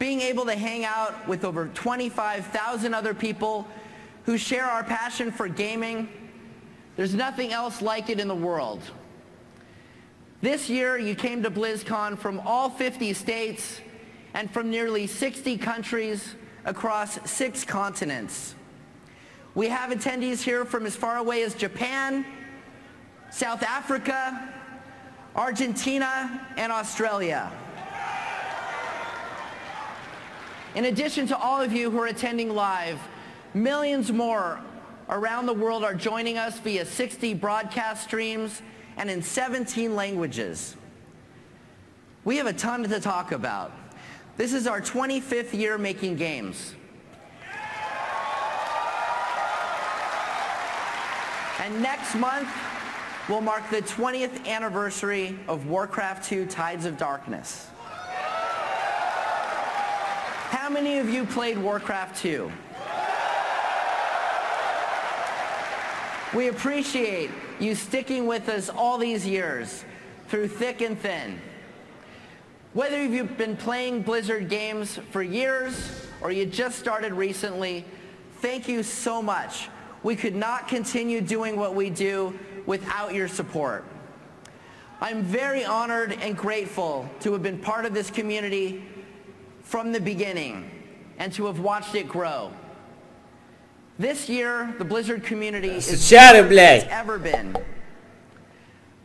being able to hang out with over 25,000 other people who share our passion for gaming. There's nothing else like it in the world. This year, you came to BlizzCon from all 50 states and from nearly 60 countries across 6 continents. We have attendees here from as far away as Japan, South Africa, Argentina, and Australia. In addition to all of you who are attending live, millions more around the world are joining us via 60 broadcast streams and in 17 languages. We have a ton to talk about. This is our 25th year making games. And next month will mark the 20th anniversary of Warcraft 2: Tides of Darkness. How many of you played Warcraft 2? We appreciate you sticking with us all these years, through thick and thin. Whether you've been playing Blizzard games for years or you just started recently, thank you so much. We could not continue doing what we do without your support. I'm very honored and grateful to have been part of this community from the beginning and to have watched it grow. This year, the Blizzard community is stronger than it's ever been.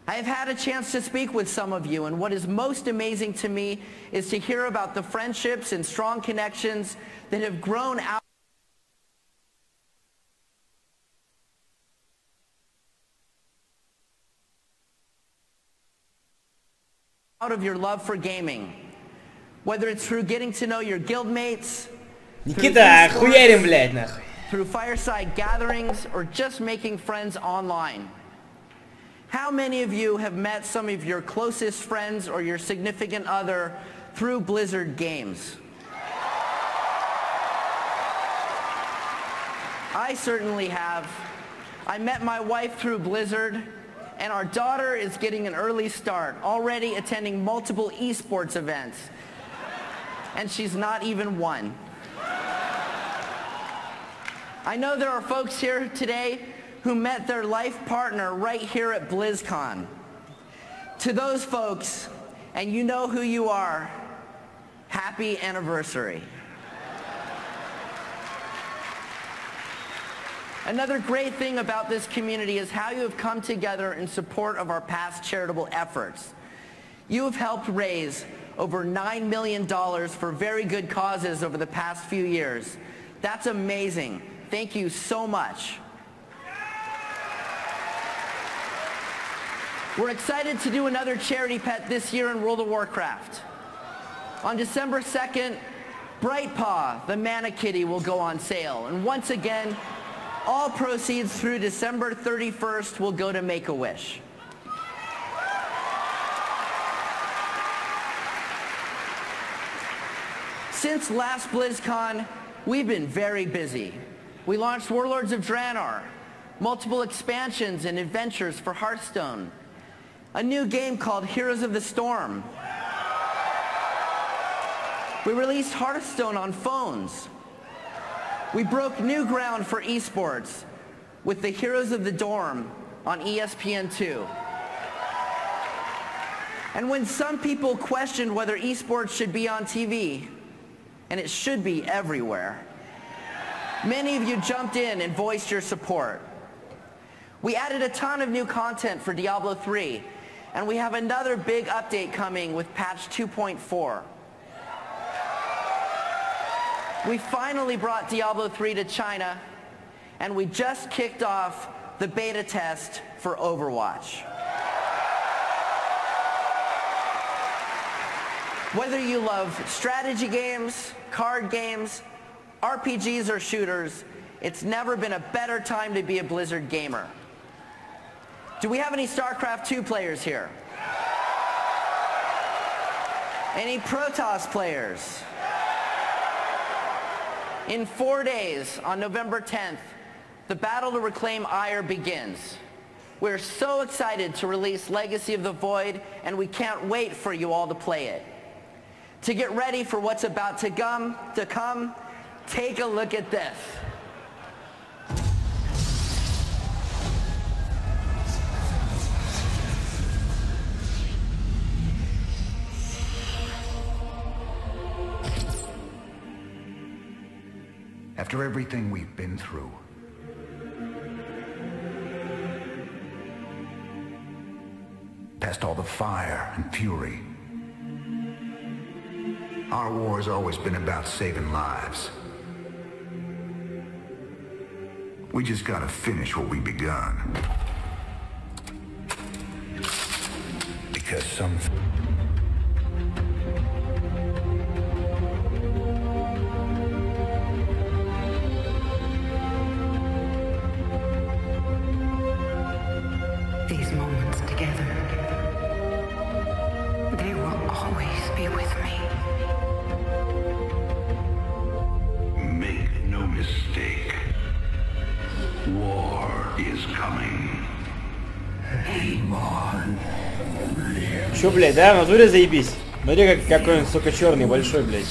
I have had a chance to speak with some of you, and what is most amazing to me is to hear about the friendships and strong connections that have grown out of your love for gaming. Whether it's through getting to know your guildmates, Никита, охуярим, блядь, нахуй. Through fireside gatherings, or just making friends online. How many of you have met some of your closest friends or your significant other through Blizzard games? I certainly have. I met my wife through Blizzard, and our daughter is getting an early start, already attending multiple esports events. And she's not even 1. I know there are folks here today who met their life partner right here at BlizzCon. To those folks, and you know who you are, happy anniversary. Another great thing about this community is how you have come together in support of our past charitable efforts. You have helped raise over $9 million for very good causes over the past few years. That's amazing. Thank you so much. We're excited to do another charity pet this year in World of Warcraft. On December 2nd, Brightpaw, the Mana Kitty, will go on sale. And once again, all proceeds through December 31st will go to Make-A-Wish. Since last BlizzCon, we've been very busy. We launched Warlords of Draenor, multiple expansions and adventures for Hearthstone, a new game called Heroes of the Storm. We released Hearthstone on phones. We broke new ground for esports with the Heroes of the Dorm on ESPN2. And when some people questioned whether esports should be on TV, and it should be everywhere, many of you jumped in and voiced your support. We added a ton of new content for Diablo 3, and we have another big update coming with patch 2.4. We finally brought Diablo 3 to China, and we just kicked off the beta test for Overwatch. Whether you love strategy games, card games, RPGs, or shooters, it's never been a better time to be a Blizzard gamer. Do we have any StarCraft 2 players here? Any Protoss players? In 4 days, on November 10th, the battle to reclaim Ire begins. We're so excited to release Legacy of the Void, and we can't wait for you all to play it. To get ready for what's about to come, take a look at this. After everything we've been through, past all the fire and fury, our war's always been about saving lives. We just gotta finish what we begun. Because some... These moments together, they will always be with me. Make no mistake. War is coming. Чё, блядь, да? В натуре заебись. Смотри, какой он, сука, черный, большой, блядь.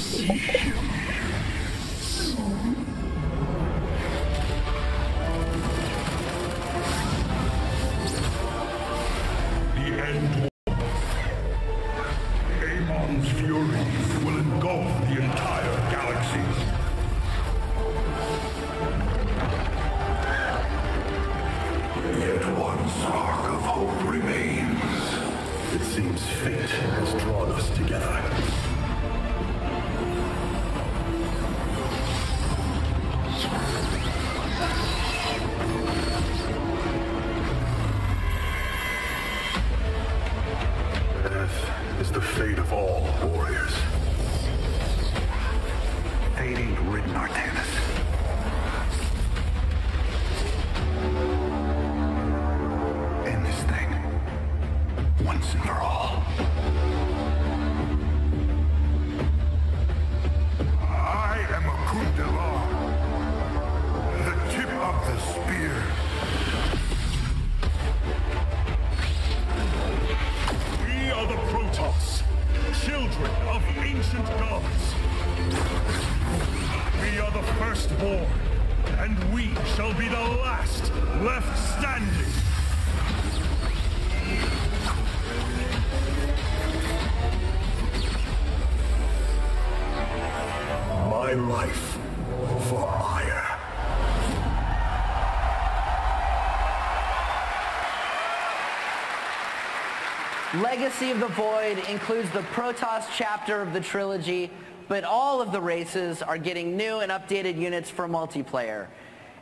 Legacy of the Void includes the Protoss chapter of the trilogy, but all of the races are getting new and updated units for multiplayer.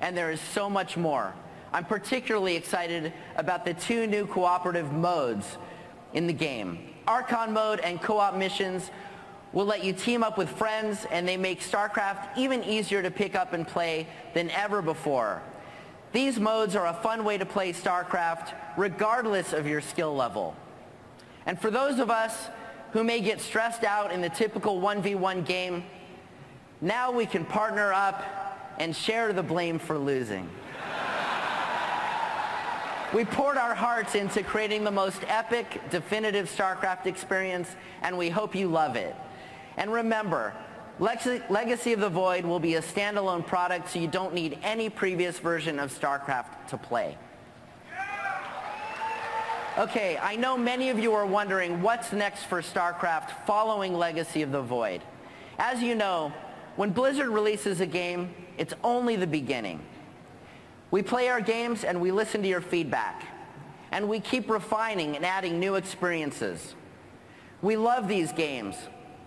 And there is so much more. I'm particularly excited about the 2 new cooperative modes in the game. Archon mode and co-op missions will let you team up with friends, and they make StarCraft even easier to pick up and play than ever before. These modes are a fun way to play StarCraft regardless of your skill level. And for those of us who may get stressed out in the typical 1v1 game, now we can partner up and share the blame for losing. We poured our hearts into creating the most epic, definitive StarCraft experience, and we hope you love it. And remember, Legacy of the Void will be a standalone product, so you don't need any previous version of StarCraft to play. Okay, I know many of you are wondering what's next for StarCraft following Legacy of the Void. As you know, when Blizzard releases a game, it's only the beginning. We play our games and we listen to your feedback. And we keep refining and adding new experiences. We love these games,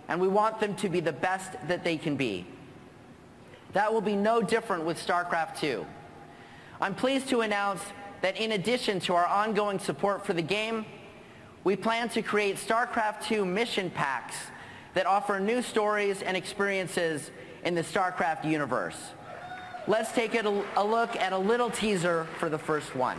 and we want them to be the best that they can be. That will be no different with StarCraft 2. I'm pleased to announce that in addition to our ongoing support for the game, we plan to create StarCraft 2 mission packs that offer new stories and experiences in the StarCraft universe. Let's take a look at a little teaser for the first one.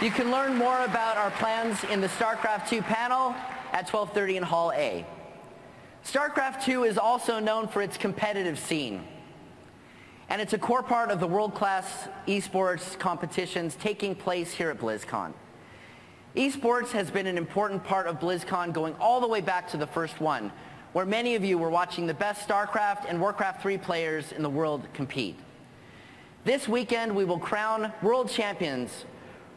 You can learn more about our plans in the StarCraft 2 panel at 12:30 in Hall A. StarCraft 2 is also known for its competitive scene, and it's a core part of the world-class esports competitions taking place here at BlizzCon. Esports has been an important part of BlizzCon going all the way back to the first one, where many of you were watching the best StarCraft and Warcraft 3 players in the world compete. This weekend, we will crown world champions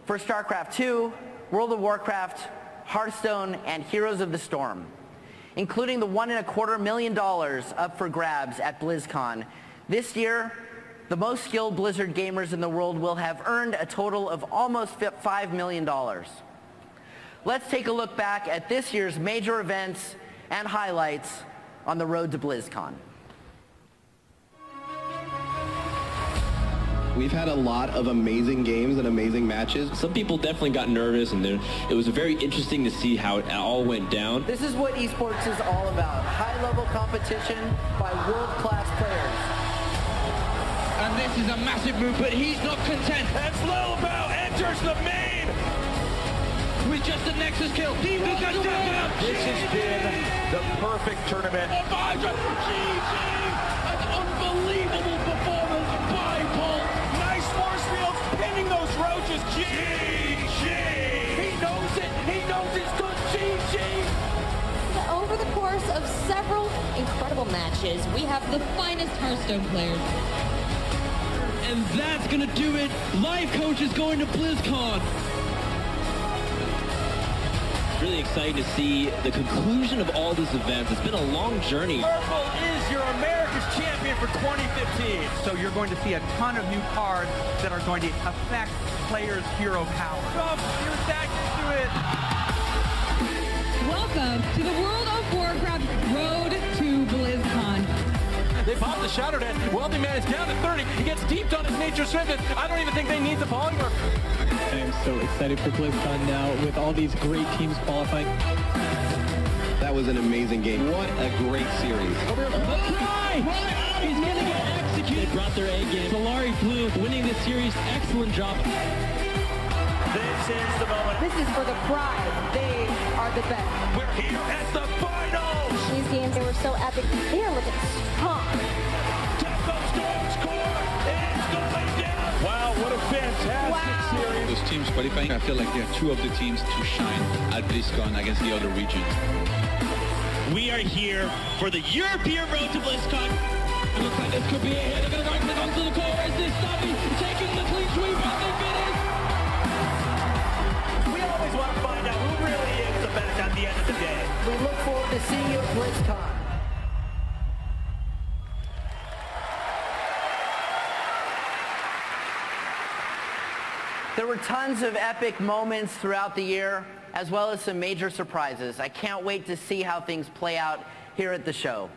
for StarCraft 2, World of Warcraft, Hearthstone, and Heroes of the Storm, including the $1.25 million up for grabs at BlizzCon. This year, the most skilled Blizzard gamers in the world will have earned a total of almost $5 million. Let's take a look back at this year's major events and highlights on the road to BlizzCon. We've had a lot of amazing games and amazing matches. Some people definitely got nervous, and it was very interesting to see how it all went down. This is what esports is all about. High-level competition by world-class players. And this is a massive move, but he's not content. And Slowbow enters the main with just a Nexus kill. This has been the perfect tournament. GG! An unbelievable performance by Paul. Nice force field, pinning those roaches. GG! He knows it. He knows it's good. GG! Over the course of several incredible matches, we have the finest Hearthstone players. And that's going to do it. Life Coach is going to BlizzCon. Really exciting to see the conclusion of all these events. It's been a long journey. Purple is your America's champion for 2015. So you're going to see a ton of new cards that are going to affect players' hero power. You're back to it. Welcome to the World of Warcraft Road to BlizzCon. They pop the Shadow Dance. Wealthy Man is down to 30. He gets deeped on his Nature Swiftness. I don't even think they need the polymorph. I am so excited for BlizzCon now with all these great teams qualifying. That was an amazing game. What a great series. He's going to get executed. They brought their A game. Solari Blue winning this series. Excellent job. This is the moment. This is for the prize. They are the best. We're here at the finals. These games, they were so epic. They are looking strong. Tempo Storm's core is going down. Wow, what a fantastic series. Those teams qualifying, I feel like they are two of the teams to shine at BlizzCon against the other regions. We are here for the European road to BlizzCon. It looks like this could be it. They're going to right onto the core. Is this Stubby taking the clean sweep as they finish? We always want to find out who really is the best at the end of the day. We look forward to seeing you at BlizzCon. There were tons of epic moments throughout the year, as well as some major surprises. I can't wait to see how things play out here at the show.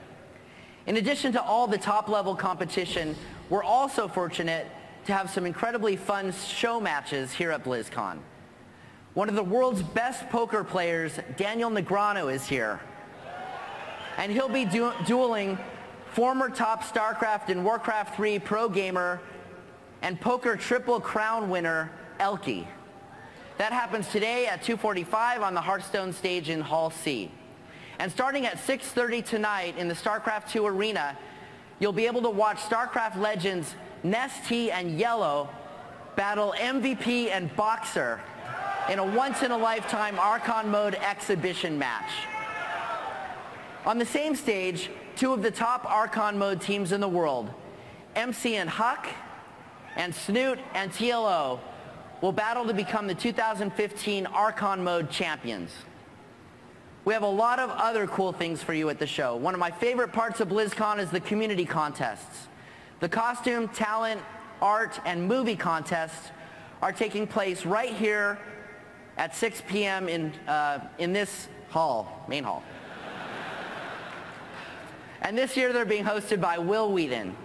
In addition to all the top-level competition, we're also fortunate to have some incredibly fun show matches here at BlizzCon. One of the world's best poker players, Daniel Negreanu, is here. And he'll be dueling former top StarCraft and Warcraft 3 pro gamer and poker Triple Crown winner, Elky. That happens today at 2:45 on the Hearthstone stage in Hall C. And starting at 6:30 tonight in the StarCraft 2 arena, you'll be able to watch StarCraft legends Ness T and Yellow battle MVP and Boxer in a once-in-a-lifetime Archon mode exhibition match. On the same stage, two of the top Archon mode teams in the world, MC and Huck, and Snoot and TLO, will battle to become the 2015 Archon mode champions. We have a lot of other cool things for you at the show. One of my favorite parts of BlizzCon is the community contests. The costume, talent, art, and movie contests are taking place right here at 6 p.m. in this hall, main hall. And this year they're being hosted by Will Wheaton.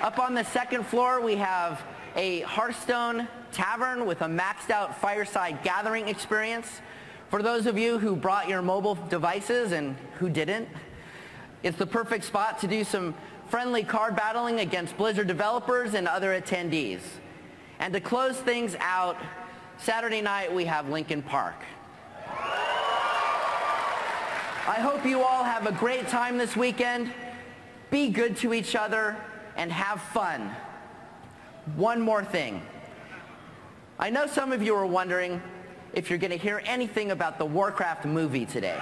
Up on the second floor, we have a Hearthstone tavern with a maxed out fireside gathering experience. For those of you who brought your mobile devices and who didn't, it's the perfect spot to do some friendly card battling against Blizzard developers and other attendees. And to close things out, Saturday night we have Linkin Park. I hope you all have a great time this weekend. Be good to each other and have fun. One more thing. I know some of you are wondering if you're going to hear anything about the Warcraft movie today.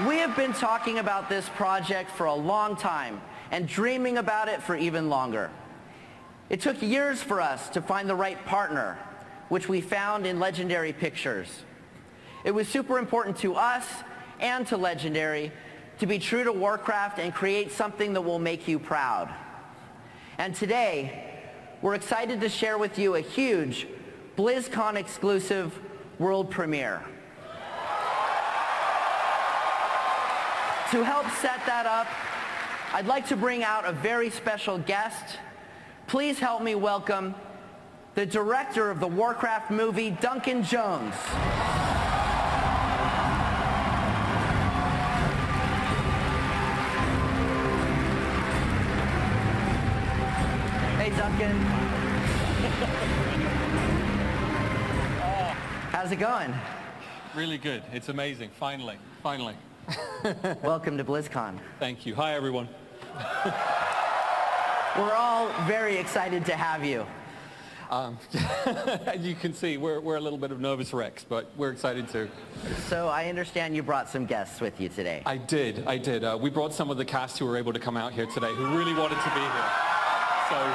We have been talking about this project for a long time and dreaming about it for even longer. It took years for us to find the right partner, which we found in Legendary Pictures. It was super important to us and to Legendary to be true to Warcraft and create something that will make you proud. And today, we're excited to share with you a huge BlizzCon exclusive world premiere. To help set that up, I'd like to bring out a very special guest. Please help me welcome the director of the Warcraft movie, Duncan Jones. Hey, Duncan. How's it going? Really good. It's amazing. Finally. Welcome to BlizzCon. Thank you. Hi, everyone. We're all very excited to have you. As you can see, we're a little bit of nervous wrecks, but we're excited too. So I understand you brought some guests with you today. I did. We brought some of the cast who were able to come out here today, who really wanted to be here. So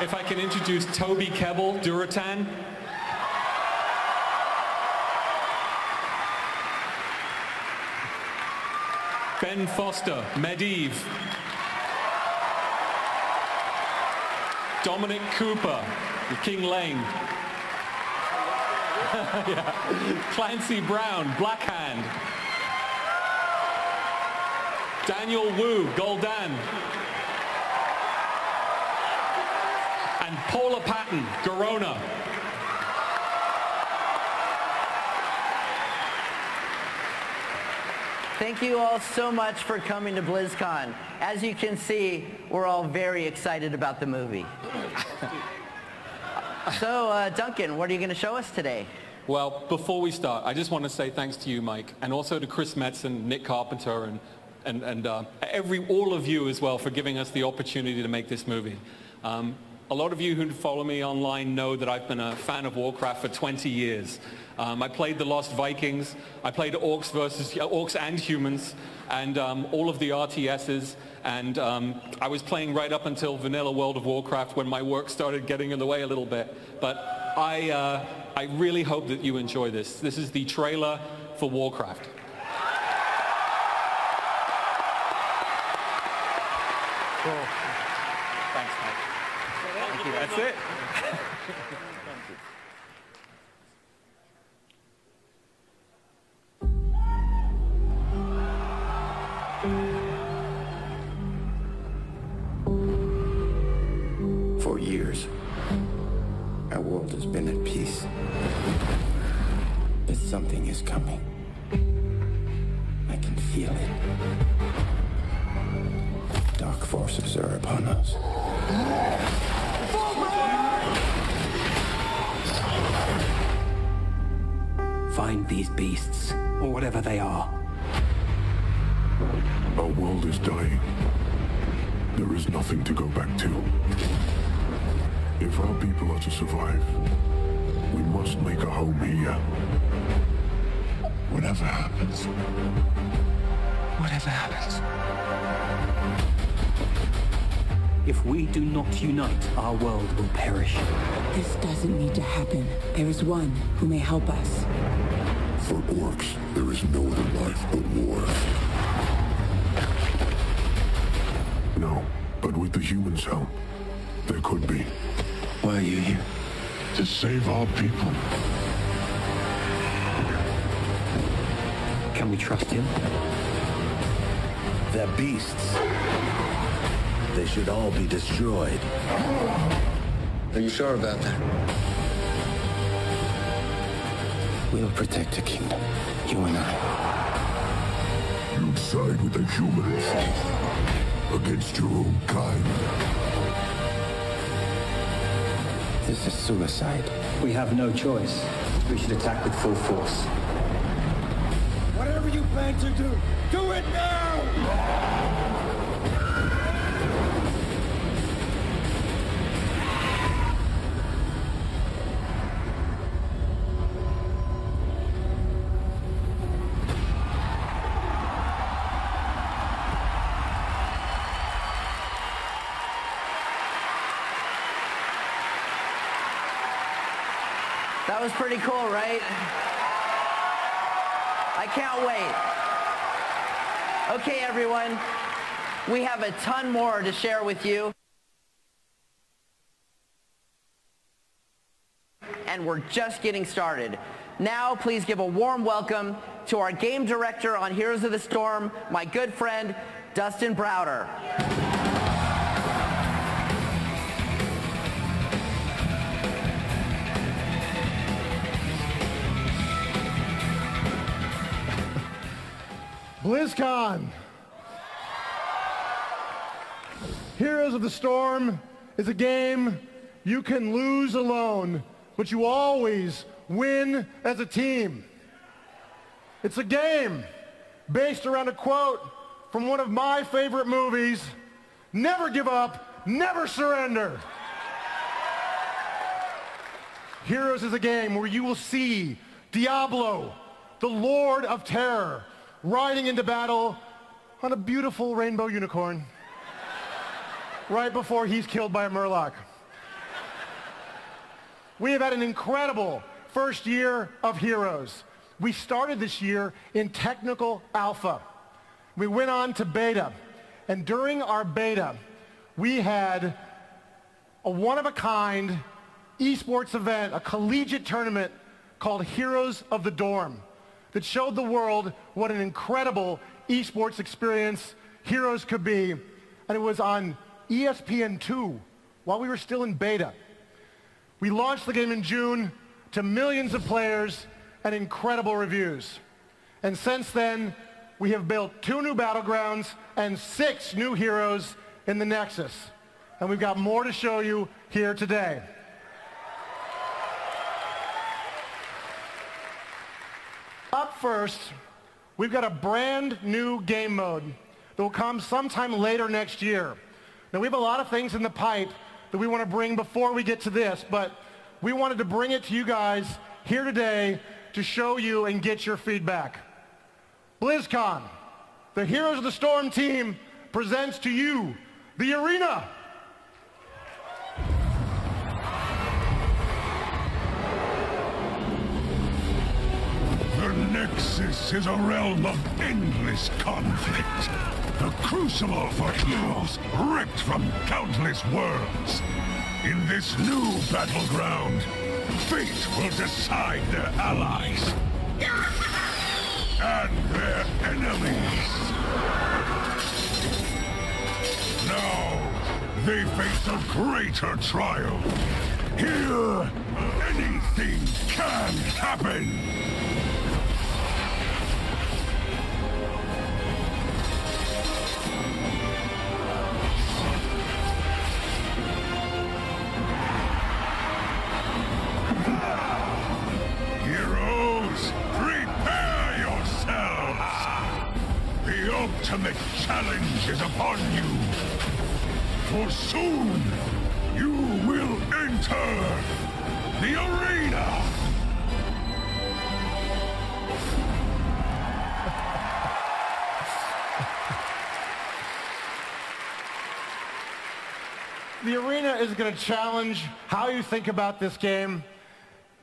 if I can introduce Toby Kebbell, Duratan. Ben Foster, Medivh. Dominic Cooper, King Lane. Yeah. Clancy Brown, Blackhand. Daniel Wu, Gul'dan. And Paula Patton, Garona. Thank you all so much for coming to BlizzCon. As you can see, we're all very excited about the movie. So, Duncan, what are you going to show us today? Well, before we start, I just want to say thanks to you, Mike, and also to Chris Metzen, Nick Carpenter, and all of you as well for giving us the opportunity to make this movie. A lot of you who follow me online know that I've been a fan of Warcraft for 20 years. I played the Lost Vikings, I played Orcs and Humans, and all of the RTSs, and I was playing right up until vanilla World of Warcraft when my work started getting in the way a little bit. But I really hope that you enjoy this. This is the trailer for Warcraft. Cool. Thanks, Mike. Thank you. That's it. For years, our world has been at peace. But something is coming. I can feel it. Dark forces are upon us. Find these beasts, or whatever they are. Our world is dying. There is nothing to go back to. If our people are to survive, we must make a home here. Whatever happens. Whatever happens. If we do not unite, our world will perish. This doesn't need to happen. There is one who may help us. For orcs, there is no other life but war. No, but with the humans' help, there could be. Why are you here? To save our people. Can we trust him? They're beasts. They should all be destroyed. Are you sure about that? We'll protect the kingdom, you and I. You'd side with the humans against your own kind. This is suicide. We have no choice. We should attack with full force. Whatever you plan to do it now! That was pretty cool, right? I can't wait. Okay, everyone, we have a ton more to share with you. And we're just getting started. Now, please give a warm welcome to our game director on Heroes of the Storm, my good friend, Dustin Browder. BlizzCon. Heroes of the Storm is a game you can lose alone, but you always win as a team. It's a game based around a quote from one of my favorite movies, "Never give up, never surrender." Heroes is a game where you will see Diablo, the Lord of Terror, riding into battle on a beautiful rainbow unicorn right before he's killed by a murloc. We have had an incredible first year of Heroes. We started this year in technical alpha. We went on to beta, and during our beta, we had a one-of-a-kind esports event, a collegiate tournament called Heroes of the Dorm, that showed the world what an incredible esports experience Heroes could be. And it was on ESPN2 while we were still in beta. We launched the game in June to millions of players and incredible reviews. And since then, we have built 2 new battlegrounds and 6 new heroes in the Nexus. And we've got more to show you here today. Up first, we've got a brand new game mode that will come sometime later next year. Now, we have a lot of things in the pipe that we want to bring before we get to this, but we wanted to bring it to you guys here today to show you and get your feedback. BlizzCon, the Heroes of the Storm team presents to you the arena. The Nexus is a realm of endless conflict. A crucible for heroes ripped from countless worlds. In this new battleground, fate will decide their allies and their enemies. Now, they face a greater trial. Here, anything can happen. The ultimate challenge is upon you. For soon, you will enter the arena. The arena is going to challenge how you think about this game.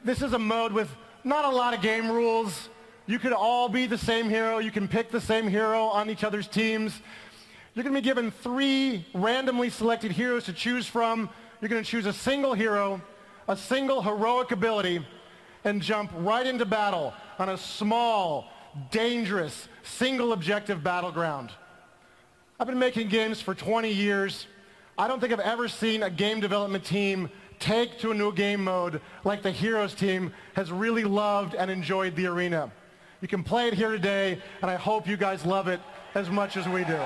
This is a mode with not a lot of game rules. You could all be the same hero. You can pick the same hero on each other's teams. You're going to be given 3 randomly selected heroes to choose from. You're going to choose a single hero, a single heroic ability, and jump right into battle on a small, dangerous, single objective battleground. I've been making games for 20 years. I don't think I've ever seen a game development team take to a new game mode like the Heroes team has really loved and enjoyed the arena. You can play it here today, and I hope you guys love it as much as we do.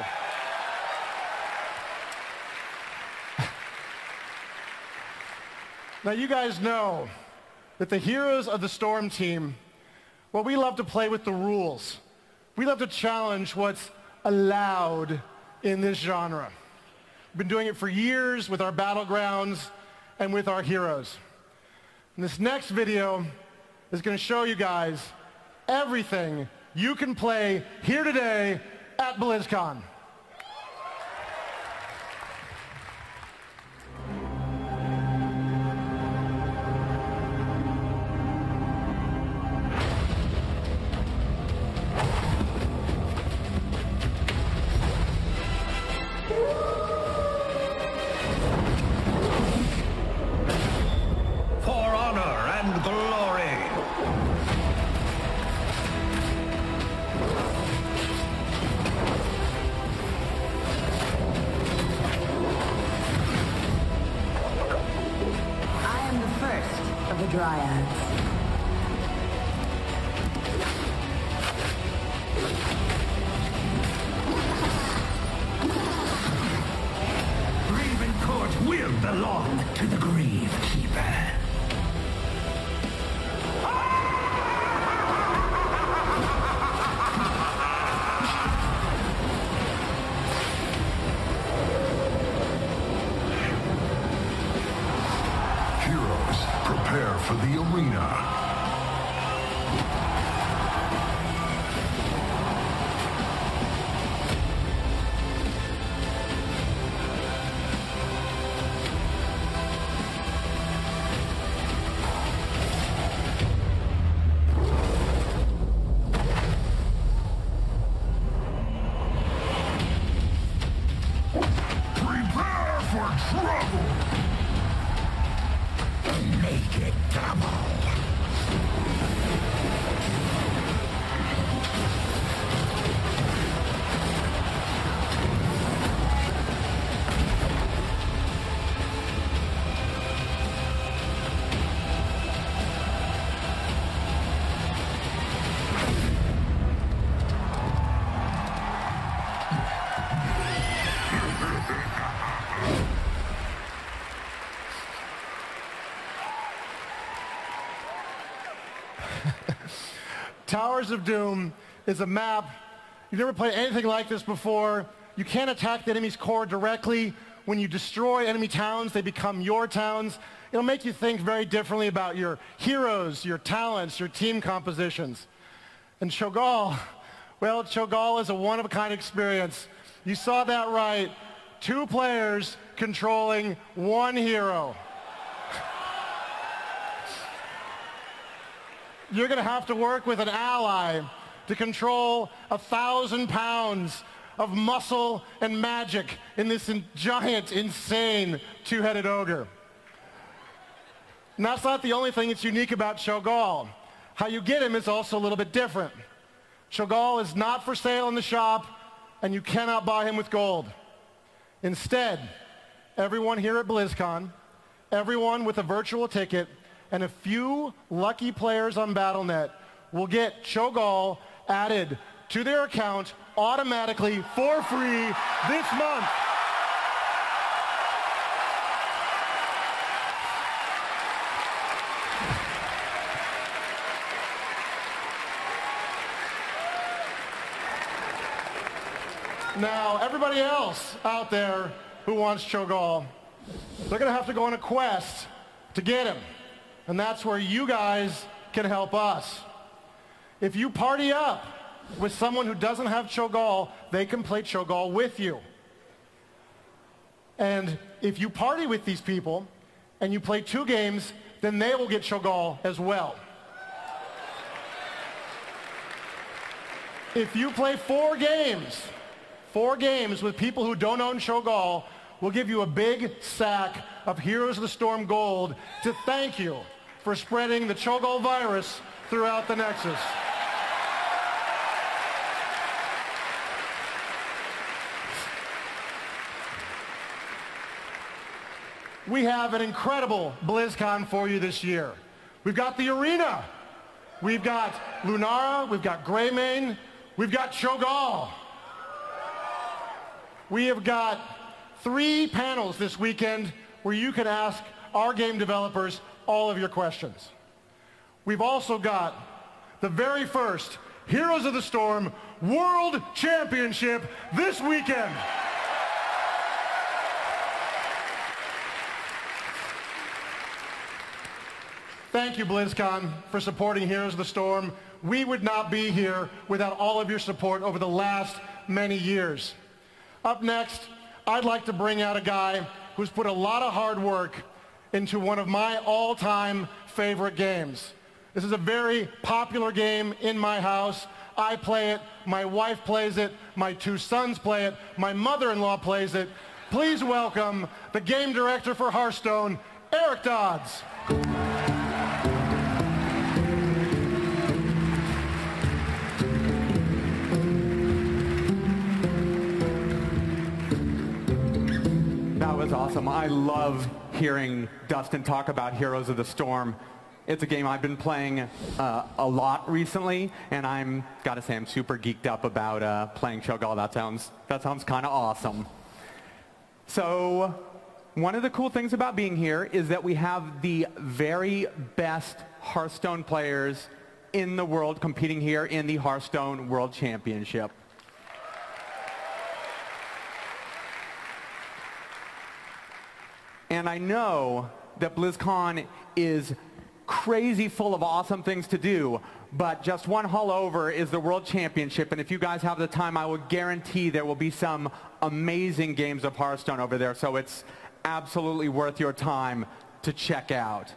Now you guys know that the heroes of the Storm team, well, we love to play with the rules. We love to challenge what's allowed in this genre. We've been doing it for years with our battlegrounds and with our heroes. And this next video is going to show you guys everything you can play here today at BlizzCon. Prepare for the arena. Prepare for trouble. Make it double. Towers of Doom is a map. You've never played anything like this before. You can't attack the enemy's core directly. When you destroy enemy towns, they become your towns. It'll make you think very differently about your heroes, your talents, your team compositions. And Cho'Gall, well, Cho'Gall is a one-of-a-kind experience. You saw that right. 2 players controlling 1 hero. You're going to have to work with an ally to control 1,000 pounds of muscle and magic in this giant, insane 2-headed ogre. And that's not the only thing that's unique about Cho'Gall. How you get him is also a little bit different. Cho'Gall is not for sale in the shop, and you cannot buy him with gold. Instead, everyone here at BlizzCon, everyone with a virtual ticket, and a few lucky players on Battle.net will get Cho'Gall added to their account automatically for free this month. Now, everybody else out there who wants Cho'Gall, they're going to have to go on a quest to get him. And that's where you guys can help us. If you party up with someone who doesn't have Cho'Gall, they can play Cho'Gall with you. And if you party with these people and you play 2 games, then they will get Cho'Gall as well. If you play 4 games with people who don't own Cho'Gall, we'll give you a big sack of Heroes of the Storm gold to thank you for spreading the Cho'Gall virus throughout the Nexus. We have an incredible BlizzCon for you this year. We've got the arena. We've got Lunara. We've got Greymane. We've got Cho'Gall. We have got 3 panels this weekend where you can ask our game developers all of your questions. We've also got the very first Heroes of the Storm World Championship this weekend. Thank you, BlizzCon, for supporting Heroes of the Storm. We would not be here without all of your support over the last many years. Up next, I'd like to bring out a guy who's put a lot of hard work into one of my all-time favorite games. This is a very popular game in my house. I play it, my wife plays it, my two sons play it, my mother-in-law plays it. Please welcome the game director for Hearthstone, Eric Dodds. That was awesome. I love hearing Dustin talk about Heroes of the Storm. It's a game I've been playing a lot recently, and gotta say I'm super geeked up about playing Cho'Gall. That sounds kind of awesome. So one of the cool things about being here is that we have the very best Hearthstone players in the world competing here in the Hearthstone World Championship. And I know that BlizzCon is crazy full of awesome things to do, but just one hall over is the World Championship, and if you guys have the time, I would guarantee there will be some amazing games of Hearthstone over there, so it's absolutely worth your time to check out.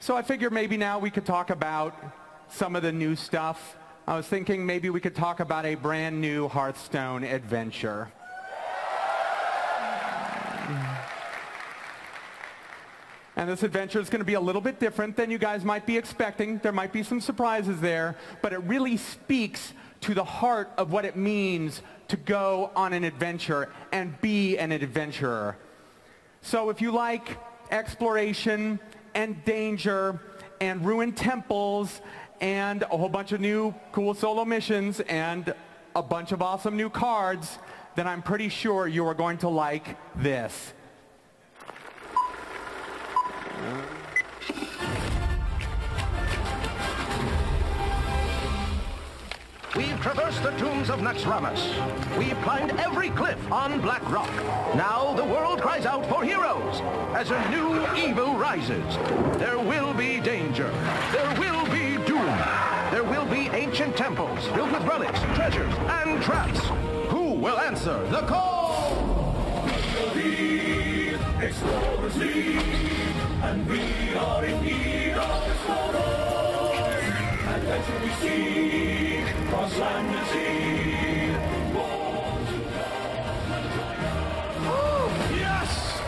So I figure maybe now we could talk about some of the new stuff. I was thinking maybe we could talk about a brand new Hearthstone adventure. And this adventure is going to be a little bit different than you guys might be expecting. There might be some surprises there, but it really speaks to the heart of what it means to go on an adventure and be an adventurer. So if you like exploration and danger and ruined temples and a whole bunch of new cool solo missions and a bunch of awesome new cards, then I'm pretty sure you are going to like this. We've traversed the tombs of Naxxramas. We've climbed every cliff on Black Rock. Now the world cries out for heroes. As a new evil rises, there will be danger. There will be doom. There will be ancient temples filled with relics, treasures, and traps. Who will answer the call? Explorers lead, and we are in need of explorers. Adventure we seek, cross land and sea. Yes!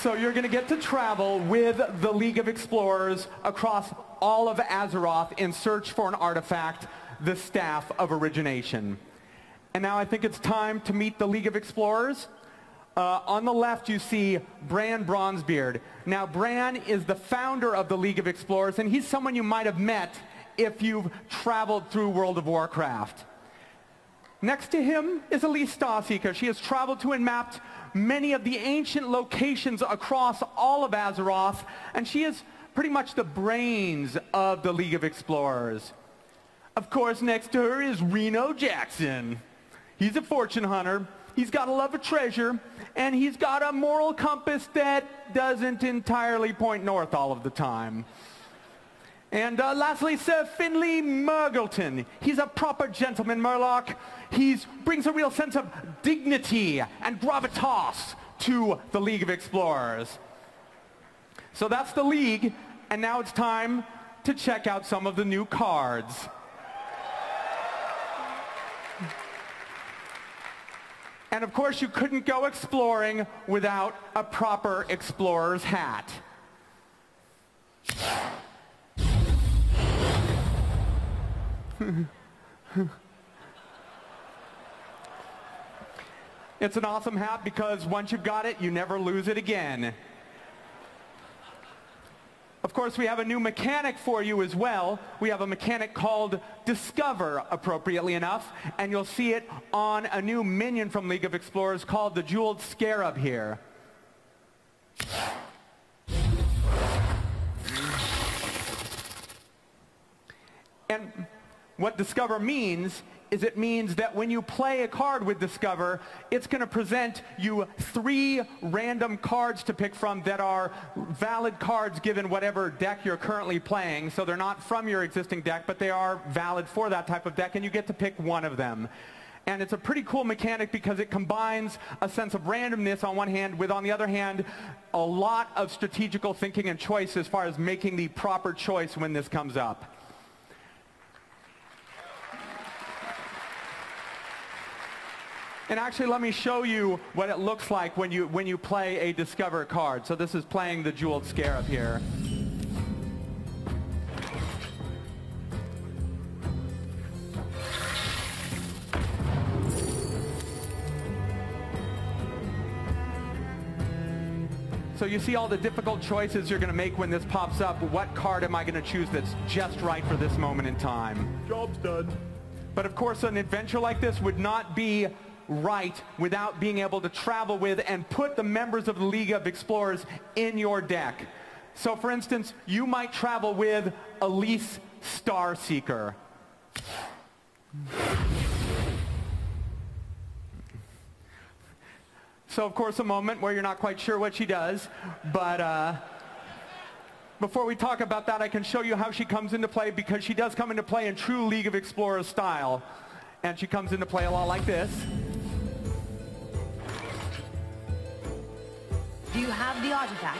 So you're going to get to travel with the League of Explorers across all of Azeroth in search for an artifact, the Staff of Origination. And now I think it's time to meet the League of Explorers. On the left you see Bran Bronzebeard. Now Bran is the founder of the League of Explorers, and he's someone you might have met if you've traveled through World of Warcraft. Next to him is Elise Starseeker. She has traveled to and mapped many of the ancient locations across all of Azeroth, and she is pretty much the brains of the League of Explorers. Of course, next to her is Reno Jackson. He's a fortune hunter, he's got a love of treasure, and he's got a moral compass that doesn't entirely point north all of the time. And lastly, Sir Finley Murgleton. He's a proper gentleman, Murloc. He brings a real sense of dignity and gravitas to the League of Explorers. So that's the League, and now it's time to check out some of the new cards. And of course, you couldn't go exploring without a proper explorer's hat. It's an awesome hat because once you've got it, you never lose it again. Of course, we have a new mechanic for you as well. We have a mechanic called Discover, appropriately enough, and you'll see it on a new minion from League of Explorers called the Jeweled Scarab here. And what Discover means is it means that when you play a card with Discover, it's going to present you 3 random cards to pick from that are valid cards given whatever deck you're currently playing. So they're not from your existing deck, but they are valid for that type of deck, and you get to pick one of them. And it's a pretty cool mechanic because it combines a sense of randomness on one hand with, on the other hand, a lot of strategical thinking and choice as far as making the proper choice when this comes up. And actually, let me show you what it looks like when you play a Discover card. So this is playing the Jeweled Scarab here. So you see all the difficult choices you're going to make when this pops up. What card am I going to choose that's just right for this moment in time? Job's done. But of course, an adventure like this would not be right without being able to travel with and put the members of the League of Explorers in your deck. So for instance, you might travel with Elise Starseeker. So of course a moment where you're not quite sure what she does, but before we talk about that, I can show you how she comes into play, because she does come into play in true League of Explorers style. And she comes into play a lot like this. Do you have the artifact?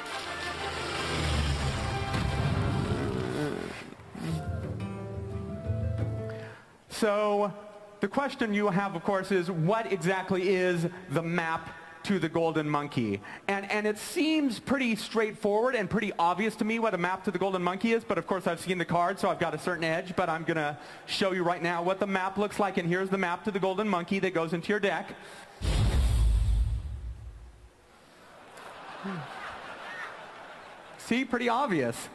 So the question you have, of course, is what exactly is the map to the Golden Monkey? And it seems pretty straightforward and pretty obvious to me what a map to the Golden Monkey is, but of course I've seen the card, so I've got a certain edge, but I'm going to show you right now what the map looks like, and here's the map to the Golden Monkey that goes into your deck. See, pretty obvious.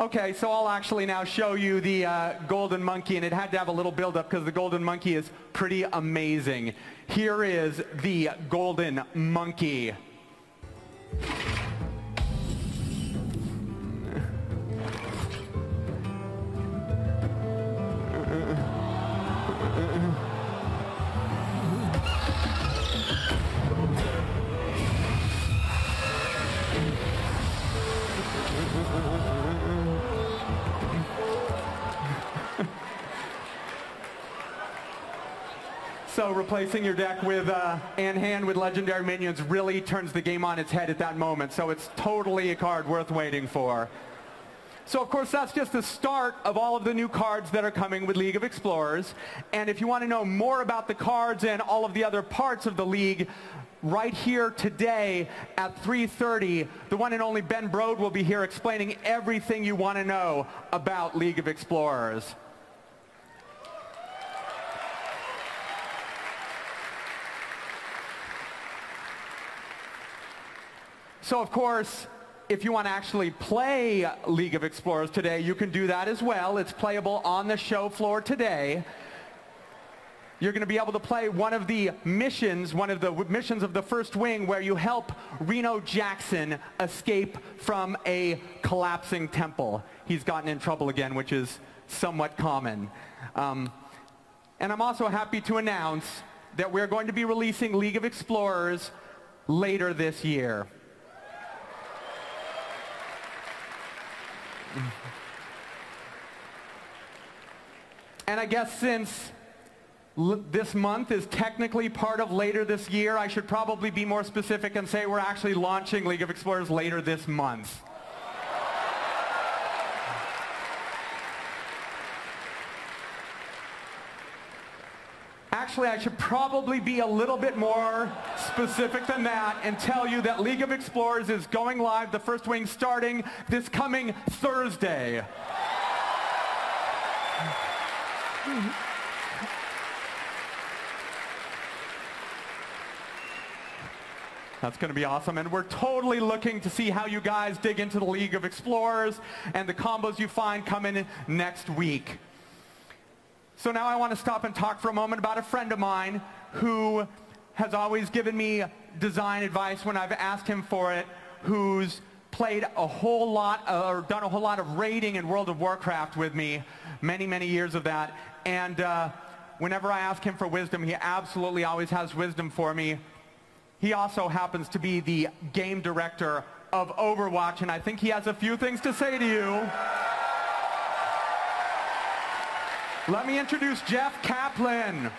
Okay, so I'll actually now show you the Golden Monkey, and it had to have a little build-up because the Golden Monkey is pretty amazing. Here is the Golden Monkey. So replacing your deck with and hand with legendary minions really turns the game on its head at that moment. So it's totally a card worth waiting for. So of course that's just the start of all of the new cards that are coming with League of Explorers. And if you want to know more about the cards and all of the other parts of the League, right here today at 3:30, the one and only Ben Brode will be here explaining everything you want to know about League of Explorers. So of course, if you want to actually play League of Explorers today, you can do that as well. It's playable on the show floor today. You're going to be able to play one of the missions of the First Wing, where you help Reno Jackson escape from a collapsing temple. He's gotten in trouble again, which is somewhat common. And I'm also happy to announce that we're going to be releasing League of Explorers later this year. And I guess since this month is technically part of later this year, I should probably be more specific and say we're actually launching League of Explorers later this month. Actually, I should probably be a little bit more specific than that and tell you that League of Explorers is going live, the First Wing starting this coming Thursday. That's going to be awesome. And we're totally looking to see how you guys dig into the League of Explorers and the combos you find coming next week. So now I want to stop and talk for a moment about a friend of mine who has always given me design advice when I've asked him for it, who's played a whole lot, or done a whole lot of raiding in World of Warcraft with me, many, many years of that. And whenever I ask him for wisdom, he absolutely always has wisdom for me. He also happens to be the game director of Overwatch, and I think he has a few things to say to you. Let me introduce Jeff Kaplan.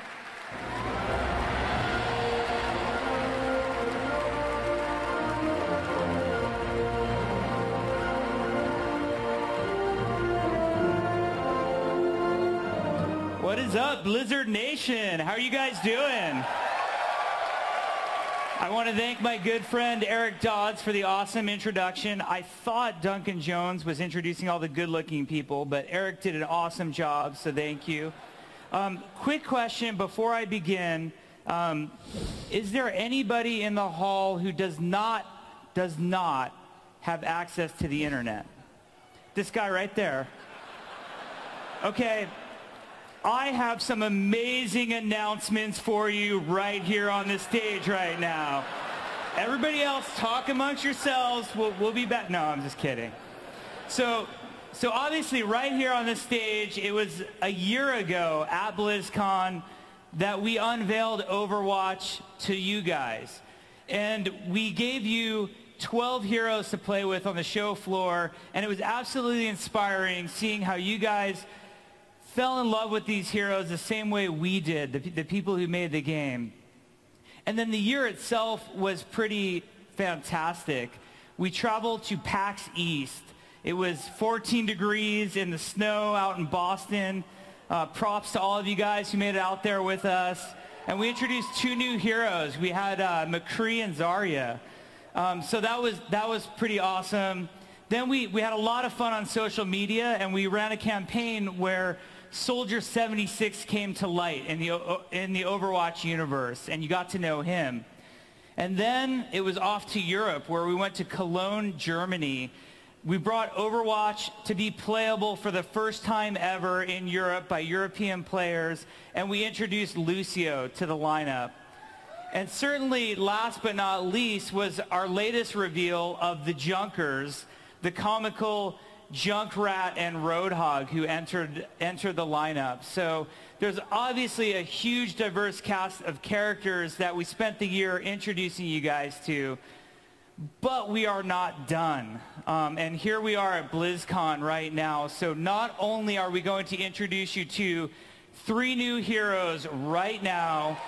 What is up, Blizzard Nation? How are you guys doing? I want to thank my good friend Eric Dodds for the awesome introduction. I thought Duncan Jones was introducing all the good-looking people, but Eric did an awesome job, so thank you. Quick question before I begin. Is there anybody in the hall who does not have access to the internet? This guy right there. Okay. I have some amazing announcements for you right here on the stage right now. Everybody else, talk amongst yourselves. We'll be back. No, I'm just kidding. So obviously right here on the stage, it was a year ago at BlizzCon that we unveiled Overwatch to you guys. And we gave you 12 heroes to play with on the show floor, and it was absolutely inspiring seeing how you guys fell in love with these heroes the same way we did, the people who made the game. And then the year itself was pretty fantastic. We traveled to PAX East. It was 14 degrees in the snow out in Boston. Props to all of you guys who made it out there with us. And we introduced 2 new heroes. We had McCree and Zarya. So that was pretty awesome. Then we had a lot of fun on social media, and we ran a campaign where Soldier 76 came to light in the Overwatch universe, and you got to know him. And then it was off to Europe, where we went to Cologne, Germany. We brought Overwatch to be playable for the first time ever in Europe by European players, and we introduced Lucio to the lineup. And certainly, last but not least, was our latest reveal of the Junkers, the comical Junkrat and Roadhog who entered the lineup. So there's obviously a huge diverse cast of characters that we spent the year introducing you guys to, but we are not done. And here we are at BlizzCon right now. So not only are we going to introduce you to 3 new heroes right now,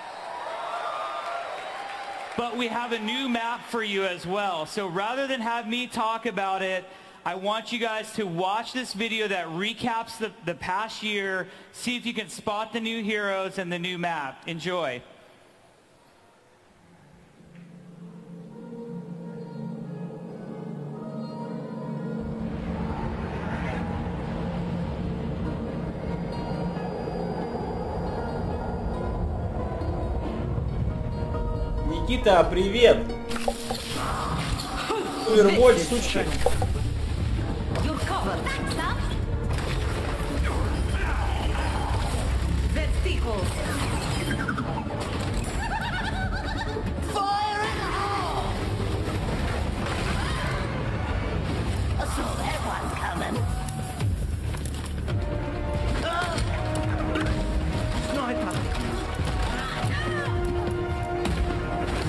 but we have a new map for you as well. So rather than have me talk about it, I want you guys to watch this video that recaps the past year, see if you can spot the new heroes and the new map. Enjoy. Никита, привет! Overwatch, сучка! Fire in the hole! So everyone's coming. Sniper!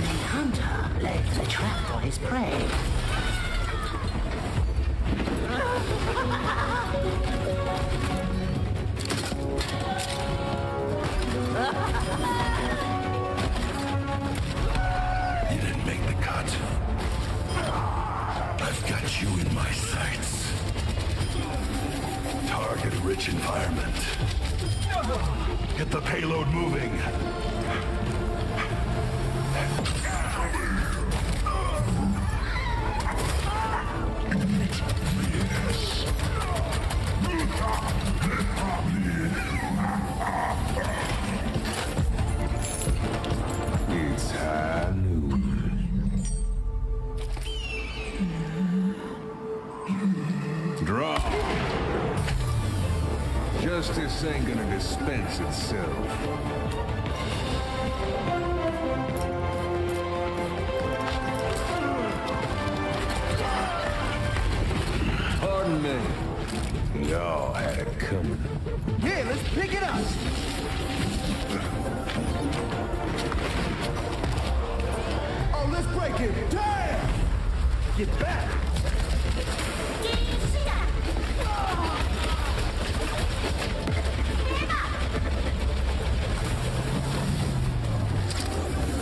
The hunter lays a trap for his prey. You didn't make the cut. I've got you in my sights. Target-rich environment. Get the payload moving. It's high noon. This ain't gonna dispense itself. Pardon me. Y'all had it coming. Yeah, let's pick it up. Oh, let's break it. Damn! Get back.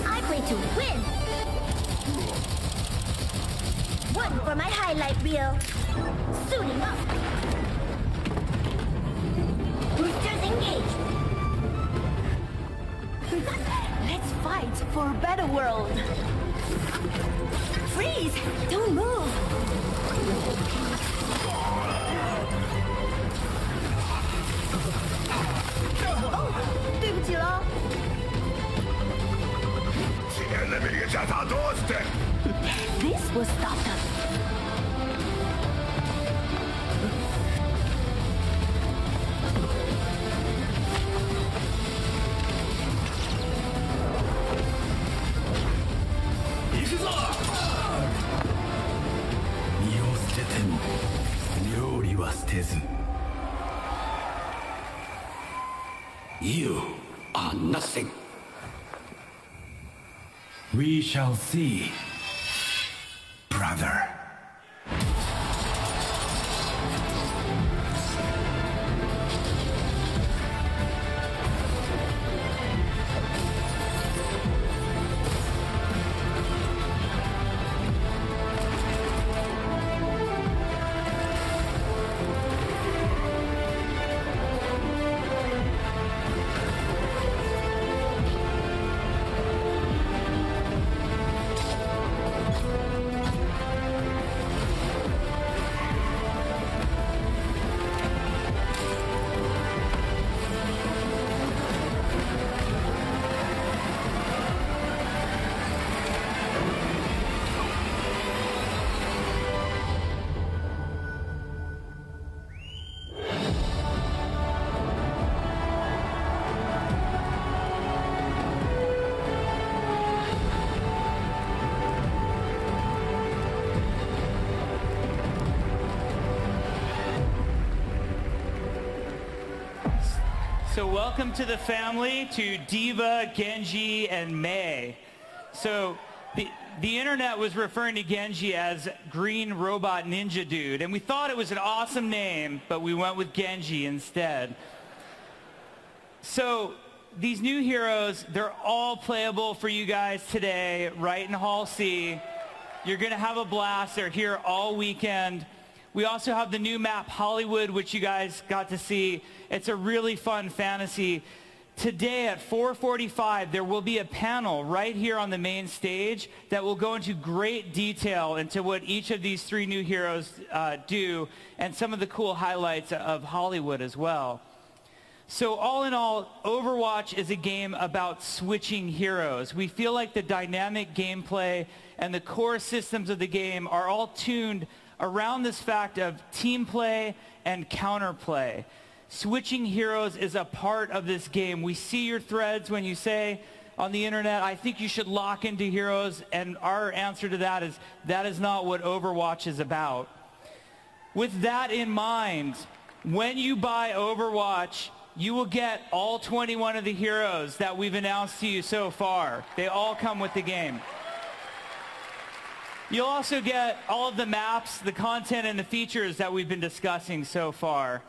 I play to win. One for my highlight reel. Suiting up. Boosters engaged. Let's fight for a better world. Freeze! Don't move. Oh, 对不起了。This will stop them. You are nothing. We shall see, brother. So welcome to the family, to Diva, Genji, and Mei. So the internet was referring to Genji as Green Robot Ninja Dude, and we thought it was an awesome name, but we went with Genji instead. So these new heroes, they're all playable for you guys today, right in Hall C. You're gonna have a blast. They're here all weekend. We also have the new map, Hollywood, which you guys got to see. It's a really fun fantasy. Today at 4:45, there will be a panel right here on the main stage that will go into great detail into what each of these three new heroes do and some of the cool highlights of Hollywood as well. So all in all, Overwatch is a game about switching heroes. We feel like the dynamic gameplay and the core systems of the game are all tuned around this fact of team play and counterplay. Switching heroes is a part of this game. We see your threads when you say on the internet, I think you should lock into heroes, and our answer to that is not what Overwatch is about. With that in mind, when you buy Overwatch, you will get all 21 of the heroes that we've announced to you so far. They all come with the game. You'll also get all of the maps, the content, and the features that we've been discussing so far.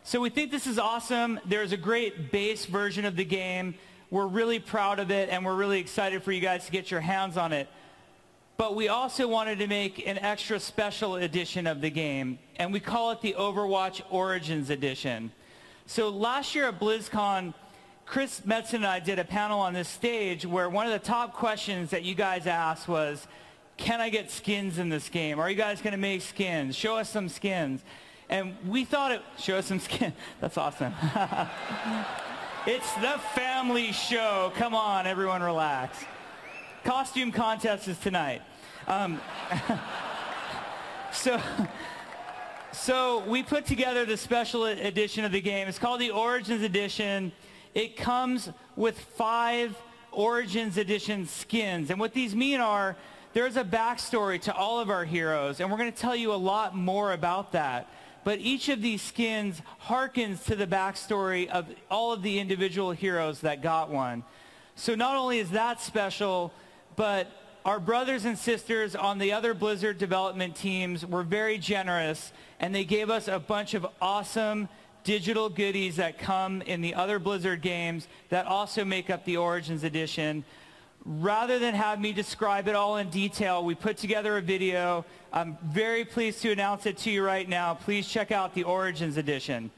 So we think this is awesome. There's a great base version of the game. We're really proud of it, and we're really excited for you guys to get your hands on it. But we also wanted to make an extra special edition of the game, and we call it the Overwatch Origins Edition. So last year at BlizzCon, Chris Metzen and I did a panel on this stage where one of the top questions that you guys asked was, can I get skins in this game? Are you guys going to make skins? Show us some skins. And we thought show us some skins. That's awesome. It's the family show. Come on, everyone relax. Costume contest is tonight. So So we put together the special edition of the game. It's called the Origins Edition. It comes with 5 Origins Edition skins. And what these mean are, there's a backstory to all of our heroes, and we're going to tell you a lot more about that. But each of these skins harkens to the backstory of all of the individual heroes that got one. So not only is that special, but our brothers and sisters on the other Blizzard development teams were very generous, and they gave us a bunch of awesome digital goodies that come in the other Blizzard games that also make up the Origins Edition. Rather than have me describe it all in detail, we put together a video. I'm very pleased to announce it to you right now. Please check out the Origins Edition.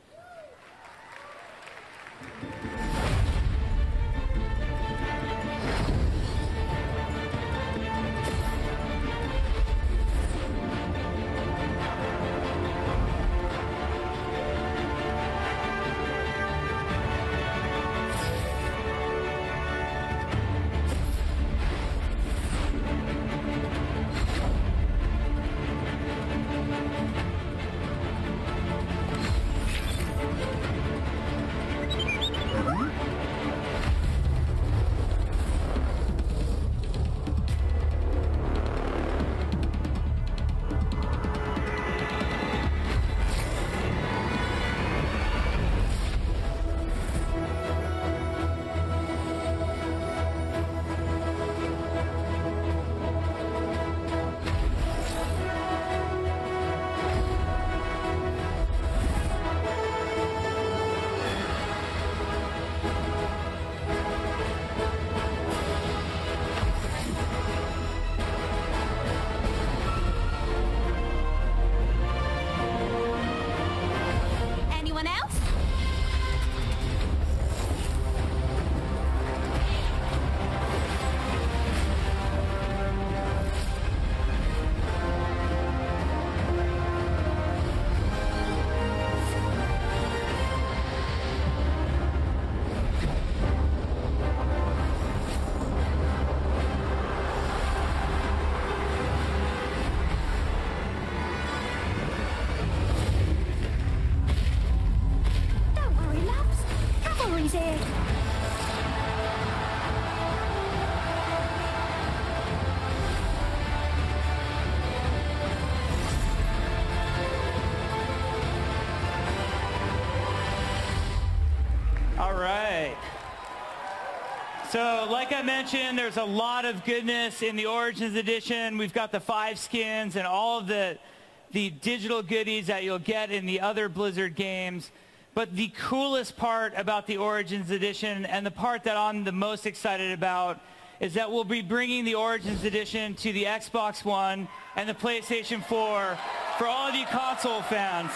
So like I mentioned, there's a lot of goodness in the Origins Edition. We've got the 5 skins and all of the digital goodies that you'll get in the other Blizzard games. But the coolest part about the Origins Edition, and the part that I'm the most excited about, is that we'll be bringing the Origins Edition to the Xbox One and the PlayStation 4 for all of you console fans.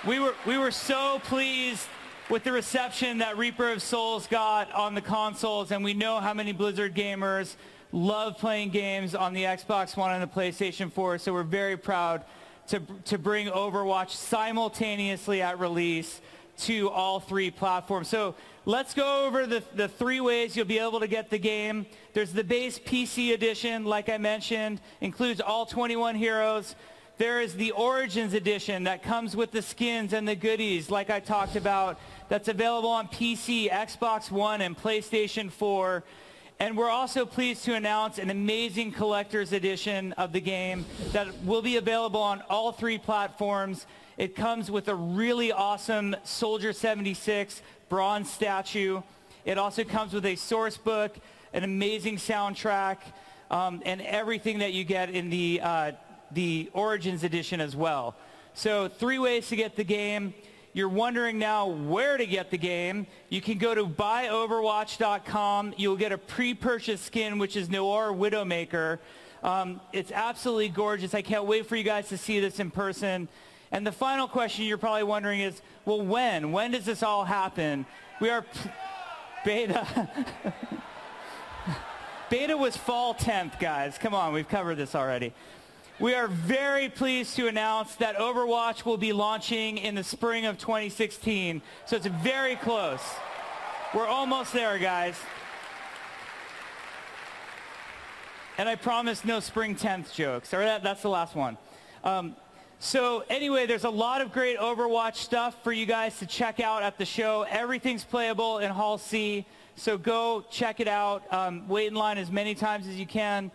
We were so pleased with the reception that Reaper of Souls got on the consoles, and we know how many Blizzard gamers love playing games on the Xbox One and the PlayStation 4, so we're very proud to bring Overwatch simultaneously at release to all 3 platforms. So let's go over the 3 ways you'll be able to get the game. There's the base PC edition, like I mentioned, includes all 21 heroes. There is the Origins Edition that comes with the skins and the goodies, like I talked about, that's available on PC, Xbox One, and PlayStation 4. And we're also pleased to announce an amazing collector's edition of the game that will be available on all 3 platforms. It comes with a really awesome Soldier 76 bronze statue. It also comes with a source book, an amazing soundtrack, and everything that you get in the Origins Edition as well. So 3 ways to get the game. You're wondering now where to get the game. You can go to buyoverwatch.com. You'll get a pre-purchase skin, which is Noir Widowmaker. It's absolutely gorgeous. I can't wait for you guys to see this in person. And the final question you're probably wondering is, well, when? When does this all happen? We are beta. Beta was fall 10th, guys. Come on, we've covered this already. We are very pleased to announce that Overwatch will be launching in the spring of 2016. So it's very close. We're almost there, guys. And I promise no spring 10th jokes. Or that's the last one. So anyway, there's a lot of great Overwatch stuff for you guys to check out at the show. Everything's playable in Hall C, so go check it out. Wait in line as many times as you can.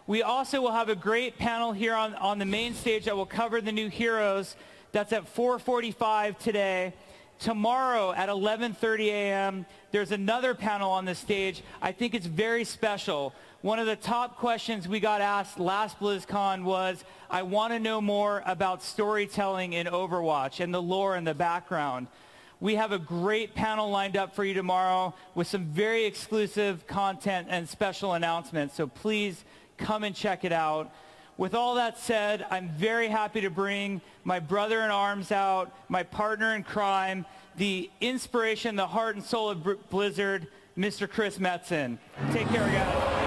We also will have a great panel here on the main stage that will cover the new heroes. That's at 4:45 today. Tomorrow at 11:30 a.m., there's another panel on the stage. I think it's very special. One of the top questions we got asked last BlizzCon was, I want to know more about storytelling in Overwatch and the lore and the background. We have a great panel lined up for you tomorrow with some very exclusive content and special announcements, so please come and check it out. With all that said, I'm very happy to bring my brother in arms out, my partner in crime, the inspiration, the heart and soul of Blizzard, Mr. Chris Metzen. Take care, guys.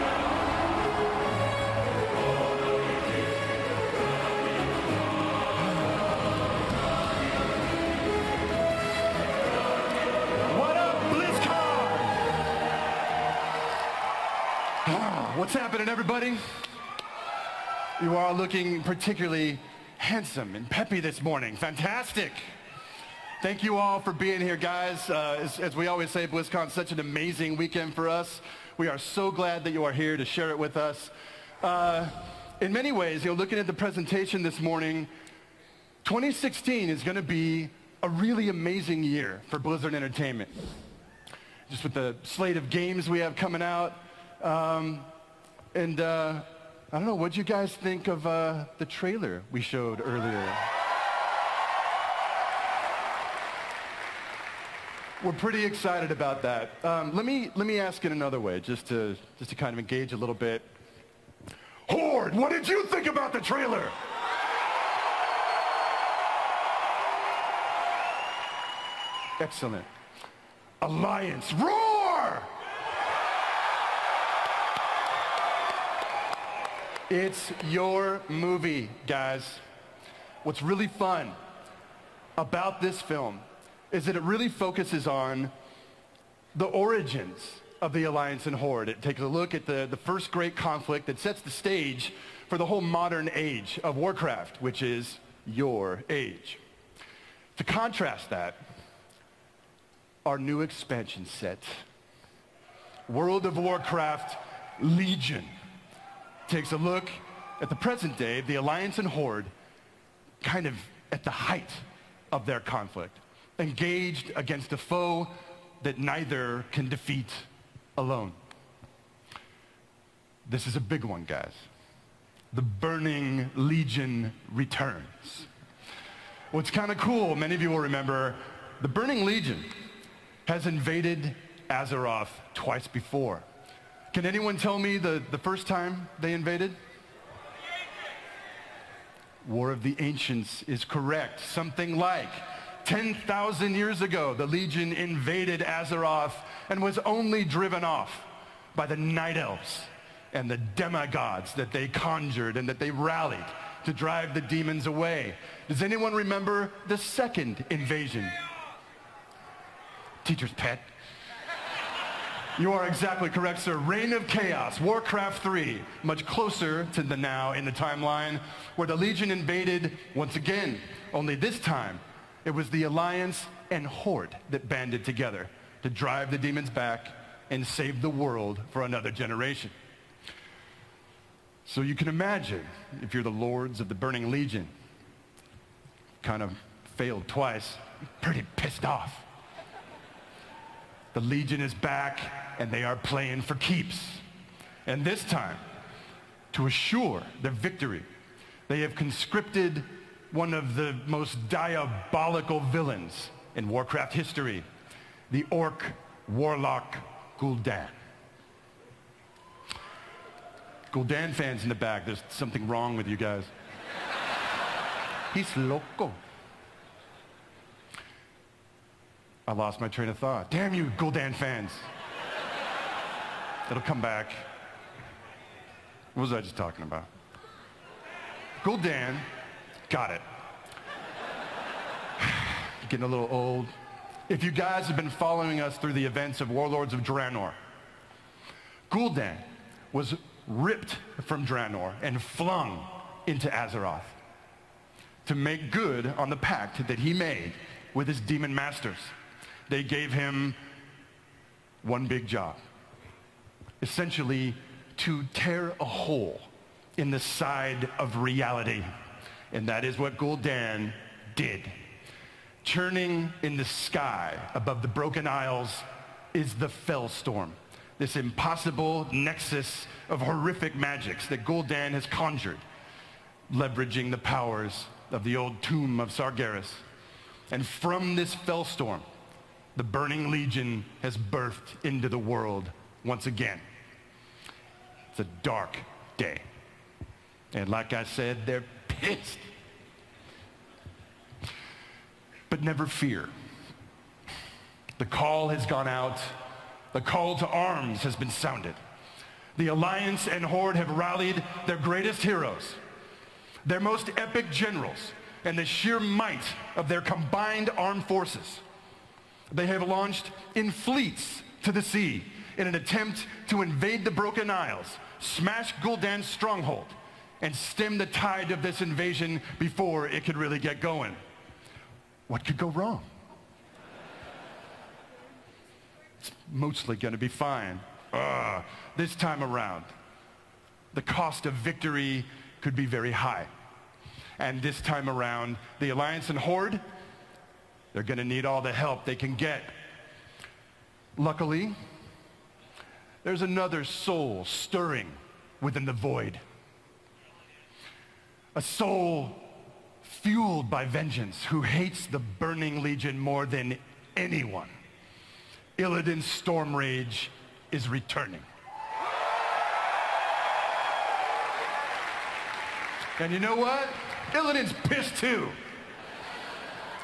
What's happening, everybody? You are looking particularly handsome and peppy this morning. Fantastic. Thank you all for being here, guys. As we always say, BlizzCon's such an amazing weekend for us. We are so glad that you are here to share it with us. In many ways, looking at the presentation this morning, 2016 is going to be a really amazing year for Blizzard Entertainment. Just with the slate of games we have coming out. I don't know, what'd you guys think of the trailer we showed earlier? We're pretty excited about that. Let me ask it another way, just to kind of engage a little bit. Horde, what did you think about the trailer? Excellent. Alliance, roar! It's your movie, guys. What's really fun about this film is that it really focuses on the origins of the Alliance and Horde. It takes a look at the first great conflict that sets the stage for the whole modern age of Warcraft, which is your age. To contrast that, our new expansion set, World of Warcraft Legion, takes a look at the present day, the Alliance and Horde, kind of at the height of their conflict, engaged against a foe that neither can defeat alone. This is a big one, guys. The Burning Legion returns. What's kind of cool, many of you will remember, the Burning Legion has invaded Azeroth twice before. Can anyone tell me the first time they invaded? War of the Ancients is correct. Something like 10,000 years ago, the Legion invaded Azeroth and was only driven off by the Night Elves and the demigods that they conjured and that they rallied to drive the demons away. Does anyone remember the second invasion? Teacher's pet. You are exactly correct, sir. Reign of Chaos, Warcraft 3, much closer to the now in the timeline, where the Legion invaded once again. Only this time, it was the Alliance and Horde that banded together to drive the demons back and save the world for another generation. So you can imagine, if you're the lords of the Burning Legion, kind of failed twice, pretty pissed off. The Legion is back, and they are playing for keeps. And this time, to assure their victory, they have conscripted one of the most diabolical villains in Warcraft history, the Orc Warlock Gul'dan. Gul'dan fans in the back, there's something wrong with you guys. He's loco. I lost my train of thought. Damn you, Gul'dan fans. It'll come back. What was I just talking about? Gul'dan, got it. Getting a little old. If you guys have been following us through the events of Warlords of Draenor, Gul'dan was ripped from Draenor and flung into Azeroth. to make good on the pact that he made with his demon masters. They gave him one big job, essentially to tear a hole in the side of reality. And that is what Gul'dan did. Churning in the sky above the Broken Isles is the Fellstorm, this impossible nexus of horrific magics that Gul'dan has conjured, leveraging the powers of the old tomb of Sargeras. And from this Fellstorm, the Burning Legion has birthed into the world once again. It's a dark day. And like I said, they're pissed. But never fear. The call has gone out. The call to arms has been sounded. The Alliance and Horde have rallied their greatest heroes, their most epic generals, and the sheer might of their combined armed forces. They have launched in fleets to the sea in an attempt to invade the Broken Isles, smash Gul'dan's stronghold, and stem the tide of this invasion before it could really get going. What could go wrong? It's mostly going to be fine. This time around, the cost of victory could be very high. And this time around, the Alliance and Horde, they're going to need all the help they can get. Luckily, there's another soul stirring within the void. A soul fueled by vengeance who hates the Burning Legion more than anyone. Illidan's storm rage is returning. And you know what? Illidan's pissed too.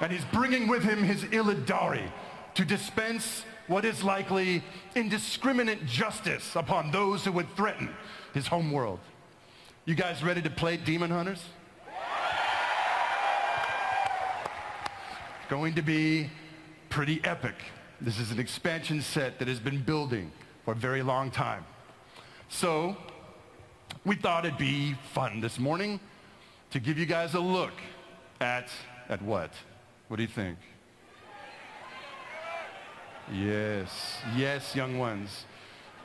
And he's bringing with him his Illidari to dispense what is likely indiscriminate justice upon those who would threaten his homeworld. You guys ready to play Demon Hunters? Going to be pretty epic. This is an expansion set that has been building for a very long time. So we thought it'd be fun this morning to give you guys a look at what? What do you think? Yes, yes, young ones.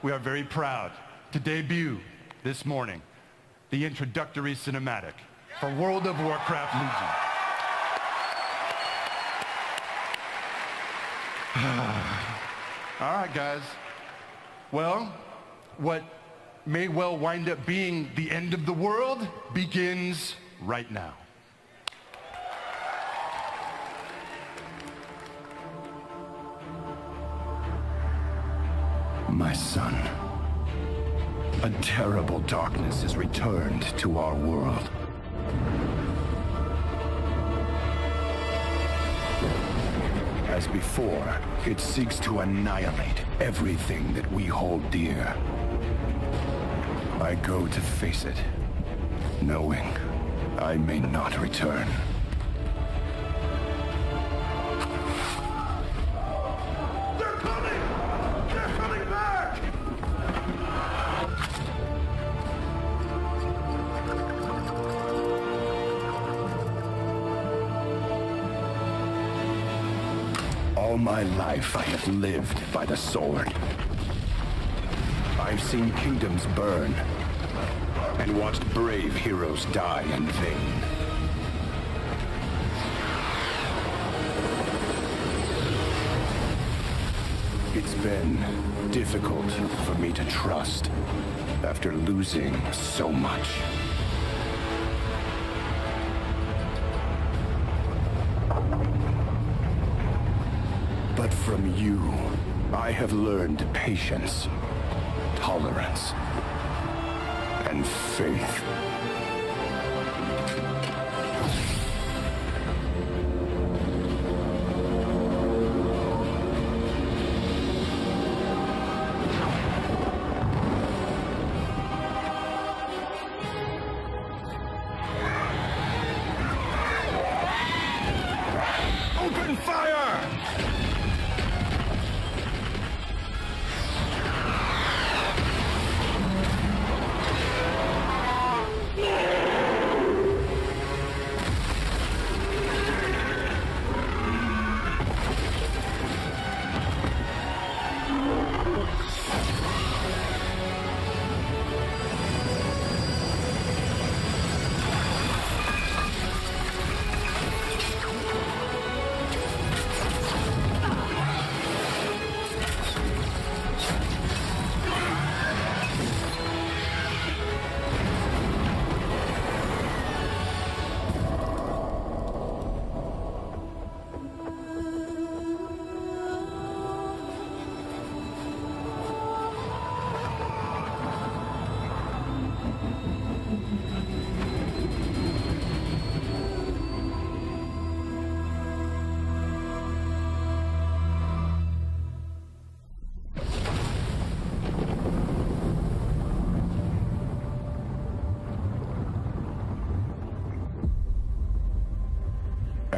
We are very proud to debut this morning the introductory cinematic for World of Warcraft Legion. All right, guys. Well, what may well wind up being the end of the world begins right now. My son, a terrible darkness has returned to our world. As before, it seeks to annihilate everything that we hold dear. I go to face it, knowing I may not return. All my life I have lived by the sword. I've seen kingdoms burn and watched brave heroes die in vain. It's been difficult for me to trust after losing so much. But from you, I have learned patience, tolerance, and faith. Open fire!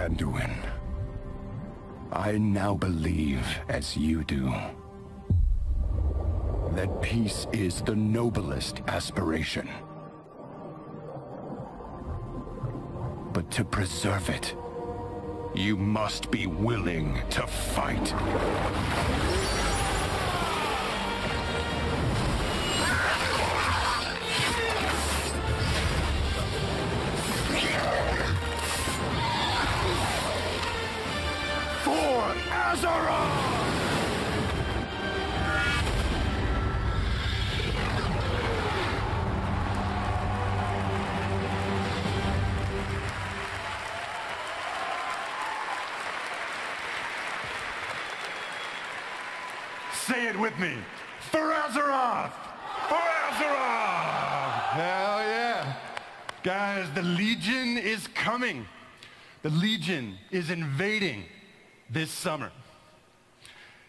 Anduin, I now believe, as you do, that peace is the noblest aspiration. But to preserve it, you must be willing to fight. For Azeroth! Say it with me. For Azeroth! For Azeroth! Hell yeah. Guys, the Legion is coming. The Legion is invading this summer.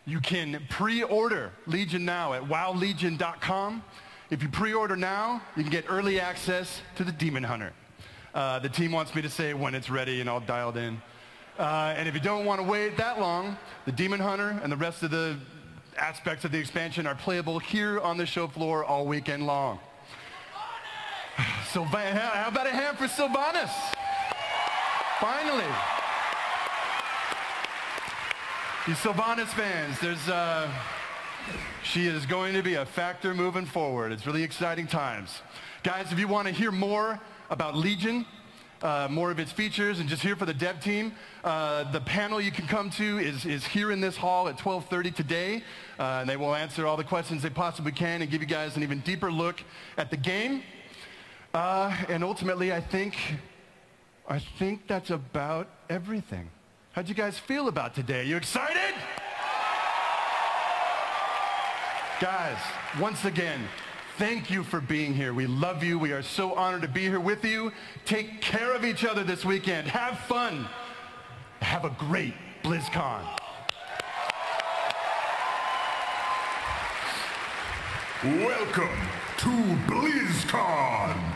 You can pre-order Legion now at wowlegion.com. If you pre-order now, you can get early access to the Demon Hunter. The team wants me to say when it's ready and all dialed in. And if you don't want to wait that long, the Demon Hunter and the rest of the aspects of the expansion are playable here on the show floor all weekend long. How about a hand for Sylvanas? Finally. You Sylvanas fans, she is going to be a factor moving forward. It's really exciting times. Guys, if you want to hear more about Legion, more of its features, and just here for the dev team, the panel you can come to is here in this hall at 12:30 today. And they will answer all the questions they possibly can and give you guys an even deeper look at the game. And ultimately, I think that's about everything. How'd you guys feel about today? You excited? Guys, once again, thank you for being here. We love you. We are so honored to be here with you. Take care of each other this weekend. Have fun. Have a great BlizzCon. Welcome to BlizzCon!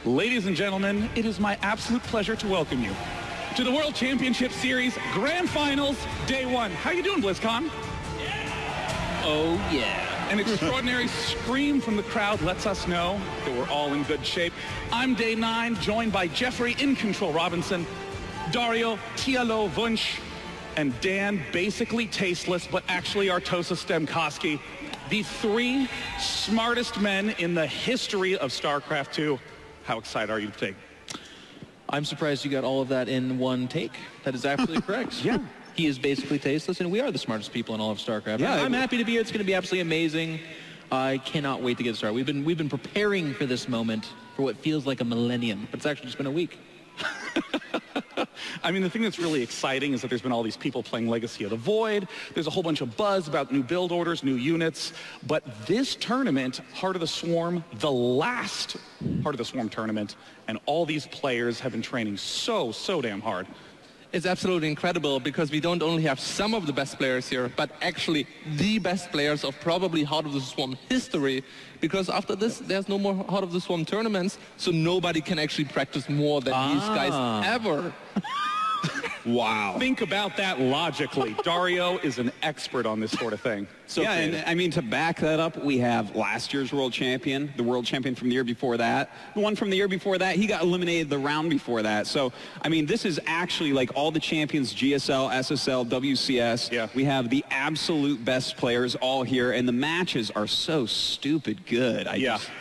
Ladies and gentlemen, it is my absolute pleasure to welcome you to the World Championship Series Grand Finals, Day 1. How you doing, BlizzCon? Oh, yeah. An extraordinary scream from the crowd lets us know that we're all in good shape. I'm Day 9, joined by Jeffrey In Control Robinson, Dario Tialo Wunsch, and Dan Basically Tasteless, but actually Artosa Stemkoski, the 3 smartest men in the history of StarCraft 2. How excited are you to take? I'm surprised you got all of that in one take. That is absolutely correct. Yeah. He is basically tasteless, and we are the smartest people in all of StarCraft. Yeah, I'm happy to be here. It's going to be absolutely amazing. I cannot wait to get started. We've been preparing for this moment for what feels like a millennium, but it's actually just been a week. I mean, the thing that's really exciting is that there's been all these people playing Legacy of the Void. There's a whole bunch of buzz about new build orders, new units. But this tournament, Heart of the Swarm, the last Heart of the Swarm tournament, and all these players have been training so damn hard. It's absolutely incredible because we don't only have some of the best players here, but actually the best players of probably Heart of the Swarm history, because after this, there's no more Heart of the Swarm tournaments, so nobody can actually practice more than these guys ever. Wow. Think about that logically. Dario is an expert on this sort of thing. So yeah, and I mean, to back that up, we have last year's world champion, the world champion from the year before that, the one from the year before that, he got eliminated the round before that. So, I mean, this is actually like all the champions, GSL, SSL, WCS. Yeah. We have the absolute best players all here, and the matches are so stupid good.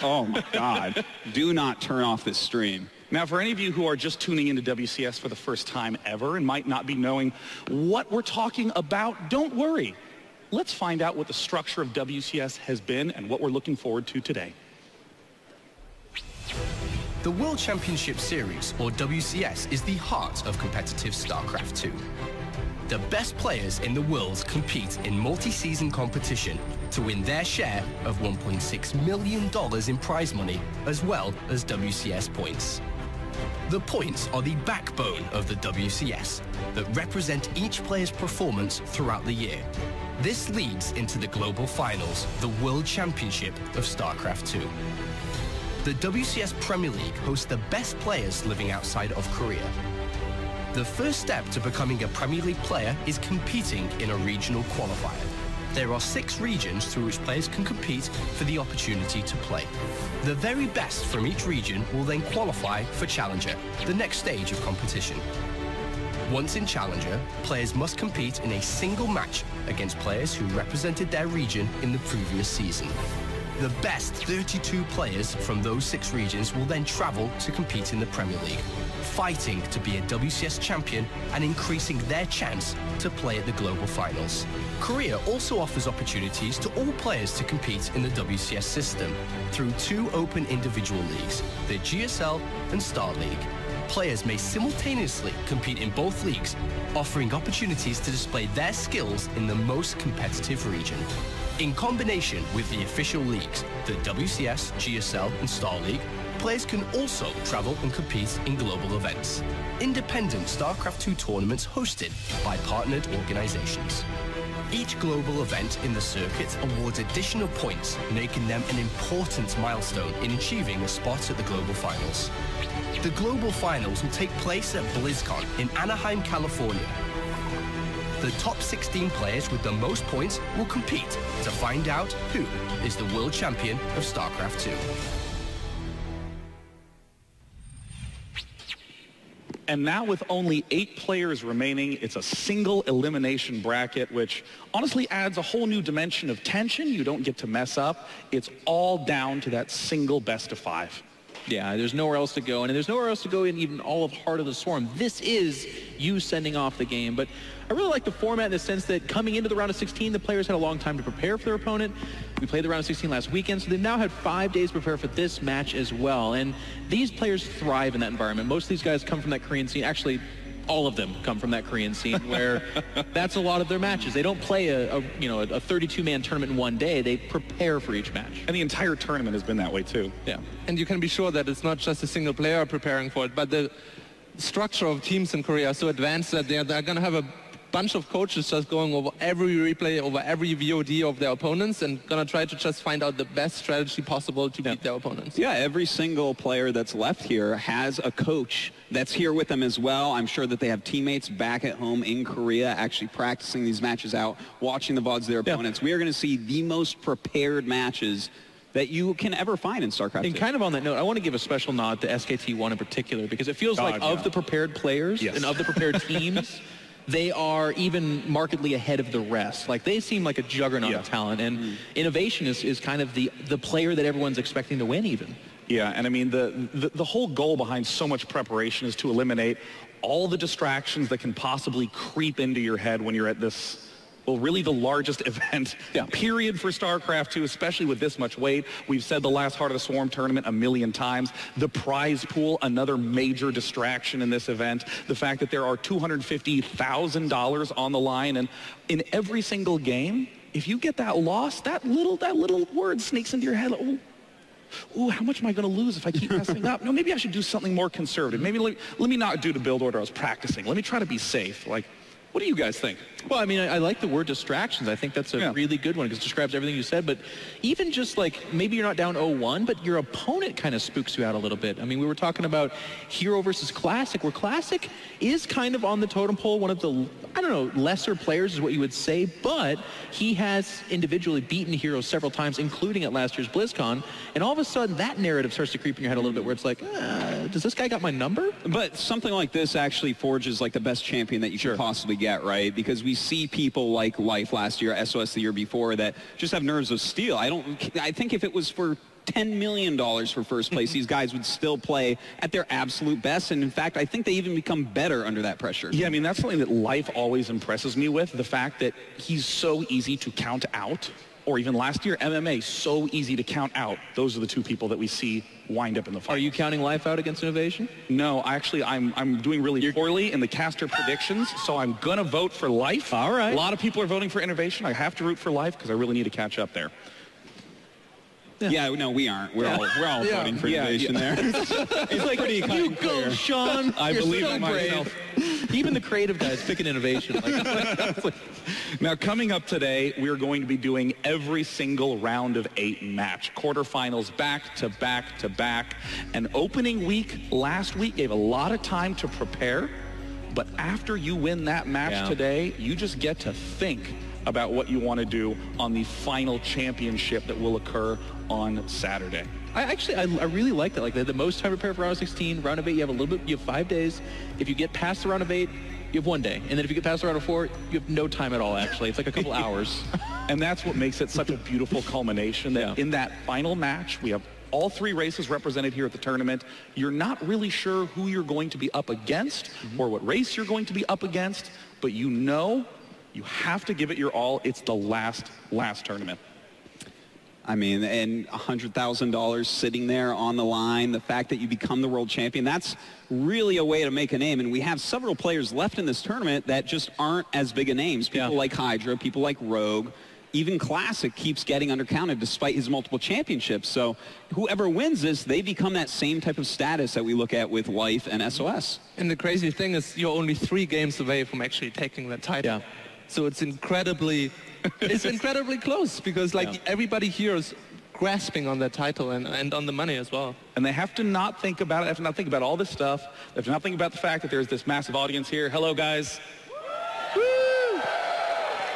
Oh my God. Do not turn off this stream. Now, for any of you who are just tuning into WCS for the first time ever and might not be knowing what we're talking about, don't worry. Let's find out what the structure of WCS has been and what we're looking forward to today. The World Championship Series, or WCS, is the heart of competitive StarCraft 2. The best players in the world compete in multi-season competition to win their share of $1.6 million in prize money, as well as WCS points. The points are the backbone of the WCS that represent each player's performance throughout the year. This leads into the Global Finals, the World Championship of StarCraft 2. The WCS Premier League hosts the best players living outside of Korea. The first step to becoming a Premier League player is competing in a regional qualifier. There are 6 regions through which players can compete for the opportunity to play. The very best from each region will then qualify for Challenger, the next stage of competition. Once in Challenger, players must compete in a single match against players who represented their region in the previous season. The best 32 players from those 6 regions will then travel to compete in the Premier League, fighting to be a WCS champion and increasing their chance to play at the Global Finals. Korea also offers opportunities to all players to compete in the WCS system through 2 open individual leagues, the GSL and Star League. Players may simultaneously compete in both leagues, offering opportunities to display their skills in the most competitive region. In combination with the official leagues, the WCS, GSL and Star League, players can also travel and compete in global events. Independent StarCraft 2 tournaments hosted by partnered organizations. Each global event in the circuit awards additional points, making them an important milestone in achieving a spot at the Global Finals. The Global Finals will take place at BlizzCon in Anaheim, California. The top 16 players with the most points will compete to find out who is the world champion of StarCraft 2. And now with only 8 players remaining, it's a single elimination bracket, which honestly adds a whole new dimension of tension. You don't get to mess up. It's all down to that single best of 5. Yeah, there's nowhere else to go, and there's nowhere else to go in even all of Heart of the Swarm. This is you sending off the game, but I really like the format in the sense that coming into the round of 16, the players had a long time to prepare for their opponent. We played the round of 16 last weekend, so they've now had 5 days to prepare for this match as well, and these players thrive in that environment. Most of these guys come from that Korean scene. Actually, all of them come from that Korean scene where that's a lot of their matches. They don't play a 32-man tournament in one day. They prepare for each match. And the entire tournament has been that way too. Yeah. And you can be sure that it's not just a single player preparing for it, but the structure of teams in Korea is so advanced that they're going to have a bunch of coaches just going over every replay, over every VOD of their opponents, and gonna try to just find out the best strategy possible to beat their opponents. Yeah, every single player that's left here has a coach that's here with them as well. I'm sure that they have teammates back at home in Korea actually practicing these matches out, watching the VODs of their opponents. We are going to see the most prepared matches that you can ever find in StarCraft 2. And kind of on that note, I want to give a special nod to SKT1 in particular, because it feels like of the prepared players and of the prepared teams, they are even markedly ahead of the rest. Like, they seem like a juggernaut of talent, and Innovation is kind of the player that everyone's expecting to win even. Yeah, and I mean, the whole goal behind so much preparation is to eliminate all the distractions that can possibly creep into your head when you're at this, well, really the largest event, period, for StarCraft 2, especially with this much weight. We've said the last Heart of the Swarm tournament a million times. The prize pool, another major distraction in this event. The fact that there are $250,000 on the line, and in every single game, if you get that loss, that little word sneaks into your head. Ooh, how much am I going to lose if I keep messing up? No, maybe I should do something more conservative. Maybe let me not do the build order I was practicing. Let me try to be safe. Like, what do you guys think? Well, I mean, I like the word distractions. I think that's a really good one because it describes everything you said. But even just like maybe you're not down 0-1, but your opponent kind of spooks you out a little bit. I mean, we were talking about Hero versus Classic, where Classic is kind of on the totem pole, one of the, I don't know, lesser players is what you would say, but he has individually beaten Hero several times, including at last year's BlizzCon. And all of a sudden, that narrative starts to creep in your head a little bit where it's like, does this guy got my number? But something like this actually forges like the best champion that you could possibly get, right? Because we see people like Life last year, SOS the year before, that just have nerves of steel. I think if it was for $10 million for first place, these guys would still play at their absolute best. And in fact, I think they even become better under that pressure. Yeah, I mean, that's something that Life always impresses me with, the fact that he's so easy to count out. Or even last year, MMA, so easy to count out. Those are the two people that we see wind up in the fight. Are you counting Life out against Innovation? No, actually, I'm doing really poorly in the caster predictions, so I'm going to vote for Life. All right. A lot of people are voting for Innovation. I have to root for Life because I really need to catch up there. Yeah, no, we aren't. We're all voting for Innovation there. It's like, you go, Sean. I believe in myself. Even the creative guys picking Innovation. Now, coming up today, we're going to be doing every single round of 8 match. Quarterfinals back to back to back. And opening week last week gave a lot of time to prepare. But after you win that match today, you just get to think about what you want to do on the final championship that will occur on Saturday. I really like that. Like the most time to prepare for round of 16, round of 8, you have 5 days. If you get past the round of 8, you have 1 day. And then if you get past the round of 4, you have no time at all, actually. It's like a couple hours. And that's what makes it such a beautiful culmination, that in that final match, we have all 3 races represented here at the tournament. You're not really sure who you're going to be up against or what race you're going to be up against, but you know you have to give it your all. It's the last tournament. I mean, and $100,000 sitting there on the line, the fact that you become the world champion, that's really a way to make a name. And we have several players left in this tournament that just aren't as big a names. People like Hydra, people like Rogue, even Classic keeps getting undercounted despite his multiple championships. So whoever wins this, they become that same type of status that we look at with Life and SOS. And the crazy thing is you're only 3 games away from actually taking that title. Yeah. So it's incredibly close because everybody here is grasping on that title and on the money as well. And they have to not think about it. They have to not think about all this stuff. They have to not think about the fact that there's this massive audience here. Hello, guys. Woo!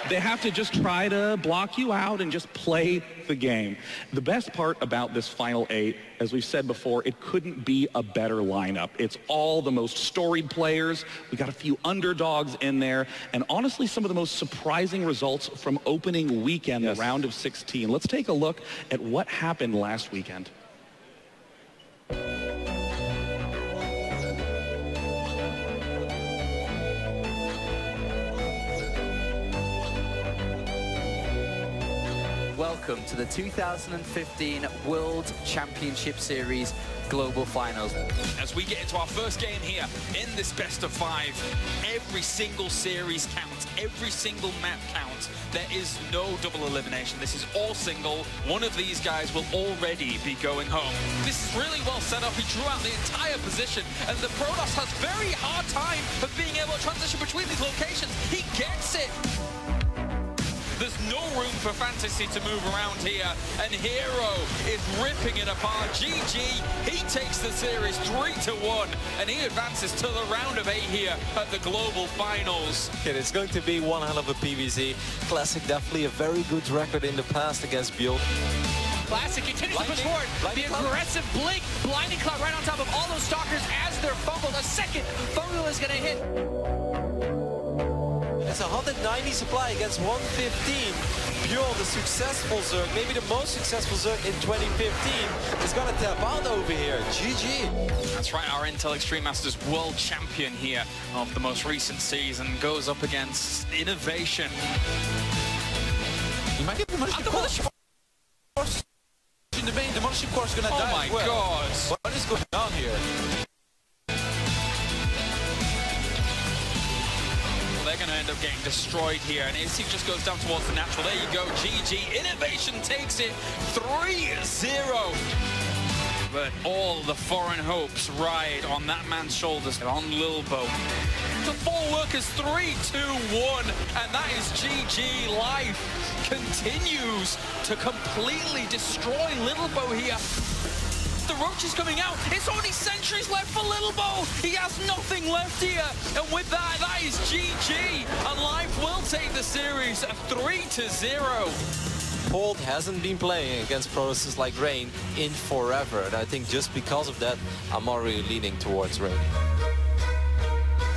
They have to just try to block you out and just play the game. The best part about this final 8, as we've said before, it couldn't be a better lineup. It's all the most storied players. We got a few underdogs in there, and honestly, some of the most surprising results from opening weekend, the round of 16. Let's take a look at what happened last weekend. welcome to the 2015 World Championship Series Global Finals. As we get into our first game here in this best of 5, every single series counts, every single map counts. There is no double elimination. This is all single. One of these guys will already be going home. This is really well set up. He drew out the entire position, and the Protoss has very hard time of being able to transition between these locations. He gets it. There's no room for fantasy to move around here, and Hero is ripping it apart. GG, he takes the series 3-1, and he advances to the round of 8 here at the Global Finals. It's going to be one hell of a PvZ. Classic definitely a very good record in the past against Build. Classic continues to push forward. The aggressive blink, blinding cloud right on top of all those stalkers as they're fumbled. A second fumble is going to hit. It's 190 supply against 115. Bjorn, the successful Zerg, maybe the most successful Zerg in 2015, is going to tap out over here. GG. That's right, our Intel Extreme Masters world champion here of the most recent season goes up against Innovation. You might get the mothership course. In the main, the mothership course is going to die. Oh my god. What is going on here? They're going to end up getting destroyed here, and AC just goes down towards the natural. There you go, GG. Innovation takes it 3-0. But all the foreign hopes ride on that man's shoulders on Lilbo. The 4 workers, 3-2-1, and that is GG. Life continues to completely destroy Lilbo here. The Roach is coming out. It's only sentries left for Lilbo. He has nothing left here. And with that, that is GG. And Life will take the series 3-0. Bolt hasn't been playing against Protoss like Rain in forever. And I think just because of that, I'm already leaning towards Rain.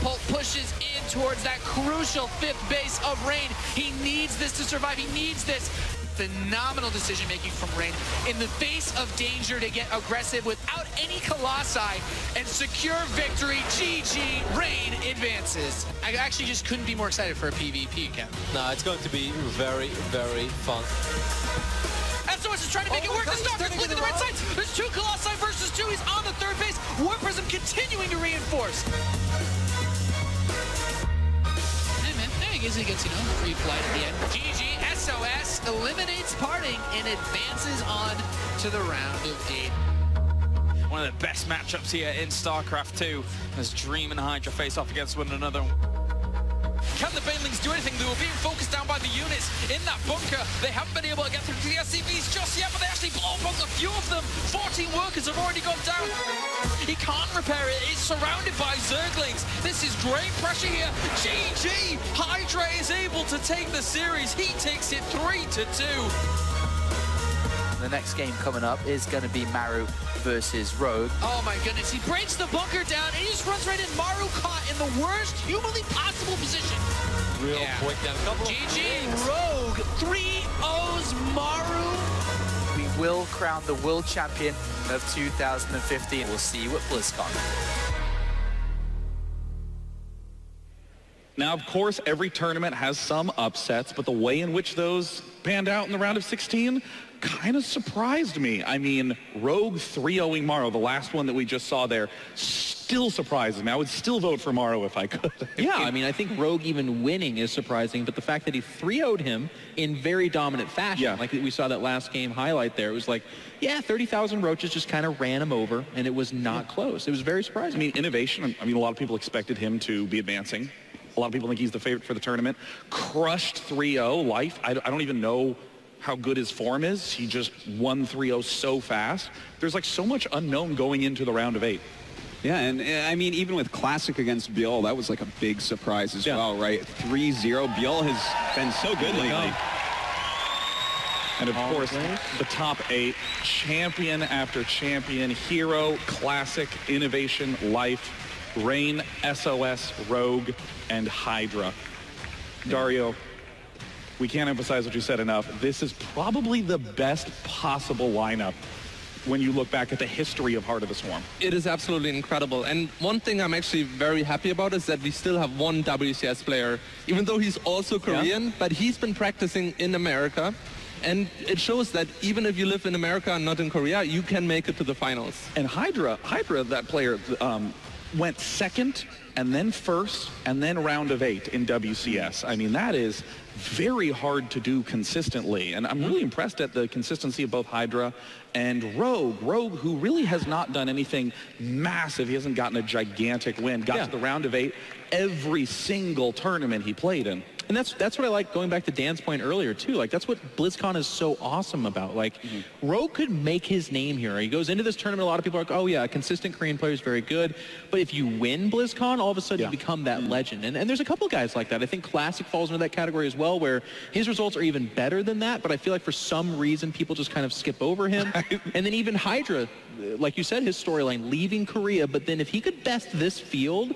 Bolt pushes in towards that crucial 5th base of Rain. He needs this to survive. He needs this. Phenomenal decision-making from Rain in the face of danger to get aggressive without any Colossi and secure victory. GG, Rain advances. I actually just couldn't be more excited for a PvP account. No, it's going to be very, very fun. SOS is trying to make it work. The Stalker's blinking the red sides. There's 2 Colossi versus 2. He's on the 3rd base. War Prism continuing to reinforce. I guess he gets, free flight at the end. GG, SOS eliminates Parting and advances on to the round of 8. One of the best matchups here in StarCraft 2 as Dream and Hydra face off against one another. Can the Banelings do anything? They were being focused down by the units in that bunker. They haven't been able to get through to the SCVs just yet, but they actually blow up a few of them. 14 workers have already gone down. He can't repair it. It's surrounded by Zerglings. This is great pressure here. GG! Hydra is able to take the series. He takes it 3-2. The next game coming up is going to be Maru versus Rogue. Oh my goodness, he breaks the bunker down and he just runs right in. Maru caught in the worst humanly possible position. Real quick down. GG, Rogue 3-0s Maru. We will crown the world champion of 2015. We'll see you at BlizzCon. Now, of course, every tournament has some upsets, but the way in which those panned out in the round of 16 kind of surprised me. I mean, Rogue 3-0ing Morrow, the last one that we just saw there, still surprises me. I would still vote for Morrow if I could. Yeah, I mean, I think Rogue even winning is surprising, but the fact that he 3-0'd him in very dominant fashion, like we saw that last game highlight there, it was like, yeah, 30,000 roaches just kind of ran him over, and it was not close. It was very surprising. I mean, Innovation, I mean, a lot of people expected him to be advancing. A lot of people think he's the favorite for the tournament. Crushed 3-0 Life. I don't even know how good his form is. He just won 3-0 so fast. There's like so much unknown going into the round of 8. Yeah, and I mean, even with Classic against Bjorn, that was like a big surprise as well, right? 3-0. Bjorn has been so good lately. And of course, the top 8, champion after champion, Hero, Classic, Innovation, Life, Rain, SOS, Rogue, and Hydra. Dario, we can't emphasize what you said enough. This is probably the best possible lineup when you look back at the history of Heart of the Swarm. It is absolutely incredible. And one thing I'm actually very happy about is that we still have one WCS player, even though he's also Korean, but he's been practicing in America. And it shows that even if you live in America and not in Korea, you can make it to the finals. And Hydra, that player, went second and then first and then round of 8 in WCS. I mean, that is very hard to do consistently. And I'm really impressed at the consistency of both Hydra and Rogue. Rogue, who really has not done anything massive. He hasn't gotten a gigantic win. Got to the round of 8 every single tournament he played in. And that's what I like, going back to Dan's point earlier, too. Like, that's what BlizzCon is so awesome about. Like, Rogue could make his name here. He goes into this tournament, a lot of people are like, oh, yeah, a consistent Korean player is very good. But if you win BlizzCon, all of a sudden you become that legend. And there's a couple guys like that. I think Classic falls into that category as well, where his results are even better than that. But I feel like for some reason, people just kind of skip over him. And then even Hydra, like you said, his storyline, leaving Korea. But then if he could best this field,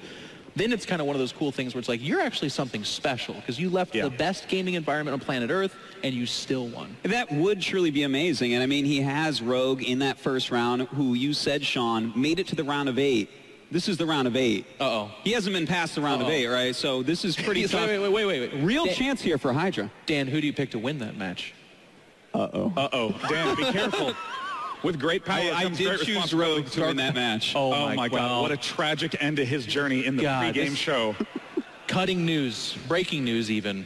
then it's kind of one of those cool things where it's like, you're actually something special because you left the best gaming environment on planet Earth and you still won. That would truly be amazing. And I mean, he has Rogue in that first round, who you said, Sean, made it to the round of 8. This is the round of 8. Uh-oh. He hasn't been past the round of 8, right? So this is pretty tough. Wait. Real chance here for Hydra. Dan, who do you pick to win that match? Uh-oh. Dan, be careful. With great power I did choose Rogue to win that match. Oh my God, what a tragic end to his journey in the pregame show. Cutting news, breaking news even,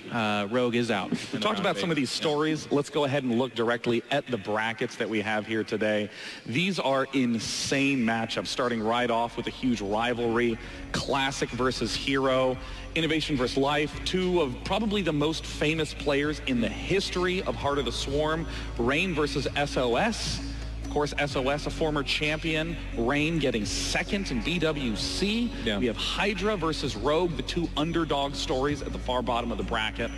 Rogue is out. We talked about some of these stories. Let's go ahead and look directly at the brackets that we have here today. These are insane matchups, starting right off with a huge rivalry. Classic versus Hero. Innovation versus Life, two of probably the most famous players in the history of Heart of the Swarm. Rain versus SOS. Of course, SOS, a former champion. Rain getting second in BWC. We have Hydra versus Rogue, the two underdog stories at the far bottom of the bracket.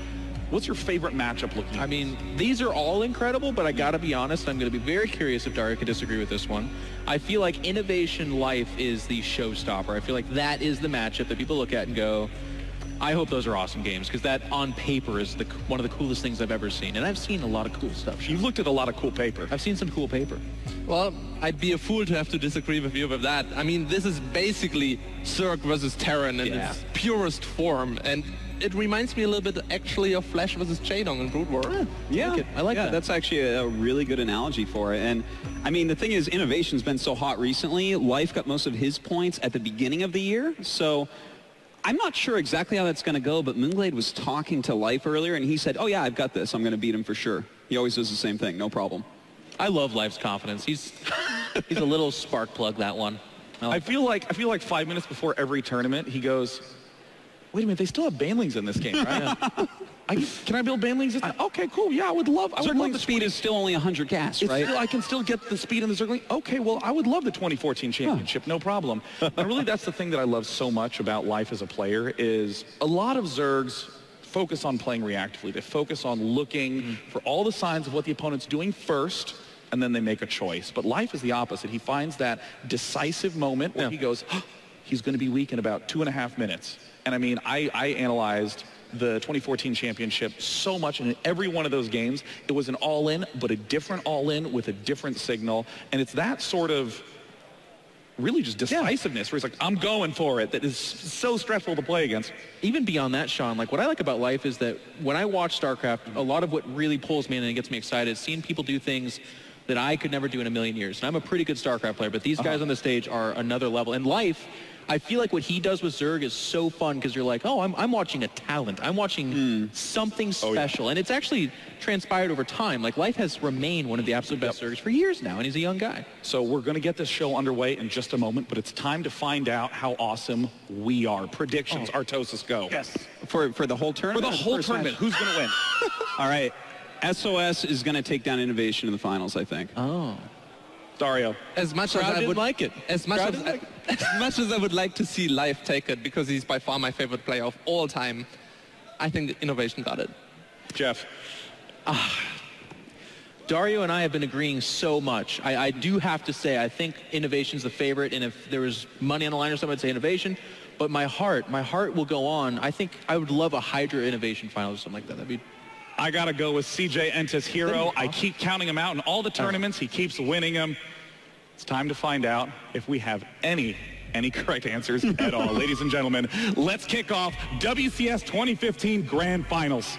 What's your favorite matchup looking like? I mean, these are all incredible, but I got to be honest, I'm going to be very curious if Dario could disagree with this one. I feel like Innovation Life is the showstopper. I feel like that is the matchup that people look at and go, I hope those are awesome games, because that on paper is one of the coolest things I've ever seen. And I've seen a lot of cool stuff. You've looked at a lot of cool paper. I've seen some cool paper. Well, I'd be a fool to have to disagree with you with that. I mean, this is basically Zerg versus Terran in its purest form. And it reminds me a little bit actually of Flash versus Jaedong in Brood War. I like that. That's actually a really good analogy for it. And I mean, the thing is, Innovation's been so hot recently. Life got most of his points at the beginning of the year. So I'm not sure exactly how that's going to go, but Moonglade was talking to Life earlier, and he said, oh, yeah, I've got this. I'm going to beat him for sure. He always does the same thing. No problem. I love Life's confidence. He's a little spark plug, that one. I feel like 5 minutes before every tournament, he goes, wait a minute, they still have banelings in this game, right? Can I build banelings? Okay, cool. Yeah, I would love the speed is still only 100 gas, right? I can still get the speed in the Zergling. Okay, well, I would love the 2014 championship, no problem. And really, that's the thing that I love so much about Life as a player is a lot of Zergs focus on playing reactively. They focus on looking for all the signs of what the opponent's doing first, and then they make a choice. But Life is the opposite. He finds that decisive moment where he goes, he's going to be weak in about 2.5 minutes. And I mean, I analyzed the 2014 championship so much, and in every one of those games, it was an all-in, but a different all-in with a different signal. And it's that sort of really just decisiveness where he's like, I'm going for it, that is so stressful to play against. Even beyond that, Sean, like what I like about Life is that when I watch StarCraft, a lot of what really pulls me in and gets me excited is seeing people do things that I could never do in a million years. And I'm a pretty good StarCraft player, but these guys on the stage are another level. And Life, I feel like what he does with Zerg is so fun because you're like, oh, I'm watching a talent. I'm watching something special. And it's actually transpired over time. Like, Life has remained one of the absolute best Zergs for years now, and he's a young guy. So we're going to get this show underway in just a moment, but it's time to find out how awesome we are. Predictions, Artosis, go. Yes. For the whole tournament? For the whole tournament. Who's going to win? All right. SOS is going to take down Innovation in the finals, I think. Oh. Dario. As much as I would like it. As much as I would like to see Life take it, because he's by far my favorite player of all time, I think Innovation got it. Jeff. Dario and I have been agreeing so much. I do have to say, I think Innovation's the favorite, and if there was money on the line or something, I'd say Innovation. But my heart will go on. I think I would love a Hydra Innovation final or something like that. That'd be... I got to go with CJ Entis Hero. I keep counting him out in all the tournaments. He keeps winning them. It's time to find out if we have any correct answers at all. Ladies and gentlemen, let's kick off WCS 2015 Grand Finals.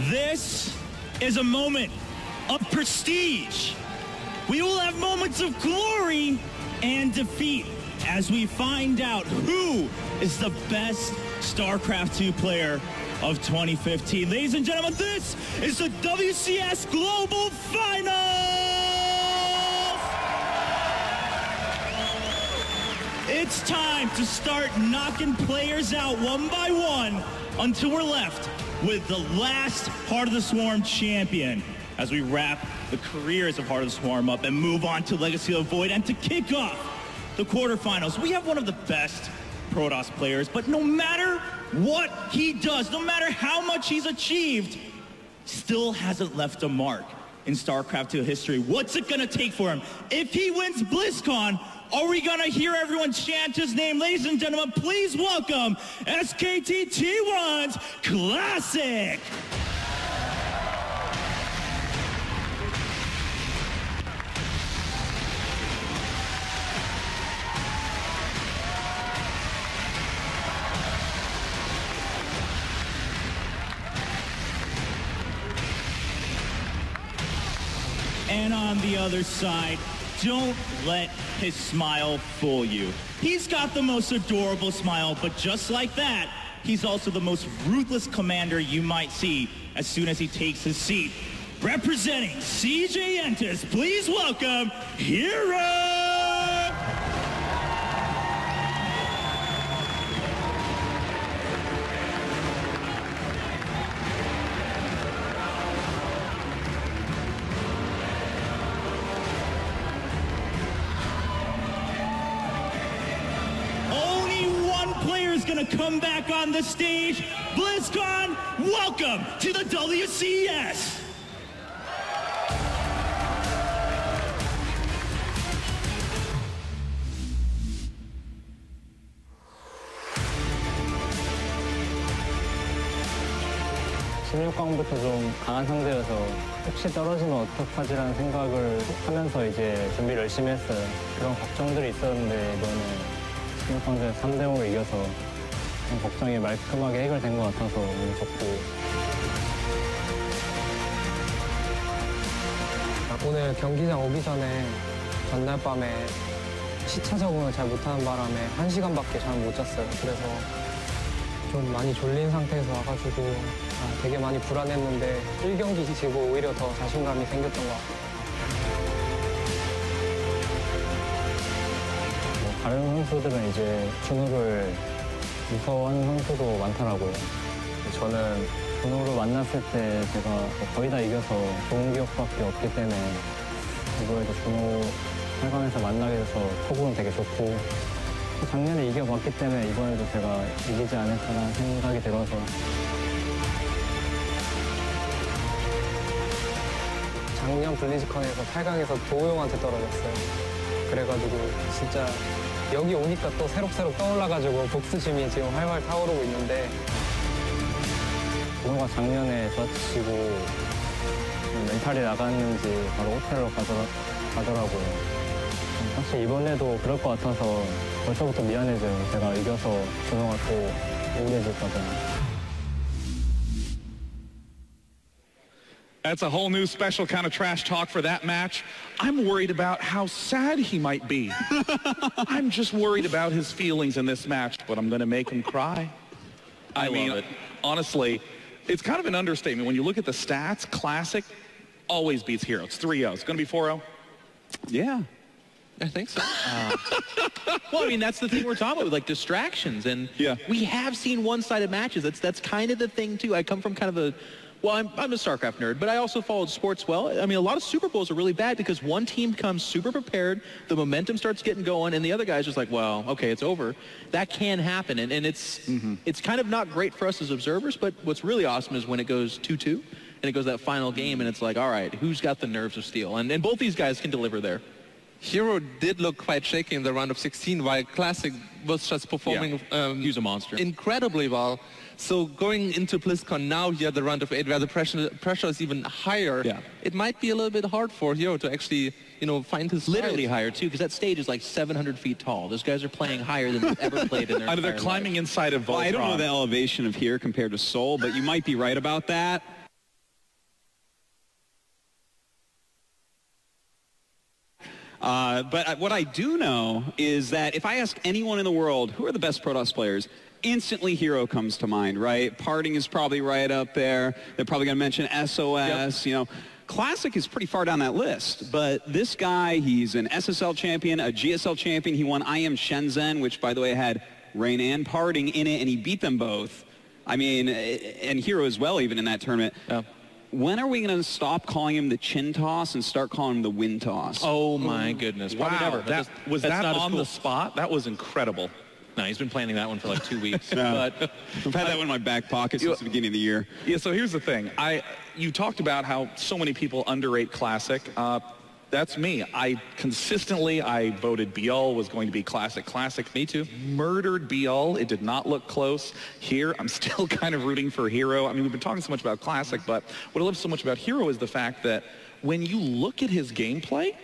This is a moment of prestige. We will have moments of glory and defeat as we find out who is the best StarCraft 2 player of 2015. Ladies and gentlemen, this is the WCS Global Finals! It's time to start knocking players out one by one until we're left with the last Heart of the Swarm champion as we wrap the careers of Heart of the Swarm up and move on to Legacy of the Void. And to kick off the quarterfinals, we have one of the best Protoss players, but no matter what he does, no matter how much he's achieved, still hasn't left a mark in StarCraft 2 history. What's it gonna take for him? If he wins BlizzCon, are we gonna hear everyone chant his name? Ladies and gentlemen, please welcome SKT T1's Classic. And on the other side, don't let his smile fool you. He's got the most adorable smile, but just like that, he's also the most ruthless commander you might see as soon as he takes his seat. Representing CJ Entis, please welcome Hero! Gonna come back on the stage. BlizzCon, welcome to the WCS.16강부터 좀 강한 상대여서 혹시 떨어지면 어떡하지라는 생각을 하면서 이제 준비를 열심히 했어요. 그런 걱정들이 있었는데 이번에 16강전 3대0으로 이겨서 걱정이 말끔하게 해결된 것 같아서 너무 좋고. 오늘 경기장 오기 전에 전날 밤에 시차 적응을 잘 못하는 바람에 1시간밖에 잘 못 잤어요. 그래서 좀 많이 졸린 상태에서 와가지고 되게 많이 불안했는데 1경기 지고 오히려 더 자신감이 생겼던 것 같아요. 다른 선수들은 이제 준호를 무서워하는 선수도 많더라고요. 저는 준호를 만났을 때 제가 거의 다 이겨서 좋은 기억밖에 없기 때문에 이번에도 준호 8강에서 만나게 돼서 속으로는 되게 좋고 작년에 이겨봤기 때문에 이번에도 제가 이기지 않을까라는 생각이 들어서 작년 블리즈컨에서 8강에서 도우용한테 떨어졌어요. 그래가지고 진짜 여기 오니까 또 새록새록 떠올라가지고 복수심이 지금 활활 타오르고 있는데 준호가 작년에 저치고 멘탈이 나갔는지 바로 호텔로 가더라고요. 사실 이번에도 그럴 것 같아서 벌써부터 미안해져요. 제가 이겨서 준호가 또 우울해질까 봐. That's a whole new special kind of trash talk for that match. I'm worried about how sad he might be. I'm just worried about his feelings in this match, but I'm going to make him cry. I mean, love it. Honestly, it's kind of an understatement. When you look at the stats, Classic always beats Hero. It's 3-0. It's going to be 4-0? Yeah. I think so. Well, I mean, that's the thing we're talking about, with, like, distractions. And we have seen one-sided matches. That's kind of the thing, too. I come from kind of a... Well, I'm a StarCraft nerd, but I also followed sports well. I mean, a lot of Super Bowls are really bad because one team comes super prepared, the momentum starts getting going, and the other guy's just like, well, okay, it's over. That can happen, and it's kind of not great for us as observers, but what's really awesome is when it goes 2-2, and it goes that final game, and it's like, all right, who's got the nerves of steel? And both these guys can deliver there. Hero did look quite shaky in the round of 16, while Classic was just performing he's a monster. Incredibly well. So going into BlizzCon now here, the round of 8, where the pressure is even higher, it might be a little bit hard for Hero to actually, you know, find his literally stride. higher, too, because that stage is like 700 feet tall. Those guys are playing higher than they've ever played in their entire climbing life. inside of Voltron. Well, I don't know the elevation of here compared to Seoul, but you might be right about that. But what I do know is that if I ask anyone in the world, who are the best Protoss players, instantly Hero comes to mind, right? Parting is probably right up there. They're probably going to mention SOS, you know. Classic is pretty far down that list, but this guy, he's an SSL champion, a GSL champion. He won I Am Shenzhen, which, by the way, had Rain and Parting in it, and he beat them both. I mean, and Hero as well, even in that tournament. Yeah. When are we going to stop calling him the chin toss and start calling him the win toss? Oh, my goodness. Probably never. Was that on the spot? That was incredible. No, he's been planning that one for like 2 weeks. Yeah. But I've had that one in my back pocket since the beginning of the year. Yeah, so here's the thing. You talked about how so many people underrate Classic. That's me. I voted BL was going to be Classic. Classic, me too. Murdered BL. It did not look close. Here, I'm still kind of rooting for Hero. I mean, we've been talking so much about Classic, but what I love so much about Hero is the fact that when you look at his gameplay,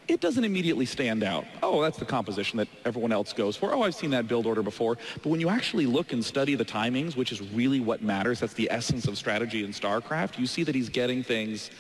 it doesn't immediately stand out. Oh, that's the composition that everyone else goes for. Oh, I've seen that build order before. But when you actually look and study the timings, which is really what matters, that's the essence of strategy in StarCraft, you see that he's getting things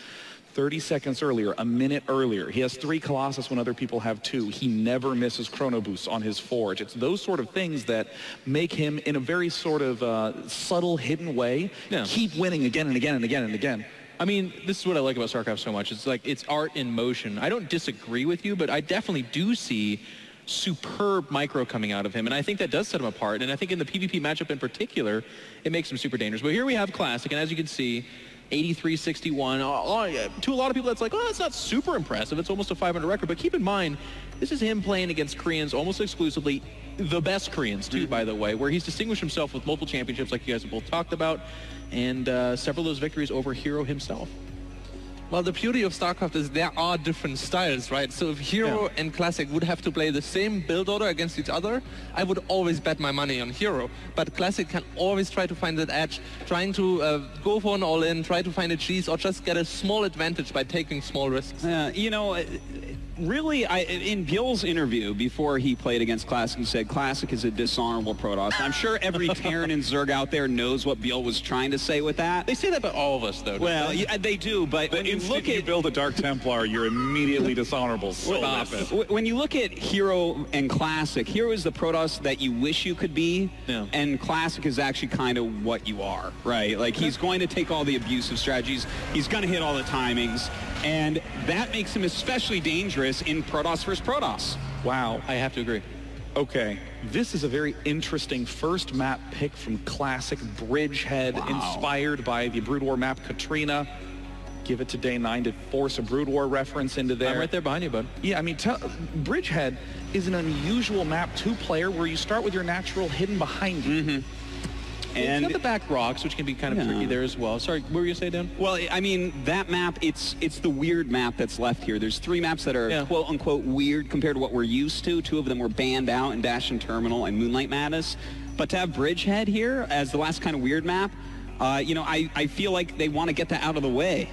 30 seconds earlier, a minute earlier. He has 3 Colossus when other people have 2. He never misses chrono boosts on his forge. It's those sort of things that make him, in a very sort of subtle, hidden way, keep winning again and again and again and again. I mean, this is what I like about StarCraft so much. It's like, it's art in motion. I don't disagree with you, but I definitely do see superb micro coming out of him, and I think that does set him apart, and I think in the PvP matchup in particular, it makes him super dangerous. But here we have Classic, and as you can see, 83-61. To a lot of people, that's like, oh, that's not super impressive. It's almost a 500 record, but keep in mind, this is him playing against Koreans almost exclusively, the best Koreans, too, by the way, where he's distinguished himself with multiple championships like you guys have both talked about, and several of those victories over Hero himself. Well, the beauty of StarCraft is there are different styles, right? So if Hero and Classic would have to play the same build order against each other, I would always bet my money on Hero. But Classic can always try to find that edge, trying to go for an all-in, try to find a cheese, or just get a small advantage by taking small risks. You know, really, in Gil's interview before he played against Classic, he said Classic is a dishonorable Protoss. I'm sure every Terran and Zerg out there knows what Gil was trying to say with that. They say that about all of us, though. Well, they do, but when you look at you build a Dark Templar, you're immediately dishonorable. Stop it. When you look at Hero and Classic, Hero is the Protoss that you wish you could be, and Classic is actually kind of what you are, right? Like, he's going to take all the abusive strategies, he's going to hit all the timings, and that makes him especially dangerous in Protoss versus Protoss. Wow. I have to agree. Okay, this is a very interesting first map pick from Classic, Bridgehead, inspired by the Brood War map Katrina. Give it to Day 9 to force a Brood War reference into there. I'm right there behind you, bud. Yeah, I mean, Bridgehead is an unusual map 2-player where you start with your natural hidden behind you. And it's got the back rocks, which can be kind of tricky there as well. Sorry, what were you saying, Dan? Well, I mean, that map, it's the weird map that's left here. There's 3 maps that are quote-unquote weird compared to what we're used to. 2 of them were banned out in Dash and Terminal and Moonlight Madness. But to have Bridgehead here as the last kind of weird map, you know, I feel like they want to get that out of the way.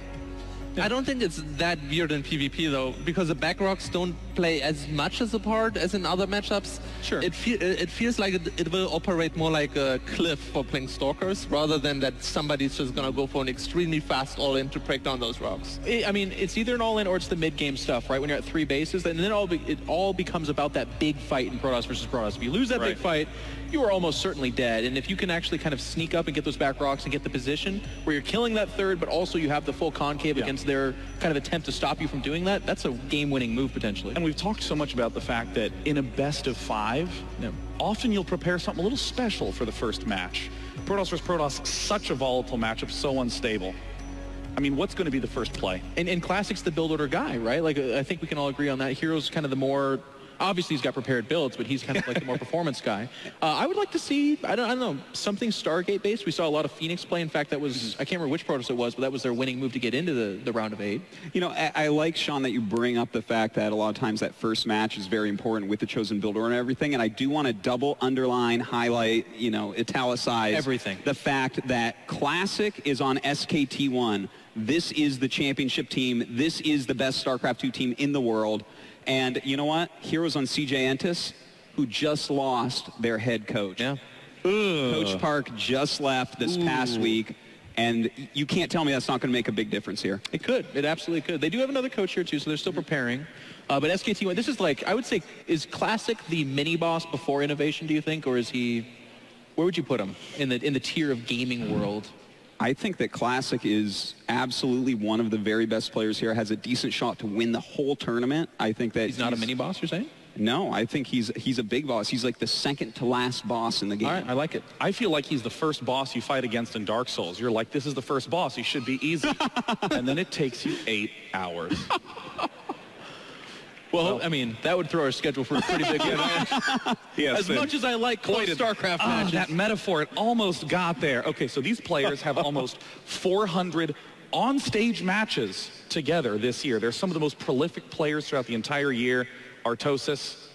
I don't think it's that weird in PvP, though, because the back rocks don't play as much as a part as in other matchups. Sure. It feels like it will operate more like a cliff for playing Stalkers, rather than that somebody's just going to go for an extremely fast all-in to break down those rocks. I mean, it's either an all-in or it's the mid-game stuff, right? When you're at 3 bases, and then it all becomes about that big fight in Protoss versus Protoss. If you lose that big fight, you are almost certainly dead. And if you can actually kind of sneak up and get those back rocks and get the position where you're killing that third, but also you have the full concave against their kind of attempt to stop you from doing that, that's a game-winning move potentially. And we've talked so much about the fact that in a best of 5, often you'll prepare something a little special for the first match. Protoss versus Protoss, such a volatile matchup, so unstable. I mean, what's going to be the first play? And Classic's the build order guy, right? Like, I think we can all agree on that. Hero's kind of the more... Obviously, he's got prepared builds, but he's kind of like the more performance guy. I would like to see, I don't know, something Stargate-based. We saw a lot of Phoenix play. In fact, that was, I can't remember which Protoss it was, but that was their winning move to get into the round of 8. You know, I like, Sean, that you bring up the fact that a lot of times that first match is very important with the chosen build order and everything, and I do want to double underline, highlight, you know, italicize everything. The fact that Classic is on SKT1. This is the championship team. This is the best StarCraft 2 team in the world. And you know what? Heroes on CJ Entis, who just lost their head coach. Coach Park just left this past week, and you can't tell me that's not going to make a big difference here. It could. It absolutely could. They do have another coach here, too, so they're still preparing. But SKT1, this is like, I would say, is Classic the mini-boss before Innovation, do you think? Or is he, where would you put him in the tier of gaming world? I think that Classic is absolutely one of the very best players here, has a decent shot to win the whole tournament. I think that he's not a mini-boss, you're saying? No, I think he's a big boss. He's like the second to last boss in the game. All right, I like it. I feel like he's the first boss you fight against in Dark Souls. You're like, this is the first boss. He should be easy. And then it takes you 8 hours. Well, I mean, that would throw our schedule for a pretty big one. Yes, as much as I like close StarCraft matches. That metaphor, it almost got there. Okay, so these players have almost 400 on-stage matches together this year. They're some of the most prolific players throughout the entire year. Artosis,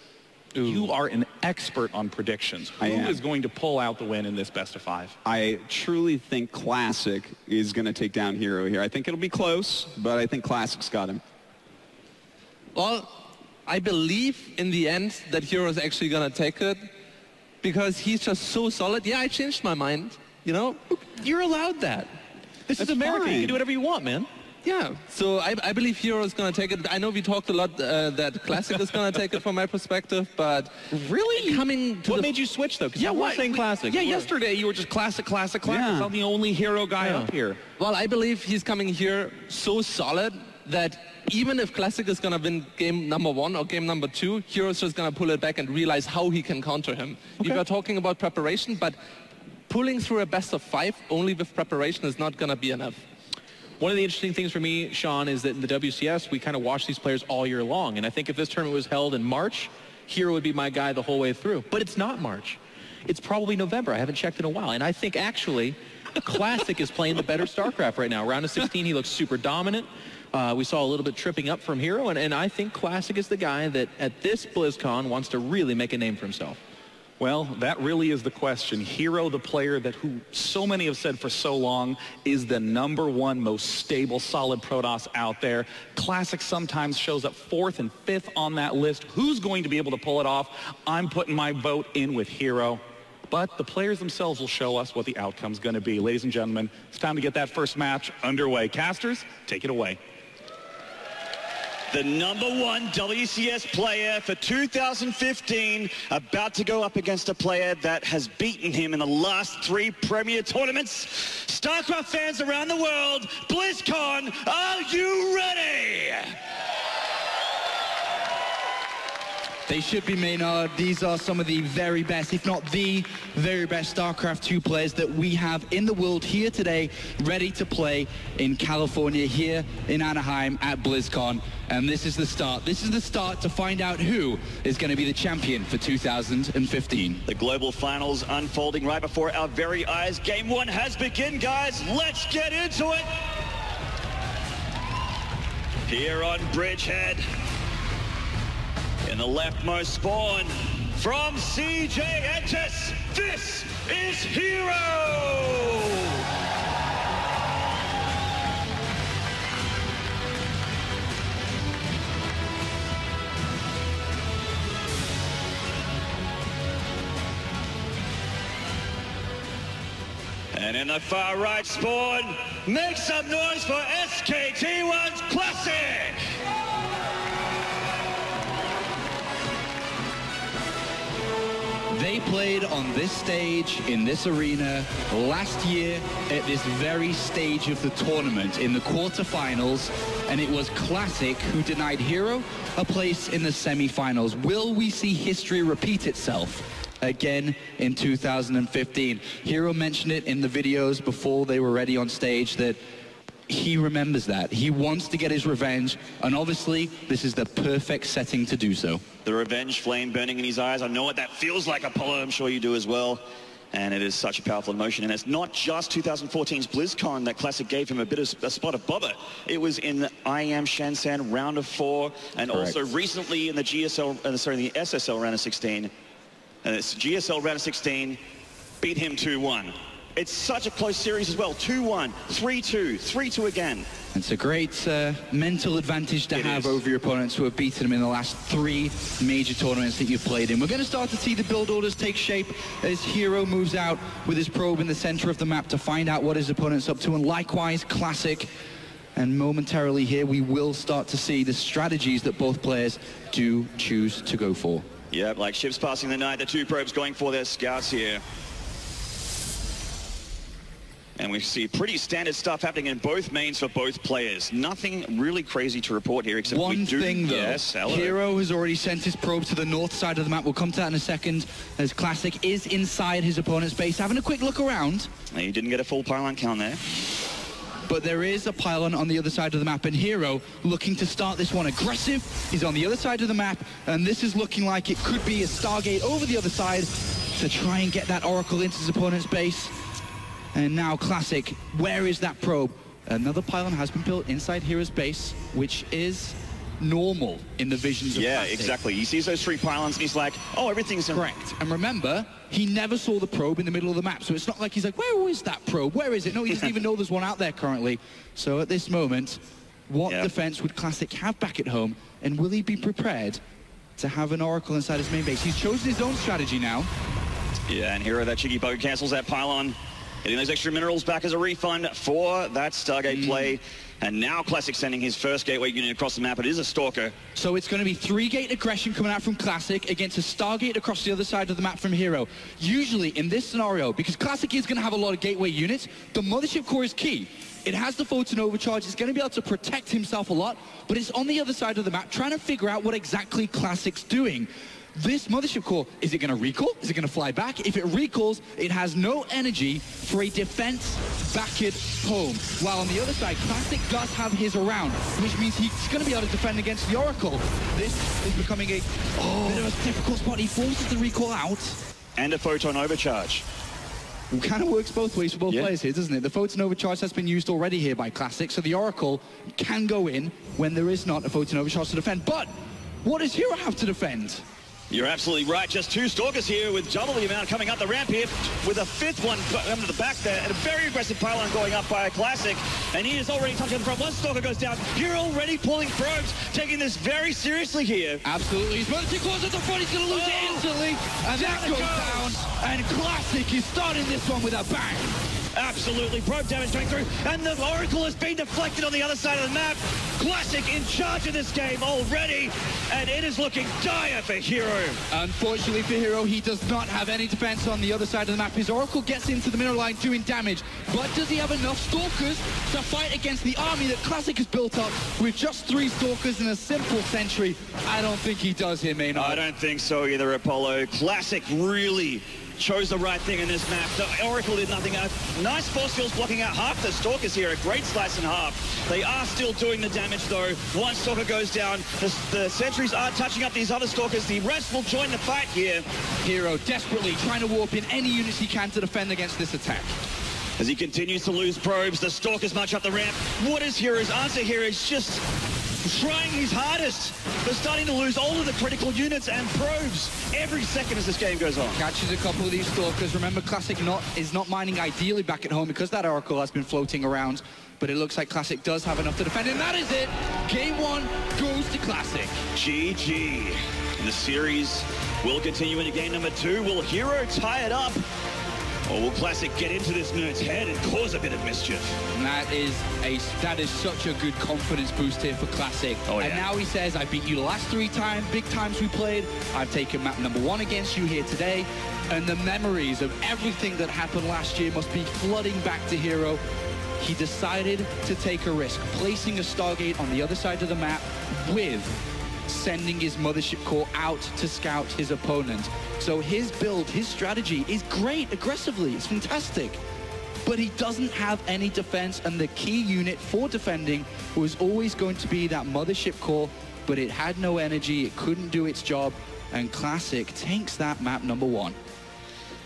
you are an expert on predictions. Who is going to pull out the win in this best of 5? I truly think Classic is going to take down Hero here. I think it'll be close, but I think Classic's got him. Well, I believe in the end that Hero is actually going to take it because he's just so solid. Yeah, I changed my mind. You know, you're allowed that. This is America. You can do whatever you want, man. Yeah, so I believe Hero is going to take it. I know we talked a lot that Classic is going to take it from my perspective, but really coming to what made you switch though? Because yeah, we're saying Classic. Yeah, yesterday you were just Classic. Yeah. I'm the only Hero guy up here. Well, I believe he's coming here so solid that even if Classic is going to win game number 1 or game number 2, Hero's just going to pull it back and realize how he can counter him. Okay. We were talking about preparation, but pulling through a best of 5 only with preparation is not going to be enough. One of the interesting things for me, Sean, is that in the WCS, we kind of watch these players all year long. And I think if this tournament was held in March, Hero would be my guy the whole way through. But it's not March. It's probably November. I haven't checked in a while. And I think actually Classic is playing the better StarCraft right now. Round of 16, he looks super dominant. We saw a little bit tripping up from Hero. And I think Classic is the guy that at this BlizzCon wants to really make a name for himself. Well, that really is the question. Hero, the player that who so many have said for so long is the #1 most stable, solid Protoss out there. Classic sometimes shows up 4th and 5th on that list. Who's going to be able to pull it off? I'm putting my vote in with Hero. But the players themselves will show us what the outcome's going to be. Ladies and gentlemen, it's time to get that first match underway. Casters, take it away. The #1 WCS player for 2015, about to go up against a player that has beaten him in the last 3 Premier tournaments. StarCraft fans around the world, BlizzCon, are you ready? They should be, Maynard. These are some of the very best, if not the very best StarCraft 2 players that we have in the world here today, ready to play in California, here in Anaheim at BlizzCon. And this is the start. This is the start to find out who is going to be the champion for 2015. The global finals unfolding right before our very eyes. Game 1 has begun, guys. Let's get into it. Here on Bridgehead. In the leftmost spawn, from CJ Entis, this is Hero! And in the far right spawn, make some noise for SKT1's Classic! They played on this stage, in this arena, last year at this very stage of the tournament in the quarterfinals, and it was Classic who denied Hero a place in the semi-finals. Will we see history repeat itself again in 2015? Hero mentioned it in the videos before they were ready on stage that he remembers that. He wants to get his revenge, and obviously this is the perfect setting to do so. The revenge flame burning in his eyes. I know what that feels like, Apollo. I'm sure you do as well. And it is such a powerful emotion. And it's not just 2014's BlizzCon that Classic gave him a spot of bother. It was in the IM Shansan round of 4, and Correct. also recently in the the SSL round of 16. And it's GSL round of 16, beat him 2-1. It's such a close series as well. 2-1, 3-2, 3-2 again. It's a great mental advantage to have over your opponents who have beaten them in the last 3 major tournaments that you've played in. We're going to start to see the build orders take shape as Hero moves out with his probe in the center of the map to find out what his opponent's up to, and likewise Classic And momentarily here, we will start to see the strategies that both players do choose to go for. Yeah, like ships passing the night, the two probes going for their scouts here. And we see pretty standard stuff happening in both mains for both players. Nothing really crazy to report here, except One thing, though. Yes, hello. Hero has already sent his probe to the north side of the map. We'll come to that in a second, as Classic is inside his opponent's base, having a quick look around. He didn't get a full pylon count there. But there is a pylon on the other side of the map, and Hero looking to start this one aggressive. He's on the other side of the map, and this is looking like it could be a Stargate over the other side to try and get that Oracle into his opponent's base. And now Classic, where is that probe? Another pylon has been built inside Hero's base, which is normal in the visions of Classic. Yeah, exactly. He sees those three pylons and he's like, oh, everything's correct. And remember, he never saw the probe in the middle of the map, so it's not like he's like, where is that probe? Where is it? No, he doesn't even know there's one out there currently. So at this moment, what defense would Classic have back at home, and will he be prepared to have an Oracle inside his main base? He's chosen his own strategy now. Yeah, and Hero, that cheeky bug, cancels that pylon. Getting those extra minerals back as a refund for that Stargate play. And now Classic sending his first gateway unit across the map. It is a Stalker. So it's going to be 3-gate aggression coming out from Classic against a Stargate across the other side of the map from Hero. Usually in this scenario, because Classic is going to have a lot of gateway units, the Mothership Core is key. It has the photon overcharge. It's going to be able to protect himself a lot, but it's on the other side of the map trying to figure out what exactly Classic's doing. This Mothership Core, is it going to recall? Is it going to fly back? If it recalls, it has no energy for a defense back at home. While on the other side, Classic does have his around, which means he's going to be able to defend against the Oracle. This is becoming a bit of a difficult spot. He forces the recall out. And a photon overcharge. It kind of works both ways for both players here, doesn't it? The photon overcharge has been used already here by Classic, so the Oracle can go in when there is not a photon overcharge to defend. But what does Hero have to defend? You're absolutely right. Just two Stalkers here with double the amount coming up the ramp here, with a fifth one under the back there, and a very aggressive pylon going up by a Classic. And he is already touching the front. One Stalker goes down. You're already pulling probes, taking this very seriously here. Absolutely. He's running too close at the front. He's going to lose it instantly. And that goes down. And Classic is starting this one with a bang. Absolutely, probe damage going through, and the Oracle has been deflected on the other side of the map. Classic in charge of this game already, and it is looking dire for Hero. Unfortunately for Hero, he does not have any defense on the other side of the map. His Oracle gets into the middle line doing damage, but does he have enough Stalkers to fight against the army that Classic has built up with just 3 Stalkers and a simple sentry? I don't think he does here, Maynard. I don't think so either, Apollo. Classic really chose the right thing in this map. The Oracle did nothing. Nice force fields blocking out half the Stalkers here. A great slice in half. They are still doing the damage, though. One Stalker goes down. The sentries are touching up these other Stalkers. The rest will join the fight here. Hero desperately trying to warp in any units he can to defend against this attack. As he continues to lose probes, the Stalkers march up the ramp. What is Hero's answer here? Is just trying his hardest, but starting to lose all of the critical units and probes every second as this game goes on. Catches a couple of these Stalkers. Remember, Classic is not mining ideally back at home because that Oracle has been floating around, but it looks like Classic does have enough to defend, and that is it. Game 1 goes to Classic. GG. And the series will continue into game number 2. Will Hero tie it up? Or will Classic get into this nerd's head and cause a bit of mischief? And that is such a good confidence boost here for Classic. Oh, yeah. And now he says, I beat you the last 3 big times we played. I've taken map number 1 against you here today. And the memories of everything that happened last year must be flooding back to Hero. He decided to take a risk, placing a Stargate on the other side of the map with sending his Mothership Core out to scout his opponent. So his build, his strategy is great aggressively. It's fantastic. But he doesn't have any defense, and the key unit for defending was always going to be that Mothership Core, but it had no energy, it couldn't do its job, and Classic takes that map number 1.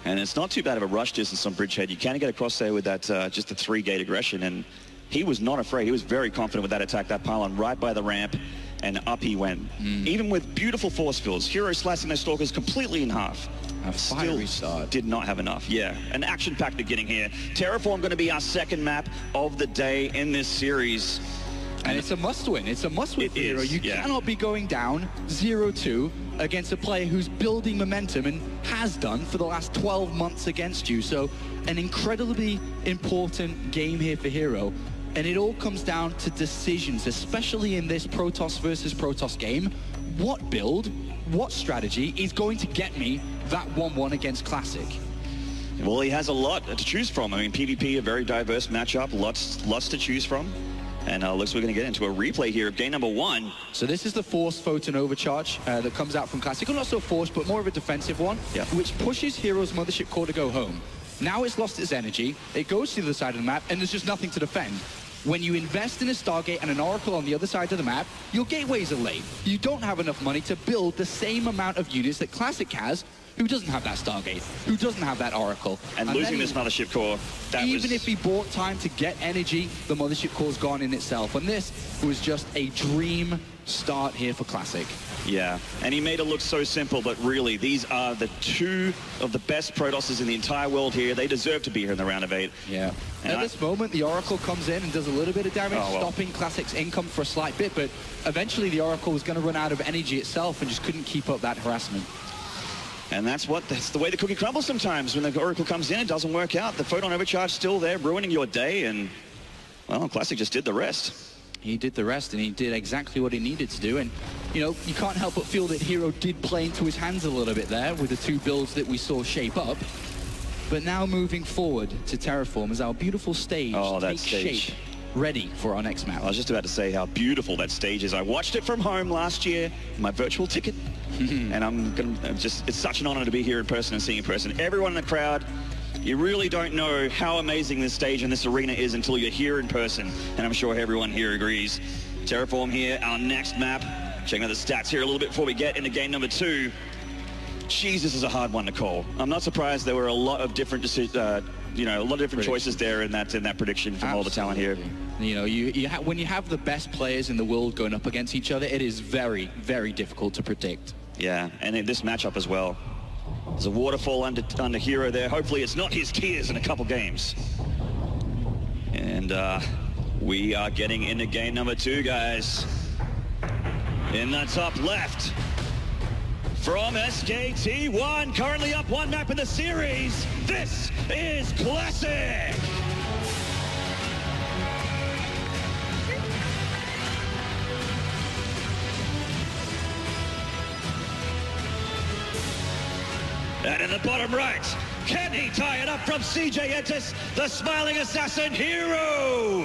And it's not too bad of a rush distance on Bridgehead. You can get across there with that just the 3-gate aggression, and he was not afraid. He was very confident with that attack, that pylon right by the ramp, and up he went. Even with beautiful force fields, Hero slicing those Stalkers completely in half. Still did not have enough. Yeah, an action-packed beginning here. Terraform going to be our second map of the day in this series. And it's a must-win. It's a must-win for Hero. You cannot be going down 0-2 against a player who's building momentum and has done for the last 12 months against you. So an incredibly important game here for Hero. And it all comes down to decisions, especially in this Protoss versus Protoss game. What build, what strategy is going to get me that 1-1 against Classic? Well, he has a lot to choose from. I mean, PvP, a very diverse matchup, lots to choose from. And looks like we're going to get into a replay here of game number 1. So this is the forced photon overcharge that comes out from Classic. Well, not so forced, but more of a defensive one, which pushes Hero's Mothership Core to go home. Now it's lost its energy, it goes to the other side of the map, and there's just nothing to defend. When you invest in a Stargate and an Oracle on the other side of the map, your gateways are late. You don't have enough money to build the same amount of units that Classic has, who doesn't have that Stargate, who doesn't have that Oracle. And losing this Mothership Core, even if he bought time to get energy, the Mothership Core's gone in itself. And this was just a dream start here for Classic. Yeah, and he made it look so simple, but really, these are the 2 of the best Protosses in the entire world here. They deserve to be here in the round of 8. Yeah. And at this moment, the Oracle comes in and does a little bit of damage, stopping Classic's income for a slight bit, but eventually the Oracle was going to run out of energy itself and just couldn't keep up that harassment. And that's the way the cookie crumbles sometimes. When the Oracle comes in, it doesn't work out. The photon overcharge still there, ruining your day, and, well, Classic just did the rest. He did the rest, and he did exactly what he needed to do. And, you know, you can't help but feel that Hero did play into his hands a little bit there with the 2 builds that we saw shape up. But now moving forward to Terraform as our beautiful stage takes shape, ready for our next map. I was just about to say how beautiful that stage is. I watched it from home last year, my virtual ticket, and it's such an honor to be here in person and seeing in person. Everyone in the crowd, you really don't know how amazing this stage and this arena is until you're here in person, and I'm sure everyone here agrees. Terraform here, our next map. Checking out the stats here a little bit before we get into game number 2. Jeez, this is a hard one to call. I'm not surprised there were a lot of different choices there in that prediction from all the talent here. You know, when you have the best players in the world going up against each other, it is very, very difficult to predict. Yeah, and in this matchup as well. There's a waterfall under Hero there. Hopefully it's not his tears in a couple games. And we are getting into game number 2, guys. In the top left, from SKT1, currently up 1 map in the series, this is Classic! And in the bottom right, can he tie it up from CJ Entis, the smiling assassin Hero?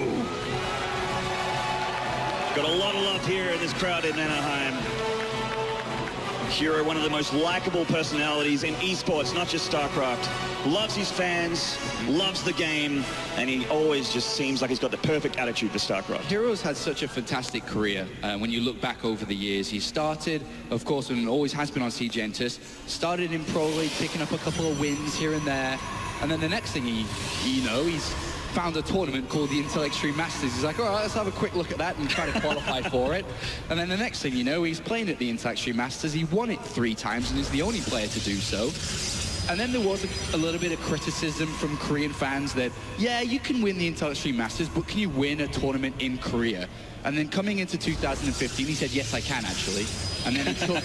Got a lot of love here in this crowd in Anaheim. Hero, one of the most likable personalities in esports, not just StarCraft. Loves his fans, loves the game, and he always just seems like he's got the perfect attitude for StarCraft. Hero's had such a fantastic career. When you look back over the years, he started, of course, and always has been on CJ Entis, started in Pro League, picking up a couple of wins here and there, and then the next thing he's found a tournament called the Intel Extreme Masters. He's like, all right, let's have a quick look at that and try to qualify for it. And then the next thing you know, he's playing at the Intel Extreme Masters. He won it 3 times and is the only player to do so. And then there was a little bit of criticism from Korean fans that, yeah, you can win the Intel Extreme Masters, but can you win a tournament in Korea? And then coming into 2015, he said, yes, I can, actually. And then he took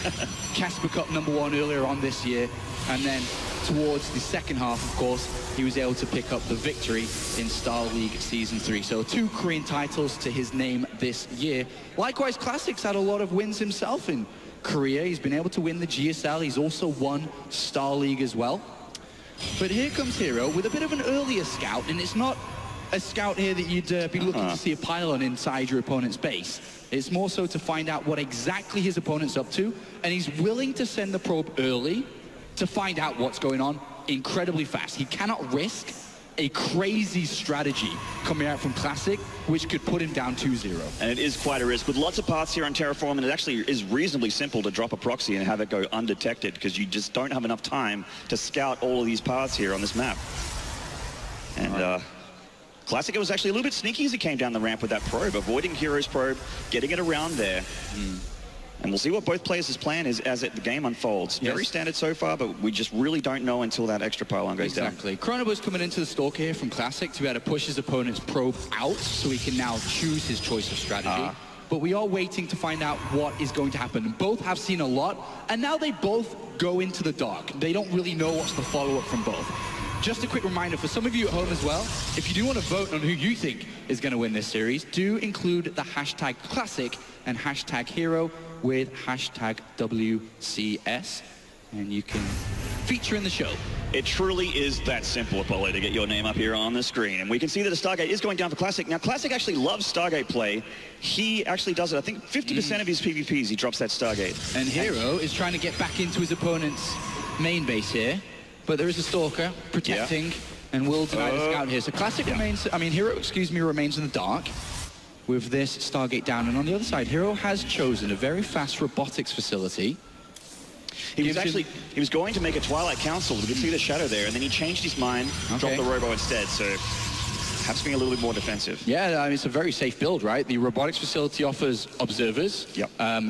Casper Cup #1 earlier on this year. And then towards the second half, of course, he was able to pick up the victory in Star League Season 3. So 2 Korean titles to his name this year. Likewise, Classic's had a lot of wins himself in Korea. He's been able to win the GSL. He's also won Star League as well. But here comes Hero with a bit of an earlier scout, and it's not a scout here that you'd be looking to see a pylon inside your opponent's base. It's more so to find out what exactly his opponent's up to, and he's willing to send the probe early to find out what's going on incredibly fast. He cannot risk a crazy strategy coming out from Classic, which could put him down 2-0. And it is quite a risk. With lots of paths here on Terraform, and it actually is reasonably simple to drop a proxy and have it go undetected, because you just don't have enough time to scout all of these paths here on this map. And Classic, it was actually a little bit sneaky as he came down the ramp with that probe, avoiding Hero's probe, getting it around there. And we'll see what both players' plan is as the game unfolds. Very standard so far, but we just really don't know until that extra pylon goes down. Exactly. Chronobo's coming into the Stalker here from Classic to be able to push his opponent's probe out so he can now choose his choice of strategy. But we are waiting to find out what is going to happen. Both have seen a lot, and now they both go into the dark. They don't really know what's the follow-up from both. just a quick reminder for some of you at home as well, if you do want to vote on who you think is going to win this series, do include the hashtag classic and hashtag hero with hashtag WCS, and you can feature in the show. It truly is that simple, Apollo, to get your name up here on the screen. And we can see that a Stargate is going down for Classic. Now, Classic actually loves Stargate play. He actually does it. I think 50% of his PvPs, he drops that Stargate. And Hero is trying to get back into his opponent's main base here, but there is a Stalker protecting and will deny the scout here. So Classic remains, Hero, remains in the dark with this Stargate down. And on the other side, Hero has chosen a very fast robotics facility. He was going to make a Twilight Council. You could see the shadow there, and then he changed his mind, dropped the Robo instead. So perhaps being a little bit more defensive. Yeah, I mean, it's a very safe build, right? The robotics facility offers observers.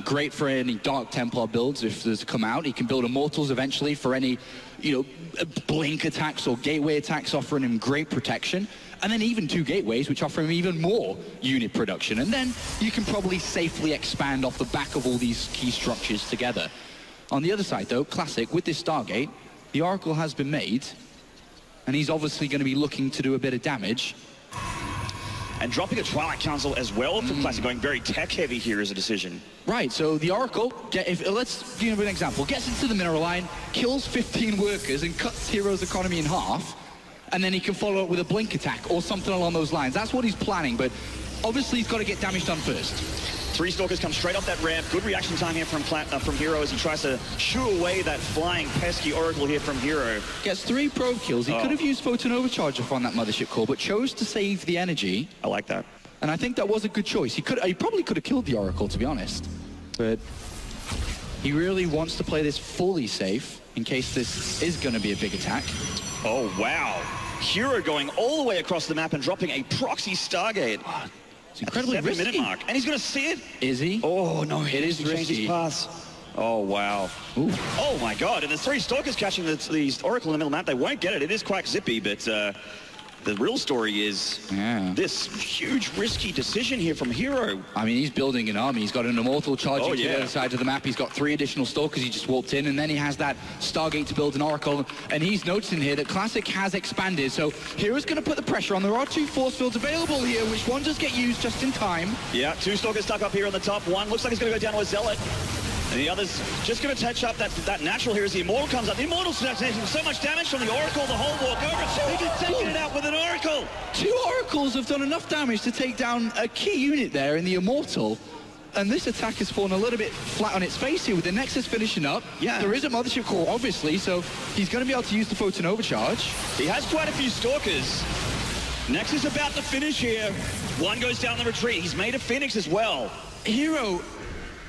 Great for any Dark Templar builds if there's come out. He can build Immortals eventually for any, blink attacks or gateway attacks, offering him great protection. And then even 2 gateways, which offer him even more unit production. And then you can probably safely expand off the back of all these key structures together. On the other side, though, Classic, with this Stargate, the Oracle has been made, and he's obviously going to be looking to do a bit of damage. And dropping a Twilight Council as well for Classic, going very tech-heavy here as a decision. Right, so the Oracle, let's give an example, gets into the mineral line, kills 15 workers, and cuts Hero's economy in half, and then he can follow up with a blink attack or something along those lines. That's what he's planning, but obviously he's got to get damage done first. 3 Stalkers come straight off that ramp. Good reaction time here from Hero as he tries to shoo away that flying pesky Oracle here from Hero. Gets 3 probe kills. He could have used Photon Overcharge on that Mothership core, but chose to save the energy. I like that. And I think that was a good choice. He probably could have killed the Oracle, to be honest. But he really wants to play this fully safe in case this is going to be a big attack. Oh, wow. Hero going all the way across the map and dropping a proxy Stargate. It's incredibly risky. 7-minute mark. And he's going to see it. Is he? Oh, no. It is risky. Oh, wow. Ooh. Oh, my God. And there's 3 Stalkers catching the Oracle in the middle map. They won't get it. It is quite zippy, but the real story is this huge, risky decision here from Hero. I mean, he's building an army. He's got an Immortal charging to the other side of the map. He's got 3 additional Stalkers. He just walked in, and then he has that Stargate to build an Oracle. And he's noticing here that Classic has expanded. So Hero's going to put the pressure on. There are 2 force fields available here, which one does get used just in time. Yeah, 2 Stalkers stuck up here on the top. One looks like he's going to go down to a Zealot. And the other's just going to touch up that natural here as the Immortal comes up. The Immortal's taking so much damage from the Oracle, the whole walk over. They've just taken it out with an Oracle. 2 Oracles have done enough damage to take down a key unit there in the Immortal. And this attack has fallen a little bit flat on its face here with the Nexus finishing up. Yeah. There is a Mothership core, obviously, so he's going to be able to use the Photon Overcharge. He has quite a few Stalkers. Nexus about to finish here. One goes down the retreat. He's made a Phoenix as well. Hero,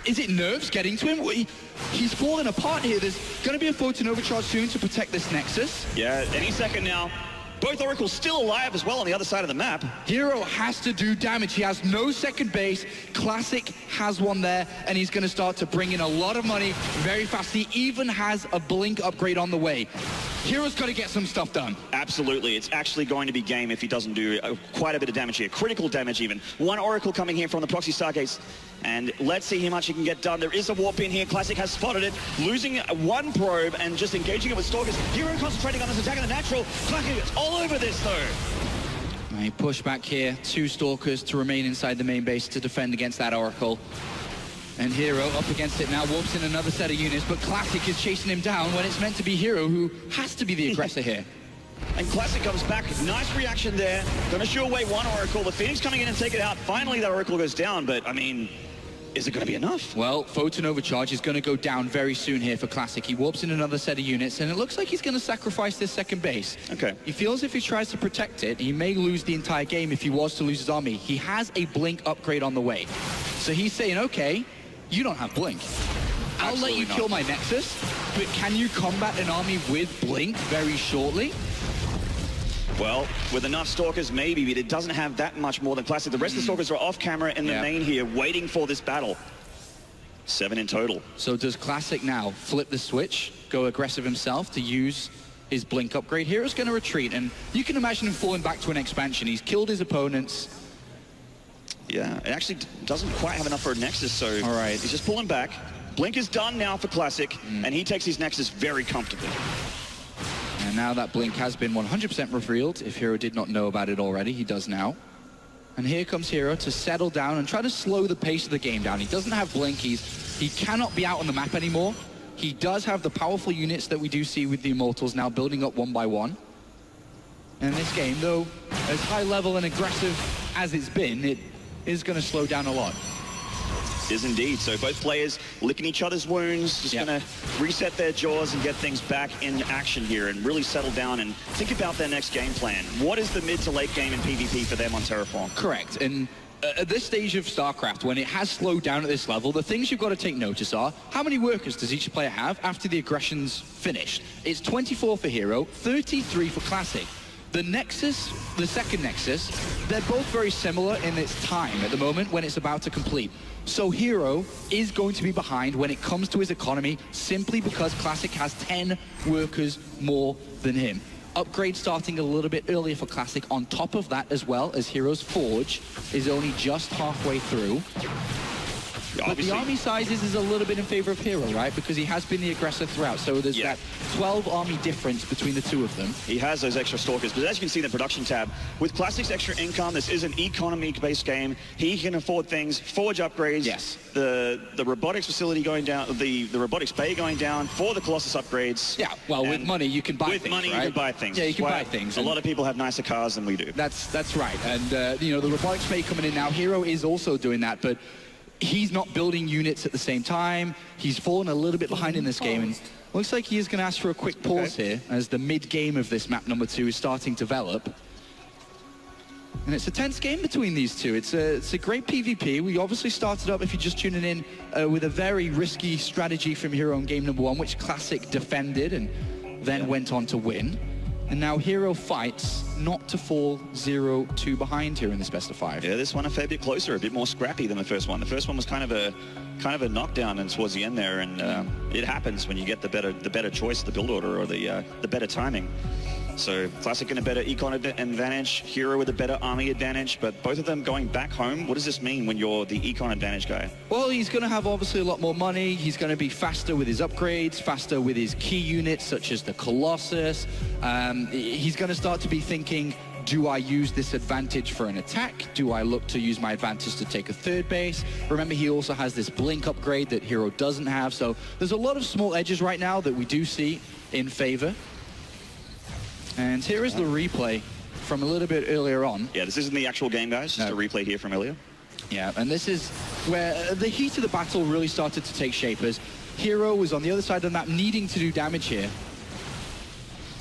is it nerves getting to him? He's falling apart here. There's going to be a Photon Overcharge soon to protect this Nexus. Yeah, any second now. Both Oracles still alive as well on the other side of the map. Hero has to do damage. He has no second base. Classic has one there, and he's going to start to bring in a lot of money very fast. He even has a blink upgrade on the way. Hero's got to get some stuff done. Absolutely. It's actually going to be game if he doesn't do quite a bit of damage here. Critical damage even. 1 Oracle coming here from the proxy Stargates. And let's see how much he can get done. There is a warp in here. Classic has spotted it. Losing 1 probe and just engaging it with Stalkers. Hero concentrating on this attack in the natural. Classic is all over this though. He pushed back here. 2 Stalkers to remain inside the main base to defend against that Oracle. And Hero up against it now, warps in another set of units, but Classic is chasing him down when it's meant to be Hero who has to be the aggressor here. And Classic comes back. Nice reaction there. Going to shoo away 1 Oracle. The Phoenix coming in and take it out. Finally, that Oracle goes down, but I mean, is it going to be enough? Well, Photon Overcharge is going to go down very soon here for Classic. He warps in another set of units, and it looks like he's going to sacrifice this second base. Okay. He feels if he tries to protect it, he may lose the entire game if he was to lose his army. He has a blink upgrade on the way. So he's saying, okay, you don't have blink. I'll let you kill my Nexus, but can you combat an army with blink very shortly? Well, with enough Stalkers, maybe, but it doesn't have that much more than Classic. The rest of the Stalkers are off camera in the main here, waiting for this battle. 7 in total. So does Classic now flip the switch, go aggressive himself to use his blink upgrade? Hero's going to retreat, and you can imagine him falling back to an expansion. He's killed his opponents. Yeah, it actually doesn't quite have enough for a Nexus, so he's just pulling back. Blink is done now for Classic, and he takes his Nexus very comfortably. And now that blink has been 100% revealed. If Hero did not know about it already, he does now. And here comes Hero to settle down and try to slow the pace of the game down. He doesn't have blink. He cannot be out on the map anymore. He does have the powerful units that we do see with the Immortals now building up one by one. And this game, though, as high level and aggressive as it's been, it is going to slow down a lot. Is indeed. So both players licking each other's wounds, just going to reset their jaws and get things back in action here and really settle down and think about their next game plan. What is the mid to late game in PvP for them on Terraform? Correct. And at this stage of StarCraft, when it has slowed down at this level, the things you've got to take notice are how many workers does each player have after the aggression's finished? It's 24 for Hero, 33 for Classic. The Nexus, the second Nexus, they're both very similar in its time at the moment when it's about to complete. So Hero is going to be behind when it comes to his economy simply because Classic has 10 workers more than him. Upgrade starting a little bit earlier for Classic on top of that as well, as Hero's Forge is only just halfway through. But the army sizes is a little bit in favor of Hero, right? Because he has been the aggressor throughout. So there's that 12 army difference between the two of them. He has those extra stalkers. But as you can see in the production tab, with Classic's extra income, this is an economy-based game. He can afford things, Forge upgrades. Yes. The robotics facility going down, the robotics bay going down for the Colossus upgrades. Yeah, well, with money, you can buy things, With money, right? you can buy things. Yeah, you can buy things. A lot of people have nicer cars than we do. That's right. And, you know, the robotics bay coming in now, Hero is also doing that, but he's not building units at the same time. He's fallen a little bit behind in this game, and looks like he is going to ask for a quick pause here as the mid-game of this map number 2 is starting to develop. And it's a tense game between these two. It's a great PvP. We obviously started up, if you're just tuning in, with a very risky strategy from Hero in game number 1, which Classic defended and then went on to win. And now Hero fights not to fall 0-2 behind here in this best of 5. Yeah, this one a fair bit closer, a bit more scrappy than the first one. The first one was kind of a knockdown and towards the end there, and it happens when you get the better choice, the build order, or the better timing. So Classic in a better econ advantage, Hero with a better army advantage, but both of them going back home. What does this mean when you're the econ advantage guy? Well, he's going to have obviously a lot more money. He's going to be faster with his upgrades, faster with his key units such as the Colossus. He's going to start to be thinking, do I use this advantage for an attack? Do I look to use my advantage to take a third base? Remember, he also has this blink upgrade that Hero doesn't have. So there's a lot of small edges right now that we do see in favor. And here is the replay from a little bit earlier on. Yeah, this isn't the actual game, guys. Just a replay here from earlier. Yeah, and this is where the heat of the battle really started to take shape as Hero was on the other side of the map needing to do damage here.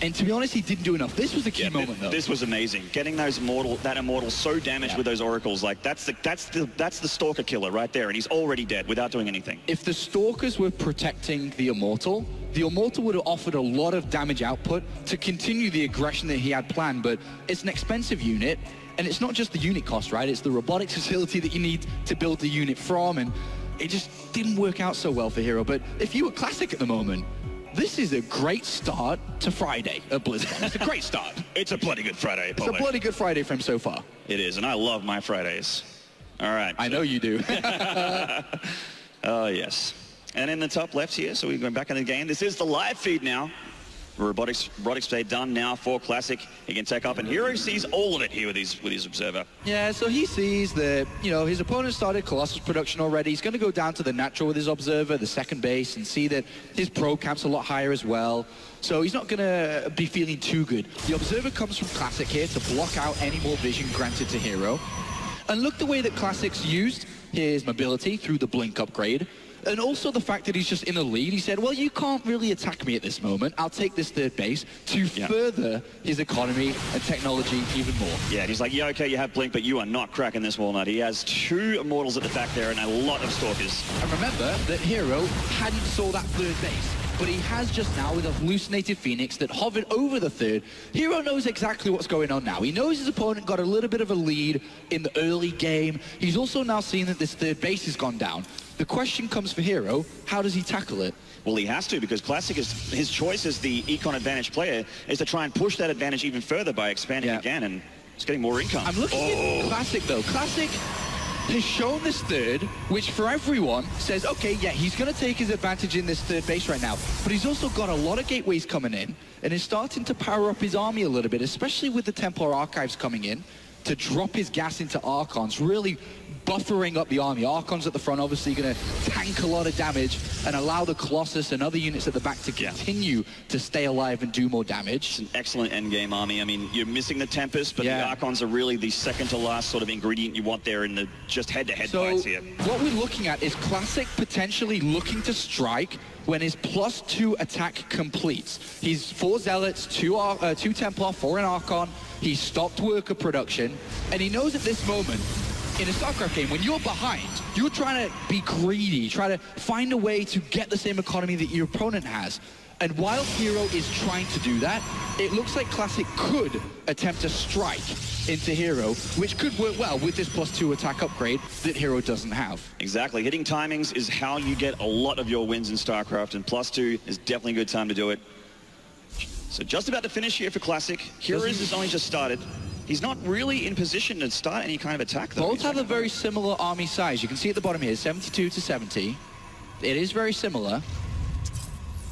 And to be honest, he didn't do enough. This was a key moment, though. This was amazing. Getting that immortal so damaged with those oracles, like that's the stalker killer right there, and he's already dead without doing anything. If the stalkers were protecting the immortal would have offered a lot of damage output to continue the aggression that he had planned, but it's an expensive unit, and it's not just the unit cost, right? It's the robotics facility that you need to build the unit from, and it just didn't work out so well for Hero. But if you were Classic at the moment, this is a great start to Friday at BlizzCon. It's a great start. It's a bloody good Friday, It's a bloody good Friday for him so far. It is, and I love my Fridays. All right. I know you do. Oh, yes. And in the top left here, so we're going back in the game. This is the live feed now. Robotics play done now for Classic. He can take up, and Hero sees all of it here with his observer. Yeah, so he sees that, you know, his opponent started Colossus production already. He's going to go down to the natural with his observer, the second base, and see that his pro camp's a lot higher as well. So he's not going to be feeling too good. The observer comes from Classic here to block out any more vision granted to Hero. And look the way that Classic's used his mobility through the blink upgrade. And also the fact that he's just in a lead. He said, well, you can't really attack me at this moment. I'll take this third base to further his economy and technology even more. Yeah, and he's like, yeah, okay, you have blink, but you are not cracking this walnut. He has 2 immortals at the back there and a lot of stalkers. And remember that Hero hadn't saw that third base, but he has just now with a hallucinated Phoenix that hovered over the third. Hero knows exactly what's going on now. He knows his opponent got a little bit of a lead in the early game. He's also now seen that this third base has gone down. The question comes for Hero, how does he tackle it? Well, he has to, because Classic is his choice as the econ advantage player is to try and push that advantage even further by expanding again and just getting more income. I'm looking at Classic, though. Classic, has shown this third, which for everyone says, okay, yeah, he's going to take his advantage in this third base right now, but he's also got a lot of gateways coming in, and is starting to power up his army a little bit, especially with the Templar Archives coming in, to drop his gas into Archons, really buffering up the army. Archons at the front obviously going to tank a lot of damage and allow the Colossus and other units at the back to continue to stay alive and do more damage. It's an excellent endgame army. I mean, you're missing the Tempest, but the Archons are really the second to last sort of ingredient you want there in the just head-to-head fights here. What we're looking at is Classic potentially looking to strike when his +2 attack completes. He's 4 Zealots, 2 Templar, 4 an Archon. He's stopped worker production, and he knows at this moment, in a StarCraft game, when you're behind, you're trying to be greedy, try to find a way to get the same economy that your opponent has. And while Hero is trying to do that, it looks like Classic could attempt a strike into Hero, which could work well with this +2 attack upgrade that Hero doesn't have. Exactly. Hitting timings is how you get a lot of your wins in StarCraft, and +2 is definitely a good time to do it. So just about to finish here for Classic. Heroes has only just started. He's not really in position to start any kind of attack, though. Both have a very similar army size. You can see at the bottom here, 72 to 70. It is very similar.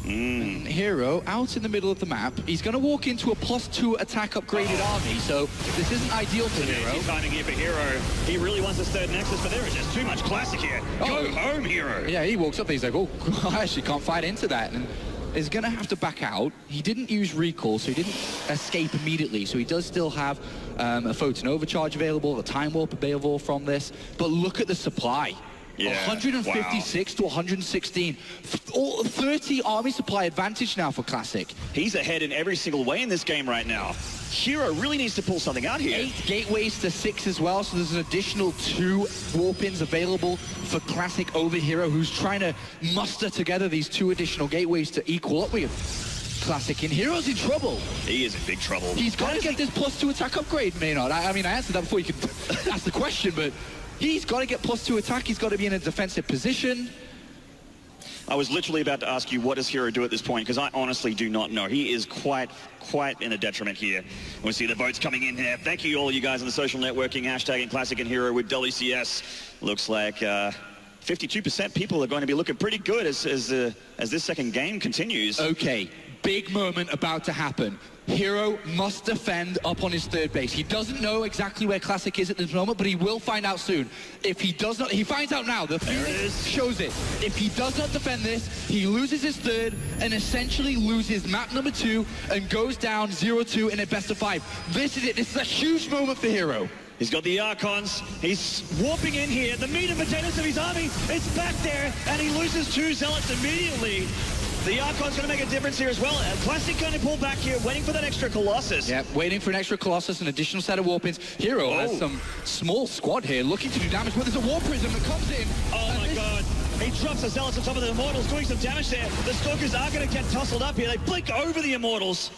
Hero out in the middle of the map. He's going to walk into a +2 attack upgraded army, so this isn't ideal for Hero. Timing here for Hero. He really wants his third Nexus, but there is just too much Classic here. Go home, Hero. Yeah, he walks up, he's like, oh, I actually can't fight into that. And is going to have to back out. He didn't use recall, so he didn't escape immediately. So he does still have a Photon Overcharge available, a Time Warp available from this. But look at the supply. 156 to 116. 30 army supply advantage now for Classic. He's ahead in every single way in this game right now. Hero really needs to pull something out here. 8 gateways to 6 as well, so there's an additional 2 warp-ins available for Classic over Hero, who's trying to muster together these 2 additional gateways to equal up with Classic, and Hero's in trouble. He is in big trouble. He's got to get this +2 attack upgrade, Maynard. I mean, I answered that before you could ask the question, but he's got to get +2 attack. He's got to be in a defensive position. I was literally about to ask you, what does Hero do at this point? Because I honestly do not know. He is quite in a detriment here. We see the votes coming in here. Thank you all you guys on the social networking, hashtagging Classic and Hero with WCS. Looks like 52% people are going to be looking pretty good as this second game continues. Okay, big moment about to happen. Hero must defend up on his third base. He doesn't know exactly where Classic is at this moment, but he will find out soon. If he does not, he finds out now. The Phoenix shows it. If he does not defend this, he loses his third and essentially loses map number 2 and goes down 0-2 in a best-of-5. This is it. This is a huge moment for Hero. He's got the Archons. He's warping in here. The meat and potatoes of his army is back there, and he loses 2 Zealots immediately. The Archon's going to make a difference here as well. Classic going to pull back here, waiting for that extra Colossus. Yeah, waiting for an extra Colossus, an additional set of warp-ins. Hero has some small squad here looking to do damage, but there's a Warp Prism that comes in. Oh my god. He drops the Zealots on top of the Immortals, doing some damage there. The Stalkers are going to get tussled up here. They blink over the Immortals.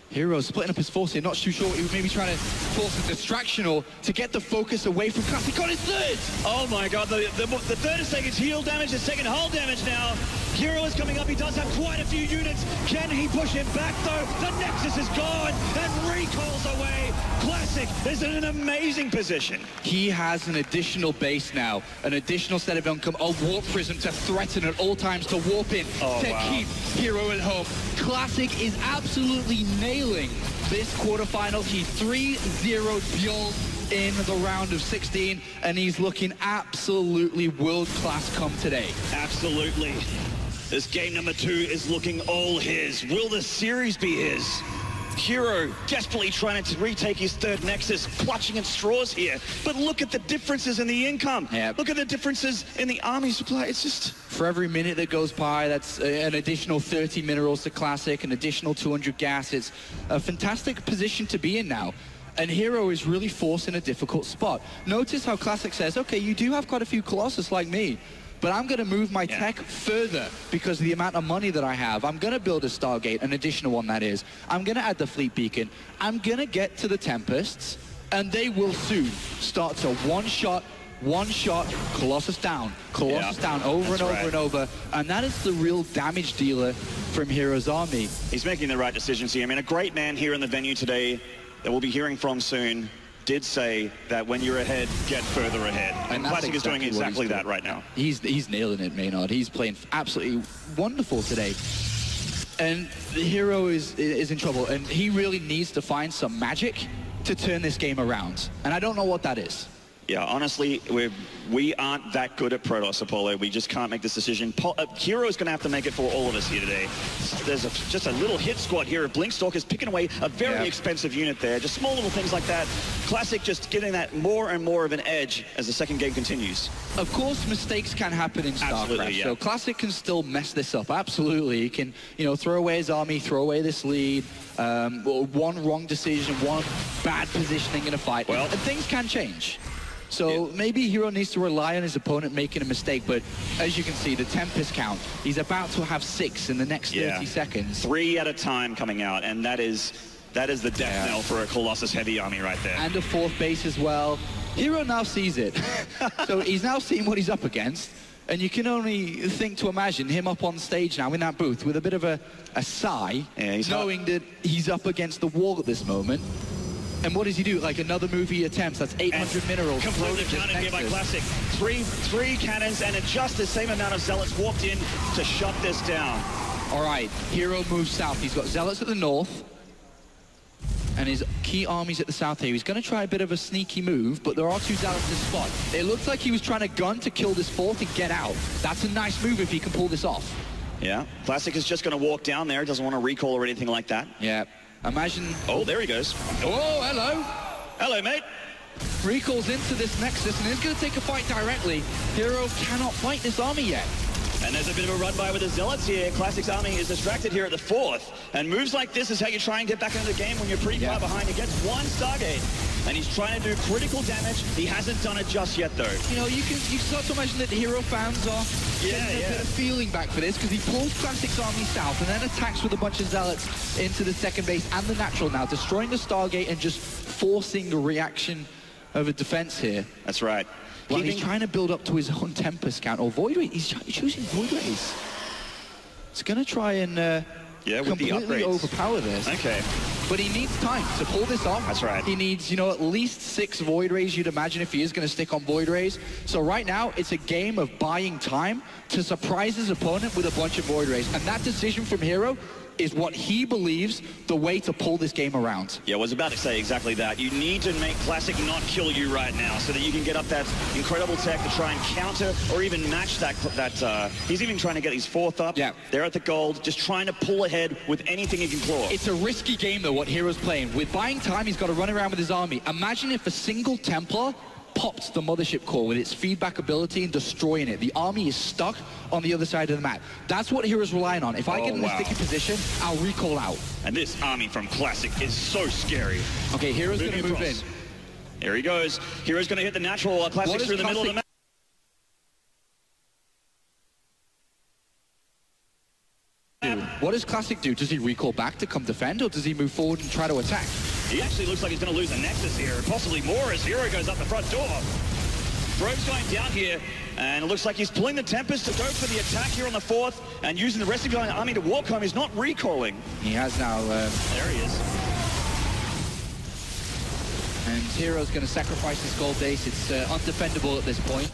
Hero splitting up his force here, not too sure what he was maybe trying to force a distraction or to get the focus away from Classic. Got his third! Oh my god, the third is taking heal damage, the second hull damage now. Hero is coming up, he does have quite a few units. Can he push him back though? The Nexus is gone and recalls away. Classic is in an amazing position. He has an additional base now, an additional set of income, a Warp Prism to threaten at all times, to warp in, to keep Hero at home. Classic is absolutely nailing this quarterfinal. He's 3-0 Bjorn in the round of 16, and he's looking absolutely world-class come today. Absolutely. This game number 2 is looking all his. Will the series be his? Hero desperately trying to retake his third Nexus, clutching at straws here. But look at the differences in the income. Look at the differences in the army supply. It's just... For every minute that goes by, that's an additional 30 minerals to Classic, an additional 200 gas. It's a fantastic position to be in now. And Hero is really forced in a difficult spot. Notice how Classic says, okay, you do have quite a few Colossus like me, but I'm going to move my tech further because of the amount of money that I have. I'm going to build a Stargate, an additional one that is. I'm going to add the Fleet Beacon. I'm going to get to the Tempests, and they will soon start to one-shot, Colossus down over and over and over. And that is the real damage dealer from Hero's army. He's making the right decisions here. I mean, a great man here in the venue today that we'll be hearing from soon. did say that when you're ahead, get further ahead. And Classic is doing exactly that right now. He's nailing it, Maynard. He's playing absolutely wonderful today. And the Hero is in trouble, and he really needs to find some magic to turn this game around. And I don't know what that is. Yeah, honestly, we aren't that good at Protoss, Apollo. We just can't make this decision. Hero's going to have to make it for all of us here today. There's just a little hit squad here. Blinkstalker's picking away a very expensive unit there. Just small little things like that. Classic just getting that more and more of an edge as the second game continues. Of course, mistakes can happen in StarCraft. Yeah. So Classic can still mess this up. Absolutely. He can, throw away his army, throw away this lead. One wrong decision, one bad positioning in a fight. And things can change. So maybe Hero needs to rely on his opponent making a mistake, but as you can see, the Tempest count, he's about to have 6 in the next 30 seconds. 3 at a time coming out, and that is the death knell for a Colossus heavy army right there. And a 4th base as well. Hero now sees it. So he's now seen what he's up against, and you can only think to imagine him up on stage now in that booth with a bit of a sigh, knowing that he's up against the wall at this moment. And what does he do? Like another movie attempts. That's 800 minerals. Completely countered here by Classic. Three cannons and just the same amount of Zealots walked in to shut this down. All right, Hero moves south. He's got Zealots at the north. And his key armies at the south here. He's going to try a bit of a sneaky move, but there are 2 Zealots to spot. It looks like he was trying to gun to kill this 4th and get out. That's a nice move if he can pull this off. Yeah, Classic is just going to walk down there. Doesn't want to recall or anything like that. Yeah. Imagine... Oh, there he goes. Oh, hello. Hello, mate. Recalls into this Nexus, and he's going to take a fight directly. Hero cannot fight this army yet. And there's a bit of a run by with the Zealots here. Classic's army is distracted here at the 4th. And moves like this is how you try and get back into the game when you're pretty far behind. He gets 1 Stargate. And he's trying to do critical damage. He hasn't done it just yet, though. You can start to imagine that the Hero fans are getting a bit of feeling back for this, because he pulls Classic's army south and then attacks with a bunch of Zealots into the second base and the natural now, destroying the Stargate and just forcing a reaction of a defense here. That's right. Well, he's trying to build up to his own Tempest count, or Void Rays. He's choosing Void Rays. He's going to try and completely overpower this. Okay. But he needs time to pull this off. That's right. He needs, at least 6 Void Rays, you'd imagine, if he is going to stick on Void Rays. So right now, it's a game of buying time to surprise his opponent with a bunch of Void Rays. And that decision from Hero is what he believes the way to pull this game around. Yeah, I was about to say exactly that. You need to make Classic not kill you right now so that you can get up that incredible tech to try and counter or even match that he's even trying to get his 4th up. Yeah. They're at the gold, just trying to pull ahead with anything he can claw. It's a risky game, though, what Hero's playing. With buying time, he's got to run around with his army. Imagine if a single Templar popped the mothership core with its feedback ability and destroying it. The army is stuck on the other side of the map. That's what Hero's relying on. If I get in a sticky position, I'll recall out. And this army from Classic is so scary. Okay, Hero's going to move in. Here he goes. Hero's going to hit the natural. Classic's through the middle of the map. What does Classic do? Does he recall back to come defend, or does he move forward and try to attack? He actually looks like he's going to lose a Nexus here, possibly more as Hero goes up the front door. Drove's going down here, and it looks like he's pulling the Tempest to go for the attack here on the 4th, and using the rest of the army to walk home. He's not recalling. He has now... there he is. And Hero's going to sacrifice his gold base. It's undefendable at this point.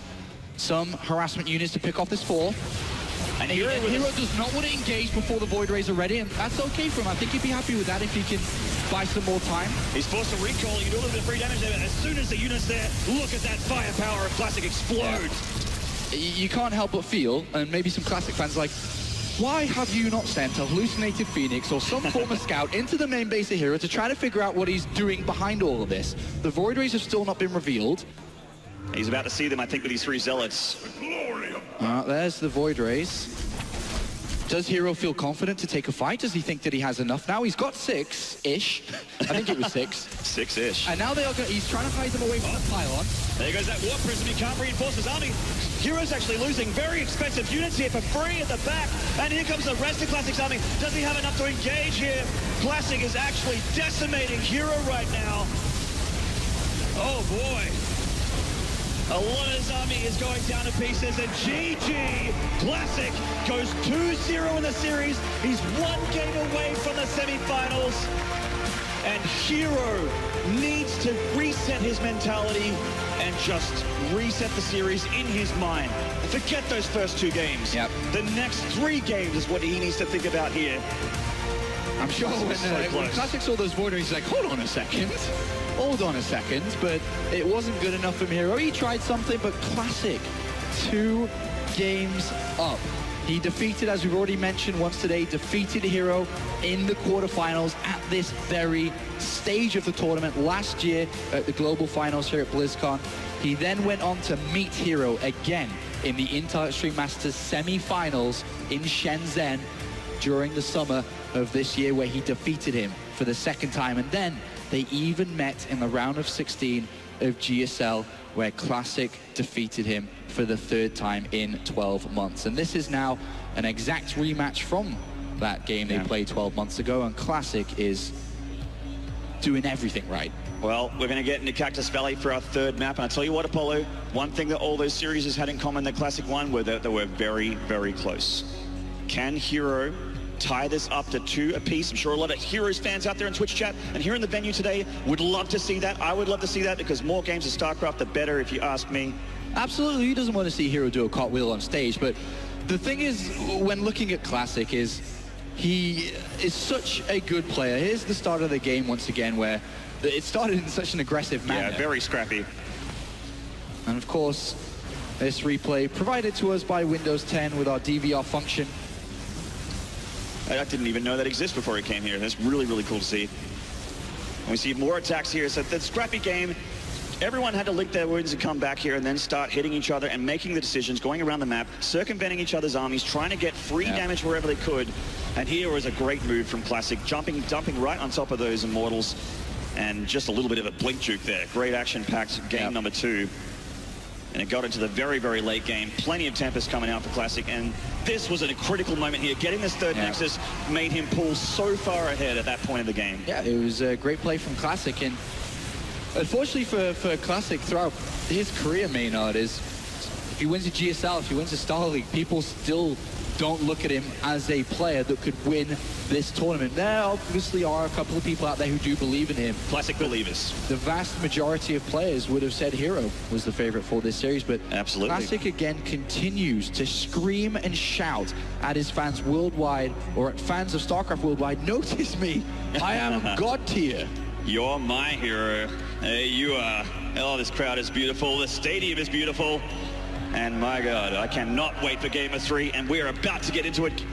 Some harassment units to pick off this 4th. And Hero does not want to engage before the Void Rays are ready, and that's okay for him. I think he'd be happy with that if he can buy some more time. He's forced to recall. You do a little bit of free damage there, but as soon as the unit's there, look at that firepower of Classic explode. Yeah. You can't help but feel, and maybe some Classic fans are like, why have you not sent a hallucinated Phoenix or some form of scout into the main base of Hero to try to figure out what he's doing behind all of this? The Void Rays have still not been revealed. He's about to see them, I think, with these 3 Zealots. There's the Void Rays. Does Hero feel confident to take a fight? Does he think that he has enough now? He's got 6-ish. I think it was 6. 6-ish. And now he's trying to hide them away from the pylon. There goes that Warp Prism. He can't reinforce his army. Hero's actually losing very expensive units here for free at the back. And here comes the rest of Classic's army. Does he have enough to engage here? Classic is actually decimating Hero right now. Oh, boy. A lot of his army is going down to pieces, and GG Classic goes 2-0 in the series. He's 1 game away from the semifinals. And Hero needs to reset his mentality and just reset the series in his mind. Forget those first 2 games. Yep. The next 3 games is what he needs to think about here. I'm sure when Classic saw those void rings, he's like, hold on a second, but it wasn't good enough from Hero. He tried something, but Classic, 2 games up. He defeated, as we've already mentioned once today, defeated Hero in the quarterfinals at this very stage of the tournament last year at the global finals here at BlizzCon. He then went on to meet Hero again in the Intel Extreme Masters semi-finals in Shenzhen during the summer of this year, where he defeated him for the 2nd time. And then they even met in the round of 16 of GSL, where Classic defeated him for the 3rd time in 12 months. And this is now an exact rematch from that game they played 12 months ago, and Classic is doing everything right. Well, we're going to get into Cactus Valley for our 3rd map, and I'll tell you what, Apollo, one thing that all those series had in common, the Classic one, were that they were very, very close. Can Hero tie this up to 2 apiece? I'm sure a lot of Heroes fans out there in Twitch chat and here in the venue today would love to see that. I would love to see that, because more games of StarCraft, the better, if you ask me. Absolutely, who doesn't want to see Hero do a cartwheel on stage? But the thing is, when looking at Classic, is he is such a good player. Here's the start of the game once again, where it started in such an aggressive manner. Yeah, very scrappy. And of course, this replay provided to us by Windows 10 with our DVR function. I didn't even know that exists before it came here. That's really, really cool to see. And we see more attacks here. So the scrappy game, everyone had to lick their wounds and come back here and then start hitting each other and making the decisions, going around the map, circumventing each other's armies, trying to get free damage wherever they could. And here was a great move from Classic, dumping right on top of those Immortals. And just a little bit of a blink juke there. Great action-packed game number 2. And it got into the very, very late game. Plenty of Tempest coming out for Classic, and this was a critical moment here. Getting this 3rd Nexus made him pull so far ahead at that point of the game. Yeah, it was a great play from Classic, and unfortunately for Classic, throughout his career, Maynard, is if he wins a GSL, if he wins a Star League, people still don't look at him as a player that could win this tournament. There obviously are a couple of people out there who do believe in him. Classic believers. The vast majority of players would have said Hero was the favorite for this series, but Classic again continues to scream and shout at his fans worldwide, or at fans of StarCraft worldwide, notice me, I am God tier. You're my hero. There you are. Oh, this crowd is beautiful. The stadium is beautiful. And my God, I cannot wait for Game of 3, and we're about to get into it.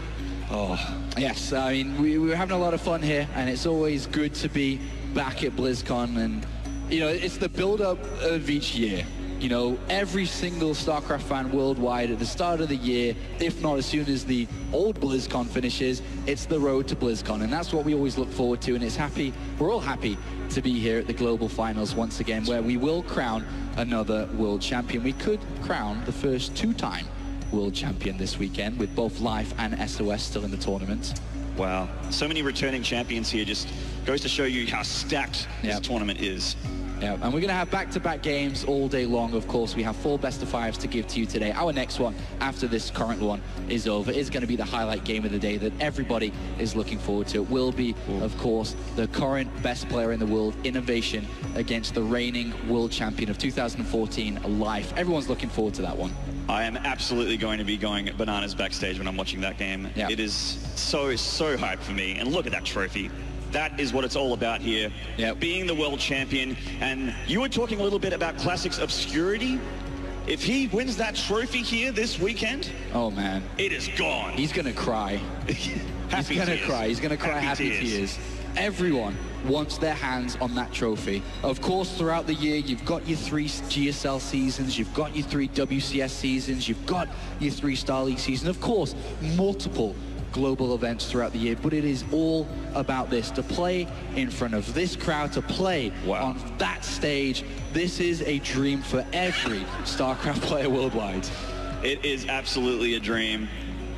Oh, yes. I mean, we're having a lot of fun here, and it's always good to be back at BlizzCon. And, you know, it's the build-up of each year. You know, every single StarCraft fan worldwide at the start of the year, if not as soon as the old BlizzCon finishes, it's the road to BlizzCon. And that's what we always look forward to, and we're all happy to be here at the global finals once again, where we will crown another world champion. We could crown the first 2-time world champion this weekend, with both Life and SOS still in the tournament. Wow, so many returning champions here. Just goes to show you how stacked this tournament is. Yeah, and we're going to have back-to-back games all day long, of course. We have 4 best-of-5s to give to you today. Our next one, after this current one is over, is going to be the highlight game of the day that everybody is looking forward to. It will be, of course, the current best player in the world, Innovation, against the reigning world champion of 2014, Life. Everyone's looking forward to that one. I am absolutely going to be going bananas backstage when I'm watching that game. Yep. It is so hyped for me. And look at that trophy. That is what it's all about here, being the world champion. And you were talking a little bit about Classic's obscurity. If he wins that trophy here this weekend, oh man, it is gone. He's gonna cry. He's gonna cry. He's gonna cry happy tears. Everyone wants their hands on that trophy. Of course, throughout the year, you've got your 3 GSL seasons, you've got your 3 WCS seasons, you've got your 3 Star League seasons, of course, multiple global events throughout the year, but it is all about this, to play in front of this crowd, to play on that stage. This is a dream for every StarCraft player worldwide. It is absolutely a dream,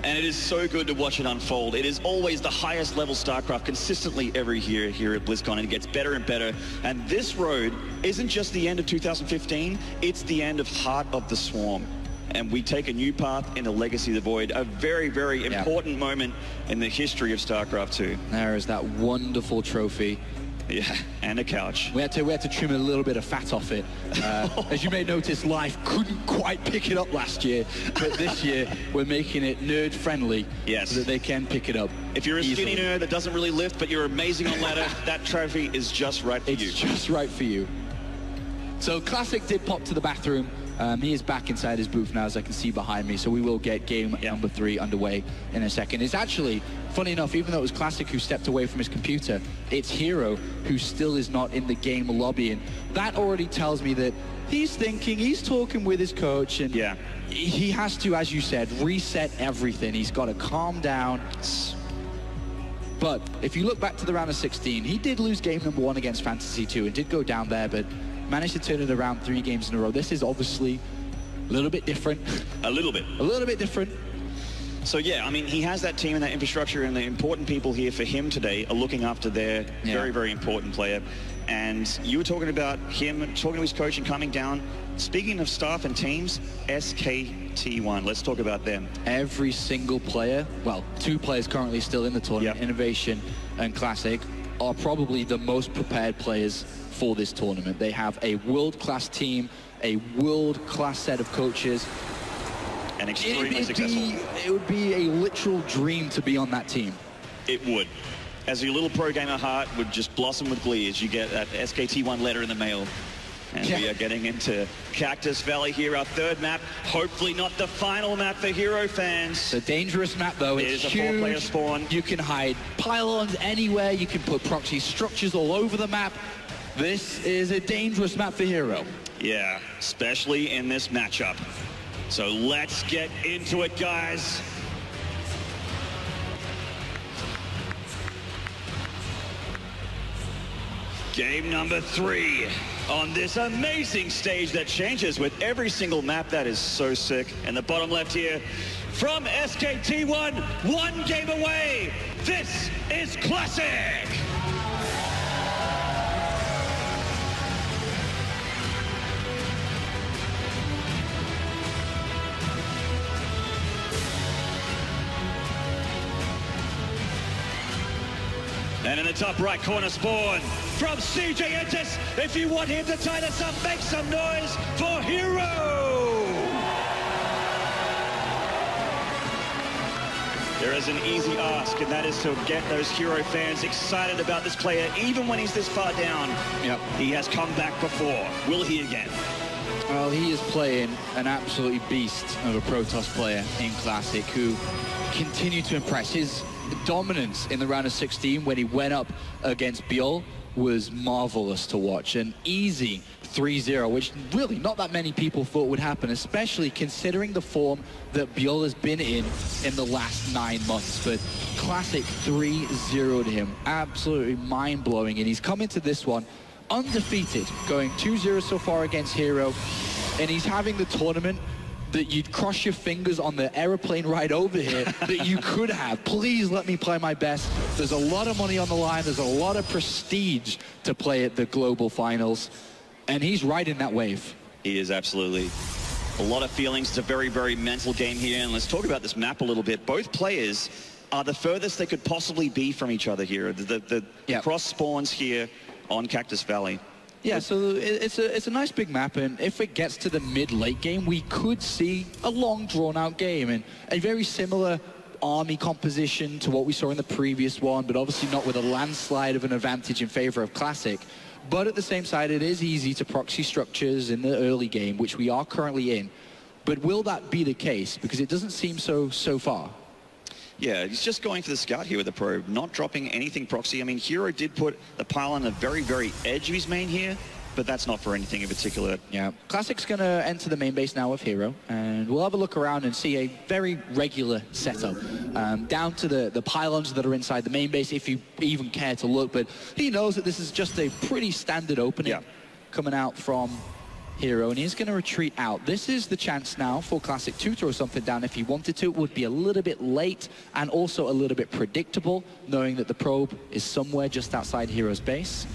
and it is so good to watch it unfold. It is always the highest level StarCraft consistently every year here at BlizzCon, and it gets better and better. And this road isn't just the end of 2015, it's the end of Heart of the Swarm. And we take a new path in the Legacy of the Void, a very, very important moment in the history of StarCraft 2. There is that wonderful trophy. Yeah, and a couch. We had to trim a little bit of fat off it. As you may notice, Life couldn't quite pick it up last year, but this year we're making it nerd friendly, so that they can pick it up. If you're a easily. skinny nerd that doesn't really lift, but you're amazing on ladder, that trophy is just right for you. It's just right for you. So Classic did pop to the bathroom. He is back inside his booth now, as I can see behind me, so we will get game number 3 underway in a second. It's actually, funny enough, even though it was Classic who stepped away from his computer, it's Hero who still is not in the game lobby, and that already tells me that he's thinking, he's talking with his coach, and he has to, as you said, reset everything. He's got to calm down. But if you look back to the round of 16, he did lose game number 1 against Fantasy 2 and did go down there, but managed to turn it around 3 games in a row. This is obviously a little bit different. A little bit. A little bit different. So yeah, I mean, he has that team and that infrastructure, and the important people here for him today are looking after their very, very important player. And you were talking about him, talking to his coach and coming down. Speaking of staff and teams, SKT1, let's talk about them. Every single player, well, 2 players currently still in the tournament, Innovation and Classic, are probably the most prepared players for this tournament. They have a world-class team, a world-class set of coaches. And extremely successful. It would be a literal dream to be on that team. It would. As your little pro gamer heart would just blossom with glee as you get that SKT1 letter in the mail. And we are getting into Cactus Valley here, our 3rd map. Hopefully not the final map for Hero fans. It's a dangerous map, though. It's a 4-player spawn. You can hide pylons anywhere. You can put proxy structures all over the map. This is a dangerous map for Hero. Yeah, especially in this matchup. So let's get into it, guys. Game number 3 on this amazing stage that changes with every single map. That is so sick. And the bottom left here from SKT1, 1 game away. This is Classic. And in the top right corner spawn from CJ Entis. If you want him to tie this up, make some noise for Hero. There is an easy ask, and that is to get those Hero fans excited about this player, even when he's this far down. Yep. He has come back before. Will he again? Well, he is playing an absolute beast of a Protoss player in Classic who continued to impress. His dominance in the round of 16 when he went up against Bjol was marvelous to watch. An easy 3-0, which really not that many people thought would happen, especially considering the form that Bjol has been in the last 9 months. But Classic 3-0'd him. Absolutely mind-blowing. And he's come into this one undefeated, going 2-0 so far against Hero. And he's having the tournament that you'd cross your fingers on the aeroplane ride over here that you could have. Please let me play my best. There's a lot of money on the line. There's a lot of prestige to play at the global finals. And he's riding that wave. He is absolutely. A lot of feelings. It's a very, very mental game here. And let's talk about this map a little bit. Both players are the furthest they could possibly be from each other here. The cross spawns here on Cactus Valley. Yeah, so it's a nice big map, and if it gets to the mid-late game, we could see a long, drawn-out game, and a very similar army composition to what we saw in the previous one, but obviously not with a landslide of an advantage in favor of Classic. But at the same side, it is easy to proxy structures in the early game, which we are currently in. But will that be the case? Because it doesn't seem so far. Yeah, he's just going for the scout here with the probe, not dropping anything proxy. I mean, Hero did put the pile on the very, very edge of his main here, but that's not for anything in particular. Yeah, Classic's going to enter the main base now with Hero, and we'll have a look around and see a very regular setup. Down to the pylons that are inside the main base, if you even care to look, but he knows that this is just a pretty standard opening coming out from Hero, and he's going to retreat out. This is the chance now for Classic to throw something down if he wanted to. It would be a little bit late and also a little bit predictable, knowing that the probe is somewhere just outside Hero's base.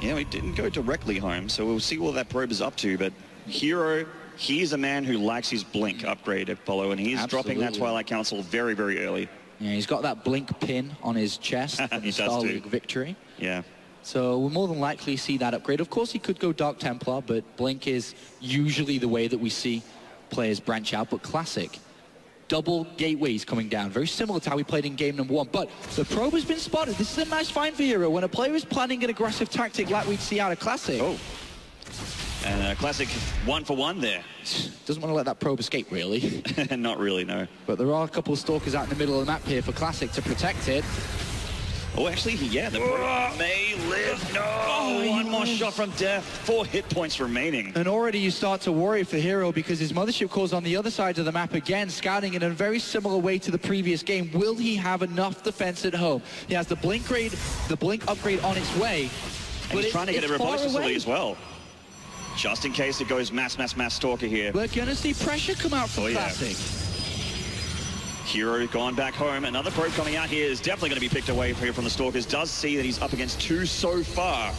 Yeah, we didn't go directly home, so we'll see what that probe is up to, but Hero, he's a man who likes his blink upgrade, Apollo, and he's dropping that Twilight Council very, very early. Yeah, he's got that blink pin on his chest from the Star League victory. Yeah. So we'll more than likely see that upgrade. Of course, he could go Dark Templar, but blink is usually the way that we see players branch out. But Classic, double gateways coming down, very similar to how we played in game number 1. But the probe has been spotted. This is a nice find for Hero when a player is planning an aggressive tactic like we'd see out of Classic. Oh. And Classic 1 for 1 there. Doesn't want to let that probe escape, really. Not really, no. But there are a couple of Stalkers out in the middle of the map here for Classic to protect it. Oh, actually, yeah, the probe may live. No, one more shot from death. 4 hit points remaining. And already you start to worry for Hero because his Mothership Core's on the other side of the map again, scouting in a very similar way to the previous game. Will he have enough defense at home? He has the blink upgrade on its way. And he's trying to get a robotics facility as well. Just in case it goes mass Stalker here. We're going to see pressure come out from Classic. Hero gone back home. Another probe coming out here is definitely going to be picked away from the Stalkers. Does see that he's up against 2 so far.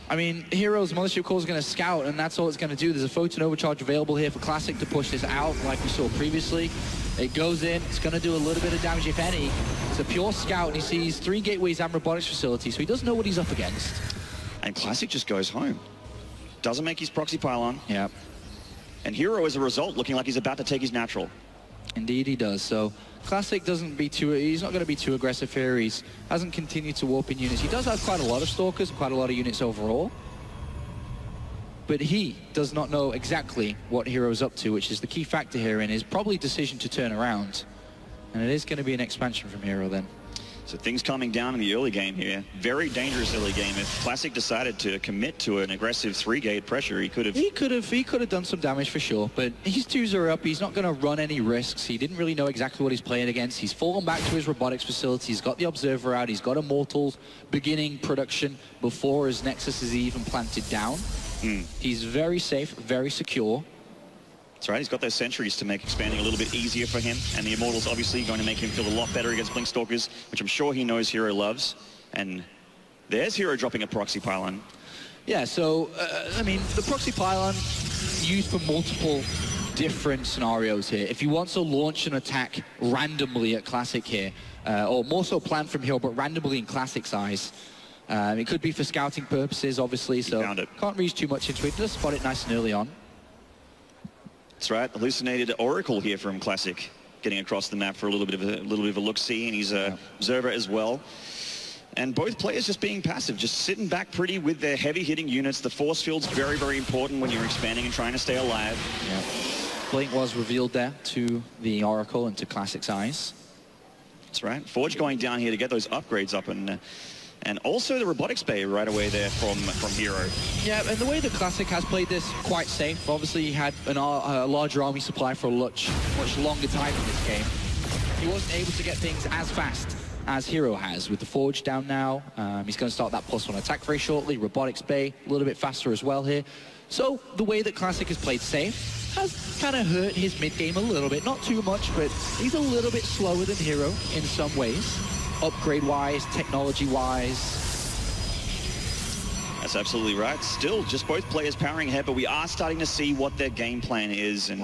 I mean, Hero's Mothership Core is going to scout, and that's all it's going to do. There's a Photon Overcharge available here for Classic to push this out, like we saw previously. It goes in. It's going to do a little bit of damage, if any. It's a pure scout, and he sees 3 gateways and robotics facilities, so he doesn't know what he's up against. And Classic just goes home. Doesn't make his proxy pylon. Yeah. And Hero, as a result, looking like he's about to take his natural. Indeed he does. So Classic doesn't be too, he's not going to be too aggressive here. He hasn't continued to warp in units. He does have quite a lot of Stalkers, quite a lot of units overall. But he does not know exactly what Hero's up to, which is the key factor here in his probably decision to turn around. And it is going to be an expansion from Hero then. So things coming down in the early game here. Very dangerous early game. If Classic decided to commit to an aggressive 3-gate pressure, he could have... He could have done some damage for sure, but his 2s are up. He's not going to run any risks. He didn't really know exactly what he's playing against. He's fallen back to his robotics facility. He's got the Observer out. He's got Immortals beginning production before his Nexus is even planted down. He's very safe, very secure. That's right, he's got those sentries to make expanding a little bit easier for him, and the Immortals obviously going to make him feel a lot better against Blink Stalkers, which I'm sure he knows Hero loves. And there's Hero dropping a proxy pylon. Yeah, so, I mean, the proxy pylon used for multiple different scenarios here. If he wants to launch an attack randomly at Classic here, or more so planned from Hero, but randomly in Classic's eyes, it could be for scouting purposes, obviously, so can't read too much into it. Just spot it nice and early on. That's right, hallucinated Oracle here from Classic, getting across the map for a little bit of a look-see, and he's an observer as well. And both players just being passive, just sitting back pretty with their heavy-hitting units. The force field's very, very important when you're expanding and trying to stay alive. Yeah. Blink was revealed there to the Oracle and to Classic's eyes. That's right. Forge going down here to get those upgrades up, and also the robotics bay right away there from Hero. Yeah, and the way that Classic has played this quite safe. Obviously, he had a larger army supply for a much longer time in this game. He wasn't able to get things as fast as Hero has. With the Forge down now, he's going to start that +1 attack very shortly. Robotics bay, a little bit faster as well here. So the way that Classic has played safe has kind of hurt his mid-game a little bit. Not too much, but he's a little bit slower than Hero in some ways. Upgrade-wise, technology-wise. That's absolutely right. Still, just both players powering ahead, but we are starting to see what their game plan is. And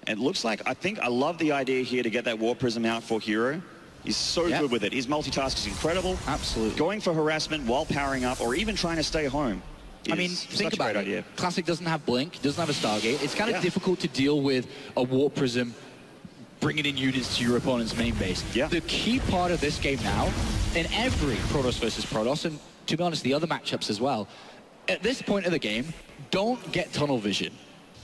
it looks like, I love the idea here to get that War Prism out for Hero. He's so good with it. His multitask is incredible. Absolutely. Going for harassment while powering up, or even trying to stay home. I mean, think about it. Idea. Classic doesn't have Blink, doesn't have a Stargate. It's kind of difficult to deal with a War Prism bringing in units to your opponent's main base. The key part of this game now, in every Protoss versus Protoss, and to be honest, the other matchups as well, at this point of the game, don't get tunnel vision.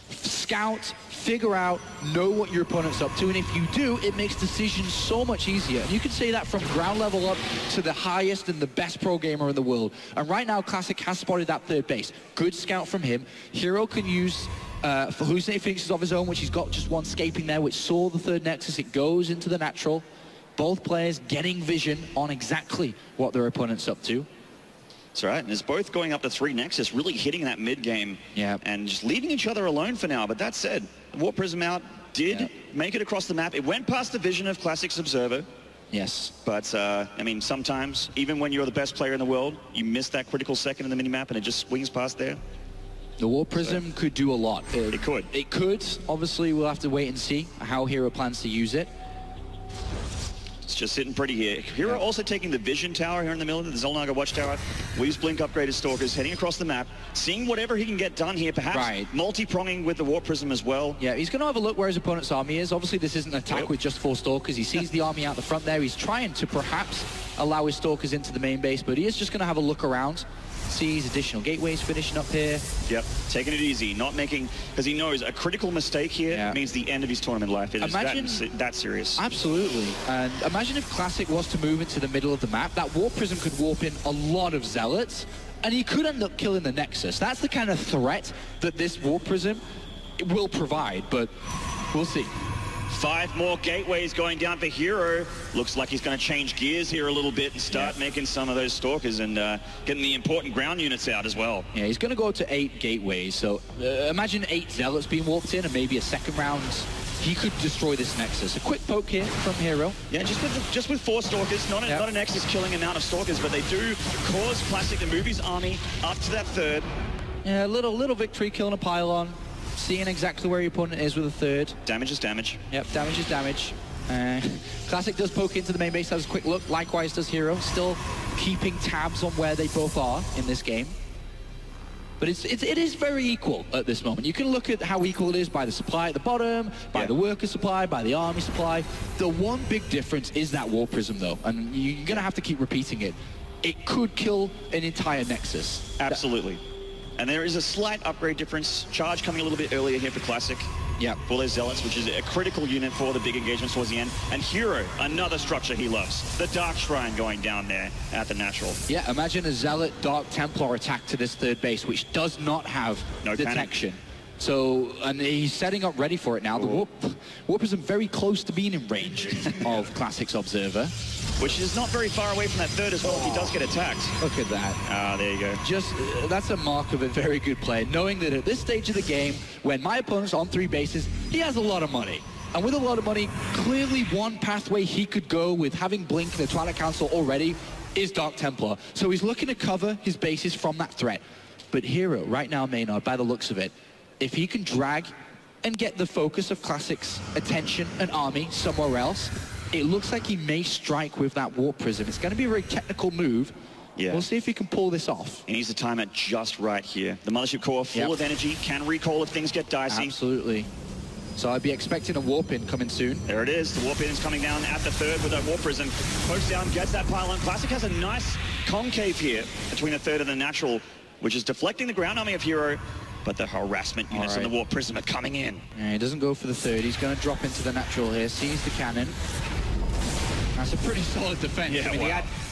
Scout, figure out, know what your opponent's up to, and if you do, it makes decisions so much easier. And you can say that from ground level up to the highest and the best pro gamer in the world. And right now, Classic has spotted that third base. Good scout from him. Hero can use for hallucinated Phoenixes of his own, which he's got just one scaping there, which saw the third Nexus. It goes into the natural. Both players getting vision on exactly what their opponent's up to. That's right, and it's both going up to 3 Nexus, really hitting that mid-game and just leaving each other alone for now. But that said, War Prism out did make it across the map. It went past the vision of Classic's Observer. Yes. But, I mean, sometimes, even when you're the best player in the world, you miss that critical second in the minimap and it just swings past there. The War Prism could do a lot. It could. It could. Obviously, we'll have to wait and see how Hero plans to use it. It's just sitting pretty here. Hero also taking the vision tower here in the middle of the Xel'Naga watchtower. Weaves blink upgraded stalkers, heading across the map, seeing whatever he can get done here, perhaps multi-pronging with the warp prism as well. Yeah, he's going to have a look where his opponent's army is. Obviously, this isn't an attack with just 4 stalkers. He sees the army out the front there. He's trying to perhaps allow his stalkers into the main base, but he is just going to have a look around. Sees additional gateways finishing up here. Yep, taking it easy, not making, because he knows a critical mistake here means the end of his tournament life. It is that serious. Absolutely. And imagine if Classic was to move into the middle of the map. That warp prism could warp in a lot of zealots, and he could end up killing the Nexus. That's the kind of threat that this warp prism will provide, but we'll see. 5 more gateways going down for Hero. Looks like he's going to change gears here a little bit and start making some of those stalkers and getting the important ground units out as well. Yeah, he's going to go to 8 gateways. So imagine 8 zealots being warped in and maybe a second round. He could destroy this Nexus. A quick poke here from Hero. Yeah, just with 4 stalkers, not a Nexus killing amount of stalkers, but they do cause Classic to move his army up to that 3rd. Yeah, a little victory killing a pylon. Seeing exactly where your opponent is with a 3rd. Damage is damage. Yep, damage is damage. Classic does poke into the main base, has a quick look. Likewise does Hero, still keeping tabs on where they both are in this game. But it is very equal at this moment. You can look at how equal it is by the supply at the bottom, by the worker supply, by the army supply. The one big difference is that warp prism, though, and you're going to have to keep repeating it. It could kill an entire Nexus. Absolutely. And there is a slight upgrade difference. Charge coming a little bit earlier here for Classic. Yeah. For their Zealots, which is a critical unit for the big engagements towards the end. And Hero, another structure he loves. The Dark Shrine going down there at the natural. Yeah, imagine a Zealot Dark Templar attack to this 3rd base, which does not have detection. Panic. So, and he's setting up ready for it now. The warp is very close to being in range of Classic's Observer. Which is not very far away from that 3rd as well if he does get attacked. Look at that. Ah, there you go. Just, that's a mark of a very good player, knowing that at this stage of the game, when my opponent's on 3 bases, he has a lot of money. And with a lot of money, clearly one pathway he could go with having Blink and the Twilight Council already is Dark Templar. So he's looking to cover his bases from that threat. But Hero, right now, Maynard, by the looks of it, if he can drag and get the focus of Classic's attention and army somewhere else, it looks like he may strike with that warp prism. It's going to be a very technical move. Yeah. We'll see if he can pull this off. He needs to time it just right here. The Mothership Core full of energy, can recall if things get dicey. Absolutely. So I'd be expecting a warp-in coming soon. There it is. The warp-in is coming down at the 3rd with that warp prism. Pokes down, gets that pylon. Classic has a nice concave here between the 3rd and the natural, which is deflecting the ground army of Hero. But the harassment units and the warp prism are coming in. Yeah, he doesn't go for the 3rd. He's going to drop into the natural here. Sees the cannon. That's a pretty solid defense. Yeah, I mean,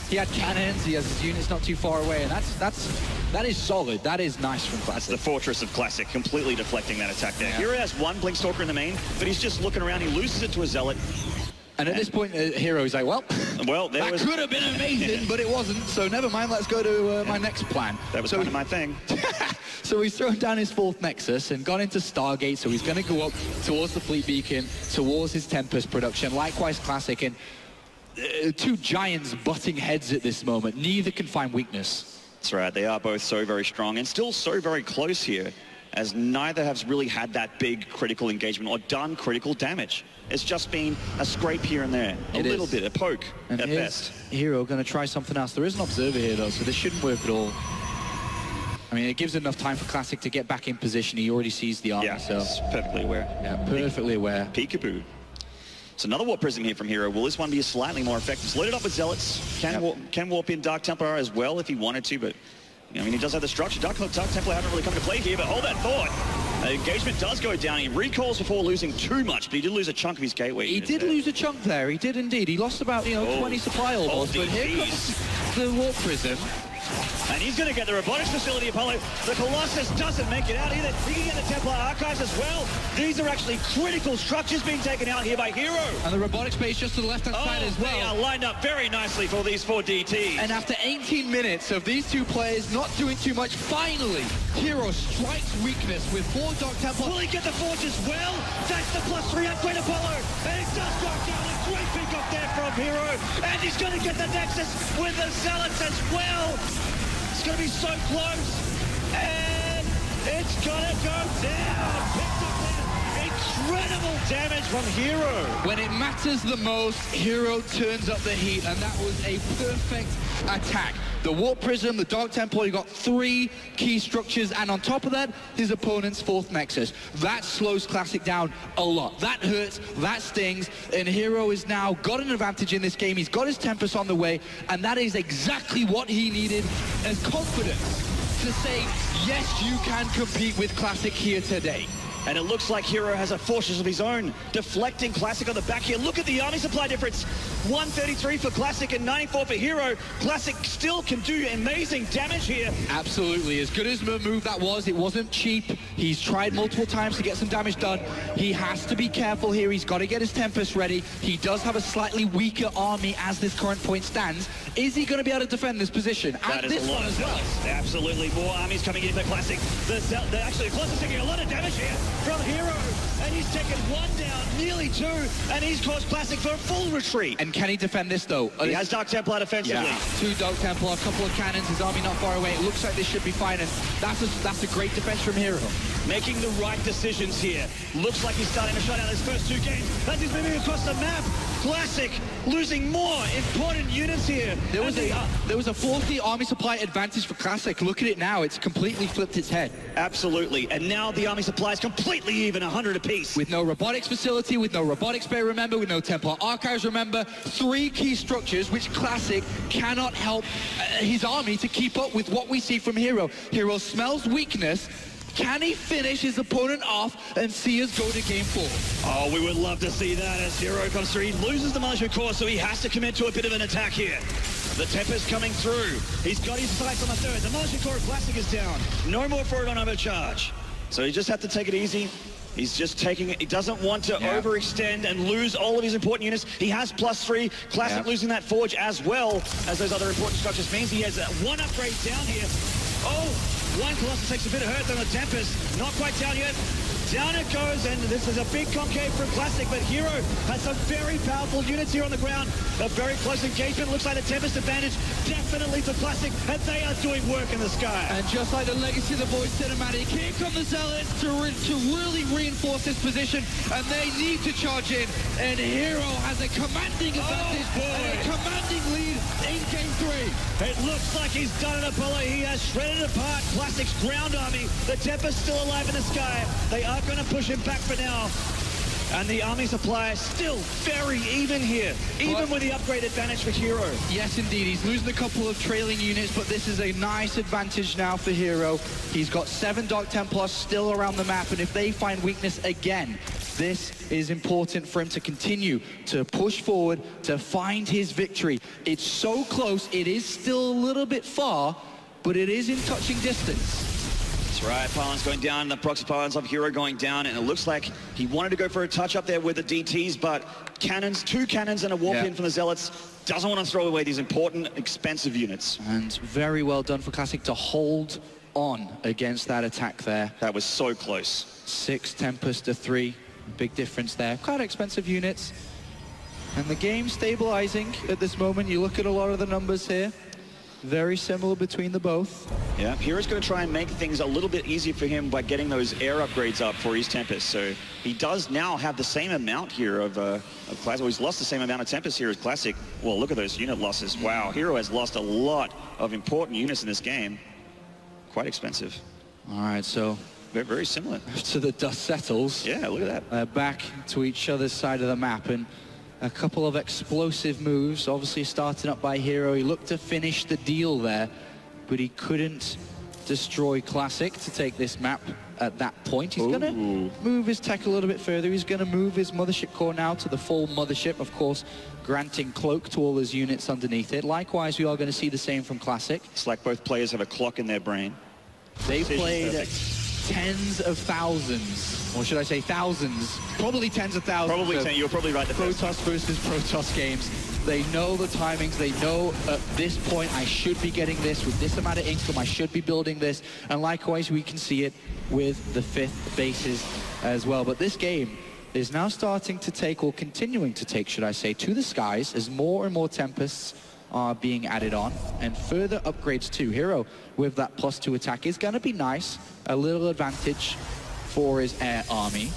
he had cannons. He has his units not too far away, and that is solid. That is nice from Classic. That's the fortress of Classic, completely deflecting that attack there. Hero has 1 Blink Stalker in the main, but he's just looking around. He loses it to a Zealot. And at this point, Hero's like, well, that could have been amazing, but it wasn't. So never mind, let's go to my next plan. That was kind of my thing. So he's thrown down his 4th Nexus and gone into Stargate, so he's going to go up towards the Fleet Beacon, towards his Tempest production. Likewise, Classic, and 2 giants butting heads at this moment. Neither can find weakness. That's right. They are both so very strong and still so very close here, as neither has really had that big critical engagement or done critical damage. It's just been a scrape here and there, a little bit, a poke at best. Hero going to try something else. There is an Observer here, though, so this shouldn't work at all. I mean, it gives enough time for Classic to get back in position. He already sees the army, so... He's perfectly aware. Yeah, perfectly aware. Peekaboo. So another warp prism here from Hero. Will this one be slightly more effective? It's loaded up with Zealots. Can warp in Dark Templar as well if he wanted to, but... I mean, he does have the structure. Dark Templar haven't really come to play here, but hold that thought. Engagement does go down. He recalls before losing too much, but he did lose a chunk of his gateway. He did lose a chunk there. He did indeed. He lost about, 20 supply almost. But here comes the warp prism. And he's going to get the robotics facility, Apollo. The Colossus doesn't make it out either. He can get the Templar Archives as well. These are actually critical structures being taken out here by Hero. And the robotics base just to the left-hand side as well. They are lined up very nicely for these 4 DTs. And after 18 minutes of these 2 players not doing too much, finally, Hero strikes weakness with 4 Dark Templar. Will he get the Forge as well? That's the +3 upgrade, Apollo. And it does go down. A great pick up there from Hero. And he's going to get the Nexus with the Zealots as well. It's going to be so close, and it's going to go down. Picked up that Incredible damage from Hero. When it matters the most, Hero turns up the heat, and that was a perfect attack. The Warp Prism, the Dark Temple, he got 3 key structures, and on top of that, his opponent's 4th Nexus. That slows Classic down a lot. That hurts, that stings, and Hero has now got an advantage in this game. He's got his Tempest on the way, and that is exactly what he needed as confidence to say, yes, you can compete with Classic here today. And it looks like Hero has a fortress of his own, deflecting Classic on the back here. Look at the army supply difference. 133 for Classic and 94 for Hero. Classic still can do amazing damage here. Absolutely. As good as a move that was, it wasn't cheap. He's tried multiple times to get some damage done. He has to be careful here. He's got to get his Tempest ready. He does have a slightly weaker army as this current point stands. Is he going to be able to defend this position? That is a lot of zealots. Absolutely. More armies coming in for Classic. They're actually close to taking a lot of damage here from Hero, and he's taken 1 down, nearly 2, and he's caused Classic for a full retreat. And can he defend this, though? He has Dark Templar defensively. Yeah. 2 Dark Templar, a couple of cannons, his army not far away. It looks like this should be fine, and that's a great defense from Hero. Making the right decisions here. Looks like he's starting to shut out his first 2 games as he's moving across the map. Classic losing more important units here. There was a 40 army supply advantage for Classic. Look at it now. It's completely flipped its head. Absolutely. And now the army supply is completely even, 100 apiece. With no robotics facility, with no robotics bay, remember, with no Templar archives, remember. 3 key structures which Classic cannot help his army to keep up with what we see from Hero. Hero smells weakness. Can he finish his opponent off and see us go to game 4? Oh, we would love to see that as Hero comes through. He loses the Militia Core, so he has to commit to a bit of an attack here. The Tempest coming through. He's got his sights on the 3rd. The Militia Core of Classic is down. No more for it on overcharge. So he just has to take it easy. He's just taking it. He doesn't want to overextend and lose all of his important units. He has +3. Classic losing that Forge as well as those other important structures means he has 1 upgrade down here. Oh, 1 Colossus takes a bit of hurt on the Tempest. Not quite down yet. Down it goes, and this is a big concave from Classic, but Hero has some very powerful units here on the ground. A very close engagement. Looks like the Tempest advantage definitely for Classic, and they are doing work in the sky. And just like the Legacy of the Void cinematic, here come the Zealots to really reinforce this position, and they need to charge in, and Hero has a commanding advantage and a commanding lead in game 3. It looks like he's done it, Apollo. He has shredded apart Classic's ground army. The Tempest still alive in the sky. They are going to push him back for now. And the army supply is still very even here, even with the upgrade advantage for Hero. Yes, indeed. He's losing a couple of trailing units, but this is a nice advantage now for Hero. He's got 7 Dark Templars still around the map, and if they find weakness again, this is important for him to continue to push forward, to find his victory. It's so close. It is still a little bit far, but it is in touching distance. That's right, pylons going down, the proxy pylons of Hero going down, and it looks like he wanted to go for a touch up there with the DTs, but cannons, 2 cannons and a warp in from the Zealots. Doesn't want to throw away these important, expensive units. And very well done for Classic to hold on against that attack there. That was so close. 6 Tempest to 3, big difference there. Quite expensive units. And the game stabilizing at this moment. You look at a lot of the numbers here. Very similar between the both. Yeah, Hero's going to try and make things a little bit easier for him by getting those air upgrades up for his Tempest. So he does now have the same amount here of Classic. Well, he's lost the same amount of Tempest here as Classic. Well, look at those unit losses. Wow, Hero has lost a lot of important units in this game. Quite expensive. All right, so they're very similar. To the dust settles. Yeah, look at that. Back to each other's side of the map, and a couple of explosive moves, obviously starting up by Hero. He looked to finish the deal there, but he couldn't destroy Classic to take this map at that point. He's going to move his tech a little bit further. He's going to move his Mothership Core now to the full Mothership, of course, granting Cloak to all his units underneath it. Likewise, we are going to see the same from Classic. It's like both players have a clock in their brain. They played tens of thousands, or should I say thousands, probably tens of thousands. Probably 10, you're probably right. Protoss versus Protoss games. They know the timings, they know at this point I should be getting this, with this amount of income I should be building this, and likewise we can see it with the 5th bases as well. But this game is now starting to take, or continuing to take, should I say, to the skies as more and more Tempests are being added on, and further upgrades too. Hero with that +2 attack is going to be nice, a little advantage for his air army.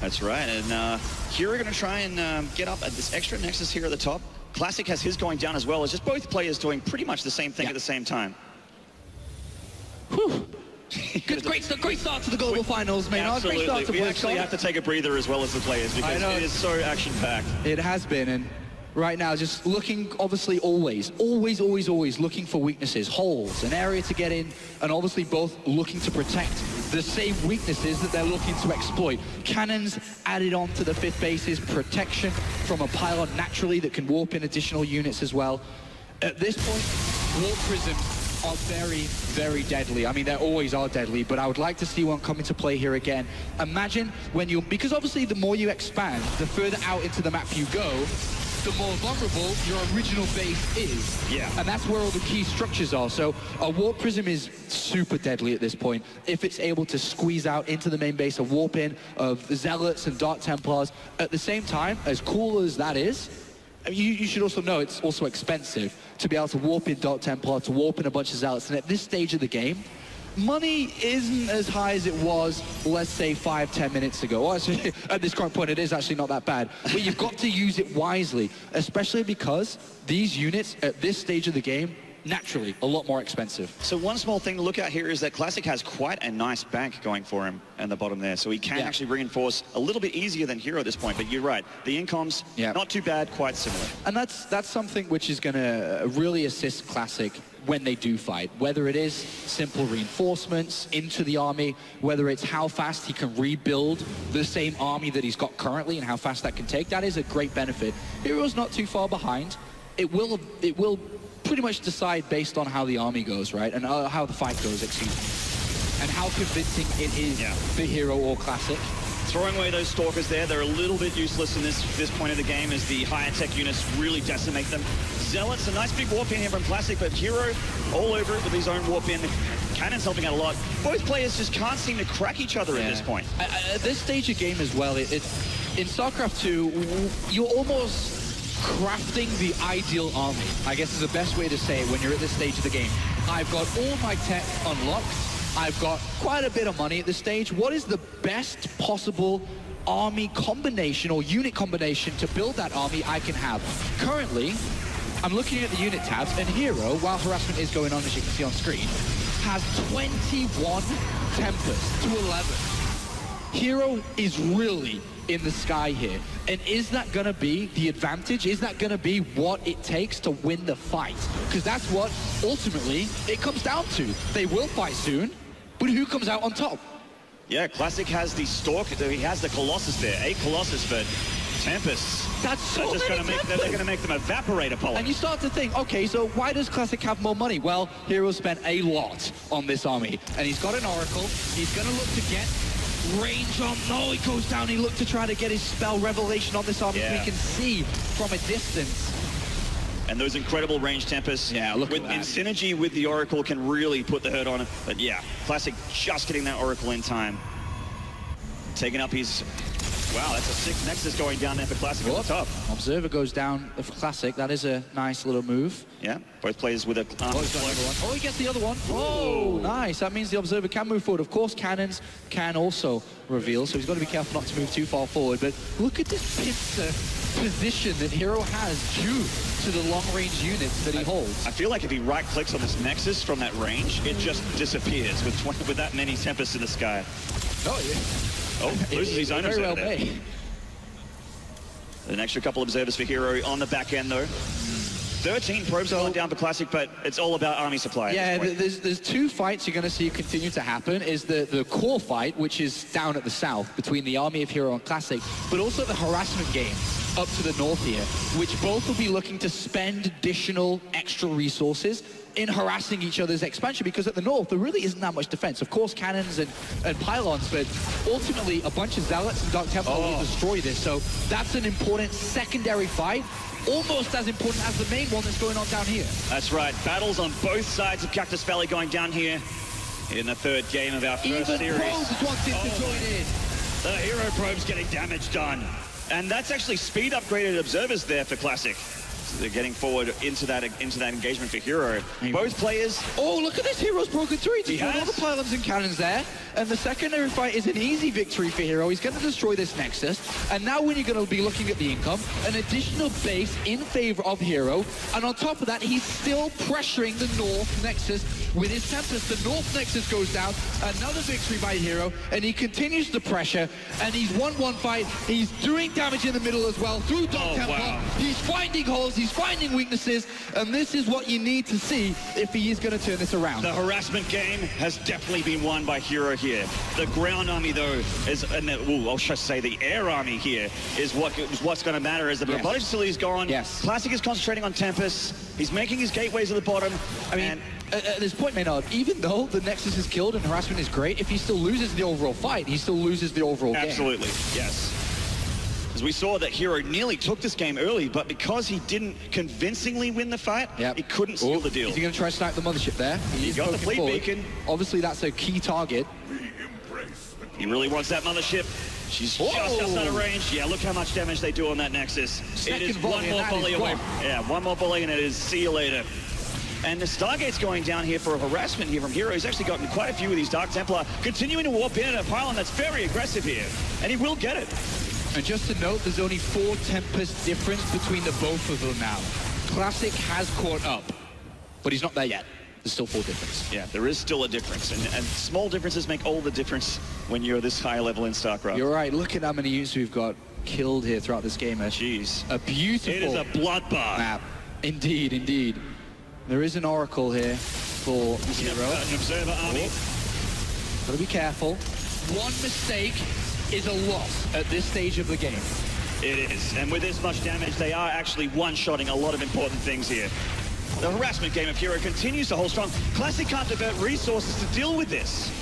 That's right, and here we're going to try and get up at this extra Nexus here at the top. Classic has his going down as well. It's just both players doing pretty much the same thing at the same time. Whew. Great start to the global finals, Maynard. Absolutely. Great start to we actually have to take a breather as well as the players because it is so action-packed. It has been, and right now just looking, obviously always looking for weaknesses, holes, an area to get in, and obviously both looking to protect the same weaknesses that they're looking to exploit. Cannons added on to the fifth bases, protection from a pylon naturally that can warp in additional units as well. At this point, warp prisms are very, very deadly. I mean, they always are deadly, but I would like to see one come into play here again. Imagine when you, because obviously the more you expand, the further out into the map you go, the more vulnerable your original base is. Yeah. And that's where all the key structures are. So a warp prism is super deadly at this point. If it's able to squeeze out into the main base, a warp in of Zealots and Dark Templars, at the same time, as cool as that is, you should also know it's also expensive to be able to warp in Dark Templar, to warp in a bunch of Zealots. And at this stage of the game, money isn't as high as it was, let's say, 5-10 minutes ago. Well, actually, at this current point, it is actually not that bad. But you've got to use it wisely, especially because these units at this stage of the game, naturally, a lot more expensive. So one small thing to look at here is that Classic has quite a nice bank going for him in the bottom there. So he can actually reinforce a little bit easier than Hero at this point. But you're right, the incoms, not too bad, quite similar. And that's something which is going to really assist Classic when they do fight, whether it is simple reinforcements into the army, whether it's how fast he can rebuild the same army that he's got currently and how fast that can take. That is a great benefit. Hero's not too far behind. It will pretty much decide based on how the army goes, right? And how the fight goes, excuse me. And how convincing it is for Hero or Classic. Throwing away those Stalkers there, they're a little bit useless in this point of the game as the higher tech units really decimate them. Zealots, a nice big warp in here from Classic, but Hero all over it with his own warp in. Cannon's helping out a lot. Both players just can't seem to crack each other at this point. At this stage of game as well, in StarCraft 2, you're almost crafting the ideal army, I guess is the best way to say it when you're at this stage of the game. I've got all my tech unlocked. I've got quite a bit of money at this stage. What is the best possible army combination or unit combination to build that army I can have? Currently, I'm looking at the unit tabs, and Hero, while harassment is going on, as you can see on screen, has 21 Tempest to 11. Hero is really in the sky here. And is that going to be the advantage? Is that going to be what it takes to win the fight? Because that's what, ultimately, it comes down to. They will fight soon, but who comes out on top? Yeah, Classic has the Stalk, he has the Colossus there. 8 Colossus, but Tempests. That's so just many they're going to make them evaporate, Apollo. And you start to think, okay, so why does Classic have more money? Well, Hero spent a lot on this army. And he's got an Oracle. He's going to look to get range on. No, he goes down. He looked to try to get his spell Revelation on this army. We can see from a distance. And those incredible range Tempests, look at that. In synergy with the Oracle, can really put the hurt on it. But yeah, Classic just getting that Oracle in time. Taking up his... Wow, that's a 6 Nexus going down there for Classic at the top. Observer goes down for Classic. That is a nice little move. Yeah, both players with a... Oh, he gets the other one. Oh, nice. That means the Observer can move forward. Of course, cannons can also reveal, so he's got to be careful not to move too far forward. But look at this pincer position that Hero has due to the long-range units that he holds. I feel like if he right-clicks on this Nexus from that range, it just disappears with that many Tempests in the sky. Oh, yeah. Oh, loses his own observer there. May. An extra couple of observers for Hero on the back end, though. 13 probes going down for Classic, but it's all about army supply. Yeah, there's 2 fights you're going to see continue to happen. Is the core fight, which is down at the south, between the army of Hero and Classic, but also the harassment game up to the north here, which both will be looking to spend additional extra resources in harassing each other's expansion, because at the north there really isn't that much defense. Of course, cannons and pylons, but ultimately a bunch of Zealots and Dark Templar will destroy this. So that's an important secondary fight, almost as important as the main one that's going on down here. That's right. Battles on both sides of Cactus Valley going down here in the 3rd game of our first series. Even Probes wanted to join in. The Hero Probe's getting damage done. And that's actually speed upgraded observers there for Classic. So they're getting forward into that engagement for Hero. Both players... Oh, look at this. Hero's broken through. He destroyed all the pylons and cannons there. And the secondary fight is an easy victory for Hero. He's going to destroy this Nexus. And now when you're going to be looking at the income, an additional base in favor of Hero. And on top of that, he's still pressuring the North Nexus with his Tempest. The North Nexus goes down. Another victory by Hero. And he continues the pressure. And he's won one fight. He's doing damage in the middle as well through Dark Temple. Wow. He's finding holes. He's finding weaknesses. And this is what you need to see if he is going to turn this around. The harassment game has definitely been won by Hero here. The ground army, though, is, or should I say the air army here, is what's going to matter. As the robotics facility is gone, Classic is concentrating on Tempest. He's making his gateways at the bottom. I mean, at this point, Maynard, even though the Nexus is killed and harassment is great, if he still loses the overall fight, he still loses the overall game. Absolutely, yes. As we saw that Hero nearly took this game early, but because he didn't convincingly win the fight, he couldn't seal the deal. Is he going to try to snipe the mothership there? He got the fleet beacon. Obviously, that's a key target. He really wants that mothership. She's just outside of range. Yeah, look how much damage they do on that Nexus. It is one more volley away. Yeah, one more volley and it is see you later. And the Stargate's going down here for a harassment here from Hero. He's actually gotten quite a few of these Dark Templar, continuing to warp in at a pylon that's very aggressive here. And he will get it. And just to note, there's only 4 Tempest difference between the both of them now. Classic has caught up, but he's not there yet. There's still 4 difference. Yeah, there is still a difference. And small differences make all the difference when you're this high level in StarCraft. You're right. Look at how many units we've got killed here throughout this game. Jeez. A beautiful It is a bloodbath. map. Indeed, indeed. There is an Oracle here for Hero. An observer army. Gotta be careful. One mistake is a loss at this stage of the game. It is, and with this much damage, they are actually one-shotting a lot of important things here. The harassment game of Hero continues to hold strong. Classic can't divert resources to deal with this.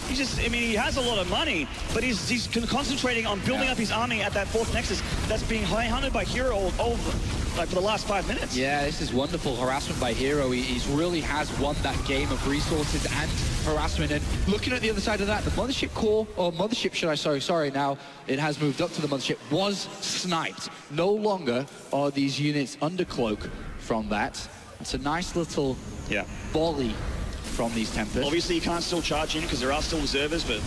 He just, I mean, he has a lot of money, but he's concentrating on building up his army at that 4th Nexus that's being high-hunted by Hero like for the last 5 minutes. Yeah, this is wonderful harassment by Hero. He's really has won that game of resources and harassment. And looking at the other side of that, the mothership core, or mothership, should I sorry, now it has moved up to the mothership, was sniped. No longer are these units under cloak from that. It's a nice little volley from these Tempests. Obviously, you can't still charge in because there are still observers, but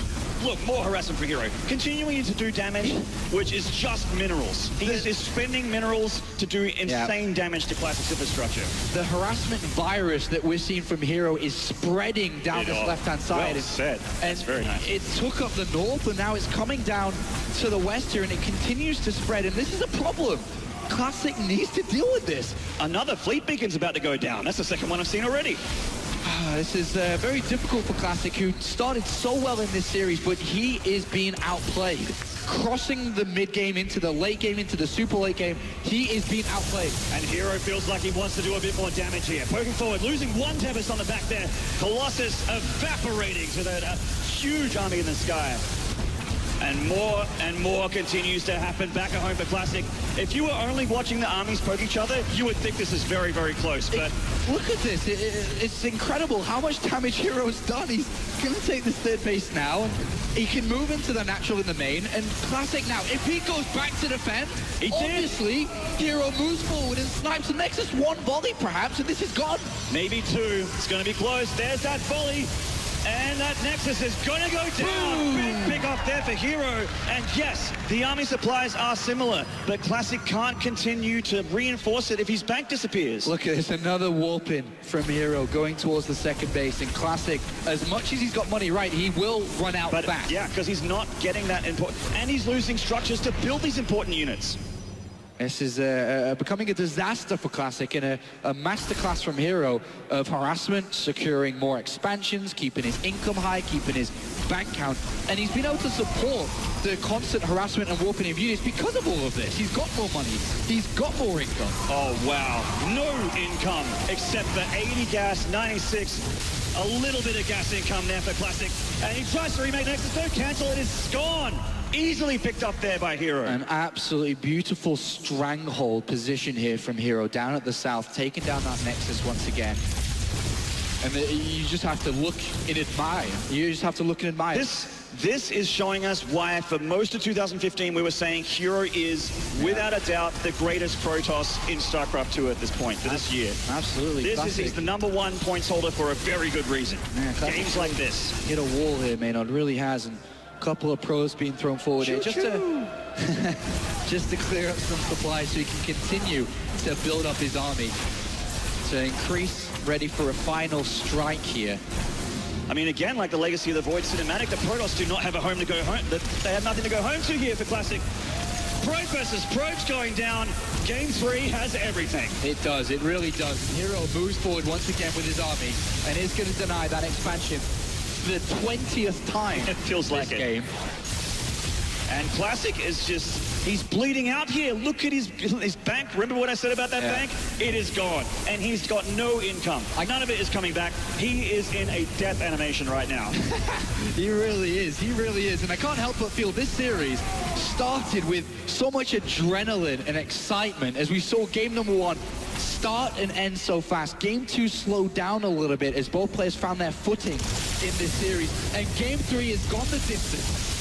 look, more harassment for Hero. Continuing to do damage, which is just minerals. He is spending minerals to do insane damage to Classic's infrastructure. The harassment virus that we're seeing from Hero is spreading down this left-hand side. Well said. That's very nice. It took up the north, and now it's coming down to the west here, and it continues to spread, and this is a problem. Classic needs to deal with this. Another fleet beacon's about to go down. That's the second one I've seen already. This is very difficult for Classic, who started so well in this series, but he is being outplayed. Crossing the mid-game into the late game, into the super late game, he is being outplayed. And Hero feels like he wants to do a bit more damage here. Poking forward, losing one Tempest on the back there. Colossus evaporating to that huge army in the sky. And more continues to happen back at home for Classic. If you were only watching the armies poke each other, you would think this is very, very close. But look at this. It's incredible how much damage Hero's done. He's going to take this 3rd base now. He can move into the natural in the main. And Classic now, if he goes back to defend, obviously Hero moves forward and snipes the Nexus. 1 volley perhaps, and this is gone. Maybe 2. It's going to be close. There's that volley. And that Nexus is going to go down. Big pick off there for Hero. And yes, the army supplies are similar, but Classic can't continue to reinforce it if his bank disappears. Look at this, another warp in from Hero going towards the 2nd base. And Classic, as much as he's got money, right, he will run out back. Yeah, because he's not getting that important. And he's losing structures to build these important units. This is becoming a disaster for Classic, and a masterclass from Hero of harassment, securing more expansions, keeping his income high, keeping his bank count, and he's been able to support the constant harassment and warping of units because of all of this. He's got more money, he's got more income. Oh wow, no income except for 80 gas, 96, a little bit of gas income there for Classic, and he tries to remake Nexus, no cancel, it is gone. Easily picked up there by Hero. An absolutely beautiful stranglehold position here from Hero down at the south, taking down that Nexus once again. And you just have to look and admire. You just have to look and admire. This is showing us why for most of 2015 we were saying Hero is, without a doubt, the greatest Protoss in StarCraft 2 at this point for this year. Absolutely. He's the #1 points holder for a very good reason. Games like this. Hit a wall here, Maynard, really has. And a couple of pros being thrown forward here just to clear up some supplies so he can continue to build up his army to increase, ready for a final strike here. I mean, again, like the Legacy of the Void cinematic, the Protoss do not have a home to go home. They have nothing to go home to here for Classic. Probe versus Probe's going down. Game 3 has everything. It does. It really does. Hero moves forward once again with his army and is going to deny that expansion for the 20th time. It feels like it. Game. And Classic is just, he's bleeding out here. Look at his bank. Remember what I said about that bank? It is gone. And he's got no income. None of it is coming back. He is in a death animation right now. He really is. He really is. And I can't help but feel this series started with so much adrenaline and excitement as we saw game #1 start and end so fast. Game 2 slowed down a little bit as both players found their footing in this series. And game 3 has gone the distance.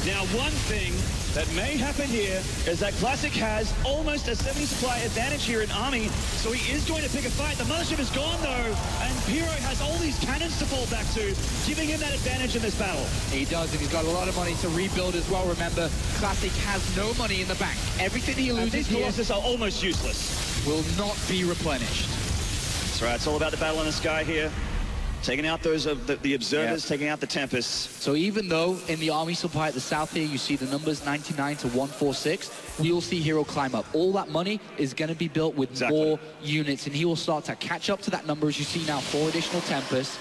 Now, one thing that may happen here is that Classic has almost a 70 supply advantage here in Army, so he is going to pick a fight. The Mothership is gone, though, and Hero has all these cannons to fall back to, giving him that advantage in this battle. He does, and he's got a lot of money to rebuild as well. Remember, Classic has no money in the bank. Everything he loses here Colossus are almost useless. Will not be replenished. That's right, it's all about the battle in the sky here. Taking out those of the observers, taking out the Tempests. So even though in the army supply at the south here, you see the numbers 99 to 146, we will see Hero climb up. All that money is going to be built with more units, and he will start to catch up to that number, as you see now, 4 additional Tempests.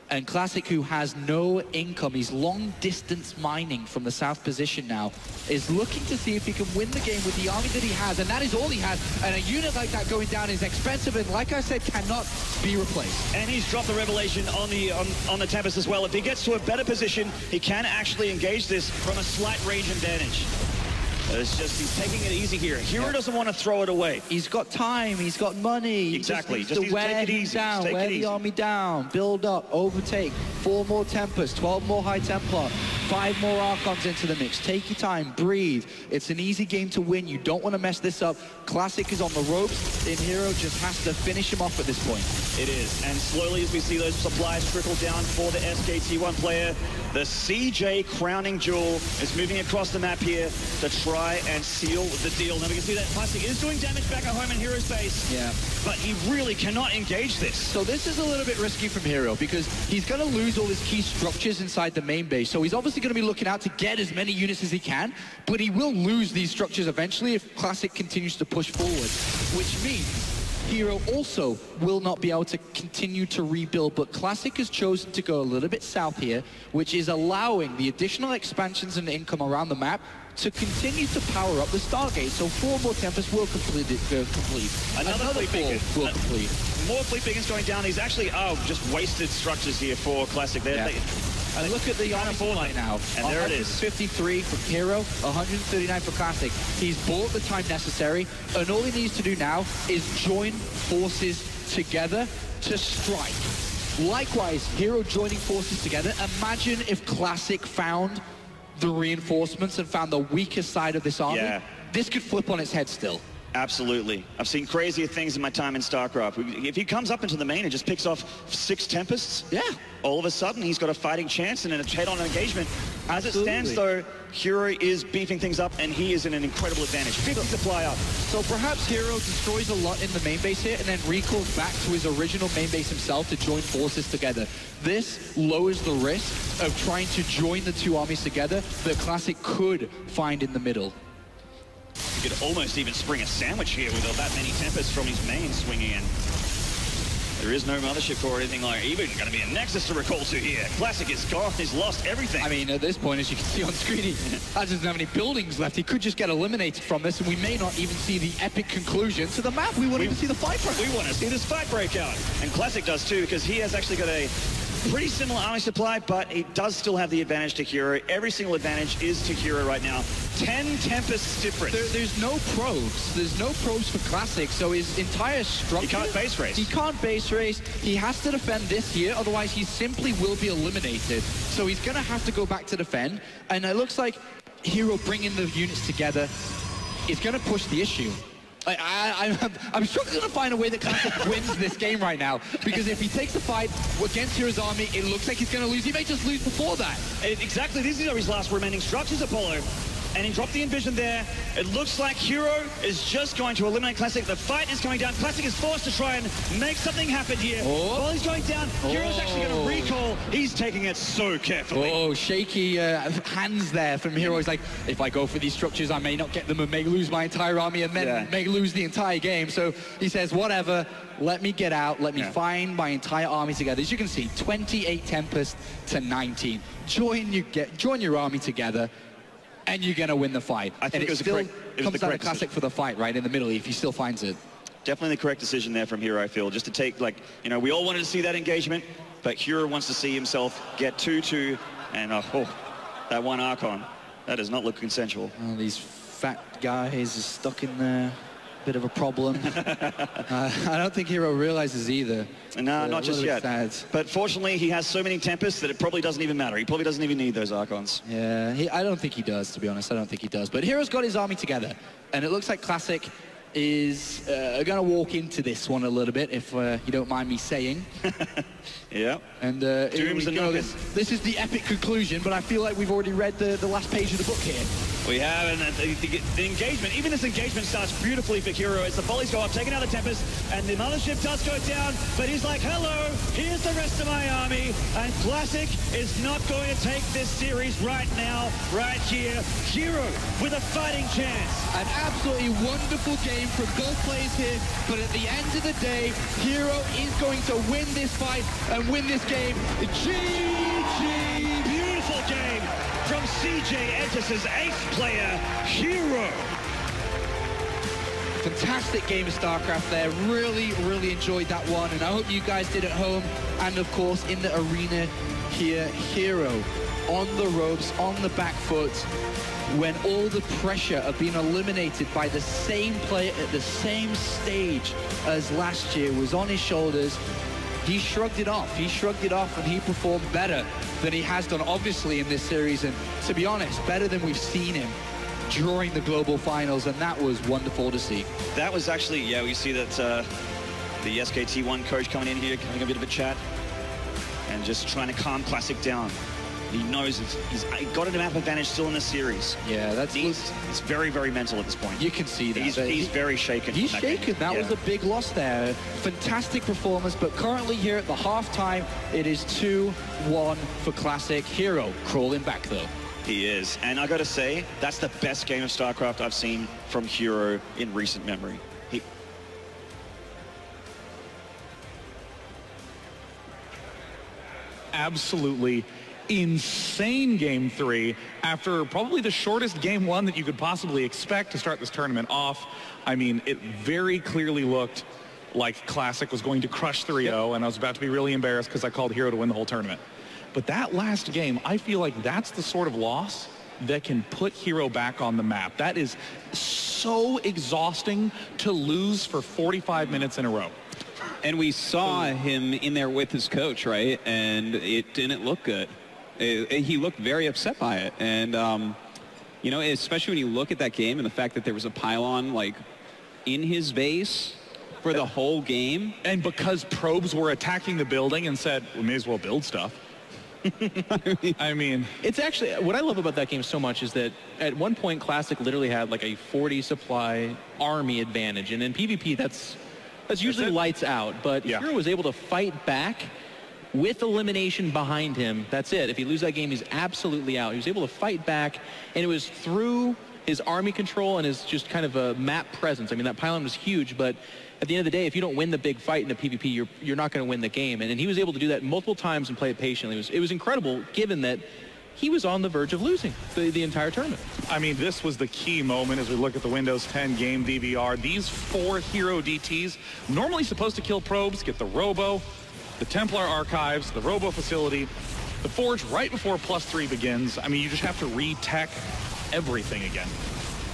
And Classic, who has no income, he's long-distance mining from the south position now, is looking to see if he can win the game with the army that he has, and that is all he has. And a unit like that going down is expensive, and like I said, cannot be replaced. And he's dropped the Revelation on the Tempest as well. If he gets to a better position, he can actually engage this from a slight range advantage. It's just, he's taking it easy here. Hero doesn't want to throw it away. He's got time, he's got money. Exactly. Just to wear it down, wear the army down, build up, overtake. 4 more Tempests, 12 more High Templar, 5 more Archons into the mix. Take your time, breathe. It's an easy game to win. You don't want to mess this up. Classic is on the ropes, and Hero just has to finish him off at this point. It is. And slowly as we see those supplies trickle down for the SKT1 player, the CJ crowning jewel is moving across the map here to try and seal the deal. Now we can see that Classic is doing damage back at home in Hero's base. Yeah. But he really cannot engage this. So this is a little bit risky from Hero because he's going to lose all his key structures inside the main base. So he's obviously going to be looking out to get as many units as he can, but he will lose these structures eventually if Classic continues to push forward, which means Hero also will not be able to continue to rebuild, but Classic has chosen to go a little bit south here, which is allowing the additional expansions and income around the map to continue to power up the Stargate. So 4 more Tempests will complete. Another 4 will complete. More fleet beacons going down. He's actually, just wasted structures here for Classic. And look at the army supply now. And there it is. 153 for Hero, 139 for Classic. He's bought the time necessary, and all he needs to do now is join forces together to strike. Likewise, Hero joining forces together. Imagine if Classic found the reinforcements and found the weakest side of this army. Yeah. This could flip on its head still. Absolutely. I've seen crazier things in my time in StarCraft. If he comes up into the main and just picks off 6 Tempests, all of a sudden he's got a fighting chance and a head-on engagement. As it stands, though, Hero is beefing things up, and he is in an incredible advantage. 50 supply up. So perhaps Hero destroys a lot in the main base here and then recalls back to his original main base himself to join forces together. This lowers the risk of trying to join the 2 armies together that Classic could find in the middle. You could almost even spring a sandwich here with that many Tempests from his main swinging in. There is no Mothership core or anything like even going to be a Nexus to recall to here. Classic is gone. He's lost everything. I mean, at this point, as you can see on screen, he doesn't have any buildings left. He could just get eliminated from this, and we may not even see the epic conclusion to the map. We won't even see the fight break. We want to see this fight break out. And Classic does too, because he has actually got a Pretty similar army supply, but it does still have the advantage to Hero. Every single advantage is to Hero right now. 10 Tempests difference. There's no probes. There's no probes for Classic, so his entire structure... He can't base race. He can't base race. He has to defend this here, otherwise he simply will be eliminated. So he's going to have to go back to defend, and it looks like Hero bringing the units together is going to push the issue. I'm struggling to find a way that Classic wins this game right now, because if he takes the fight against Hero's army, it looks like he's going to lose. He may just lose before that. Exactly. These are his last remaining structures, Apollo. And he dropped the Envision there. It looks like Hero is just going to eliminate Classic. The fight is coming down. Classic is forced to try and make something happen here. While he's going down, Hero's actually going to recall. He's taking it so carefully. Oh, shaky hands there from Hero. He's like, if I go for these structures, I may not get them and may lose my entire army and then may lose the entire game. So he says, whatever, let me get out. Let me find my entire army together. As you can see, 28 Tempest to 19. Join your army together, and you're going to win the fight. I think and it still comes down to Classic for the fight, right, in the middle, if he still finds it. Definitely the correct decision there from Hero, I feel. Just to take, like, you know, we all wanted to see that engagement, but Hero wants to see himself get 2-2, and that one Archon. That does not look consensual. Oh, these fat guys are stuck in there. Bit of a problem. I don't think Hero realizes either. No, not just yet. Sad. But fortunately, he has so many Tempests that it probably doesn't even matter. He probably doesn't even need those Archons. Yeah, I don't think he does, to be honest. I don't think he does. But Hero's got his army together, and it looks like Classic is going to walk into this one a little bit, if you don't mind me saying. Yeah. And this is the epic conclusion, but I feel like we've already read the last page of the book here. We have, and the engagement, even this engagement starts beautifully for Hero as the volleys go up, taking out the Tempest, and the Mothership does go down, but he's like, hello, here's the rest of my army, and Classic is not going to take this series right now, right here. Hero with a fighting chance. An absolutely wonderful game from both players here, but at the end of the day, Hero is going to win this fight and win this game. GG! Beautiful game from CJ Entis' ace player, Hero. Fantastic game of StarCraft there. Really, really enjoyed that one, and I hope you guys did at home, and of course in the arena here. Hero on the ropes, on the back foot, when all the pressure of being eliminated by the same player at the same stage as last year was on his shoulders. He shrugged it off. He shrugged it off, and he performed better than he has done, obviously, in this series. And to be honest, better than we've seen him during the global finals, and that was wonderful to see. That was actually, yeah, we see that the SKT1 coach coming in here, having a bit of a chat, and just trying to calm Classic down. He knows he's got a map advantage still in the series. Yeah, it's very, very mental at this point. You can see that. He's very shaken. He's shaken. That was a big loss there. Fantastic performance, but currently here at the halftime, it is 2-1 for Classic. Hero crawling back, though. He is. And I got to say, that's the best game of StarCraft I've seen from Hero in recent memory. Absolutely insane game 3 after probably the shortest game 1 that you could possibly expect to start this tournament off. I mean, it very clearly looked like Classic was going to crush 3-0, and I was about to be really embarrassed because I called Hero to win the whole tournament. But that last game, I feel like that's the sort of loss that can put Hero back on the map. That is so exhausting to lose for 45 minutes in a row. And we saw him in there with his coach, right? And it didn't look good. He looked very upset by it. And, you know, especially when you look at that game and the fact that there was a pylon, like, in his base for the whole game. And because probes were attacking the building and said, we may as well build stuff. I mean, it's actually, what I love about that game so much is that at one point Classic literally had like a 40 supply army advantage. And in PvP, that's usually lights out. But if Hero was able to fight back with elimination behind him, that's it. If he loses that game, he's absolutely out. He was able to fight back, and it was through his army control and his just kind of a map presence. I mean, that pylon was huge, but at the end of the day, if you don't win the big fight in a PvP, you're not going to win the game. And he was able to do that multiple times and play it patiently. It was incredible, given that he was on the verge of losing the entire tournament. I mean, this was the key moment as we look at the Windows 10 game DVR. These 4 Hero DTs, normally supposed to kill probes, get the robo. the Templar Archives, the Robo Facility, the Forge right before +3 begins. I mean, you just have to re-tech everything again.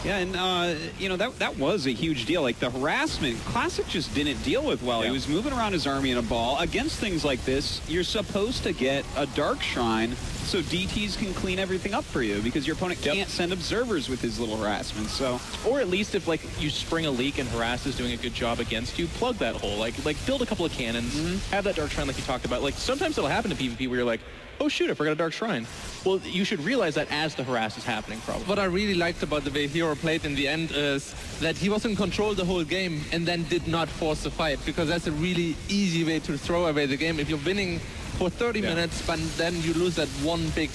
Yeah, and, you know, that was a huge deal. Like, the harassment, Classic just didn't deal with well. He was moving around his army in a ball. Against things like this, you're supposed to get a Dark Shrine so DTs can clean everything up for you because your opponent can't send observers with his little harassment. So, or at least if, like, you spring a leak and Harass is doing a good job against you, plug that hole. Like build a couple of cannons, have that Dark Shrine like you talked about. Like, sometimes it'll happen to PvP where you're like, oh shoot, I forgot a Dark Shrine. Well, you should realize that as the harass is happening, probably. What I really liked about the way Hero played in the end is that he was in control the whole game and then did not force the fight, because that's a really easy way to throw away the game. If you're winning for 30 minutes, but then you lose that one big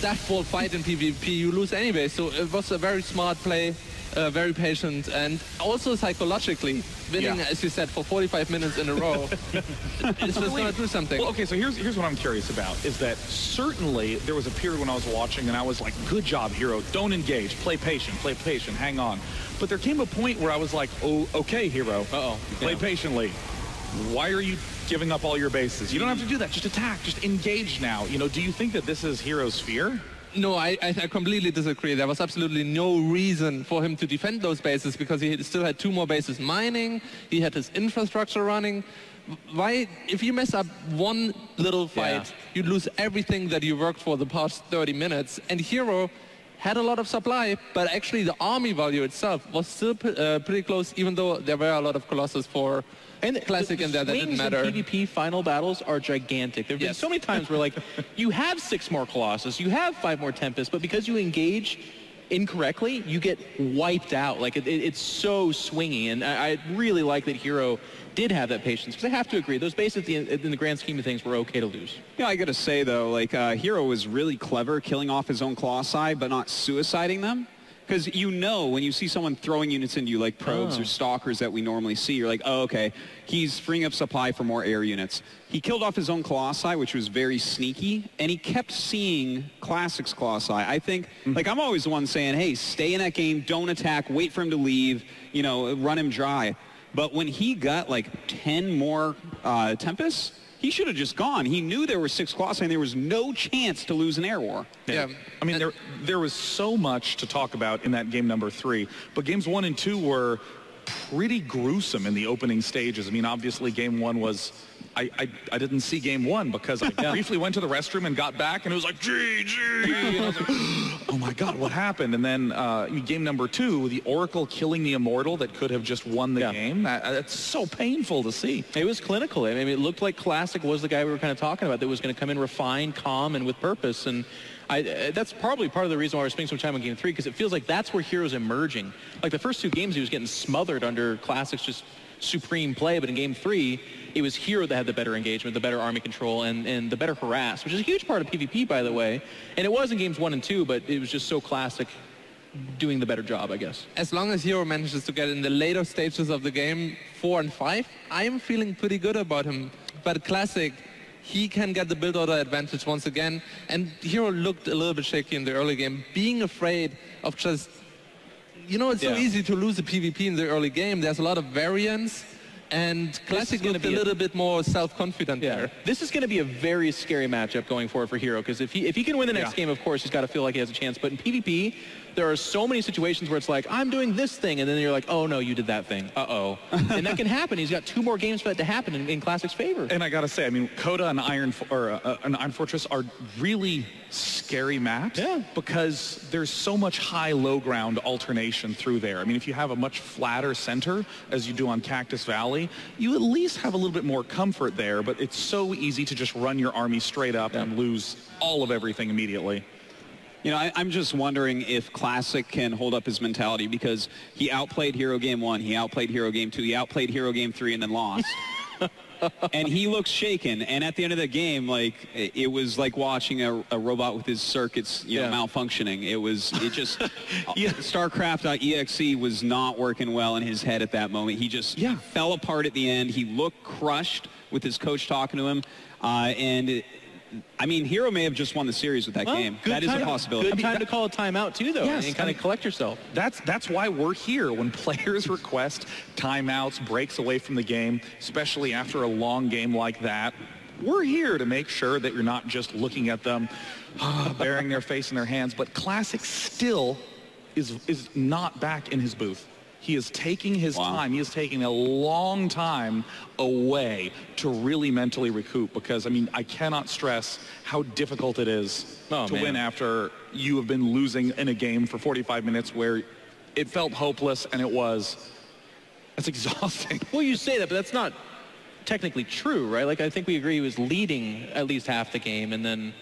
deathball fight in PvP, you lose anyway. So it was a very smart play, very patient, and also psychologically winning, as you said, for 45 minutes in a row. It's just going to do something. Well, okay, so here's what I'm curious about, is that certainly there was a period when I was watching and I was like, good job, Hero, don't engage, play patient, hang on. But there came a point where I was like, oh, okay, Hero, play patiently. Why are you giving up all your bases? You don't have to do that, just attack, just engage now. You know, do you think that this is Hero's fear? No, I completely disagree. There was absolutely no reason for him to defend those bases because he still had 2 more bases mining. He had his infrastructure running. Why, if you mess up one little fight, you lose everything that you worked for the past 30 minutes. And Hero had a lot of supply, but actually the army value itself was still pretty close, even though there were a lot of Colossus for Classic in there that didn't matter. The PvP final battles are gigantic. There have been so many times where, like, you have 6 more Colossus, you have 5 more Tempest, but because you engage incorrectly, you get wiped out. Like, it's so swingy, and I really like that Hero did have that patience, because I have to agree, those bases in the grand scheme of things were okay to lose. Yeah, I gotta say, though, like, Hero was really clever killing off his own Colossi, but not suiciding them. Because you know when you see someone throwing units into you like probes or stalkers that we normally see, you're like, oh, okay, he's freeing up supply for more air units. He killed off his own Colossi, which was very sneaky, and he kept seeing Classic's Colossi. I think, like, I'm always the one saying, hey, stay in that game, don't attack, wait for him to leave, you know, run him dry. But when he got, like, 10 more Tempests, he should have just gone. He knew there were 6 Colossi and there was no chance to lose an air war. Yeah. I mean, there was so much to talk about in that game number 3, but games 1 and 2 were pretty gruesome in the opening stages. I mean, obviously game 1 was, I didn't see game 1 because I briefly went to the restroom and got back and it was like, GG! And I was like, oh my God, what happened? And then game number 2, the Oracle killing the Immortal that could have just won the game. That's so painful to see. It was clinical. I mean, it looked like Classic was the guy we were kind of talking about that was going to come in refined, calm, and with purpose. And that's probably part of the reason why we're spending some time on game 3, because it feels like that's where Hero's emerging. Like the first 2 games, he was getting smothered under Classic's just supreme play, but in game 3, it was Hero that had the better engagement, the better army control, and the better harass, which is a huge part of PvP, by the way. And it was in games 1 and 2, but it was just so Classic doing the better job, I guess. As long as Hero manages to get in the later stages of the game, 4 and 5, I am feeling pretty good about him. But Classic, he can get the build order advantage once again, and Hero looked a little bit shaky in the early game, being afraid of just, you know, it's so easy to lose a PvP in the early game. There's a lot of variance, and Classic looked a little bit more self-confident there. This is going to be a very scary matchup going forward for Hero, because if he can win the next game, of course, he's got to feel like he has a chance. But in PvP, there are so many situations where it's like, I'm doing this thing, and then you're like, oh, no, you did that thing. Uh-oh. And that can happen. He's got 2 more games for that to happen in Classic's favor. And I got to say, I mean, Coda and Iron Fortress are really scary maps because there's so much high-low ground alternation through there. I mean, if you have a much flatter center, as you do on Cactus Valley, you at least have a little bit more comfort there, but it's so easy to just run your army straight up and lose all of everything immediately. You know, I'm just wondering if Classic can hold up his mentality, because he outplayed Hero Game 1, he outplayed Hero Game 2, he outplayed Hero Game 3 and then lost. And he looks shaken, and at the end of the game, like, it was like watching a robot with his circuits, you know, malfunctioning. It just, StarCraft.exe was not working well in his head at that moment. He just fell apart at the end. He looked crushed with his coach talking to him, and I mean, Hero may have just won the series with that game. That is a possibility. Good time to call a timeout, too, though, and kind of collect yourself. That's why we're here. When players request timeouts, breaks away from the game, especially after a long game like that, we're here to make sure that you're not just looking at them, burying their face in their hands. But Classic still is not back in his booth. He is taking his time. He is taking a long time away to really mentally recoup, because, I mean, I cannot stress how difficult it is to win after you have been losing in a game for 45 minutes where it felt hopeless, and it's exhausting. Well, you say that, but that's not technically true, right? Like, I think we agree he was leading at least half the game, and then...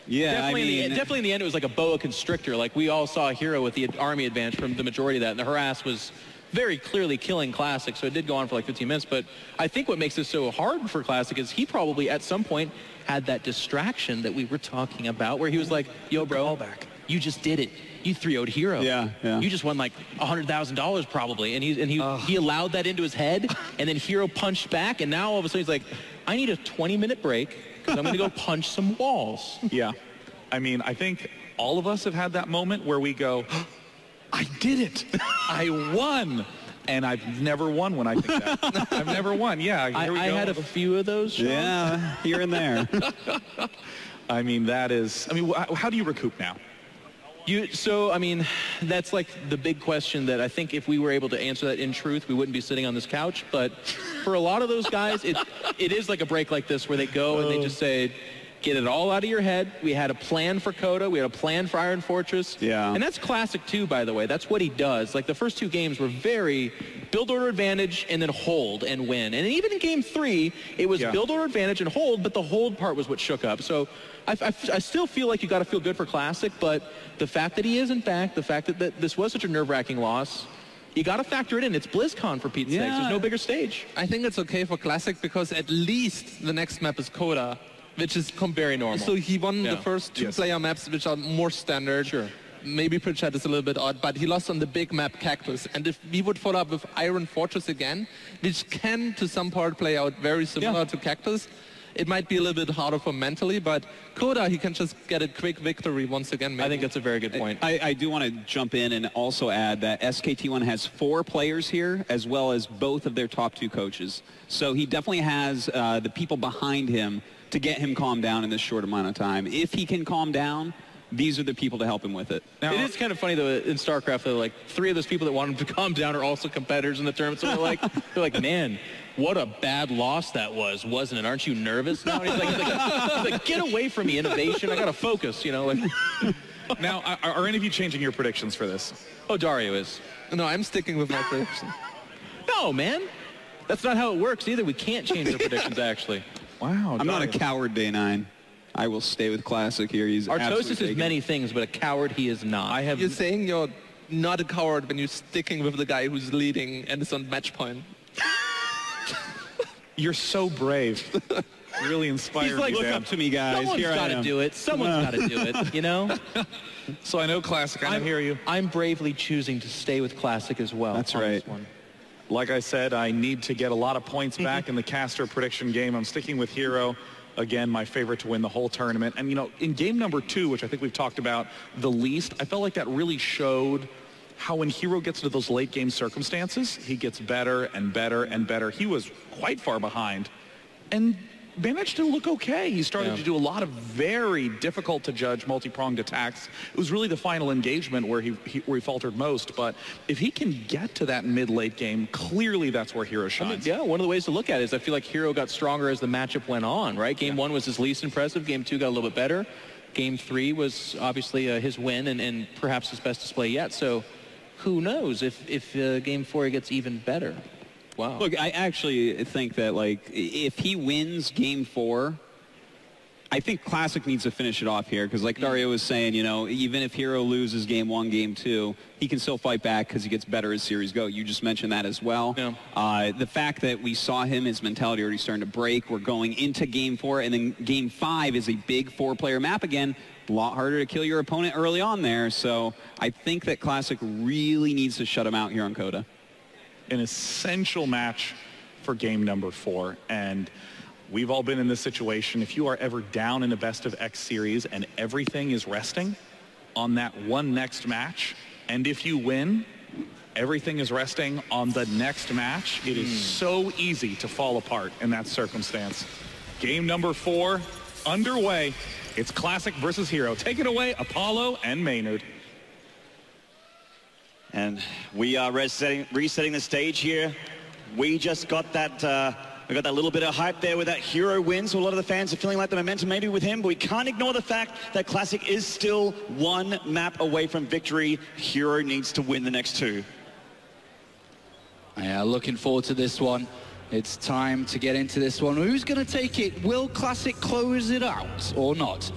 Yeah, definitely in the end, it was like a boa constrictor. Like, we all saw Hero with the army advantage from the majority of that, and the harass was very clearly killing Classic, so it did go on for like 15 minutes. But I think what makes this so hard for Classic is he probably at some point had that distraction that we were talking about, where he was like, yo, bro, you just did it. You 3-0'd Hero. Yeah. You just won like $100,000 probably. And he allowed that into his head, and then Hero punched back, and now all of a sudden he's like, I need a 20-minute break because I'm going to go punch some walls. Yeah. I mean, I think all of us have had that moment where we go, I did it. I won. And I've never won when I think that. I've never won. Yeah, here we go. I had a few of those. Sean. Yeah, here and there. I mean, how do you recoup now? So, I mean, that's like the big question that I think if we were able to answer that in truth, we wouldn't be sitting on this couch. But for a lot of those guys, it is like a break like this where they go and they just say, get it all out of your head. We had a plan for Coda. We had a plan for Iron Fortress. Yeah. And that's Classic too, by the way. That's what he does. Like, the first two games were very build order advantage and then hold and win. And even in game 3, it was build order advantage and hold, but the hold part was what shook up. So I still feel like you got to feel good for Classic, but the fact that he isn't back, the fact that this was such a nerve-wracking loss, you got to factor it in. It's BlizzCon, for Pete's sakes. There's no bigger stage. I think it's okay for Classic because at least the next map is Coda, which is very normal. So he won the first two-player maps, which are more standard. Sure. Maybe Pritchard is a little bit odd, but he lost on the big map Cactus. And if we would follow up with Iron Fortress again, which can to some part play out very similar to Cactus, it might be a little bit harder for mentally, but Coda, he can just get a quick victory once again, maybe. I think that's a very good point. I do want to jump in and also add that SKT1 has 4 players here, as well as both of their top 2 coaches. So he definitely has the people behind him to get him calmed down in this short amount of time. If he can calm down, these are the people to help him with it. Now, it is kind of funny, though, in StarCraft, though, like, 3 of those people that want him to calm down are also competitors in the tournament. So they're like, man, what a bad loss that was, wasn't it? Aren't you nervous now? And he's like, get away from me, innovation. I got to focus, you know. Like. Now, are any of you changing your predictions for this? Oh, Dario is. No, I'm sticking with my prediction. No, man. That's not how it works either. We can't change our predictions, actually. Wow. I'm not a coward, Day 9. I will stay with Classic here. He's Artosis is many things, but a coward he is not. You're saying you're not a coward when you're sticking with the guy who's leading and is on match point. You're so brave. Really inspiring. He's like, look up to me, guys. Someone's got to do it. Someone's got to do it, you know? So I know Classic. I hear you. I'm bravely choosing to stay with Classic as well. That's right. Like I said, I need to get a lot of points back in the caster prediction game. I'm sticking with Hero. Again, my favorite to win the whole tournament. And, you know, in game number 2, which I think we've talked about the least, I felt like that really showed how when Hero gets into those late game circumstances, he gets better and better and better. He was quite far behind and managed to look okay. He started to do a lot of very difficult to judge multi-pronged attacks. It was really the final engagement where he faltered most. But if he can get to that mid-late game, clearly that's where Hero shines. I mean, one of the ways to look at it is I feel like Hero got stronger as the matchup went on, right? Game 1 was his least impressive. Game 2 got a little bit better. Game 3 was obviously his win and perhaps his best display yet. So who knows if Game 4 gets even better. Wow. Look, I actually think that, like, if he wins Game 4, I think Classic needs to finish it off here because, like Dario was saying, you know, even if Hero loses Game 1, Game 2, he can still fight back because he gets better as series go. You just mentioned that as well. Yeah. The fact that we saw him, his mentality already starting to break. We're going into Game 4, and then Game 5 is a big 4-player map again. A lot harder to kill your opponent early on there. So I think that Classic really needs to shut him out here on Coda. An essential match for game number 4. And we've all been in this situation. If you are ever down in a best of X series and everything is resting on that one next match, and if you win, everything is resting on the next match, it is so easy to fall apart in that circumstance. Game number 4 underway. It's Classic versus Hero. Take it away, Apollo and Maynard. And we are resetting the stage here. We just got that we got that little bit of hype there with that Hero win, so a lot of the fans are feeling like the momentum maybe with him, but we can't ignore the fact that Classic is still one map away from victory. Hero needs to win the next 2. Yeah, looking forward to this one. It's time to get into this one. Who's going to take it? Will Classic close it out or not?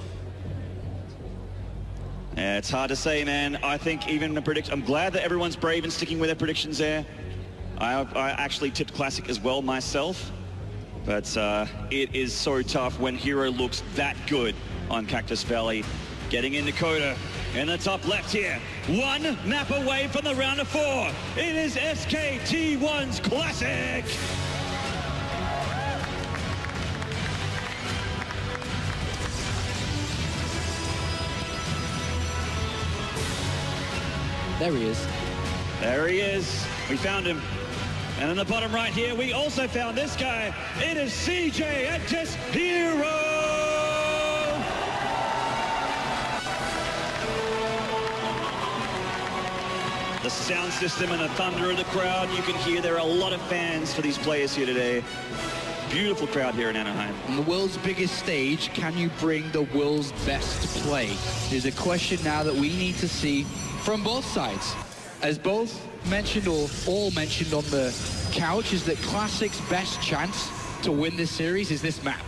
Yeah, it's hard to say, man. I think even the prediction, I'm glad that everyone's brave and sticking with their predictions there. I actually tipped Classic as well myself, but it is so tough when Hero looks that good on Cactus Valley. Getting in Dakota in the top left here. One map away from the round of 4. It is SKT1's Classic. There he is. There he is. We found him. And in the bottom right here, we also found this guy. It is CJ Actis Hero. The sound system and the thunder of the crowd, you can hear there are a lot of fans for these players here today. Beautiful crowd here in Anaheim. On the world's biggest stage, can you bring the world's best play? Is a question now that we need to see from both sides. As both mentioned, or all mentioned on the couch, is that Classic's best chance to win this series is this map.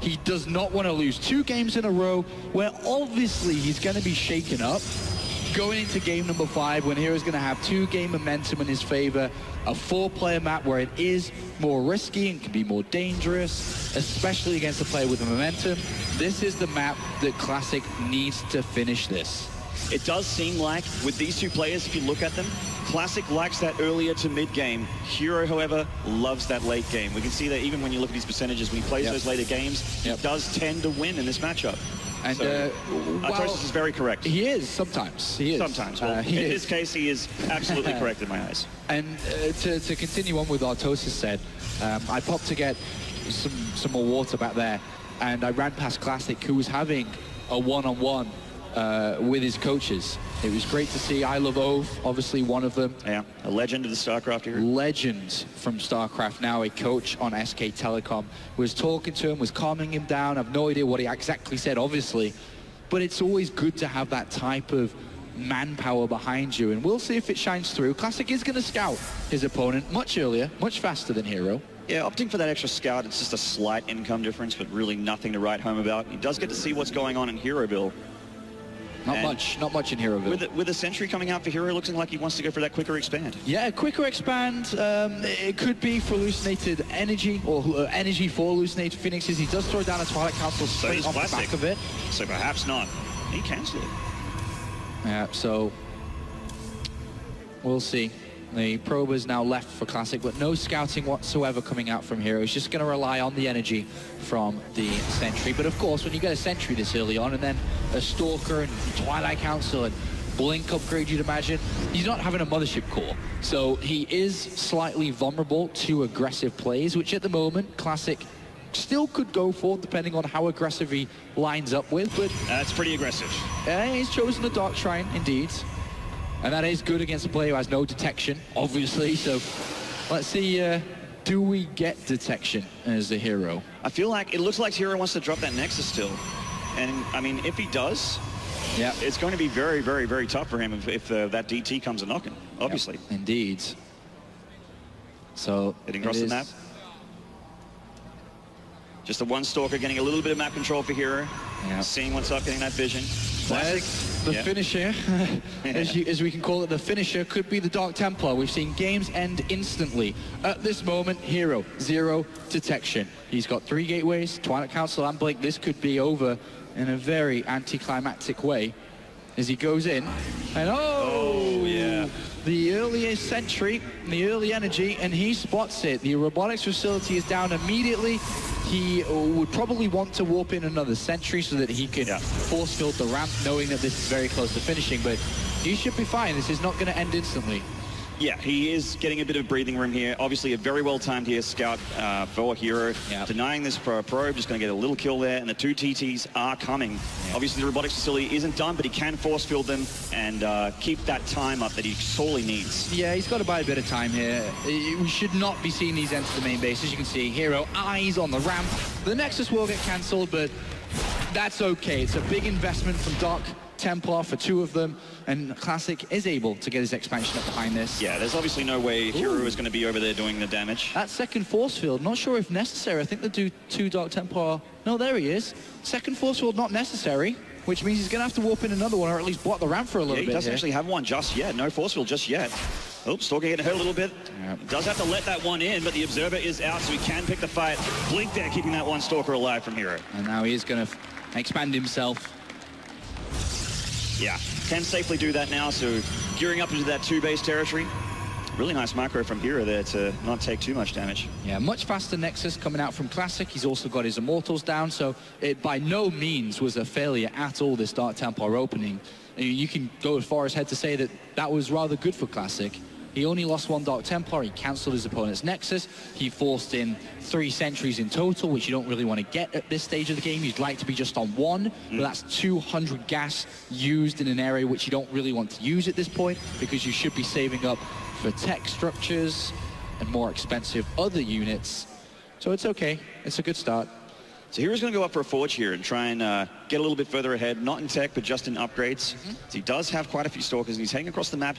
He does not want to lose 2 games in a row where obviously he's going to be shaken up. Going into game number 5 when Hero's going to have 2-game momentum in his favor, a 4-player map where it is more risky and can be more dangerous, especially against a player with the momentum. This is the map that Classic needs to finish this. It does seem like with these 2 players, if you look at them, Classic likes that earlier to mid game. Hero, however, loves that late game. We can see that even when you look at these percentages, when he plays those later games, he does tend to win in this matchup. And so, Artosis is very correct. He is, sometimes. He is. Sometimes. Well, in his case, he is absolutely correct in my eyes. And to continue on with what Artosis said, I popped to get some more water back there, and I ran past Classic, who was having a one-on-one with his coaches. It was great to see. I Love Oath, obviously one of them. Yeah, a legend of the StarCraft era. Legend from StarCraft, now a coach on SK Telecom. Was talking to him, was calming him down. I've no idea what he exactly said, obviously. But it's always good to have that type of manpower behind you. And we'll see if it shines through. Classic is going to scout his opponent much earlier, much faster than Hero. Yeah, opting for that extra scout, it's just a slight income difference, but really nothing to write home about. He does get to see what's going on in Heroville. Not much in Heroville. With a Sentry coming out for Hero, looking like he wants to go for that quicker expand. Yeah, quicker expand. It could be for hallucinated energy, or energy for hallucinated phoenixes. He does throw down a Twilight Council straight off the back of it. So perhaps not. He cancelled it. Yeah, so we'll see. The probe is now left for Classic, but no scouting whatsoever coming out from Hero. He's just going to rely on the energy from the Sentry. But of course, when you get a Sentry this early on, and then a Stalker and Twilight Council and Blink upgrade, you'd imagine, he's not having a Mothership core. So he is slightly vulnerable to aggressive plays, which at the moment, Classic still could go for, depending on how aggressive he lines up with. But that's pretty aggressive. He's chosen the Dark Shrine, indeed. And that is good against a player who has no detection, obviously. So let's see, do we get detection as the Hero? I feel like it looks like Hero wants to drop that Nexus still. And, I mean, if he does, it's going to be very, very, very tough for him if that DT comes a knocking, obviously. Yep, indeed. So getting across the map. Just the one Stalker getting a little bit of map control for Hero. Seeing what's up, getting that vision. Classic. The finisher, as we can call it, the finisher could be the Dark Templar. We've seen games end instantly. At this moment, Hero, 0 detection. He's got 3 gateways, Twilight Council and Blink. This could be over in a very anticlimactic way as he goes in. And the earliest Sentry, the early energy, and he spots it. The robotics facility is down immediately. he would probably want to warp in another sentry so that he can force field the ramp, knowing that this is very close to finishing, but he should be fine. This is not going to end instantly. Yeah, he is getting a bit of breathing room here. Obviously, a very well-timed here scout for Hero. Denying this probe, just going to get a little kill there, and the 2 TTs are coming. Obviously, the robotics facility isn't done, but he can force field them and keep that time up that he sorely needs. Yeah, he's got to buy a bit of time here. We should not be seeing these enter the main base. As you can see, Hero eyes on the ramp. The Nexus will get cancelled, but that's okay. It's a big investment from Dark Templar for 2 of them, and Classic is able to get his expansion up behind this. Yeah, there's obviously no way Hero is going to be over there doing the damage. That second force field, not sure if necessary. I think they do 2 Dark Templar. No, there he is. Second force field not necessary, which means he's going to have to warp in another one, or at least block the ramp for a little bit. He doesn't actually have one just yet. No force field just yet. Oops, Stalker getting hurt a little bit. Does have to let that one in, but the Observer is out, so he can pick the fight. Blink there, keeping that one Stalker alive from Hero. And now he is going to expand himself. Yeah, can safely do that now, so gearing up into that 2-base territory. Really nice micro from Hero there to not take too much damage. Yeah, much faster Nexus coming out from Classic. He's also got his Immortals down, so it by no means was a failure at all, this Dark Templar opening. You can go as far as head to say that that was rather good for Classic. He only lost 1 Dark Templar, he cancelled his opponent's Nexus, he forced in 3 sentries in total, which you don't really want to get at this stage of the game. You'd like to be just on 1, but that's 200 gas used in an area which you don't really want to use at this point, because you should be saving up for tech structures and more expensive other units. So it's okay, it's a good start. So Hero's going to go up for a Forge here and try and get a little bit further ahead, not in tech, but just in upgrades. So he does have quite a few Stalkers, and he's heading across the map.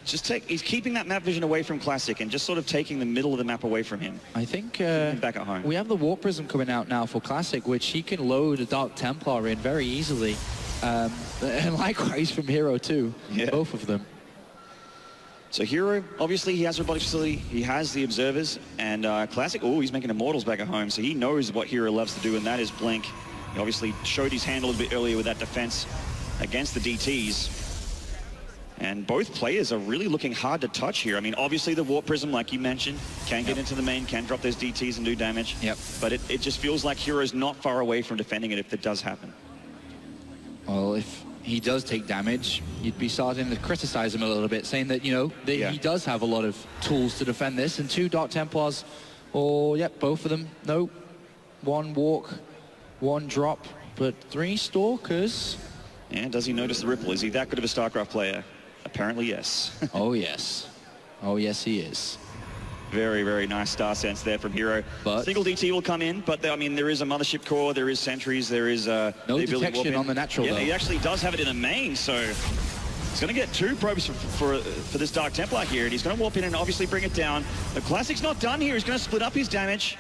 He's keeping that map vision away from Classic and just sort of taking the middle of the map away from him. I think back at home. We have the Warp Prism coming out now for Classic, which he can load a Dark Templar in very easily. And likewise from Hero too, both of them. So Hero, obviously he has a robotics facility, he has the Observers, and Classic, he's making Immortals back at home, so he knows what Hero loves to do, and that is blink. He obviously showed his hand a little bit earlier with that defense against the DTs. And both players are really looking hard to touch here. I mean, obviously the Warp Prism, like you mentioned, can get into the main, can drop those DTs and do damage. But it just feels like Hero's not far away from defending it if it does happen. Well, if he does take damage, you'd be starting to criticize him a little bit, saying that, you know, he does have a lot of tools to defend this, and 2 Dark Templars, both of them, no. 1 walk, 1 drop, but 3 Stalkers. And does he notice the ripple? Is he that good of a StarCraft player? Apparently, yes. Oh, yes. Oh, yes, he is. Very, very nice star sense there from Hero. But single DT will come in, but I mean, there is a mothership core, there is sentries, there is no detection on the natural. Yeah, he actually does have it in the main, so he's going to get 2 probes for this Dark Templar here, and he's going to warp in and obviously bring it down. The Classic's not done here. He's going to split up his damage.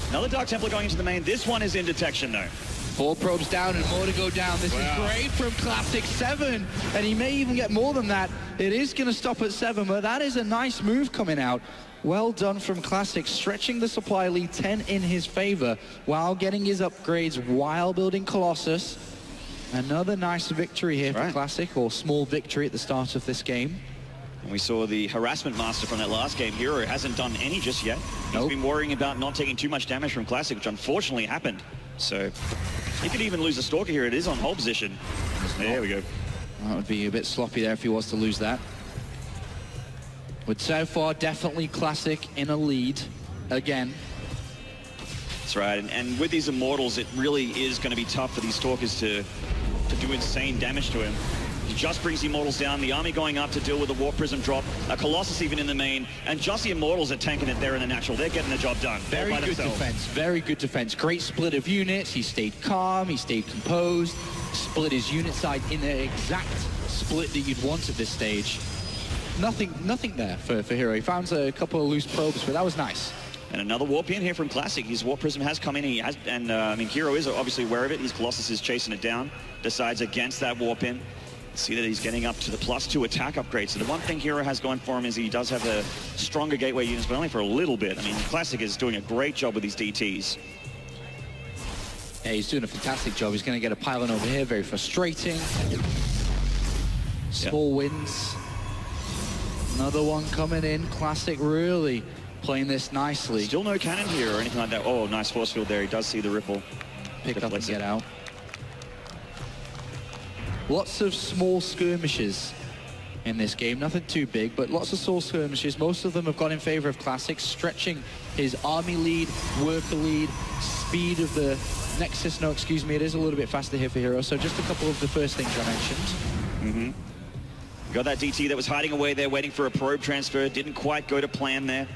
Another Dark Templar going into the main. This one is in detection though. 4 probes down and more to go down. This is great from Classic. 7, and he may even get more than that. It is going to stop at 7, but that is a nice move coming out. Well done from Classic, stretching the supply lead 10 in his favor while getting his upgrades while building Colossus. Another nice victory here for Classic, or small victory at the start of this game. And we saw the harassment master from that last game. Hero hasn't done any just yet. He's been worrying about not taking too much damage from Classic, which unfortunately happened. So he could even lose a Stalker here. It is on hold position. There we go. That would be a bit sloppy there if he was to lose that. But so far, definitely Classic in a lead again. That's right, and with these Immortals, it really is going to be tough for these Stalkers to do insane damage to him. He just brings the Immortals down, the army going up to deal with the Warp Prism drop, a Colossus even in the main, and just the Immortals are tanking it there in the natural. They're getting the job done. Very good defense, very good defense. Great split of units. He stayed calm, he stayed composed, split his unit side in the exact split that you'd want at this stage. Nothing there for Hero. He found a couple of loose probes, but that was nice. And another warp in here from Classic. His Warp Prism has come in, I mean, Hero is obviously aware of it. His Colossus is chasing it down, decides against that warp in. See that he's getting up to the +2 attack upgrade. So the one thing Hero has going for him is he does have the stronger gateway units, but only for a little bit. I mean, Classic is doing a great job with these DTs. Yeah, he's doing a fantastic job. He's going to get a pylon over here, very frustrating. Small wins. Another one coming in. Classic really playing this nicely. Still no cannon here or anything like that. Oh, nice force field there. He does see the ripple. Pick up and get out. Lots of small skirmishes in this game. Nothing too big, but lots of small skirmishes. Most of them have gone in favor of Classic, stretching his army lead, worker lead, speed of the Nexus. No, excuse me, it is a little bit faster here for Hero. So just a couple of the first things I mentioned. Got that DT that was hiding away there, waiting for a probe transfer. Didn't quite go to plan there.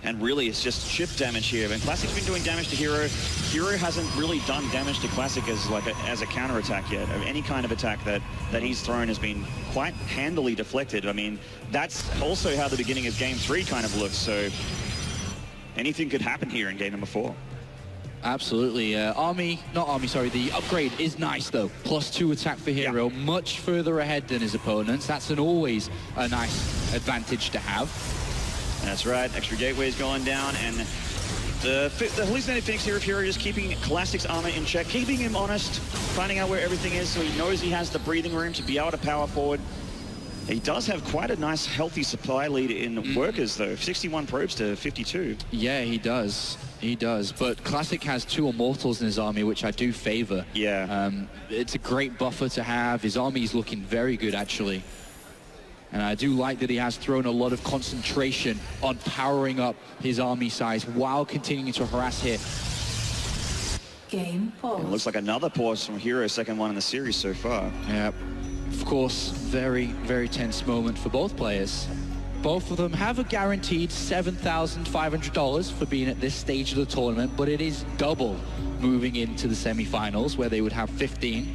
And really, it's just chip damage here. And Classic's been doing damage to Hero. Hero hasn't really done damage to Classic as a counter-attack yet. Any kind of attack that he's thrown has been quite handily deflected. I mean, that's also how the beginning of Game 3 kind of looks. So anything could happen here in Game number 4. Absolutely. The upgrade is nice, though. +2 attack for Hero, much further ahead than his opponents. That's always a nice advantage to have. That's right. Extra gateways going down, and the hallucinated Phoenix here of Hero just keeping Classic's armor in check, keeping him honest, finding out where everything is so he knows he has the breathing room to be able to power forward. He does have quite a nice, healthy supply lead in workers, though. 61 probes to 52. Yeah, he does. He does. But Classic has 2 Immortals in his army, which I do favor. Yeah. It's a great buffer to have. His army is looking very good, actually. And I do like that he has thrown a lot of concentration on powering up his army size while continuing to harass here. Game pause. It looks like another pause from Hero, second one in the series so far. Yeah. Of course, very, very tense moment for both players. Both of them have a guaranteed $7,500 for being at this stage of the tournament, but it is double moving into the semifinals, where they would have 15,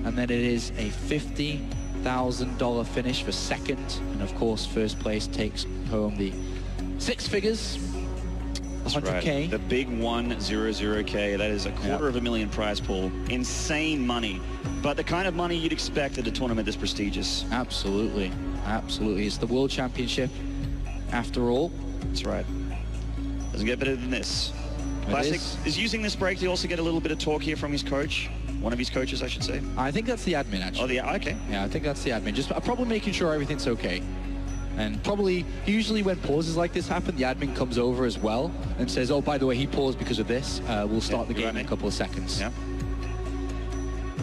and then it is a $50,000 finish for second, and of course first place takes home the 6 figures, 100K. Right. The big 100K, that is a $250,000 prize pool. Insane money, but the kind of money you'd expect at a tournament this prestigious. Absolutely, absolutely. It's the World Championship after all. That's right. Doesn't get better than this. Classic is using this break to also get a little bit of talk here from his coach. One of his coaches, I should say. I think that's the admin, actually. Oh, okay. Yeah, I think that's the admin. Just probably making sure everything's okay. And probably, usually when pauses like this happen, the admin comes over as well and says, oh, by the way, he paused because of this. We'll start the game in a couple of seconds. Yeah.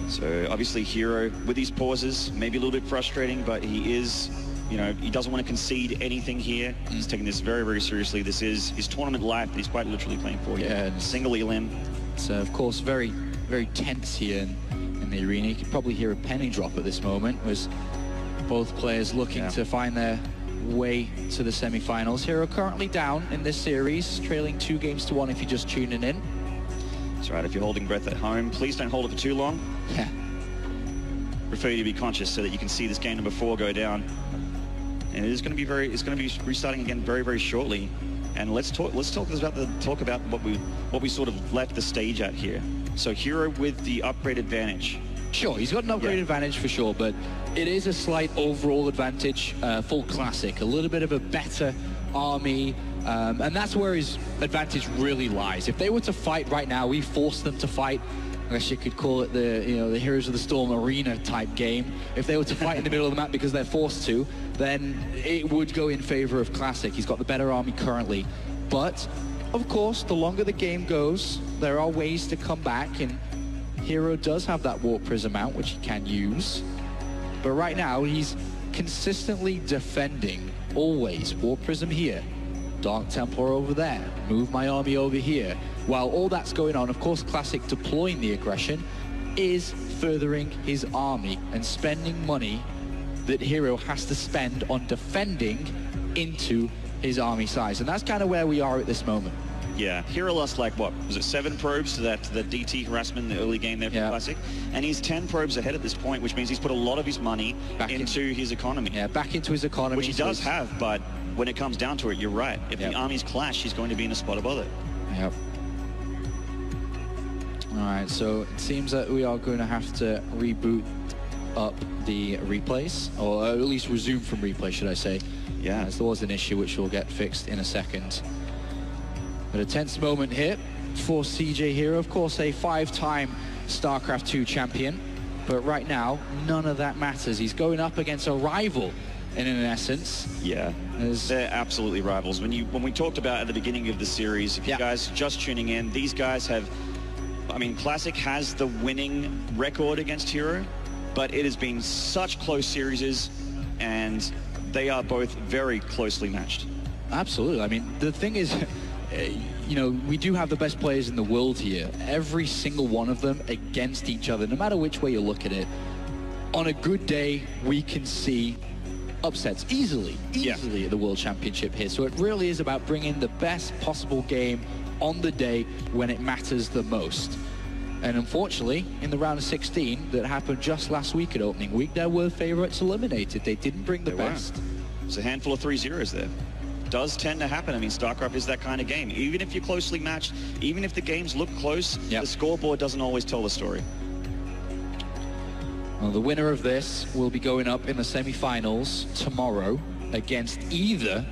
So obviously Hero, with these pauses, maybe a little bit frustrating, but he is, you know, he doesn't want to concede anything here. He's taking this very, very seriously. This is his tournament life that he's quite literally playing for. Yeah. Single elim. It's, of course, very, very tense here in the arena. You could probably hear a penny drop at this moment, as both players looking to find their way to the semi-finals. Hero currently down in this series, trailing 2-1 if you're just tuning in. That's right. If you're holding breath at home, please don't hold it for too long. Yeah. Prefer you to be conscious so that you can see this game number 4 go down. And it is going to be it's going to be restarting again very, very shortly. And let's talk about what we sort of left the stage at here. So Hero with the upgrade advantage. Sure, he's got an upgrade advantage for sure, but it is a slight overall advantage for Classic. A little bit of a better army, and that's where his advantage really lies. If they were to fight right now, we force them to fight. I guess you could call it the Heroes of the Storm arena type game. If they were to fight in the middle of the map because they're forced to, then it would go in favor of Classic. He's got the better army currently. But, of course, the longer the game goes, there are ways to come back, and Hero does have that Warp Prism out, which he can use. But right now, he's consistently defending, always. Warp Prism here, Dark Templar over there, move my army over here. While all that's going on, of course, Classic deploying the aggression is furthering his army and spending money that Hero has to spend on defending into his army size. And that's kind of where we are at this moment. Yeah, Hero lost like, what, was it 7 probes to that DT harassment in the early game there for Classic? And he's 10 probes ahead at this point, which means he's put a lot of his money back into his economy. Yeah, back into his economy. Which he does have, but when it comes down to it, you're right. If the armies clash, he's going to be in a spot above it. Yep. All right, so it seems that we are going to have to reboot up the replays, or at least resume from replay, should I say. Yeah. As there was an issue which will get fixed in a second. But a tense moment here for CJ Hero. Of course, a 5-time StarCraft 2 champion. But right now, none of that matters. He's going up against a rival in essence. Yeah, they're absolutely rivals. When we talked about at the beginning of the series, if you guys are just tuning in, these guys have, I mean, Classic has the winning record against Hero, but it has been such close series, and they are both very closely matched. Absolutely. I mean, the thing is, you know, we do have the best players in the world here. Every single one of them against each other, no matter which way you look at it. On a good day, we can see upsets easily at the World Championship here. So it really is about bringing the best possible game on the day when it matters the most. And unfortunately, in the round of 16 that happened just last week at opening week, there were favorites eliminated. They didn't bring the best. There's a handful of 3-0s there. Does tend to happen. I mean, StarCraft is that kind of game. Even if you're closely matched, even if the games look close, the scoreboard doesn't always tell the story. Well, the winner of this will be going up in the semi-finals tomorrow against either,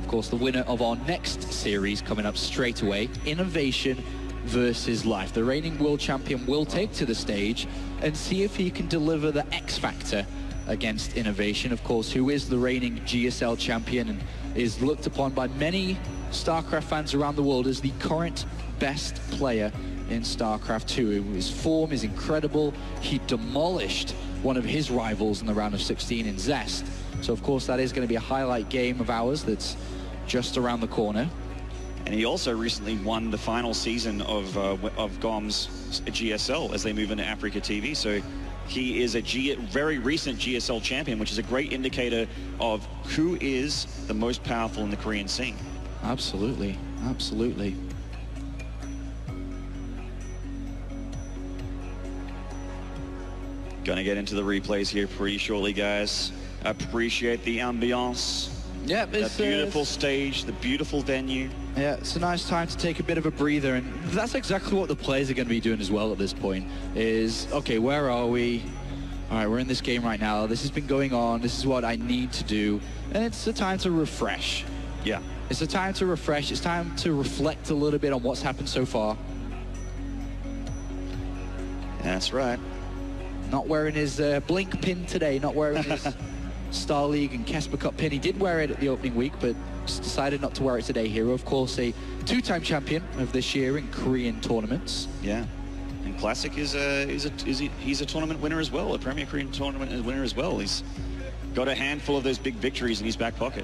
of course, the winner of our next series coming up straight away, Innovation versus Life. The reigning world champion will take to the stage and see if he can deliver the X factor against Innovation, of course, who is the reigning GSL champion and is looked upon by many StarCraft fans around the world as the current best player in StarCraft 2. His form is incredible. He demolished one of his rivals in the round of 16 in Zest. So, of course, that is going to be a highlight game of ours that's just around the corner. And he also recently won the final season of GOM's GSL as they move into Africa TV. So he is a very recent GSL champion, which is a great indicator of who is the most powerful in the Korean scene. Absolutely, absolutely. Gonna get into the replays here pretty shortly, guys. Appreciate the ambiance. Yeah, the beautiful stage, the beautiful venue. Yeah, it's a nice time to take a bit of a breather, and that's exactly what the players are going to be doing as well at this point. Is, okay, where are we? All right, we're in this game right now. This has been going on. This is what I need to do, and it's a time to refresh. Yeah. It's a time to refresh. It's time to reflect a little bit on what's happened so far. That's right. Not wearing his Blink pin today, not wearing his Star League and Kesper Cup pin. He did wear it at the opening week, but just decided not to wear it today. Hero, of course, a two-time champion of this year in Korean tournaments. Yeah, and Classic he's a tournament winner as well, a Premier Korean tournament winner as well. He's got a handful of those big victories in his back pocket.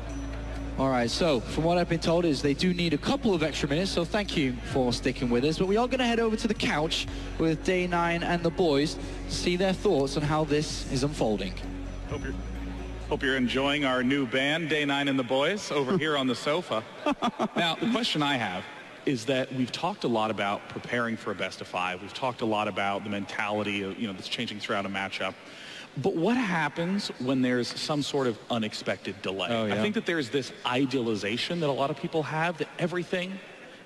All right, so from what I've been told is they do need a couple of extra minutes, so thank you for sticking with us. But we are going to head over to the couch with Day 9 and the boys to see their thoughts on how this is unfolding. Hope you're enjoying our new band, Day 9 and the Boys, over here on the sofa. Now, the question I have is that we've talked a lot about preparing for a best of 5. We've talked a lot about the mentality of, that's changing throughout a matchup. But what happens when there's some sort of unexpected delay? Oh, yeah. I think that there's this idealization that a lot of people have that everything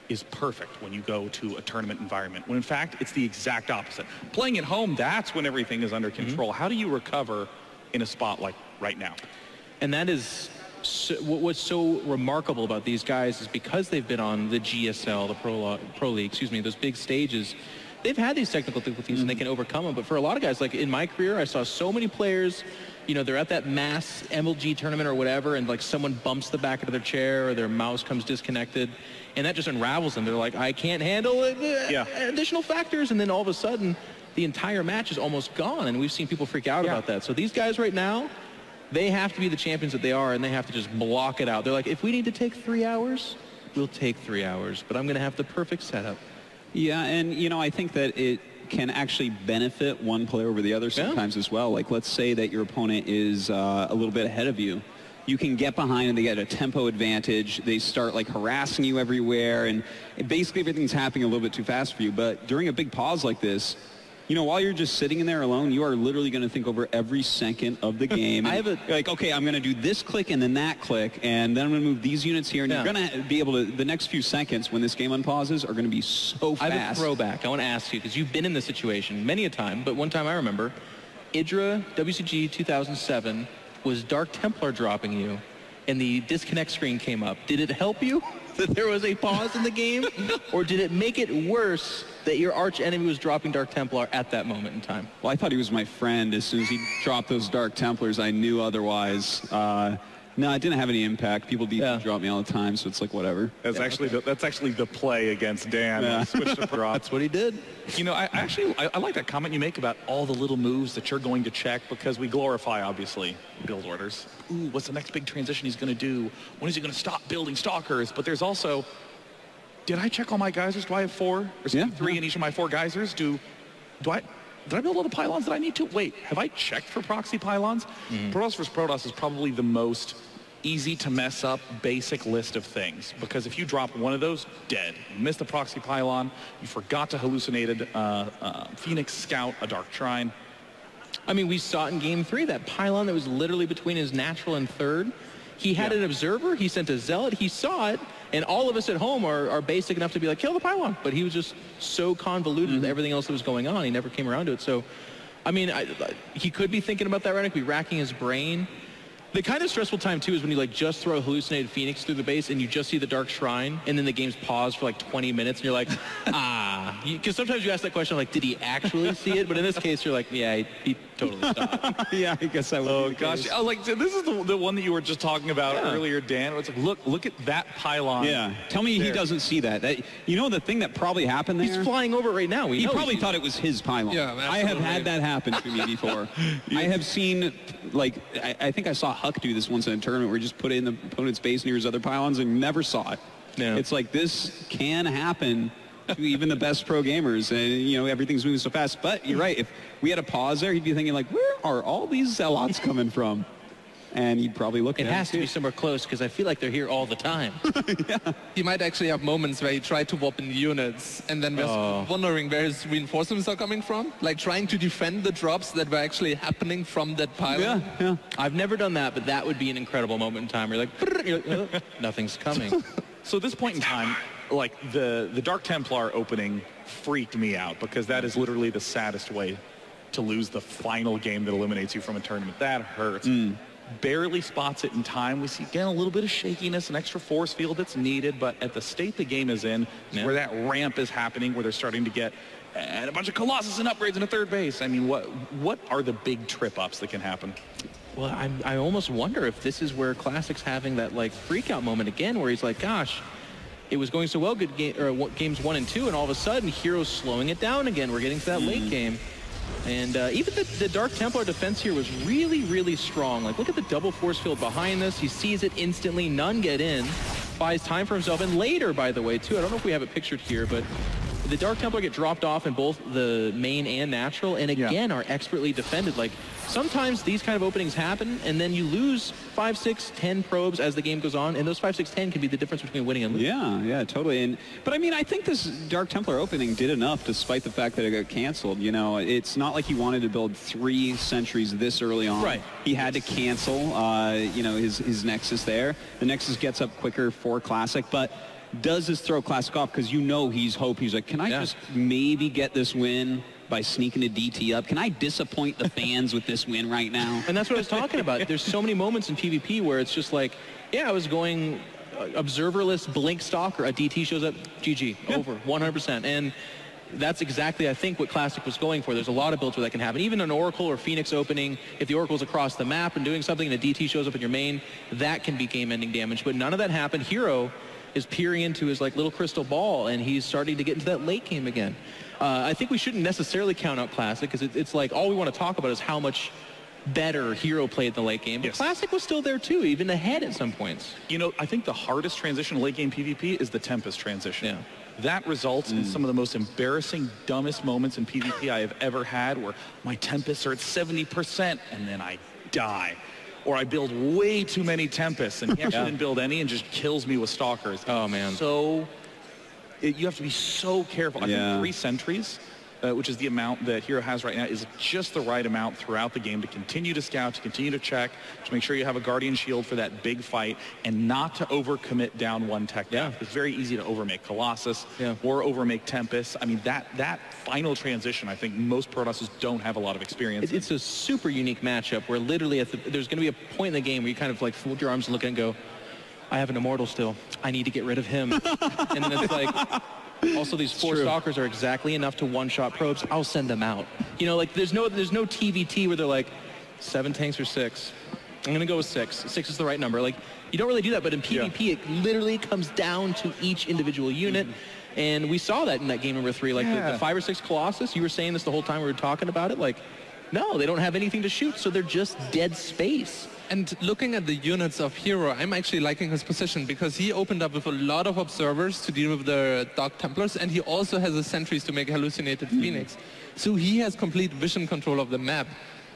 is perfect when you go to a tournament environment, when in fact it's the exact opposite. Playing at home, that's when everything is under control. How do you recover in a spot like right now? And that is what's so remarkable about these guys is because they've been on the GSL, the Pro League, excuse me, those big stages, they've had these technical difficulties and they can overcome them. But for a lot of guys, like in my career, I saw so many players, they're at that mass MLG tournament or whatever, and like someone bumps the back of their chair or their mouse comes disconnected, and that just unravels them. They're like, I can't handle it. Additional factors, and then all of a sudden, the entire match is almost gone, and we've seen people freak out about that. So these guys right now, they have to be the champions that they are, and they have to just block it out. They're like, if we need to take 3 hours, we'll take 3 hours, but I'm going to have the perfect setup. Yeah, and, I think that it can actually benefit one player over the other sometimes as well. Like, let's say that your opponent is a little bit ahead of you. You can get behind and they get a tempo advantage. They start, like, harassing you everywhere, and basically everything's happening a little bit too fast for you. But during a big pause like this, while you're just sitting in there alone, you are literally going to think over every second of the game. Like, okay, I'm going to do this click and then that click, and then I'm going to move these units here, and you're going to be able to, the next few seconds when this game unpauses are going to be so fast. I have a throwback. I want to ask you, because you've been in this situation many a time, but one time I remember, Idra WCG 2007 was Dark Templar dropping you, and the disconnect screen came up. Did it help you that there was a pause in the game, or did it make it worse that your arch enemy was dropping Dark Templar at that moment in time? Well, I thought he was my friend. As soon as he dropped those Dark Templars, I knew otherwise. No, it didn't have any impact. People drop me all the time, so it's like whatever. That's actually the play against Dan. Yeah. Switch to drop. That's what he did. You know, I like that comment you make about all the little moves that you're going to check, because we glorify, obviously, build orders. Ooh, what's the next big transition he's going to do? When is he going to stop building stalkers? But there's also, did I check all my geysers? Do I have 4? There's 3 in each of my 4 geysers. Did I build all the pylons that I need to? Wait, have I checked for proxy pylons? Protoss vs. Protoss is probably the most easy to mess up basic list of things, because if you drop one of those, dead. You missed the proxy pylon, you forgot to hallucinated Phoenix Scout, a Dark Shrine. I mean, we saw it in game 3, that pylon that was literally between his natural and third. He had an observer, he sent a zealot, he saw it, and all of us at home are basic enough to be like, kill the pylon. But he was just so convoluted with everything else that was going on, he never came around to it. So, I mean, he could be thinking about that right now, could be racking his brain. The kind of stressful time, too, is when you, like, just throw a hallucinated Phoenix through the base and you just see the Dark Shrine, and then the game's paused for, like, 20 minutes, and you're like, Because sometimes you ask that question, like, did he actually see it? But in this case, you're like, yeah, he totally stopped. Yeah, I guess I would. Oh, gosh. Oh, like, this is the one that you were just talking about earlier, Dan. It's like, look at that pylon. Yeah. Tell me he doesn't see that. You know the thing that probably happened there? He's flying over it right now. He probably thought it was his pylon. Yeah, I have had that happen to me before. I have seen, like, I think I saw Huck do this once in a tournament where he just put it in the opponent's base near his other pylons and never saw it. Yeah. It's like, this can happen to even the best pro gamers, and you know, everything's moving so fast. But you're right, if we had a pause there, he'd be thinking, like, where are all these zealots coming from? And he'd probably look at it. It has to be somewhere close, because I feel like they're here all the time. He might actually have moments where he tried to warp in units, and then was wondering where his reinforcements are coming from. Like trying to defend the drops that were actually happening from that pylon. Yeah. I've never done that, but that would be an incredible moment in time where you're like, nothing's coming. So at this point in time, like, the Dark Templar opening freaked me out, because that is literally the saddest way to lose the final game that eliminates you from a tournament. That hurts. Barely spots it in time. We see, again, a little bit of shakiness, an extra force field that's needed, but at the state the game is in, where that ramp is happening, where they're starting to get a bunch of Colossus and upgrades in a third base. I mean, what are the big trip-ups that can happen? Well, I almost wonder if this is where Classic's having that, like, freak-out moment again, where he's like, gosh, it was going so well, games 1 and 2, and all of a sudden, Hero's slowing it down again. We're getting to that late game. And even the Dark Templar defense here was really, really strong. Like, look at the double force field behind this. He sees it instantly. None get in. Buys time for himself. And later, by the way, too, I don't know if we have it pictured here, but the Dark Templar get dropped off in both the main and natural, and again are expertly defended. Like, sometimes these kind of openings happen, and then you lose 5, 6, 10 probes as the game goes on, and those 5, 6, 10 can be the difference between winning and losing. Yeah, totally. But I mean, I think this Dark Templar opening did enough, despite the fact that it got canceled. You know, it's not like he wanted to build 3 sentries this early on. Right. He had to cancel, you know, his Nexus there. The Nexus gets up quicker for Classic, but does this throw Classic off? Because you know he's like, can I just maybe get this win by sneaking a DT up? Can I disappoint the fans with this win right now? And that's what I was talking about. There's so many moments in PvP where it's just like, yeah, I was going observerless blink stalker, a DT shows up, GG, over, 100%. And that's exactly, I think, what Classic was going for. There's a lot of builds where that can happen. Even an Oracle or Phoenix opening, if the Oracle's across the map and doing something and a DT shows up in your main, that can be game-ending damage. But none of that happened. Hero is peering into his, like, little crystal ball, and he's starting to get into that late game again. I think we shouldn't necessarily count out Classic, because it's like all we want to talk about is how much better Hero played in the late game. But Classic was still there too, even ahead at some points. You know, I think the hardest transition in late game PvP is the Tempest transition. Yeah. That results in some of the most embarrassing, dumbest moments in PvP I have ever had, where my Tempests are at 70% and then I die. Or I build way too many Tempests and he actually didn't build any and just kills me with Stalkers. Oh, man. So you have to be so careful. I think 3 sentries which is the amount that Hero has right now, is just the right amount throughout the game to continue to scout, to continue to check, to make sure you have a Guardian Shield for that big fight, and not to overcommit down one tech path. It's very easy to overmake Colossus or overmake Tempest. I mean, that final transition, I think most Protosses don't have a lot of experience. It's a super unique matchup where literally there's going to be a point in the game where you kind of like fold your arms and look and go, I have an Immortal still. I need to get rid of him. And then it's like, also these 4 Stalkers are exactly enough to one-shot probes. I'll send them out. You know, like there's no TVT where they're like, 7 tanks or 6. I'm going to go with 6. 6 is the right number. Like, you don't really do that, but in PvP, it literally comes down to each individual unit. And we saw that in that game number 3. Like the 5 or 6 Colossus, you were saying this the whole time we were talking about it. Like, no, they don't have anything to shoot, so they're just dead space. And looking at the units of Hero, I'm actually liking his position because he opened up with a lot of observers to deal with the Dark Templars, and he also has the sentries to make hallucinated Phoenix. So he has complete vision control of the map,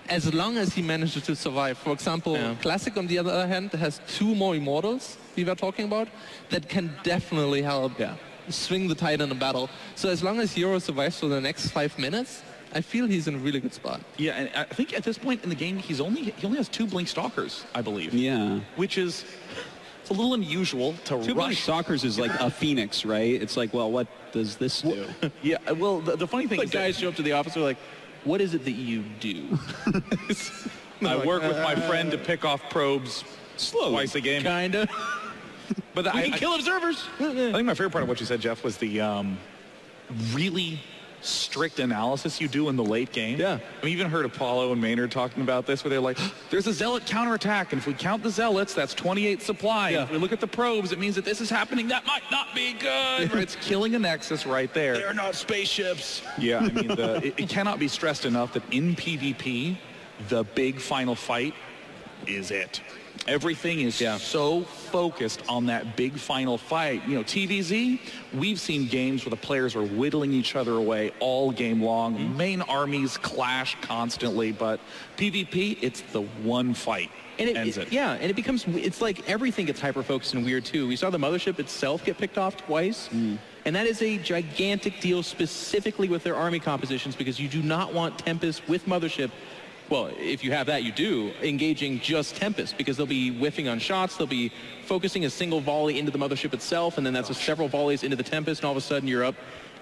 as long as he manages to survive. For example, Classic, on the other hand, has 2 more Immortals we were talking about that can definitely help swing the tide in a battle. So as long as Hero survives for the next 5 minutes, I feel he's in a really good spot. Yeah, and I think at this point in the game, he only has 2 Blink Stalkers, I believe. Yeah. Which is, it's a little unusual to 2 Blink Stalkers is like a Phoenix, right? It's like, well, what does this do? Yeah, well, the funny thing is guys show up to the office, they're like, what is it that you do? I work with my friend to pick off probes twice a game. Kinda. But we can kill observers. I think my favorite part of what you said, Jeff, was the really strict analysis you do in the late game. Yeah. I mean, even heard Apollo and Maynard talking about this, where they're like, there's a Zealot counterattack, and if we count the Zealots, that's 28 supply. If we look at the probes, it means that this is happening. That might not be good. It's killing a Nexus right there. They're not spaceships. Yeah, I mean, it cannot be stressed enough that in PvP, the big final fight is it. Everything is so focused on that big final fight. You know, TVZ, we've seen games where the players are whittling each other away all game long. Main armies clash constantly, but PvP, it's the one fight. And it ends it. Yeah, and it becomes, it's like everything gets hyper-focused and weird too. We saw the Mothership itself get picked off twice. And that is a gigantic deal specifically with their army compositions, because you do not want Tempest with Mothership. Well, if you have that, you do, engaging just Tempest, because they'll be whiffing on shots, they'll be focusing a single volley into the Mothership itself, and then that's several volleys into the Tempest, and all of a sudden you're up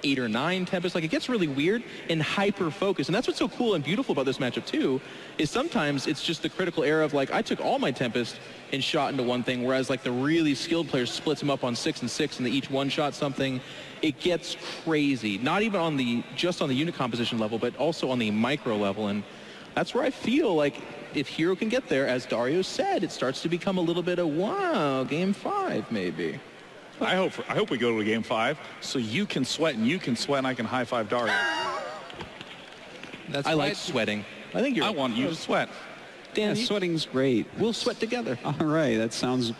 8 or 9 Tempest. Like, it gets really weird and hyper-focused, and that's what's so cool and beautiful about this matchup, too, is sometimes it's just the critical error of, like, I took all my Tempest and shot into one thing, whereas, like, the really skilled players splits them up on 6 and 6, and they each one-shot something. It gets crazy, not even on the, just on the unit composition level, but also on the micro level, and that's where I feel like if Hero can get there, as Dario said, it starts to become a little bit of, wow, game 5 maybe. I hope we go to a game 5 so you can sweat and you can sweat and I can high-five Dario. I like sweating. I want you to sweat. Dan, sweating's great. We'll sweat together. All right, that sounds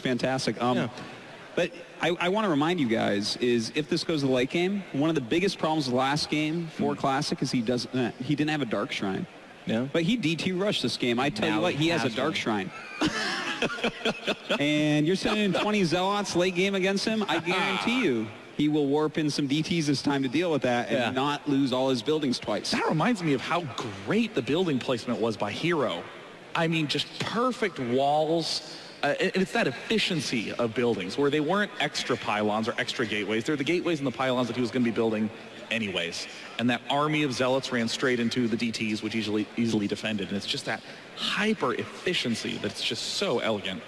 fantastic. But I want to remind you guys is if this goes to the late game, one of the biggest problems of the last game for Classic is he didn't have a Dark Shrine. Yeah. But he DT rushed this game. I tell you what, he has a Dark Shrine. And you're sending 20 Zealots late game against him, I guarantee you he will warp in some DTs this time to deal with that and not lose all his buildings twice. That reminds me of how great the building placement was by Hero. I mean, just perfect walls. And it's that efficiency of buildings where they weren't extra pylons or extra gateways. They're the gateways and the pylons that he was going to be building anyways. And that army of Zealots ran straight into the DTs, which easily defended. And it's just that hyper efficiency that's just so elegant.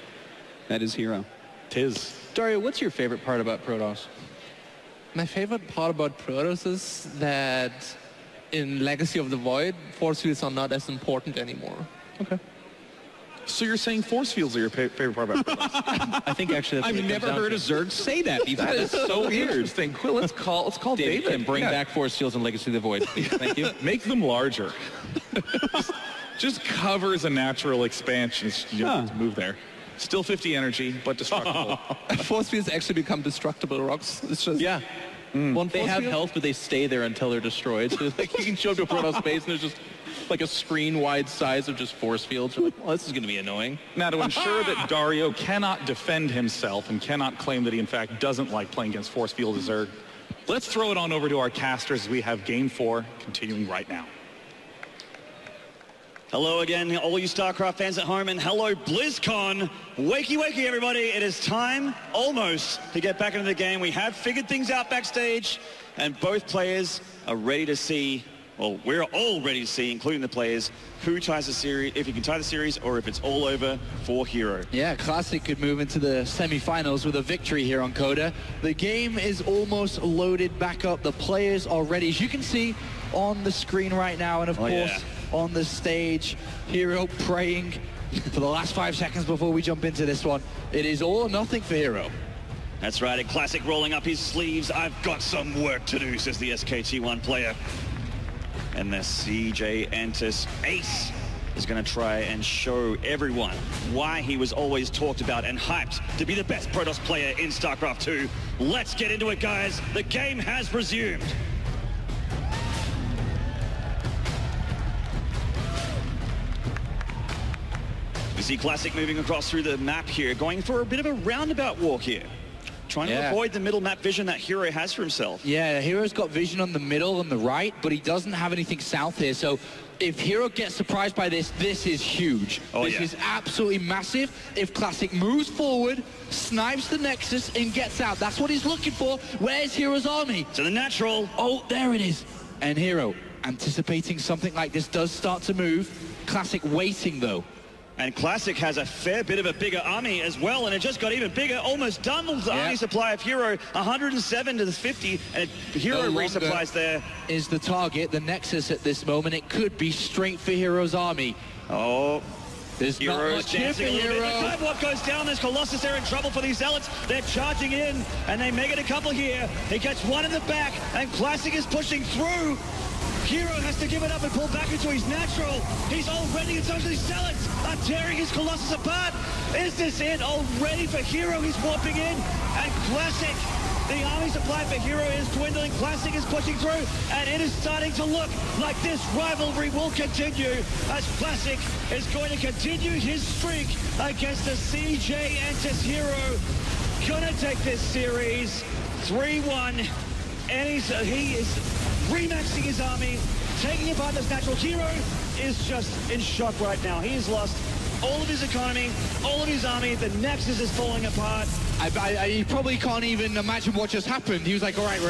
That is Hero. Tis. Dario, what's your favorite part about Protoss? My favorite part about Protoss is that in Legacy of the Void, force fields are not as important anymore. Okay. So you're saying force fields are your favorite part about Protoss? I think actually that's I've never heard a Zerg say that before. That is so interesting. Quill, let's call David. And bring back force fields in Legacy of the Void. Thank you. Make them larger. Just covers a natural expansion. You don't have to move there. Still 50 energy, but destructible. Force fields actually become destructible rocks. It's just They have health, but they stay there until they're destroyed. So like you can show up to a Protoss base and there's just like a screen-wide size of just force fields. You're like, well, this is going to be annoying. Now, to ensure that Dario cannot defend himself and cannot claim that he, in fact, doesn't like playing against force field Zerg, Let's throw it on over to our casters as we have Game 4 continuing right now. Hello again, all you StarCraft fans at home, and hello BlizzCon. Wakey, wakey, everybody. It is time, almost, to get back into the game. We have figured things out backstage, and both players are ready to see, well, we're all ready to see, including the players, who ties the series, if you can tie the series, or if it's all over for Hero. Yeah, Classic could move into the semi-finals with a victory here on Coda. The game is almost loaded back up. The players are ready. As you can see on the screen right now, and of course, on the stage, Hero praying for the last 5 seconds before we jump into this one. It is all or nothing for Hero. That's right, a Classic rolling up his sleeves. I've got some work to do, says the SKT1 player. And the CJ Entis ace is going to try and show everyone why he was always talked about and hyped to be the best Protoss player in StarCraft 2. Let's get into it, guys. The game has resumed. We see Classic moving across through the map here, going for a bit of a roundabout walk here. Trying to avoid the middle map vision that Hero has for himself. Yeah, Hero's got vision on the middle and the right, but he doesn't have anything south here. So if Hero gets surprised by this, this is huge. This is absolutely massive. If Classic moves forward, snipes the Nexus, and gets out, that's what he's looking for. Where's Hero's army? To the natural. Oh, there it is. And Hero, anticipating something like this, does start to move. Classic waiting, though. And Classic has a fair bit of a bigger army as well, and it just got even bigger, almost doubled the army supply of Hero, 107 to the 50, and Hero resupplies there. Is the target, the Nexus at this moment. It could be straight for Hero's army. Oh, there's Hero's dancing a little bit. What goes down, there's Colossus there in trouble for these Zealots. They're charging in, and they make it a couple here. He gets one in the back, and Classic is pushing through. Hero has to give it up and pull back into his natural. He's already in touch with these Zealots, are tearing his Colossus apart. Is this it already for Hero? He's warping in, and Classic, the army supply for Hero is dwindling. Classic is pushing through, and it is starting to look like this rivalry will continue as Classic is going to continue his streak against the CJ Entis Hero. Gonna take this series 3-1, and he is remaxing his army, taking apart this natural. Hero is just in shock right now. He has lost all of his economy, all of his army. The Nexus is falling apart. He probably can't even imagine what just happened. He was like, all right,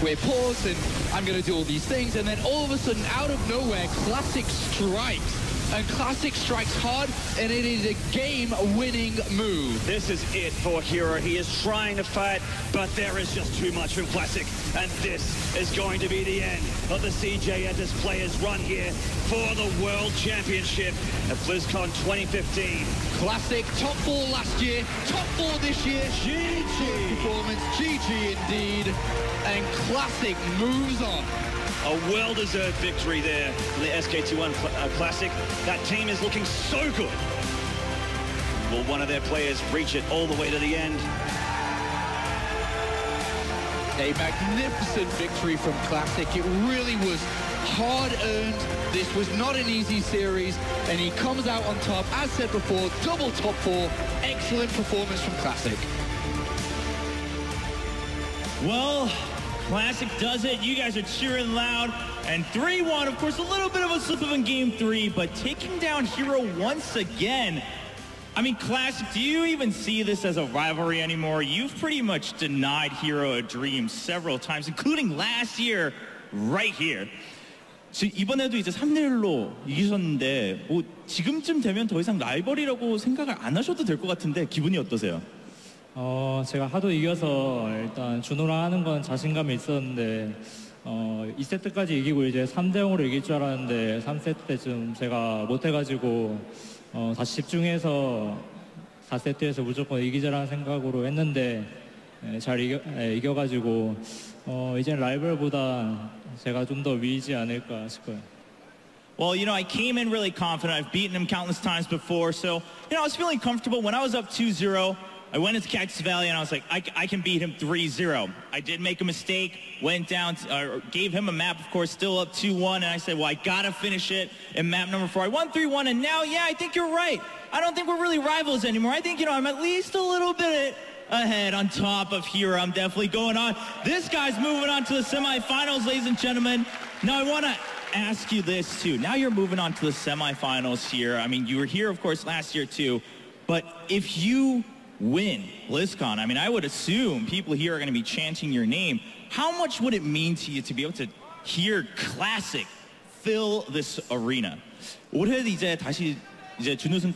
we're paused, and I'm going to do all these things. And then all of a sudden, out of nowhere, Classic strikes. And Classic strikes hard, and it is a game-winning move. This is it for Hero. He is trying to fight, but there is just too much from Classic. And this is going to be the end of the CJ Entis players' run here for the World Championship at BlizzCon 2015. Classic, top 4 last year, top 4 this year. GG performance, GG indeed. And Classic moves on. A well-deserved victory there in the SKT1 Classic. That team is looking so good. Will one of their players reach it all the way to the end? A magnificent victory from Classic. It really was hard-earned. This was not an easy series, and he comes out on top. As said before, double top 4. Excellent performance from Classic. Well, Classic does it. You guys are cheering loud. And 3-1, of course, a little bit of a slip up in Game 3, but taking down Hero once again. I mean, Classic, do you even see this as a rivalry anymore? You've pretty much denied Hero a dream several times, including last year, right here. 이번에도 이제 3대1로 이기셨는데 뭐 지금쯤 되면 더 이상 라이벌이라고 생각을 안 하셔도 될 것 같은데 기분이 어떠세요? 제가 하도 이겨서 일단 준호랑 하는 건 자신감이 있었는데 2세트까지 이기고 이제 3대0으로 이길 줄 알았는데 3세트 때쯤 제가 못해가지고 다시 집중해서 4세트에서 무조건 이기자라는 생각으로 했는데 잘 이겨가지고 이제 라이벌보다 제가 좀 더 위이지 않을까 싶어요. Well, you know, I came in really confident. I've beaten him countless times before, so, you know, I was feeling comfortable. When I was up 2-0, I went into Cactus Valley and I was like, I can beat him 3-0. I did make a mistake, went down, gave him a map, of course, still up 2-1, and I said, well, I gotta finish it in map number 4. I won 3-1, and now, yeah, I think you're right. I don't think we're really rivals anymore. I think, you know, I'm at least a little bit ahead on top of Hero. I'm definitely going on. This guy's moving on to the semifinals, ladies and gentlemen. Now I want to ask you this too. Now you're moving on to the semifinals here. I mean, you were here, of course, last year too. But if you win BlizzCon, I mean, I would assume people here are going to be chanting your name. How much would it mean to you to be able to hear Classic fill this arena? 올해 이제 다시 이제 준우승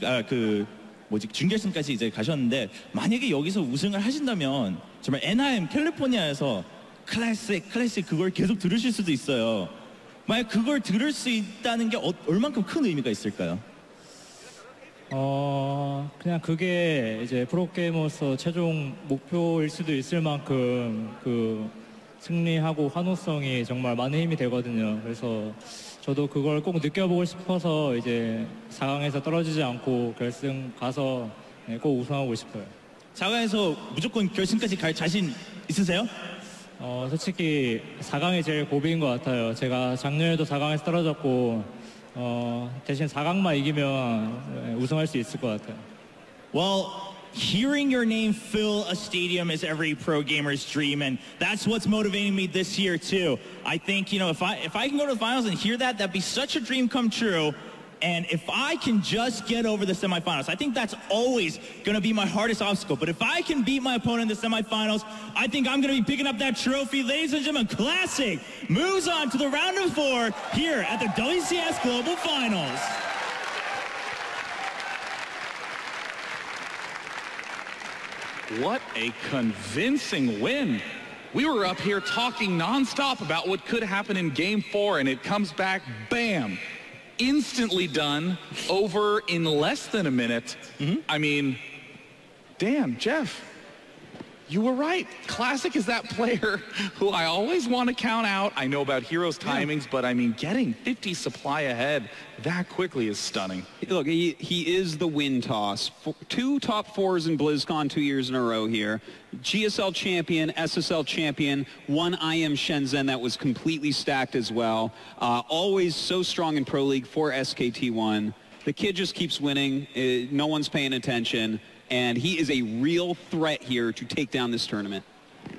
준결승까지 이제 가셨는데 만약에 여기서 우승을 하신다면 정말 NIM 캘리포니아에서 클래식 그걸 계속 들으실 수도 있어요. 만약 그걸 들을 수 있다는 게 얼만큼 큰 의미가 있을까요? 그냥 그게 이제 프로게이머로서 최종 목표일 수도 있을 만큼 그 승리하고 환호성이 정말 많은 힘이 되거든요. 그래서 저도 그걸 꼭 느껴보고 싶어서 이제 4강에서 떨어지지 않고 결승 가서 꼭 우승하고 싶어요. 4강에서 무조건 결승까지 갈 자신 있으세요? 솔직히 4강이 제일 고비인 것 같아요. 제가 작년에도 4강에서 떨어졌고 대신 4강만 이기면 우승할 수 있을 것 같아요. Well, hearing your name fill a stadium is every pro gamer's dream, and that's what's motivating me this year too. I think, you know, if I can go to the finals and hear that, that'd be such a dream come true. And if I can just get over the semifinals, I think that's always going to be my hardest obstacle. But if I can beat my opponent in the semifinals, I think I'm going to be picking up that trophy. Ladies and gentlemen, Classic moves on to the round of 4 here at the WCS Global Finals. What a convincing win. We were up here talking nonstop about what could happen in Game 4, and it comes back, bam, instantly done, over in less than a minute. I mean, damn, Jeff, you were right. Classic is that player who I always want to count out. I know about Hero's timings, but I mean, getting 50 supply ahead that quickly is stunning. Look, he is the win toss. 2 top 4s in BlizzCon 2 years in a row here. GSL champion, SSL champion, 1 IM Shenzhen that was completely stacked as well. Always so strong in Pro League for SKT1. The kid just keeps winning. No one's paying attention. And he is a real threat here to take down this tournament.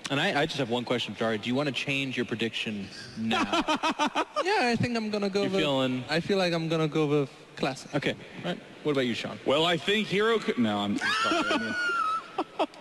And I just have one question, Jari. Do you want to change your prediction now? Yeah, I think I'm going to go with... I feel like I'm going to go with Classic. Okay. All right. What about you, Sean? Well, I think Hero could... No, I'm sorry. I mean,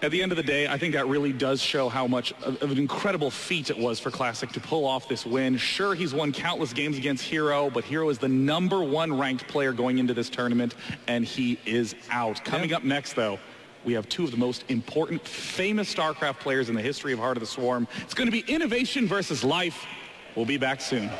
at the end of the day, I think that really does show how much of an incredible feat it was for Classic to pull off this win. Sure, he's won countless games against Hero, but Hero is the #1 ranked player going into this tournament, and he is out. Coming up next, though, we have 2 of the most important, famous StarCraft players in the history of Heart of the Swarm. It's going to be innovation versus life. We'll be back soon.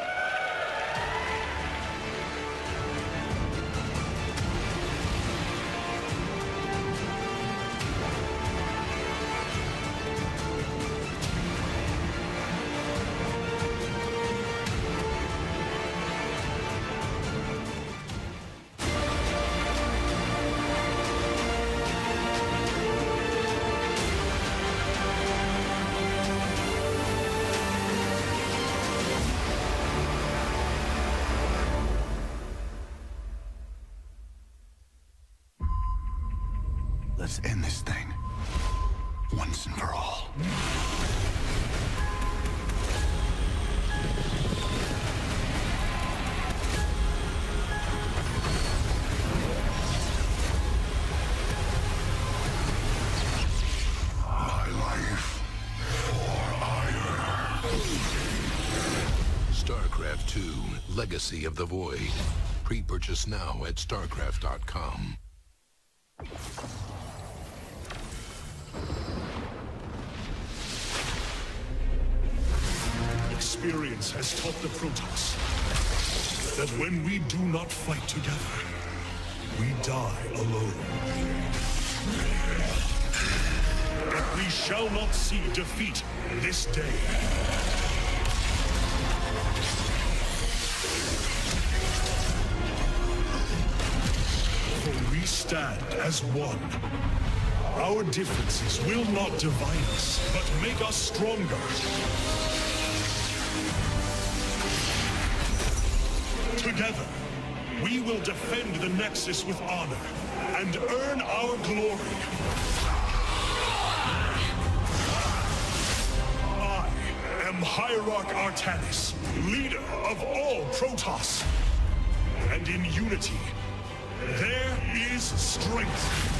Let's end this thing, once and for all. My life for ire. StarCraft 2, Legacy of the Void. Pre-purchase now at StarCraft.com. Experience has taught the Protoss that when we do not fight together, we die alone. But we shall not see defeat this day. For we stand as one. Our differences will not divide us, but make us stronger. Together, we will defend the Nexus with honor and earn our glory. Hierarch Artanis, leader of all Protoss. And in unity, there is strength.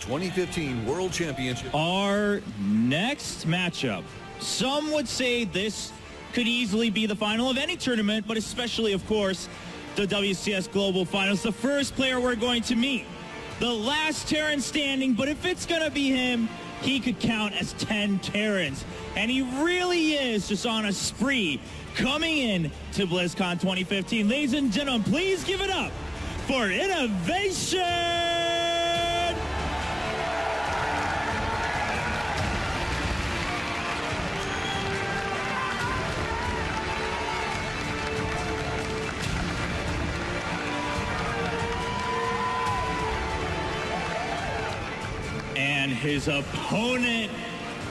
2015 World Championship. Our next matchup. Some would say this could easily be the final of any tournament, but especially, of course, the WCS Global Finals. The first player we're going to meet, the last Terran standing, but if it's going to be him, he could count as 10 Terrans. And he really is just on a spree coming in to BlizzCon 2015. Ladies and gentlemen, please give it up for Innovation! And his opponent,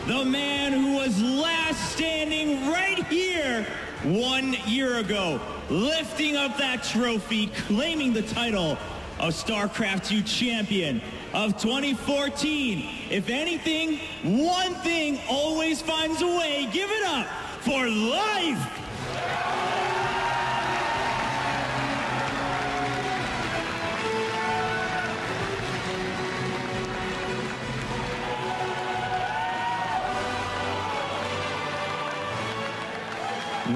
the man who was last standing right here 1 year ago, lifting up that trophy, claiming the title of StarCraft 2 champion of 2014. If anything, one thing always finds a way. Give it up for Life!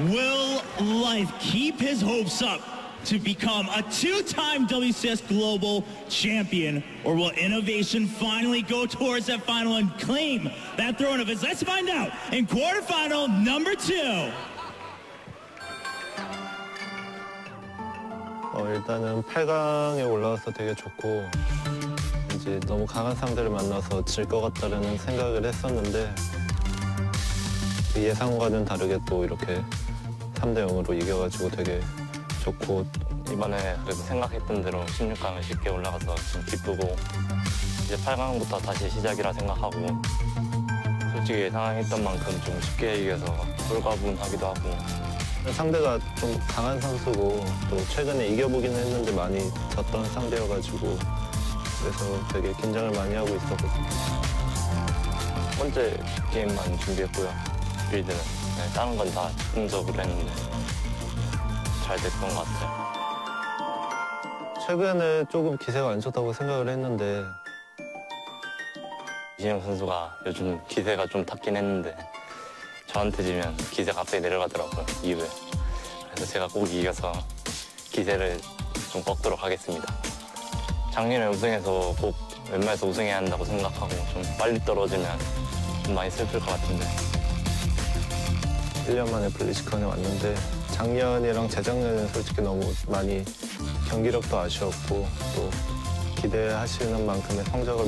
Will Life keep his hopes up to become a two-time WCS Global Champion, or will Innovation finally go towards that final and claim that throne of his? Let's find out in quarterfinal number 2. 일단은 8강에 올라와서 되게 좋고, 이제 너무 강한 상대를 만나서 질 것 같다는 생각을 했었는데 예상과는 다르게 또 이렇게 3대0으로 이겨가지고 되게 좋고, 이번에 그래도 생각했던 대로 16강을 쉽게 올라가서 좀 기쁘고, 이제 8강부터 다시 시작이라 생각하고, 솔직히 예상했던 만큼 좀 쉽게 이겨서 홀가분하기도 하고. 상대가 좀 강한 선수고 또 최근에 이겨보기는 했는데 많이 졌던 상대여가지고 그래서 되게 긴장을 많이 하고 있었거든요. 첫 번째 게임만 준비했고요. 빌드는 다른 건 다 즉흥적으로 했는데 잘 됐던 것 같아요. 최근에 조금 기세가 안 좋다고 생각을 했는데 이진영 선수가 요즘 기세가 좀 탔긴 했는데 저한테 지면 기세가 갑자기 내려가더라고요, 이후에. 그래서 제가 꼭 이겨서 기세를 좀 꺾도록 하겠습니다. 작년에 우승해서 꼭 웬만해서 우승해야 한다고 생각하고 좀 빨리 떨어지면 좀 많이 슬플 것 같은데. 1년 만에 블리즈컨에 왔는데 작년이랑 재작년에는 솔직히 너무 많이 경기력도 아쉬웠고 또 기대하시는 만큼의 성적을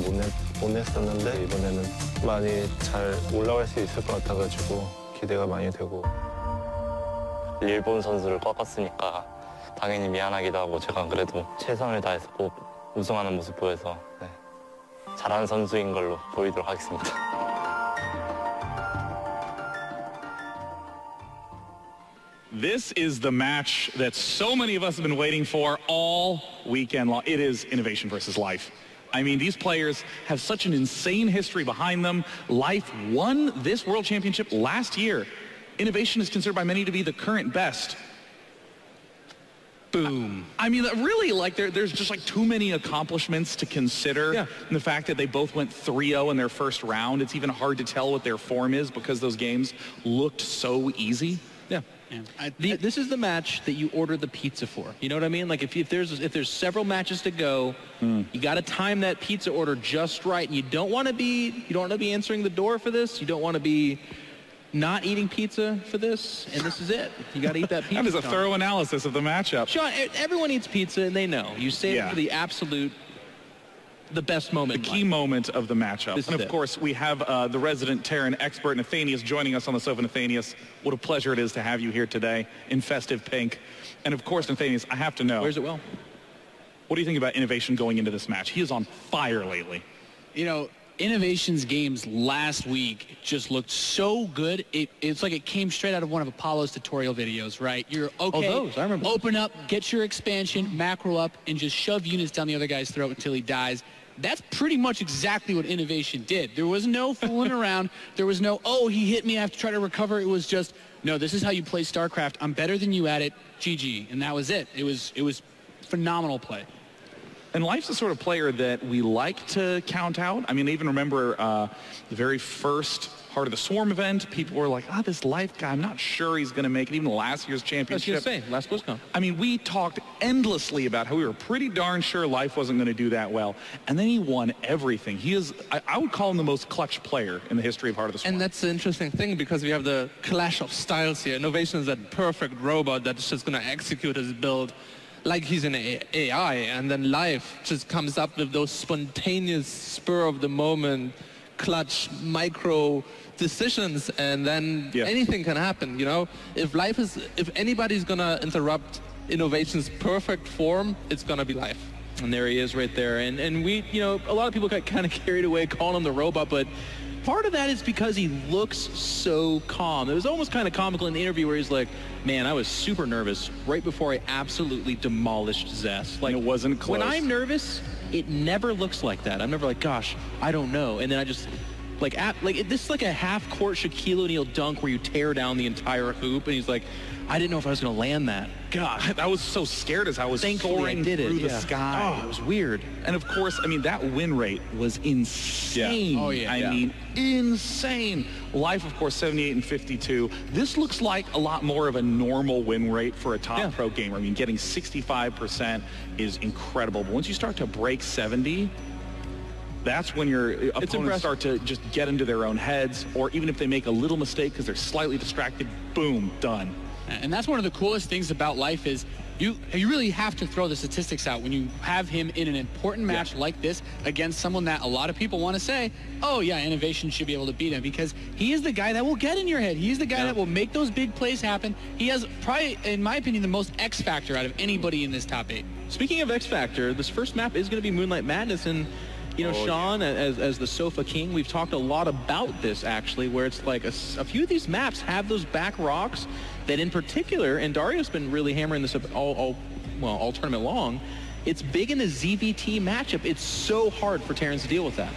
못 냈었는데 이번에는 많이 잘 올라갈 수 있을 것 같아가지고 기대가 많이 되고. 일본 선수를 꺾었으니까 당연히 미안하기도 하고 제가 그래도 최선을 다해서 꼭 우승하는 모습 보여서 잘하는 선수인 걸로 보이도록 하겠습니다. This is the match that so many of us have been waiting for all weekend long. It is Innovation versus Life. I mean, these players have such an insane history behind them. Life won this World Championship last year. Innovation is considered by many to be the current best. Boom. I mean, really, like, there's just, like, too many accomplishments to consider. Yeah. And the fact that they both went 3-0 in their first round, it's even hard to tell what their form is because those games looked so easy. Yeah. This is the match that you order the pizza for. You know what I mean? Like if there's several matches to go, you got to time that pizza order just right. And you don't want to be answering the door for this. You don't want to be not eating pizza for this. And this is it. You got to eat that pizza. That is a thorough analysis of the matchup. Sean, everyone eats pizza and they know. You save it for the absolute, the best moment. The key moment of the matchup. And of course, we have the resident Terran expert, Nathanius, joining us on the sofa. Nathanius, what a pleasure it is to have you here today in festive pink. And of course, Nathanius, I have to know. Where's it well? What do you think about Innovation going into this match? He is on fire lately. You know, Innovation's games last week just looked so good. It's like it came straight out of one of Apollo's tutorial videos, right? You're okay. Oh, those, I remember. Open up, get your expansion, macro up, and just shove units down the other guy's throat until he dies. That's pretty much exactly what Innovation did. There was no fooling around. There was no, oh, he hit me, I have to try to recover. It was just, no, this is how you play StarCraft. I'm better than you at it. GG. And that was it. It was phenomenal play. And Life's the sort of player that we like to count out. I mean, I even remember the very first Heart of the Swarm event, people were like, this Life guy, I'm not sure he's going to make it, even last year's championship. I was going to say, last BlizzCon. I mean, we talked endlessly about how we were pretty darn sure Life wasn't going to do that well. And then he won everything. He is, I would call him the most clutch player in the history of Heart of the Swarm. And that's the interesting thing, because we have the clash of styles here. Innovation is that perfect robot that's just going to execute his build like he's an AI, and then Life just comes up with those spontaneous, spur-of-the-moment, clutch, micro decisions, and then anything can happen, you know? If anybody's gonna interrupt Innovation's perfect form, it's gonna be Life. And there he is right there. And we, you know, a lot of people got kind of carried away calling him the robot, but part of that is because he looks so calm. It was almost kind of comical in the interview where he's like, man, I was super nervous right before I absolutely demolished Zest. Like, it wasn't close. When I'm nervous, it never looks like that. I'm never like, gosh, I don't know. And then I just, this is like a half-court Shaquille O'Neal dunk where you tear down the entire hoop, and he's like, I didn't know if I was going to land that. God, I was so scared as I was soaring through the sky. Oh, it was weird. And of course, I mean, that win rate was insane. Yeah. Oh, yeah. I mean, insane. Life, of course, 78 and 52. This looks like a lot more of a normal win rate for a top pro gamer. I mean, getting 65% is incredible. But once you start to break 70, that's when your opponents start to just get into their own heads, or even if they make a little mistake because they're slightly distracted, boom, done. And that's one of the coolest things about Life is you really have to throw the statistics out when you have him in an important match like this against someone that a lot of people want to say, oh yeah, Innovation should be able to beat him, because he is the guy that will get in your head. He's the guy that will make those big plays happen. He has probably, in my opinion, the most X factor out of anybody in this top 8. Speaking of X factor, this first map is going to be Moonlight Madness, and you know, Sean, as the Sofa King, we've talked a lot about this, actually, where it's like a few of these maps have those back rocks that in particular, and Dario's been really hammering this up all tournament long, it's big in the ZVT matchup. It's so hard for Terrans to deal with that.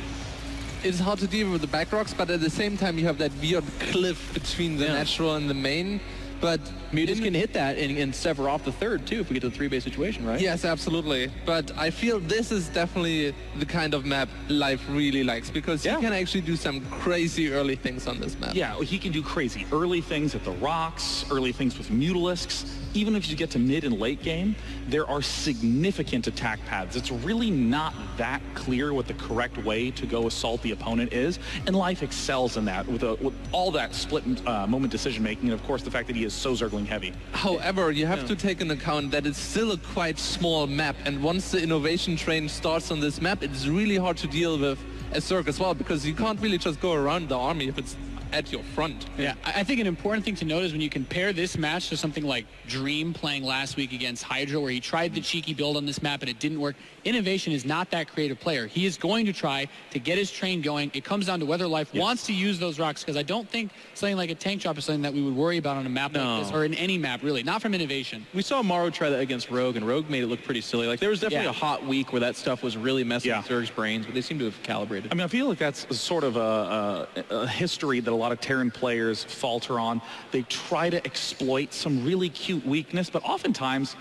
It's hard to deal with the back rocks, but at the same time, you have that weird cliff between the natural and the main. But Mutas can hit that and sever off the third, too, if we get to the 3-base situation, right? Yes, absolutely. But I feel this is definitely the kind of map Life really likes, because he can actually do some crazy early things on this map. Yeah, he can do crazy early things at the rocks, early things with Mutalisks. Even if you get to mid and late game, there are significant attack paths. It's really not that clear what the correct way to go assault the opponent is, and Life excels in that with all that split moment decision making, and of course the fact that he is so Zergling heavy. However, you have to take into account that it's still a quite small map, and once the innovation train starts on this map, it's really hard to deal with as Zerg as well, because you can't really just go around the army if it's at your front. Yeah, I think an important thing to note is when you compare this match to something like Dream playing last week against Hydra, where he tried the cheeky build on this map and it didn't work. Innovation is not that creative player. He is going to try to get his train going. It comes down to whether Life wants to use those rocks, because I don't think something like a tank drop is something that we would worry about on a map like this, or in any map, really. Not from Innovation. We saw Maru try that against Rogue, and Rogue made it look pretty silly. Like, there was definitely a hot week where that stuff was really messing with Zerg's brains, but they seem to have calibrated. I mean, I feel like that's sort of a history that a lot of Terran players falter on. They try to exploit some really cute weakness, but oftentimes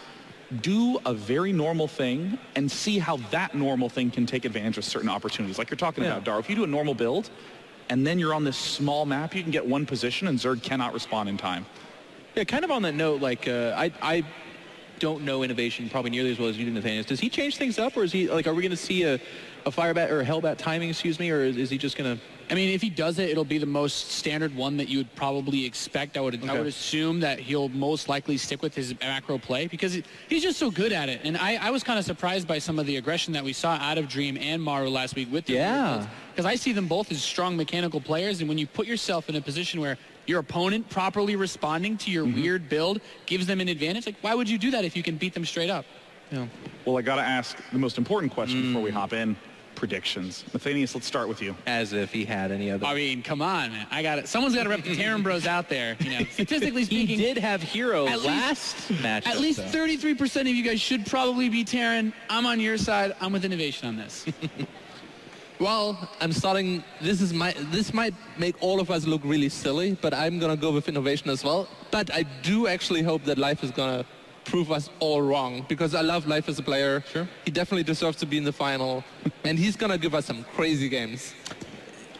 do a very normal thing and see how that normal thing can take advantage of certain opportunities. Like you're talking about, Daro. If you do a normal build and then you're on this small map, you can get one position and Zerg cannot respond in time. Yeah, kind of on that note, like I don't know Innovation probably nearly as well as you do, Nathaniel. Does he change things up, or is he like, are we going to see a Firebat or a Hellbat timing, excuse me, or is he just going to... I mean, if he does it, it'll be the most standard one that you would probably expect. I would assume that he'll most likely stick with his macro play, because he's just so good at it. And I was kind of surprised by some of the aggression that we saw out of Dream and Maru last week with their because I see them both as strong mechanical players, and when you put yourself in a position where your opponent properly responding to your weird build gives them an advantage, like, why would you do that if you can beat them straight up? Yeah. Well, I got to ask the most important question before we hop in. Predictions. Nathanius, let's start with you. As if he had any other. I mean, come on, man. I got it. Someone's got to rep the Terran Bros out there. You know, statistically speaking, he did have Hero last match. At least 33% of you guys should probably be Terran. I'm on your side. I'm with Innovation on this. Well, I'm starting. This might make all of us look really silly, but I'm gonna go with Innovation as well. But I do actually hope that Life is gonna prove us all wrong, because I love Life as a player. Sure. He definitely deserves to be in the final, and he's going to give us some crazy games.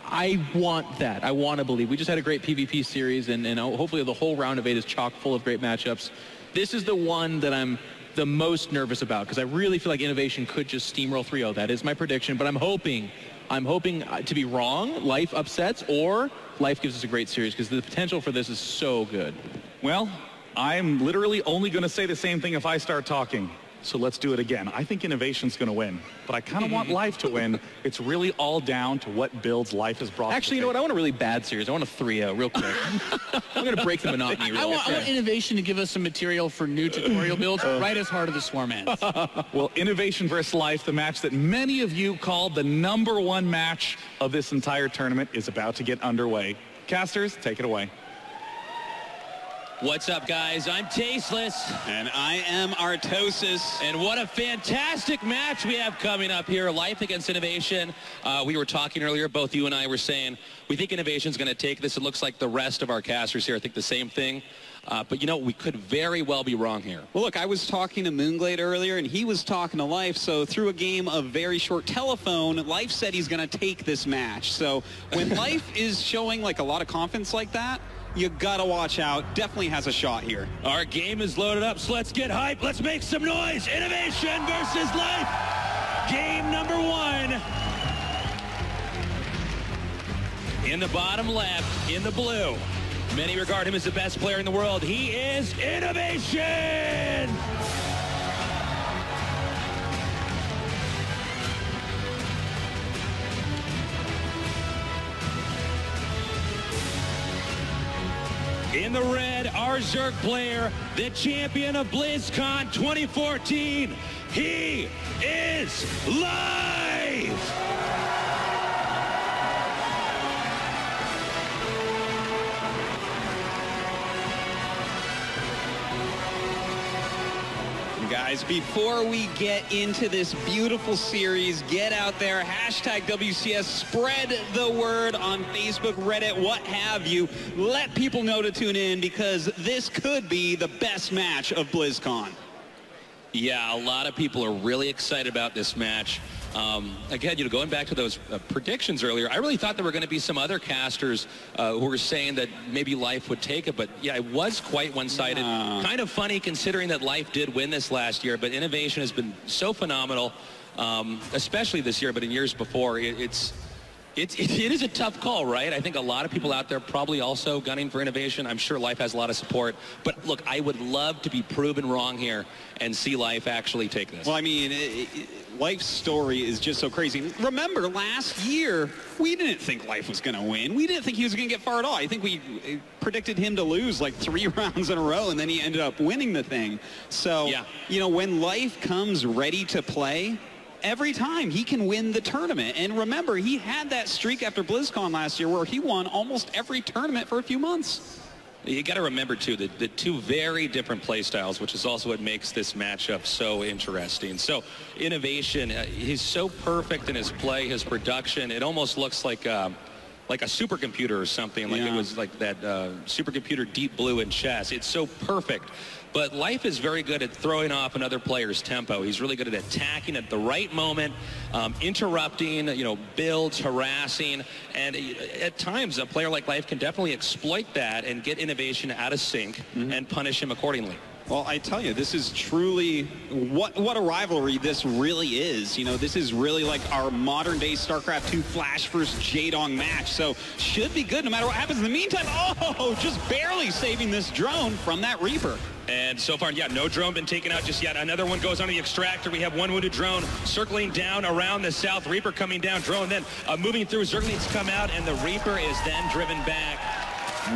I want that. I want to believe. We just had a great PvP series, and hopefully the whole round of 8 is chock full of great matchups. This is the one that I'm the most nervous about, because I really feel like Innovation could just steamroll 3-0. That is my prediction, but I'm hoping to be wrong. Life upsets, or Life gives us a great series, because the potential for this is so good. Well, I'm literally only going to say the same thing if I start talking. So let's do it again. I think Innovation's going to win, but I kind of want Life to win. It's really all down to what builds Life has brought. Actually, you know what? I want a really bad series. I want a 3-0 real quick. I'm going to break the monotony real quick. I want Innovation to give us some material for new tutorial builds right as Heart of the Swarm ends. Well, Innovation versus Life, the match that many of you called the #1 match of this entire tournament, is about to get underway. Casters, take it away. What's up, guys? I'm Tasteless. And I am Artosis. And what a fantastic match we have coming up here. Life against Innovation. We were talking earlier, both you and I were saying, we think Innovation's going to take this. It looks like the rest of our casters here, I think the same thing. But, you know, we could very well be wrong here. Well, look, I was talking to Moonglade earlier, and he was talking to Life. So through a game of very short telephone, Life said he's going to take this match. So when Life is showing, like, a lot of confidence like that, you gotta watch out. Definitely has a shot here. Our game is loaded up, so let's get hype. Let's make some noise. Innovation versus Life. Game #1. In the bottom left, in the blue. Many regard him as the best player in the world. He is Innovation! In the red, our Zerg player, the champion of BlizzCon 2014. He is Live! Guys, before we get into this beautiful series, get out there, hashtag WCS, spread the word on Facebook, Reddit, what have you. Let people know to tune in, because this could be the best match of BlizzCon. Yeah, a lot of people are really excited about this match. Again, you know, going back to those predictions earlier, I really thought there were going to be some other casters who were saying that maybe Life would take it, but yeah, it was quite one-sided. Kind of funny considering that Life did win this last year, but Innovation has been so phenomenal, especially this year, but in years before. It is a tough call, right? I think a lot of people out there probably also gunning for Innovation. I'm sure Life has a lot of support. But look, I would love to be proven wrong here and see Life actually take this. Well, I mean, Life's story is just so crazy. Remember, last year, we didn't think Life was going to win. We didn't think he was going to get far at all. I think we predicted him to lose like 3 rounds in a row, and then he ended up winning the thing. So, yeah, you know, when Life comes ready to play, every time he can win the tournament. And remember, he had that streak after BlizzCon last year where he won almost every tournament for a few months. You got to remember, too, the two very different play styles, which is also what makes this matchup so interesting. So, Innovation, he's so perfect in his play, his production. It almost looks like a supercomputer or something. Like it was like that supercomputer Deep Blue in chess. It's so perfect. But Life is very good at throwing off another player's tempo. He's really good at attacking at the right moment, interrupting, you know, builds, harassing. And at times, a player like Life can definitely exploit that and get Innovation out of sync and punish him accordingly. Well, I tell you, this is truly what a rivalry this really is. You know, this is really like our modern-day StarCraft 2 Flash versus Jaedong match. So should be good no matter what happens. In the meantime, oh, just barely saving this drone from that Reaper. And so far, yeah, no drone been taken out just yet. Another one goes on the extractor. We have one wounded drone circling down around the south. Reaper coming down, drone then moving through. Zerglings come out, and the Reaper is then driven back.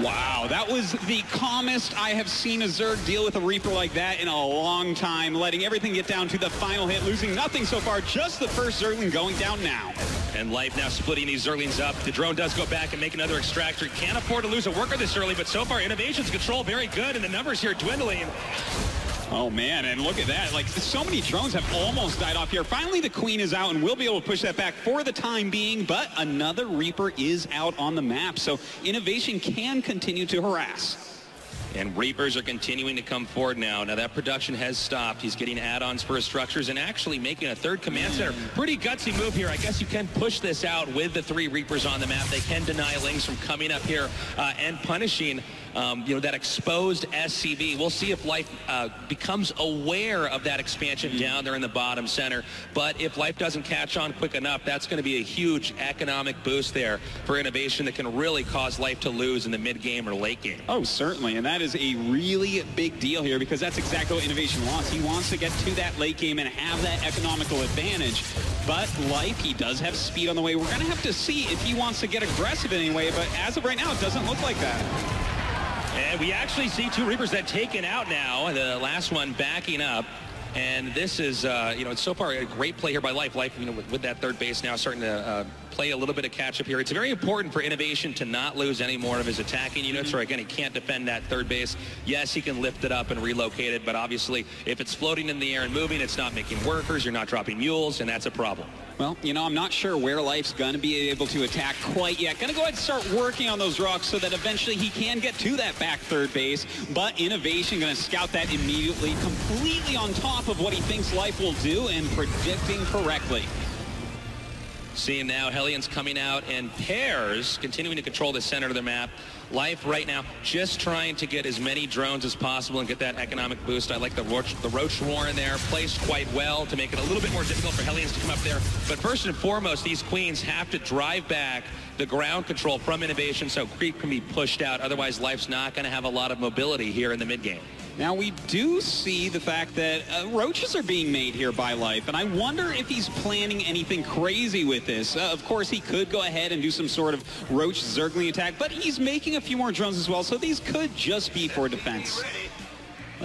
Wow, that was the calmest I have seen a Zerg deal with a Reaper like that in a long time, letting everything get down to the final hit, losing nothing so far, just the first Zergling going down now. And Life now splitting these Zerglings up. The drone does go back and make another extractor. Can't afford to lose a worker this early, but so far Innovation's control very good, and the numbers here dwindling. Oh, man, and look at that. Like, so many drones have almost died off here. Finally, the Queen is out, and we'll be able to push that back for the time being, but another Reaper is out on the map, so Innovation can continue to harass. And Reapers are continuing to come forward now. Now that production has stopped. He's getting add-ons for his structures and actually making a third command center. Pretty gutsy move here. I guess you can push this out with the 3 Reapers on the map. They can deny Lings from coming up here and punishing that exposed SCV. We'll see if Life becomes aware of that expansion down there in the bottom center. But if Life doesn't catch on quick enough, that's going to be a huge economic boost there for Innovation that can really cause Life to lose in the mid-game or late game. Oh, certainly. And that is a really big deal here because that's exactly what Innovation wants. He wants to get to that late game and have that economical advantage. But Life, he does have speed on the way. We're going to have to see if he wants to get aggressive in any way. But as of right now, it doesn't look like that. And we actually see 2 Reapers that taken out now. The last one backing up. And this is, it's so far a great play here by Life. Life, with that third base now starting to play a little bit of catch-up here. It's very important for Innovation to not lose any more of his attacking units, or again, he can't defend that third base. Yes, he can lift it up and relocate it, but obviously, if it's floating in the air and moving, it's not making workers, you're not dropping mules, and that's a problem. Well, I'm not sure where Life's going to be able to attack quite yet. Going to go ahead and start working on those rocks so that eventually he can get to that back third base. But Innovation going to scout that immediately, completely on top of what he thinks Life will do and predicting correctly. Seeing now Hellions coming out in pairs, continuing to control the center of the map. Life right now just trying to get as many drones as possible and get that economic boost. I like the Roach Warren there, placed quite well to make it a little bit more difficult for Hellions to come up there. But first and foremost, these Queens have to drive back the ground control from Innovation so Creep can be pushed out. Otherwise, Life's not going to have a lot of mobility here in the mid-game. Now, we do see the fact that roaches are being made here by Life, and I wonder if he's planning anything crazy with this. Of course, he could go ahead and do some sort of roach zergling attack, but he's making a few more drones as well, so these could just be for defense.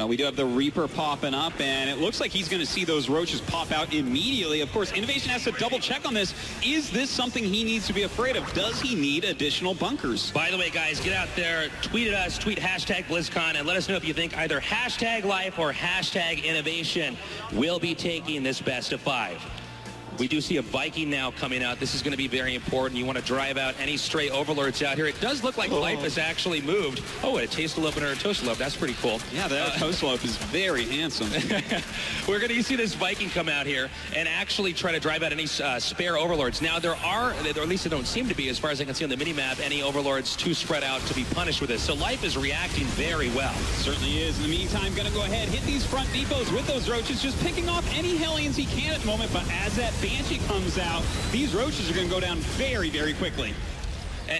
We do have the Reaper popping up, and it looks like he's going to see those roaches pop out immediately. Of course, Innovation has to double check on this. Is this something he needs to be afraid of? Does he need additional bunkers? By the way, guys, get out there, tweet at us, tweet hashtag BlizzCon, and let us know if you think either hashtag Life or hashtag Innovation will be taking this best of 5. We do see a Viking now coming out. This is going to be very important. You want to drive out any stray overlords out here. It does look like Life has actually moved. Oh, a taste lope and a toast lope. That's pretty cool. Yeah, that toast lope is very handsome. We're going to see this Viking come out here and actually try to drive out any spare overlords. Now, there are, or at least there don't seem to be, as far as I can see on the minimap, any overlords too spread out to be punished with this. So Life is reacting very well. Certainly is. In the meantime, going to go ahead, hit these front depots with those roaches, just picking off any Hellions he can at the moment. But as that Banshee comes out, these roaches are going to go down very, very quickly.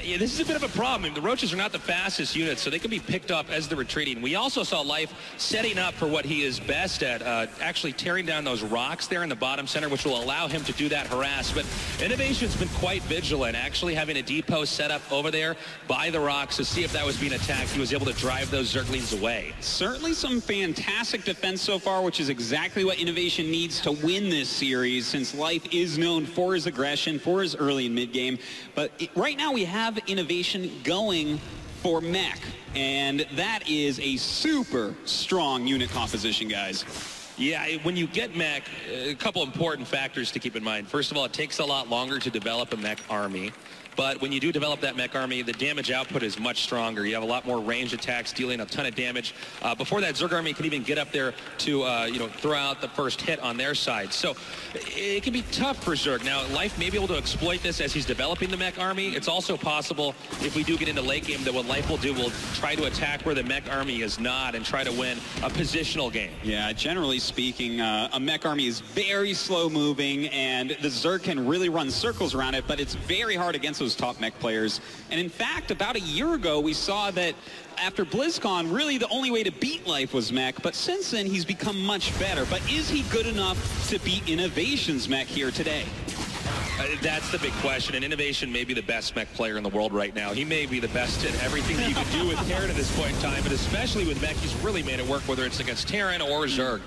Yeah, this is a bit of a problem. The roaches are not the fastest units, so they can be picked up as they're retreating. We also saw Life setting up for what he is best at, actually tearing down those rocks there in the bottom center, which will allow him to do that harass. But Innovation's been quite vigilant, actually having a depot set up over there by the rocks to see if that was being attacked. He was able to drive those Zerglings away. Certainly some fantastic defense so far, which is exactly what Innovation needs to win this series, since Life is known for his aggression, for his early and mid-game. But right now we have Innovation going for mech, and that is a super strong unit composition, guys. Yeah, when you get mech, a couple important factors to keep in mind. First of all, it takes a lot longer to develop a mech army. But when you do develop that mech army, the damage output is much stronger. You have a lot more ranged attacks dealing a ton of damage before that Zerg army can even get up there to throw out the first hit on their side. So it can be tough for Zerg. Now, Life may be able to exploit this as he's developing the mech army. It's also possible if we do get into late game that what Life will do will try to attack where the mech army is not and try to win a positional game. Yeah, generally speaking, a mech army is very slow moving, and the Zerg can really run circles around it, but it's very hard against those top mech players. And in fact, about a year ago, we saw that after BlizzCon, really the only way to beat Life was mech, but since then he's become much better. But is he good enough to beat Innovation's mech here today? That's the big question, and Innovation may be the best mech player in the world right now. He may be the best at everything that you can do with Terran at this point in time, but especially with mech, he's really made it work, whether it's against Terran or Zerg.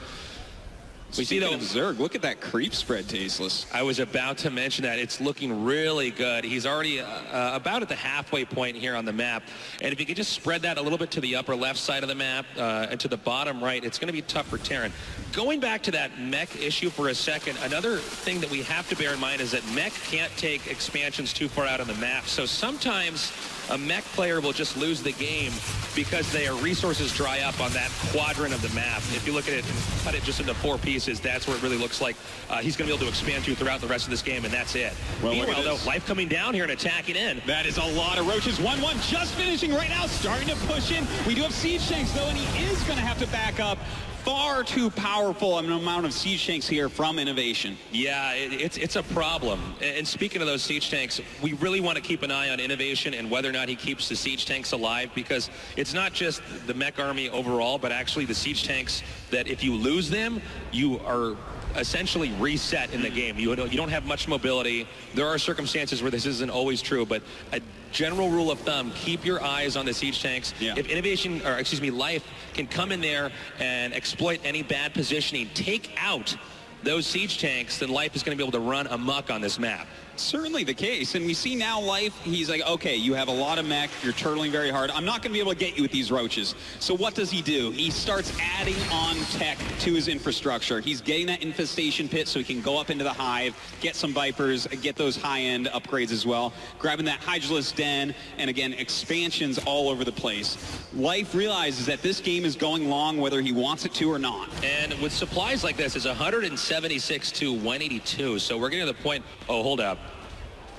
We see that Zerg. Look at that creep spread, Tasteless. I was about to mention that. It's looking really good. He's already about at the halfway point here on the map. And if you could just spread that a little bit to the upper left side of the map and to the bottom right, it's going to be tough for Terran. Going back to that mech issue for a second, another thing that we have to bear in mind is that mech can't take expansions too far out on the map. So sometimes a mech player will just lose the game because their resources dry up on that quadrant of the map. If you look at it and cut it just into 4 pieces, that's where it really looks like he's going to be able to expand to throughout the rest of this game, and that's it. Well, meanwhile, though, Life coming down here and attacking in. That is a lot of roaches. 1-1 just finishing right now, starting to push in. We do have siege tanks, though, and he is going to have to back up. Far too powerful an amount of siege tanks here from Innovation. Yeah, it's a problem. And speaking of those siege tanks, we really want to keep an eye on Innovation and whether or not he keeps the siege tanks alive, because it's not just the mech army overall, but actually the siege tanks that if you lose them, you are essentially reset in the game. You don't have much mobility. There are circumstances where this isn't always true, but a general rule of thumb, keep your eyes on the siege tanks. Yeah. If Innovation, or excuse me, Life can come in there and exploit any bad positioning, take out those siege tanks, then Life is going to be able to run amok on this map. Certainly the case, and we see now Life, he's like, okay, you have a lot of mech, you're turtling very hard, I'm not going to be able to get you with these roaches. So what does he do? He starts adding on tech to his infrastructure. He's getting that infestation pit so he can go up into the hive, get some Vipers, get those high-end upgrades as well, grabbing that Hydralisk den, and again, expansions all over the place. Life realizes that this game is going long whether he wants it to or not. And with supplies like this, it's 176 to 182, so we're getting to the point, oh, hold up.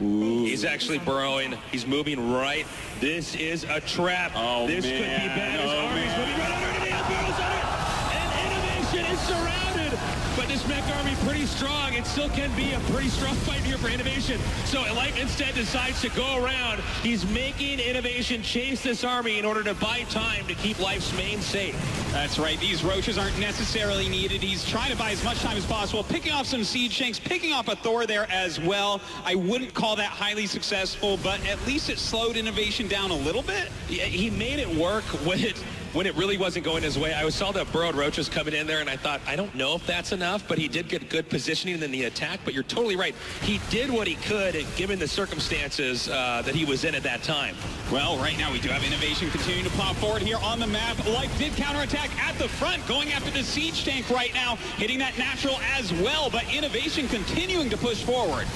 Ooh. He's actually burrowing. He's moving right. This is a trap. Oh, this man. could be bad. His army's moving right under it. And Innovation is surrounded. But this mech army pretty strong. It still can be a pretty strong fight here for Innovation. So Life instead decides to go around. He's making Innovation chase this army in order to buy time to keep Life's main safe. That's right. These roaches aren't necessarily needed. He's trying to buy as much time as possible, picking off some siege tanks, picking off a Thor there as well. I wouldn't call that highly successful, but at least it slowed Innovation down a little bit. Yeah, he made it work when it really wasn't going his way. I saw the burrowed roaches coming in there, and I thought, I don't know if that's enough, but he did get good positioning in the attack. But you're totally right. He did what he could, given the circumstances that he was in at that time. Well, right now we do have Innovation continuing to pop forward here on the map. Life did counterattack at the front, going after the siege tank right now, hitting that natural as well, but Innovation continuing to push forward.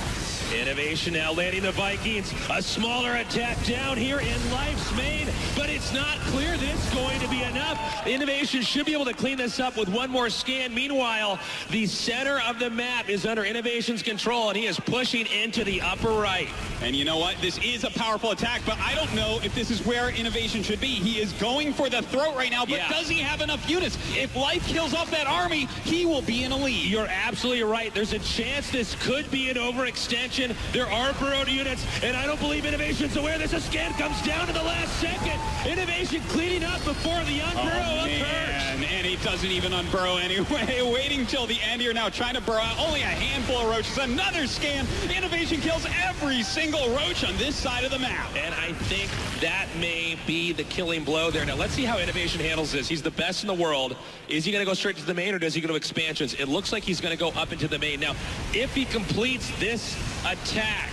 Innovation now landing the Vikings. A smaller attack down here in Life's main, but it's not clear this is going to be enough. Innovation should be able to clean this up with one more scan. Meanwhile, the center of the map is under Innovation's control, and he is pushing into the upper right. And you know what? This is a powerful attack, but I don't know if this is where Innovation should be. He is going for the throat right now, but does he have enough units? If Life kills off that army, he will be in a lead. You're absolutely right. There's a chance this could be an overextension. There are burrowed units, and I don't believe Innovation's aware this. A scan comes down to the last second. Innovation cleaning up before the unburrow occurs. And he doesn't even unburrow anyway. Waiting till the end here now, trying to burrow out only a handful of roaches. Another scan. Innovation kills every single roach on this side of the map. And I think that may be the killing blow there. Now, let's see how Innovation handles this. He's the best in the world. Is he going to go straight to the main, or does he go to expansions? It looks like he's going to go up into the main. Now, if he completes this attack,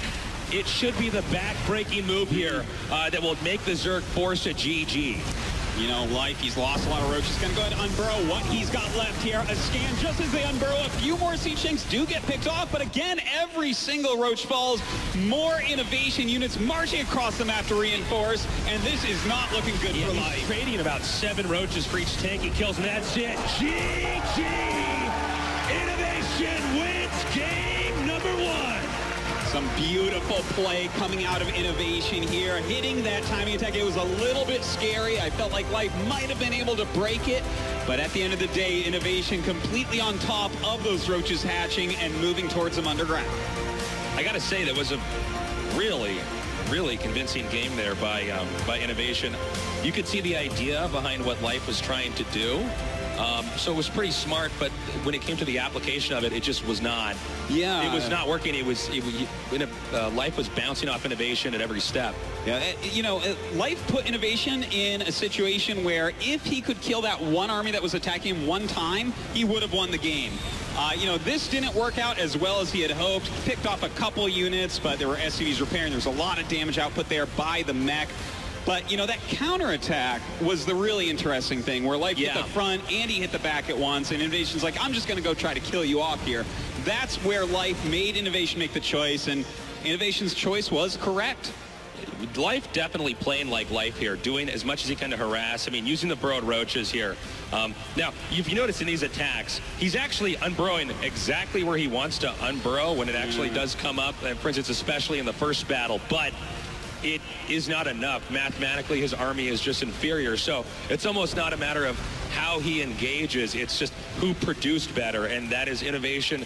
it should be the back-breaking move here that will make the Zerg force a GG. You know, Life, he's lost a lot of roaches. Going to go ahead and unburrow what he's got left here. A scan just as they unburrow. A few more siege tanks do get picked off, but again, every single roach falls. More Innovation units marching across the map to reinforce, and this is not looking good for Life. He's trading about 7 roaches for each tank he kills, and that's it. GG! Innovation wins game number 1. Some beautiful play coming out of Innovation here, hitting that timing attack. It was a little bit scary. I felt like Life might have been able to break it, but at the end of the day, Innovation completely on top of those roaches hatching and moving towards them underground. I got to say, that was a really convincing game there by Innovation. You could see the idea behind what Life was trying to do. So it was pretty smart, but when it came to the application of it, it just was not. Yeah. It was not working. Life was bouncing off Innovation at every step. Yeah, you know, Life put Innovation in a situation where if he could kill that one army that was attacking him one time, he would have won the game. You know, this didn't work out as well as he had hoped. Picked off a couple units, but there were SCVs repairing. There was a lot of damage output there by the mech. But, you know, that counterattack was the really interesting thing, where Life hit the front and he hit the back at once, and Innovation's like, I'm just going to go try to kill you off here. That's where Life made Innovation make the choice, and Innovation's choice was correct. Life definitely playing like Life here, doing as much as he can to harass. I mean, using the burrowed roaches here. Now, if you notice in these attacks, he's actually unburrowing exactly where he wants to unburrow when it actually does come up, and for instance, especially in the first battle, but it is not enough. Mathematically, his army is just inferior, so it's almost not a matter of how he engages, it's just who produced better, and that is Innovation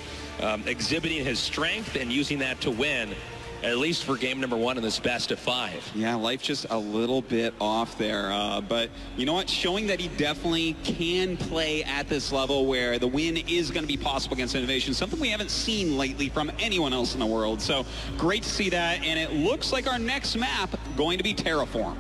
exhibiting his strength and using that to win, at least for game number 1 in this best of 5. Yeah, Life just a little bit off there. But you know what? Showing that he definitely can play at this level where the win is going to be possible against Innovation. Something we haven't seen lately from anyone else in the world. So great to see that. And it looks like our next map going to be Terraform.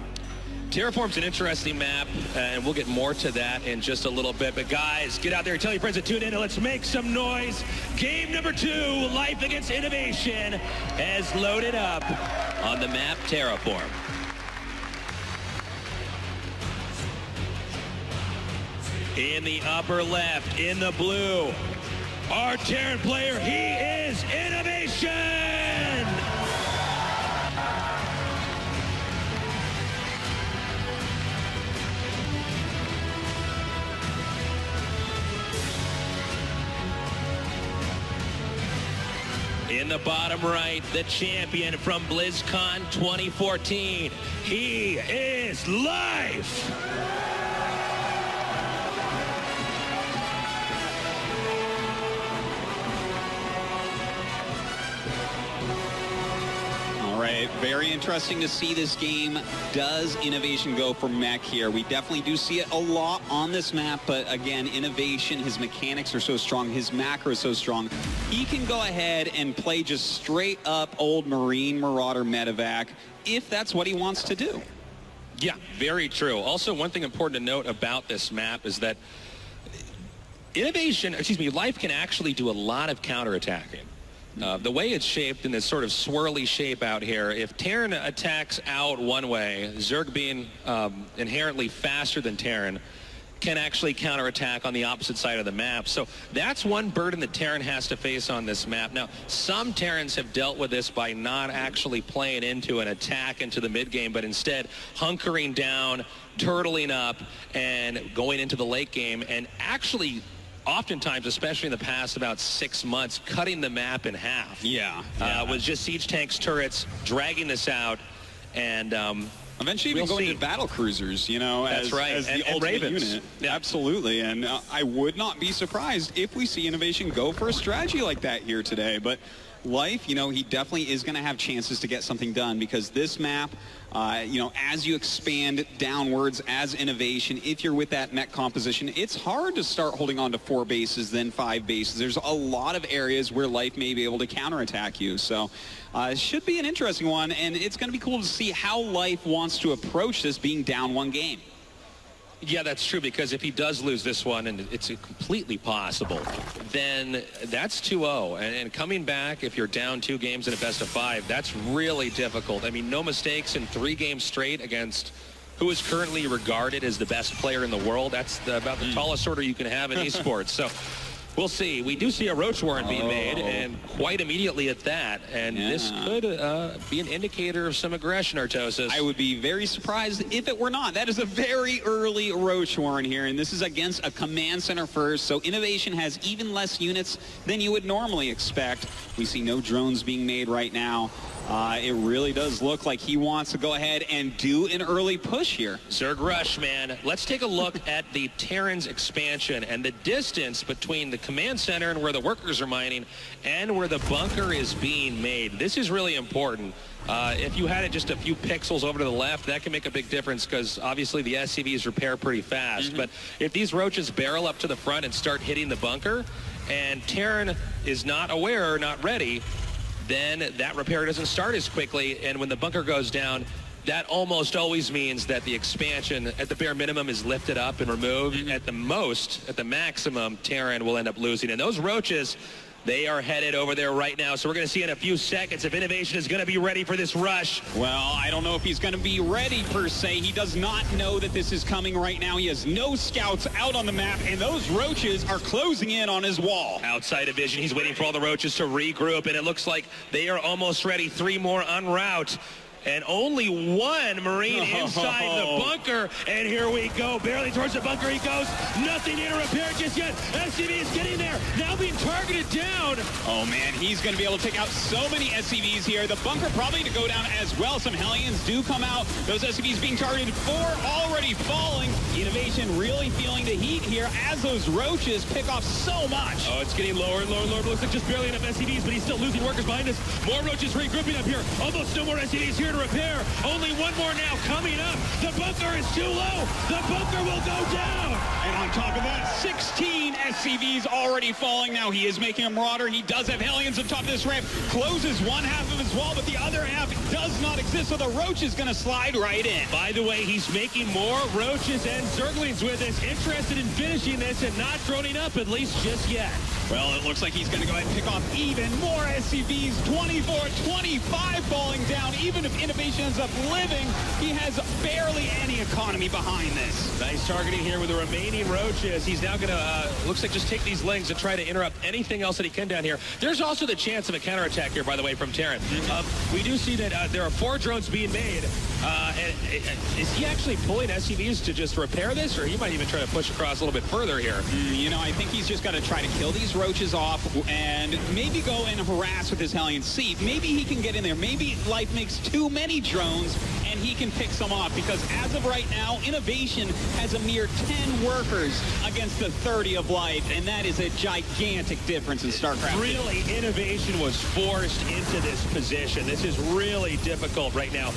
Terraform's an interesting map, and we'll get more to that in just a little bit. But guys, get out there, tell your friends to tune in, and let's make some noise. Game number 2, Life against Innovation, has loaded up on the map Terraform. In the upper left, in the blue, our Terran player, he is Innovation! In the bottom right, the champion from BlizzCon 2014. He is Life! All right, very interesting to see this game. Does Innovation go for mech here? We definitely do see it a lot on this map, but again, Innovation, his mechanics are so strong, his macro is so strong. He can go ahead and play just straight up old Marine Marauder medevac if that's what he wants to do. Yeah, very true. Also, one thing important to note about this map is that Life can actually do a lot of counterattacking. The way it's shaped in this sort of swirly shape out here, if Terran attacks out one way, Zerg being inherently faster than Terran, can actually counterattack on the opposite side of the map. So that's one burden that Terran has to face on this map. Now, some Terrans have dealt with this by not actually playing into an attack into the mid game, but instead hunkering down, turtling up, and going into the late game, and actually oftentimes, especially in the past about 6 months, cutting the map in half. Yeah. With just siege tanks, turrets, dragging this out, and eventually even going to battle cruisers, you know, as the ultimate unit. Yeah. Absolutely, and I would not be surprised if we see Innovation go for a strategy like that here today. But Life, you know, he definitely is going to have chances to get something done, because this map, you know, as you expand downwards as Innovation, if you're with that mech composition, it's hard to start holding on to 4 bases, then 5 bases. There's a lot of areas where Life may be able to counterattack you. So it should be an interesting one, and it's going to be cool to see how Life wants to approach this being down 1 game. Yeah, that's true, because if he does lose this one, and it's completely possible, then that's 2-0. And coming back, if you're down 2 games in a best of 5, that's really difficult. I mean, no mistakes in 3 games straight against who is currently regarded as the best player in the world. That's about the tallest order you can have in esports. So we'll see. We do see a Roach Warren being made, and quite immediately at that. And this could be an indicator of some aggression, Artosis. I would be very surprised if it were not. That is a very early Roach Warren here, and this is against a command center first, so Innovation has even less units than you would normally expect. We see no drones being made right now. It really does look like he wants to go ahead and do an early push here. Zerg Rush, man. Let's take a look at the Terran's expansion and the distance between the command center and where the workers are mining and where the bunker is being made. This is really important. If you had it just a few pixels over to the left, that can make a big difference, because obviously the SCVs repair pretty fast. But if these roaches barrel up to the front and start hitting the bunker, and Terran is not aware or not ready, then that repair doesn't start as quickly, and when the bunker goes down, that almost always means that the expansion at the bare minimum is lifted up and removed. At the most, at the maximum, Terran will end up losing. And those roaches, they are headed over there right now. So we're going to see in a few seconds if Innovation is going to be ready for this rush. Well, I don't know if he's going to be ready per se. He does not know that this is coming right now. He has no scouts out on the map, and those roaches are closing in on his wall. Outside of vision, he's waiting for all the roaches to regroup, and it looks like they are almost ready. 3 more en route. and only one Marine inside the bunker. And here we go, barely towards the bunker he goes. Nothing here to repair just yet. SCV is getting there, now being targeted down. Oh man, he's going to be able to take out so many SCVs here. The bunker probably to go down as well. Some Hellions do come out. Those SCVs being targeted, 4 already falling. Innovation really feeling the heat here as those roaches pick off so much. Oh, it's getting lower and lower and lower. Looks like just barely enough SCVs, but he's still losing workers behind us. More roaches regrouping up here. Almost no more SCVs here to repair. Only one more now coming up. The bunker is too low. The bunker will go down. And on top of that, 16 SCVs already falling. Now he is making a marauder. He does have Hellions on top of this ramp. Closes one half of his wall, but the other half does not exist, so the roach is going to slide right in. By the way, he's making more roaches and zerglings with this. Interested in finishing this and not droning up, at least just yet. Well, it looks like he's going to go ahead and pick off even more SCVs. 24, 25 falling down. Even if Innovation ends up living, he has barely any economy behind this. Nice targeting here with the remaining roaches. He's now going to, looks like just take these lings and try to interrupt anything else that he can down here. There's also the chance of a counterattack here, by the way, from Terran. We do see that there are 4 drones being made. Is he actually pulling SCVs to just repair this, or he might even try to push across a little bit further here? You know, I think he's just got to try to kill these roaches off and maybe go and harass with his Hellion. See, maybe he can get in there. Maybe Life makes too many drones and he can pick some off, because as of right now, Innovation has a mere 10 workers against the 30 of Life, and that is a gigantic difference in StarCraft. Really, Innovation was forced into this position. This is really difficult right now.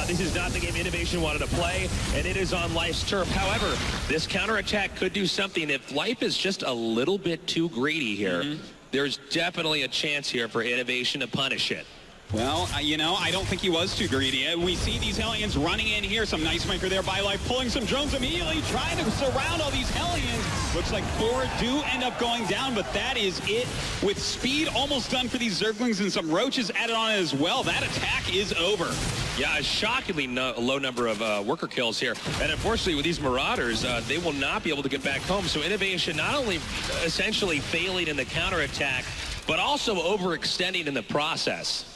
This is not the game Innovation wanted to play, and it is on Life's turf. However, this counterattack could do something. If Life is just a little bit too greedy here, there's definitely a chance here for Innovation to punish it. Well, you know, I don't think he was too greedy. We see these Hellions running in here. Some nice maker there by Life, pulling some drones immediately, trying to surround all these Hellions. Looks like 4 do end up going down, but that is it. With speed almost done for these Zerglings and some roaches added on as well, that attack is over. Yeah, a shockingly low number of worker kills here. And unfortunately, with these Marauders, they will not be able to get back home. So Innovation not only essentially failing in the counterattack, but also overextending in the process.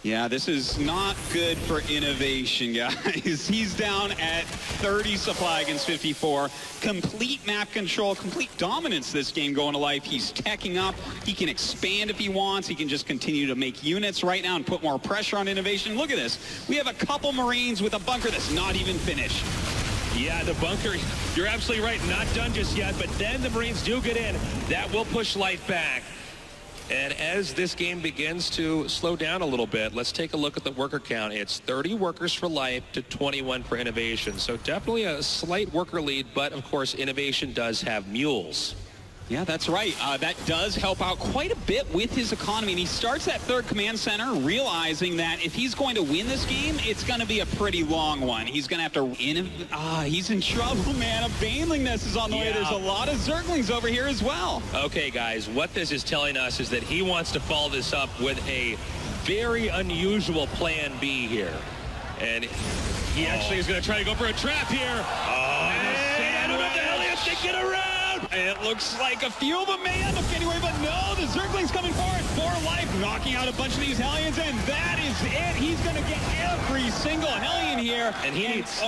Yeah, this is not good for Innovation, guys. He's down at 30 supply against 54. Complete map control, complete dominance this game going to Life. He's teching up. He can expand if he wants. He can just continue to make units right now and put more pressure on Innovation. Look at this. We have a couple Marines with a bunker that's not even finished. Yeah, the bunker, you're absolutely right, not done just yet, but then the Marines do get in. That will push Life back. And as this game begins to slow down a little bit, let's take a look at the worker count. It's 30 workers for Life to 21 for Innovation. So definitely a slight worker lead, but of course Innovation does have mules. Yeah, that's right. That does help out quite a bit with his economy. And he starts that 3rd command center realizing that if he's going to win this game, it's going to be a pretty long one. He's going to have to... he's in trouble, man. A Baneling nest is on the way. There's a lot of Zerglings over here as well. Okay, guys, what this is telling us is that he wants to follow this up with a very unusual plan B here. And he actually is going to try to go for a trap here. And what the hell is he get around? It looks like a few of them may end up getting away, but no, the Zergling's coming forward for Life, knocking out a bunch of these Hellions, and that is it. He's going to get every single Hellion here. And he needs,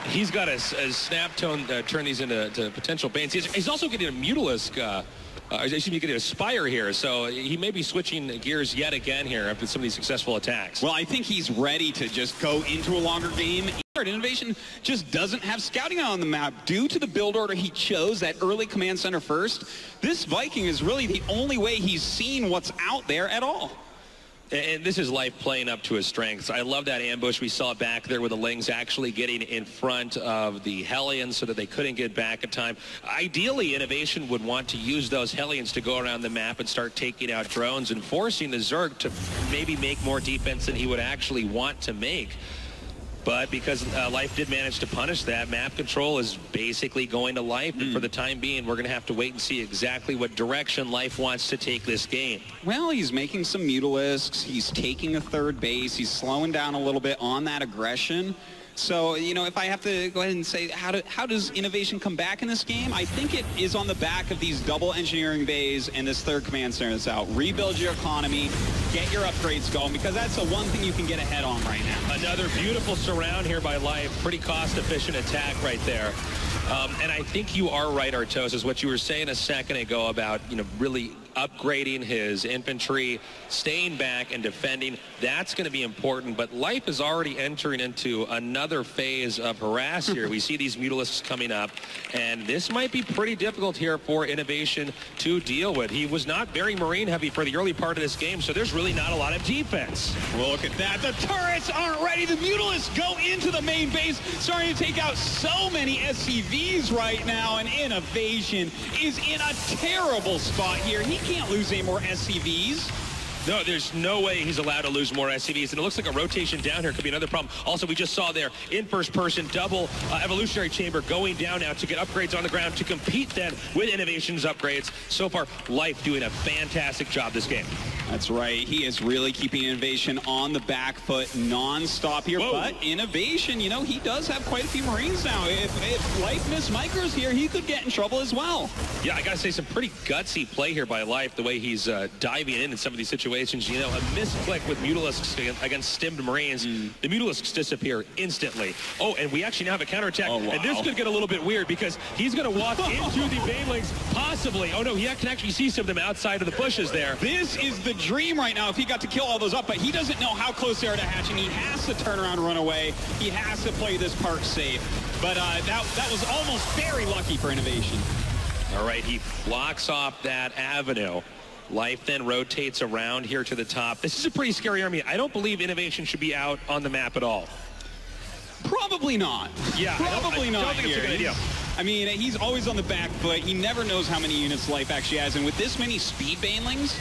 he's got a snap tone turn these into potential Banes. He's also getting a Mutalisk, getting a Spire here, so he may be switching gears yet again here after some of these successful attacks. Well, I think he's ready to just go into a longer game. Innovation just doesn't have scouting on the map due to the build order he chose, that early command center first. This Viking is really the only way he's seen what's out there at all. And this is Life playing up to his strengths. I love that ambush. We saw back there with the Lings actually getting in front of the Hellions so that they couldn't get back in time. Ideally, Innovation would want to use those Hellions to go around the map and start taking out drones and forcing the Zerg to maybe make more defense than he would actually want to make. But because Life did manage to punish that, map control is basically going to Life. And for the time being, we're going to have to wait and see exactly what direction Life wants to take this game. Well, he's making some Mutalisks. He's taking a 3rd base. He's slowing down a little bit on that aggression. So, you know, if I have to go ahead and say, how does innovation come back in this game? I think it is on the back of these double engineering bays and this third command center that's out. Rebuild your economy, get your upgrades going, because that's the one thing you can get ahead on right now. Another beautiful surround here by Life. Pretty cost-efficient attack right there. And I think you are right, Artos, is what you were saying a second ago about, you know, really upgrading his infantry, staying back and defending. That's going to be important, but Life is already entering into another phase of harass here. We see these Mutalisks coming up, and this might be pretty difficult here for Innovation to deal with. He was not very Marine heavy for the early part of this game, so there's really not a lot of defense. Well, look at that. The turrets aren't ready. The Mutalisks go into the main base, starting to take out so many SCVs right now, and Innovation is in a terrible spot here. He can't lose any more SCVs. No, there's no way he's allowed to lose more SCVs, and it looks like a rotation down here could be another problem. Also, we just saw there in first person double evolutionary chamber going down now to get upgrades on the ground to compete then with Innovation's upgrades. So far, Life doing a fantastic job this game. That's right. He is really keeping Innovation on the back foot non-stop here. Whoa. But Innovation, you know, he does have quite a few Marines now. If Life missed Micros here, he could get in trouble as well. Yeah, I got to say, some pretty gutsy play here by Life, the way he's diving in some of these situations. You know, a misclick with Mutalisks against stimmed Marines. The Mutalisks disappear instantly. Oh, and we actually now have a counterattack. Oh, wow. And this could get a little bit weird because he's going to walk into the Banelings, possibly. Oh, no, he can actually see some of them outside of the bushes there. This is the dream right now if he got to kill all those up, but he doesn't know how close they are to hatching. He has to turn around and run away. He has to play this part safe. But that was almost very lucky for Innovation. All right, he blocks off that avenue. Life then rotates around here to the top. This is a pretty scary army. I don't believe Innovation should be out on the map at all. Probably not. Yeah, probably not. I don't think it's a good idea. I mean, he's always on the back foot. He never knows how many units Life actually has. And with this many speed Banelings,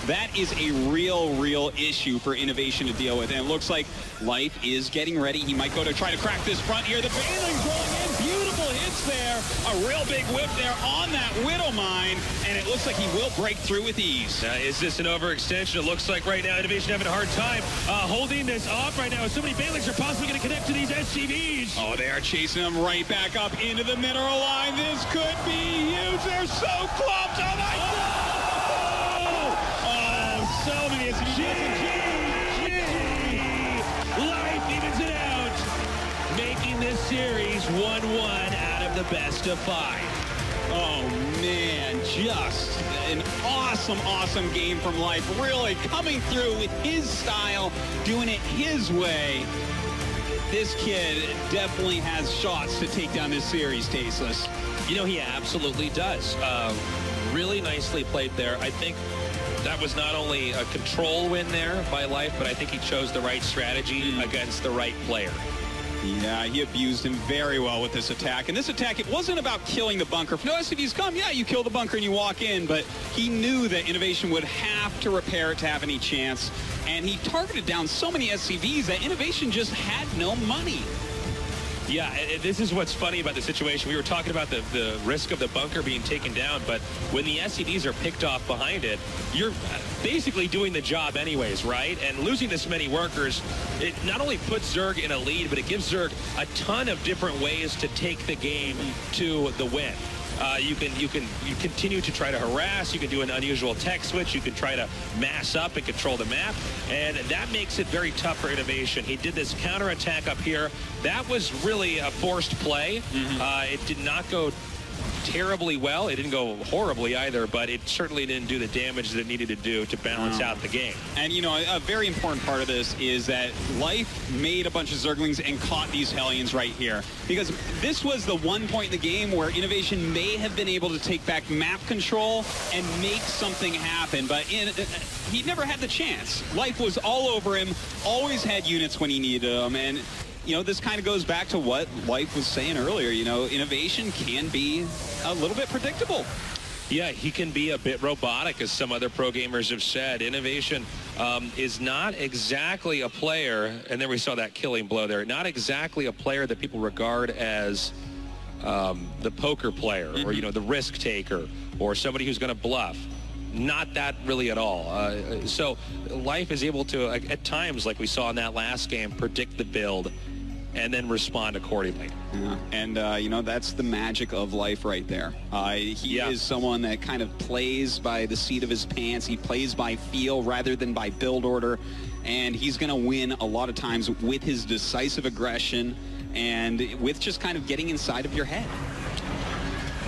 that is a real issue for Innovation to deal with. And it looks like Life is getting ready. He might go to try to crack this front here. The Banelings rolling in. Beautiful hits there. A real big whip there on that Widow Mine. And it looks like he will break through with ease. Is this an overextension? It looks like right now Innovation having a hard time holding this off right now. So many Banelings are possibly going to connect to these SCVs. Oh, they are chasing them right back up into the mineral line. This could be huge. They're so close. Oh, my God. So many SCVs. Life evens it out, making this series 1-1 out of the best of 5. Oh, man, just an awesome game from Life. Really coming through with his style, doing it his way. This kid definitely has shots to take down this series, Tasteless. You know, he absolutely does. Really nicely played there. I think that was not only a control win there by Life, but I think he chose the right strategy against the right player. Yeah, he abused him very well with this attack. And this attack, it wasn't about killing the bunker. If no SCVs come, yeah, you kill the bunker and you walk in. But he knew that Innovation would have to repair it to have any chance. And he targeted down so many SCVs that Innovation just had no money. Yeah, this is what's funny about the situation. We were talking about the risk of the bunker being taken down, but when the SCVs are picked off behind it, you're basically doing the job anyways, right? And losing this many workers, it not only puts Zerg in a lead, but it gives Zerg a ton of different ways to take the game to the win. You continue to try to harass. You can do an unusual tech switch. You can try to mass up and control the map, and that makes it very tough for Innovation. He did this counterattack up here. That was really a forced play. It did not go terribly well. It didn't go horribly either, but it certainly didn't do the damage that it needed to do to balance out the game. And, you know, a very important part of this is that Life made a bunch of Zerglings and caught these Hellions right here. Because this was the one point in the game where Innovation may have been able to take back map control and make something happen, but he never had the chance. Life was all over him, always had units when he needed them, and you know, this kind of goes back to what Life was saying earlier. You know, Innovation can be a little bit predictable. Yeah, he can be a bit robotic, as some other pro gamers have said. Innovation is not exactly a player, and then we saw that killing blow there, not exactly a player that people regard as the poker player or, you know, the risk taker or somebody who's going to bluff. Not that really at all. So Life is able to, at times, like we saw in that last game, predict the build, and then respond accordingly. Yeah. And, you know, that's the magic of life right there. He is someone that kind of plays by the seat of his pants. He plays by feel rather than by build order. And he's going to win a lot of times with his decisive aggression and with just kind of getting inside of your head.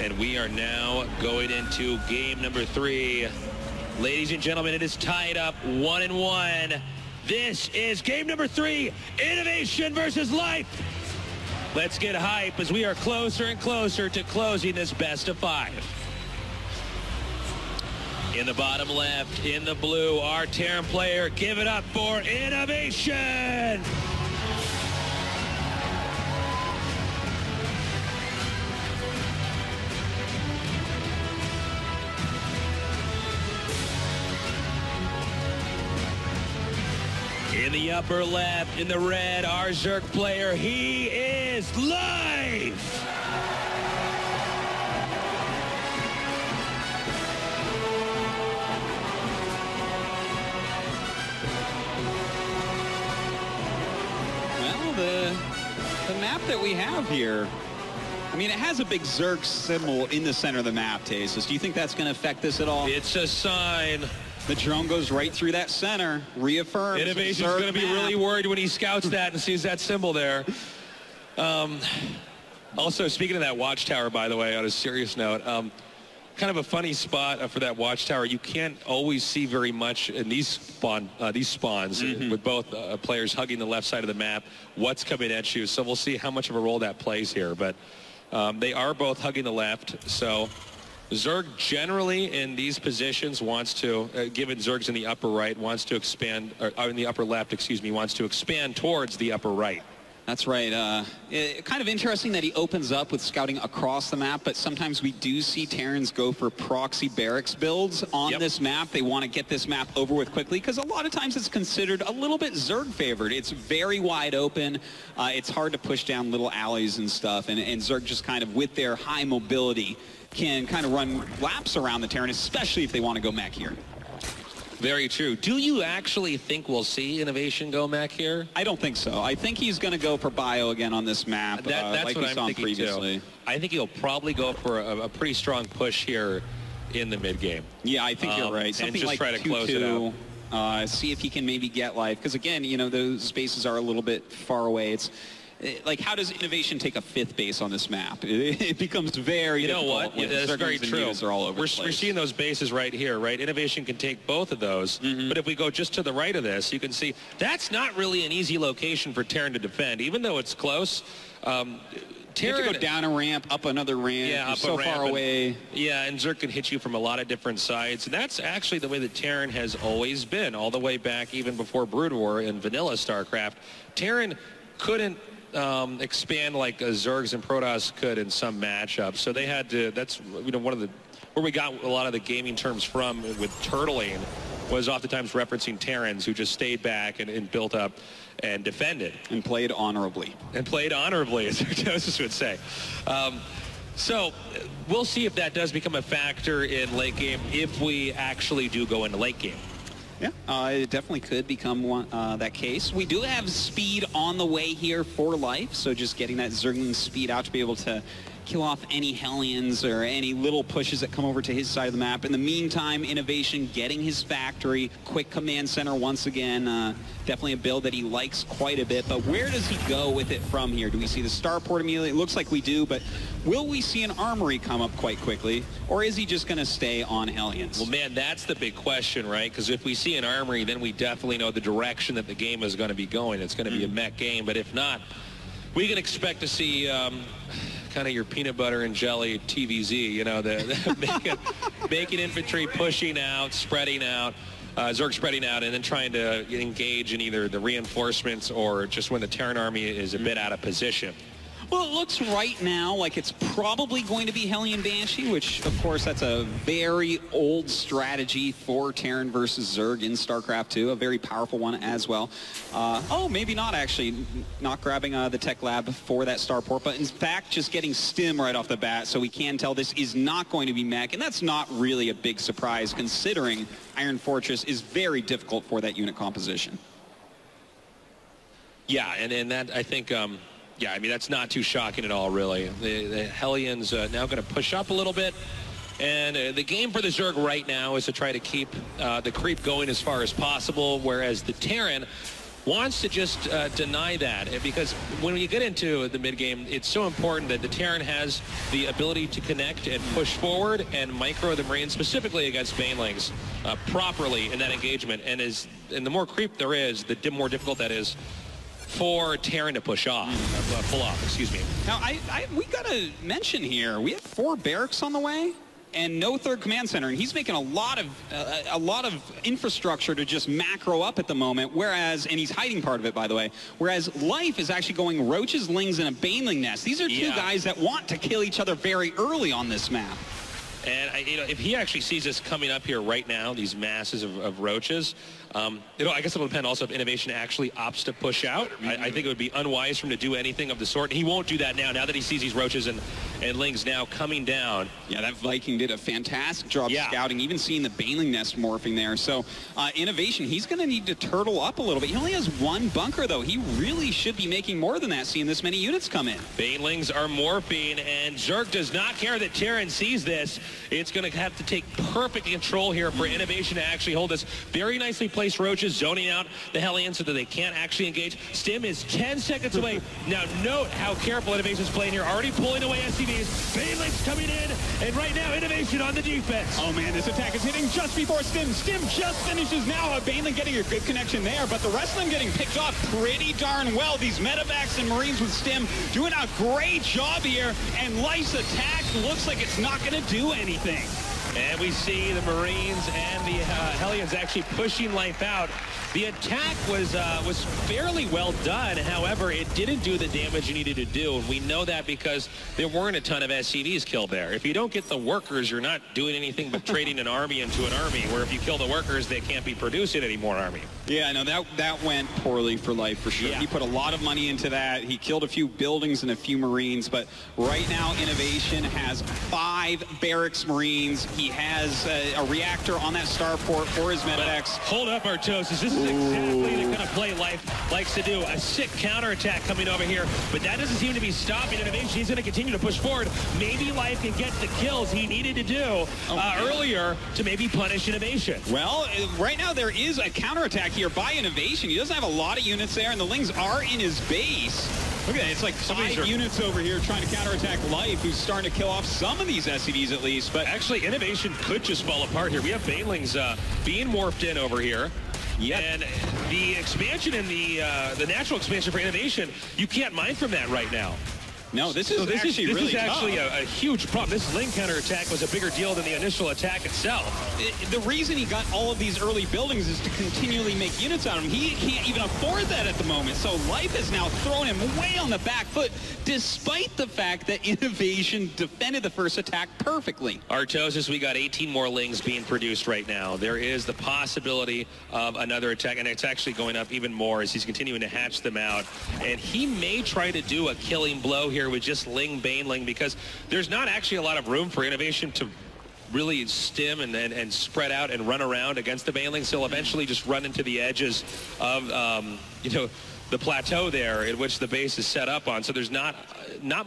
And we are now going into game number 3. Ladies and gentlemen, it is tied up 1-1. This is game number 3, Innovation versus Life. Let's get hype as we are closer and closer to closing this best of 5. In the bottom left, in the blue, our Terran player. Give it up for Innovation. In the upper left, in the red, our Zerg player, he is Life! Well, the map that we have here, I mean, it has a big Zerg symbol in the center of the map, Tasis. Do you think that's going to affect this at all? It's a sign. The drone goes right through that center, reaffirms. Innovation's going to be really worried when he scouts that and sees that symbol there. Also, speaking of that watchtower, by the way, on a serious note, kind of a funny spot for that watchtower. You can't always see very much in these spawns with both players hugging the left side of the map. What's coming at you? So we'll see how much of a role that plays here. But they are both hugging the left, so Zerg generally in these positions wants to, given Zerg's in the upper right, wants to expand, or in the upper left, excuse me, wants to expand towards the upper right. That's right. Kind of interesting that he opens up with scouting across the map, but sometimes we do see Terrans go for proxy barracks builds on this map. They want to get this map over with quickly because a lot of times it's considered a little bit Zerg favored. It's very wide open. It's hard to push down little alleys and stuff, and Zerg just kind of, with their high mobility, can kind of run laps around the Terran, especially if they want to go mech here. Very true. Do you actually think we'll see Innovation go mech here? I don't think so. I think he's going to go for bio again on this map. That's like what we I'm saw thinking previously. too. I think he'll probably go for a pretty strong push here in the mid game. Yeah, I think you're right. Something and just like try to close it out. See if he can maybe get life. Because again, you know, those spaces are a little bit far away. It's like, how does Innovation take a 5th base on this map? It becomes very difficult. You know what? That's very true. Are all over we're seeing those bases right here, right? Innovation can take both of those. But if we go just to the right of this, you can see that's not really an easy location for Terran to defend, even though it's close. Terran, you have to go down a ramp, up another ramp. Yeah, up so a ramp far away. And Zerg can hit you from a lot of different sides. And that's actually the way that Terran has always been, all the way back even before Brood War and vanilla StarCraft. Terran couldn't expand like Zergs and Protoss could in some matchups. So they had to, that's, you know, one of the, where we got a lot of the gaming terms from with turtling was oftentimes referencing Terrans who just stayed back and built up and defended. And played honorably. And played honorably, as Artosis would say. So we'll see if that does become a factor in late game if we actually do go into late game. Yeah, it definitely could become that case. We do have speed on the way here for Life, so just getting that Zergling speed out to be able to kill off any Hellions or any little pushes that come over to his side of the map. In the meantime, Innovation getting his factory, quick command center once again. Definitely a build that he likes quite a bit, but where does he go with it from here? Do we see the starport immediately? It looks like we do, but will we see an armory come up quite quickly, or is he just going to stay on Hellions? Well, man, that's the big question, right? Because if we see an armory, then we definitely know the direction that the game is going to be going. It's going to be a mech game, but if not, we can expect to see kind of your peanut butter and jelly TVZ, you know, making infantry pushing out, spreading out, Zerg spreading out, and then trying to engage in either the reinforcements or just when the Terran army is a bit out of position. Well, it looks right now like it's probably going to be Hellion Banshee, which, of course, that's a very old strategy for Terran versus Zerg in StarCraft 2, a very powerful one as well. Oh, maybe not, actually. Not grabbing the tech lab for that starport, but in fact, just getting stim right off the bat, so we can tell this is not going to be mech, and that's not really a big surprise, considering Iron Fortress is very difficult for that unit composition. Yeah, and that, I think... Yeah, I mean, that's not too shocking at all, really. The Hellions now going to push up a little bit. And the game for the Zerg right now is to try to keep the creep going as far as possible, whereas the Terran wants to just deny that, because when you get into the mid-game, it's so important that the Terran has the ability to connect and push forward and micro the Marines, specifically against Banelings, properly in that engagement. And the more creep there is, the more difficult that is for Terran to push off, pull off, excuse me. Now, we got to mention here, we have 4 barracks on the way and no third command center, and he's making a lot of infrastructure to just macro up at the moment, whereas, and he's hiding part of it, by the way, whereas Life is actually going Roaches, Lings, and a Baneling Nest. These are two guys that want to kill each other very early on this map. And if he actually sees us coming up here right now, these masses of Roaches, I guess it'll depend also if Innovation actually opts to push out. I think it would be unwise for him to do anything of the sort. And he won't do that now that he sees these Roaches and Lings now coming down. Yeah, that Viking did a fantastic job scouting, even seeing the Baneling Nest morphing there. So Innovation, he's going to need to turtle up a little bit. He only has 1 bunker, though. He really should be making more than that, seeing this many units come in. Banelings are morphing, and Zerg does not care that Terran sees this. It's going to have to take perfect control here for Innovation to actually hold this. Very nicely placed Roaches zoning out the Hellions so that they can't actually engage. Stim is 10 seconds away. Now note how careful Innovation's playing here. Already pulling away SCVs. Banelings coming in, and right now Innovation on the defense. Oh man, this attack is hitting just before Stim. Stim just finishes now. Baneling getting a good connection there, but the rest of them getting picked off pretty darn well. These medevacs and Marines with Stim doing a great job here, and Life's attack looks like it's not going to do anything. And we see the Marines and the Hellions actually pushing Life out. The attack was fairly well done. However, it didn't do the damage you needed to do. And we know that because there weren't a ton of SCVs killed there. If you don't get the workers, you're not doing anything but trading an army into an army, where if you kill the workers, they can't be producing any more army. Yeah, no, that went poorly for Life for sure. Yeah. He put a lot of money into that. He killed a few buildings and a few Marines, but right now Innovation has 5 barracks Marines. He has a reactor on that starport for his medevacs. Hold up, Artosis. This is exactly the kind of play Life likes to do. A sick counterattack coming over here, but that doesn't seem to be stopping Innovation. He's going to continue to push forward. Maybe Life can get the kills he needed to do earlier to maybe punish Innovation. Well, right now there is a counterattack here by Innovation. He doesn't have a lot of units there, and the Lings are in his base. Look at that. It's like 5 units over here trying to counterattack Life, who's starting to kill off some of these SCVs at least. But actually, Innovation could just fall apart here. We have Banelings being morphed in over here. Yep. And the expansion in the natural expansion for Innovation, you can't mine from that right now. No, this is actually a huge problem. This Ling counterattack was a bigger deal than the initial attack itself. The reason he got all of these early buildings is to continually make units out of him. He can't even afford that at the moment. So Life has now thrown him way on the back foot, despite the fact that Innovation defended the first attack perfectly. Artosis, we got 18 more Lings being produced right now. There is the possibility of another attack, and it's actually going up even more as he's continuing to hatch them out. And he may try to do a killing blow here with just Ling Baneling, because there's not actually a lot of room for Innovation to really stim and spread out and run around against the Banelings. He'll eventually just run into the edges of the plateau there in which the base is set up on. So there's not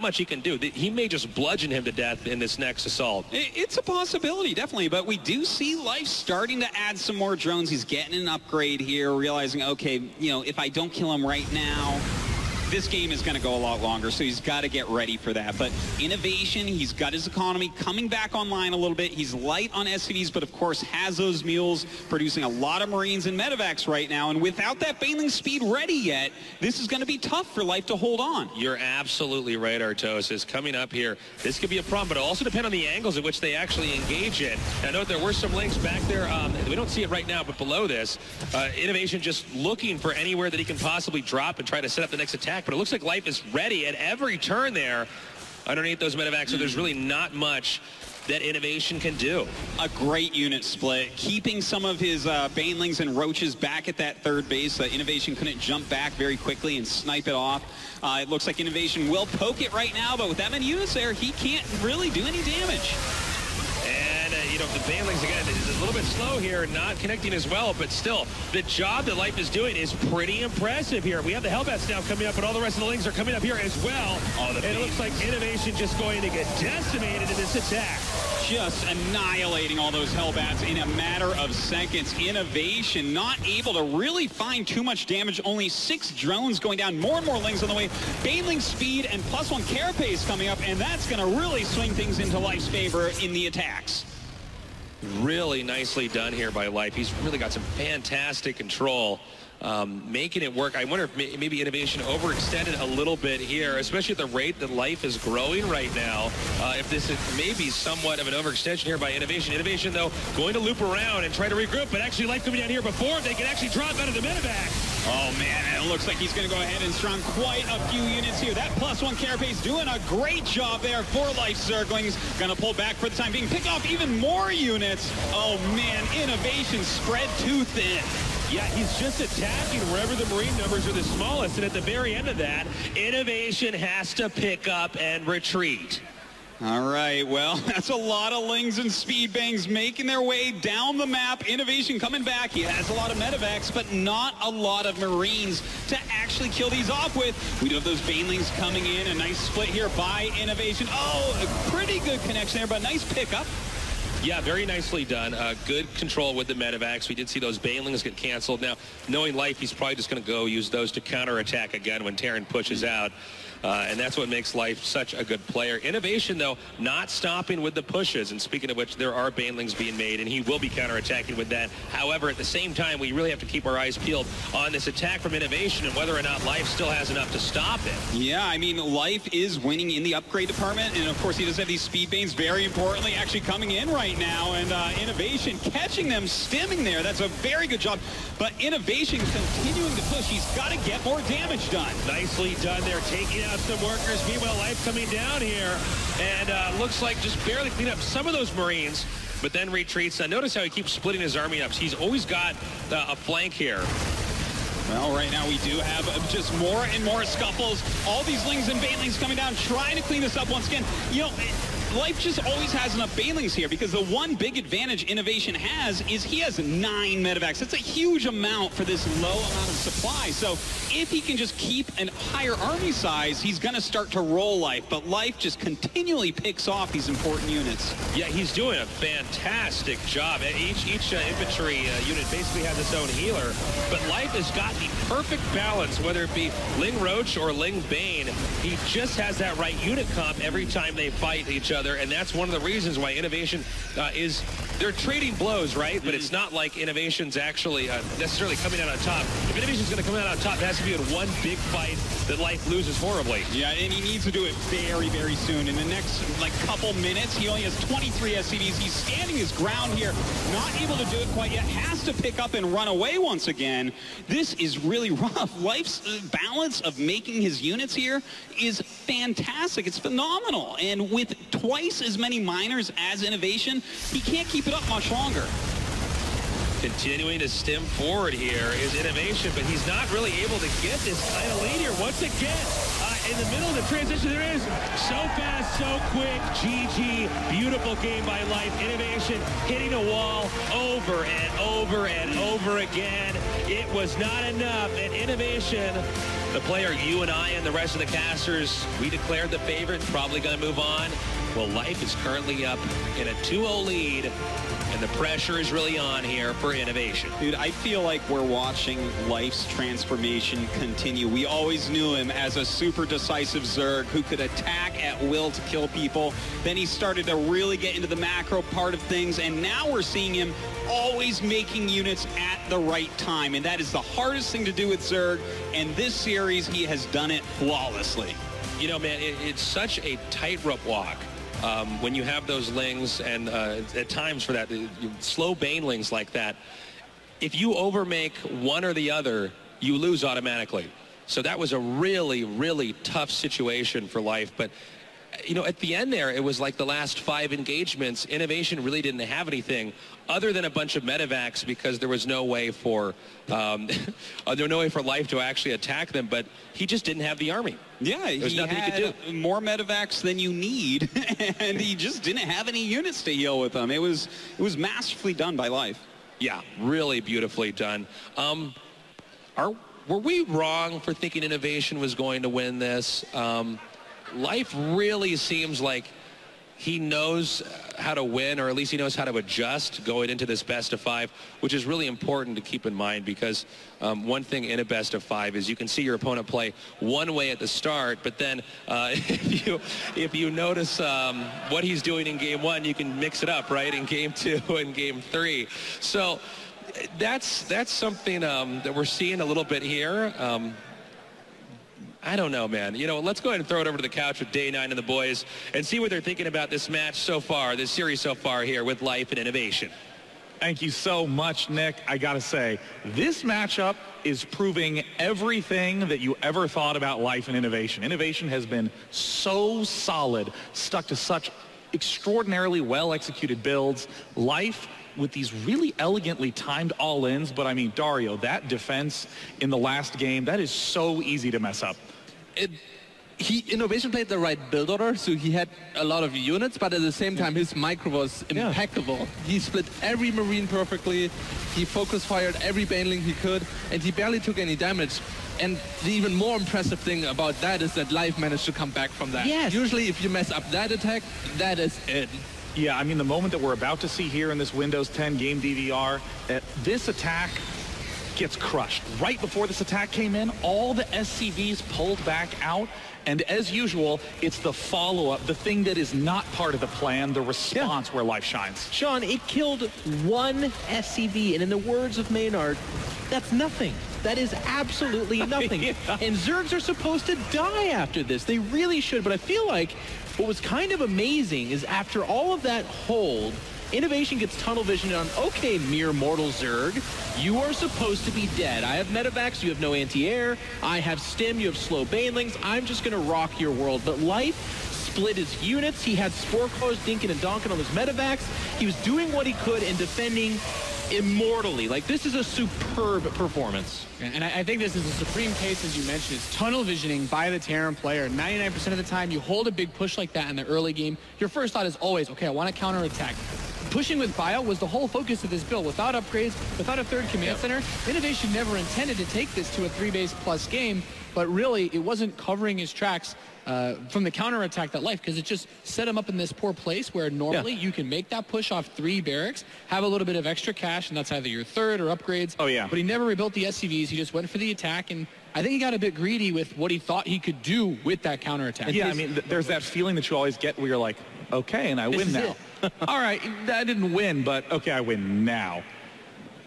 much he can do. He may just bludgeon him to death in this next assault. It's a possibility, definitely, but we do see Life starting to add some more drones. He's getting an upgrade here, realizing, okay, if I don't kill him right now, this game is going to go a lot longer, so he's got to get ready for that. But Innovation, he's got his economy coming back online a little bit. He's light on SCVs, but of course has those mules, producing a lot of Marines and medevacs right now. And without that Baneling speed ready yet, this is going to be tough for Life to hold on. You're absolutely right, Artosis. Coming up here, this could be a problem, but it'll also depend on the angles at which they actually engage in. Now, note there were some links back there. We don't see it right now, but below this, Innovation just looking for anywhere that he can possibly drop and try to set up the next attack. But it looks like Life is ready at every turn there underneath those medevacs, so there's really not much that Innovation can do. A great unit split, keeping some of his Banelings and Roaches back at that third base. Innovation couldn't jump back very quickly and snipe it off. It looks like Innovation will poke it right now, but with that many units there, he can't really do any damage. And And, the Banelings, again, is a little bit slow here, not connecting as well, but still, the job that Life is doing is pretty impressive here. We have the Hellbats now coming up, but all the rest of the Lings are coming up here as well. And it looks like Innovation just going to get decimated in this attack. Just annihilating all those Hellbats in a matter of seconds. Innovation not able to really find too much damage. Only 6 drones going down. More and more Lings on the way. Baneling speed and +1 carapace coming up, and that's going to really swing things into Life's favor in the attacks. Really nicely done here by Life. He's really got some fantastic control. Making it work. I wonder if maybe Innovation overextended a little bit here, especially at the rate that Life is growing right now. If this is maybe somewhat of an overextension here by Innovation. Innovation, though, going to loop around and try to regroup, but actually Life coming down here before they can actually drop out of the medevac. Oh, man, and it looks like he's going to go ahead and strong quite a few units here. That +1 carapace doing a great job there for Life Zerglings. Going to pull back for the time being. Pick off even more units. Oh, man, Innovation spread too thin. Yeah, he's just attacking wherever the Marine numbers are the smallest, and at the very end of that, Innovation has to pick up and retreat. All right, well, that's a lot of Lings and Speedbangs making their way down the map. Innovation coming back. He has a lot of medevacs, but not a lot of Marines to actually kill these off with. We do have those Banelings coming in. A nice split here by Innovation. Oh, a pretty good connection there, but nice pickup. Yeah, very nicely done. Good control with the medevacs. We did see those Banelings get canceled. Now, knowing Life, he's probably just going to go use those to counterattack again when Terran pushes out. And that's what makes Life such a good player. Innovation, though, not stopping with the pushes. And speaking of which, there are Banelings being made, and he will be counterattacking with that. However, at the same time, we really have to keep our eyes peeled on this attack from Innovation and whether or not Life still has enough to stop it. Yeah, I mean, Life is winning in the upgrade department. And, of course, he does have these Speedbanes, very importantly, actually coming in right now. And Innovation catching them, stimming there. That's a very good job. But Innovation continuing to push. He's got to get more damage done. Nicely done there, taking out some workers. Meanwhile, Life coming down here, and looks like just barely clean up some of those Marines, but then retreats. Notice how he keeps splitting his army up. He's always got a flank here. Well, right now we do have just more and more scuffles. All these Lings and Banelings coming down, trying to clean this up once again. You know, Life just always has enough Banelings here because the one big advantage Innovation has is he has 9 medevacs. That's a huge amount for this low amount of supply. So if he can just keep a higher army size, he's going to start to roll Life. But Life just continually picks off these important units. Yeah, he's doing a fantastic job. Each infantry unit basically has its own healer. But Life has got the perfect balance, whether it be Ling Roach or Ling Bane. He just has that right unit comp every time they fight each other. And that's one of the reasons why Innovation they're trading blows, right? But it's not like Innovation's actually necessarily coming out on top. If Innovation's going to come out on top, it has to be in one big fight that Life loses horribly. Yeah, and he needs to do it very, very soon. In the next, couple minutes, he only has 23 SCVs. He's standing his ground here, not able to do it quite yet, has to pick up and run away once again. This is really rough. Life's balance of making his units here is fantastic. It's phenomenal. And with twice as many miners as Innovation, he can't keep it up much longer. Continuing to stem forward here is Innovation, but he's not really able to get this kind of lead here. Once again, in the middle of the transition, there is so fast, so quick. GG, beautiful game by Life. Innovation hitting a wall over and over and over again. It was not enough, and Innovation, the player you and I and the rest of the casters, we declared the favorite, probably going to move on. Well, Life is currently up in a 2-0 lead, and the pressure is really on here for Innovation. Dude, I feel like we're watching Life's transformation continue. We always knew him as a super decisive Zerg who could attack at will to kill people. Then he started to really get into the macro part of things, and now we're seeing him always making units at the right time, and that is the hardest thing to do with Zerg, and this series he has done it flawlessly. You know, man, it's such a tightrope walk. When you have those Lings, and at times for that, slow Banelings like that, if you overmake one or the other, you lose automatically. So that was a really, really tough situation for Life. But you know, at the end there, it was like the last 5 engagements, Innovation really didn't have anything other than a bunch of medevacs because there was no way for Life to actually attack them, but he just didn't have the army. Yeah, There's nothing he could do. More medevacs than you need, and he just didn't have any units to heal with them. It was masterfully done by Life. Yeah, really beautifully done. Were we wrong for thinking Innovation was going to win this? Life really seems like he knows how to win, or at least he knows how to adjust going into this best of 5, which is really important to keep in mind because one thing in a best of 5 is you can see your opponent play one way at the start, but then if you notice what he's doing in game 1, you can mix it up, right, in game 2 and game 3. So that's something that we're seeing a little bit here. I don't know, man. You know, let's go ahead and throw it over to the couch with Day 9 and the boys and see what they're thinking about this match so far, this series so far here with Life and Innovation. Thank you so much, Nick. I got to say, this matchup is proving everything that you ever thought about Life and Innovation. Innovation has been so solid, stuck to such extraordinarily well-executed builds. Life with these really elegantly timed all-ins, but I mean, Dario, that defense in the last game, that is so easy to mess up. Innovation played the right build order, so he had a lot of units, but at the same time his micro was impeccable. He split every Marine perfectly, he focus fired every Baneling he could, and he barely took any damage. And the even more impressive thing about that is that Life managed to come back from that. Yes. Usually if you mess up that attack, that is it. Yeah, I mean, the moment that we're about to see here in this Windows 10 game DVR, this attack gets crushed. Right before this attack came in, all the SCVs pulled back out, and as usual, it's the follow-up, the thing that is not part of the plan, the response where Life shines. Sean, it killed one SCV, and in the words of Maynard, that's nothing. That is absolutely nothing. And Zergs are supposed to die after this. They really should, but I feel like what was kind of amazing is after all of that hold, Innovation gets tunnel vision on, okay, mere mortal Zerg, you are supposed to be dead. I have medevacs, you have no anti-air, I have stim, you have slow banelings, I'm just gonna rock your world. But Life split his units, he had Spore Claws dinking and donking on his medevacs, he was doing what he could and defending immortally. Like, this is a superb performance. And I think this is a supreme case, as you mentioned, is tunnel visioning by the Terran player. 99% of the time, you hold a big push like that in the early game, your first thought is always, okay, I want to counterattack. Pushing with bio was the whole focus of this build. Without upgrades, without a third command center, Innovation never intended to take this to a 3-base plus game, but really, it wasn't covering his tracks from the counterattack that Life, because it just set him up in this poor place where normally you can make that push off 3 barracks, have a little bit of extra cash, and that's either your third or upgrades. Oh, yeah. But he never rebuilt the SCVs. He just went for the attack, and I think he got a bit greedy with what he thought he could do with that counterattack. Yeah, I mean, there's that feeling that you always get where you're like, okay, and I win now. All right, I didn't win, but okay, I win now.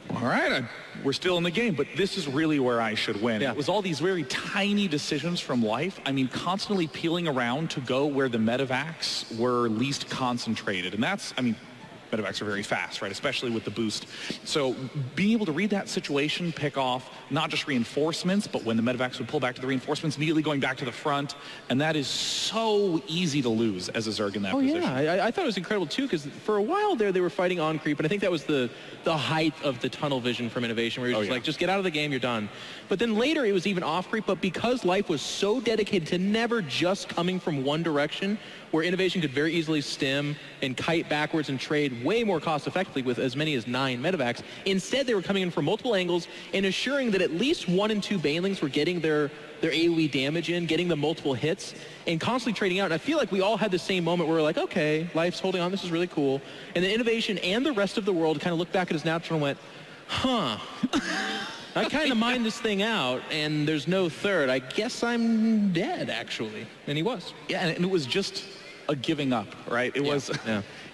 All right, we're still in the game, but this is really where I should win. It was all these very tiny decisions from Life. I mean, constantly peeling around to go where the medevacs were least concentrated. And that's, I mean, medevacs are very fast, right? Especially with the boost. So being able to read that situation, pick off not just reinforcements, but when the medevacs would pull back to the reinforcements, immediately going back to the front. And that is so easy to lose as a Zerg in that position. Yeah, I thought it was incredible too, because for a while there, they were fighting on creep, and I think that was the height of the tunnel vision from Innovation, where you're just like, just get out of the game, you're done. But then later, it was even off creep, but because Life was so dedicated to never just coming from one direction, where Innovation could very easily stim and kite backwards and trade way more cost effectively with as many as 9 medevacs. Instead, they were coming in from multiple angles and assuring that at least 1 and 2 Banelings were getting their AoE damage in, getting the multiple hits, and constantly trading out. And I feel like we all had the same moment where we're like, okay, Life's holding on, this is really cool. And then Innovation and the rest of the world kind of looked back at his natural and went, huh. I kind of mined this thing out, and there's no third. I guess I'm dead, actually. And he was. Yeah, and it was just a giving up, right? It was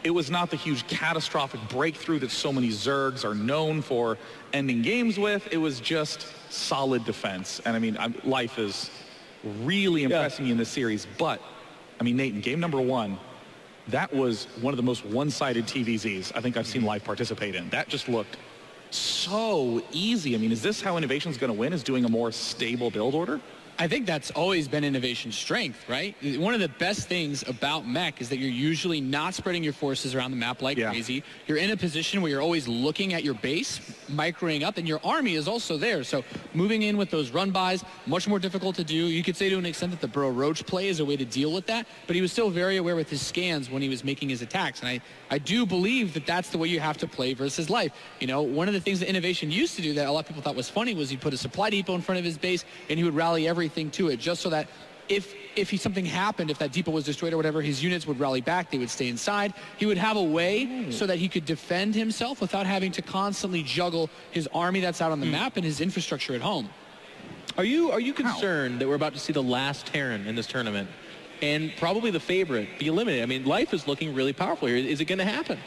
it was not the huge catastrophic breakthrough that so many Zergs are known for ending games with. It was just solid defense. And I mean, Life is really impressing me in this series. But, I mean, Nate, in game number 1, that was one of the most one-sided TVZs I think I've seen Life participate in. That just looked so easy. I mean, is this how Innovation's going to win, is doing a more stable build order? I think that's always been Innovation's strength, right? One of the best things about mech is that you're usually not spreading your forces around the map like crazy. You're in a position where you're always looking at your base, microing up, and your army is also there. So moving in with those run-bys, much more difficult to do. You could say to an extent that the Burrow Roach play is a way to deal with that, but he was still very aware with his scans when he was making his attacks. And I do believe that that's the way you have to play versus Life. You know, one of the things that Innovation used to do that a lot of people thought was funny was he'd put a supply depot in front of his base and he would rally everything to it just so that if something happened, if that depot was destroyed or whatever, his units would rally back, they would stay inside. He would have a way so that he could defend himself without having to constantly juggle his army that's out on the map and his infrastructure at home. Are you concerned that we're about to see the last Terran in this tournament and probably the favorite be eliminated? I mean, Life is looking really powerful here. Is it going to happen?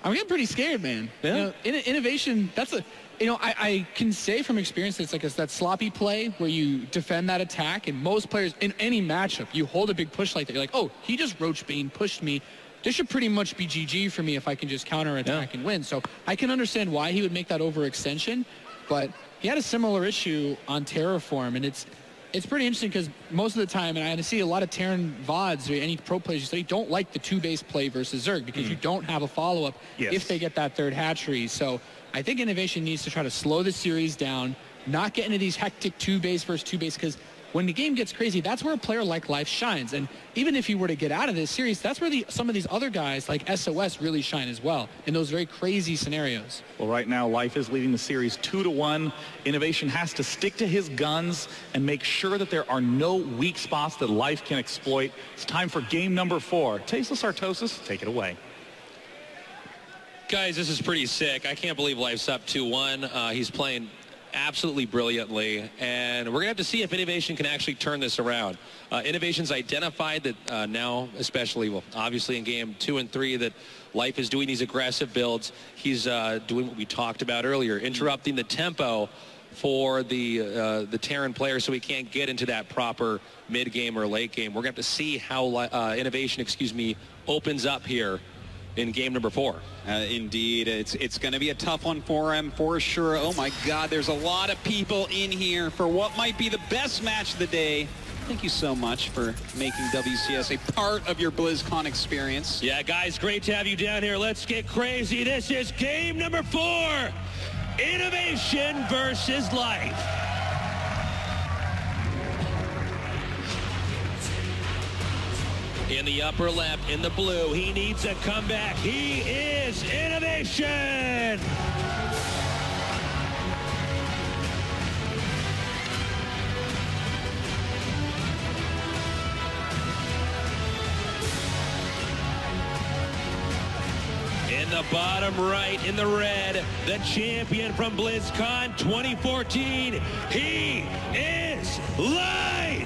I'm getting pretty scared, man. Yeah. You know, Innovation, that's a... You know, I can say from experience it's like that sloppy play where you defend that attack, and most players in any matchup, you hold a big push like that. You're like, oh, he just Roach Bane pushed me. This should pretty much be GG for me if I can just counterattack and win. So I can understand why he would make that overextension, but he had a similar issue on Terraform, and it's pretty interesting because most of the time, and I see a lot of Terran VODs or any pro players, you say don't like the two-base play versus Zerg because you don't have a follow-up if they get that third hatchery. So I think Innovation needs to try to slow the series down, not get into these hectic two-base versus two-base, because when the game gets crazy, that's where a player like Life shines. And even if he were to get out of this series, that's where some of these other guys like SOS really shine as well in those very crazy scenarios. Well, right now, Life is leading the series 2-1. Innovation has to stick to his guns and make sure that there are no weak spots that Life can exploit. It's time for game number 4. Tasteless Artosis, take it away. Guys, this is pretty sick. I can't believe Life's up 2-1. He's playing absolutely brilliantly, and we're going to have to see if Innovation can actually turn this around. Innovation's identified that now, especially, well, obviously in game 2 and 3, that Life is doing these aggressive builds. He's doing what we talked about earlier, interrupting the tempo for the Terran player so he can't get into that proper mid-game or late game. We're going to have to see how Innovation, opens up here in game number 4. Indeed, it's going to be a tough one for him for sure. Oh my God, there's a lot of people in here for what might be the best match of the day. Thank you so much for making WCS a part of your BlizzCon experience. Yeah, guys, great to have you down here. Let's get crazy. This is game number 4. Innovation versus Life. In the upper left, in the blue, he needs a comeback. He is Innovation! In the bottom right, in the red, the champion from BlizzCon 2014, he is Life!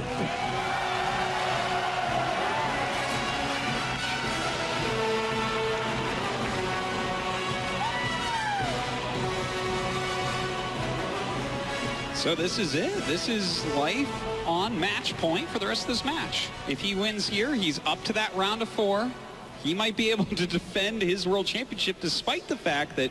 So this is it. This is Life on match point for the rest of this match. If he wins here, he's up to that round of 4. He might be able to defend his world championship despite the fact that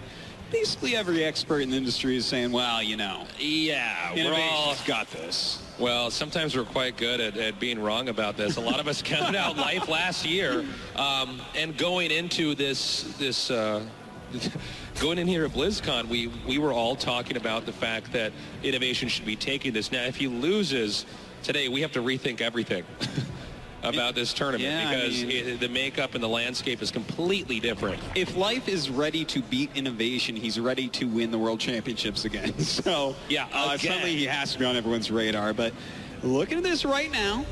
basically every expert in the industry is saying, well, you know. Yeah, we're all got this. Well, sometimes we're quite good at being wrong about this. A lot of us counted out Life last year, and going into going in here at BlizzCon, we were all talking about the fact that Innovation should be taking this. Now, if he loses today, we have to rethink everything about this tournament because the makeup and the landscape is completely different. If Life is ready to beat Innovation, he's ready to win the World Championships again. So, suddenly he has to be on everyone's radar. But looking at this right now,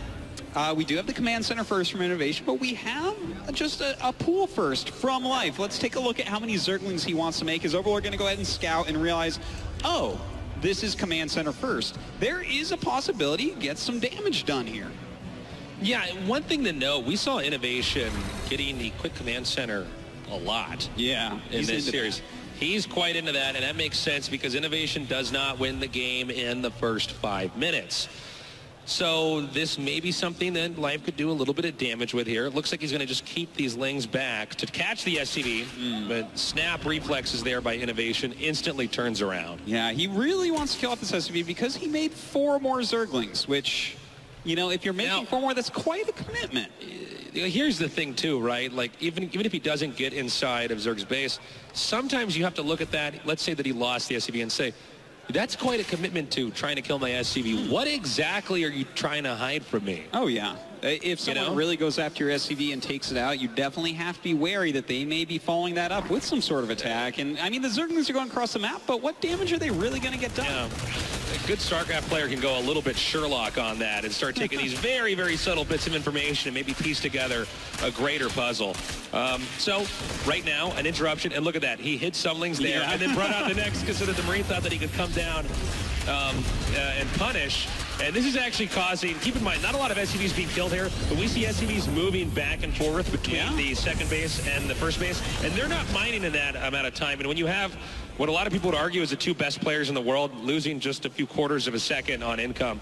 we do have the command center first from Innovation, but we have just a pool first from Life. Let's take a look at how many Zerglings he wants to make. Is Overlord going to go ahead and scout and realize, oh, this is command center first? There is a possibility to get some damage done here. Yeah, one thing to note, we saw Innovation getting the quick command center a lot in this series. He's quite into that, and that makes sense because Innovation does not win the game in the first 5 minutes. So this may be something that Life could do a little bit of damage with here. It looks like he's going to just keep these Lings back to catch the SCV, but snap reflexes there by Innovation, instantly turns around. Yeah, he really wants to kill off this SCV because he made 4 more Zerglings, which, you know, if you're making 4 more, that's quite a commitment. Here's the thing, too, right? Like, even if he doesn't get inside of Zerg's base, sometimes you have to look at that. Let's say that he lost the SCV and say, that's quite a commitment to trying to kill my SCV. What exactly are you trying to hide from me? Oh, yeah. If someone really goes after your SCV and takes it out, you definitely have to be wary that they may be following that up with some sort of attack. And, I mean, the Zerglings are going across the map, but what damage are they really going to get done? Yeah. A good StarCraft player can go a little bit Sherlock on that and start taking these very, very subtle bits of information and maybe piece together a greater puzzle. So, right now, an interruption, and look at that. He hit Sumlings there and then brought out the next because the Marine thought that he could come down and punish. And this is actually causing, keep in mind, not a lot of SCVs being killed here, but we see SCVs moving back and forth between the second base and the first base, and they're not mining in that amount of time. And when you have what a lot of people would argue is the 2 best players in the world losing just a few quarters of a second on income,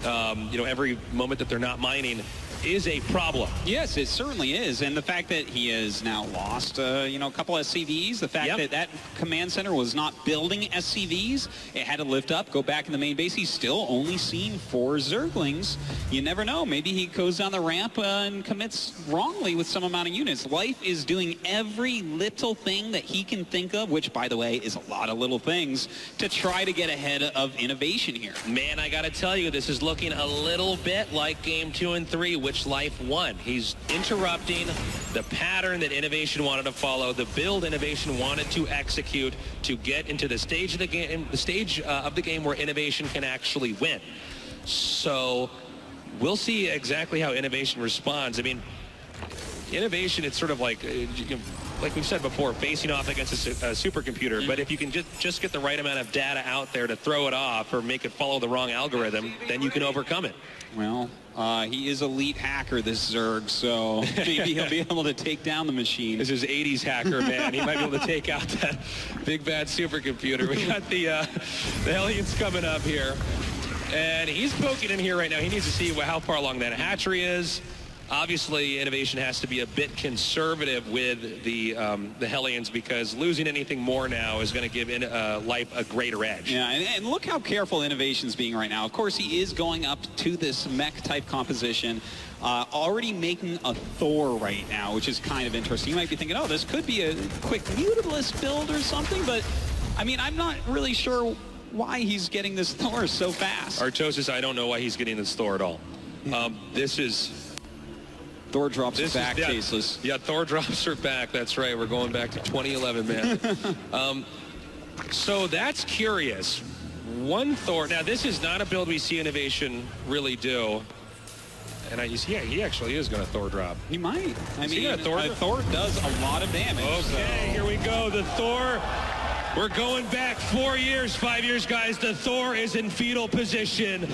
you know, every moment that they're not mining is a problem. Yes, it certainly is. And the fact that he has now lost, you know, a couple SCVs, the fact that that command center was not building SCVs, it had to lift up, go back in the main base. He's still only seen 4 Zerglings. You never know. Maybe he goes down the ramp and commits wrongly with some amount of units. Life is doing every little thing that he can think of, which, by the way, is a lot of little things, to try to get ahead of Innovation here. Man, I got to tell you, this is looking a little bit like game 2 and 3, which Life won. He's interrupting the pattern that Innovation wanted to follow, the build Innovation wanted to execute to get into the stage of the game, where Innovation can actually win. So we'll see exactly how Innovation responds. I mean, Innovation, it's sort of like we've said before, facing off against a supercomputer. But if you can just get the right amount of data out there to throw it off or make it follow the wrong algorithm, then you can overcome it. Well, he is elite hacker, this Zerg, so maybe he'll be able to take down the machine. This is 80s hacker, man. He might be able to take out that big bad supercomputer. We got the Hellions coming up here, and he's poking in here right now. He needs to see how far along that hatchery is. Obviously, Innovation has to be a bit conservative with the Hellions, because losing anything more now is going to give Life a greater edge. Yeah, and look how careful Innovation's being right now. Of course, he is going up to this mech-type composition, already making a Thor right now, which is kind of interesting. You might be thinking, oh, this could be a quick mutalist build or something, but, I mean, I'm not really sure why he's getting this Thor so fast. Artosis, I don't know why he's getting this Thor at all. This is... Thor drops her back, Tasteless. Yeah, Thor drops her back. That's right. We're going back to 2011, man. So that's curious. One Thor. Now, this is not a build we see Innovation really do. And he actually is going to Thor drop. He might. I mean, Thor does a lot of damage. Okay, here we go. The Thor. We're going back 4 years, 5 years, guys. The Thor is in fetal position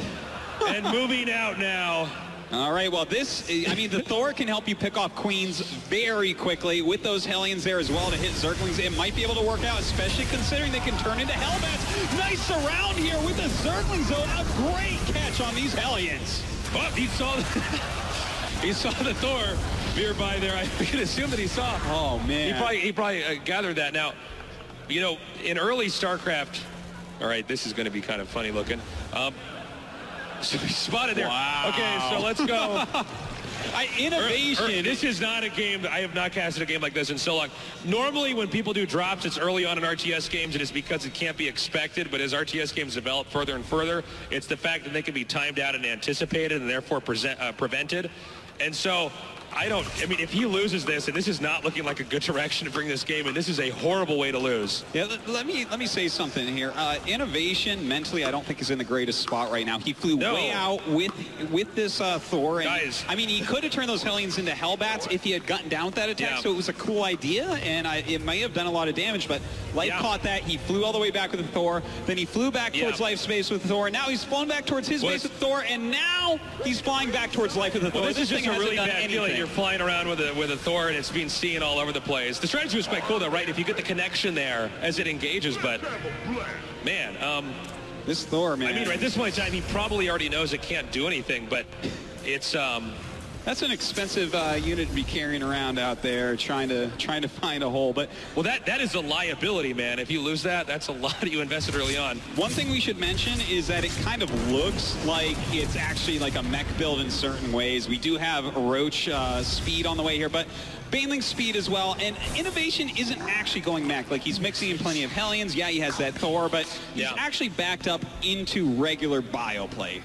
and moving out now. All right, well, the Thor can help you pick off Queens very quickly with those Hellions there as well to hit Zerglings. It might be able to work out, especially considering they can turn into Hellbats. Nice surround here with the Zerglings, though. A great catch on these Hellions. Oh, he saw the Thor nearby there. I can assume that he saw. Oh, man. He probably gathered that. Now, you know, in early StarCraft, all right, this is going to be kind of funny looking. So he spotted there. Wow. Okay, so let's go. Innovation. This is not a game. I have not casted a game like this in so long. Normally, when people do drops, it's early on in RTS games, and it's because it can't be expected. But as RTS games develop further and further, it's the fact that they can be timed out and anticipated and therefore prevented. And so I mean, if he loses this, and this is not looking like a good direction to bring this game, and this is a horrible way to lose. Yeah, let me say something here. Innovation, mentally, I don't think is in the greatest spot right now. He flew way out with this Thor. And, guys. I mean, he could have turned those Hellions into Hellbats if he had gotten down with that attack, so it was a cool idea, and it may have done a lot of damage, but Life caught that. He flew all the way back with the Thor. Then he flew back towards Life's base with Thor. Now he's flown back towards his base with Thor, and now he's flying back towards Life with the Thor. Well, this is just a really bad anything. feeling. You're flying around with a Thor, and it's being seen all over the place. The strategy was quite cool, though, right? If you get the connection there as it engages, but man, This Thor, man. I mean, at this point in time, he probably already knows it can't do anything, but it's that's an expensive unit to be carrying around out there, trying to find a hole. But well, that is a liability, man. If you lose that, that's a lot you invested early on. One thing we should mention is that it kind of looks like it's actually like a mech build in certain ways. We do have Roach speed on the way here, but Baneling speed as well. And Innovation isn't actually going mech. Like, he's mixing in plenty of Hellions. Yeah, he has that Thor, but he's actually backed up into regular bioplay.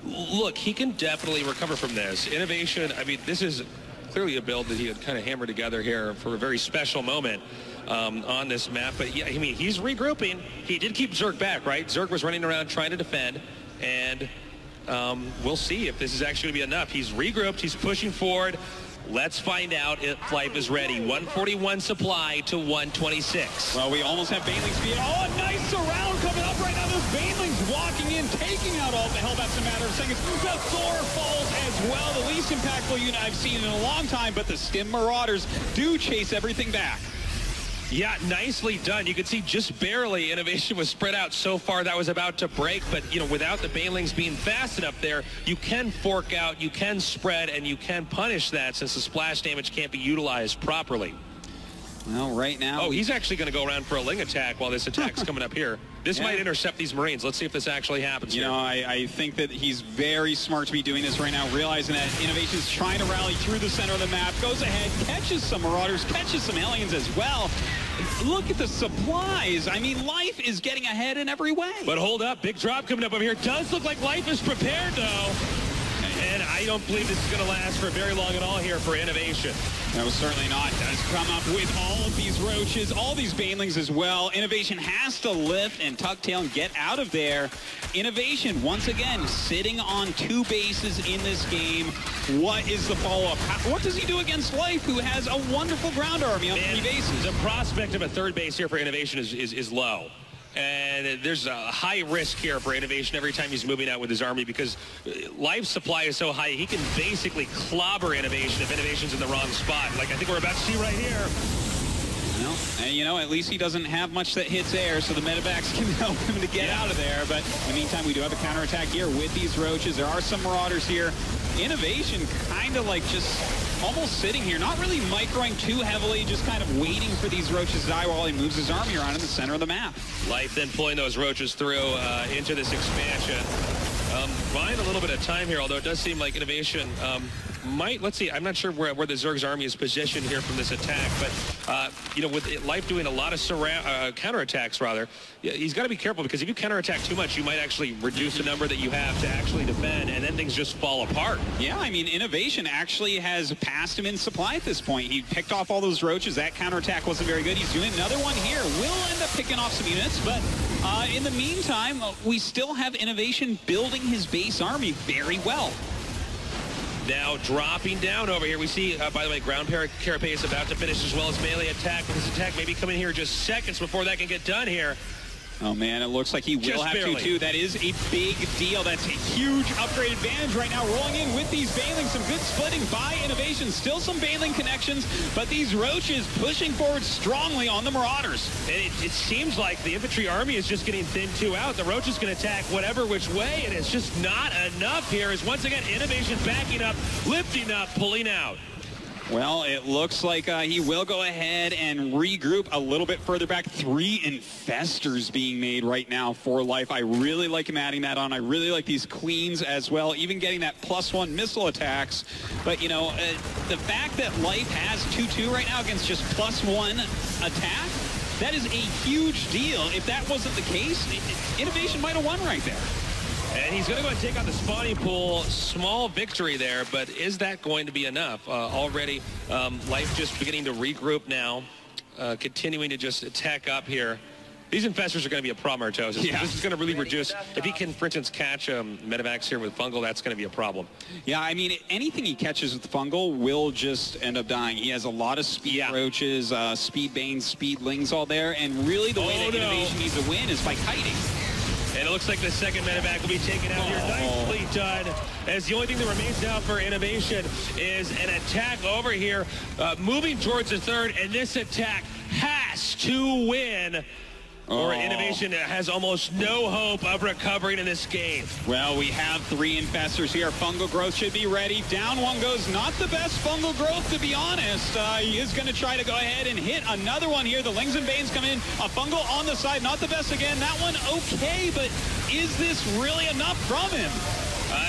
Look, he can definitely recover from this. Innovation, I mean, this is clearly a build that he had kind of hammered together here for a very special moment on this map. But yeah, I mean, he's regrouping. He did keep Zerg back, right? Zerg was running around trying to defend, and we'll see if this is actually going to be enough. He's regrouped. He's pushing forward. Let's find out if Life is ready. 141 supply to 126. Well, we almost have Baneling speed. Oh, a nice surround coming up right now. Those Banelings walking in, taking out all the Hellbats in a matter of seconds. The Thor falls as well. The least impactful unit I've seen in a long time, but the Stim Marauders do chase everything back. Yeah, nicely done. You can see just barely Innovation was spread out so far that was about to break, but you know, without the Banelings being fast enough there, you can fork out, you can spread, and you can punish that since the splash damage can't be utilized properly. Well, right now... Oh, he's actually going to go around for a Ling attack while this attack's coming up here. This might intercept these Marines. Let's see if this actually happens here. You know, I think that he's very smart to be doing this right now, realizing that Innovation's trying to rally through the center of the map, goes ahead, catches some Marauders, catches some Aliens as well. Look at the supplies. I mean, Life is getting ahead in every way. But hold up, big drop coming up over here. Does look like Life is prepared, though. And I don't believe this is going to last for very long at all here for Innovation. No, certainly not. Does come up with all of these Roaches, all these Banelings as well. Innovation has to lift and tuck tail and get out of there. Innovation, once again, sitting on 2 bases in this game. What is the follow-up? What does he do against Life, who has a wonderful ground army on 3 bases? The prospect of a 3rd base here for Innovation is low. And there's a high risk here for Innovation every time he's moving out with his army, because life supply is so high, he can basically clobber Innovation if Innovation's in the wrong spot. Like I think we're about to see right here. Well, and you know, at least he doesn't have much that hits air, so the medevacs can help him to get out of there. But in the meantime, we do have a counterattack here with these Roaches. There are some Marauders here. Innovation kind of like just almost sitting here, not really microing too heavily, just kind of waiting for these Roaches to die while he moves his army around in the center of the map. Life then pulling those Roaches through into this expansion. Buying a little bit of time here, although it does seem like Innovation might, let's see, I'm not sure where the Zerg's army is positioned here from this attack, but, you know, with Life doing a lot of counterattacks, rather, he's got to be careful, because if you counterattack too much, you might actually reduce the number that you have to actually defend, and then things just fall apart. Yeah, I mean, Innovation actually has passed him in supply at this point. He picked off all those Roaches. That counterattack wasn't very good. He's doing another one here. Will end up picking off some units, but in the meantime, we still have Innovation building his base army very well. Now dropping down over here, we see, by the way, ground carapace about to finish as well as melee attack. But this attack may be coming here just seconds before that can get done here. Oh, man, it looks like he will have to, too. That is a big deal. That's a huge upgrade advantage right now. Rolling in with these Banelings. Some good splitting by Innovation. Still some Baneling connections, but these Roaches pushing forward strongly on the Marauders. And it seems like the infantry army is just getting thinned too out. The Roaches can attack whatever which way, and it's just not enough here. As once again, Innovation backing up, lifting up, pulling out. Well, it looks like he will go ahead and regroup a little bit further back. 3 Infestors being made right now for Life. I really like him adding that on. I really like these Queens as well, even getting that +1 missile attacks. But, you know, the fact that Life has 2-2 right now against just +1 attack, that is a huge deal. If that wasn't the case, Innovation might have won right there. And he's going to go and take out the spawning pool. Small victory there, but is that going to be enough? Already, Life just beginning to regroup now, continuing to just attack up here. These Infestors are going to be a problem, Artos. Yeah. This is going to really reduce. If he can, for instance, catch medevacs here with Fungal, that's going to be a problem. Yeah, I mean, anything he catches with Fungal will just end up dying. He has a lot of speed Roaches, speed Banes, speed Lings all there, and really the way that Innovation needs to win is by kiting. And it looks like the second medevac will be taken out here. Nicely done. As the only thing that remains now for Innovation is an attack over here, moving towards the 3rd, and this attack has to win. Or Innovation has almost no hope of recovering in this game. Well, we have 3 infestors here. Fungal Growth should be ready. Down one goes. Not the best Fungal Growth, to be honest. He is going to try to go ahead and hit another one here. The Lings and Banes come in. A Fungal on the side. Not the best again. That one okay, but is this really enough from him?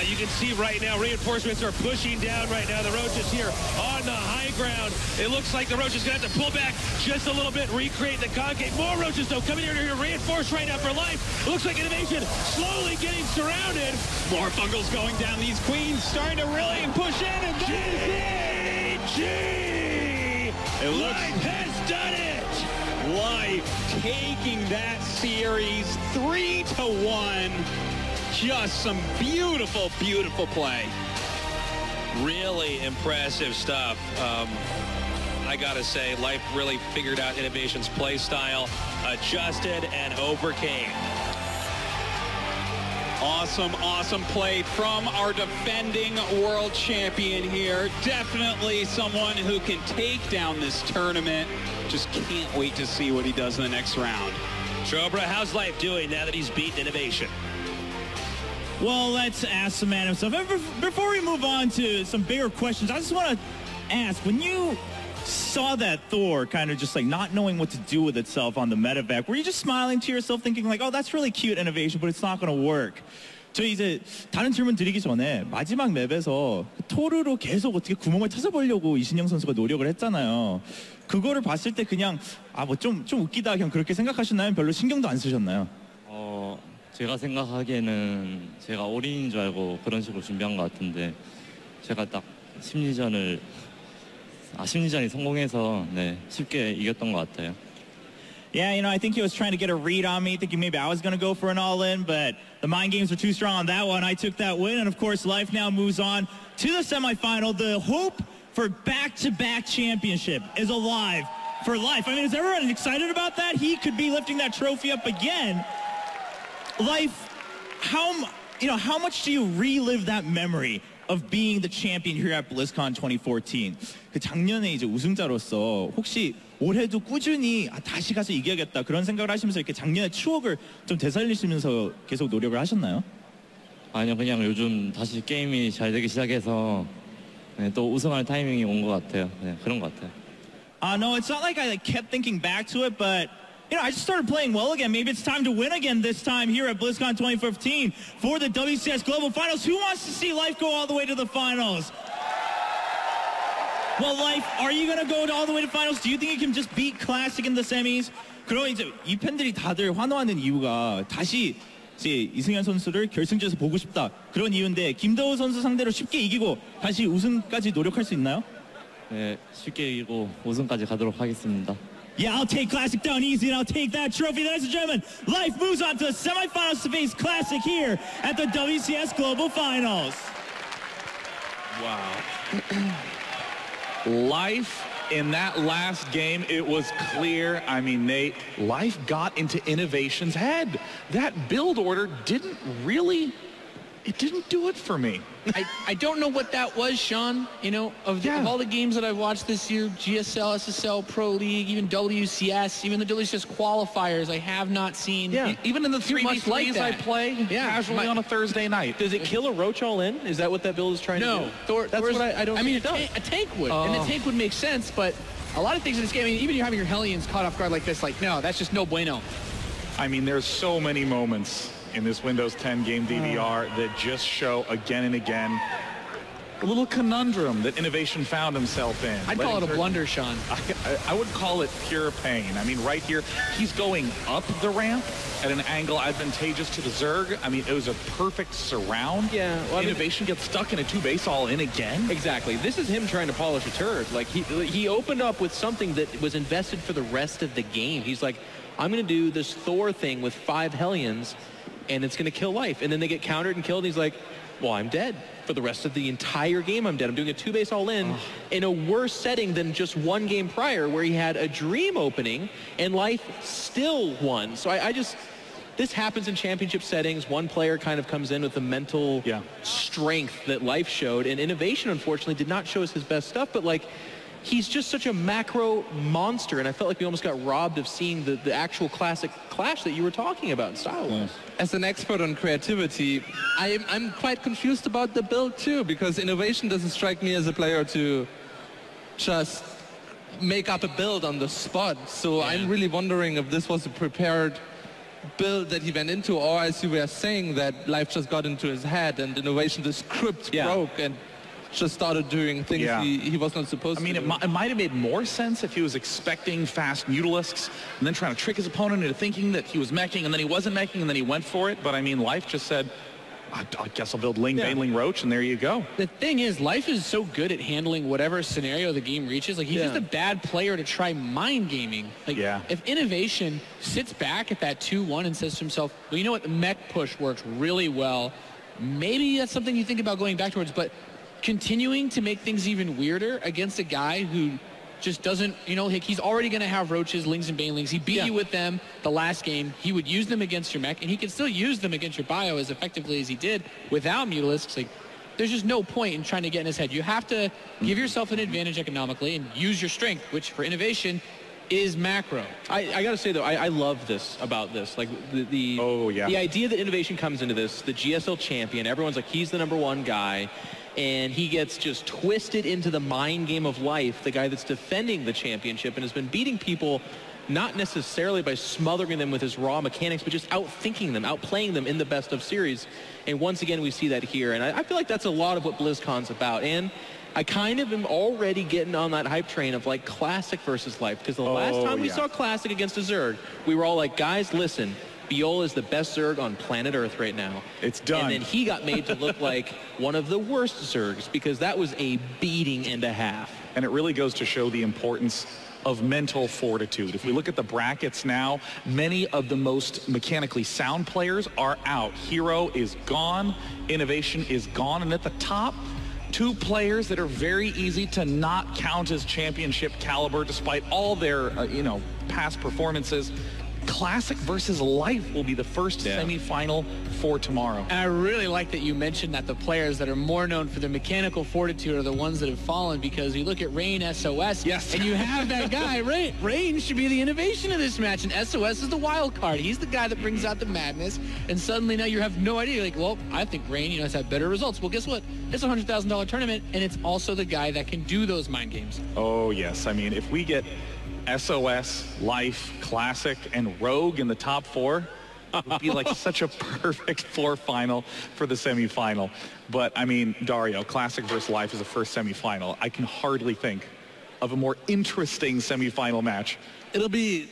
You can see right now reinforcements are pushing down right now. The Roaches here on the high ground. It looks like the Roaches going to have to pull back just a little bit, recreate the concave. More Roaches, though, coming here to reinforce right now for life. It looks like Innovation slowly getting surrounded. More Fungals going down. These Queens starting to really push in. And it looks Life has done it. Life taking that series 3-1. Just some beautiful, beautiful play. Really impressive stuff. I gotta say, Life really figured out Innovation's play style, adjusted, and overcame. Awesome, awesome play from our defending world champion here. Definitely someone who can take down this tournament. Just can't wait to see what he does in the next round. Chobra, how's Life doing now that he's beaten Innovation? Well, let's ask the man himself. Before we move on to some bigger questions, I just want to ask, when you saw that Thor kind of just like not knowing what to do with itself on the medevac, were you just smiling to yourself thinking like, oh, that's really cute Innovation, but it's not going to work? 저희 이제 다른 질문 드리기 전에 마지막 맵에서 토르로 계속 어떻게 구멍을 찾아보려고 이신영 선수가 노력을 했잖아요. 그거를 봤을 때 그냥 좀 웃기다 그냥 그렇게 생각하셨나요? 별로 신경도 안 쓰셨나요? 제가 생각하기에는 제가 올인인 줄 알고 그런 식으로 준비한 것 같은데 제가 딱 심리전이 성공해서 쉽게 이겼던 것 같아요. Yeah, I think he was trying to get a read on me, thinking maybe I was going to go for an all-in, but the mind games were too strong on that one. I took that win, and of course, Life now moves on to the semifinal. The hope for back-to-back championship is alive for Life. I mean, is everyone excited about that? He could be lifting that trophy up again. Life, how much do you relive that memory of being the champion here at BlizzCon 2014? 그 작년에 이제 우승자로서 혹시 올해도 꾸준히 다시 가서 이겨야겠다 그런 생각을 하시면서 이렇게 작년의 추억을 좀 되살리시면서 계속 노력을 하셨나요? 아니요, 그냥 요즘 다시 게임이 잘 되기 시작해서 또 우승할 타이밍이 온 것 같아요. 그런 것 같아요. No, it's not like I kept thinking back to it, but I just started playing well again. Maybe it's time to win again this time here at BlizzCon 2015 for the WCS Global Finals. Who wants to see Life go all the way to the finals? Well, Life, are you going to go all the way to finals? Do you think you can just beat Classic in the semis? 그럼 이제 이 팬들이 다들 환호하는 이유가 다시 이제 이승현 선수를 결승전에서 보고 싶다. 그런 이유인데 김도우 선수 상대로 쉽게 이기고 다시 우승까지 노력할 수 있나요? 네, 쉽게 이기고 우승까지 가도록 하겠습니다. Yeah, I'll take Classic down easy, and I'll take that trophy. Ladies and gentlemen, Life moves on to the semifinals to face Classic here at the WCS Global Finals. Wow. Life in that last game, it was clear. I mean, Nate, Life got into Innovation's head. That build order didn't really do it for me. I don't know what that was, Sean. Of all the games that I've watched this year, GSL, SSL, Pro League, even WCS, even the WCS qualifiers, I have not seen. Yeah, even in the 3v3s like I play casually on a Thursday night. Does it kill a Roach all in? Is that what that build is trying to do? No, that's what I don't. I mean, a tank would, and a tank would make sense, but a lot of things in this game. I mean, even you're having your Hellions caught off guard like this, like no, that's just no bueno. I mean, there's so many moments in this Windows 10 game DVR that just show again and again a little conundrum that Innovation found himself in. I'd call it a blunder, Sean. I would call it pure pain. I mean, right here, he's going up the ramp at an angle advantageous to the Zerg. I mean, it was a perfect surround. Yeah. Well, Innovation gets stuck in a two-base all-in again. Exactly. This is him trying to polish a turret. Like, he opened up with something that was invested for the rest of the game. He's like, I'm going to do this Thor thing with 5 Hellions, and it's going to kill Life. And then they get countered and killed, and he's like, well, I'm dead. For the rest of the entire game, I'm dead. I'm doing a 2-base all-in in a worse setting than just one game prior where he had a dream opening, and Life still won. So I just... This happens in championship settings. One player kind of comes in with the mental strength that Life showed, and Innovation, unfortunately, did not show us his best stuff, but, like, he's just such a macro monster, and I felt like we almost got robbed of seeing the actual classic clash that you were talking about style-wise. As an expert on creativity, I'm quite confused about the build too, because Innovation doesn't strike me as a player to just make up a build on the spot. So I'm really wondering if this was a prepared build that he went into, or as you were saying, that life just got into his head and Innovation, the script broke and just started doing things he was not supposed to do. It might have made more sense if he was expecting fast Mutalisks and then trying to trick his opponent into thinking that he was meching, and then he wasn't meching, and then he went for it. But I mean, life just said, I guess I'll build Ling, Bane, Ling, Roach, and there you go. The thing is, life is so good at handling whatever scenario the game reaches. Like, he's just a bad player to try mind gaming. Like, if Innovation sits back at that 2-1 and says to himself, well, you know what, the mech push works really well. Maybe that's something you think about going back towards, but continuing to make things even weirder against a guy who just doesn't, you know, he's already going to have Roaches, Lings, and Banelings. He beat you with them the last game. He would use them against your mech, and he can still use them against your bio as effectively as he did without Mutalisks. Like, there's just no point in trying to get in his head. You have to give yourself an advantage economically and use your strength, which for Innovation is macro. I gotta say though, I love this about this. Like the idea that Innovation comes into this, the GSL champion, everyone's like, he's the #1 guy, and he gets just twisted into the mind game of life, the guy that's defending the championship and has been beating people not necessarily by smothering them with his raw mechanics, but just outthinking them, outplaying them in the best of series. And once again, we see that here. And I feel like that's a lot of what BlizzCon's about. And I kind of am already getting on that hype train of like Classic versus Life, because the last time we saw Classic against a Zerg, we were all like, guys, listen, Viola is the best Zerg on planet Earth right now. It's done. And then he got made to look like one of the worst Zergs, because that was a beating and a half. And it really goes to show the importance of mental fortitude. If we look at the brackets now, many of the most mechanically sound players are out. Hero is gone, Innovation is gone, and at the top, two players that are very easy to not count as championship caliber despite all their, past performances. Classic versus Life will be the first semi-final for tomorrow. And I really like that you mentioned that the players that are more known for their mechanical fortitude are the ones that have fallen, because you look at Rain SOS, and you have that guy, Rain should be the innovation of this match, and SOS is the wild card. He's the guy that brings out the madness, and suddenly now you have no idea. You're like, well, I think Rain, has had better results. Well, guess what? It's a $100,000 tournament, and it's also the guy that can do those mind games. Oh, yes. I mean, if we get SOS, Life, Classic, and Rogue in the top 4, it would be like such a perfect 4 final for the semifinal. But I mean, Dario, Classic versus Life is the first semifinal. I can hardly think of a more interesting semifinal match. It'll be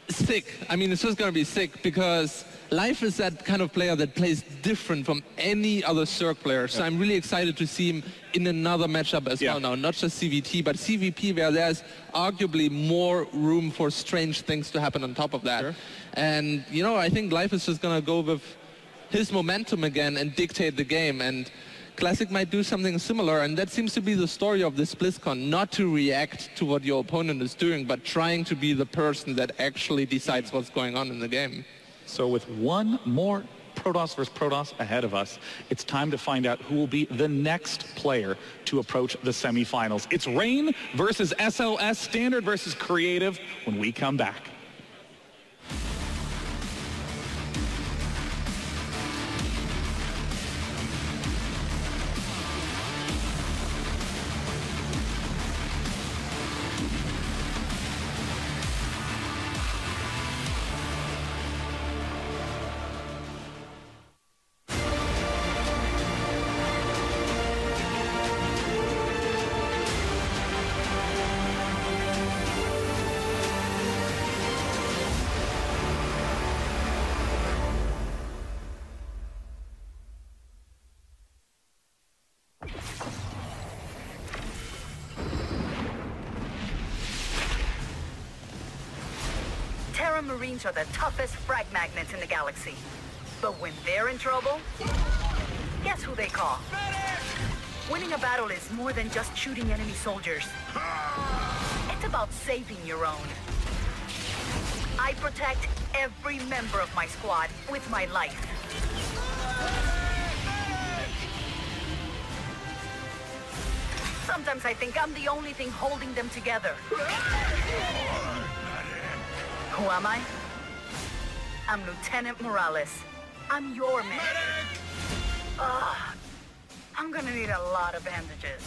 sick. I mean, it's just going to be sick, because Life is that kind of player that plays different from any other Zerg player. So I'm really excited to see him in another matchup as well now. Not just CVT, but CVP, where there's arguably more room for strange things to happen on top of that. And, I think Life is just going to go with his momentum again and dictate the game. And Classic might do something similar, and that seems to be the story of this BlizzCon, not to react to what your opponent is doing, but trying to be the person that actually decides what's going on in the game. So with one more Protoss versus Protoss ahead of us, it's time to find out who will be the next player to approach the semifinals. It's Rain versus SLS, Standard versus Creative, when we come back. Marines are the toughest frag magnets in the galaxy. But when they're in trouble, guess who they call? Winning a battle is more than just shooting enemy soldiers. It's about saving your own. I protect every member of my squad with my life. So Sometimes I think I'm the only thing holding them together. Who am I? I'm Lieutenant Morales. I'm your man. I'm gonna need a lot of bandages.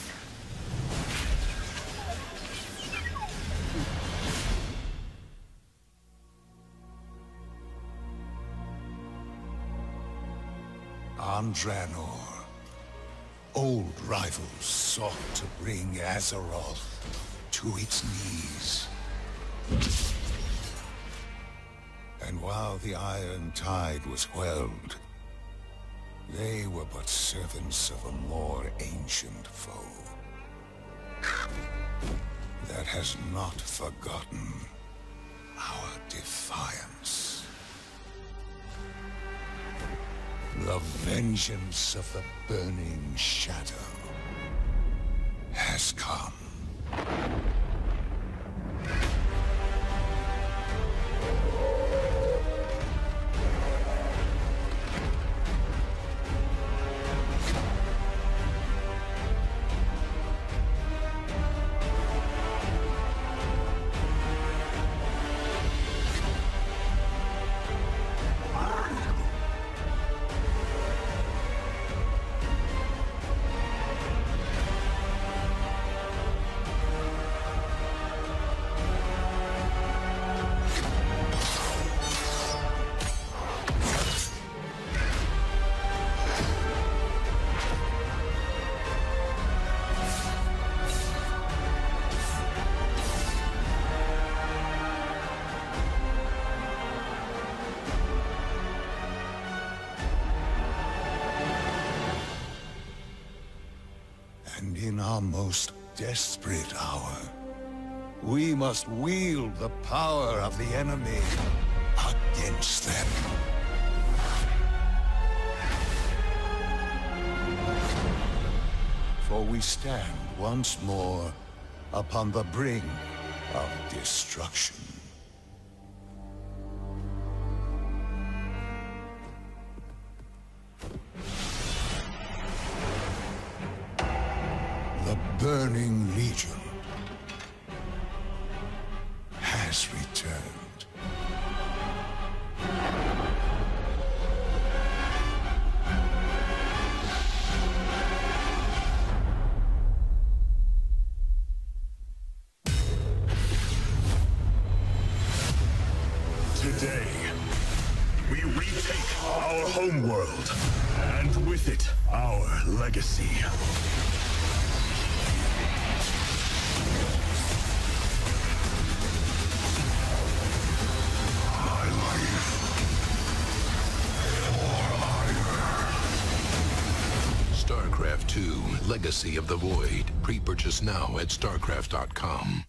On Draenor, old rivals sought to bring Azeroth to its knees. And while the Iron Tide was quelled, they were but servants of a more ancient foe that has not forgotten our defiance. The vengeance of the Burning Shadow has come. And in our most desperate hour, we must wield the power of the enemy against them. For we stand once more upon the brink of destruction. The Burning Legion has returned. Today, we retake our homeworld, and with it, our legacy. StarCraft 2, Legacy of the Void. Pre-purchase now at StarCraft.com.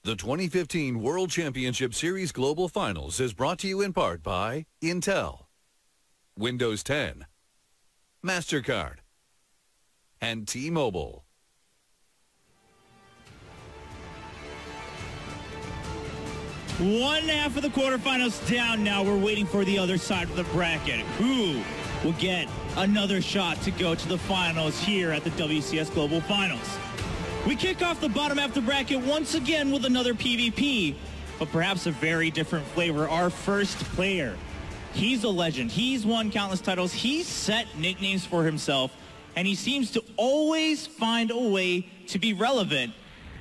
The 2015 World Championship Series Global Finals is brought to you in part by Intel, Windows 10, MasterCard, and T-Mobile. One half of the quarterfinals down now. We're waiting for the other side of the bracket. Who will get another shot to go to the finals here at the WCS Global Finals? We kick off the bottom half of the bracket once again with another PvP, but perhaps a very different flavor. Our first player, he's a legend. He's won countless titles. He's set nicknames for himself, and he seems to always find a way to be relevant.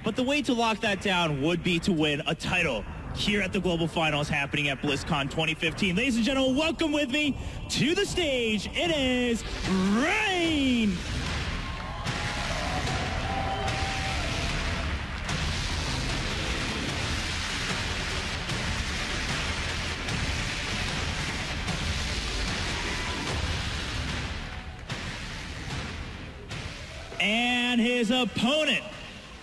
But the way to lock that down would be to win a title here at the Global Finals happening at BlizzCon 2015. Ladies and gentlemen, welcome with me to the stage. It is Rain! And his opponent,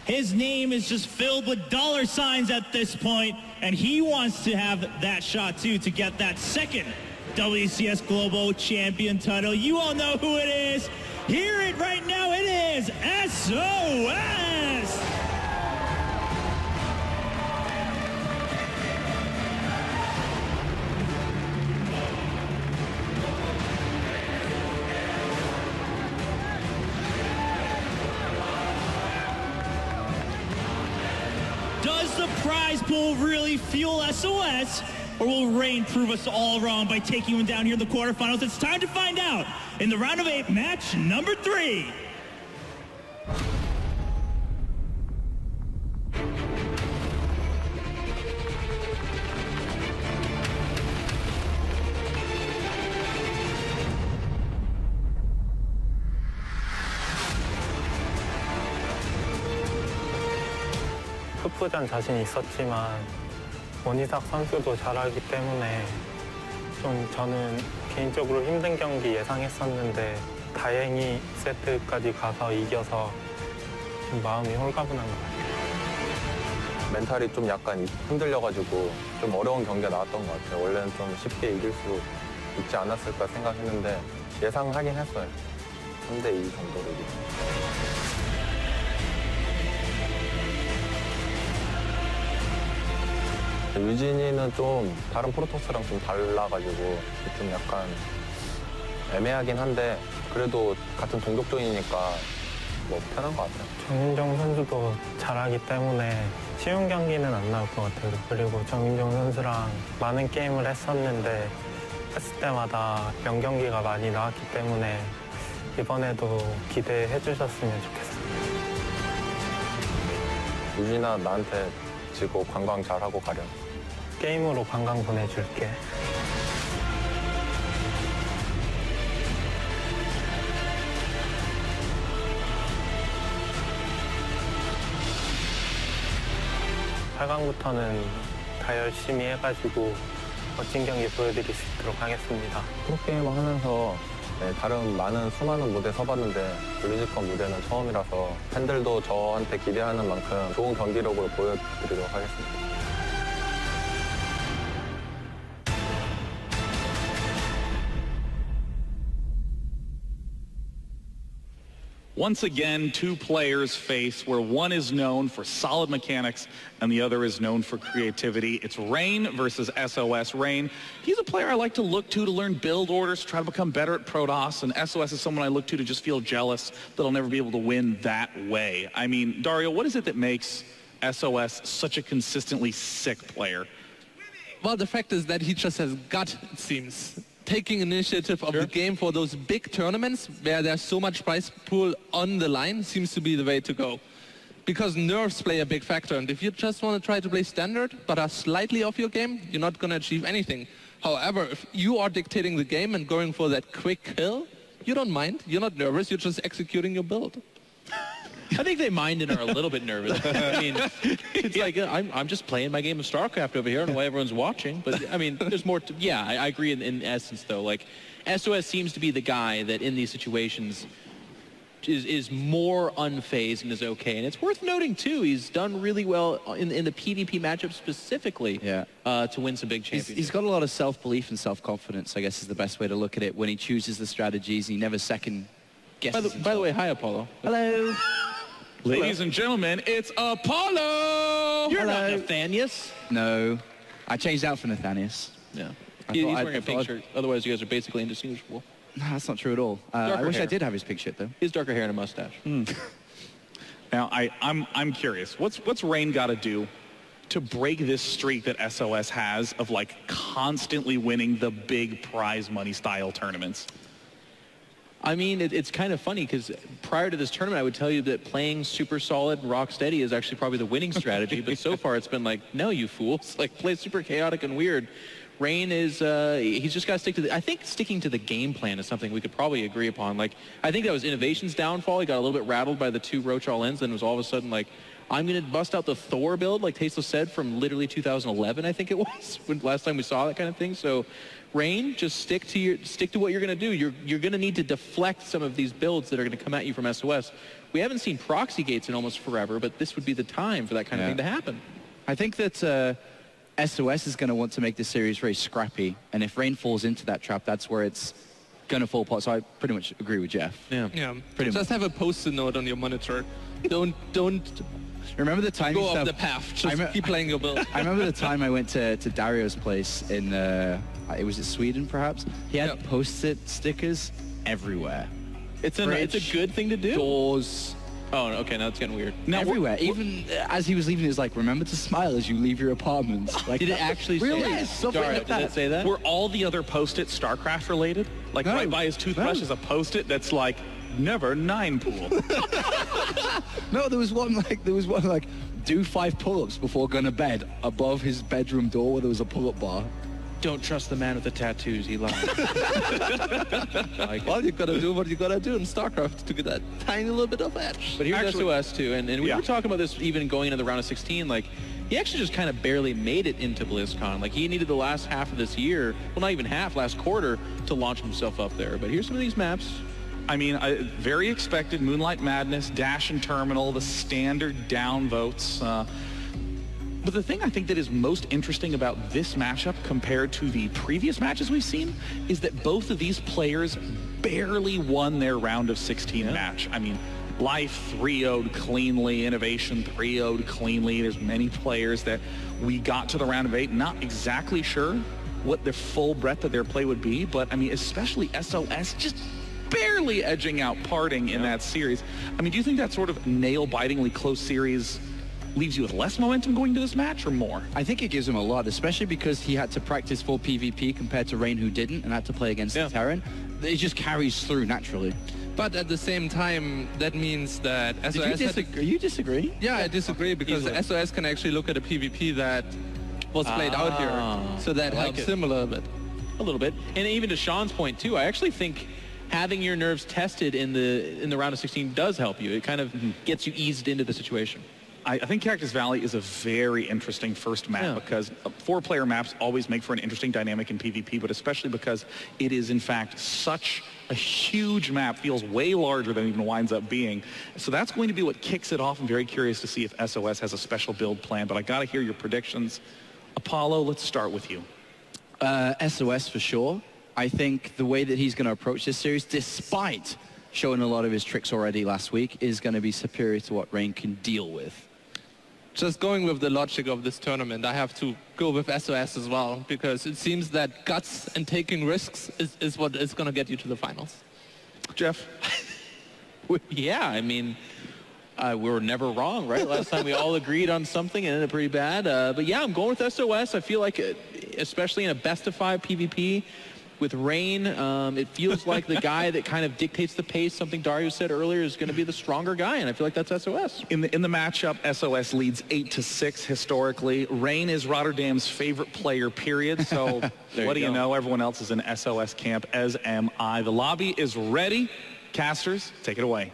his name is just filled with dollar signs at this point, and he wants to have that shot too to get that second WCS Global Champion title. You all know who it is. Hear it right now. It is SOS. Does the prize pool really fuel SOS, or will Rain prove us all wrong by taking him down here in the quarterfinals? It's time to find out in the round of 8, match number 3. 풋풋한 자신이 있었지만 원희삭 선수도 잘하기 때문에 좀 저는 개인적으로 힘든 경기 예상했었는데 다행히 세트까지 가서 이겨서 좀 마음이 홀가분한 것 같아요. 멘탈이 좀 약간 흔들려가지고 좀 어려운 경기가 나왔던 것 같아요. 원래는 좀 쉽게 이길 수 있지 않았을까 생각했는데 예상하긴 했어요. 3대2 정도로 이기고. 유진이는 좀 다른 프로토스랑 좀 달라가지고 좀 약간 애매하긴 한데 그래도 같은 동족전이니까 뭐 편한 것 같아요. 정인정 선수도 잘하기 때문에 쉬운 경기는 안 나올 것 같아요. 그리고 정인정 선수랑 많은 게임을 했었는데 했을 때마다 명경기가 많이 나왔기 때문에 이번에도 기대해 주셨으면 좋겠어요. 유진아 나한테 지고 관광 잘하고 가렴. 게임으로 관광 보내줄게. (8강부터는) 다 열심히 해가지고 멋진 경기 보여드릴 수 있도록 하겠습니다. 프로게이머 하면서 다른 수많은 무대 서봤는데 블리즈컨 무대는 처음이라서 팬들도 저한테 기대하는 만큼 좋은 경기력으로 보여드리도록 하겠습니다. Once again, two players face where one is known for solid mechanics and the other is known for creativity. It's Rain versus SOS. Rain, he's a player I like to look to learn build orders, try to become better at Protoss, and SOS is someone I look to just feel jealous that I'll never be able to win that way. I mean, Dario, what is it that makes SOS such a consistently sick player? Well, the fact is that he just has gut, it seems. Taking initiative of the game for those big tournaments where there's so much prize pool on the line seems to be the way to go. Because nerves play a big factor, and if you just want to try to play standard but are slightly off your game, you're not going to achieve anything. However, if you are dictating the game and going for that quick kill, you don't mind, you're not nervous, you're just executing your build. I think they mind and are a little bit nervous. I mean, it's like, I'm just playing my game of StarCraft over here and why everyone's watching. But, I mean, there's more to... Yeah, I agree in essence, though. Like, SOS seems to be the guy that in these situations is more unfazed and is okay. And it's worth noting, too, he's done really well in the PvP matchup specifically to win some big championships. He's got a lot of self-belief and self-confidence, I guess is the best way to look at it, when he chooses the strategies. He never second-guesses. By the way, hi, Apollo. Hello. Ladies and gentlemen, it's Apollo! You're not Nathanius. No. I changed out for Nathanius. Yeah. He's wearing a pink shirt. Otherwise, you guys are basically indistinguishable. No, that's not true at all. I wish I did have his pink shirt, though. He has darker hair and a mustache. Now, I'm curious. What's Rain got to do to break this streak that SOS has of, like, constantly winning the big prize money style tournaments? I mean, it's kind of funny because prior to this tournament, I would tell you that playing super solid and rock steady is actually probably the winning strategy. But so far, it's been like, no, you fools. Like, play super chaotic and weird. Rain is, he's just got to stick to I think sticking to the game plan is something we could probably agree upon. Like, I think that was Innovation's downfall. He got a little bit rattled by the 2 Roach All-Ins, then it was all of a sudden like, I'm going to bust out the Thor build, like Tasteless said, from literally 2011, I think it was, when last time we saw that kind of thing. So, Rain, just stick to what you're going to do. You're going to need to deflect some of these builds that are going to come at you from SOS. We haven't seen proxy gates in almost forever, but this would be the time for that kind of thing to happen. I think that SOS is going to want to make this series very scrappy, and if Rain falls into that trap, that's where it's going to fall apart. So I pretty much agree with Jeff. Yeah. Pretty Just have a post-it note on your monitor. Don't remember the time go off the path. Just keep playing your build. I remember the time I went to Dario's place in it was Sweden, perhaps. He had post-it stickers everywhere. It's a good thing to do. Doors. Oh, okay, now it's getting weird. Now, everywhere. Even as he was leaving, he was like, remember to smile as you leave your apartment. Like, did it actually really? say that? Yes, something like that. Did it say that? Were all the other post-it StarCraft related? Like, right by his toothbrush is a post-it that's like, never 9 pool. No, there was one like, do 5 pull-ups before going to bed above his bedroom door where there was a pull-up bar. Don't trust the man with the tattoos, he lies. Well, you gotta do what you gotta do in StarCraft to get that tiny little bit of edge. But here's SOS too, and we were talking about this even going into the round of 16, like, he actually just kind of barely made it into BlizzCon. Like, he needed the last half of this year, well, not even half, last quarter, to launch himself up there. But here's some of these maps. I mean, very expected, Moonlight Madness, Dash and Terminal, the standard downvotes. But the thing I think that is most interesting about this matchup compared to the previous matches we've seen is that both of these players barely won their round of 16 match. I mean, Life 3-0'd cleanly, Innovation 3-0'd cleanly. There's many players that we got to the round of 8, not exactly sure what the full breadth of their play would be, but I mean, especially SOS just barely edging out Parting in that series. I mean, do you think that sort of nail-bitingly close series leaves you with less momentum going to this match or more? I think it gives him a lot, especially because he had to practice for PvP compared to Rain, who didn't, and had to play against Terran. It just carries through naturally. But at the same time, that means that SOS... You disagree? Yeah, I disagree, because SOS can actually look at a PvP that was played out here. So that helps him a little bit. A little bit. And even to Sean's point, too, I actually think having your nerves tested in the round of 16 does help you. It kind of gets you eased into the situation. I think Cactus Valley is a very interesting first map because 4-player maps always make for an interesting dynamic in PvP, but especially because it is, in fact, such a huge map, feels way larger than it even winds up being. So that's going to be what kicks it off. I'm very curious to see if SOS has a special build plan, but I got to hear your predictions. Apollo, let's start with you. SOS for sure. I think the way that he's going to approach this series, despite showing a lot of his tricks already last week, is going to be superior to what Rain can deal with. Just going with the logic of this tournament, I have to go with SOS as well, because it seems that guts and taking risks is what is going to get you to the finals. Jeff? Yeah, I mean, we were never wrong, right? Last time we all agreed on something and it ended pretty bad. But yeah, I'm going with SOS. I feel like, especially in a best-of-5 PvP, with Rain, it feels like the guy that kind of dictates the pace. Something Dario said earlier is going to be the stronger guy, and I feel like that's SOS. In the matchup, SOS leads 8-6 historically. Rain is Rotterdam's favorite player, period. So what do you know? Everyone else is in SOS camp, as am I. The lobby is ready. Casters, take it away.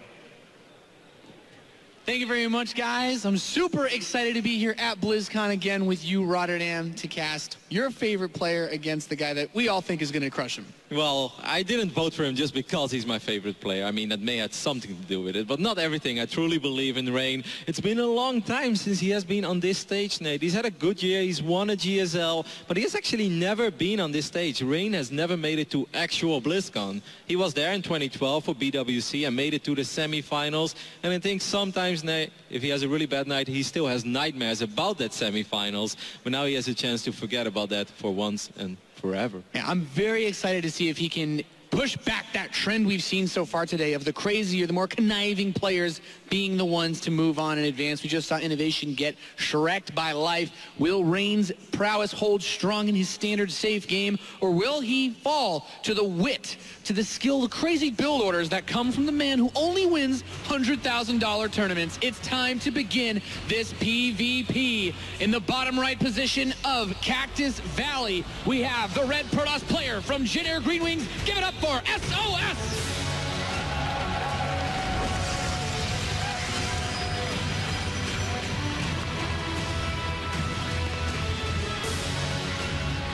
Thank you very much, guys. I'm super excited to be here at BlizzCon again with you, Rotterdam, to cast your favorite player against the guy that we all think is going to crush him. Well, I didn't vote for him just because he's my favorite player. I mean, that may have something to do with it, but not everything. I truly believe in Rain. It's been a long time since he has been on this stage, Nate. He's had a good year. He's won a GSL, but he has actually never been on this stage. Rain has never made it to actual BlizzCon. He was there in 2012 for BWC and made it to the semifinals. And I think sometimes, Nate, if he has a really bad night, he still has nightmares about that semifinals. But now he has a chance to forget about that for once and forever. Yeah, I'm very excited to see if he can push back that trend we've seen so far today of the crazier, the more conniving players being the ones to move on and advance. We just saw Innovation get shreked by life. Will Rain's prowess hold strong in his standard safe game, or will he fall to the wit, to the skill, the crazy build orders that come from the man who only wins $100,000 tournaments? It's time to begin this PvP. In the bottom right position of Cactus Valley, we have the red Protoss player from Jin Air Green Wings. Give it up for SOS!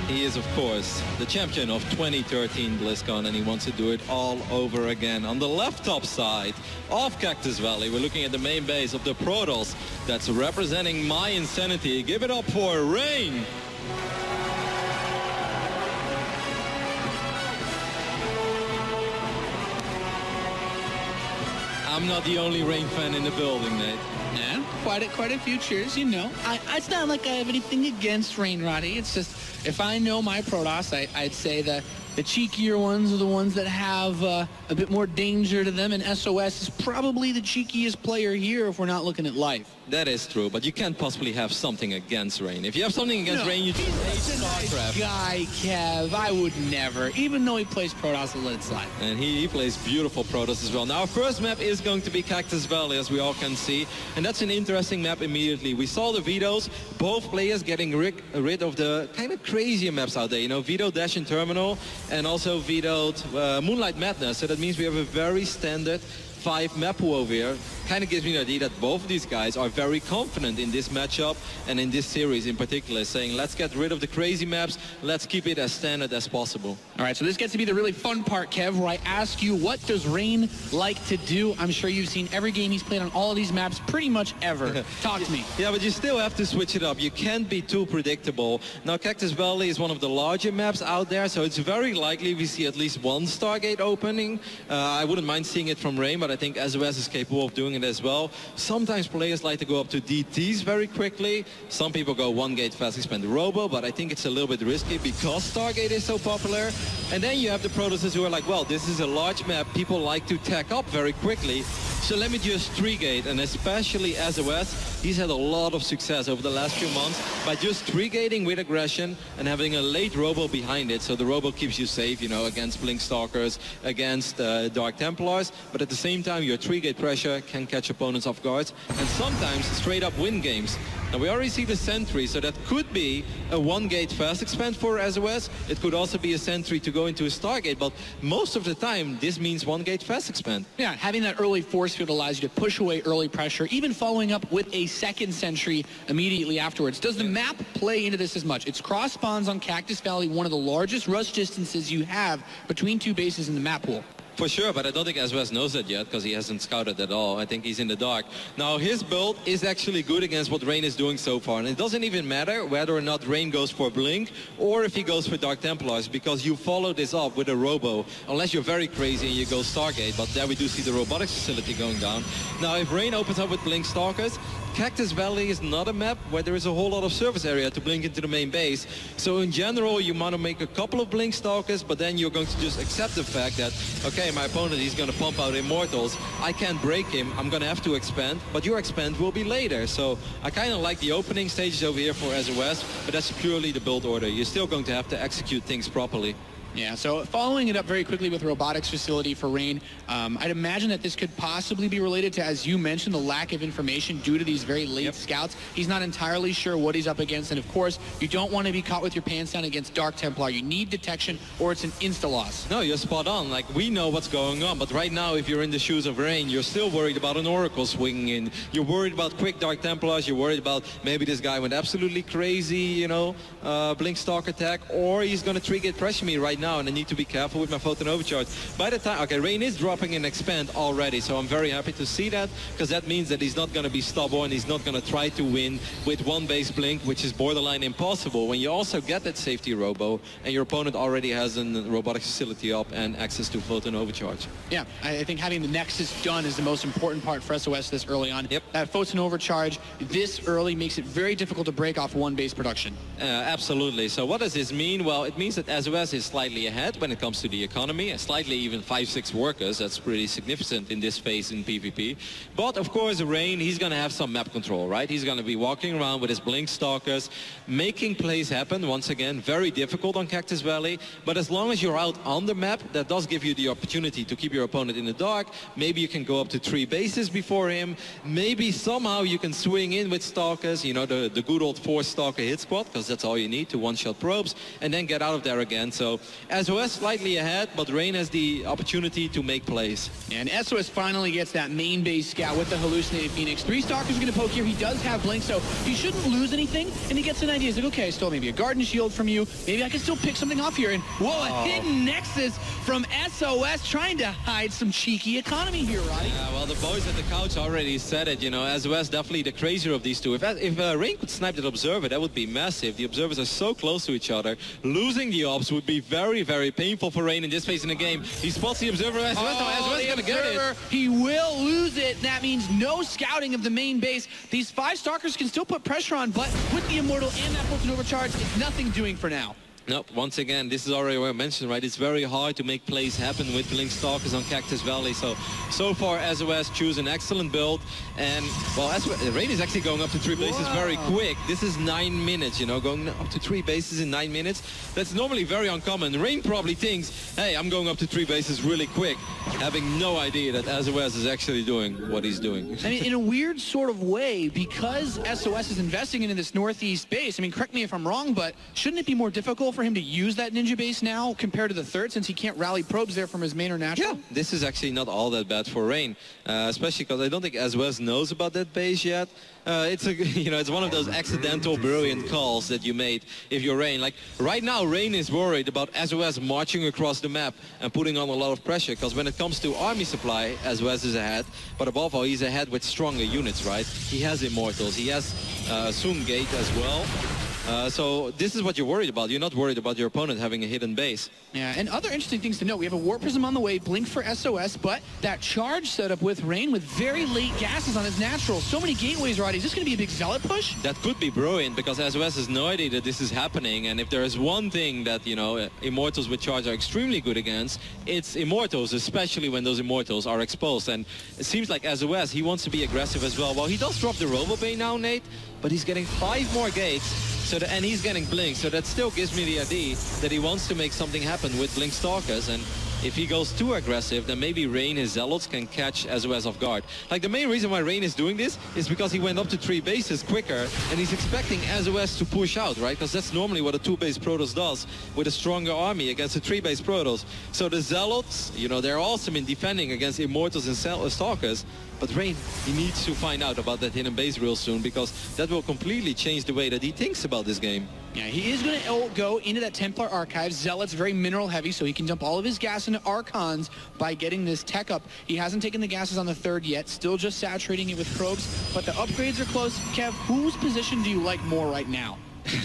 He is, of course, the champion of 2013 BlizzCon, and he wants to do it all over again. On the left top side of Cactus Valley, we're looking at the main base of the Protoss that's representing my insanity. Give it up for Rain! I'm not the only Rain fan in the building, Nate. Yeah, quite a few cheers, you know. It's not like I have anything against Rain, Roddy. It's just, if I know my Protoss, I'd say that the cheekier ones are the ones that have a bit more danger to them, and SOS is probably the cheekiest player here if we're not looking at life. That is true, but you can't possibly have something against Rain. If you have something against Rain, you just hate StarCraft. Guy, Kev, I would never, even though he plays Protoss, I'll let it slide. And he plays beautiful Protoss as well. Now, our first map is going to be Cactus Valley, as we all can see, and that's an interesting map immediately. We saw the vetoes, both players getting rid of the kind of crazier maps out there. You know, vetoed Dash and Terminal, and also vetoed Moonlight Madness. So that means we have a very standard 5 map pool over here. Kind of gives me the idea that both of these guys are very confident in this matchup and in this series in particular, saying let's get rid of the crazy maps, let's keep it as standard as possible. All right, so this gets to be the really fun part, Kev, where I ask you, what does Rain like to do? I'm sure you've seen every game he's played on all of these maps pretty much ever. Talk to me. Yeah, but you still have to switch it up. You can't be too predictable. Now, Cactus Valley is one of the larger maps out there, so it's very likely we see at least one Stargate opening. I wouldn't mind seeing it from Rain, but I think SOS is capable of doing it as well. Sometimes players like to go up to DTs very quickly. Some people go one gate fast expand Robo, but I think it's a little bit risky because Stargate is so popular. And then you have the Protosses who are like, well, this is a large map. People like to tack up very quickly. So let me just 3-gate, and especially SOS, he's had a lot of success over the last few months by just 3-gating with aggression and having a late Robo behind it. So the Robo keeps you safe, you know, against Blink Stalkers, against Dark Templars, but at the same time your 3-gate pressure can catch opponents off guard and sometimes straight up win games. Now we already see the Sentry, so that could be a 1-gate fast expand for SOS. It could also be a Sentry to go into a Stargate, but most of the time this means 1-gate fast expand. Yeah, having that early force field allows you to push away early pressure, even following up with a second Sentry immediately afterwards. Does the map play into this as much? It's cross spawns on Cactus Valley, one of the largest rush distances you have between 2 bases in the map pool. For sure, but I don't think SOS knows that yet because he hasn't scouted at all. I think he's in the dark. Now, his build is actually good against what Rain is doing so far. And it doesn't even matter whether or not Rain goes for Blink or if he goes for Dark Templars, because you follow this up with a Robo, unless you're very crazy and you go Stargate. But there we do see the robotics facility going down. Now, if Rain opens up with Blink Stalkers, Cactus Valley is not a map where there is a whole lot of surface area to blink into the main base. So in general, you want to make a couple of Blink Stalkers, but then you're going to just accept the fact that, okay, my opponent is going to pump out Immortals. I can't break him. I'm going to have to expand, but your expand will be later. So I kind of like the opening stages over here for SOS, but that's purely the build order. You're still going to have to execute things properly. Yeah, so following it up very quickly with robotics facility for Rain, I'd imagine that this could possibly be related to, as you mentioned, the lack of information due to these very late scouts. He's not entirely sure what he's up against, and of course, you don't want to be caught with your pants down against Dark Templar. You need detection, or it's an insta-loss. No, you're spot on. Like, we know what's going on, but right now, if you're in the shoes of Rain, you're still worried about an Oracle swinging in. You're worried about quick Dark Templars. You're worried about maybe this guy went absolutely crazy, you know, Blink Stalk attack, or he's going to 3-gate pressure me right now, and I need to be careful with my photon overcharge. By the time, okay, Rain is dropping an expand already, so I'm very happy to see that, because that means that he's not going to be stubborn, he's not going to try to win with one base blink, which is borderline impossible when you also get that safety robo, and your opponent already has a robotic facility up and access to photon overcharge. Yeah, I think having the Nexus done is the most important part for SOS this early on. Yep. That photon overcharge this early makes it very difficult to break off one base production. Absolutely. So what does this mean? Well, it means that SOS is slightly ahead when it comes to the economy, slightly even 5-6 workers. That's pretty significant in this phase in PvP. But of course, Rain, he's going to have some map control, right? He's going to be walking around with his blink stalkers, making plays happen. Once again, very difficult on Cactus Valley. But as long as you're out on the map, that does give you the opportunity to keep your opponent in the dark. Maybe you can go up to 3 bases before him. Maybe somehow you can swing in with stalkers, you know, the good old 4-stalker hit squad, because that's all you need to one-shot probes, and then get out of there again. So SOS slightly ahead, but Rain has the opportunity to make plays. And SOS finally gets that main base scout with the hallucinated Phoenix. 3 stalkers are going to poke here. He does have blink, so he shouldn't lose anything. And he gets an idea. He's like, okay, I stole maybe a garden shield from you. Maybe I can still pick something off here. And whoa, a hidden Nexus from SOS trying to hide some cheeky economy here, Roddy. Yeah, well, the boys at the couch already said it. You know, SOS definitely the crazier of these two. If Rain could snipe that observer, that would be massive. The observers are so close to each other. Losing the ops would be very, very painful for Rain in this phase in the game. He spots the observer. SOS is going to get it. He will lose it. That means no scouting of the main base. These 5 stalkers can still put pressure on, but with the Immortal and that photon overcharge, it's nothing doing for now. No, once again, this is already what I mentioned, right? It's very hard to make plays happen with blink stalkers on Cactus Valley. So far, SOS choose an excellent build. And, well, Rain is actually going up to 3 bases very quick. This is 9 minutes, you know, going up to 3 bases in 9 minutes. That's normally very uncommon. Rain probably thinks, hey, I'm going up to 3 bases really quick, having no idea that SOS is actually doing what he's doing. I mean, in a weird sort of way, because SOS is investing into this northeast base, I mean, correct me if I'm wrong, but shouldn't it be more difficult for him to use that ninja base now compared to the third, since he can't rally probes there from his main or natural? Yeah, this is actually not all that bad for Rain, especially because I don't think SOS knows about that base yet. It's one of those accidental brilliant calls that you made if you're Rain. Like right now, Rain is worried about SOS marching across the map and putting on a lot of pressure, because when it comes to army supply, SOS is ahead, but above all, he's ahead with stronger units, right? He has Immortals, he has Zoom Gate as well. So this is what you're worried about. You're not worried about your opponent having a hidden base. Yeah, and other interesting things to note. We have a Warp Prism on the way, blink for SOS, but that charge setup with Rain with very late gases on his natural. So many gateways, Roddy. Is this going to be a big Zealot push? That could be brilliant, because SOS has no idea that this is happening. And if there is one thing that, you know, Immortals with charge are extremely good against, it's Immortals, especially when those Immortals are exposed. And it seems like SOS, he wants to be aggressive as well. Well, he does drop the RoboBay now, Nate, but he's getting 5 more gates. And he's getting blink, so that still gives me the idea that he wants to make something happen with blink stalkers. And if he goes too aggressive, then maybe Rain, his Zealots, can catch SOS off guard. Like, the main reason why Rain is doing this is because he went up to 3 bases quicker, and he's expecting SOS to push out, right? Because that's normally what a 2-base Protoss does with a stronger army against a 3-base Protoss. So the Zealots, you know, they're awesome in defending against Immortals and Stalkers. But Rain, he needs to find out about that hidden base real soon, because that will completely change the way that he thinks about this game. Yeah, he is going to go into that Templar Archive. Zealot's very mineral heavy, so he can dump all of his gas into Archons by getting this tech up. He hasn't taken the gases on the third yet, still just saturating it with probes, but the upgrades are close. Kev, whose position do you like more right now?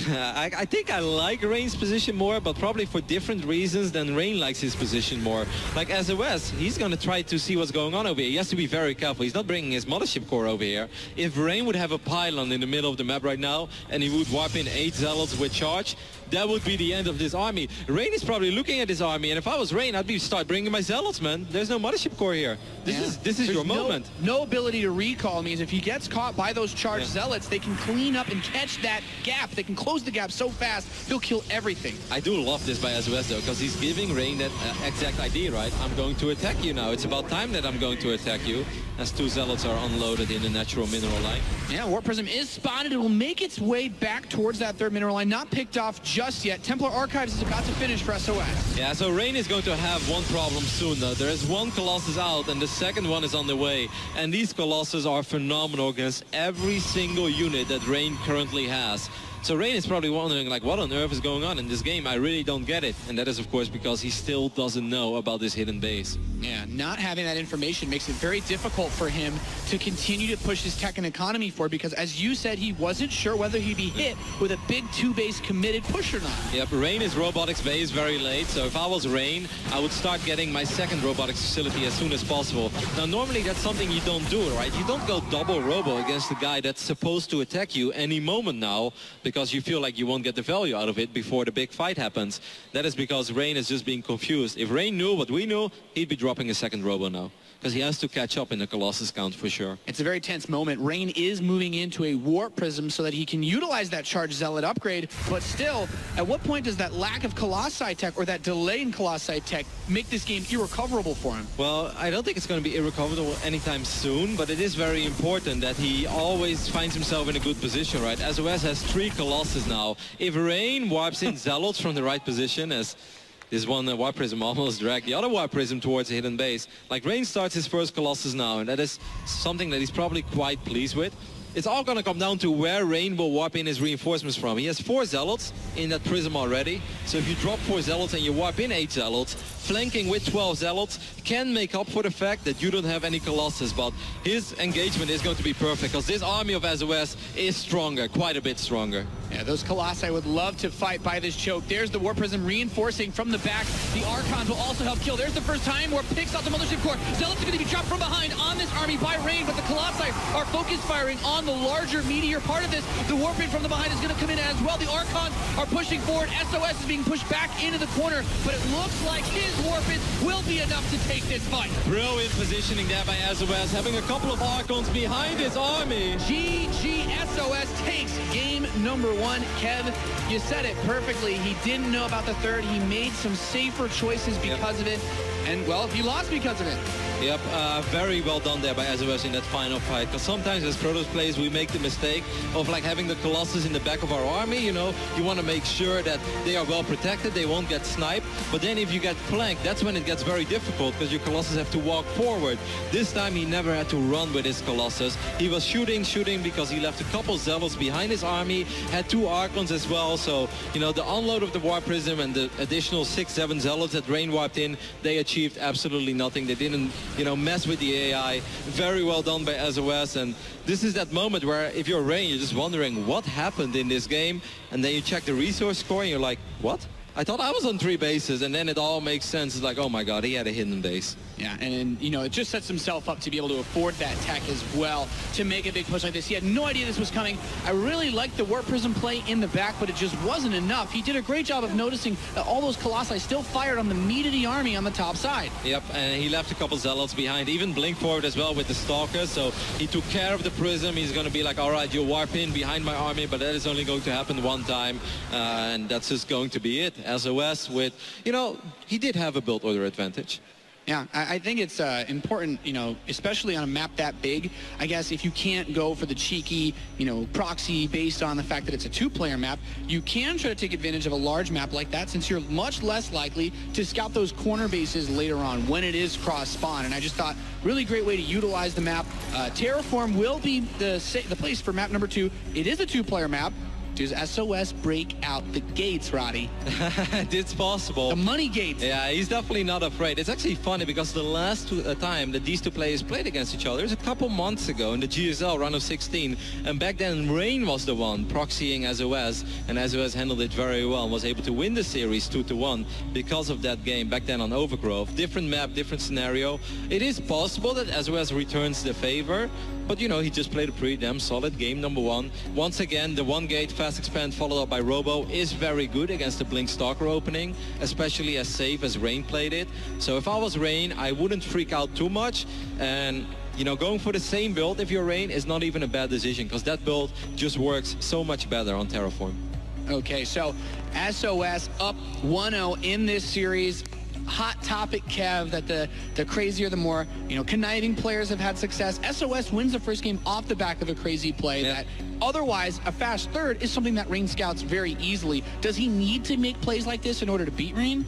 I think I like Rain's position more, but probably for different reasons than Rain likes his position more. Like SOS, he's going to try to see what's going on over here. He has to be very careful. He's not bringing his Mothership Core over here. If Rain would have a pylon in the middle of the map right now, and he would warp in 8 Zealots with charge, that would be the end of this army. Rain is probably looking at his army, and if I was Rain, I'd start bringing my Zealots, man. There's no Mothership Core here. This is your moment. No ability to recall means if he gets caught by those charged Zealots, they can clean up and catch that gap. They can close the gap so fast, he'll kill everything. I do love this by SOS, though, because he's giving Rain that exact idea, right? I'm going to attack you now. It's about time that I'm going to attack you, as 2 Zealots are unloaded in the natural mineral line. Yeah, Warp Prism is spotted. It will make its way back towards that 3rd mineral line. Not picked off just yet. Templar Archives is about to finish for SOS. Yeah, so Rain is going to have one problem soon, though. There is 1 Colossus out, and the 2nd one is on the way. And these Colossus are phenomenal against every single unit that Rain currently has. So Rain is probably wondering, like, what on earth is going on in this game? I really don't get it. And that is, of course, because he still doesn't know about this hidden base. Yeah, not having that information makes it very difficult for him to continue to push his tech and economy forward, because, as you said, he wasn't sure whether he'd be hit with a big 2-base committed push or not. Yep, Rain is robotics base very late, so if I was Rain, I would start getting my second robotics facility as soon as possible. Now, normally that's something you don't do, right? You don't go double robo against the guy that's supposed to attack you any moment now, because you feel like you won't get the value out of it before the big fight happens. That is because Rain is just being confused. If Rain knew what we knew, he'd be dropping a second robo now, because he has to catch up in the Colossus count for sure. It's a very tense moment. Rain is moving into a Warp Prism so that he can utilize that Charged Zealot upgrade, but still, at what point does that lack of Colossi tech, or that delay in Colossi tech, make this game irrecoverable for him? Well, I don't think it's going to be irrecoverable anytime soon, but it is very important that he always finds himself in a good position, right? SOS has 3 Colossus now. If Rain warps in Zealots from the right position, as this one Warp Prism almost dragged the other Warp Prism towards the hidden base, like, Rain starts his first Colossus now, and that is something that he's probably quite pleased with. It's all going to come down to where Rain will warp in his reinforcements from. He has 4 Zealots in that Prism already. So if you drop 4 Zealots and you warp in 8 Zealots, flanking with 12 Zealots can make up for the fact that you don't have any Colossus. But his engagement is going to be perfect, because this army of SOS is stronger, quite a bit stronger. Yeah, those Colossi would love to fight by this choke. There's the Warp Prism reinforcing from the back. The Archons will also help kill. There's the first time Warp picks out the Mothership Core. Zealots are going to be dropped from behind on this army by Rain, but the Colossi are focus firing on the larger meteor part of this. The Warp in from the behind is going to come in as well. The Archons are pushing forward. SOS is being pushed back into the corner, but it looks like his Warp-in will be enough to take this fight. Brilliant positioning there by SOS, having a couple of Archons behind his army. GG, SOS takes game number 1. Kev, you said it perfectly. He didn't know about the third. He made some safer choices because of it. And, well, he lost because of it. Yep, very well done there by SOS in that final fight. Because sometimes as Protoss players, we make the mistake of, like, having the Colossus in the back of our army, you know. You want to make sure that they are well protected, they won't get sniped. But then if you get flanked, that's when it gets very difficult, because your Colossus have to walk forward. This time he never had to run with his Colossus. He was shooting because he left a couple Zealots behind his army, had 2 Archons as well. So, you know, the unload of the Warp Prism and the additional 6-7 Zealots that Rain warped in, they achieved absolutely nothing. They didn't, you know, mess with the AI. Very well done by SOS. And this is that moment where, if you're Rain, you're just wondering what happened in this game, and then you check the resource score and you're like, what? I thought I was on 3 bases, and then it all makes sense. It's like, oh my god, he had a hidden base. Yeah, and you know, it just sets himself up to be able to afford that tech as well, to make a big push like this. He had no idea this was coming. I really liked the Warp Prism play in the back, but it just wasn't enough. He did a great job of noticing that all those Colossi still fired on the meat of the army on the top side. Yep, and he left a couple Zealots behind, even blink forward as well with the Stalker, so he took care of the Prism. He's going to be like, all right, you'll warp in behind my army, but that is only going to happen one time, and that's just going to be it. SOS with, you know, he did have a build order advantage. Yeah, I think it's important, you know, especially on a map that big. I guess if you can't go for the cheeky, you know, proxy based on the fact that it's a 2-player map, you can try to take advantage of a large map like that, since you're much less likely to scout those corner bases later on when it is cross-spawn. And I just thought, really great way to utilize the map. Terraform will be the place for map number 2. It is a 2-player map. Does SOS break out the gates, Roddy? It's possible. The money gates. Yeah, he's definitely not afraid. It's actually funny, because the last time that these 2 players played against each other was a couple months ago in the GSL round of 16. And back then, Rain was the one proxying SOS, and SOS handled it very well and was able to win the series 2-1 because of that game back then on Overgrowth. Different map, different scenario. It is possible that SOS returns the favor, but, you know, he just played a pretty damn solid game number 1. Once again, the 1-gate fast expand followed up by Robo is very good against the Blink Stalker opening, especially as safe as Rain played it. So if I was Rain, I wouldn't freak out too much, and, you know, going for the same build if you're Rain is not even a bad decision, because that build just works so much better on Terraform. Okay, so SOS up 1-0 in this series. Hot topic, Kev, that the crazier the more, you know, conniving players have had success. SOS wins the first game off the back of a crazy play that Otherwise, a fast third is something that Rain scouts very easily. Does he need to make plays like this in order to beat Rain?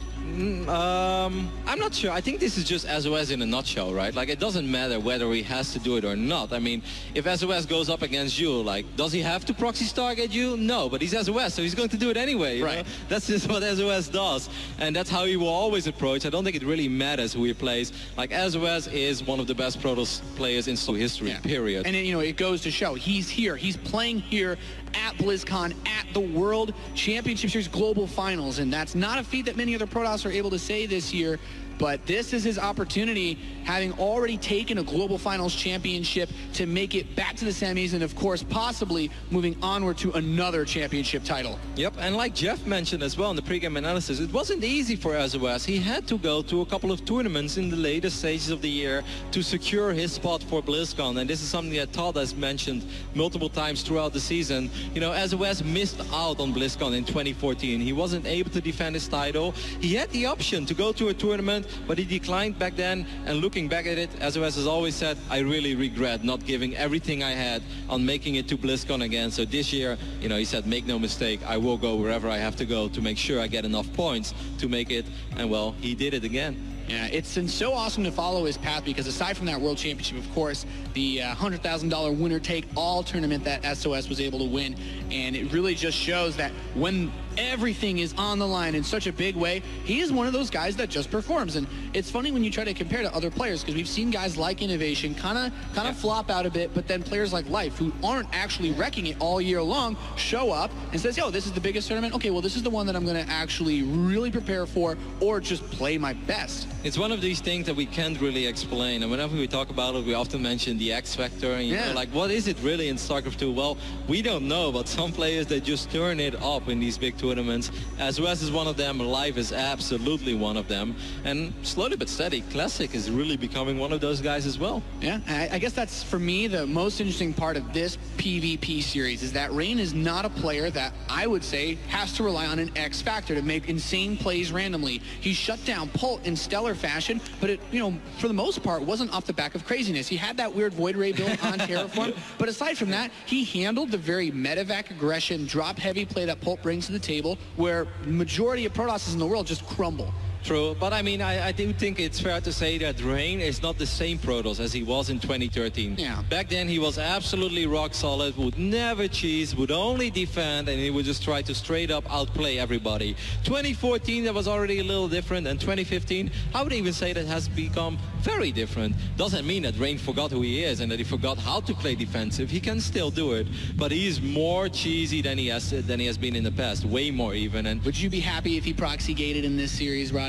I'm not sure. I think this is just SOS in a nutshell, right? Like, it doesn't matter whether he has to do it or not. I mean, if SOS goes up against you, like, does he have to proxy Stargate you? No, but he's SOS, so he's going to do it anyway. Right. That's just what SOS does. And that's how he will always approach. I don't think it really matters who he plays. Like, SOS is one of the best Protoss players in history, period. And, you know, it goes to show. He's here. He's playing here at BlizzCon, at the World Championship Series Global Finals. And that's not a feat that many other Protoss are able to say this year. But this is his opportunity, having already taken a Global Finals championship, to make it back to the semis and, of course, possibly moving onward to another championship title. Yep, and like Jeff mentioned as well in the pregame analysis, it wasn't easy for SOS. He had to go to a couple of tournaments in the later stages of the year to secure his spot for BlizzCon. And this is something that Todd has mentioned multiple times throughout the season. You know, SOS missed out on BlizzCon in 2014. He wasn't able to defend his title. He had the option to go to a tournament, but he declined back then. And looking back at it, SOS has always said, I really regret not giving everything I had on making it to BlizzCon again. So this year, you know, he said, make no mistake, I will go wherever I have to go to make sure I get enough points to make it. And well, he did it again. Yeah, it's been so awesome to follow his path, because aside from that World Championship, of course, the $100,000 winner-take-all tournament that SOS was able to win, and it really just shows that when everything is on the line in such a big way, he is one of those guys that just performs. And it's funny when you try to compare to other players, because we've seen guys like Innovation kind of flop out a bit, but then players like Life, who aren't actually wrecking it all year long, show up and says, yo, this is the biggest tournament. Okay, well, this is the one that I'm going to actually really prepare for, or just play my best. It's one of these things that we can't really explain, and whenever we talk about it, we often mention the X factor, and you know, like, what is it really in StarCraft 2? Well, we don't know, but some players, they just turn it up in these big tournaments. SOS is one of them, Live is absolutely one of them, and slowly but steady, Classic is really becoming one of those guys as well. Yeah, I guess that's, for me, the most interesting part of this PvP series, is that Rain is not a player that I would say has to rely on an X factor to make insane plays randomly. He shut down Pult in stellar fashion, but it, you know, for the most part, wasn't off the back of craziness. He had that weird Void Ray build on Terraform, but aside from that, he handled the very medevac aggression, drop-heavy play that Pult brings to the table, where the majority of Protosses in the world just crumble. True, but I mean, I do think it's fair to say that Rain is not the same Protoss as he was in 2013. Yeah. Back then, he was absolutely rock solid, would never cheese, would only defend, and he would just try to straight up outplay everybody. 2014, that was already a little different, and 2015, I would even say that has become very different. Doesn't mean that Rain forgot who he is and that he forgot how to play defensive. He can still do it, but he's more cheesy than he has been in the past, way more even. And would you be happy if he proxy gated in this series, Roddy?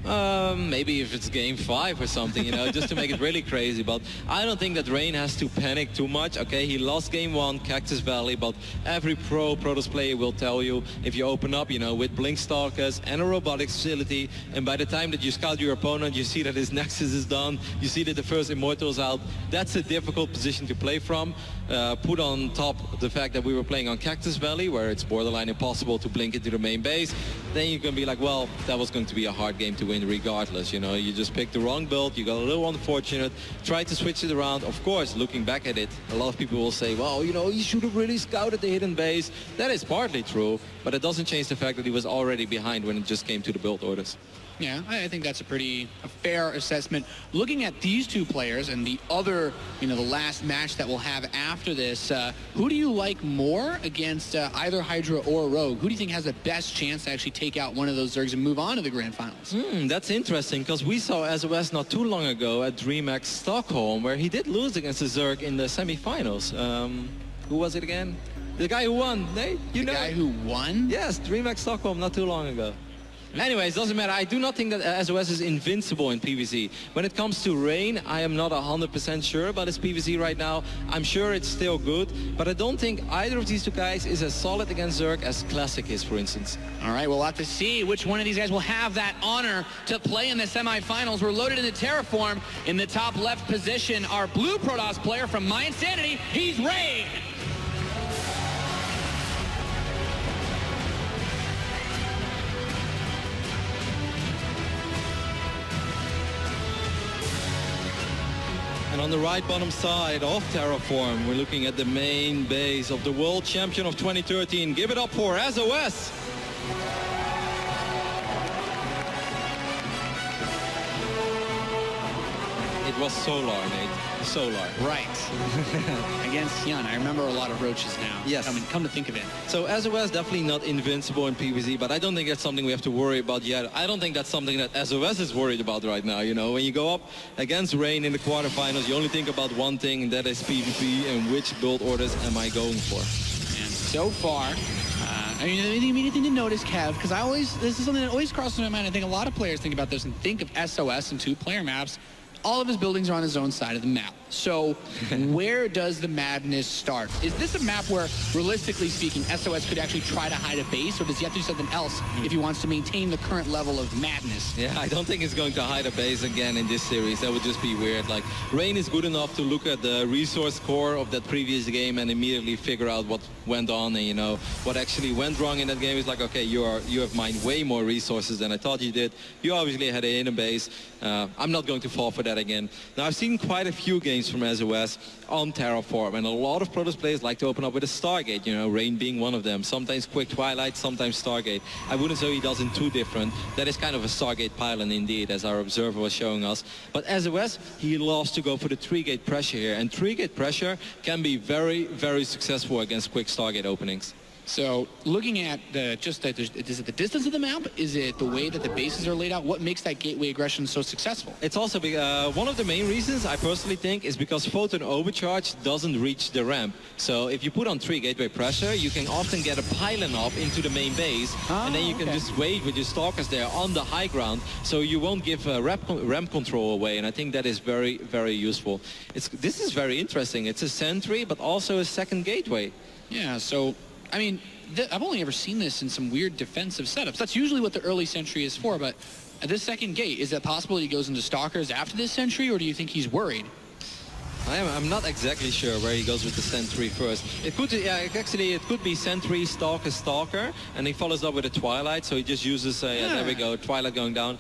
Maybe if it's game 5 or something, you know, just to make it really crazy. But I don't think that Rain has to panic too much. Okay, he lost game 1, Cactus Valley, but every Protoss player will tell you, if you open up, you know, with Blink Stalkers and a robotics facility, and by the time that you scout your opponent, you see that his Nexus is done, you see that the first Immortal's out, that's a difficult position to play from. Put on top the fact that we were playing on Cactus Valley, where it's borderline impossible to blink into the main base, then you can be like, well, that was going to be a hard game to win regardless. You know, you just picked the wrong build, you got a little unfortunate, tried to switch it around. Of course, looking back at it, a lot of people will say, well, you know, you should have really scouted the hidden base. That is partly true, but it doesn't change the fact that he was already behind when it just came to the build orders. Yeah, I think that's a fair assessment. Looking at these two players and the other, you know, the last match that we'll have after this, who do you like more against either Hydra or Rogue? Who do you think has the best chance to actually take out one of those Zergs and move on to the Grand Finals? That's interesting, because we saw SOS not too long ago at DreamHack Stockholm, where he did lose against the Zerg in the semifinals. Who was it again? The guy who won, Nate? You know? The guy who won? Yes, DreamHack Stockholm not too long ago. Anyways, doesn't matter. I do not think that SOS is invincible in PvZ. When it comes to Rain, I am not 100% sure about his PvZ right now. I'm sure it's still good, but I don't think either of these two guys is as solid against Zerg as Classic is, for instance. All right, we'll have to see which one of these guys will have that honor to play in the semifinals. We're loaded into Terraform. In the top left position, our blue Protoss player from My Insanity, he's Rain. And And on the right bottom side of Terraform, we're looking at the main base of the world champion of 2013. Give it up for SOS. It was Solar, Nate. Solar. Right. Against Hyun. I remember a lot of roaches now. Yes. I mean, come to think of it. So SOS definitely not invincible in PvZ, but I don't think that's something we have to worry about yet. I don't think that's something that SOS is worried about right now. You know, when you go up against Rain in the quarterfinals, you only think about one thing, and that is PvP and which build orders am I going for. And so far, I mean, the immediate thing to notice, Kev, because this is something that always crosses my mind. I think a lot of players think about this and think of SOS and two-player maps. All of his buildings are on his own side of the map. So where does the madness start? Is this a map where, realistically speaking, SOS could actually try to hide a base, or does he have to do something else if he wants to maintain the current level of madness? Yeah, I don't think he's going to hide a base again in this series. That would just be weird. Like, Rain is good enough to look at the resource core of that previous game and immediately figure out what went on and, you know, what actually went wrong in that game. Is like, okay, you have mined way more resources than I thought you did. You obviously had it in a base. I'm not going to fall for that again. Now, I've seen quite a few games from SOS on Terraform, and a lot of Protoss players like to open up with a Stargate, you know, Rain being one of them. Sometimes Quick Twilight, sometimes Stargate. I wouldn't say he does in two different. That is kind of a Stargate pylon indeed, as our observer was showing us. But SOS, he loves to go for the 3-gate pressure here, and 3-gate pressure can be very, very successful against quick Stargate openings. So looking at is it the distance of the map? Is it the way that the bases are laid out? What makes that gateway aggression so successful? It's also one of the main reasons, I personally think, is because photon overcharge doesn't reach the ramp. So if you put on 3 gateway pressure, you can often get a pylon up into the main base, and then you can just wait with your stalkers there on the high ground, so you won't give ramp control away. And I think that is very, very useful. This is very interesting. It's a sentry, but also a second gateway. Yeah, so I mean, I've only ever seen this in some weird defensive setups. That's usually what the early sentry is for, but at this second gate, is it possible he goes into stalkers after this sentry, or do you think he's worried? I'm not exactly sure where he goes with the sentry first. It could, actually, it could be sentry, stalker, and he follows up with a twilight. So he just uses, there we go, twilight going down.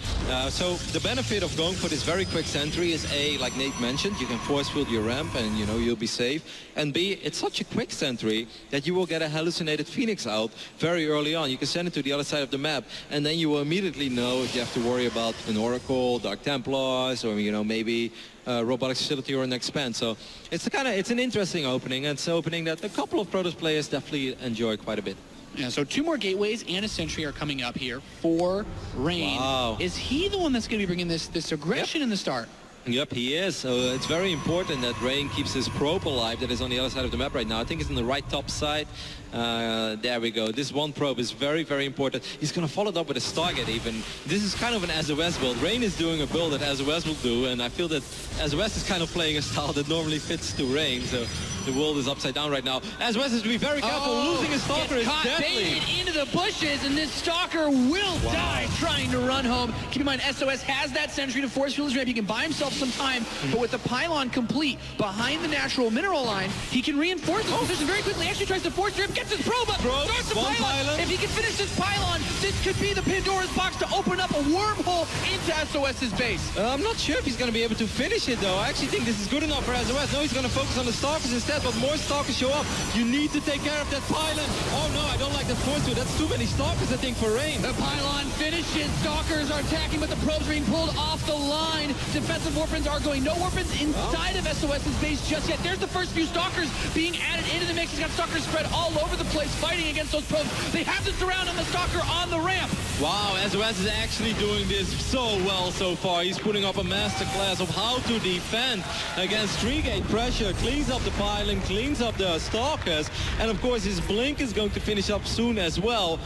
So the benefit of going for this very quick sentry is A, like Nate mentioned, you can force field your ramp, and you know you'll be safe. And B, it's such a quick sentry that you will get a hallucinated Phoenix out very early on. You can send it to the other side of the map, and then you will immediately know if you have to worry about an Oracle, Dark Templars, or you know maybe robotic facility or an expand. So it's an interesting opening, and it's an opening that a couple of Protoss players definitely enjoy quite a bit. Yeah, so 2 more gateways and a sentry are coming up here for Rain. Wow. Is he the one that's going to be bringing this aggression in the start? Yep, he is. So it's very important that Rain keeps his probe alive that is on the other side of the map right now. I think it's on the right top side. There we go. This one probe is very, very important. He's going to follow it up with a Stargate even. This is kind of an SOS build. Rain is doing a build that SOS will do, and I feel that SOS is kind of playing a style that normally fits to Rain. So the world is upside down right now. SOS has to be very careful. Losing his Stalker is deadly. Baited into the bushes, and this Stalker will die trying to run home. Keep in mind, SOS has that sentry to force field his ramp. He can buy himself some time, but with the pylon complete behind the natural mineral line, he can reinforce his position very quickly. Actually tries to force ramp, gets his probe up, starts the pylon. If he can finish this pylon, this could be the Pandora's box to open up a wormhole into SOS's base. I'm not sure if he's going to be able to finish it, though. I actually think this is good enough for SOS. No, he's going to focus on the Stalkers instead, but more Stalkers show up. You need to take care of that pylon. Oh, no, I don't like that force field. That's too many Stalkers, I think, for Rain. The pylon finishes. Stalkers are attacking, but the probes are being pulled off the line. Defensive warpins are going. No warpins inside of SOS's base just yet. There's the first few Stalkers being added into the mix. He's got Stalkers spread all over the place, fighting against those probes. They have the surround on the Stalker on the ramp. Wow, SOS is actually doing this so well so far. He's putting up a masterclass of how to defend against 3-gate pressure. Cleans up the pylon, cleans up the Stalkers, and of course his blink is going to finish up soon as well.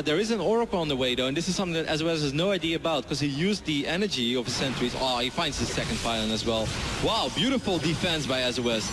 There is an Oracle on the way, though, and this is something that SOS has no idea about because he used the energy of his sentries. Oh, he finds his second pylon as well. Wow, beautiful defense by SOS.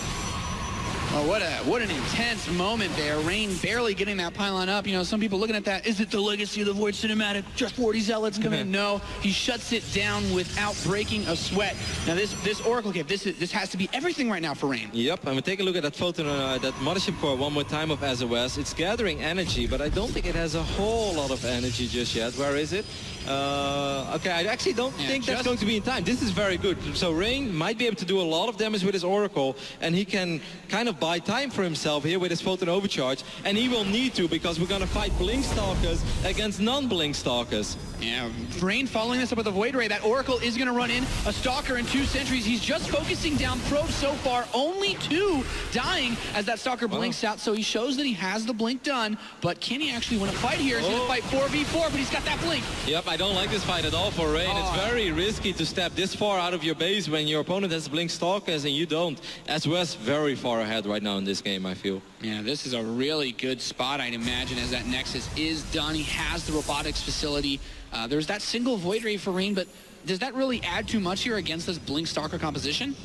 Oh, what an intense moment there. Rain barely getting that pylon up. You know, some people looking at that, is it the Legacy of the Void cinematic? Just 40 zealots come in? No, he shuts it down without breaking a sweat. Now this Oracle Cave, this has to be everything right now for Rain. Yep, I'm gonna take a look at that photon, that mothership core one more time of SOS. It's gathering energy, but I don't think it has a whole lot of energy just yet. Where is it? Okay, I actually don't think that's going to be in time. This is very good. So Rain might be able to do a lot of damage with his Oracle, and he can kind of buy time for himself here with his Photon Overcharge, and he will need to, because we're going to fight Blink Stalkers against non-Blink Stalkers. Yeah, Rain following this up with a Void Ray. That Oracle is going to run in a Stalker and 2 sentries. He's just focusing down probes so far. Only 2 dying as that Stalker blinks out, so he shows that he has the blink done, but can he actually win a fight here? He's going to fight 4v4, but he's got that blink. Yep, I don't like this fight at all for Rain. It's very risky to step this far out of your base when your opponent has Blink Stalkers and you don't. SOS very far ahead right now in this game, I feel. Yeah, this is a really good spot, I'd imagine, as that Nexus is done. He has the robotics facility. There's that single Void Ray for Rain, but does that really add too much here against this Blink Stalker composition?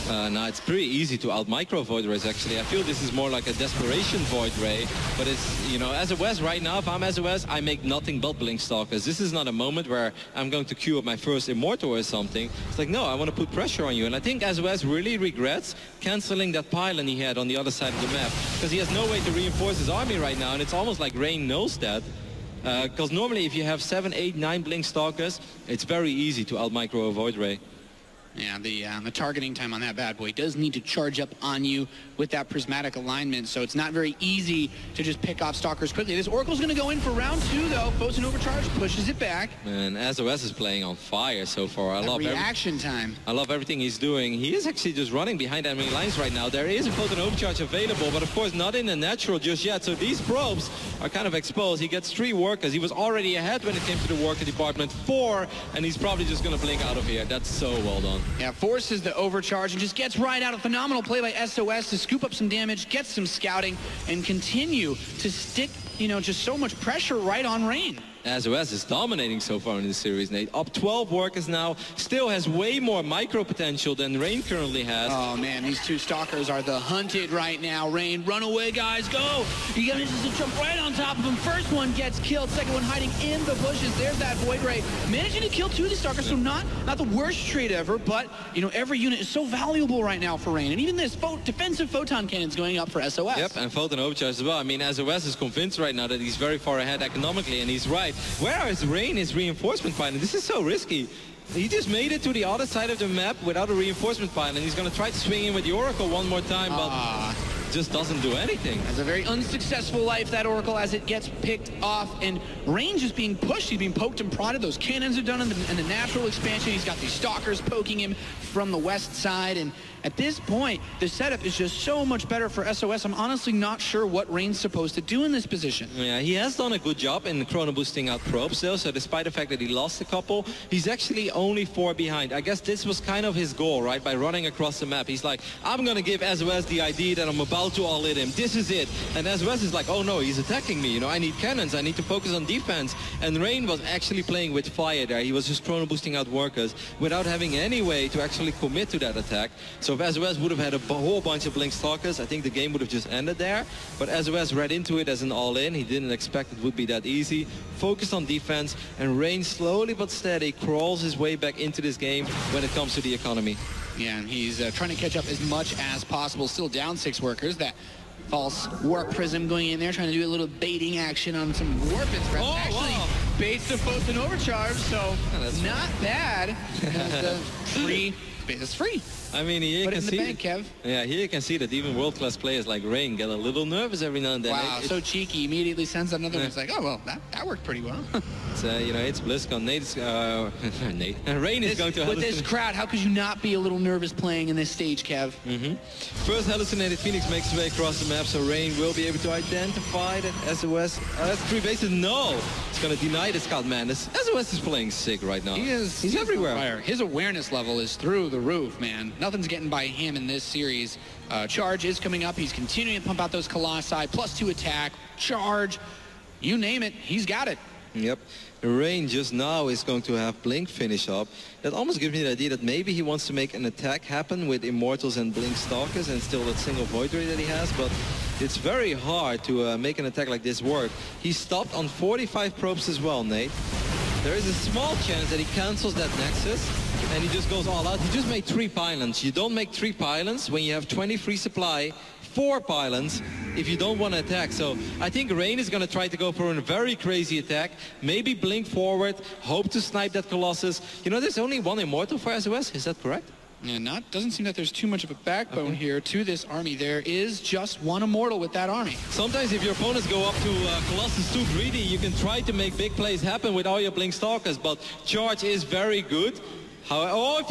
No, it's pretty easy to out-micro Void Rays, actually. I feel this is more like a desperation Void Ray, but it's, you know, SOS right now, if I'm SOS, I make nothing but Blink Stalkers. This is not a moment where I'm going to queue up my first Immortal or something. It's like, no, I want to put pressure on you, and I think SOS really regrets canceling that pylon he had on the other side of the map, because he has no way to reinforce his army right now, and it's almost like Rain knows that. Because normally if you have 7, 8, 9 Blink Stalkers, it's very easy to out-micro a Void Ray. Yeah, the targeting time on that bad boy does need to charge up on you with that prismatic alignment, so it's not very easy to just pick off Stalkers quickly. This Oracle's going to go in for round 2, though. Photon Overcharge pushes it back. And SOS is playing on fire so far. I love reaction time. I love everything he's doing. He is actually just running behind enemy lines right now. There is a Photon Overcharge available, but of course not in the natural just yet. So these probes are kind of exposed. He gets 3 workers. He was already ahead when it came to the worker department. 4, and he's probably just going to blink out of here. That's so well done. Yeah, forces the overcharge and just gets right out. A phenomenal play by SOS to scoop up some damage, get some scouting, and continue to stick, you know, just so much pressure right on Rain. SOS is dominating so far in this series, Nate. Up 12 workers now. Still has way more micro potential than Rain currently has. Oh, man, these 2 Stalkers are the hunted right now. Rain, run away, guys, go! You gotta just jump right on top of him. First one gets killed. Second one hiding in the bushes. There's that Void Ray. Managing to kill 2 of the Stalkers, so not the worst trade ever, but, you know, every unit is so valuable right now for Rain. And even this defensive photon cannon's going up for SOS. Yep, and Photon Overcharge as well. I mean, SOS is convinced right now that he's very far ahead economically, and he's right. Where is Rain, his reinforcement pylon? This is so risky. He just made it to the other side of the map without a reinforcement pylon. He's going to try to swing in with the Oracle one more time, but just doesn't do anything. It's a very unsuccessful life, that Oracle, as it gets picked off, and Rain just being pushed. He's being poked and prodded. Those cannons are done in the natural expansion. He's got these Stalkers poking him from the west side, and at this point, the setup is just so much better for SOS. I'm honestly not sure what Rain's supposed to do in this position. Yeah, he has done a good job in chrono boosting out probes though, so despite the fact that he lost a couple, he's actually only 4 behind. I guess this was kind of his goal, right? By running across the map. He's like, I'm gonna give SOS the idea that I'm about to all-in him. This is it. And SOS is like, oh no, he's attacking me. You know, I need cannons. I need to focus on defense. And Rain was actually playing with fire there. He was just chrono boosting out workers without having any way to actually commit to that attack. So if SOS would have had a whole bunch of Blink Stalkers, I think the game would have just ended there. But SOS read into it as an all-in. He didn't expect it would be that easy. Focused on defense, and Rain slowly but steady crawls his way back into this game when it comes to the economy. Yeah, and he's trying to catch up as much as possible. Still down 6 workers. That false warp prism going in there, trying to do a little baiting action on some warpins. Actually, baits the Photon Overcharge, so not bad. The free space is free. I mean, here you can see. Bank, Kev. Yeah, here you can see that even world-class players like Rain get a little nervous every now and then. Wow, so cheeky. Immediately sends another one. It's like, oh well, that worked pretty well. It's you know, it's BlizzCon. Rain is going to. With this crowd, how could you not be a little nervous playing in this stage, Kev? First hallucinated Phoenix makes his way across the map, so Rain will be able to identify that SOS. That's 3 bases. No, it's going to deny the scout man. SOS is playing sick right now. He's everywhere. His awareness level is through the roof, man. Nothing's getting by him in this series. Charge is coming up. He's continuing to pump out those Colossi. +2 attack, charge, you name it, he's got it. Yep. Rain just now is going to have Blink finish up. That almost gives me the idea that maybe he wants to make an attack happen with Immortals and Blink Stalkers and still that single Void Ray that he has, but it's very hard to make an attack like this work. He stopped on 45 probes as well, Nate. There is a small chance that he cancels that Nexus and he just goes all out. He just made 3 pylons. You don't make 3 pylons when you have 20 free supply, 4 pylons if you don't want to attack. So I think Rain is going to try to go for a very crazy attack. Maybe blink forward, hope to snipe that Colossus. You know, there's only 1 Immortal for SOS, is that correct? Yeah, doesn't seem that there's too much of a backbone here to this army. There is just 1 Immortal with that army. Sometimes if your opponents go up to Colossus too greedy, you can try to make big plays happen with all your Blink Stalkers, but Charge is very good. If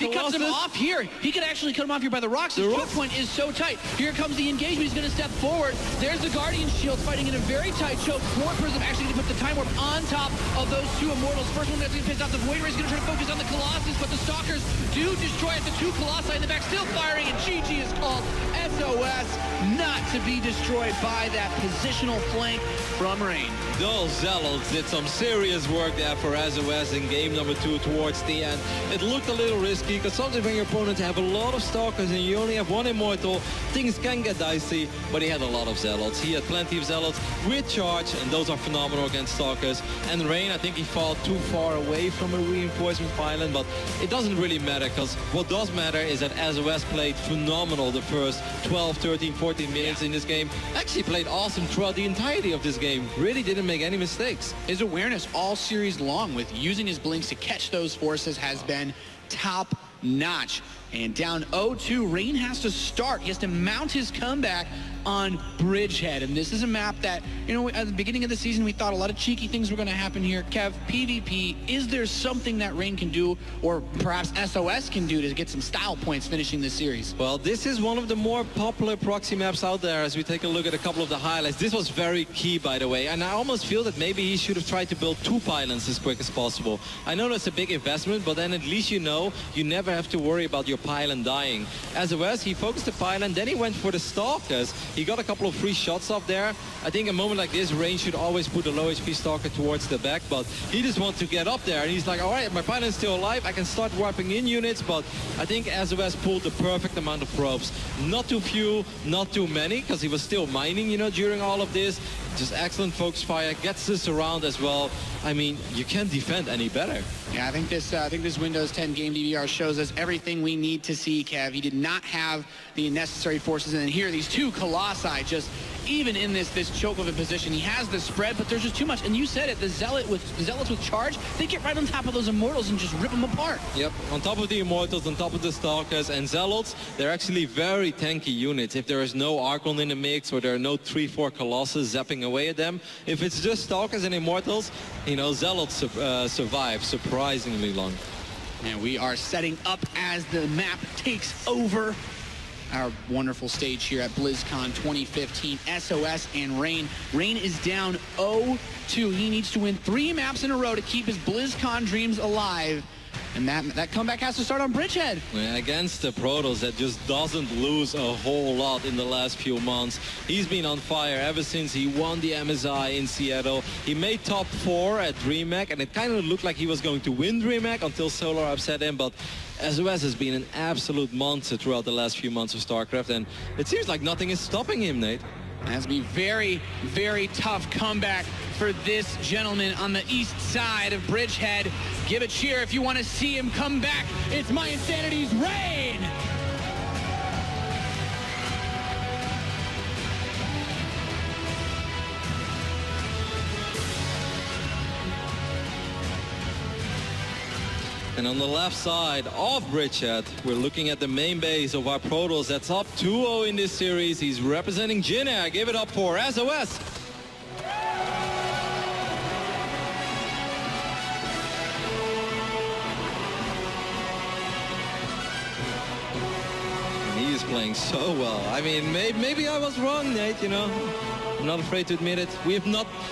he cuts him off here, he could actually cut him off here by the rocks. His choke point is so tight. Here comes the engagement. He's going to step forward. There's the Guardian Shield fighting in a very tight choke. War Prism actually going to put the Time Warp on top of those 2 Immortals. First one that's going to piss off the Void Ray is going to try to focus on the Colossus, but the Stalkers do destroy it. The 2 Colossi in the back still firing, and GG is called. SOS not to be destroyed by that positional flank from Rain. Those Zealots did some serious work there for SOS in game number 2 towards the end. It looked a little risky, because sometimes when your opponents have a lot of Stalkers and you only have 1 Immortal, things can get dicey, but he had a lot of Zealots. He had plenty of Zealots with Charge, and those are phenomenal against Stalkers. And Rain, I think he fought too far away from a reinforcement pylon, but it doesn't really matter, because what does matter is that SOS played phenomenal the first 12, 13, 14 minutes in this game. Actually played awesome throughout the entirety of this game. Really didn't make any mistakes. His awareness all series long with using his blinks to catch those forces has been top notch. And down 0-2, Rain has to start. He has to mount his comeback on Bridgehead. And this is a map that, you know, at the beginning of the season, we thought a lot of cheeky things were going to happen here. Kev, PvP, is there something that Rain can do, or perhaps SOS can do to get some style points finishing this series? Well, this is one of the more popular proxy maps out there as we take a look at a couple of the highlights. This was very key, by the way, and I almost feel that maybe he should have tried to build 2 pylons as quick as possible. I know that's a big investment, but then at least you know you never have to worry about your pylon dying. SOS, he focused the pylon, then he went for the Stalkers. He got a couple of free shots off there. I think a moment like this, Rain should always put a low HP Stalker towards the back, but he just wants to get up there, and he's like, all right, my pylon's still alive, I can start warping in units, but I think SOS pulled the perfect amount of probes. Not too few, not too many, because he was still mining, you know, during all of this. Just excellent focus fire, gets this around as well. I mean, you can't defend any better. Yeah, I think this Windows 10 game DVR shows us everything we need to see, Kev. He did not have the necessary forces, and here these 2 Colossi just even in this choke of a position. He has the spread, but there's just too much. And you said it, the Zealots with Charge, they get right on top of those Immortals and just rip them apart. Yep, on top of the Immortals, on top of the Stalkers and Zealots, they're actually very tanky units. If there is no Archon in the mix, or there are no 3-4 Colossus zapping away at them, if it's just Stalkers and Immortals, you know, Zealots survive surprisingly long. And we are setting up as the map takes over our wonderful stage here at BlizzCon 2015. SOS and Rain. Rain is down 0-2. He needs to win 3 maps in a row to keep his BlizzCon dreams alive. And that comeback has to start on Bridgehead. Yeah, against the Protoss that just doesn't lose a whole lot in the last few months. He's been on fire ever since he won the MSI in Seattle. He made top 4 at DreamHack, and it kind of looked like he was going to win DreamHack until Solar upset him, but SOS has been an absolute monster throughout the last few months of StarCraft, and it seems like nothing is stopping him, Nate. It has to be very, very tough comeback for this gentleman on the east side of Bridgehead. Give a cheer if you want to see him come back. It's My Insanity's Rain! And on the left side of Bridgehead, we're looking at the main base of our Protoss that's up 2-0 in this series. He's representing Jin-Air. Give it up for SOS. And he is playing so well. I mean, maybe I was wrong, Nate, you know. I'm not afraid to admit it.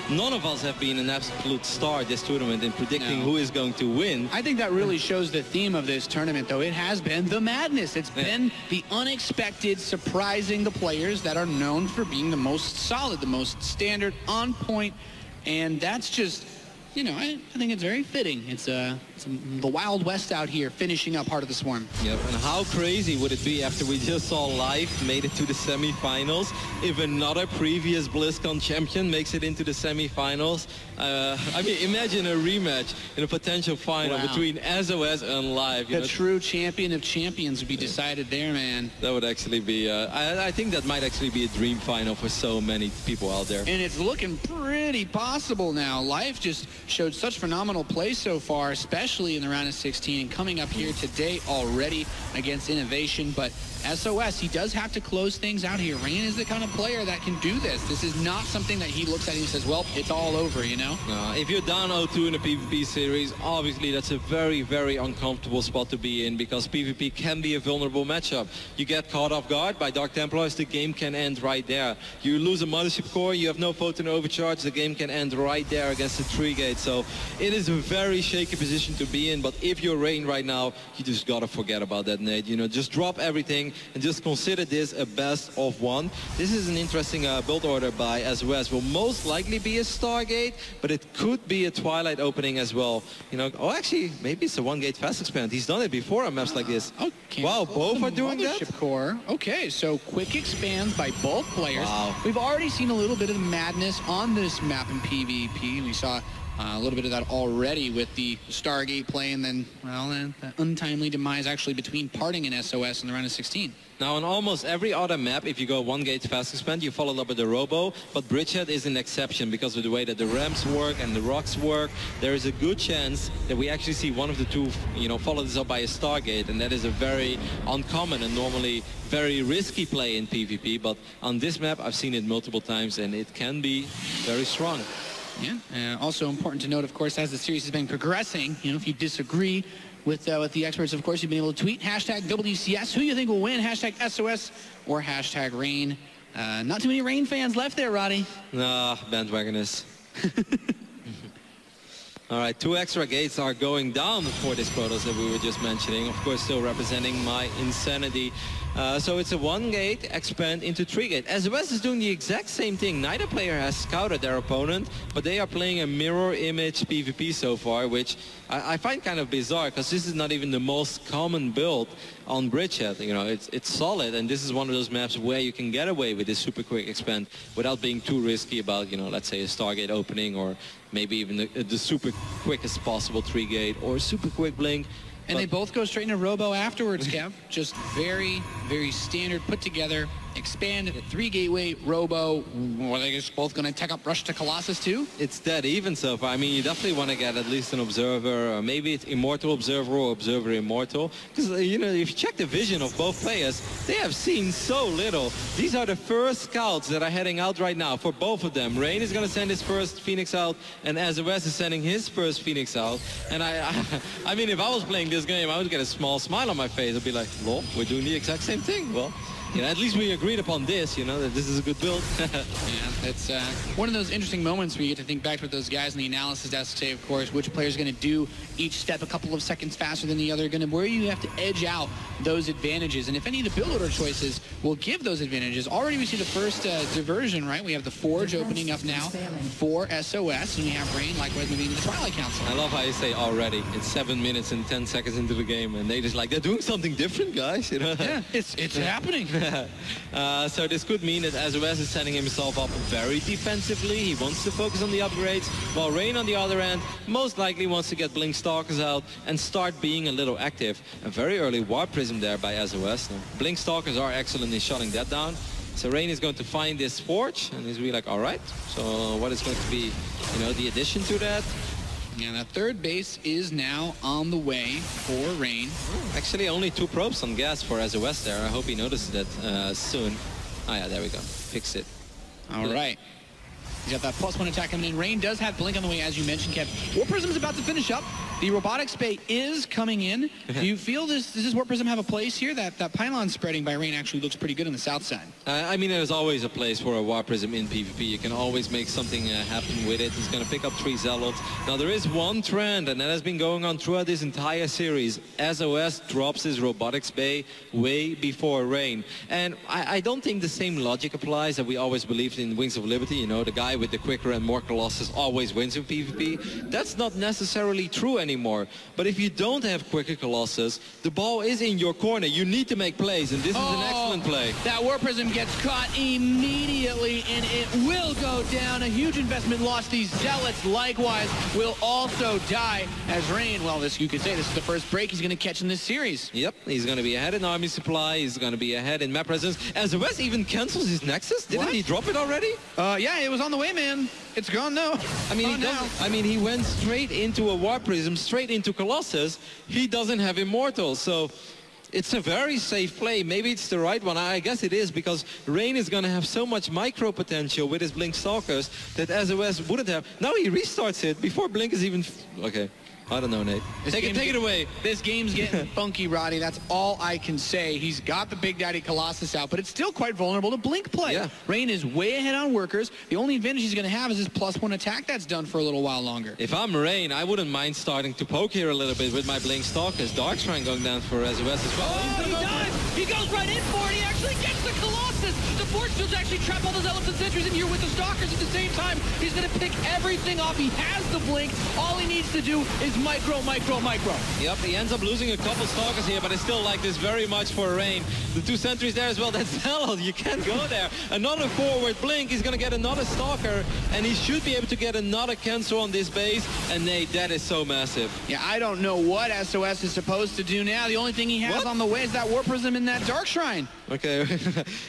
None of us have been an absolute star this tournament in predicting who is going to win. I think that really shows the theme of this tournament, though. It has been the madness. It's been the unexpected, surprising the players that are known for being the most solid, the most standard, on point. And that's just you know, I think it's very fitting. It's the Wild West out here finishing up Heart of the Swarm. Yep, and how crazy would it be after we just saw Live made it to the semifinals if another previous BlizzCon champion makes it into the semifinals? I mean, imagine a rematch in a potential final between SOS and Live. The true champion of champions would be decided there, man. That would actually be, I think that might actually be a dream final for so many people out there. And it's looking pretty possible now. Live just showed such phenomenal play so far, especially in the round of 16, and coming up here today already against Innovation. But SOS, he does have to close things out here. Rain is the kind of player that can do this. This is not something that he looks at and he says, well, it's all over, you know? If you're down 0-2 in a PvP series, obviously that's a very, very uncomfortable spot to be in, because PvP can be a vulnerable matchup. You get caught off guard by Dark Templars, the game can end right there. You lose a Mothership Core, you have no photon overcharge, the game can end right there against the 3-gate. So it is a very shaky position to be in, but if you're Rain right now, you just gotta forget about that, Nate. You know, just drop everything and just consider this a best of one. This is an interesting build order by SOS. Will most likely be a Stargate, but it could be a Twilight opening as well. You know, oh, actually, maybe it's a 1-gate fast expand. He's done it before on maps like this. Okay. Wow, both are doing that? Core. Okay, so quick expands by both players. Wow. We've already seen a little bit of madness on this map in PvP. We saw a little bit of that already with the Stargate play, and then, well, the untimely demise actually between Parting and SOS in the round of 16. Now, on almost every other map, if you go 1-gate fast expand, you follow up with the Robo, but Bridgehead is an exception because of the way that the ramps work and the rocks work. There is a good chance that we actually see one of the two, you know, follow this up by a Stargate, and that is a very uncommon and normally very risky play in PvP, but on this map, I've seen it multiple times, and it can be very strong. Yeah, also important to note, of course, as the series has been progressing, you know, if you disagree with the experts, of course, you've been able to tweet hashtag WCS, who you think will win, hashtag SOS or hashtag Rain. Not too many Rain fans left there, Roddy. Nah, bandwagoners. All right, 2 extra gates are going down for this Protoss that we were just mentioning. Of course, still representing my insanity. So it's a 1-gate expand into 3-gate. SOS is doing the exact same thing. Neither player has scouted their opponent, but they are playing a mirror image PvP so far, which I find kind of bizarre, because this is not even the most common build on Bridgehead. You know, it's solid, and this is one of those maps where you can get away with this super quick expand without being too risky about, you know, let's say a Stargate opening, or maybe even the super quickest possible 3-gate or super quick blink. And they both go straight into Robo afterwards, Kev. Just very, very standard, put together, expand, 3-gateway, Robo. Are they just both going to tech up Rush to Colossus too? It's dead even so far. I mean, you definitely want to get at least an Observer, or maybe it's Immortal Observer or Observer Immortal. Because, you know, if you check the vision of both players, they have seen so little. These are the first scouts that are heading out right now for both of them. Rain is going to send his first Phoenix out, and SOS is sending his first Phoenix out. And I mean, if I was playing this game, I would get a small smile on my face. I'd be like, lol, we're doing the exact same thing. Well, you know, at least we agreed upon this, you know, that this is a good build. Yeah, it's one of those interesting moments where you get to think back to what those guys in the analysis desk say, of course, which player's going to do each step a couple of seconds faster than the other, where you have to edge out those advantages. And if any of the build order choices will give those advantages, already we see the first diversion, right? We have the Forge opening up now for SOS, and we have Rain, likewise, moving into the Twilight Council. I love how you say already. It's 7 minutes and 10 seconds into the game, and they just like, they're doing something different, guys, you know? Yeah, it's happening. So this could mean that SOS is setting himself up very defensively. He wants to focus on the upgrades, while Rain on the other end most likely wants to get Blink Stalkers out and start being a little active. A very early Warp Prism there by SOS. Now, Blink Stalkers are excellent in shutting that down. So Rain is going to find this Forge, and he's really like, all right, so what is going to be, you know, the addition to that? And the third base is now on the way for Rain. Actually, only 2 probes on gas for SOS there. I hope he notices that soon. Oh yeah, there we go. Fix it. All right. He's got that +1 attack coming in. Rain does have Blink on the way, as you mentioned, Kev. Warp Prism is about to finish up. The Robotics Bay is coming in. Do you feel does this Warp Prism have a place here? That pylon spreading by Rain actually looks pretty good on the south side. I mean, there's always a place for a Warp Prism in PvP. You can always make something happen with it. He's going to pick up 3 Zealots. Now, there is one trend, and that has been going on throughout this entire series. SOS drops his Robotics Bay way before Rain. And I don't think the same logic applies that we always believed in Wings of Liberty. You know, the guy guy with the quicker and more Colossus always wins in PvP. That's not necessarily true anymore. But if you don't have quicker Colossus, the ball is in your corner. You need to make plays, and this is an excellent play. That War Prism gets caught immediately, and it will go down. A huge investment lost. These Zealots, likewise, will also die as Rain, well, you could say this is the first break he's going to catch in this series. Yep, he's going to be ahead in army supply. He's going to be ahead in map presence. As the West even cancels his Nexus. Didn't he drop it already? Yeah, it was on the way, man. It's gone now. He went straight into a War Prism, straight into Colossus. He doesn't have Immortal, so it's a very safe play. Maybe it's the right one. I guess it is, because Rain is going to have so much micro potential with his Blink Stalkers that SOS wouldn't have. Now he restarts it before Blink is even... Okay. I don't know, Nate. Take it away. This game's getting funky, Roddy. That's all I can say. He's got the Big Daddy Colossus out, but it's still quite vulnerable to Blink play. Yeah. Rain is way ahead on workers. The only advantage he's going to have is his +1 attack that's done for a little while longer. If I'm Rain, I wouldn't mind starting to poke here a little bit with my Blink Stalkers. Dark Shrine going down for SOS as well. Oh, he does! He goes right in for it. He actually gets the Colossus. The Force Fields actually trap all the Zealots and Sentries in here with the Stalkers at the same time. He's going to pick everything off. He has the Blink. All he needs to do is micro. Yep, he ends up losing a couple Stalkers here, but I still like this very much for Rain. The 2 Sentries there as well. That's Zealot. You can't go there. Another forward Blink. He's going to get another Stalker, and he should be able to get another cancel on this base. And Nate, that is so massive. Yeah, I don't know what SOS is supposed to do now. The only thing he has on the way is that War Prism and that Dark Shrine. Okay,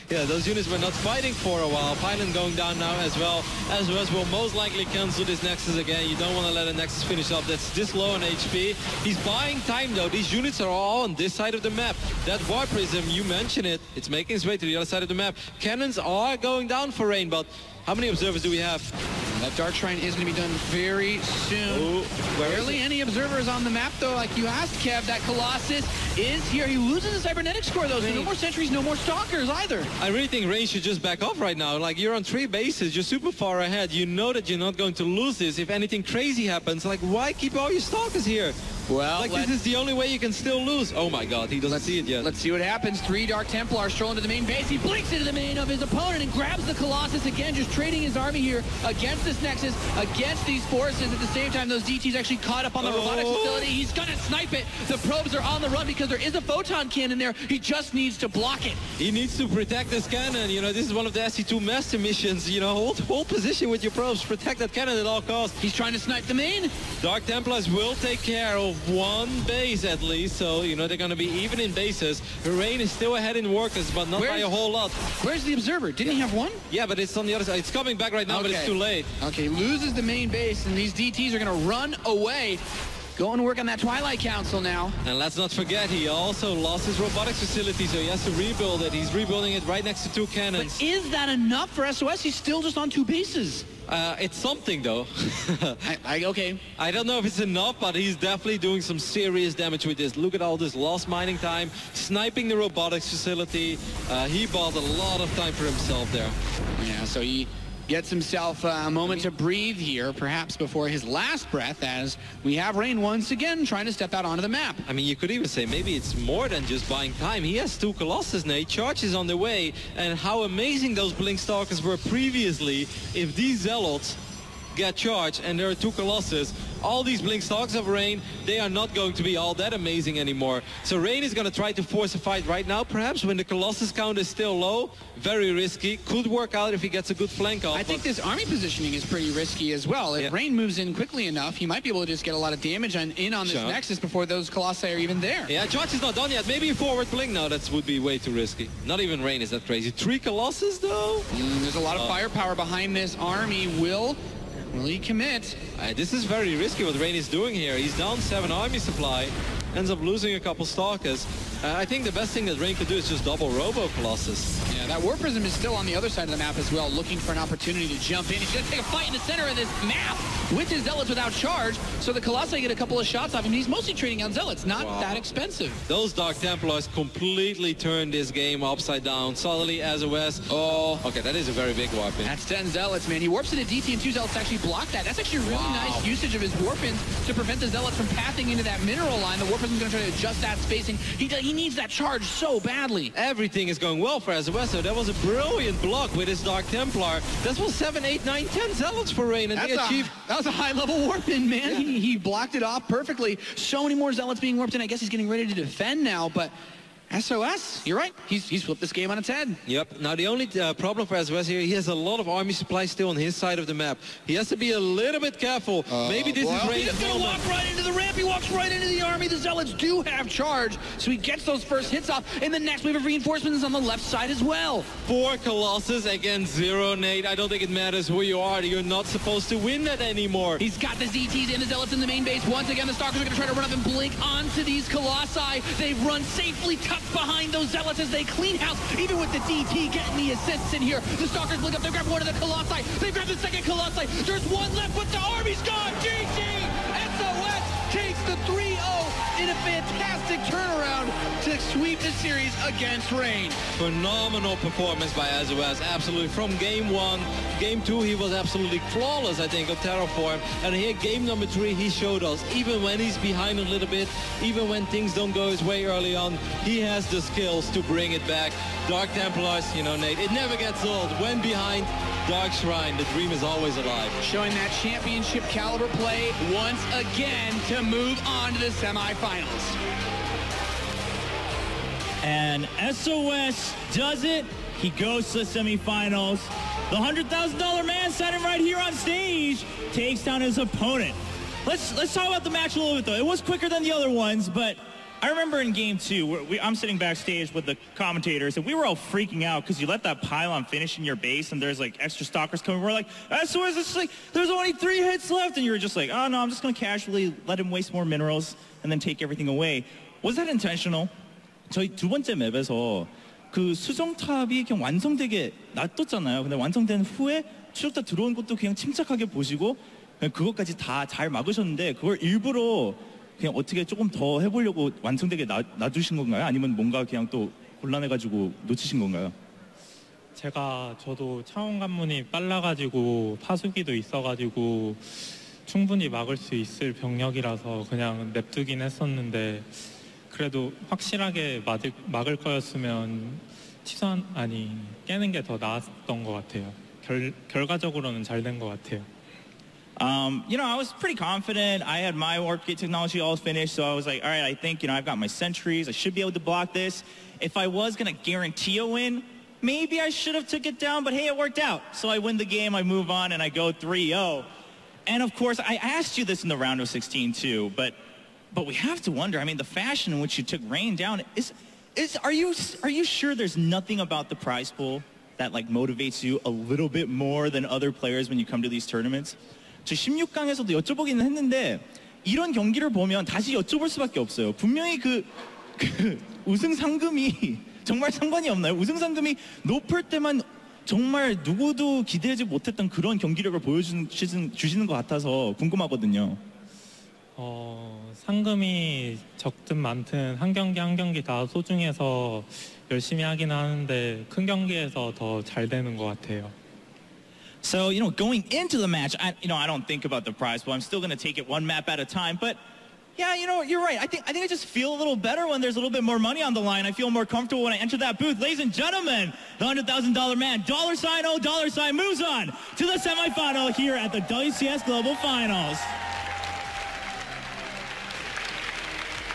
yeah, those units were not fighting for a while. Pylon going down now as well. SOS will most likely cancel this Nexus again. You don't want to let a Nexus finish up that's this low on HP. He's buying time though. These units are all on this side of the map. That War Prism, you mentioned it, it's making its way to the other side of the map. Cannons are going down for Rain, but how many observers do we have? That Dark Shrine is going to be done very soon. Barely any observers on the map, though. Like you asked, Kev, that Colossus is here. He loses the cybernetic score, though, so no more Sentries, no more Stalkers either. I really think Rain should just back off right now. Like, you're on 3 bases. You're super far ahead. You know that you're not going to lose this. If anything crazy happens, like, why keep all your Stalkers here? Well, like, this is the only way you can still lose. Oh, my God. He doesn't see it yet. Let's see what happens. 3 Dark Templars stroll into the main base. He blinks into the main of his opponent and grabs the Colossus again, just trading his army here against this Nexus, against these forces. At the same time, those DTs actually caught up on the robotics facility. He's going to snipe it. The probes are on the run because there is a photon cannon there. He just needs to block it. He needs to protect this cannon. You know, this is one of the SC2 master missions. You know, hold position with your probes. Protect that cannon at all costs. He's trying to snipe the main. Dark Templars will take care of 1 base at least. So, you know, they're going to be even in bases. Rain is still ahead in workers, but not by a whole lot. Where's the observer? Didn't he have 1? Yeah, but it's on the other side. It's coming back right now, but it's too late. Okay, loses the main base, and these DTs are going to run away. Going to work on that Twilight Council now. And let's not forget, he also lost his robotics facility, so he has to rebuild it. He's rebuilding it right next to 2 cannons. But is that enough for SOS? He's still just on 2 bases. It's something, though. Okay. I don't know if it's enough, but he's definitely doing some serious damage with this. Look at all this lost mining time, sniping the robotics facility. He bought a lot of time for himself there. Yeah, so he gets himself a moment to breathe here, perhaps before his last breath, as we have Rain once again trying to step out onto the map. I mean, you could even say maybe it's more than just buying time. He has 2 Colossus, Nate. Charge is on the way, and how amazing those Blink Stalkers were previously. If these Zealots get charged and there are 2 Colossus, all these Blink Stalkers of Rain, they are not going to be all that amazing anymore. So Rain is going to try to force a fight right now, perhaps when the Colossus count is still low. Very risky. Could work out if he gets a good flank off. I think this army positioning is pretty risky as well. If Rain moves in quickly enough, he might be able to just get a lot of damage in on this Nexus before those Colossi are even there. Yeah, charge is not done yet. Maybe a forward Blink now. That would be way too risky. Not even Rain is that crazy. 3 Colossus though? There's a lot of firepower behind this army. Will he commit? This is very risky what Rain is doing here. He's down 7 army supply, ends up losing a couple Stalkers. I think the best thing that Rain could do is just double Robo Colossus. Yeah, that War Prism is still on the other side of the map as well, looking for an opportunity to jump in. He's going to take a fight in the center of this map with his Zealots without charge, so the Colossi get a couple of shots off him. He's mostly trading on Zealots, not that expensive. Those Dark Templars completely turned this game upside down. Suddenly, SOS. Oh, okay, that is a very big warpin. That's 10 Zealots, man. He warps into DT and 2 Zealots to actually block that. That's actually a really nice usage of his warpins to prevent the Zealots from pathing into that mineral line. The Warpins is going to try to adjust that spacing. He He needs that charge so badly. Everything is going well for SOS. So that was a brilliant block with his Dark Templar. That was 7, 8, 9, 10 zealots for Rain, and they achieved... That was a high-level warp-in, man. Yeah. He blocked it off perfectly. So many more zealots being warped in. I guess he's getting ready to defend now, but... SOS, you're right. He's flipped this game on its head. Yep. Now the only problem for SOS here, he has a lot of army supplies still on his side of the map. He has to be a little bit careful. Maybe this is Rain's He's going to walk right into the ramp. He walks right into the army. The Zealots do have charge, so he gets those first hits off. And the next wave of reinforcements is on the left side as well. 4 Colossus against 0, Nate. I don't think it matters who you are. You're not supposed to win that anymore. He's got the ZTs and the Zealots in the main base. Once again, the Stalkers are going to try to run up and blink onto these Colossi. They've run safely tucked behind those Zealots as they clean house, even with the DT getting the assists in here. The Stalkers blink up, they grab one of the Colossi, they grab the second Colossi, there's one left, but the army's gone! GG! SOS takes the 3-0 in a fantastic turnaround to sweep the series against Rain. Phenomenal performance by SOS, absolutely. From game 1, game 2, he was absolutely flawless, I think, on Terraform. And here, game number 3, he showed us, even when he's behind a little bit, even when things don't go his way early on, he has the skills to bring it back. Dark Templars, you know, Nate, it never gets old. When behind, Dark Shrine, the dream is always alive. Showing that championship caliber play once again to move on to the semifinals. And SOS does it. He goes to the semifinals. The $100,000 man standing right here on stage takes down his opponent. Let's talk about the match a little bit, though. It was quicker than the other ones, but I remember in game 2, I'm sitting backstage with the commentators, and we were all freaking out because you let that pylon finish in your base, and there's like extra stalkers coming. We're like, SOS, it's like, there's only 3 hits left, and you were just like, oh no, I'm just going to casually let him waste more minerals and then take everything away. Was that intentional? 저희 두 번째 맵에서 그 수정탑이 그냥 완성되게 놔뒀잖아요. 근데 완성된 후에 추적탑 들어온 것도 그냥 침착하게 보시고 그냥 그것까지 다 잘 막으셨는데 그걸 일부러 그냥 어떻게 조금 더 해보려고 완성되게 놔두신 건가요? 아니면 뭔가 그냥 또 곤란해가지고 놓치신 건가요? 저도 차원 관문이 빨라가지고 파수기도 있어가지고 충분히 막을 수 있을 병력이라서 그냥 냅두긴 했었는데 그래도 확실하게 막을 거였으면 깨는 게 더 나았던 것 같아요. 결과적으로는 잘 된 것 같아요. You know, I was pretty confident. I had my warp gate technology all finished, so I was like, all right, I think, you know, I've got my sentries. I should be able to block this. If I was going to guarantee a win, maybe I should have took it down, but hey, it worked out. So I win the game, I move on, and I go 3-0. And of course, I asked you this in the round of 16 too, but we have to wonder, I mean, the fashion in which you took Rain down, are you sure there's nothing about the prize pool that like motivates you a little bit more than other players when you come to these tournaments? 저 16강에서도 여쭤보기는 했는데 이런 경기를 보면 다시 여쭤볼 수밖에 없어요. 분명히 그 우승 상금이 정말 상관이 없나요? 우승 상금이 높을 때만 정말 누구도 기대하지 못했던 그런 경기력을 보여주시는 것 같아서 궁금하거든요. 상금이 적든 많든 한 경기 다 소중해서 열심히 하긴 하는데 큰 경기에서 더 잘 되는 것 같아요. So, you know, going into the match, I don't think about the prize pool. I'm still going to take it one map at a time. But, yeah, you know, you're right. I think I just feel a little better when there's a little bit more money on the line. I feel more comfortable when I enter that booth. Ladies and gentlemen, the $100,000 man, $, moves on to the semifinal here at the WCS Global Finals.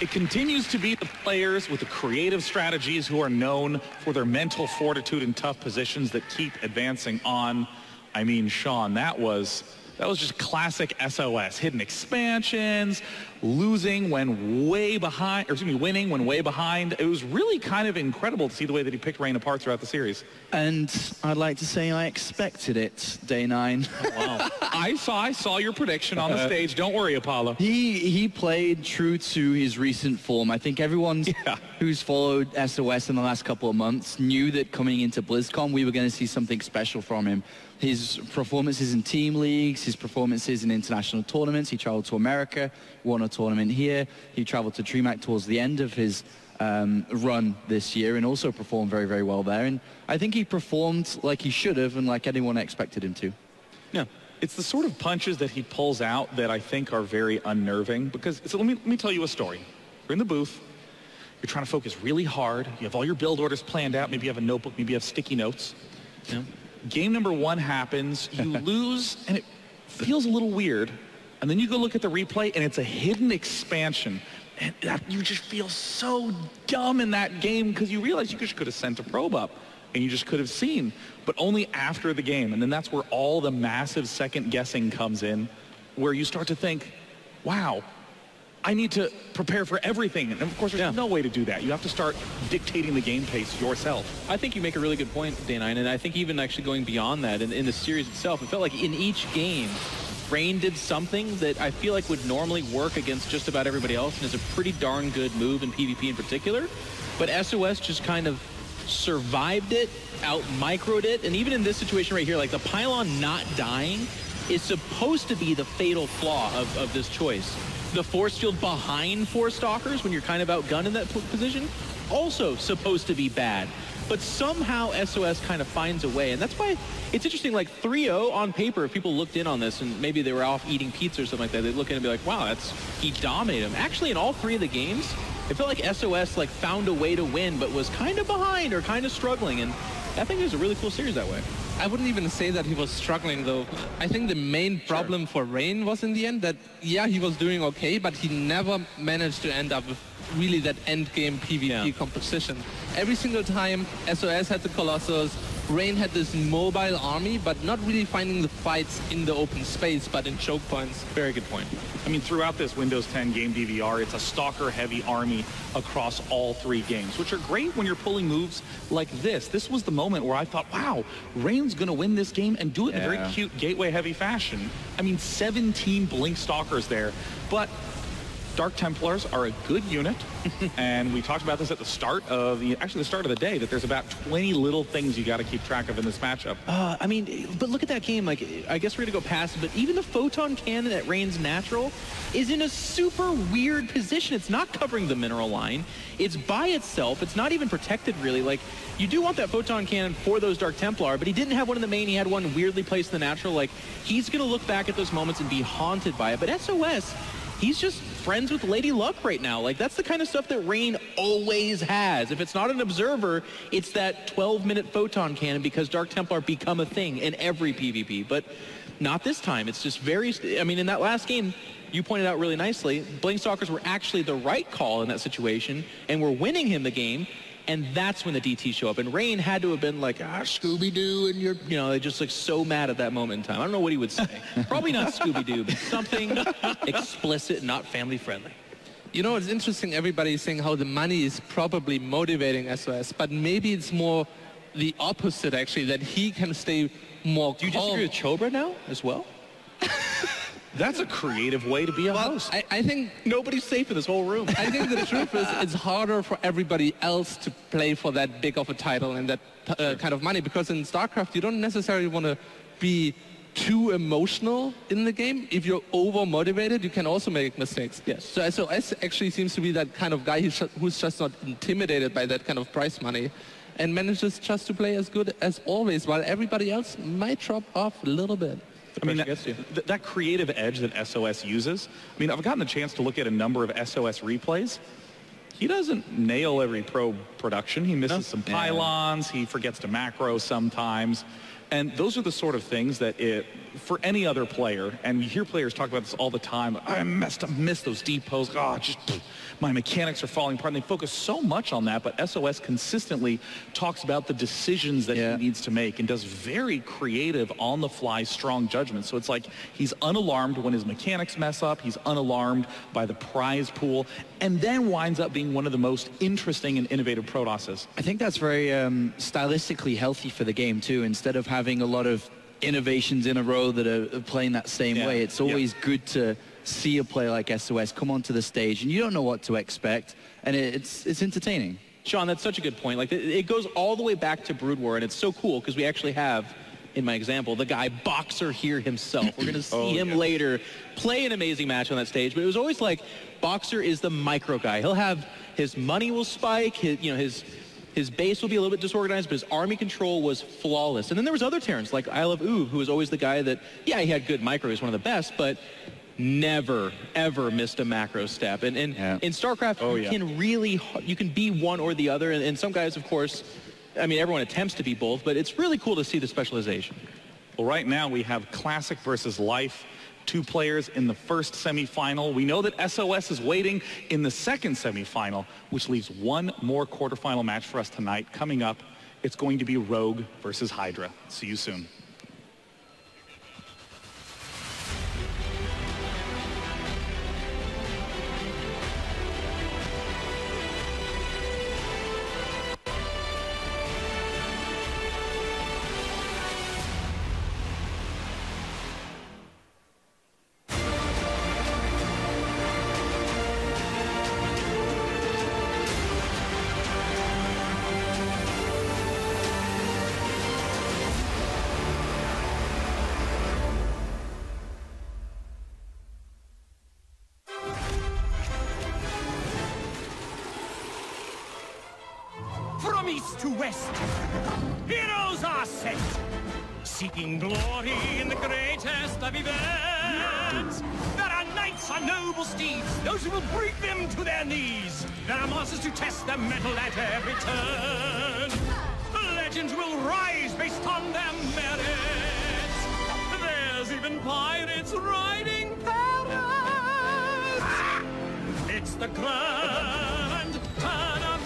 It continues to be the players with the creative strategies who are known for their mental fortitude in tough positions that keep advancing on. I mean, Sean, that was just classic SOS. Hidden expansions, losing when way behind, or excuse me, winning when way behind. It was really kind of incredible to see the way that he picked Rain apart throughout the series. And I'd like to say I expected it, day 9. Oh, wow. I saw your prediction on the stage. Don't worry, Apollo. He played true to his recent form. I think everyone who's followed SOS in the last couple of months knew that coming into BlizzCon, we were going to see something special from him. His performances in team leagues, his performances in international tournaments. He traveled to America, won a tournament here. He traveled to DreamHack towards the end of his run this year and also performed very, very well there. And I think he performed like he should have and like anyone expected him to. Yeah. It's the sort of punches that he pulls out that I think are very unnerving because, so let me tell you a story. We're in the booth. You're trying to focus really hard. You have all your build orders planned out. Maybe you have a notebook. Maybe you have sticky notes. Yeah. Game number 1 happens. You lose, and it feels a little weird. And then you go look at the replay, and it's a hidden expansion. And you just feel so dumb in that game because you realize you just could have sent a probe up, and you just could have seen. But only after the game. And then that's where all the massive second guessing comes in, where you start to think, wow, I need to prepare for everything. And of course, there's no way to do that. You have to start dictating the game pace yourself. I think you make a really good point, Day9, and I think even actually going beyond that in the series itself, it felt like in each game, Rain did something that I feel like would normally work against just about everybody else, and is a pretty darn good move in PvP in particular. But SOS just kind of survived it, out-microed it, and even in this situation right here, like the pylon not dying is supposed to be the fatal flaw of this choice. The force field behind 4 Stalkers when you're kind of outgunned in that position, also supposed to be bad. But somehow SOS kind of finds a way, and that's why it's interesting, like 3-0 on paper, if people looked in on this and maybe they were off eating pizza or something like that, they'd look at it and be like, wow, he dominated him. Actually, in all 3 of the games, it felt like SOS like found a way to win, but was kind of behind or kind of struggling, and I think it was a really cool series that way. I wouldn't even say that he was struggling, though. I think the main problem for Rain was in the end that, yeah, he was doing okay, but he never managed to end up with really that end game PvP composition. Every single time SOS had the Colossus, Rain had this mobile army, but not really finding the fights in the open space, but in choke points. Very good point. I mean, throughout this Windows 10 game DVR, it's a stalker-heavy army across all 3 games, which are great when you're pulling moves like this. This was the moment where I thought, wow, Rain's going to win this game and do it in a very cute gateway-heavy fashion. I mean, 17 Blink Stalkers there, but Dark Templars are a good unit, and we talked about this at the start of the start of the day, that there's about 20 little things you got to keep track of in this matchup. I mean, but look at that game. Like, I guess we're gonna go past it, but even the photon cannon at Rain's natural is in a super weird position. It's not covering the mineral line. It's by itself. It's not even protected really. Like, you do want that photon cannon for those Dark Templar, but he didn't have one in the main. He had one weirdly placed in the natural. Like, he's gonna look back at those moments and be haunted by it. But SOS, he's just friends with Lady Luck right now. Like, that's the kind of stuff that Rain always has. If it's not an observer, it's that 12-minute photon cannon because Dark Templar become a thing in every PvP. But not this time. It's just very... I mean, in that last game, you pointed out really nicely, Blink Stalkers were actually the right call in that situation and were winning him the game. And that's when the DTs show up. And Rain had to have been like, Scooby-Doo, and you're, you know, just like so mad at that moment in time. I don't know what he would say. Probably not Scooby-Doo, but something explicit, not family-friendly. You know, it's interesting, everybody's saying how the money is probably motivating SOS, but maybe it's more the opposite, actually, that he can stay more calm. Do you disagree with Chobra now as well? That's a creative way to be a host. I think nobody's safe in this whole room. I think the truth is it's harder for everybody else to play for that big of a title and that kind of money, because in StarCraft you don't necessarily want to be too emotional in the game. If you're over-motivated, you can also make mistakes. Yes. So SOS actually seems to be that kind of guy who's just not intimidated by that kind of prize money and manages just to play as good as always, while everybody else might drop off a little bit. I mean, that creative edge that SOS uses, I mean, I've gotten the chance to look at a number of SOS replays. He doesn't nail every probe production. He misses some pylons. He forgets to macro sometimes. And those are the sort of things that for any other player, and you hear players talk about this all the time, I missed those depots. Oh, my mechanics are falling apart. And they focus so much on that, but SOS consistently talks about the decisions that he needs to make and does very creative, on-the-fly, strong judgments. So it's like he's unalarmed when his mechanics mess up. He's unalarmed by the prize pool, and then winds up being one of the most interesting and innovative Protosses. I think that's very stylistically healthy for the game, too. Instead of having a lot of innovations in a row that are playing that same way, it's always good to see a player like SOS come onto the stage and you don't know what to expect, and it's entertaining. Sean, that's such a good point. Like, it goes all the way back to Brood War, and it's so cool because we actually have, in my example, the guy Boxer here himself. We're going to see him later play an amazing match on that stage, but it was always like Boxer is the micro guy. He'll have his money will spike, his base will be a little bit disorganized, but his army control was flawless. And then there was other Terrans like I Love Ooh, who was always the guy that, he had good micro, he was one of the best, but never, ever missed a macro step. And in StarCraft, you can really, you can be one or the other. And some guys, of course, I mean, everyone attempts to be both, but it's really cool to see the specialization. Well, right now we have Classic versus Life. 2 players in the first semifinal. We know that SOS is waiting in the second semifinal, which leaves 1 more quarterfinal match for us tonight. Coming up, it's going to be Rogue versus Hydra. See you soon. From east to west, heroes are sent, seeking glory in the greatest of events. There are knights on noble steeds, those who will bring them to their knees. There are monsters to test their mettle at every turn. Legends will rise based on their merits. There's even pirates riding parrots. It's the grand tournament.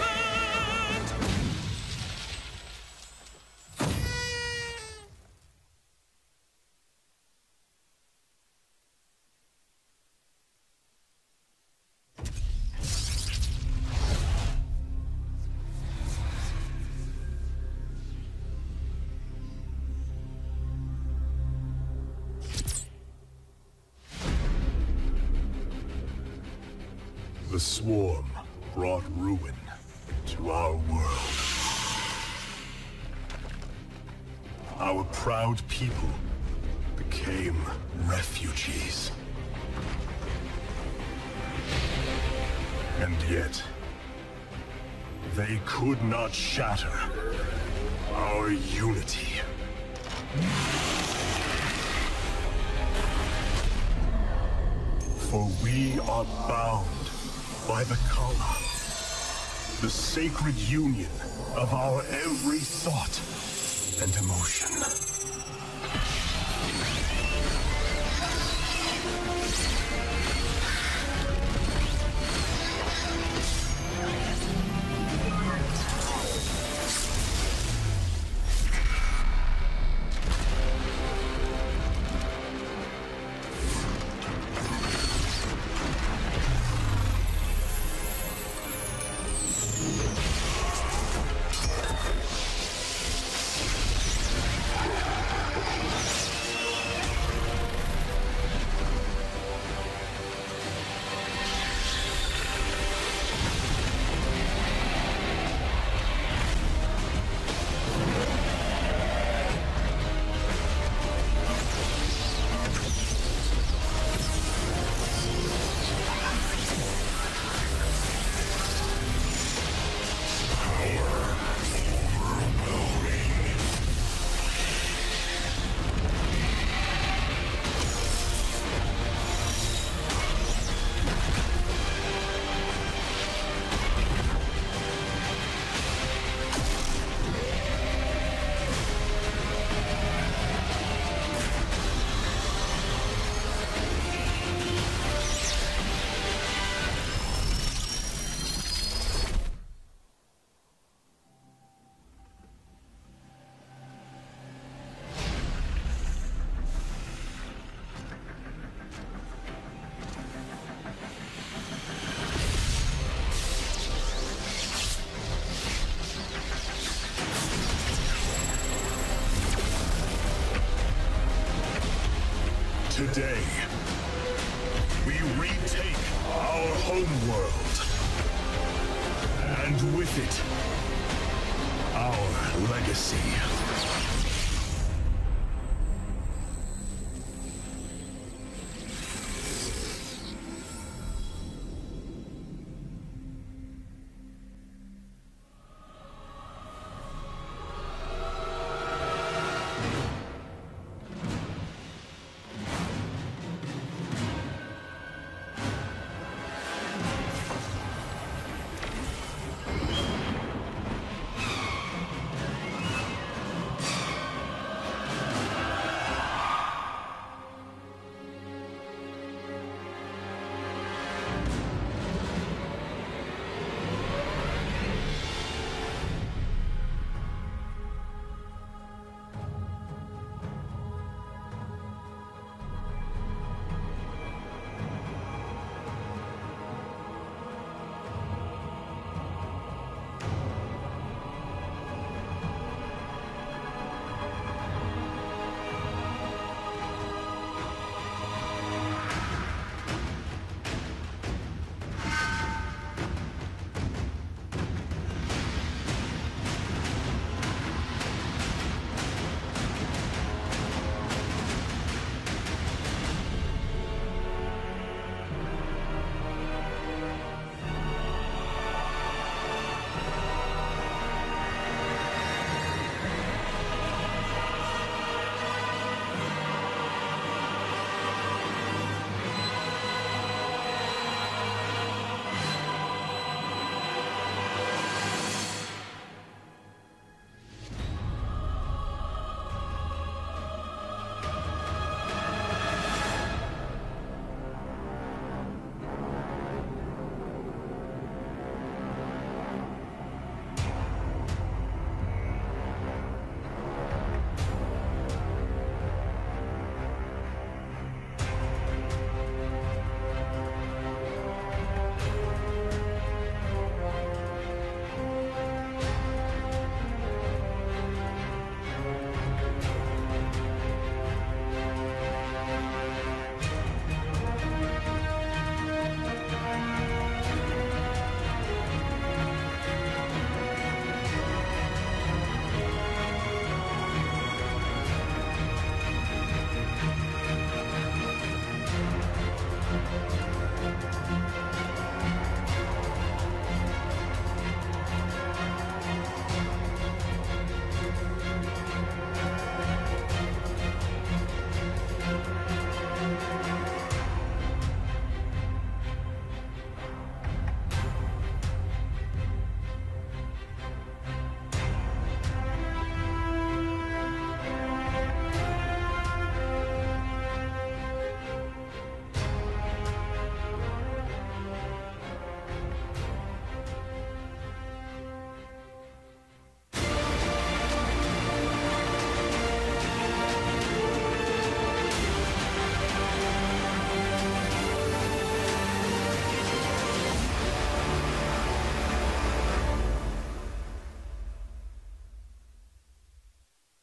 The swarm brought ruin to our world. Our proud people became refugees. And yet, they could not shatter our unity. For we are bound by the Kala, the sacred union of our every thought and emotion. Today, we retake our homeworld, and with it, our legacy.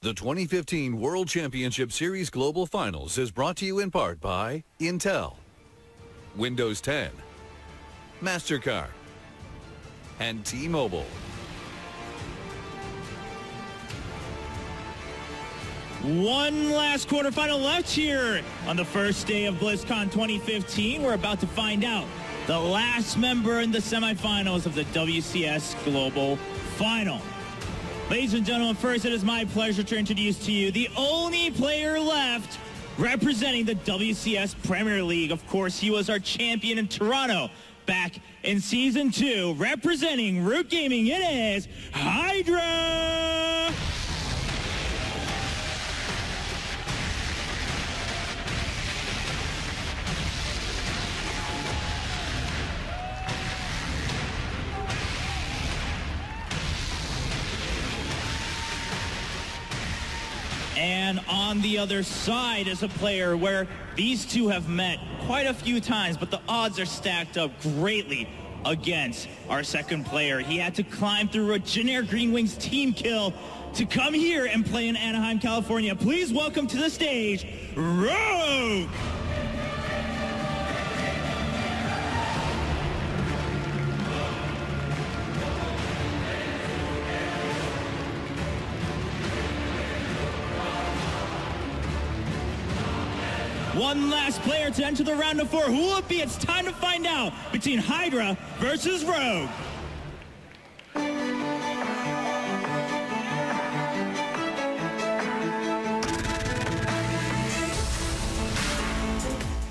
The 2015 World Championship Series Global Finals is brought to you in part by Intel, Windows 10, MasterCard, and T-Mobile. One last quarterfinal left here on the first day of BlizzCon 2015. We're about to find out the last member in the semifinals of the WCS Global Final. Ladies and gentlemen, first it is my pleasure to introduce to you the only player left representing the WCS Premier League. Of course, he was our champion in Toronto back in Season 2. Representing Root Gaming, it is Hydra! And on the other side is a player where these two have met quite a few times, but the odds are stacked up greatly against our second player. He had to climb through a generic Green Wings team kill to come here and play in Anaheim, California. Please welcome to the stage, Rogue! One last player to enter the round of 4. Who will it be? It's time to find out between Hydra versus Rogue.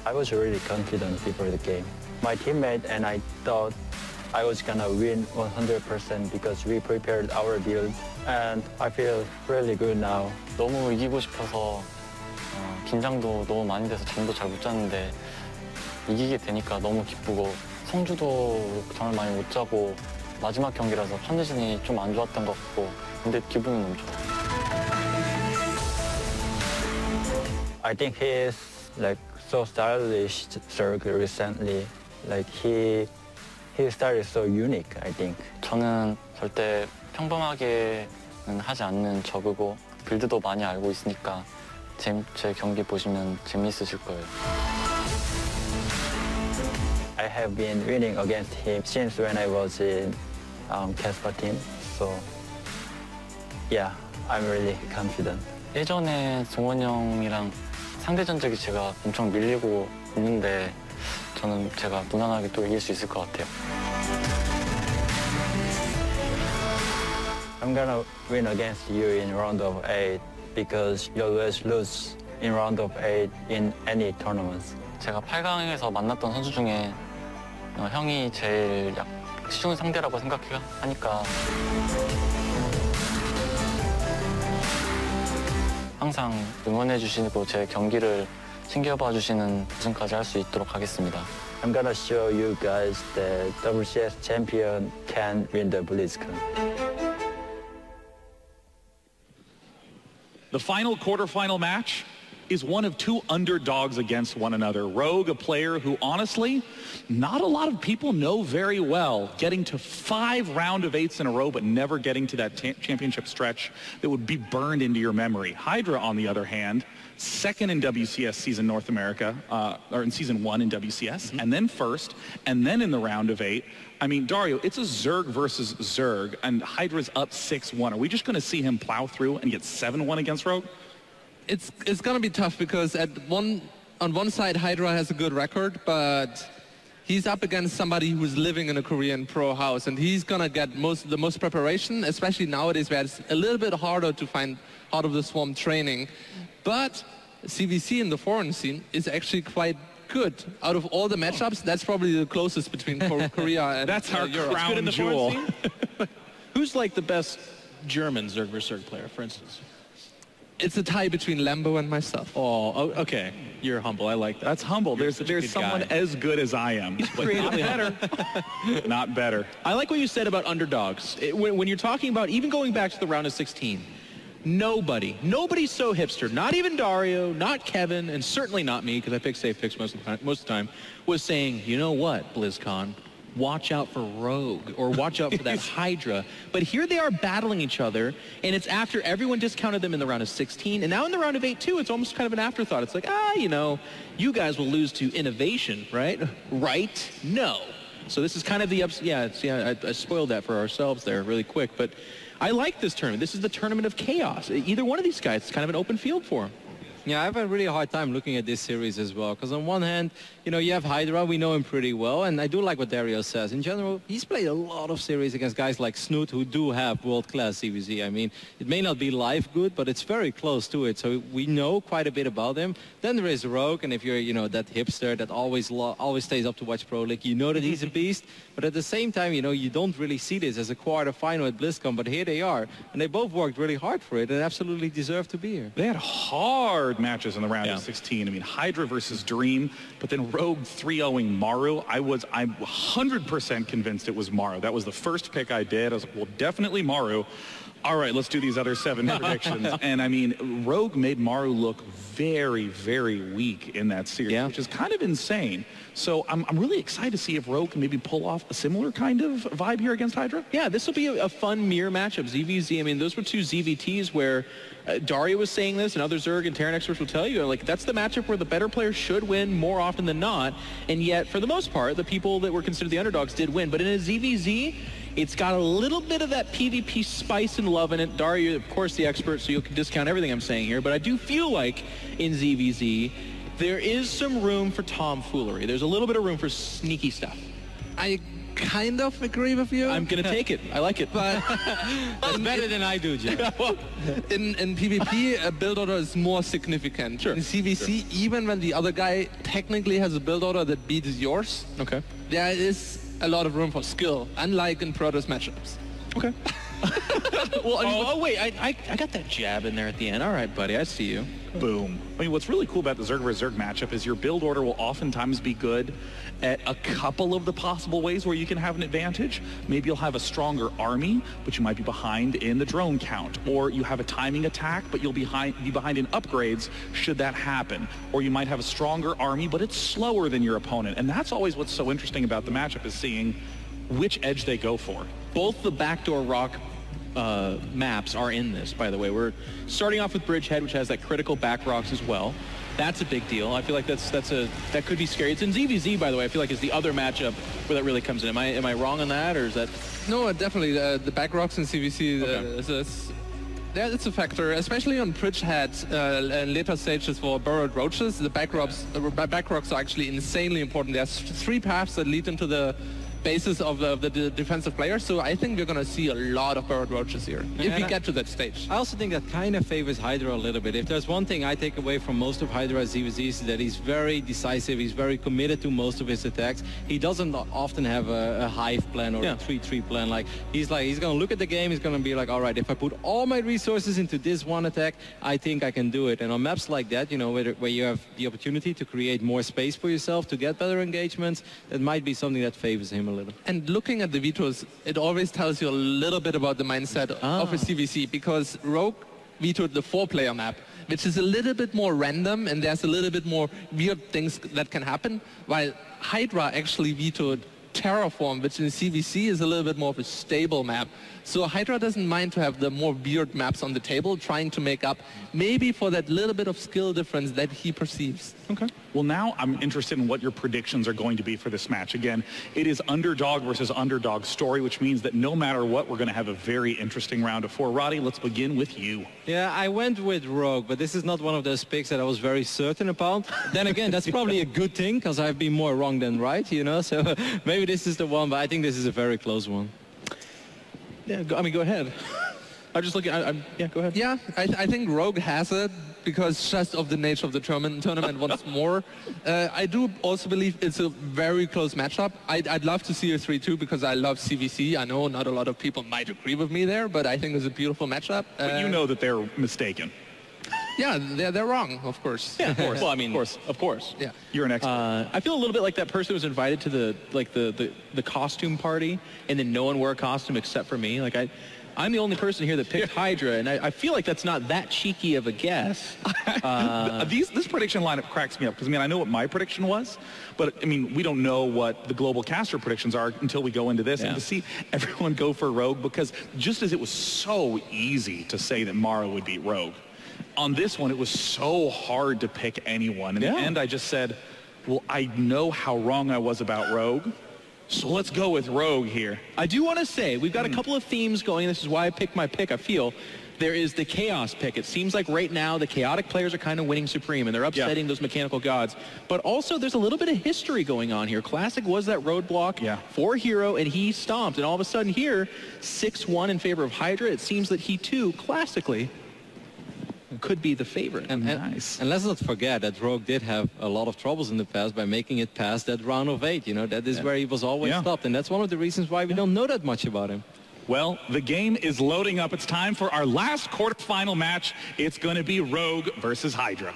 I was really confident before the game. My teammate and I thought I was gonna win 100% because we prepared our build, and I feel really good now. 너무 이기고 싶어서 긴장도 너무 많이 돼서 잠도 잘 못 잤는데 이기게 되니까 너무 기쁘고 성주도 잠을 많이 못 자고 마지막 경기라서 컨디션이 좀 안 좋았던 것 같고 근데 기분이 너무 좋아요. I think he is like so stylish Zerg recently. Like his style is so unique, I think. 저는 절대 평범하게는 하지 않는 저그고 빌드도 많이 알고 있으니까 제 경기 보시면 재미있으실 거예요. I have been winning against him since when I was in Casper team, so yeah, I'm really confident. 예전에 동원이 형이랑 상대 전적이 제가 엄청 밀리고 있는데 저는 제가 무난하게 또 이길 수 있을 것 같아요. I'm gonna win against you in round of 8 because you always lose in round of 8 in any tournaments. 제가 8강에서 만났던 선수 중에 형이 제일 쉬운 상대라고 생각하니까 항상 응원해 주시고 제 경기를 챙겨봐 주시는 우승까지 할 수 있도록 하겠습니다. I'm gonna show you guys that WCS champion can win the BlizzCon. The final quarterfinal match is one of two underdogs against one another. Rogue, a player who honestly, not a lot of people know very well, getting to 5 round of 8s in a row, but never getting to that championship stretch that would be burned into your memory. Hydra, on the other hand, second in WCS season North America, or in season 1 in WCS, and then first, and then in the round of 8. I mean, Dario, it's a Zerg versus Zerg, and Hydra's up 6-1. Are we just going to see him plow through and get 7-1 against Rogue? It's going to be tough because on one side Hydra has a good record, but he's up against somebody who's living in a Korean pro house, and he's going to get the most preparation, especially nowadays where it's a little bit harder to find Heart of the Swarm training. But CVC in the foreign scene is actually quite good. Out of all the matchups, that's probably the closest between Korea and that's our Europe. crown good in the jewel. Who's like the best German Zerg vs. Zerg player, for instance? It's a tie between Lambo and myself. Oh, okay. You're humble. I like that. That's humble. There's someone as good as I am. He's creatively better. Not better. I like what you said about underdogs. When you're talking about even going back to the round of 16, nobody's so hipster, not even Dario, not Kevin, and certainly not me, because I pick safe picks most of the time, was saying, you know what, BlizzCon, watch out for Rogue or watch out for that Hydra. But here they are battling each other, and it's after everyone discounted them in the round of 16, and now in the round of 8 too, it's almost kind of an afterthought. It's like, you know, you guys will lose to Innovation, right? Right? No. So this is kind of the I spoiled that for ourselves there really quick, but I like this tournament. This is the tournament of chaos. Either one of these guys, it's kind of an open field for them. Yeah, I have a really hard time looking at this series as well, because on one hand, you know, you have Hydra, we know him pretty well, and I do like what Dario says. In general, he's played a lot of series against guys like Snoot, who do have world-class CVZ. I mean, it may not be live good, but it's very close to it, so we know quite a bit about him. Then there is Rogue, and if you're, you know, that hipster that always stays up to watch Pro League, you know that he's a beast, but at the same time, you know, you don't really see this as a quarterfinal at BlizzCon, but here they are, and they both worked really hard for it and absolutely deserve to be here. They had hard matches in the round of 16. I mean, Hydra versus Dream, but then Rogue 3-0ing Maru. I'm 100% convinced it was Maru. That was the first pick I did. I was like, well, definitely Maru. All right, let's do these other 7 predictions. And I mean, Rogue made Maru look very, very weak in that series, which is kind of insane. So I'm really excited to see if Rogue can maybe pull off a similar kind of vibe here against Hydra. Yeah, this will be a fun mirror matchup. ZVZ, I mean, those were 2 ZVTs where Dario was saying this, and other Zerg and Terran experts will tell you, like, that's the matchup where the better player should win more often than not. And yet, for the most part, the people that were considered the underdogs did win. But in a ZVZ, it's got a little bit of that PvP spice and love in it. Dario, of course, the expert, so you can discount everything I'm saying here. But I do feel like in ZVZ, there is some room for tomfoolery. There's a little bit of room for sneaky stuff. I kind of agree with you. I'm going to take it. I like it. But that's better than I do, Jeff. in PvP, a build order is more significant. Sure. In CVC, even when the other guy technically has a build order that beats yours, there is a lot of room for skill, unlike in Protoss matchups. Okay. Well, wait, I got that jab in there at the end. All right, buddy, I see you. Boom. I mean, what's really cool about the Zerg vs. Zerg matchup is your build order will oftentimes be good at a couple of the possible ways where you can have an advantage. Maybe you'll have a stronger army, but you might be behind in the drone count. Or you have a timing attack, but you'll be behind in upgrades should that happen. Or you might have a stronger army, but it's slower than your opponent. And that's always what's so interesting about the matchup, is seeing which edge they go for. Both the backdoor rock maps are in this, by the way. We're starting off with Bridgehead, which has that critical back rocks as well. That's a big deal. I feel like that could be scary. It's in ZVZ, by the way. I feel like it's the other matchup where that really comes in. Am I wrong on that, or is that? No, definitely. The back rocks in CVC, it's a factor, especially on Bridgehead and later stages for burrowed roaches. The back rocks are actually insanely important. There's 3 paths that lead into the basis of the defensive players, so I think we're going to see a lot of burrowed roaches here if we get to that stage. I also think that kind of favors Hydra a little bit. If there's one thing I take away from most of Hydra's ZVZs, is that he's very decisive, he's very committed to most of his attacks. He doesn't often have a hive plan or a 3-3 plan. He's going to look at the game, he's going to be like, all right, if I put all my resources into this one attack, I think I can do it. And on maps like that, you know, where you have the opportunity to create more space for yourself, to get better engagements, that might be something that favors him a little. And looking at the vetoes, it always tells you a little bit about the mindset of a CVC, because Rogue vetoed the 4-player map, which is a little bit more random, and there's a little bit more weird things that can happen, while Hydra actually vetoed Terraform, which in CVC is a little bit more of a stable map. So Hydra doesn't mind to have the more weird maps on the table, trying to make up maybe for that little bit of skill difference that he perceives. Okay. Well, now I'm interested in what your predictions are going to be for this match. Again, it is underdog versus underdog story, which means that no matter what, we're going to have a very interesting round of 4. Roddy, let's begin with you. Yeah, I went with Rogue, but this is not one of those picks that I was very certain about. Then again, that's probably a good thing, because I've been more wrong than right, you know, so maybe this is the one, but I think this is a very close one. Yeah, go ahead. I'm just looking. Yeah, go ahead. Yeah, I think Rogue has it, because just of the nature of the tournament once more. I do also believe it's a very close matchup. I'd love to see a 3-2, because I love CVC. I know not a lot of people might agree with me there, but I think it's a beautiful matchup. But you know that they're mistaken. Yeah, they're wrong, of course. Yeah, of course. Well, I mean, of course. Yeah. You're an expert. I feel a little bit like that person who was invited to the costume party, and then no one wore a costume except for me. Like I'm the only person here that picked Hydra, and I feel like that's not that cheeky of a guess. This prediction lineup cracks me up, because, I mean, I know what my prediction was, but, I mean, we don't know what the global caster predictions are until we go into this. And to see everyone go for Rogue, because just as it was so easy to say that Mara would beat Rogue, on this one, it was so hard to pick anyone. In the end, I just said, well, I know how wrong I was about Rogue, so let's go with Rogue here. I do want to say, we've got a couple of themes going. This is why I picked my pick. I feel there is the Chaos pick. It seems like right now the chaotic players are kind of winning supreme, and they're upsetting those mechanical gods. But also, there's a little bit of history going on here. Classic was that roadblock for Hero, and he stomped. And all of a sudden here, 6-1 in favor of Hydra. It seems that he, too, classically, could be the favorite. And let's not forget that Rogue did have a lot of troubles in the past by making it past that round of 8. You know, that is where he was always stopped, and that's one of the reasons why we don't know that much about him. Well, the game is loading up. It's time for our last quarterfinal match. It's going to be Rogue versus Hydra.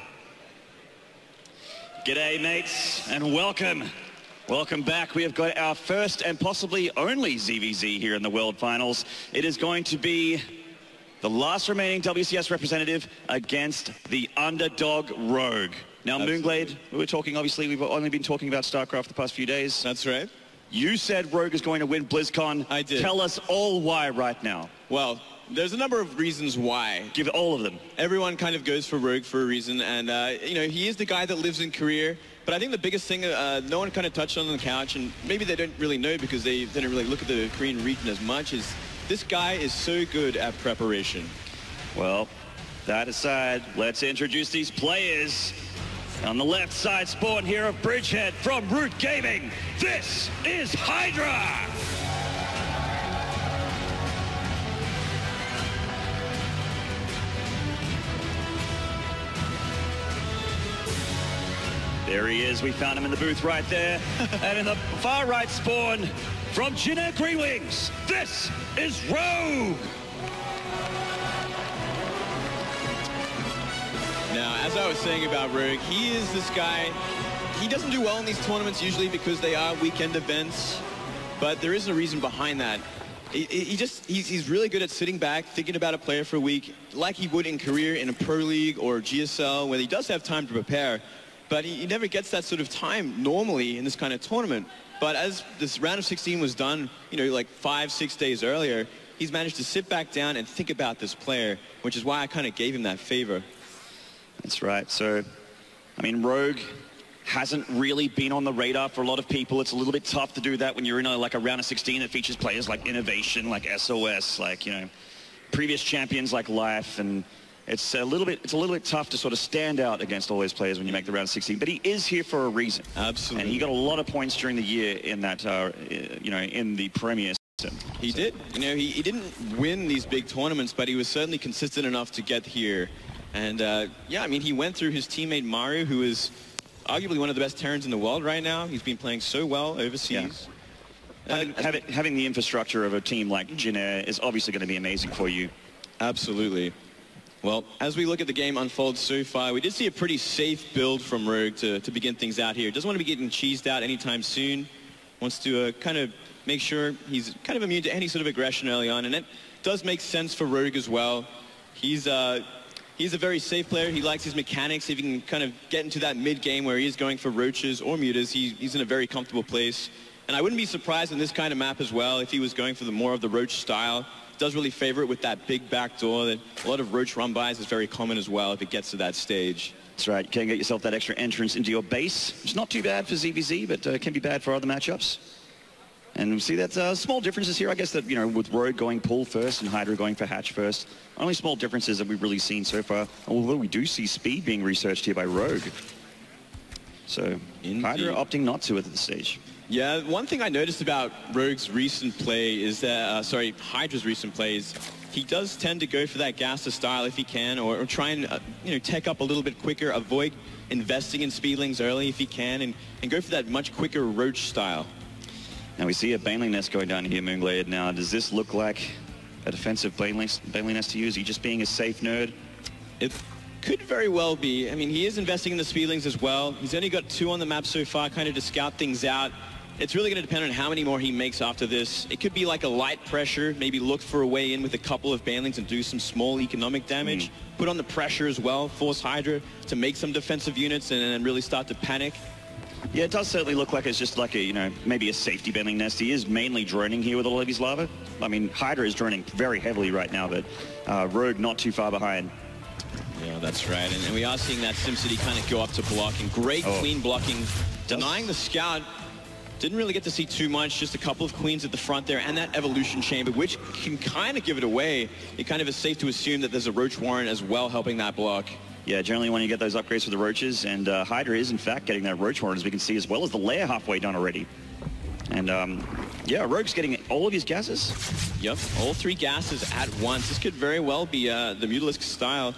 G'day, mates, and welcome. Welcome back. We have got our first and possibly only ZVZ here in the World Finals. It is going to be the last remaining WCS representative against the underdog Rogue. Now, Moonglade, we were talking, obviously, we've only been talking about StarCraft the past few days. That's right. You said Rogue is going to win BlizzCon. I did. Tell us all why right now. Well, there's a number of reasons why. Give all of them. Everyone kind of goes for Rogue for a reason, and, you know, he is the guy that lives in Korea. But I think the biggest thing no one kind of touched on the couch, and maybe they don't really know because they didn't really look at the Korean region as much, is this guy is so good at preparation. Well, that aside, let's introduce these players. On the left side, spawn here of Bridgehead from Root Gaming. This is Hydra! There he is. We found him in the booth right there. And in the far right spawn from Jin Green Wings, this is Rogue! Now, as I was saying about Rogue, he is this guy. He doesn't do well in these tournaments usually because they are weekend events, but there is a reason behind that. He's really good at sitting back, thinking about a player for a week, like he would in Korea in a Pro League or GSL, where he does have time to prepare, but he never gets that sort of time normally in this kind of tournament. But as this round of 16 was done, you know, like 5-6 days earlier, he's managed to sit back down and think about this player, which is why I kind of gave him that favor. That's right. So, I mean, Rogue hasn't really been on the radar for a lot of people. It's a little bit tough to do that when you're in like a round of 16 that features players like Innovation, like SOS, like, you know, previous champions like Life, and it's a little bit tough to sort of stand out against all those players when you make the round of 16. But he is here for a reason. Absolutely. And he got a lot of points during the year in that, you know, in the Premier system. He did. You know, he didn't win these big tournaments, but he was certainly consistent enough to get here. And, yeah, I mean, he went through his teammate Maru, who is arguably one of the best Terrans in the world right now. He's been playing so well overseas. Yeah. Having the infrastructure of a team like Jin Air is obviously going to be amazing for you. Absolutely. Well, as we look at the game unfold so far, we did see a pretty safe build from Rogue to begin things out here. Doesn't want to be getting cheesed out anytime soon. Wants to kind of make sure he's kind of immune to any sort of aggression early on. And it does make sense for Rogue as well. He's a very safe player. He likes his mechanics. If he can kind of get into that mid-game where he is going for roaches or mutas, he's in a very comfortable place. And I wouldn't be surprised in this kind of map as well if he was going for the more of the roach style. Does really favor it with that big back door. That a lot of roach run-bys is very common as well if it gets to that stage. That's right. You can get yourself that extra entrance into your base. It's not too bad for ZVZ, but can be bad for other matchups. And we see that small differences here, I guess, that, you know, with Rogue going pull first and Hydra going for hatch first. Only small differences that we've really seen so far. Although we do see speed being researched here by Rogue. So Hydra opting not to at this stage. Yeah, one thing I noticed about Rogue's recent play is that, Hydra's recent play is he does tend to go for that Gaster style if he can, or try and, you know, tech up a little bit quicker, avoid investing in speedlings early if he can, and go for that much quicker roach style. Now we see a Baneling Nest going down here, Moonglade. Now, does this look like a defensive Baneling Nest to use? Are you just being a safe nerd? It could very well be. I mean, he is investing in the speedlings as well. He's only got 2 on the map so far, kind of to scout things out. It's really going to depend on how many more he makes after this. It could be like a light pressure, maybe look for a way in with a couple of banelings and do some small economic damage. Put on the pressure as well, force Hydra to make some defensive units and really start to panic. Yeah, it does certainly look like it's just like a, you know, maybe a safety bending nest. He is mainly droning here with all of his lava. I mean, Hydra is droning very heavily right now, but Rogue not too far behind. Yeah, that's right. And we are seeing that SimCity kind of go up to blocking. Great queen blocking, denying the scout. Didn't really get to see too much, just a couple of queens at the front there and that evolution chamber, which can kind of give it away. It kind of is safe to assume that there's a Roach Warren as well helping that block. Yeah, generally when you get those upgrades for the Roaches, and Hydra is in fact getting that Roach Warren, as we can see, as well as the lair halfway done already. And yeah, Rogue's getting all of his gases. Yep, all 3 gases at once. This could very well be the Mutalisk style.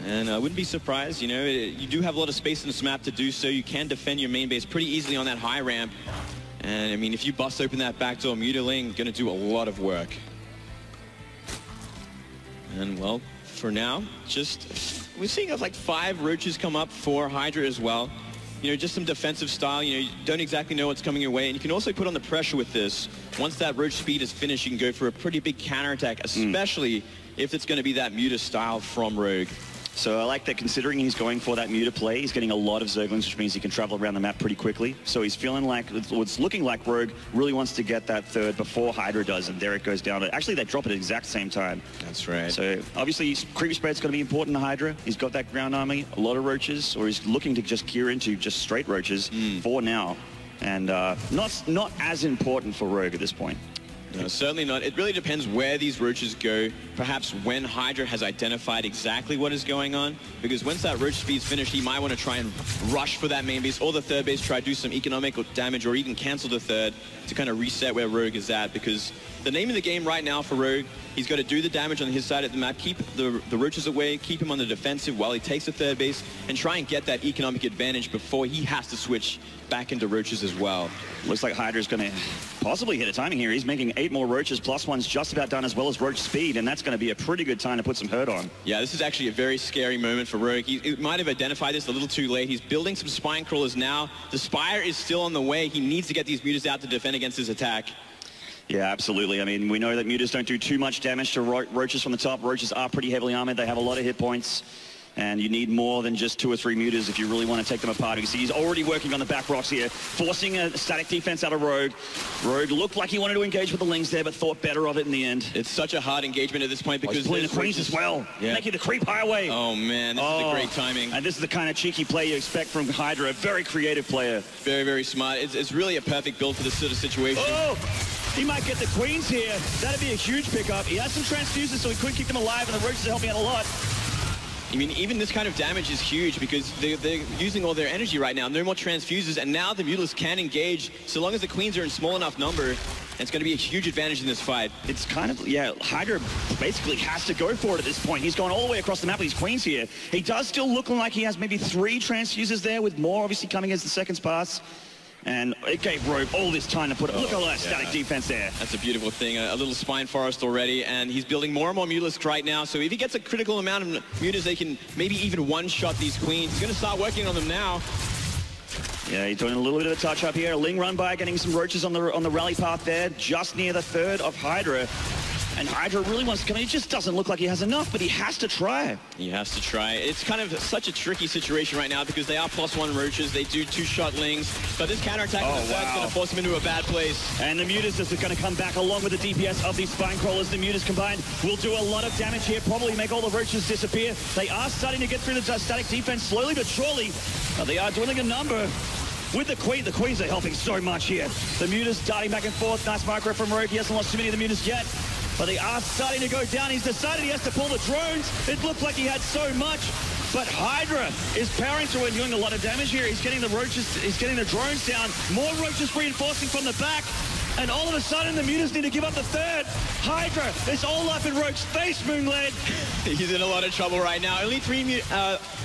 And I wouldn't be surprised, you know, you do have a lot of space in this map to do so. You can defend your main base pretty easily on that high ramp. And I mean, if you bust open that backdoor, Mutaling going to do a lot of work. And well, for now, just we're seeing like 5 Roaches come up for Hydra as well. You know, just some defensive style. You know, you don't exactly know what's coming your way. And you can also put on the pressure with this. Once that Roach speed is finished, you can go for a pretty big counterattack, especially if it's going to be that Muta style from Rogue. So I like that, considering he's going for that Muta play, he's getting a lot of Zerglings, which means he can travel around the map pretty quickly. So he's feeling like, it's looking like Rogue really wants to get that third before Hydra does, and there it goes down. Actually, they drop it at the exact same time. That's right. So obviously, creep spread's going to be important to Hydra. He's got that ground army, a lot of Roaches, or he's looking to just gear into just straight Roaches for now. And not as important for Rogue at this point. No, certainly not. It really depends where these Roaches go. Perhaps when Hydra has identified exactly what is going on. Because once that Roach speed's finished, he might want to try and rush for that main base or the third base, try to do some economic damage or even cancel the third to kind of reset where Rogue is at. Because the name of the game right now for Rogue, he's got to do the damage on his side of the map, keep the Roaches away, keep him on the defensive while he takes the third base, and try and get that economic advantage before he has to switch back into Roaches as well. Looks like Hydra's going to possibly hit a timing here. He's making 8 more Roaches, plus one's just about done, as well as Roach speed, and that's going to be a pretty good time to put some hurt on. Yeah, this is actually a very scary moment for Rogue. He might have identified this a little too late. He's building some Spine Crawlers now. The Spire is still on the way. He needs to get these Mutas out to defend against his attack. Yeah, absolutely. I mean, we know that Mutas don't do too much damage to Roaches from the top. Roaches are pretty heavily armored. They have a lot of hit points. And you need more than just 2 or 3 Mutas if you really want to take them apart. You see he's already working on the back rocks here, forcing a static defense out of Rogue. Rogue looked like he wanted to engage with the Lings there, but thought better of it in the end. It's such a hard engagement at this point because he's pulling the queens as well, making the creep highway. Oh man, this is a great timing. And this is the kind of cheeky play you expect from Hydra, a very creative player. Very, very smart. It's really a perfect build for this sort of situation. Oh! He might get the queens here. That'd be a huge pickup. He has some transfuses, so he could keep them alive, and the Roaches are helping out a lot. I mean, even this kind of damage is huge because they're using all their energy right now. No more transfuses, and now the Mutalisk can engage. So long as the queens are in small enough number, it's going to be a huge advantage in this fight. It's kind of, yeah, Hydra basically has to go for it at this point. He's going all the way across the map with his queens here. He does still look like he has maybe 3 transfuses there, with more obviously coming as the seconds pass. And it gave Rogue all this time to put it. Look at all that static defense there. That's a beautiful thing. A little Spine Forest already, and he's building more and more Mutalisks right now. So if he gets a critical amount of Mutas, they can maybe even one-shot these queens. He's going to start working on them now. Yeah, he's doing a little bit of a touch-up here. A Ling run by, getting some Roaches on the rally path there, just near the third of Hydra. And Hydra really wants to come in. It just doesn't look like he has enough, but he has to try. He has to try. It's kind of such a tricky situation right now because they are +1 Roaches. They do 2-shot Lings. But this counterattack on the third's going to force him into a bad place. And the Mutas are going to come back along with the DPS of these Spine Crawlers. The Mutas combined will do a lot of damage here, probably make all the Roaches disappear. They are starting to get through the static defense slowly but surely. They are dwindling a number. With the Queens are helping so much here. The Mutas darting back and forth. Nice micro from Rogue. He hasn't lost too many of the Mutas yet. But they are starting to go down. He's decided he has to pull the drones. It looked like he had so much. But Hydra is powering through and doing a lot of damage here. He's getting the Roaches, he's getting the drones down. More Roaches reinforcing from the back. And all of a sudden, the Mutas need to give up the third. Hydra is all up in Rogue's face, Moonglade. He's in a lot of trouble right now. Only 3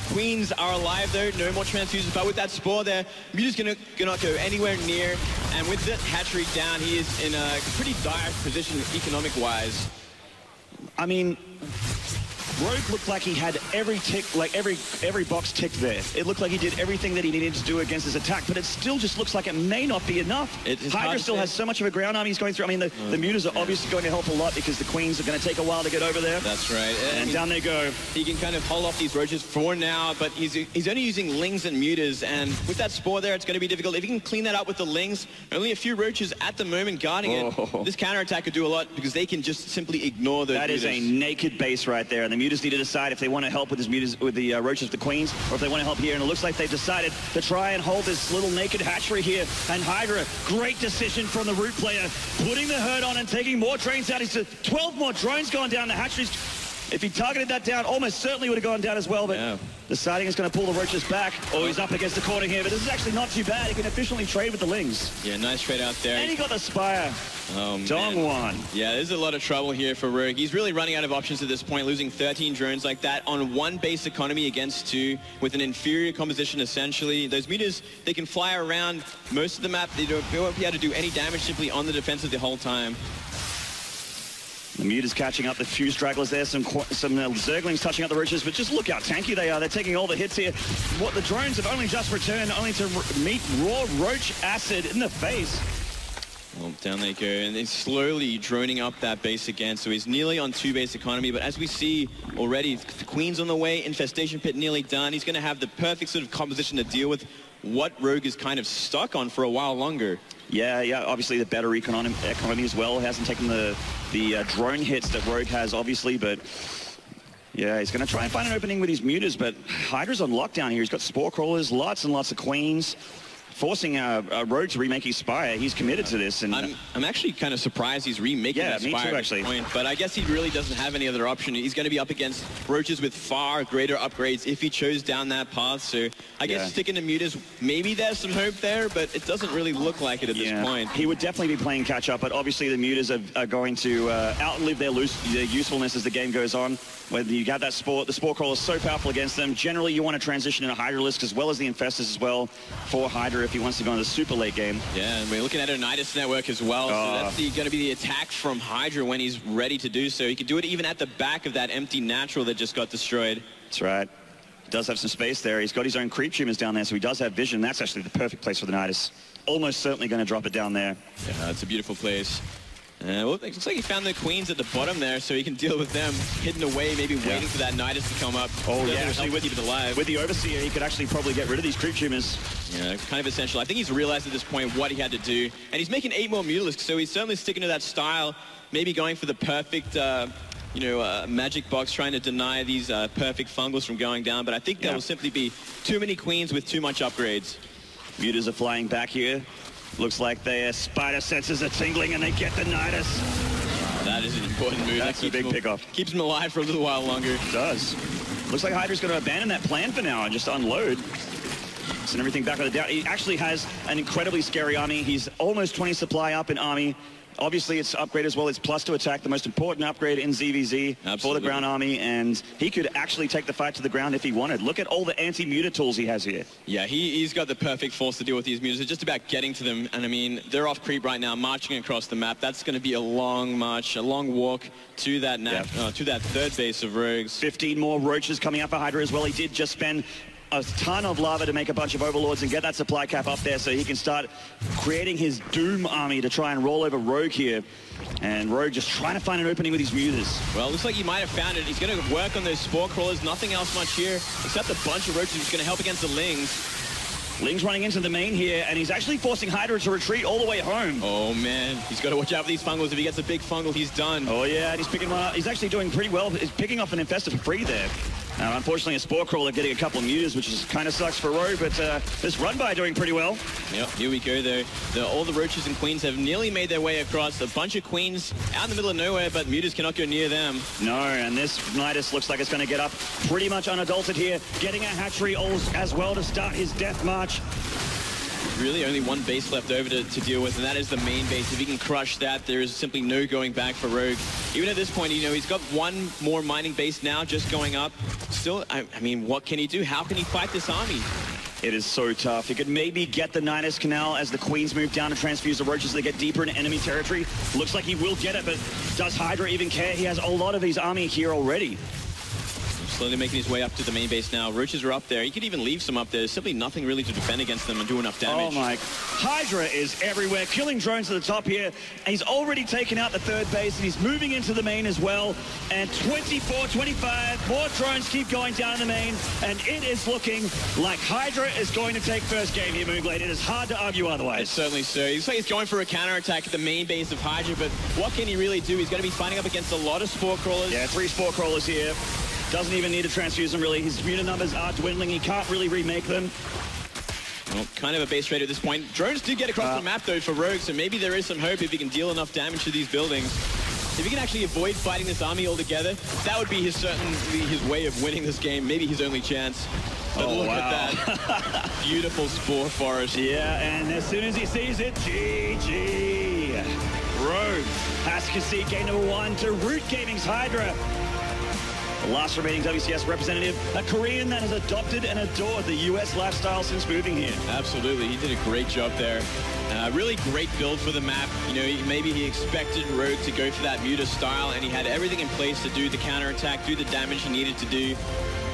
queens are alive, though. No more transfusions. But with that Spore there, Muta's going to not go anywhere near. And with that hatchery down, he is in a pretty dire position economic-wise. I mean, Rogue looked like he had every tick, like every box ticked there. It looked like he did everything that he needed to do against his attack, but it still just looks like it may not be enough. Hydra still has so much of a ground army he's going through. I mean, the mutas are obviously going to help a lot because the queens are going to take a while to get over there. That's right. And down they go. He can kind of hold off these roaches for now, but he's only using lings and mutas, and with that spore there, it's going to be difficult. If he can clean that up with the lings, only a few roaches at the moment guarding it. This counterattack could do a lot because they can just simply ignore those That mutas. is a naked base right there, and the mutas need to decide if they want to help with his mutas, with the roaches, the queens, or if they want to help here. And it looks like they've decided to try and hold this little naked hatchery here. And Hydra, great decision from the root player, putting the herd on and taking more drones out. He's 12 more drones gone down. The hatcheries, if he targeted that down, almost certainly would have gone down as well. But deciding he's going to pull the roaches back. Oh, he's up against the corner here, but this is actually not too bad. He can efficiently trade with the lings. Yeah, nice trade out there. And he got the Spire. Oh, Dongwon. Yeah, there's a lot of trouble here for Rogue. He's really running out of options at this point, losing 13 drones like that on one base economy against two with an inferior composition, essentially. Those mutas, they can fly around most of the map. They won't be able to do any damage simply on the defensive the whole time. The mutas catching up, the few stragglers there, some Zerglings touching up the roaches, but just look how tanky they are. They're taking all the hits here. What the drones have only just returned, only to meet raw roach acid in the face. Well, down they go, and they're slowly droning up that base again, so he's nearly on 2-base economy, but as we see already, the Queen's on the way, Infestation Pit nearly done. He's going to have the perfect sort of composition to deal with what Rogue is kind of stuck on for a while longer. Yeah, obviously the better economy as well. Hasn't taken the drone hits that Rogue has, obviously, but yeah, he's going to try and find an opening with his mutas, but Hydra's on lockdown here. He's got Spore Crawlers, lots and lots of Queens, forcing Rogue to remake his Spire. He's committed to this. And I'm actually kind of surprised he's remaking that Spire me too, at actually. this point, but I guess he really doesn't have any other option. He's going to be up against roaches with far greater upgrades if he chose down that path, so I guess sticking to mutas, maybe there's some hope there, but it doesn't really look like it at this point. He would definitely be playing catch-up, but obviously the mutas are going to outlive their usefulness as the game goes on. When you got that Spore, the Spore Crawler is so powerful against them. Generally, you want to transition in a Hydralisk as well as the Infestors as well for Hydra if he wants to go in the super late game. Yeah, and we're looking at a Nidus network as well, so that's going to be the attack from Hydra when he's ready to do so. He could do it even at the back of that empty natural that just got destroyed. That's right. He does have some space there. He's got his own creep tumors down there, so he does have vision. That's actually the perfect place for the Nidus. Almost certainly going to drop it down there. Yeah, it's a beautiful place. Well, it looks like he found the Queens at the bottom there, so he can deal with them hidden away, maybe waiting for that Nidus to come up. Oh, yeah, actually, keep it alive. With the Overseer, he could actually probably get rid of these creep tumors. Yeah, kind of essential. I think he's realized at this point what he had to do, and he's making 8 more Mutalisks, so he's certainly sticking to that style, maybe going for the perfect, magic box, trying to deny these perfect fungals from going down, but I think that will simply be too many Queens with too much upgrades. Mutas are flying back here. Looks like their spider senses are tingling and they get the Nidus. That is an important move. That's a big pickoff. Keeps him alive for a little while longer. It does. Looks like Hydra's going to abandon that plan for now and just unload. Send everything back with a down. He actually has an incredibly scary army. He's almost 20 supply up in army. Obviously, it's upgrade as well. It's plus to attack, the most important upgrade in ZVZ for the ground army, and he could actually take the fight to the ground if he wanted. Look at all the anti-muta tools he has here. Yeah, he's got the perfect force to deal with these mutas. It's just about getting to them, and I mean, they're off creep right now, marching across the map. That's going to be a long march, a long walk to that to that third base of Rogues. 15 more roaches coming up for Hydra as well. He did just spend a ton of lava to make a bunch of overlords and get that supply cap up there so he can start creating his Doom army to try and roll over Rogue here. And Rogue just trying to find an opening with his mutas. Well, looks like he might have found it. He's going to work on those Spore Crawlers. Nothing else much here except a bunch of roaches who's going to help against the Lings. Ling's running into the main here, and he's actually forcing Hydra to retreat all the way home. Oh, man. He's got to watch out for these fungals. If he gets a big fungal, he's done. Oh, yeah, and he's picking one up. He's actually doing pretty well. He's picking off an Infestor for free there. Now, unfortunately, a Spore Crawler getting a couple of mutas, which is kind of sucks for Rogue, but this run by doing pretty well. Yep, here we go, though. All the roaches and queens have nearly made their way across. A bunch of queens out in the middle of nowhere, but mutas cannot go near them. No, and this Nidus looks like it's going to get up pretty much unadulterated here, getting a hatchery as well to start his death march. Really only one base left over to deal with, and that is the main base. If he can crush that, there is simply no going back for Rogue. Even at this point, you know, he's got one more mining base now just going up. Still, I mean, what can he do? How can he fight this army? It is so tough. He could maybe get the Nidus Canal as the Queens move down to transfuse the roaches. They get deeper into enemy territory. Looks like he will get it, but does Hydra even care? He has a lot of his army here already. slowly making his way up to the main base now. Roaches are up there. He could even leave some up there. There's simply nothing really to defend against them and do enough damage. Oh my. Hydra is everywhere, killing drones at the top here. He's already taken out the third base, and he's moving into the main as well. And 24-25, more drones keep going down in the main, and it is looking like Hydra is going to take first game here, Moonglade. It is hard to argue otherwise. It's certainly so. He's like he's going for a counterattack at the main base of Hydra, but what can he really do? He's going to be fighting up against a lot of Spore Crawlers. Yeah, 3 Spore Crawlers here. Doesn't even need to transfuse them, really. His unit numbers are dwindling. He can't really remake them. Well, kind of a base rate at this point. Drones do get across the map, though, for Rogue, so maybe there is some hope if he can deal enough damage to these buildings. If he can actually avoid fighting this army altogether, that would be certainly his way of winning this game, maybe his only chance. But look at that. Beautiful Spore Forest. Yeah, and as soon as he sees it, GG. Rogue has to concede game number 1 to Root Gaming's Hydra. The last remaining WCS representative, a Korean that has adopted and adored the US lifestyle since moving here. Absolutely, he did a great job there. Really great build for the map. You know, maybe he expected Rogue to go for that Muta style, and he had everything in place to do the counterattack, do the damage he needed to do,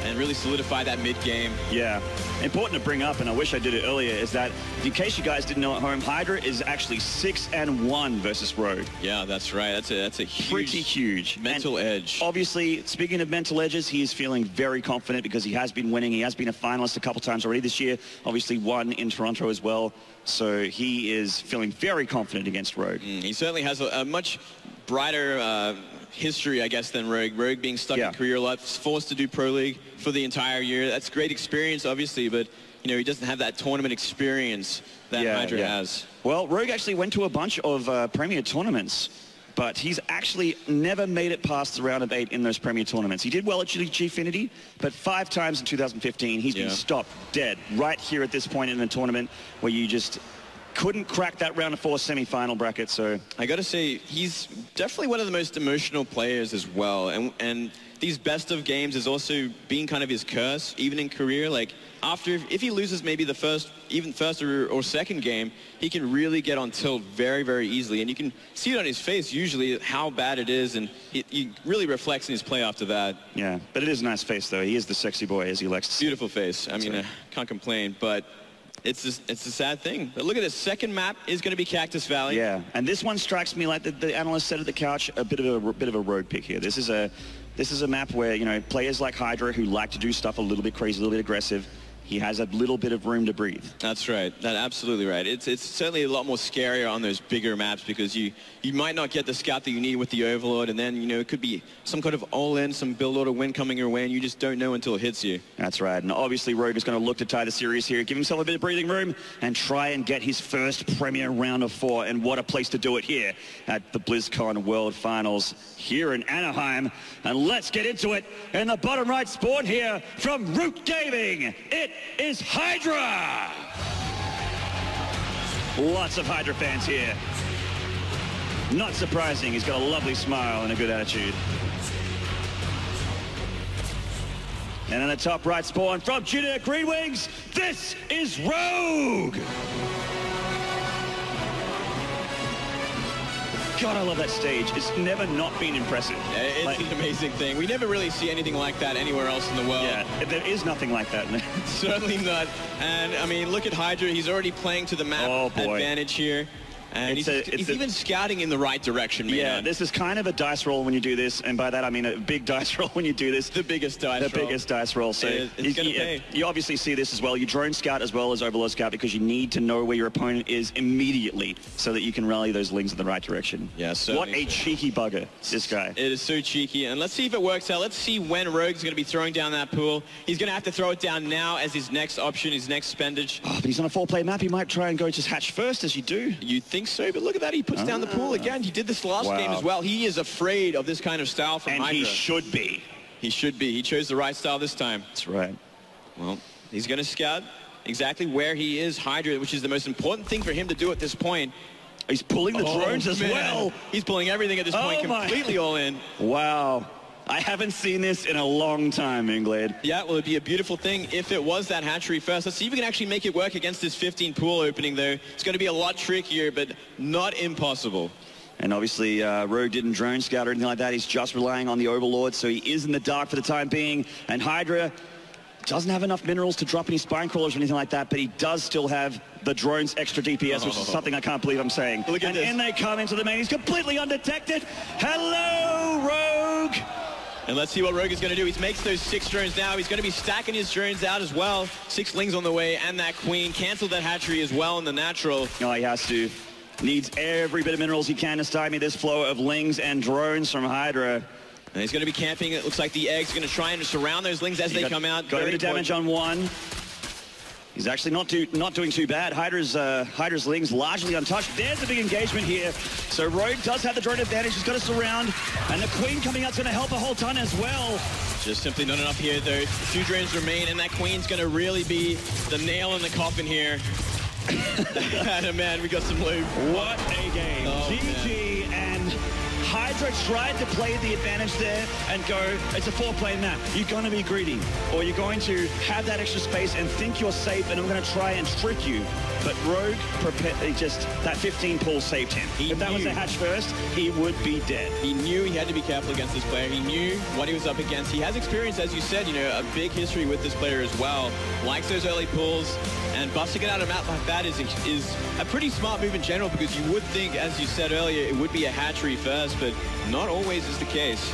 and really solidify that mid-game. Yeah. Important to bring up, and I wish I did it earlier, is that, in case you guys didn't know at home, Hydra is actually 6-1 versus Rogue. Yeah, that's right. That's a huge, pretty huge mental edge. Obviously, speaking of mental edges, he is feeling very confident because he has been winning. He has been a finalist a couple times already this year. Obviously, won in Toronto as well. So he is feeling very confident against Rogue. He certainly has a much brighter history, I guess, than Rogue. Rogue being stuck in career life, forced to do Pro League for the entire year. That's great experience, obviously, but you know, he doesn't have that tournament experience that Hydra has. Well, Rogue actually went to a bunch of Premier tournaments, but he's actually never made it past the round of 8 in those Premier tournaments. He did well at Gfinity, but 5 times in 2015, he's been stopped dead right here at this point in the tournament where you just couldn't crack that round of 4 semi-final bracket. So I got to say, he's definitely one of the most emotional players as well. And these best of games has also been kind of his curse, even in career. Like if he loses maybe the first or second game, he can really get on tilt very, very easily. And you can see it on his face usually how bad it is, and he really reflects in his play after that. Yeah, but it is a nice face though. He is the sexy boy, as he likes to say. Beautiful face. I mean, I can't complain, but it's a sad thing. But look at this. Second map is going to be Cactus Valley. Yeah, and this one strikes me like the analyst said at the couch, a bit of a road pick here. This is a map where, you know, players like Hydra who like to do stuff a little bit crazy, a little bit aggressive, he has a little bit of room to breathe. That's right. That's absolutely right. It's certainly a lot more scarier on those bigger maps because you might not get the scout that you need with the Overlord, and then, you know, it could be some kind of all-in, some build order win coming your way, and you just don't know until it hits you. That's right. And obviously Rogue is going to look to tie the series here, give himself a bit of breathing room, and try and get his first Premier round of 4. And what a place to do it here at the BlizzCon World Finals here in Anaheim. And let's get into it in the bottom right spawn here from Root Gaming. It is Hydra! Lots of Hydra fans here. Not surprising, he's got a lovely smile and a good attitude. And in the top right spawn from Junior Green Wings, this is Rogue! God, I love that stage. It's never not been impressive. It's an amazing thing. We never really see anything like that anywhere else in the world. Yeah, there is nothing like that. Certainly not. And, I mean, look at Hydra. He's already playing to the map advantage here. And he's even scouting in the right direction, man. Yeah, this is kind of a dice roll when you do this, and by that I mean a big dice roll when you do this. The biggest dice roll. The biggest dice roll. So it's going to pay. You obviously see this as well. You drone scout as well as Overlord scout because you need to know where your opponent is immediately so that you can rally those lings in the right direction. Yeah, what a cheeky bugger, this guy. It is so cheeky, and let's see if it works out. Let's see when Rogue's going to be throwing down that pool. He's going to have to throw it down now as his next option, his next spendage. Oh, but he's on a 4-player map. He might try and go just hatch first, as you do. You'd think so, but look at that. He puts down the pool again. He did this last game as well. He is afraid of this kind of style from Hydra. And he should be. He should be. He chose the right style this time. That's right. Well, he's going to scout exactly where he is, Hydra, which is the most important thing for him to do at this point. He's pulling the drones as well. He's pulling everything at this point, completely all in. Wow. I haven't seen this in a long time, Inglade. Yeah, well, it'd be a beautiful thing if it was that hatchery first. Let's see if we can actually make it work against this 15 pool opening, though. It's going to be a lot trickier, but not impossible. And obviously, Rogue didn't drone scout or anything like that. He's just relying on the Overlord, so he is in the dark for the time being. And Hydra doesn't have enough minerals to drop any spine crawlers or anything like that, but he does still have the drone's extra DPS, which is something I can't believe I'm saying. Look at this. And in they come into the main. He's completely undetected. Hello, Rogue! And let's see what Rogue is going to do. He makes those 6 drones now. He's going to be stacking his drones out as well. 6 lings on the way, and that queen. Cancel that hatchery as well in the natural. Oh, he has to. Needs every bit of minerals he can to stymie this flow of lings and drones from Hydra. And he's going to be camping. It looks like the egg's going to try and surround those lings as they come out. Got a bit of damage on one. He's actually not doing too bad. Hydra's lings largely untouched. There's a big engagement here. So Rogue does have the drone advantage. He's got to surround. And the queen coming out's going to help a whole ton as well. Just simply not enough here, though. 2 drones remain, and that queen's going to really be the nail in the coffin here. And man, we got some loot. What a game. Oh, GG, and Hydra tried to play the advantage there and go, it's a 4-plane map. You're going to be greedy, or you're going to have that extra space and think you're safe, and I'm going to try and trick you. But Rogue, that 15 pull saved him. If that was a hatch first, he would be dead. He knew he had to be careful against this player. He knew what he was up against. He has experience, as you said, a big history with this player as well. Likes those early pulls, and busting it out of a map like that is a pretty smart move in general, because you would think, as you said earlier, it would be a hatchery first, but not always is the case.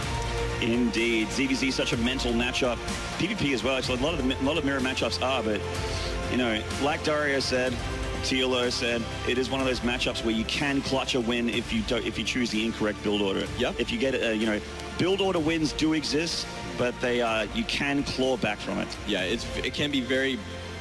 Indeed. ZVZ is such a mental matchup. PvP as well. Actually, a lot of mirror matchups are, but, like Dario said, TLO said, it is one of those matchups where you can clutch a win if you choose the incorrect build order. Yep. If you get, build order wins do exist, but you can claw back from it. Yeah, it can be very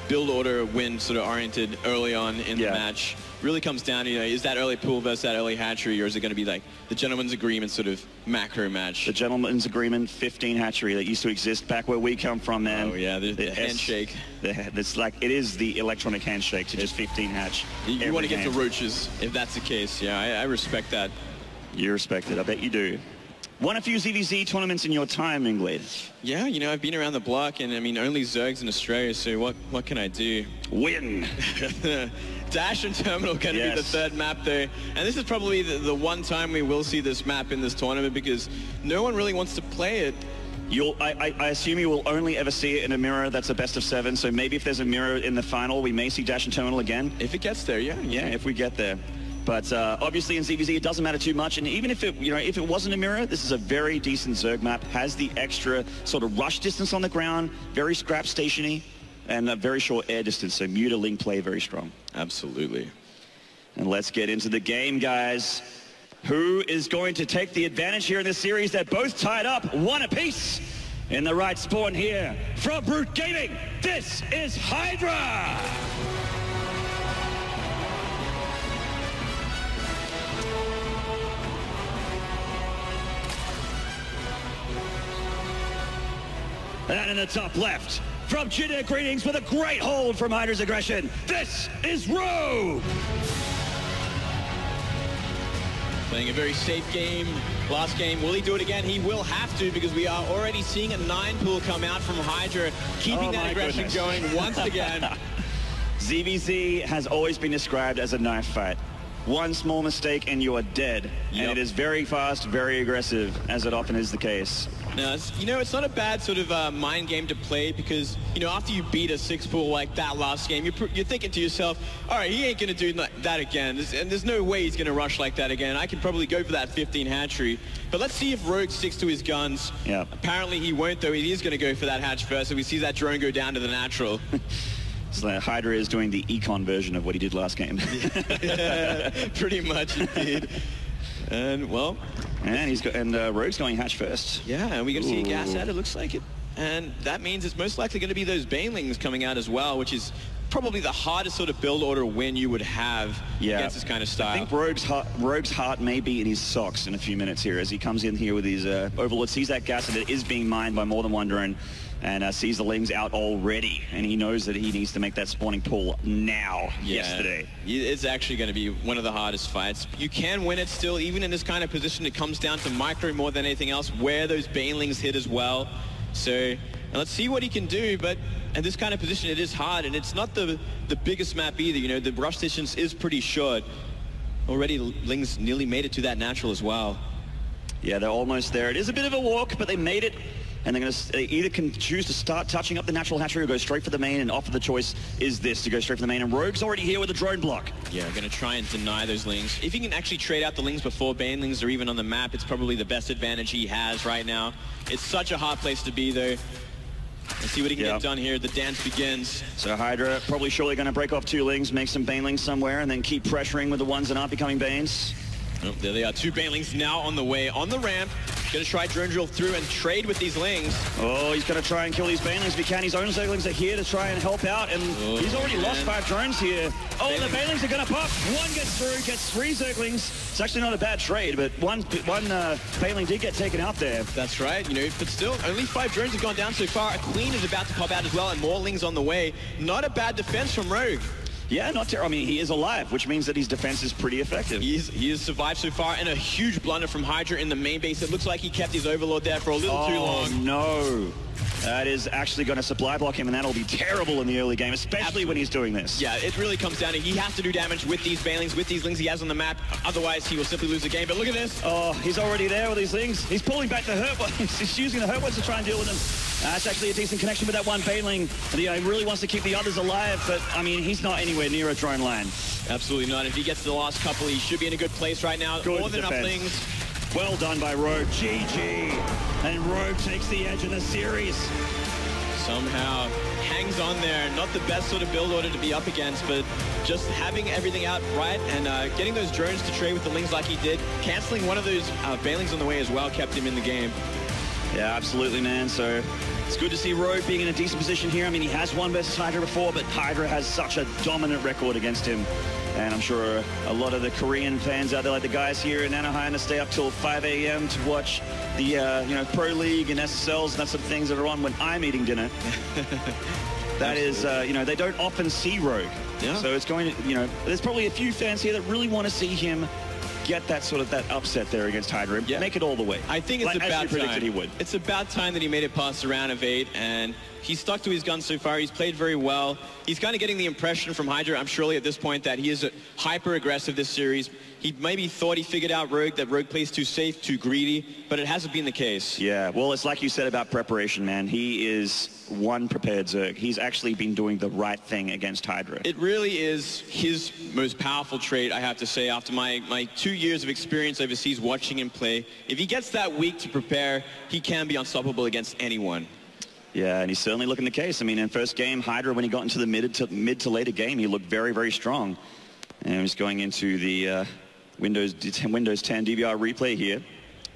build order win sort of oriented early on in the match. Really comes down to, is that early pool versus that early hatchery, or is it going to be like the gentleman's agreement sort of macro match? The gentleman's agreement 15 hatchery that used to exist back where we come from, man. Oh yeah, the handshake. It is the electronic handshake to just 15 hatch. You want to get the roaches if that's the case. Yeah, I respect that. You respect it. I bet you do. Won a few ZVZ tournaments in your time, Inglade. Yeah, I've been around the block, and I mean, only Zergs in Australia, so what can I do? Win! Dash and Terminal going to be the 3rd map there. And this is probably the one time we will see this map in this tournament, because no one really wants to play it. I assume you will only ever see it in a mirror that's a best of 7, so maybe if there's a mirror in the final, we may see Dash and Terminal again. If it gets there, yeah. Yeah, if we get there. But obviously in ZVZ it doesn't matter too much, and even if it wasn't a mirror, this is a very decent Zerg map. Has the extra sort of rush distance on the ground, very scrap stationy, and a very short air distance. So muta link play very strong. Absolutely. And let's get into the game, guys. Who is going to take the advantage here in this series? They're both tied up, 1 apiece. In the right spawn here from Brute Gaming, this is Hydra. And in the top left, from Junior Greetings with a great hold from Hydra's aggression, this is Rogue! Playing a very safe game. Last game, will he do it again? He will have to, because we are already seeing a 9 pool come out from Hydra, keeping that aggression going once again. ZVZ has always been described as a knife fight. One small mistake and you are dead. Yep. And it is very fast, very aggressive, as it often is the case. Now, it's not a bad sort of mind game to play, because, after you beat a 6 pool like that last game, you're thinking to yourself, all right, he ain't going to do that again. And there's no way he's going to rush like that again. I can probably go for that 15 hatchery. But let's see if Rogue sticks to his guns. Yeah. Apparently he won't, though. He is going to go for that hatch first, so we see that drone go down to the natural. So Hydra is doing the econ version of what he did last game. Yeah, pretty much indeed. And well, and Rogue's going hatch first. Yeah, and we're going to see a gas out, it looks like it. And that means it's most likely going to be those banelings coming out as well, which is probably the hardest sort of build order win you would have against this kind of style. I think Rogue's heart may be in his socks in a few minutes here as he comes in here with his Overlord, sees that gas that is being mined by more than one drone, and sees the lings out already, and he knows that he needs to make that spawning pull now, yesterday. It's actually going to be one of the hardest fights. You can win it still, even in this kind of position. It comes down to micro more than anything else, where those banelings hit as well. So let's see what he can do, but in this kind of position, it is hard, and it's not the biggest map either. The rush distance is pretty short. Already Lings nearly made it to that natural as well. Yeah, they're almost there. It is a bit of a walk, but they made it. And they're going to either can choose to start touching up the natural hatchery or go straight for the main, and offer the choice is this, to go straight for the main. And Rogue's already here with a drone block. Yeah, we're going to try and deny those Lings. If he can actually trade out the Lings before Banelings are even on the map, it's probably the best advantage he has right now. It's such a hard place to be, though. Let's see what he can get done here. The dance begins. So Hydra probably surely going to break off 2 Lings, make some Banelings somewhere, and then keep pressuring with the ones that aren't becoming Banes. Oh, there they are. 2 Banelings now on the way, on the ramp. Going to try drone drill through and trade with these Lings. Oh, he's going to try and kill these Banelings if he can. His own Zerglings are here to try and help out, and he's already lost 5 drones here. Oh, the Banelings are going to pop. 1 gets through, gets 3 Zerglings. It's actually not a bad trade, but one Baneling did get taken out there. That's right, you know, but still, only 5 drones have gone down so far. A Queen is about to pop out as well, and more Lings on the way. Not a bad defense from Rogue. Yeah, not terrible. I mean, he is alive, which means that his defense is pretty effective. He has survived so far, and a huge blunder from Hydra in the main base. It looks like he kept his Overlord there for a little too long. Oh, no. That is actually going to supply block him, and that'll be terrible in the early game, especially when he's doing this. Yeah, it really comes down to he has to do damage with these Banelings, with these Lings he has on the map. Otherwise, he will simply lose the game. But look at this. Oh, he's already there with these Lings. He's pulling back the Hurt Ones. He's using the Hurt Ones to try and deal with them. That's actually a decent connection with that one Baneling. He really wants to keep the others alive, but, I mean, he's not anywhere near a drone line. Absolutely not. If he gets to the last couple, he should be in a good place right now. Good More than enough defense. Lings. Well done by Rogue. GG. And Rogue takes the edge in the series. Somehow hangs on there. Not the best sort of build order to be up against, but just having everything out right and getting those drones to trade with the Lings like he did. Canceling one of those Banelings on the way as well kept him in the game. Yeah, absolutely, man. So it's good to see Rogue being in a decent position here. I mean, he has won versus Hydra before, but Hydra has such a dominant record against him. And I'm sure a lot of the Korean fans out there, like the guys here in Anaheim, to stay up till 5 a.m. to watch the, you know, Pro League and SSLs and that sort of things that are on when I'm eating dinner. That is, you know, they don't often see Rogue. Yeah. So it's going to, you know, there's probably a few fans here that really want to see him get that sort of that upset there against Hydra. Yeah. Make it all the way. I think it's about as you predicted time. He would. It's about time that he made it past the round of 8, and he's stuck to his guns so far. He's played very well. He's kind of getting the impression from Hydra, I'm surely at this point, that he is hyper-aggressive this series. He maybe thought he figured out Rogue, that Rogue plays too safe, too greedy, but it hasn't been the case. Yeah, well, it's like you said about preparation, man. He is one prepared Zerg. He's actually been doing the right thing against Hydra. It really is his most powerful trait, I have to say, after my 2 years of experience overseas watching him play. If he gets that week to prepare, he can be unstoppable against anyone. Yeah, and he's certainly looking the case. I mean, in first game, Hydra, when he got into the mid to later game, he looked very, very strong. And he's going into the Windows 10 DVR replay here.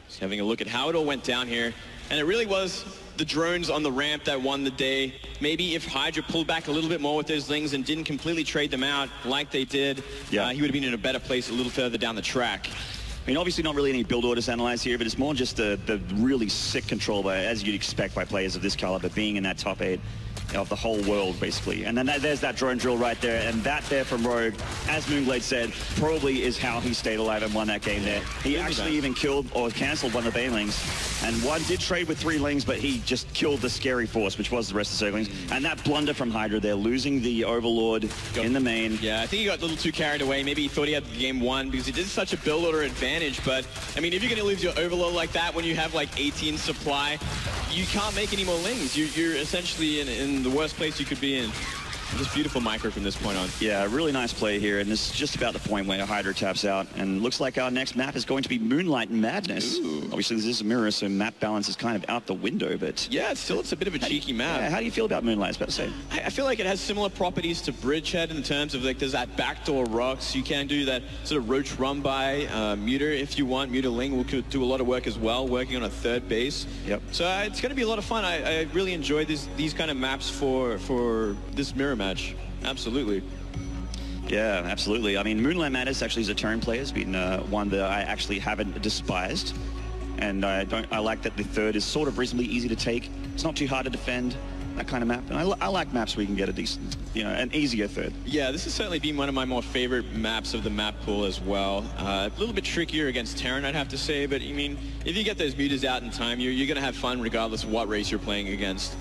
Just having a look at how it all went down here. And it really was the drones on the ramp that won the day. Maybe if Hydra pulled back a little bit more with those Lings and didn't completely trade them out like they did, he would have been in a better place a little further down the track. I mean, obviously not really any build orders analyzed here, but it's more just the really sick control, as you'd expect by players of this caliber, being in that top 8 of the whole world, basically. And then there's that drone drill right there, and that there from Rogue, as Moonglade said, probably is how he stayed alive and won that game there. He actually even killed or cancelled one of the Banelings, and one did trade with 3 Lings, but he just killed the scary force, which was the rest of the Zerglings. And that blunder from Hydra there, losing the Overlord in the main. Yeah, I think he got a little too carried away. Maybe he thought he had the game won because he did such a build order advantage, but I mean, if you're going to lose your Overlord like that when you have like 18 supply, you can't make any more Lings. You're essentially in the worst place you could be in. Just beautiful micro from this point on. Yeah, really nice play here, and this is just about the point where Hydra taps out, and looks like our next map is going to be Moonlight Madness. Ooh. Obviously, this is a mirror, so map balance is kind of out the window, but... Yeah, it's a bit of a cheeky map. Yeah, how do you feel about Moonlight? I was about to say. I feel like it has similar properties to Bridgehead in terms of, like, there's that backdoor rocks. You can do that sort of roach run by Muter if you want. Muter Ling will do a lot of work as well, working on a third base. Yep. So it's going to be a lot of fun. I really enjoy these kind of maps for this mirror match. Absolutely. Yeah, absolutely. I mean, Moonlight Madness actually as a turn player has been one that I actually haven't despised. And I like that the third is sort of reasonably easy to take. It's not too hard to defend, that kind of map. And I like maps where you can get a decent, you know, an easier third. Yeah, this has certainly been one of my more favorite maps of the map pool as well. A little bit trickier against Terran, I'd have to say. But, I mean, if you get those Muters out in time, you're going to have fun regardless of what race you're playing against.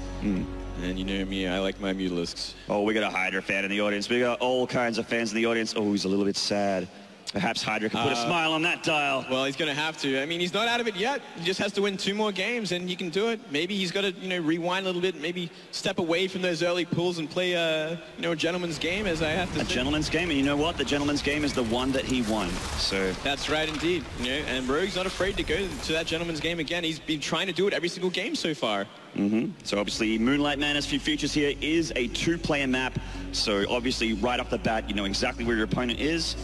And you know me, I like my Mutalisks. Oh, we got a Hydra fan in the audience. We got all kinds of fans in the audience. Oh, he's a little bit sad. Perhaps Hydra can put a smile on that dial. Well, he's going to have to. I mean, he's not out of it yet. He just has to win 2 more games, and he can do it. Maybe he's got to, rewind a little bit, maybe step away from those early pulls and play, a gentleman's game, as I have to say. A gentleman's game, and you know what? The gentleman's game is the one that he won. So that's right, indeed. And Rogue's not afraid to go to that gentleman's game again. He's been trying to do it every single game so far. So obviously, Moonlight Madness features here is a 2-player map. So obviously, right off the bat, you know exactly where your opponent is.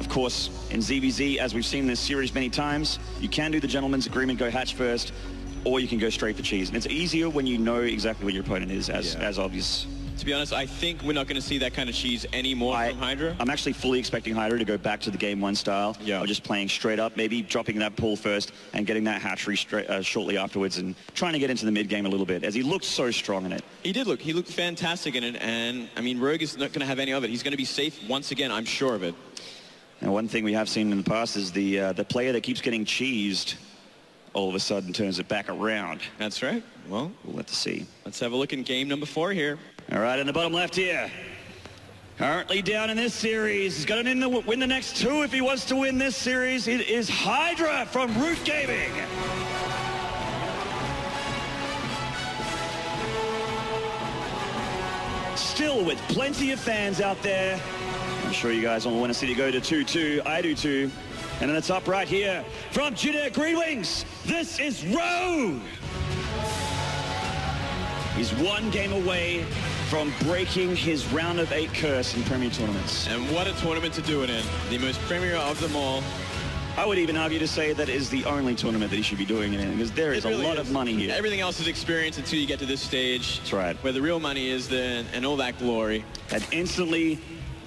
Of course, in ZVZ, as we've seen in this series many times, you can do the gentleman's agreement, go hatch first, or you can go straight for cheese. And it's easier when you know exactly where your opponent is, as obvious. To be honest, I think we're not going to see that kind of cheese anymore from Hydra. I'm actually fully expecting Hydra to go back to the Game 1 style. Yeah. Of just playing straight up, maybe dropping that pull first and getting that hatchery shortly afterwards and trying to get into the mid-game a little bit, as he looked so strong in it. He looked fantastic in it, and I mean, Rogue is not going to have any of it. He's going to be safe once again, I'm sure of it. And one thing we have seen in the past is the player that keeps getting cheesed all of a sudden turns it back around. That's right. Well, we'll have to see. Let's have a look in game number 4 here. All right, in the bottom left here. Currently down in this series. He's got to win the next 2 if he wants to win this series. It is Hydra from Root Gaming. Still with plenty of fans out there. I'm sure you guys all want to see it go to 2-2. I do too. And then it's up right here from Junior Green Wings. This is Rogue. He's 1 game away from breaking his round of 8 curse in Premier tournaments. And what a tournament to do it in. The most premier of them all. I would even argue to say that is the only tournament that he should be doing it in, because there is a lot of money here. Everything else is experience until you get to this stage. That's right. Where the real money is then, and all that glory. And instantly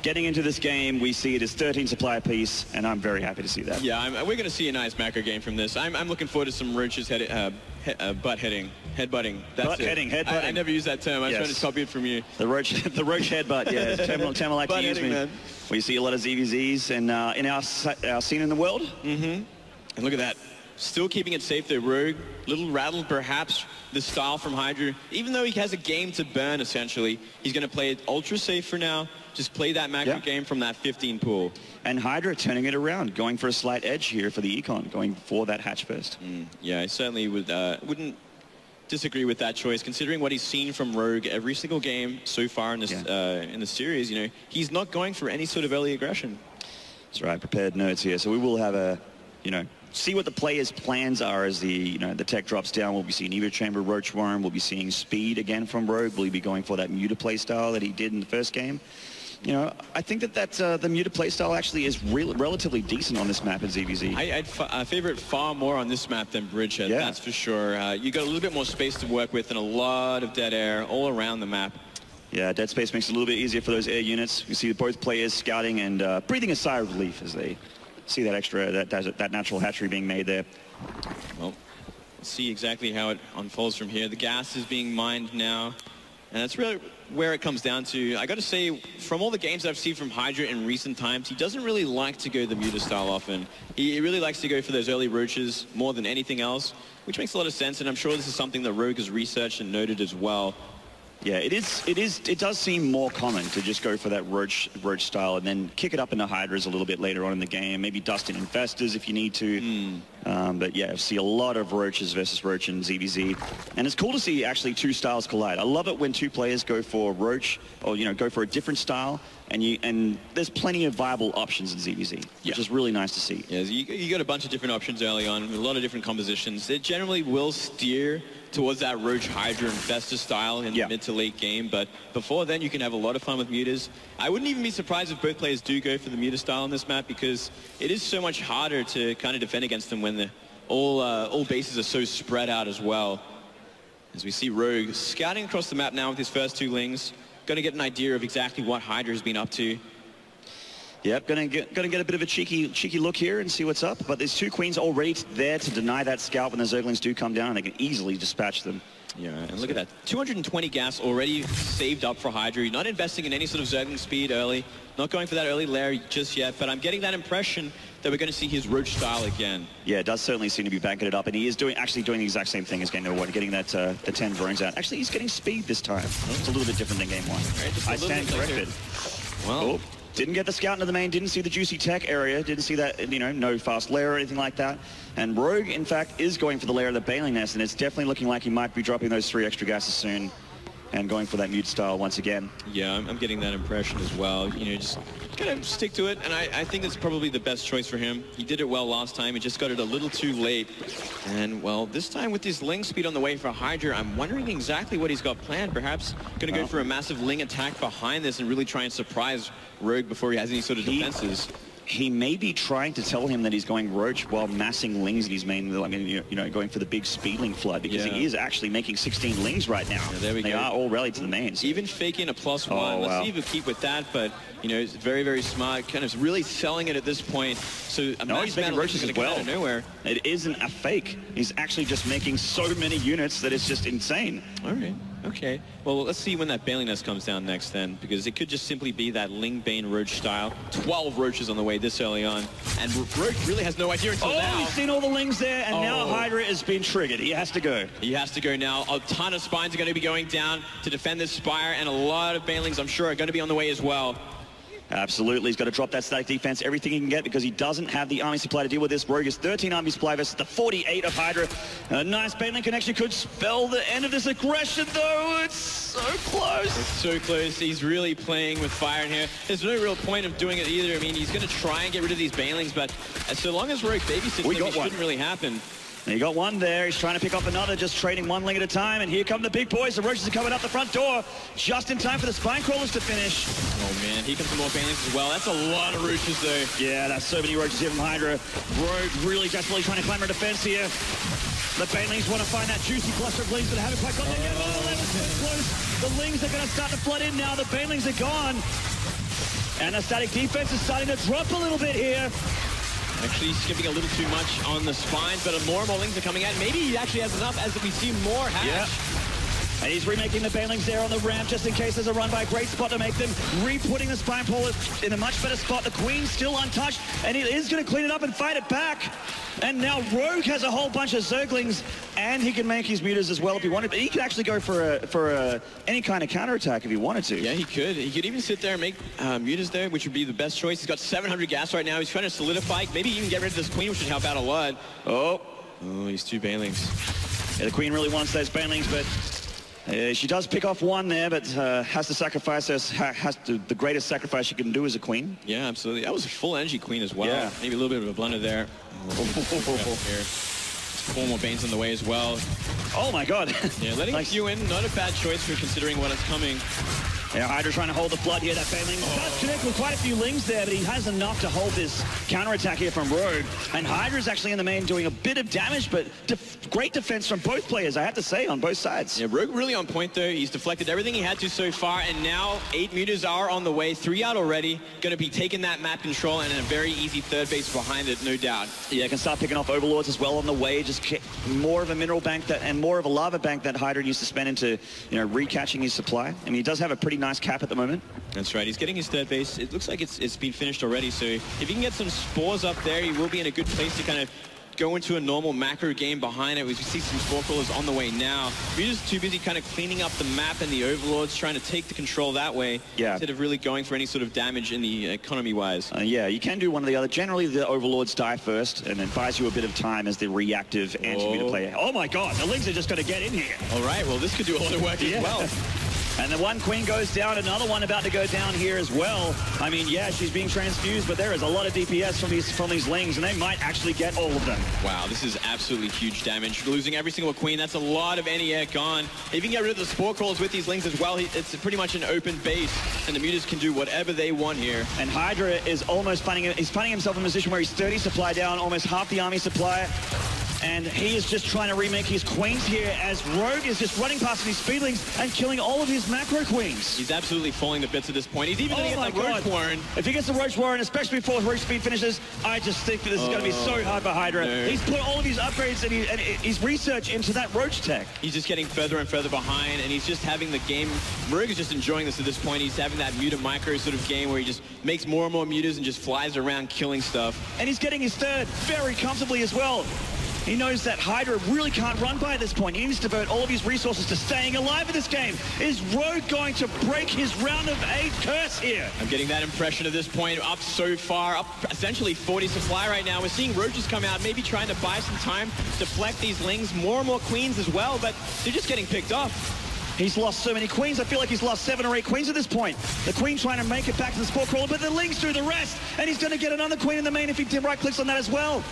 getting into this game, we see it as 13 supply apiece, and I'm very happy to see that. Yeah, we're going to see a nice macro game from this. I'm looking forward to some Roach's headbutting. That's headbutting. I never use that term. I was trying to copy it from you. The Roach headbutt, yeah. Tamil like to use me. Man. We see a lot of ZVZs and in our scene in the world. And look at that. Still keeping it safe there, Rogue. Little rattled, perhaps, the style from Hydra. Even though he has a game to burn, essentially, he's going to play it ultra safe for now. Just play that macro game from that 15 pool. And Hydra turning it around, going for a slight edge here for the Econ, going for that hatch first. Yeah, I certainly wouldn't disagree with that choice, considering what he's seen from Rogue every single game so far in this in the series. He's not going for any sort of early aggression. That's right. Prepared notes here. So we will have a, see what the players' plans are as the tech drops down. We'll be seeing Evo Chamber, Roach Worm. We'll be seeing speed again from Rogue. Will he be going for that muta play style that he did in the first game? I think that the muta playstyle actually is relatively decent on this map at ZVZ. I'd favor it far more on this map than Bridgehead, that's for sure. You got a little bit more space to work with and a lot of dead air all around the map. Yeah, dead space makes it a little bit easier for those air units. You see both players scouting and breathing a sigh of relief as they see that that natural hatchery being made there. Well, let's see exactly how it unfolds from here. The gas is being mined now. And that's really where it comes down to. I got to say, from all the games I've seen from Hydra in recent times, he doesn't really like to go the muta style often. He really likes to go for those early roaches more than anything else, which makes a lot of sense. And I'm sure this is something that Rogue has researched and noted as well. Yeah, it does seem more common to just go for that roach style and then kick it up into Hydras a little bit later on in the game. Maybe dust in Infestors if you need to. But yeah, I see a lot of roaches versus roach in ZVZ. And it's cool to see actually 2 styles collide. I love it when 2 players go for roach or, go for a different style. And there's plenty of viable options in ZVZ, which is really nice to see. Yeah, you got a bunch of different options early on, a lot of different compositions. It generally will steer towards that Roach Hydra Infestor style in the mid to late game, but before then you can have a lot of fun with mutas. I wouldn't even be surprised if both players do go for the muta style on this map, because it is so much harder to kind of defend against them when all bases are so spread out as well. As we see Rogue scouting across the map now with his first 2 lings, going to get an idea of exactly what Hydra has been up to. Yep, gonna get a bit of a cheeky look here and see what's up. But there's 2 queens already there to deny that scout when the Zerglings do come down, and they can easily dispatch them. Yeah, and look at that. 220 gas already saved up for Hydra. Not investing in any sort of Zergling speed early. Not going for that early lair just yet, but I'm getting that impression that we're going to see his Roach style again. Yeah, it does certainly seem to be banking it up, and he is actually doing the exact same thing as game number 1, getting that the 10 drones out. Actually, he's getting speed this time. It's a little bit different than game 1. Right, I stand corrected. Well, Didn't get the scout into the main, didn't see the juicy tech area, didn't see that, you know, no fast lair or anything like that. And Rogue, in fact, is going for the lair of the Baneling Nest, and it's definitely looking like he might be dropping those 3 extra gases soon and going for that mute style once again. Yeah, I'm getting that impression as well. You know, just kind of stick to it, and I think it's probably the best choice for him. He did it well last time, he just got it a little too late. And, well, this time with his Ling speed on the way for Hydra, I'm wondering exactly what he's got planned. Perhaps going to go for a massive Ling attack behind this and really try and surprise Rogue before he has any sort of defenses. He may be trying to tell him that he's going Roach while massing Lings in his main, I mean, you know, going for the big speedling flood, because he is actually making 16 Lings right now. Yeah, there we they go. are all rallied to the mains. Even faking a +1. Let's see if we keep with that, but, you know, it's very, very smart, kind of really selling it at this point. So he's making roaches as well. Out of nowhere. It isn't a fake. He's actually just making so many units that it's just insane. All right. Okay, well, let's see when that Baneling Nest comes down next then, because it could just simply be that Ling Bane Roach style. 12 Roaches on the way this early on, and Roach really has no idea until now. He's seen all the Lings there, and now Hydra has been triggered. He has to go. He has to go now. A ton of Spines are going to be going down to defend this Spire, and a lot of Banelings, I'm sure, are going to be on the way as well. Absolutely, he's got to drop that static defense, everything he can get, because he doesn't have the army supply to deal with this. Rogue is 13 army supply versus the 48 of Hydra. A nice Baneling connection could spell the end of this aggression, though. It's so close. It's so close. He's really playing with fire in here. There's no real point of doing it either. I mean, he's going to try and get rid of these Banelings, but so long as Rogue babysits them, it shouldn't really happen. He got one there. He's trying to pick off another, just trading one Ling at a time. And here come the big boys. The Roaches are coming out the front door just in time for the Spine Crawlers to finish. Oh, man. Here comes some more Banelings as well. That's a lot of Roaches, though. Yeah, that's so many Roaches here from Hydra. Rogue really desperately trying to climb a defense here. The Banelings want to find that juicy cluster of Lings, but haven't quite got there yet. Oh, that was so close. The Lings are going to start to flood in now. The Banelings are gone. And the static defense is starting to drop a little bit here. Actually skipping a little too much on the Spines, but more and more Lings are coming out. Maybe he actually has enough as we see more hatch. Yeah. And he's remaking the Banelings there on the ramp just in case there's a run by. Great spot to make them. Re-putting the Spine Crawler in a much better spot. The Queen's still untouched, and he is going to clean it up and fight it back. And now Rogue has a whole bunch of Zerglings, and he can make his mutas as well if he wanted. But he could actually go for any kind of counterattack if he wanted to. Yeah, he could. He could even sit there and make mutas there, which would be the best choice. He's got 700 gas right now. He's trying to solidify. Maybe even get rid of this Queen, which would help out a lot. Oh, he's 2 Banelings. Yeah, the Queen really wants those Banelings, but she does pick off one there, but has to sacrifice the greatest sacrifice she can do as a Queen. Yeah, absolutely. That was a full energy Queen as well. Yeah. Maybe a little bit of a blunder there. Here. 4 more Banes in the way as well. Oh my god. Yeah, letting a few in, not a bad choice for considering what is coming. Yeah, Hydra trying to hold the flood here. That Baneling does connect with quite a few Lings there, but he has enough to hold this counterattack here from Rogue. And Hydra's actually in the main doing a bit of damage, but great defense from both players, I have to say, on both sides. Yeah, Rogue really on point, though. He's deflected everything he had to so far, and now 8 mutas are on the way. 3 out already. Going to be taking that map control, and a very easy third base behind it, no doubt. Yeah, can start picking off Overlords as well on the way. Just more of a mineral bank and more of a lava bank that Hydra used to spend into, you know, recatching his supply. I mean, he does have a pretty nice cap at the moment. That's right. He's getting his third base. It looks like it's been finished already. So if he can get some spores up there, he will be in a good place to kind of go into a normal macro game behind it. We see some Spore Crawlers on the way now. We're just too busy kind of cleaning up the map and the Overlords, trying to take the control that way, instead of really going for any sort of damage in the economy-wise. Yeah, you can do one or the other. Generally, the Overlords die first, and it buys you a bit of time as the reactive anti-muta player. Oh my god, the Lings are just going to get in here. All right, well, this could do a lot of work as well. And the one Queen goes down, another one about to go down here as well. I mean, yeah, she's being transfused, but there is a lot of DPS from these Lings, and they might actually get all of them. Wow, this is absolutely huge damage. Losing every single Queen, that's a lot of anti-air gone. If you can get rid of the Spore Crawlers with these Lings as well, it's pretty much an open base, and the mutas can do whatever they want here. And Hydra is almost finding himself in a position where he's 30 supply down, almost half the army supply. And he is just trying to remake his Queens here as Rogue is just running past his Speedlings and killing all of his macro Queens. He's absolutely falling to bits at this point. He's even going to get the Roach Warren. If he gets the Roach Warren, especially before Roach Speed finishes, I just think that this is going to be so hard for Hydra. No. He's put all of his upgrades and his research into that Roach tech. He's just getting further and further behind, and he's just having the game. Rogue is just enjoying this at this point. He's having that muta micro sort of game where he just makes more and more mutas and just flies around killing stuff. And he's getting his third very comfortably as well. He knows that Hydra really can't run by at this point. He needs to devote all of his resources to staying alive in this game. Is Rogue going to break his round of 8 curse here? I'm getting that impression at this point, up so far, up essentially 40 supply right now. We're seeing Roaches come out, maybe trying to buy some time, deflect these Lings, more and more Queens as well, but they're just getting picked off. He's lost so many Queens. I feel like he's lost 7 or 8 Queens at this point. The Queen trying to make it back to the Sport Crawler, but the Lings do the rest, and he's going to get another Queen in the main if he right-clicks on that as well.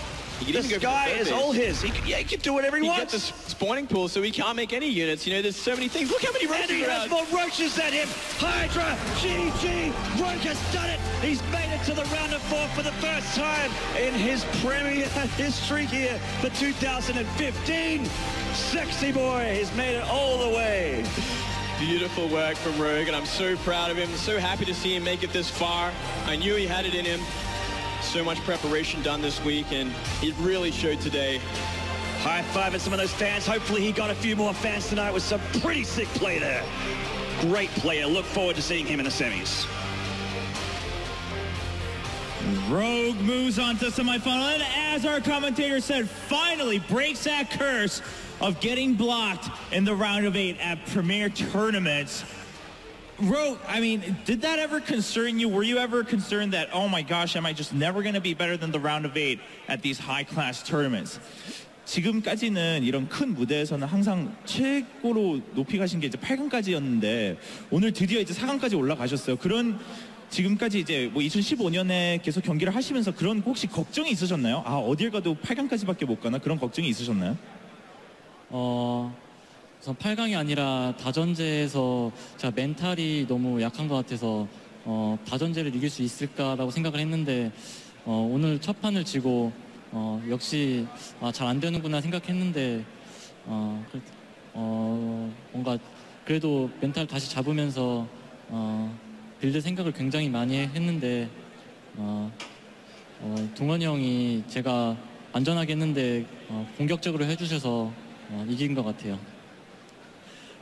This guy is all his. He can do whatever he wants. He gets the spawning pool, so he can't make any units. You know, there's so many things. Look how many roaches and he has more roaches at him. Hydra, GG, Rogue has done it. He's made it to the round of 4 for the first time in his Premier history here for 2015. Sexy boy, he's made it all the way. Beautiful work from Rogue, and I'm so proud of him. So happy to see him make it this far. I knew he had it in him. So much preparation done this week, and it really showed today. High five at some of those fans. Hopefully he got a few more fans tonight with some pretty sick play there. Great player. Look forward to seeing him in the semis. Rogue moves on to semifinal, and as our commentator said, finally breaks that curse of getting blocked in the round of 8 at Premier tournaments. Rogue, I mean, did that ever concern you? Were you ever concerned that, oh my gosh, am I just never going to be better than the round of 8 at these high-class tournaments? 지금까지는 이런 큰 무대에서는 항상 최고로 높이 가신 게 이제 8강까지였는데 오늘 드디어 이제 4강까지 올라가셨어요. 그런 지금까지 이제 뭐 2015년에 계속 경기를 하시면서 그런 혹시 걱정이 있으셨나요? 아, 어딜 가도 8강까지밖에 못 가나? 그런 걱정이 있으셨나요? 우선 8강이 아니라 다전제에서 제가 멘탈이 너무 약한 것 같아서 다전제를 이길 수 있을까라고 생각을 했는데 오늘 첫 판을 지고 역시 잘 안 되는구나 생각했는데 뭔가 그래도 멘탈 다시 잡으면서 빌드 생각을 굉장히 많이 했는데 동원이 형이 제가 안전하게 했는데 공격적으로 해주셔서 이긴 것 같아요.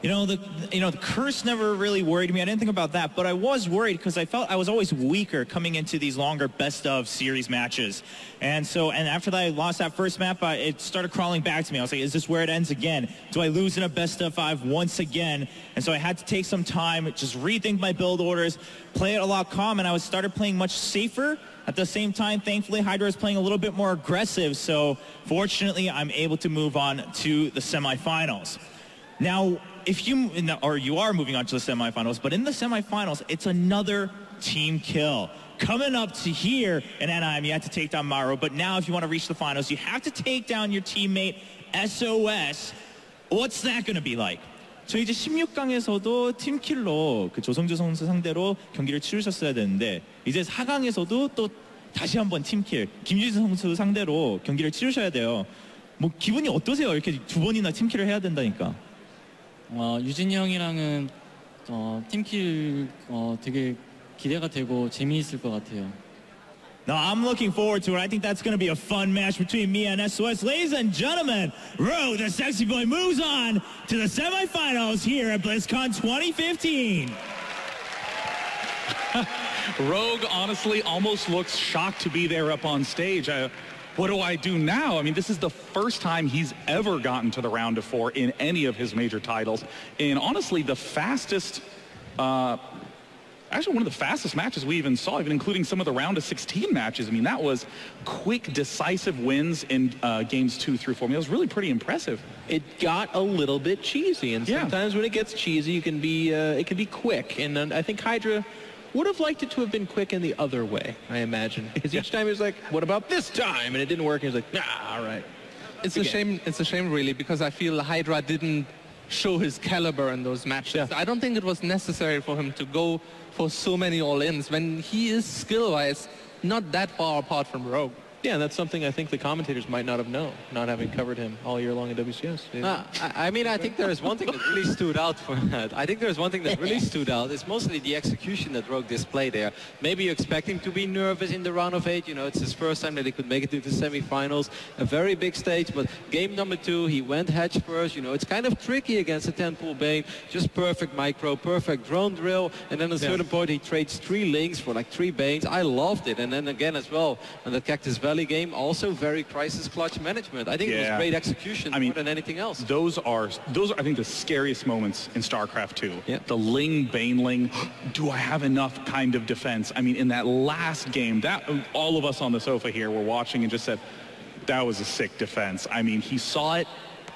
You know, the curse never really worried me. I didn't think about that, but I was worried because I felt I was always weaker coming into these longer best-of series matches. And after that I lost that first map, it started crawling back to me. I was like, is this where it ends again? Do I lose in a best-of-5 once again? And so I had to take some time, just rethink my build orders, play it a lot calm, and I started playing much safer. At the same time, thankfully, Hydra is playing a little bit more aggressive, so fortunately, I'm able to move on to the semifinals. Now, if you are moving on to the semifinals, but in the semifinals, it's another team kill. Coming up to here in NIM, you had to take down Maru, but now if you want to reach the finals, you have to take down your teammate SOS. What's that going to be like? 저 이제 16강에서도 팀킬로 그 조성주 선수 상대로 경기를 치르셨어야 되는데 이제 4강에서도 또 다시 한번 팀킬 김유진 선수 상대로 경기를 치르셔야 돼요. 뭐 기분이 어떠세요? 이렇게 2번이나 팀킬을 해야 된다니까. 유진이 형이랑은 팀킬 되게 기대가 되고 재미있을 것 같아요. No, I'm looking forward to it. I think that's going to be a fun match between me and SOS. Ladies and gentlemen, Rogue, the sexy boy, moves on to the semifinals here at BlizzCon 2015. Rogue honestly almost looks shocked to be there up on stage. What do I do now? I mean, this is the first time he's ever gotten to the round of 4 in any of his major titles. And honestly, the fastest, actually one of the fastest matches we even saw, even including some of the round of 16 matches. I mean, that was quick, decisive wins in games 2 through 4. I mean, it was really pretty impressive. It got a little bit cheesy, and sometimes when it gets cheesy, it can be quick. And I think Hydra would have liked it to have been quick in the other way, I imagine. Because each time he was like, what about this time? And it didn't work. And he was like, nah, all right. It's a shame, really, because I feel Hydra didn't show his caliber in those matches. I don't think it was necessary for him to go for so many all-ins when he is skill-wise not that far apart from Rogue. Yeah, and that's something I think the commentators might not have known, not having covered him all year long in WCS. I mean, I think there is one thing that really stood out for that. I think there's one thing that really stood out. It's mostly the execution that Rogue displayed there. Maybe you expect him to be nervous in the round of 8. You know, it's his first time that he could make it to the semifinals. A very big stage, but game number 2, he went hedge first. You know, it's kind of tricky against a 10-pool Bane. Just perfect micro, perfect drone drill. And then at a certain point, he trades 3 Lings for like 3 Banes. I loved it. And then again as well, on the Cactus Valley, early game, also very crisis clutch management. I think it was great execution more than anything else. Those are, I think, the scariest moments in StarCraft 2. Yeah. The Ling, Baneling, do I have enough kind of defense? I mean, in that last game, that all of us on the sofa here were watching and just said, that was a sick defense. I mean, he saw it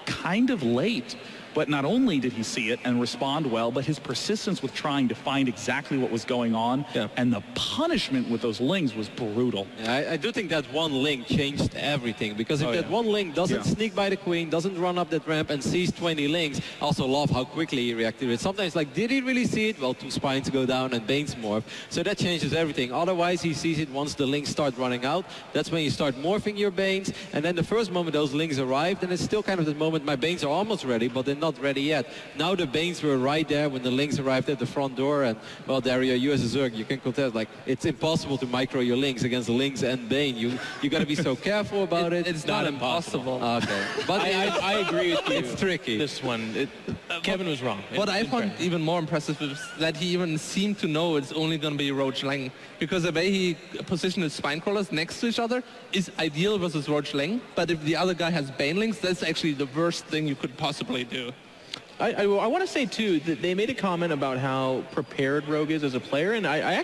kind of late. But not only did he see it and respond well, but his persistence with trying to find exactly what was going on and the punishment with those Lings was brutal. Yeah, I do think that one Ling changed everything, because if that one Ling doesn't sneak by the Queen, doesn't run up that ramp and sees 20 Lings, I also love how quickly he reacted to it. Sometimes like, did he really see it? Well, 2 spines go down and Bane's morph. So that changes everything. Otherwise, he sees it once the Lings start running out. That's when you start morphing your Banes. And then the first moment those Lings arrived, and it's still kind of the moment my Banes are almost ready, but they're not ready yet. Now the Banes were right there when the Lings arrived at the front door, and well, Dario, you as a Zerg, you can contest, like, it's impossible to micro your Lings against Lings and Bane. You got to be so careful about it. It's not impossible. Okay. But I agree with you. It's tricky. This one, Kevin was wrong. What I found even more impressive is that he even seemed to know it's only going to be Roach Lang, because the way he positioned his spine crawlers next to each other is ideal versus Roach Lang. But if the other guy has Banelings, that's actually the worst thing you could possibly do. I want to say, too, that they made a comment about how prepared Rogue is as a player, and I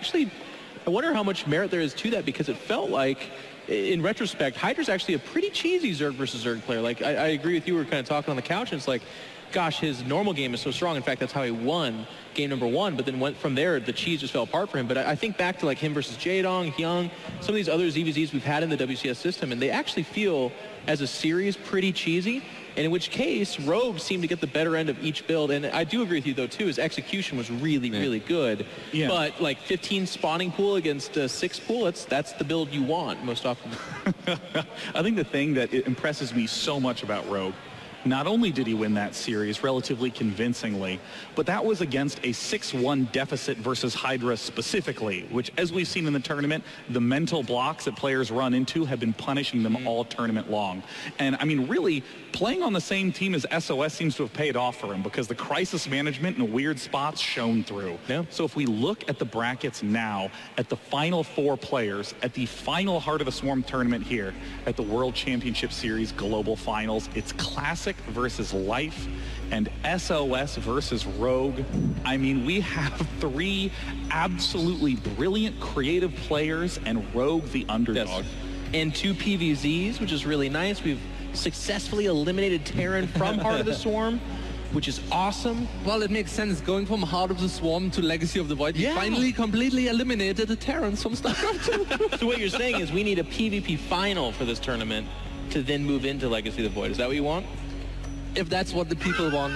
wonder how much merit there is to that, because it felt like, in retrospect, Hydra's actually a pretty cheesy Zerg versus Zerg player. Like, I agree with you, we were kind of talking on the couch, and it's like, gosh, his normal game is so strong. In fact, that's how he won game number 1, but then went from there, the cheese just fell apart for him. But I think back to like him versus Jaedong, Hyung, some of these other ZVZs we've had in the WCS system, and they actually feel, as a series, pretty cheesy. And in which case, Rogue seemed to get the better end of each build. And I do agree with you, though, too, his execution was really, really good. Yeah. But, like, 15 spawning pool against 6 pool, that's the build you want most often. I think the thing that impresses me so much about Rogue, not only did he win that series relatively convincingly, but that was against a 6-1 deficit versus Hydra specifically, which, as we've seen in the tournament, the mental blocks that players run into have been punishing them all tournament long. And, I mean, really, playing on the same team as SOS seems to have paid off for him, because the crisis management in weird spots shone through. Yeah. So if we look at the brackets now, at the final 4 players, at the final Heart of the Swarm tournament here, at the World Championship Series Global Finals, it's Classic versus Life and SOS versus Rogue. I mean, we have 3 absolutely brilliant creative players and Rogue the underdog. Yes. And 2 PVZs, which is really nice. We've successfully eliminated Terran from Heart of the Swarm, which is awesome. Well, it makes sense. Going from Heart of the Swarm to Legacy of the Void, you finally completely eliminated the Terrans from StarCraft 2. So what you're saying is we need a PvP final for this tournament to then move into Legacy of the Void. Is that what you want? If that's what the people want.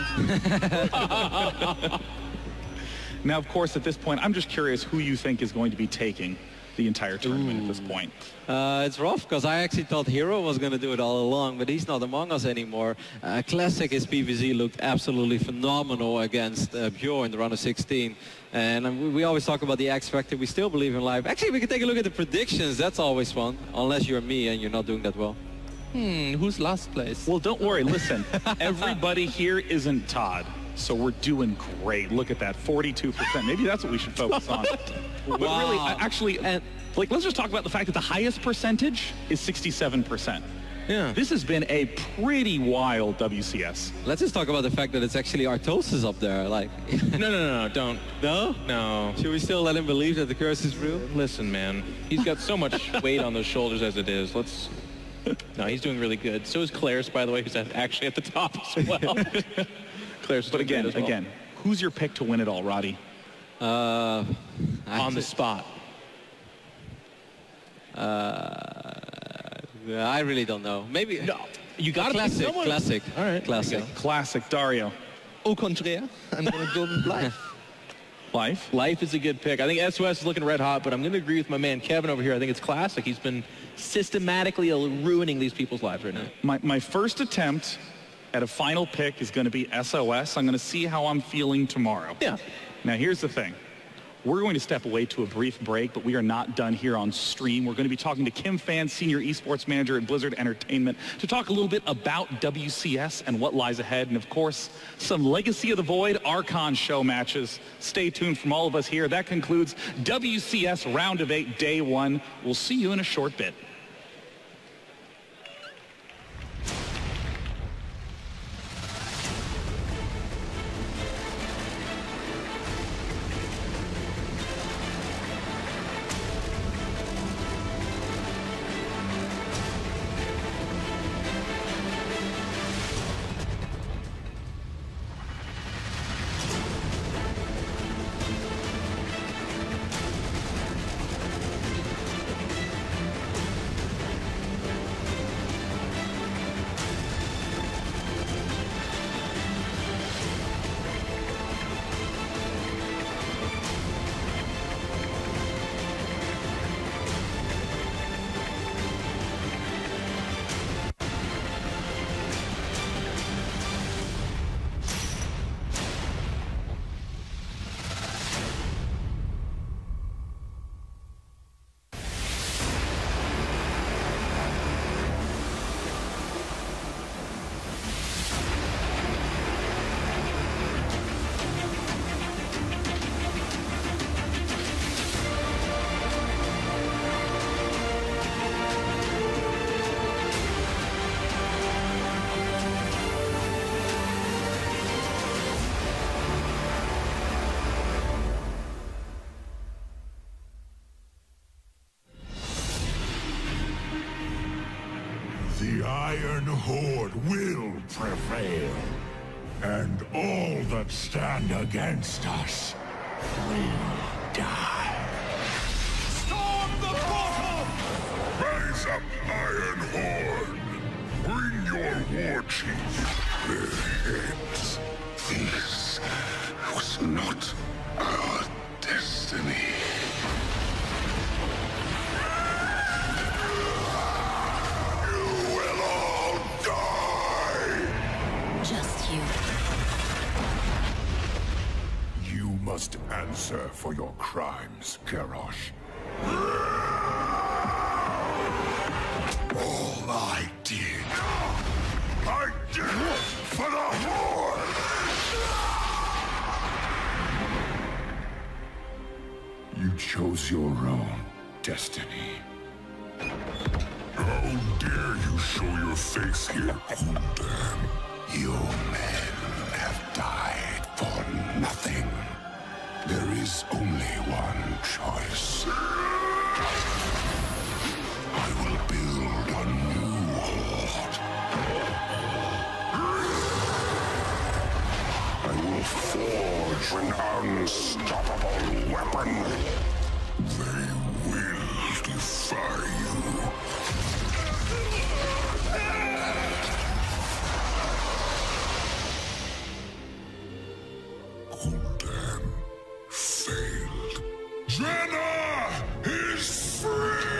Now, of course, at this point, I'm just curious who you think is going to be taking the entire tournament at this point. It's rough, because I actually thought Hero was going to do it all along, but he's not among us anymore. Classic, his PVZ looked absolutely phenomenal against Bjorn in the round of 16. And we always talk about the X Factor. We still believe in life. Actually, we can take a look at the predictions. That's always fun, unless you're me and you're not doing that well. Who's last place? Well, don't worry. Listen, everybody here isn't Todd, so we're doing great. Look at that, 42%. Maybe that's what we should focus on. But really, actually, like, let's just talk about the fact that the highest percentage is 67%. Yeah. This has been a pretty wild WCS. Let's just talk about the fact that it's actually Artosis up there. Like, no, don't. No? No. Should we still let him believe that the curse is real? Listen, man, he's got so much weight on those shoulders as it is. No, he's doing really good. So is Claire's, by the way, who's actually at the top as well. Claire's, but again, who's your pick to win it all, Roddy? On the spot. I really don't know. Maybe. No, you got to pick someone. Classic. All right. Classic. Dario. Au contraire, I'm going to go with Life. Life is a good pick. I think SOS is looking red hot, but I'm going to agree with my man Kevin over here. I think it's Classic. He's been systematically ruining these people's lives right now. My first attempt at a final pick is going to be SOS. I'm going to see how I'm feeling tomorrow. Yeah. Now, here's the thing. We're going to step away to a brief break, but we are not done here on stream. We're going to be talking to Kim Fan, Senior Esports Manager at Blizzard Entertainment, to talk a little bit about WCS and what lies ahead, and of course, some Legacy of the Void Archon show matches. Stay tuned from all of us here. That concludes WCS Round of 8, Day 1. We'll see you in a short bit. The Iron Horde will prevail. And all that stand against us will die. Storm the bottom! Rise up, Iron Horde. Bring your war chief. Their heads. This was not our destiny. You will all die! Just you. You must answer for your crimes, Garrosh. All I did for the Horde! You chose your own destiny. How dare you show your face here, Gundam? You men have died for nothing. There is only one choice. I will build a new Horde. I will forge an unstoppable weapon. They will defy you. Gundam failed. Jenna is free!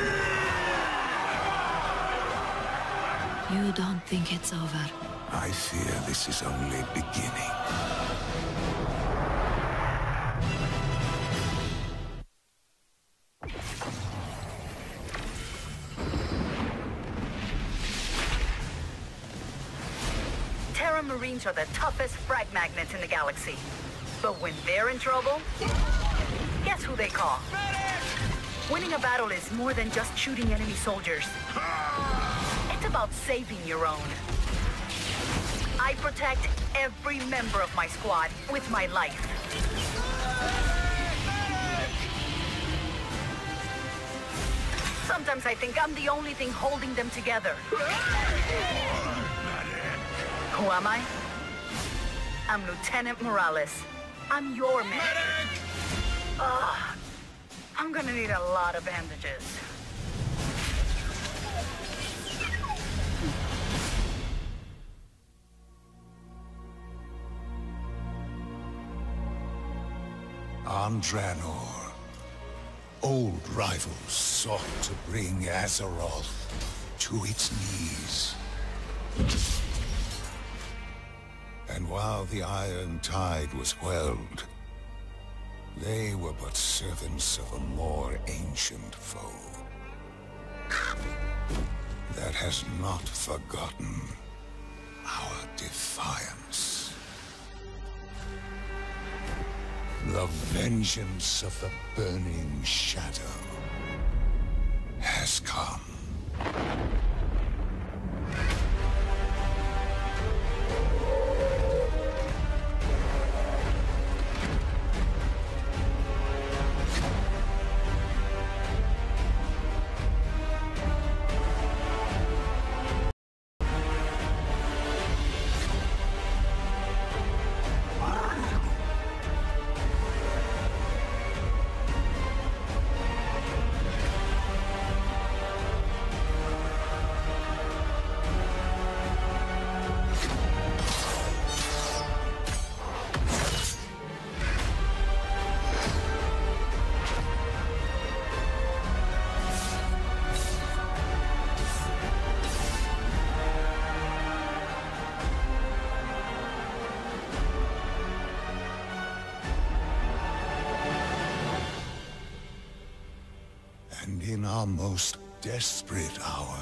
You don't think it's over? I fear this is only beginning. Terra Marines are the toughest frag magnets in the galaxy. But when they're in trouble, guess who they call? Winning a battle is more than just shooting enemy soldiers. It's about saving your own. I protect every member of my squad with my life. Sometimes I think I'm the only thing holding them together. Who am I? I'm Lieutenant Morales. I'm your man. I'm gonna need a lot of bandages. On Draenor, old rivals sought to bring Azeroth to its knees. And while the Iron Tide was quelled, they were but servants of a more ancient foe that has not forgotten our defiance. The vengeance of the Burning Shadow has come. And in our most desperate hour,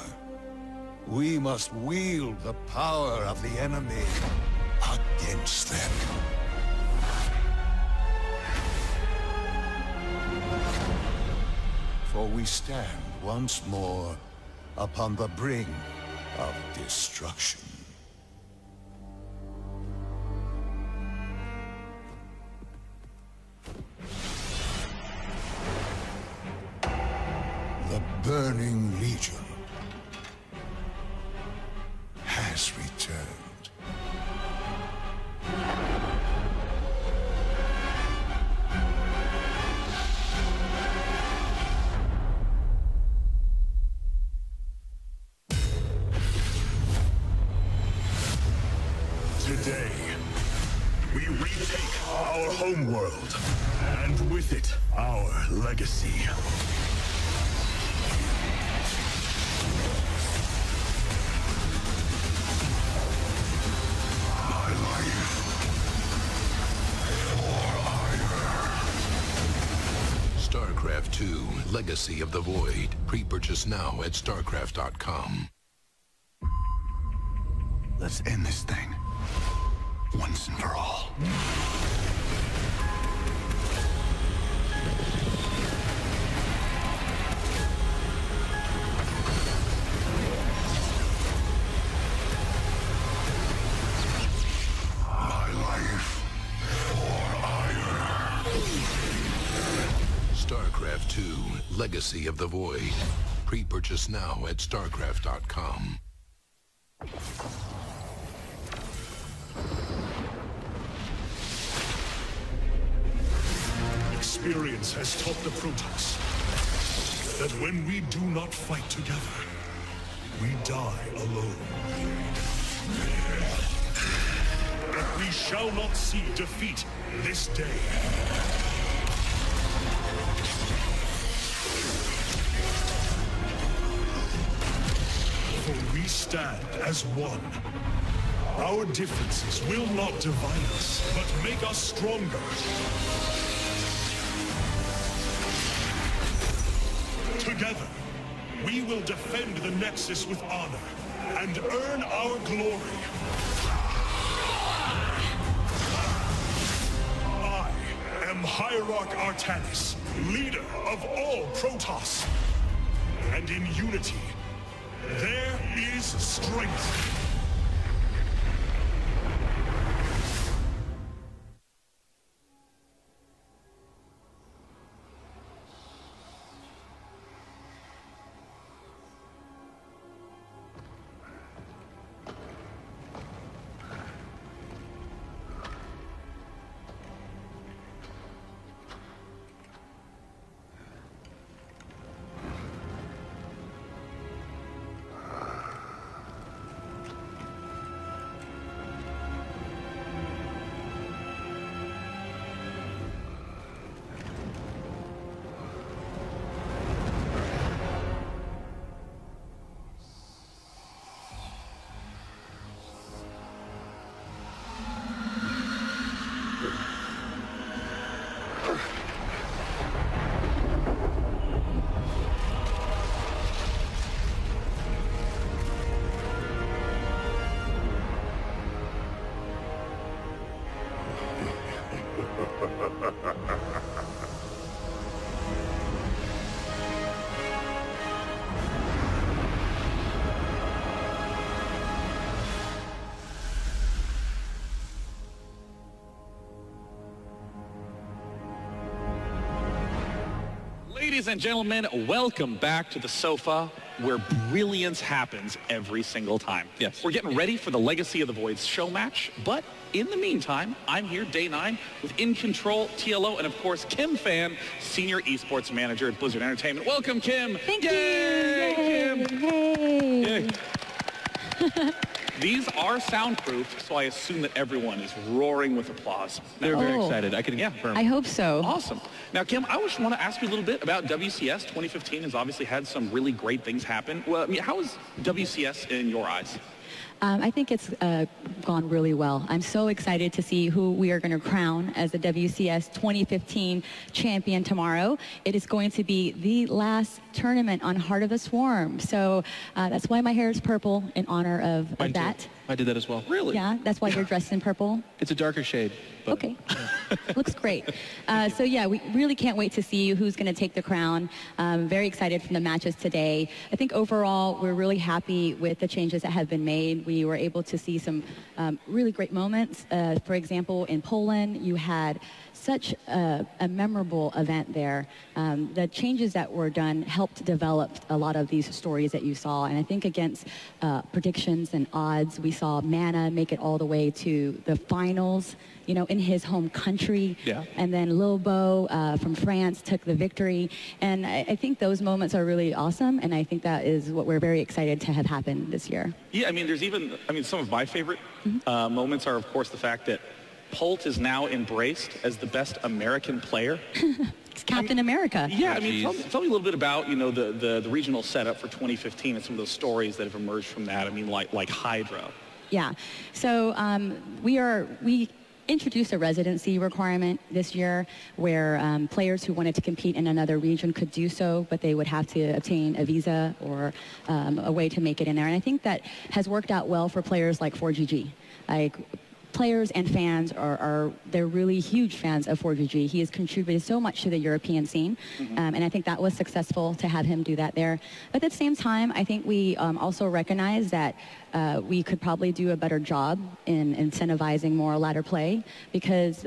we must wield the power of the enemy against them. For we stand once more upon the brink of destruction. The Burning Legion. Today, we retake our homeworld, and with it, our legacy. My life for hire. StarCraft 2, Legacy of the Void. Pre-purchase now at StarCraft.com. Let's end this thing, once and for all. My life for hire. StarCraft 2, Legacy of the Void. Pre-purchase now at StarCraft.com. Experience has taught the Protoss that when we do not fight together, we die alone. But we shall not see defeat this day. For we stand as one. Our differences will not divide us, but make us stronger. Together, we will defend the Nexus with honor and earn our glory. I am Hierarch Artanis, leader of all Protoss. And in unity, there is strength. Ladies and gentlemen, welcome back to the sofa where brilliance happens every single time. Yes. We're getting ready for the Legacy of the Void show match, but in the meantime, I'm here day 9 with In Control, TLO, and of course, Kim Fan, Senior Esports Manager at Blizzard Entertainment. Welcome, Kim. Thank Yay, you. Kim. Yay. Yay. These are soundproof, so I assume that everyone is roaring with applause. They're very excited. I can confirm. I hope so. Awesome. Now, Kim, I just want to ask you a little bit about WCS. 2015 has obviously had some really great things happen. Well, I mean, how is WCS in your eyes? I think it's gone really well. I'm so excited to see who we are going to crown as the WCS 2015 champion tomorrow. It is going to be the last tournament on Heart of the Swarm. So that's why my hair is purple in honor of that. Too. I did that as well. Really? Yeah, that's why you're dressed in purple. It's a darker shade. But, okay. Looks great. So yeah, we really can't wait to see who's going to take the crown. Very excited from the matches today. I think overall we're really happy with the changes that have been made. We were able to see some really great moments. For example, in Poland, you had such a memorable event there. The changes that were done helped develop a lot of these stories that you saw. And I think against predictions and odds, we saw Mana make it all the way to the finals, you know, in his home country. country. Yeah. And then Lil Bo from France took the victory. And I think those moments are really awesome, and I think that is what we're very excited to have happen this year. Yeah, I mean, there's even, some of my favorite moments are, of course, the fact that Polt is now embraced as the best American player. It's Captain America. Yeah, I mean, tell me a little bit about, the regional setup for 2015 and some of those stories that have emerged from that. I mean, like Hydra. Yeah. So we introduced a residency requirement this year where players who wanted to compete in another region could do so, but they would have to obtain a visa or a way to make it in there. And I think that has worked out well for players like 4GG. Like, players and fans they're really huge fans of 4GG. He has contributed so much to the European scene, and I think that was successful to have him do that there. But at the same time, I think we also recognize that we could probably do a better job in incentivizing more ladder play, because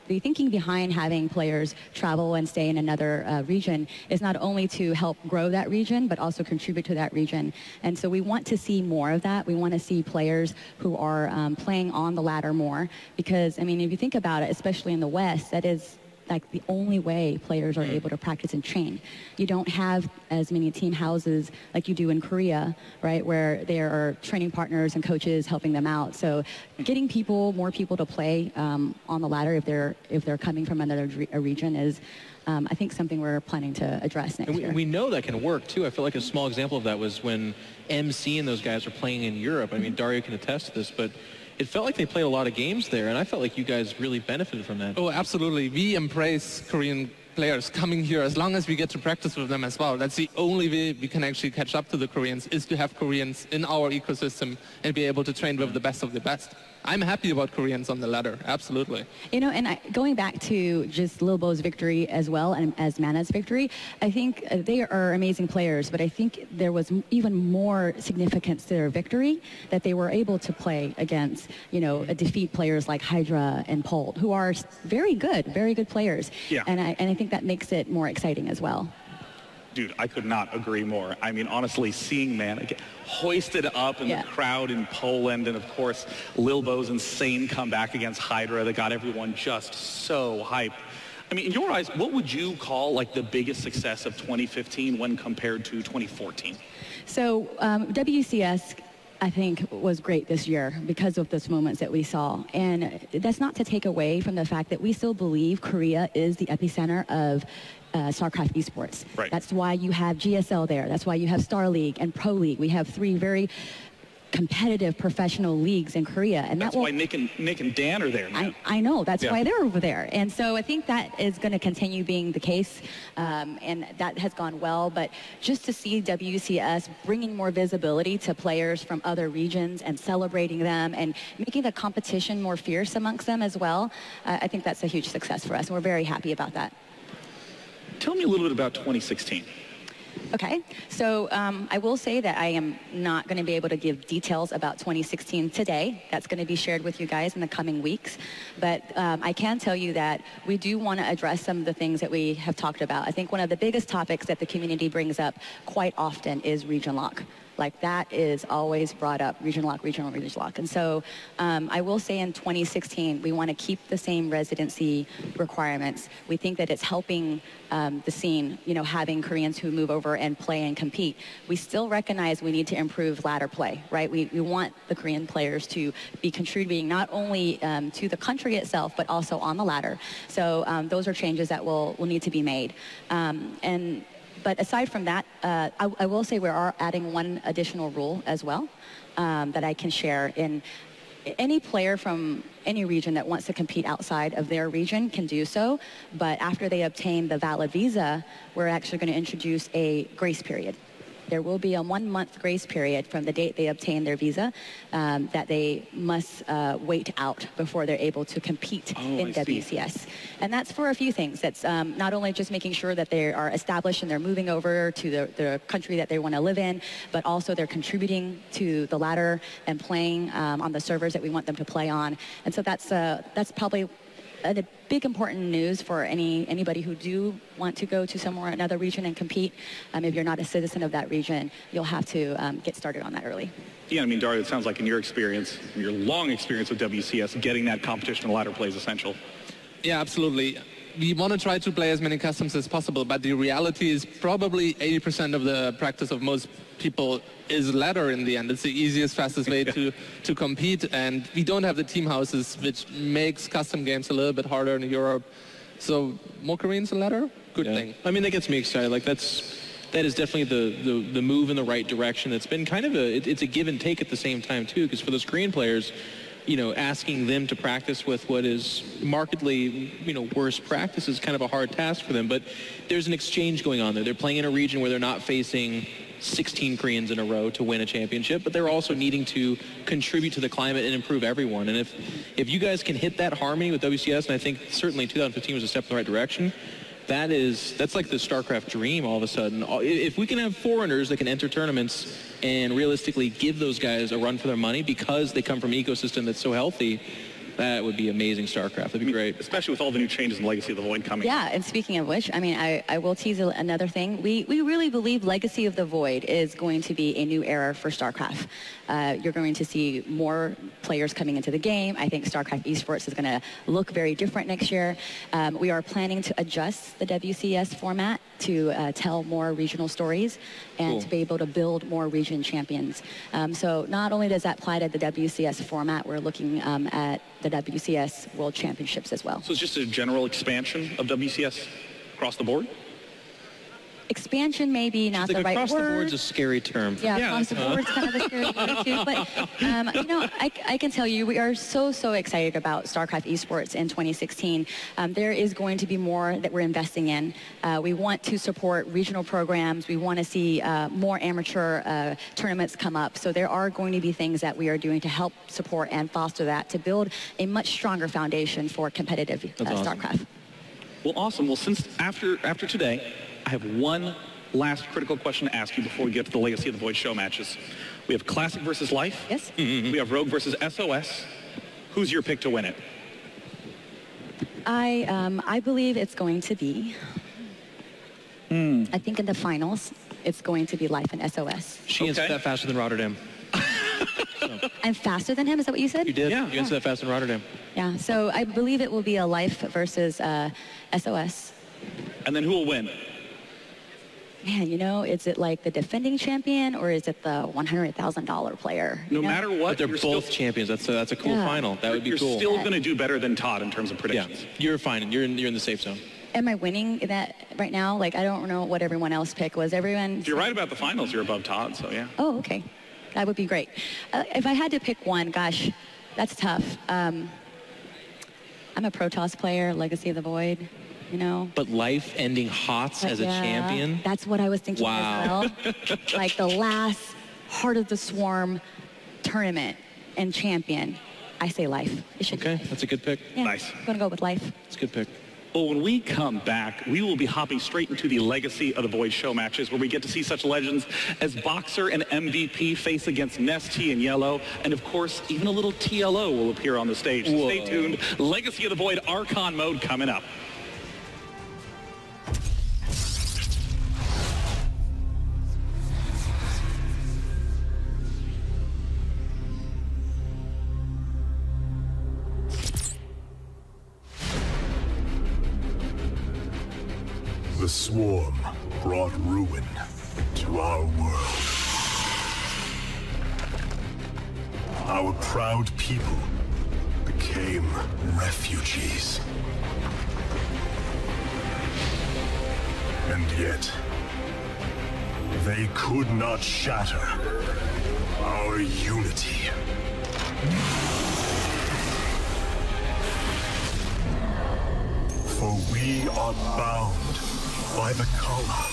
the thinking behind having players travel and stay in another region is not only to help grow that region, but also contribute to that region. And so we want to see more of that. We want to see players who are playing on the ladder more, because, I mean, if you think about it, especially in the West, that is like the only way players are able to practice and train. You don't have as many team houses like you do in Korea, right, where there are training partners and coaches helping them out. So getting more people to play on the ladder if they're coming from another region is, I think, something we're planning to address next year. We know that can work too. I feel like a small example of that was when MC and those guys were playing in Europe. I mean, Dario can attest to this, but it felt like they played a lot of games there, and I felt like you guys really benefited from that. Oh, absolutely. We embrace Korean players coming here as long as we get to practice with them as well. That's the only way we can actually catch up to the Koreans, is to have Koreans in our ecosystem and be able to train with the best of the best. I'm happy about Koreans on the ladder, absolutely. And going back to just Lil Bo's victory as well, and as Mana's victory, I think they are amazing players, but I think there was even more significance to their victory, that they were able to play against, defeat players like Hydra and Polt, who are very good players. Yeah. And I think that makes it more exciting as well. Dude, I could not agree more. I mean, honestly, seeing Man hoisted up in the crowd in Poland, and of course, Lil Bo's insane comeback against Hydra that got everyone just so hyped. I mean, in your eyes, what would you call like the biggest success of 2015 when compared to 2014? So WCS, I think, was great this year because of those moments that we saw. And that's not to take away from the fact that we still believe Korea is the epicenter of StarCraft esports. Right. That's why you have GSL there. That's why you have Star League and Pro League. We have 3 very competitive professional leagues in Korea. And that's why Nick and Dan are there, man. I know. That's why they're over there. And so I think that is going to continue being the case. And that has gone well. But just to see WCS bringing more visibility to players from other regions and celebrating them and making the competition more fierce amongst them as well, I think that's a huge success for us. And we're very happy about that. Tell me a little bit about 2016. Okay, so I will say that I am not going to be able to give details about 2016 today. That's going to be shared with you guys in the coming weeks. But I can tell you that we do want to address some of the things that we have talked about. I think one of the biggest topics that the community brings up quite often is region lock. Like, that is always brought up, region lock. And so I will say in 2016, we want to keep the same residency requirements. We think that it's helping the scene, having Koreans who move over and play and compete. We still recognize we need to improve ladder play, right? We want the Korean players to be contributing not only to the country itself, but also on the ladder. So those are changes that will need to be made. But aside from that, I will say we are adding one additional rule as well that I can share. In any player from any region that wants to compete outside of their region can do so, but after they obtain the valid visa, we're actually going to introduce a grace period. There will be a 1-month grace period from the date they obtain their visa that they must wait out before they're able to compete in WCS. And that's for a few things. That's not only just making sure that they are established and they're moving over to the country that they want to live in, but also they're contributing to the ladder and playing on the servers that we want them to play on. And so that's probably a big important news for anybody who do want to go to another region and compete. If you're not a citizen of that region, you'll have to get started on that early. Yeah, I mean, Dario, it sounds like in your experience, your long experience with WCS, getting that competition ladder play is essential. Yeah, absolutely. We want to try to play as many customs as possible, but the reality is probably 80% of the practice of most people is ladder in the end. It's the easiest, fastest way to compete, and we don't have the team houses, which makes custom games a little bit harder in Europe. So more Koreans in ladder, good thing. I mean, that gets me excited. Like that is definitely the move in the right direction. It's been kind of it's a give and take at the same time too, because for those Korean players, you know, asking them to practice with what is markedly, you know, worse practice is kind of a hard task for them. But there's an exchange going on there. They're playing in a region where they're not facing 16 Koreans in a row to win a championship, but they're also needing to contribute to the climate and improve everyone. And if you guys can hit that harmony with WCS, and I think certainly 2015 was a step in the right direction, that's like the StarCraft dream all of a sudden. If we can have foreigners that can enter tournaments and realistically give those guys a run for their money because they come from an ecosystem that's so healthy, that would be amazing StarCraft. That'd be great. Especially with all the new changes in Legacy of the Void coming. Yeah, and speaking of which, I mean, I will tease another thing. We really believe Legacy of the Void is going to be a new era for StarCraft. You're going to see more players coming into the game. I think StarCraft Esports is going to look very different next year. We are planning to adjust the WCS format to tell more regional stories and to be able to build more region champions. So not only does that apply to the WCS format, we're looking at the WCS World Championships as well. So it's just a general expansion of WCS across the board? Expansion may be not the right word. Across the board's a scary term. Yeah, across the board's kind of a scary word too. But, you know, I can tell you we are so excited about StarCraft Esports in 2016. There is going to be more that we're investing in. We want to support regional programs. We want to see more amateur tournaments come up. So there are going to be things that we are doing to help support and foster that, to build a much stronger foundation for competitive StarCraft. Well, awesome. Well, since after today, I have one last critical question to ask you before we get to the Legacy of the Void show matches. We have Classic versus Life. Yes. We have Rogue versus SOS. Who's your pick to win it? I believe it's going to be, I think in the finals, it's going to be Life and SOS. She answered that faster than Rotterdam. I'm faster than him, is that what you said? You did. Yeah. You answered that faster than Rotterdam. Yeah, so I believe it will be a Life versus SOS. And then who will win? Man, you know, is it like the defending champion or is it the $100,000 player? No matter what, but they're both champions. That's a cool final. That would be cool. You're still going to do better than Todd in terms of predictions. Yeah, you're fine. You're in the safe zone. Am I winning that right now? Like, I don't know what everyone else picked. Was everyone? If you're right about the finals, you're above Todd, so yeah. Oh, okay. That would be great. If I had to pick one, gosh, that's tough. I'm a Protoss player, Legacy of the Void. You know, but Life ending HOTS as a champion. That's what I was thinking as well. Like the last Heart of the Swarm tournament and champion. I say Life. It should be. That's a good pick. Yeah, nice. I'm gonna go with Life. It's a good pick. Well, when we come back, we will be hopping straight into the Legacy of the Void show matches, where we get to see such legends as Boxer and MVP face against Nesty and Yellow, and of course, even a little TLO will appear on the stage. So stay tuned. Legacy of the Void Archon mode coming up. The Swarm brought ruin to our world. Our proud people became refugees. And yet, they could not shatter our unity. For we are bound by the Kala,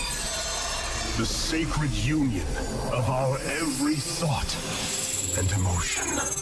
the sacred union of our every thought and emotion.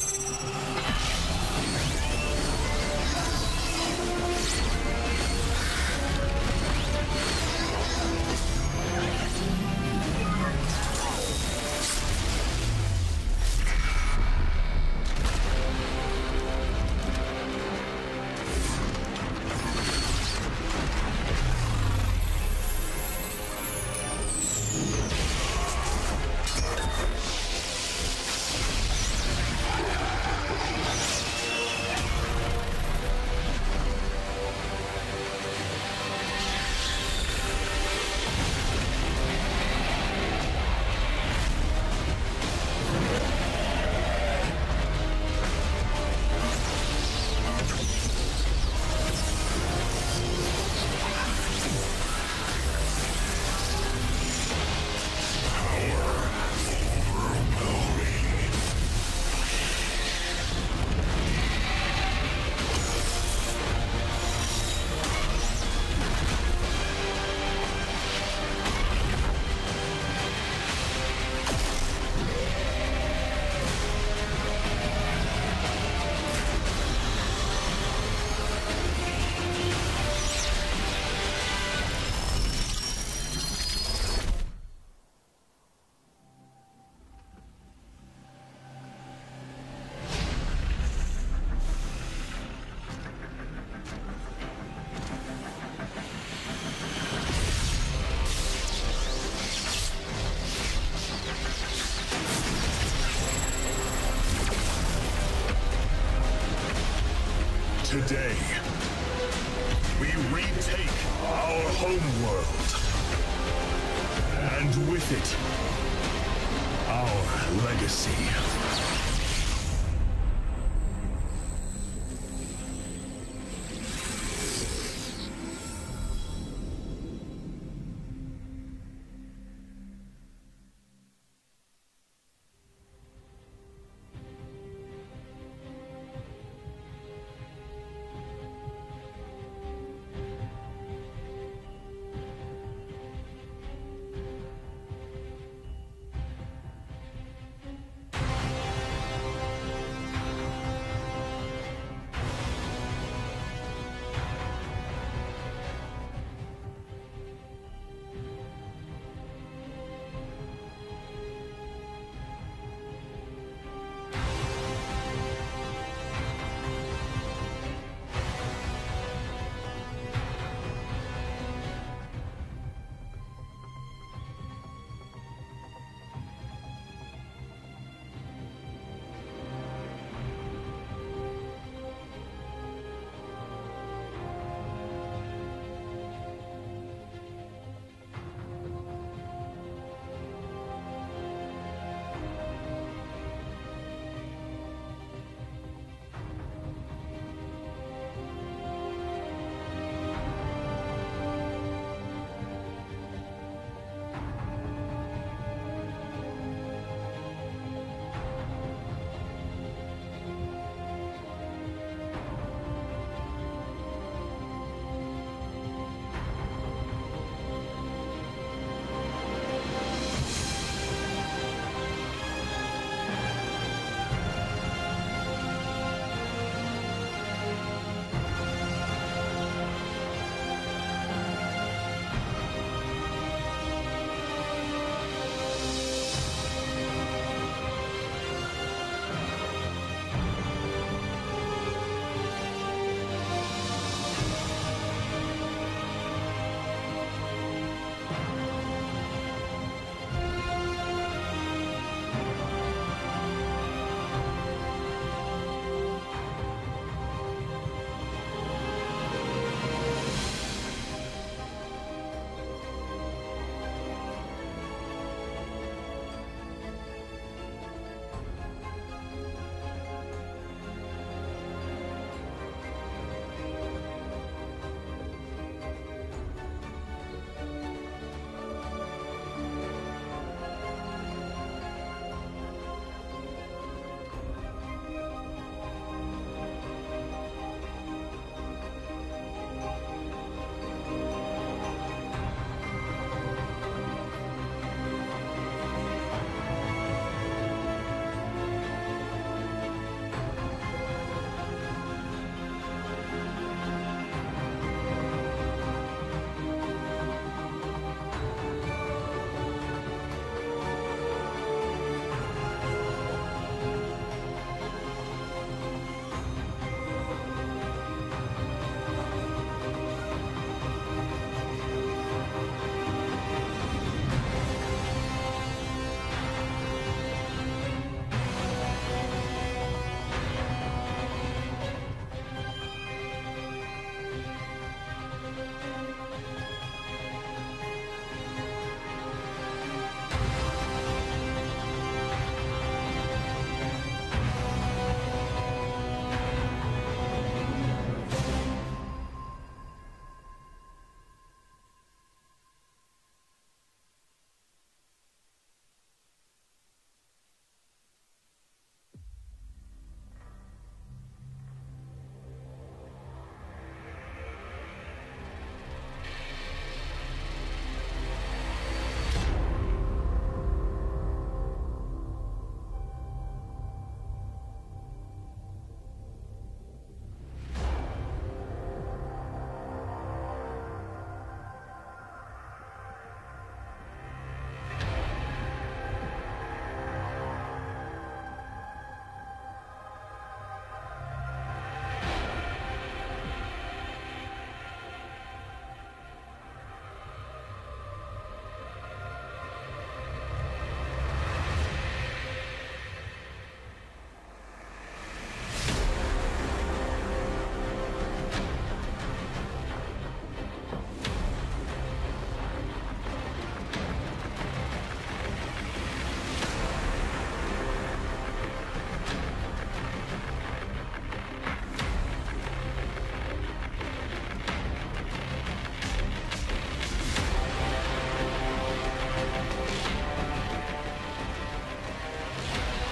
Today, we retake our homeworld. And with it, our legacy.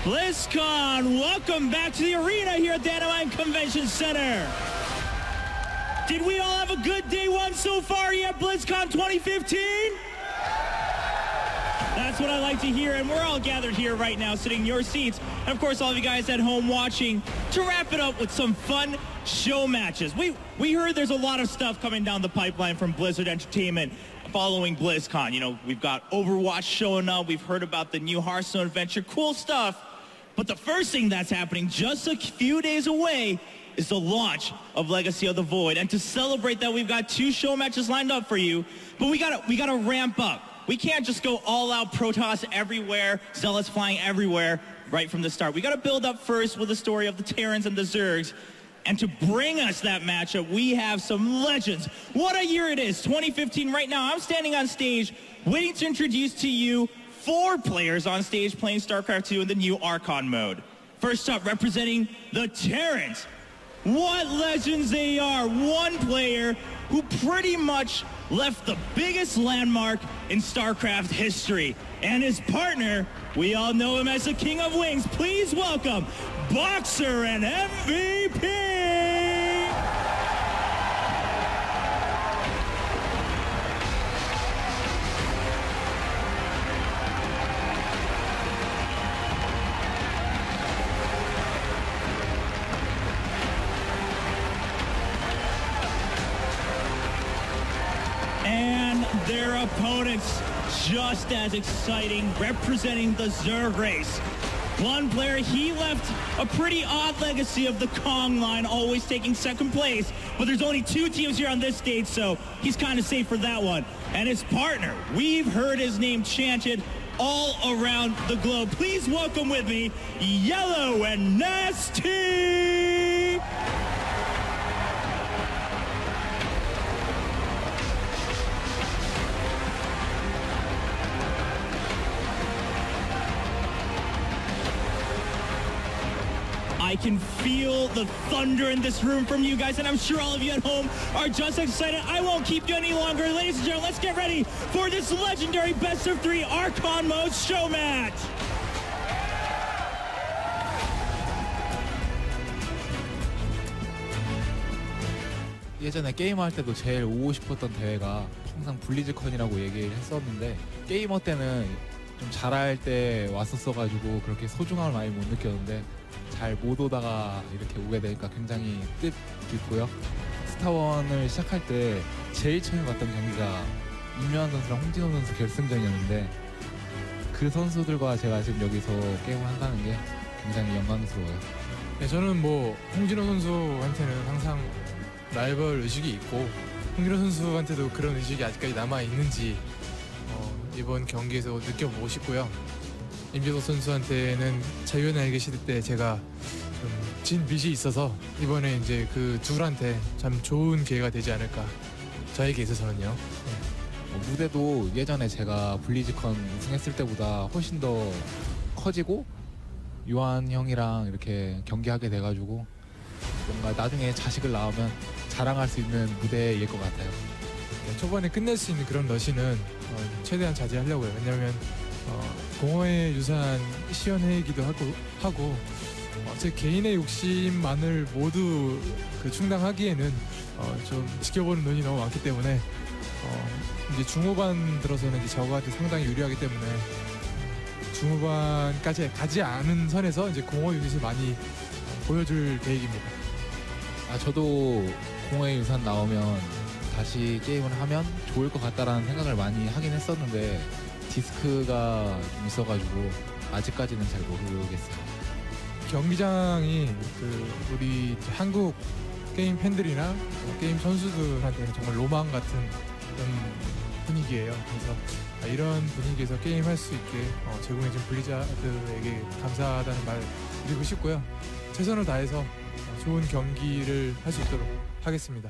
BlizzCon, welcome back to the arena here at the Anaheim Convention Center. Did we all have a good day one so far here at BlizzCon 2015? That's what I like to hear, and we're all gathered here right now, sitting in your seats, and of course all of you guys at home watching, to wrap it up with some fun show matches. We heard there's a lot of stuff coming down the pipeline from Blizzard Entertainment following BlizzCon. You know, we've got Overwatch showing up, we've heard about the new Hearthstone adventure, cool stuff. But the first thing that's happening just a few days away is the launch of Legacy of the Void. And to celebrate that, we've got 2 show matches lined up for you, but we gotta ramp up. We can't just go all out Protoss everywhere, Zealots flying everywhere right from the start. We got to build up first with the story of the Terrans and the Zergs. And to bring us that matchup, we have some legends. What a year it is, 2015 right now. I'm standing on stage waiting to introduce to you 4 players on stage playing StarCraft 2 in the new Archon mode. First up, representing the Terrans. What legends they are. One player who pretty much left the biggest landmark in StarCraft history. And his partner, we all know him as the King of Wings. Please welcome Boxer and MVP! And their opponents, just as exciting, representing the Zerg race. One player, he left a pretty odd legacy of the Kong line, always taking second place. But there's only 2 teams here on this stage, so he's kind of safe for that one. And his partner, we've heard his name chanted all around the globe. Please welcome with me, Yellow and Nasty! I can feel the thunder in this room from you guys, and I'm sure all of you at home are just excited. I won't keep you any longer. Ladies and gentlemen, let's get ready for this legendary best of 3 Archon mode show match. 예전에 게임할 때도 제일 오고 싶었던 대회가 항상 블리즈컨이라고 얘기를 했었는데, 게이머 때는 좀 잘할 때 왔었어가지고 그렇게 소중함을 많이 못 느꼈는데, 잘 못 오다가 이렇게 오게 되니까 굉장히 뜻깊고요. 스타원을 시작할 때 제일 처음 갔던 경기가 임요한 선수랑 홍진호 선수 결승전이었는데, 그 선수들과 제가 지금 여기서 게임을 한다는 게 굉장히 영광스러워요. 네, 저는 뭐 홍진호 선수한테는 항상 라이벌 의식이 있고, 홍진호 선수한테도 그런 의식이 아직까지 남아있는지 이번 경기에서 느껴보고 싶고요. 임재덕 선수한테는 자유의 날개 시대 때 제가 진 빚이 있어서 이번에 이제 그 둘한테 참 좋은 기회가 되지 않을까, 저에게 있어서는요. 네. 무대도 예전에 제가 블리즈컨 우승했을 때보다 훨씬 더 커지고 요한 형이랑 이렇게 경기하게 돼가지고 뭔가 나중에 자식을 낳으면 자랑할 수 있는 무대일 것 같아요. 네, 초반에 끝낼 수 있는 그런 러시는 최대한 자제하려고요. 왜냐하면 공허의 유산 시연회이기도 하고 제 개인의 욕심만을 모두 충당하기에는 좀 지켜보는 눈이 너무 많기 때문에 이제 중후반 들어서는 이제 저거한테 상당히 유리하기 때문에 중후반까지 가지 않은 선에서 이제 공허 유닛을 많이 보여줄 계획입니다. 저도 공허의 유산 나오면 다시 게임을 하면 좋을 것 같다라는 생각을 많이 하긴 했었는데, 디스크가 좀 있어가지고 아직까지는 잘 모르겠어요. 경기장이 우리 한국 게임 팬들이나 게임 선수들한테는 정말 로망 같은 그런 분위기예요. 그래서 이런 분위기에서 게임할 수 있게 제공해준 블리자드에게 감사하다는 말 드리고 싶고요. 최선을 다해서 좋은 경기를 할 수 있도록 하겠습니다.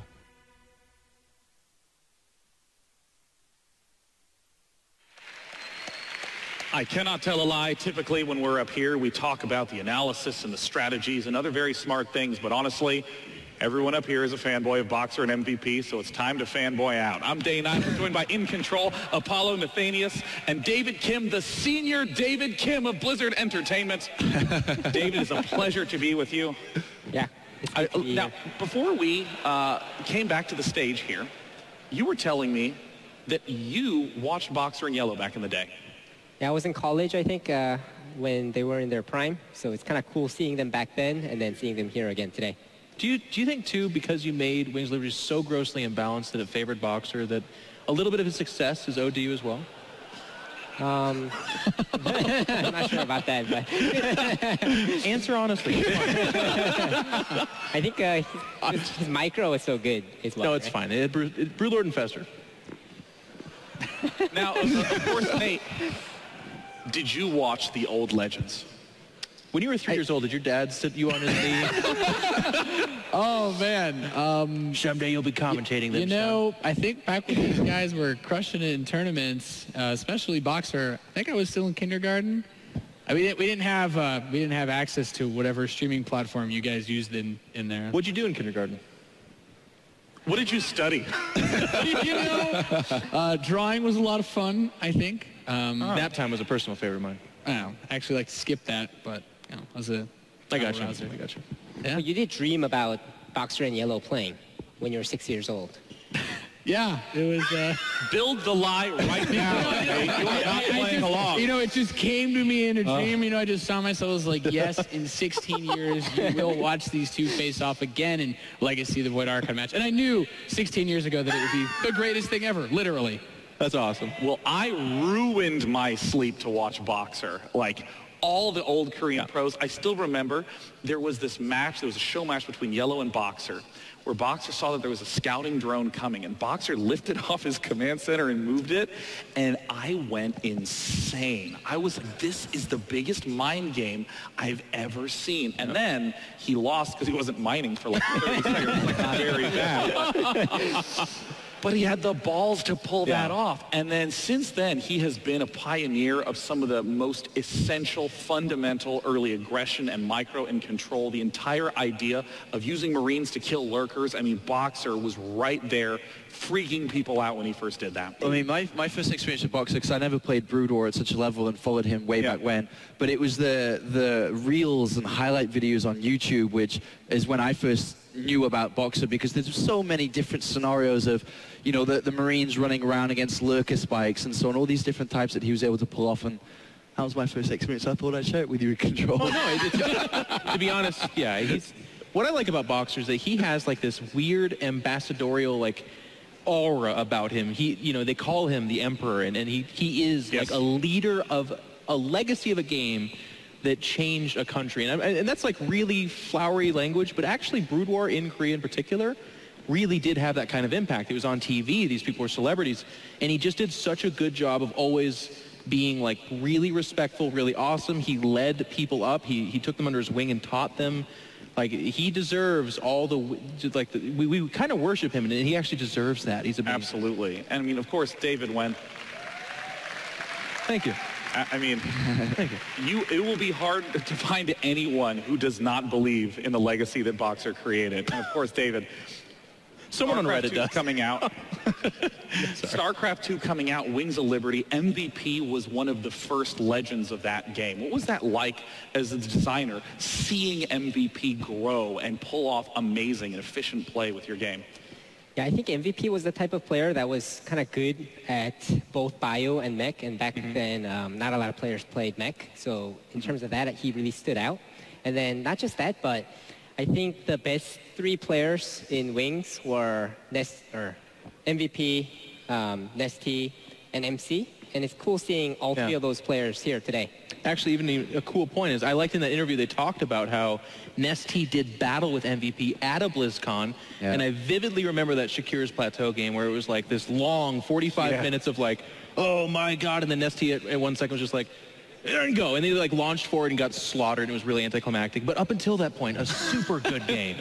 I cannot tell a lie. Typically when we're up here, we talk about the analysis and the strategies and other very smart things, but honestly, Everyone up here is a fanboy of Boxer and MVP, so it's time to fanboy out. I'm Day 9. We're joined by In Control, Apollo Nathanius, and David Kim, the senior David Kim of Blizzard Entertainment. David, it's a pleasure to be with you. Yeah. Now, before we came back to the stage here, you were telling me that you watched Boxer and Yellow back in the day. Yeah, I was in college, I think, when they were in their prime. So it's kind of cool seeing them back then and then seeing them here again today. Do you think, too, because you made Wings of Liberty so grossly imbalanced that it favored Boxer, that a little bit of his success is owed to you as well? I'm not sure about that, but... Answer honestly. I think his micro is so good as well. No, it's fine. Brewlord and Fester. Now, of course, Nate, did you watch the old Legends? When you were 3 years old, did your dad sit you on his knee? Oh, man. Someday you'll be commentating them. You know, I think back when these guys were crushing it in tournaments, especially Boxer, I think I was still in kindergarten. I mean, we didn't have access to whatever streaming platform you guys used in there. What'd you do in kindergarten? What did you study? You know, drawing was a lot of fun, I think. Nap time was a personal favorite of mine. I actually like to skip that, but you know, I got you. Yeah? Well, you did dream about Boxer and Yellow playing when you were 6 years old. Yeah, it was... Build the lie right now. You're not playing along. You know, it just came to me in a dream. You know, I just saw myself as like, yes, in 16 years, you will watch these two face off again in Legacy, the Void Archive match. And I knew 16 years ago that it would be the greatest thing ever, literally. That's awesome. Well, I ruined my sleep to watch Boxer. Like, all the old Korean pros. I still remember there was this match, there was a show match between Yellow and Boxer, where Boxer saw that there was a scouting drone coming, and Boxer lifted off his command center and moved it, and I went insane. I was like, this is the biggest mind game I've ever seen. And then he lost because he wasn't mining for like 30 seconds, like very bad. But he had the balls to pull that off. And then since then, he has been a pioneer of some of the most essential, fundamental early aggression and micro and control. The entire idea of using Marines to kill lurkers. I mean, Boxer was right there freaking people out when he first did that. I mean, my first experience with Boxer, because I never played Brood War at such a level and followed him way back when, but it was the reels and highlight videos on YouTube, which is when I first knew about Boxer, because there's so many different scenarios of, you know, the Marines running around against lurker spikes and so on, all these different types that he was able to pull off, and that was my first experience. I thought I'd share it with you in Control. Oh, no, to be honest, yeah, what I like about Boxer is that he has like this weird ambassadorial like aura about him. You know, they call him the Emperor, and he is like a leader of a legacy of a game that changed a country. And that's like really flowery language, but actually Brood War in Korea in particular really did have that kind of impact. It was on TV, these people were celebrities, and he just did such a good job of always being like really respectful, really awesome. He led people up, he took them under his wing and taught them. Like, he deserves all we kind of worship him, and he actually deserves that. He's amazing. Absolutely. And I mean, of course, David, Thank you. I mean, it will be hard to find anyone who does not believe in the legacy that Boxer created. And of course, David, someone on Reddit does. Coming out. StarCraft 2 coming out, Wings of Liberty. MVP was one of the first legends of that game. What was that like as a designer, seeing MVP grow and pull off amazing and efficient play with your game? Yeah, I think MVP was the type of player that was kind of good at both bio and mech, and back then not a lot of players played mech, so in terms of that, he really stood out. And then not just that, but I think the best three players in Wings were MVP, Nesty, and MC, and it's cool seeing all three of those players here today. Actually, even a cool point is I liked in that interview they talked about how Nesty did battle with MVP at a BlizzCon, and I vividly remember that Shakir's Plateau game where it was like this long 45 minutes of like, oh my god, and then Nesty at 1 second was just like, there you go, and they like launched forward and got slaughtered, and it was really anticlimactic. But up until that point, a super good game.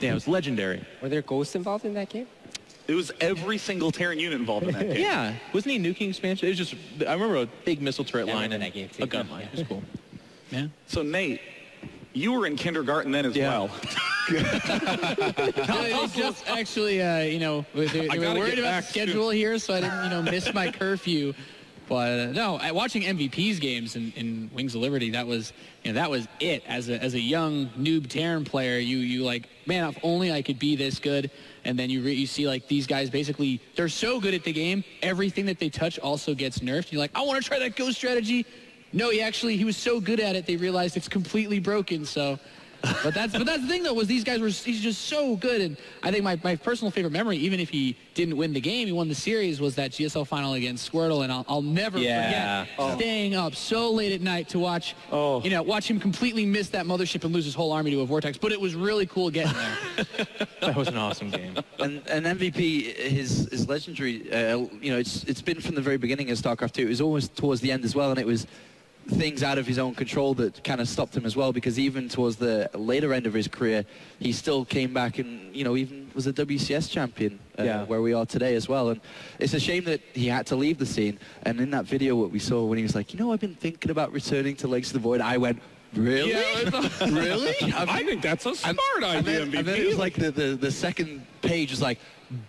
Yeah, it was legendary. Were there ghosts involved in that game? It was every single Terran unit involved in that game. Yeah. Wasn't he nuking expansion? It was just, I remember a big missile turret line and that game too. a gun line. It was cool. Yeah. So Nate, you were in kindergarten then as well. It's just actually, you know, they were worried about schedule here, so I didn't, you know, miss my curfew. But no, watching MVP's games in Wings of Liberty, that was, you know, that was it. As a young noob Terran player, you like, man, if only I could be this good. And then you see like these guys basically, they're so good at the game, everything that they touch also gets nerfed. You're like, I want to try that ghost strategy. No, he was so good at it, they realized it's completely broken. So, but that's the thing though, was he's just so good. And I think my personal favorite memory, even if he didn't win the game, he won the series, was that GSL final against Squirtle. And I'll never forget staying up so late at night to watch, you know, watch him completely miss that mothership and lose his whole army to a vortex. But it was really cool getting there. That was an awesome game. And MVP is legendary. You know, it's been from the very beginning of StarCraft 2. It was almost towards the end as well, and it was things out of his own control that kind of stopped him as well, because even towards the later end of his career, he still came back and, you know, even was a WCS champion where we are today as well. And it's a shame that he had to leave the scene. And in that video what we saw when he was like, you know, I've been thinking about returning to Legacy of the Void, I went, really? Yeah, really? I think that's a smart idea, MVP. And then it was like the second page was like,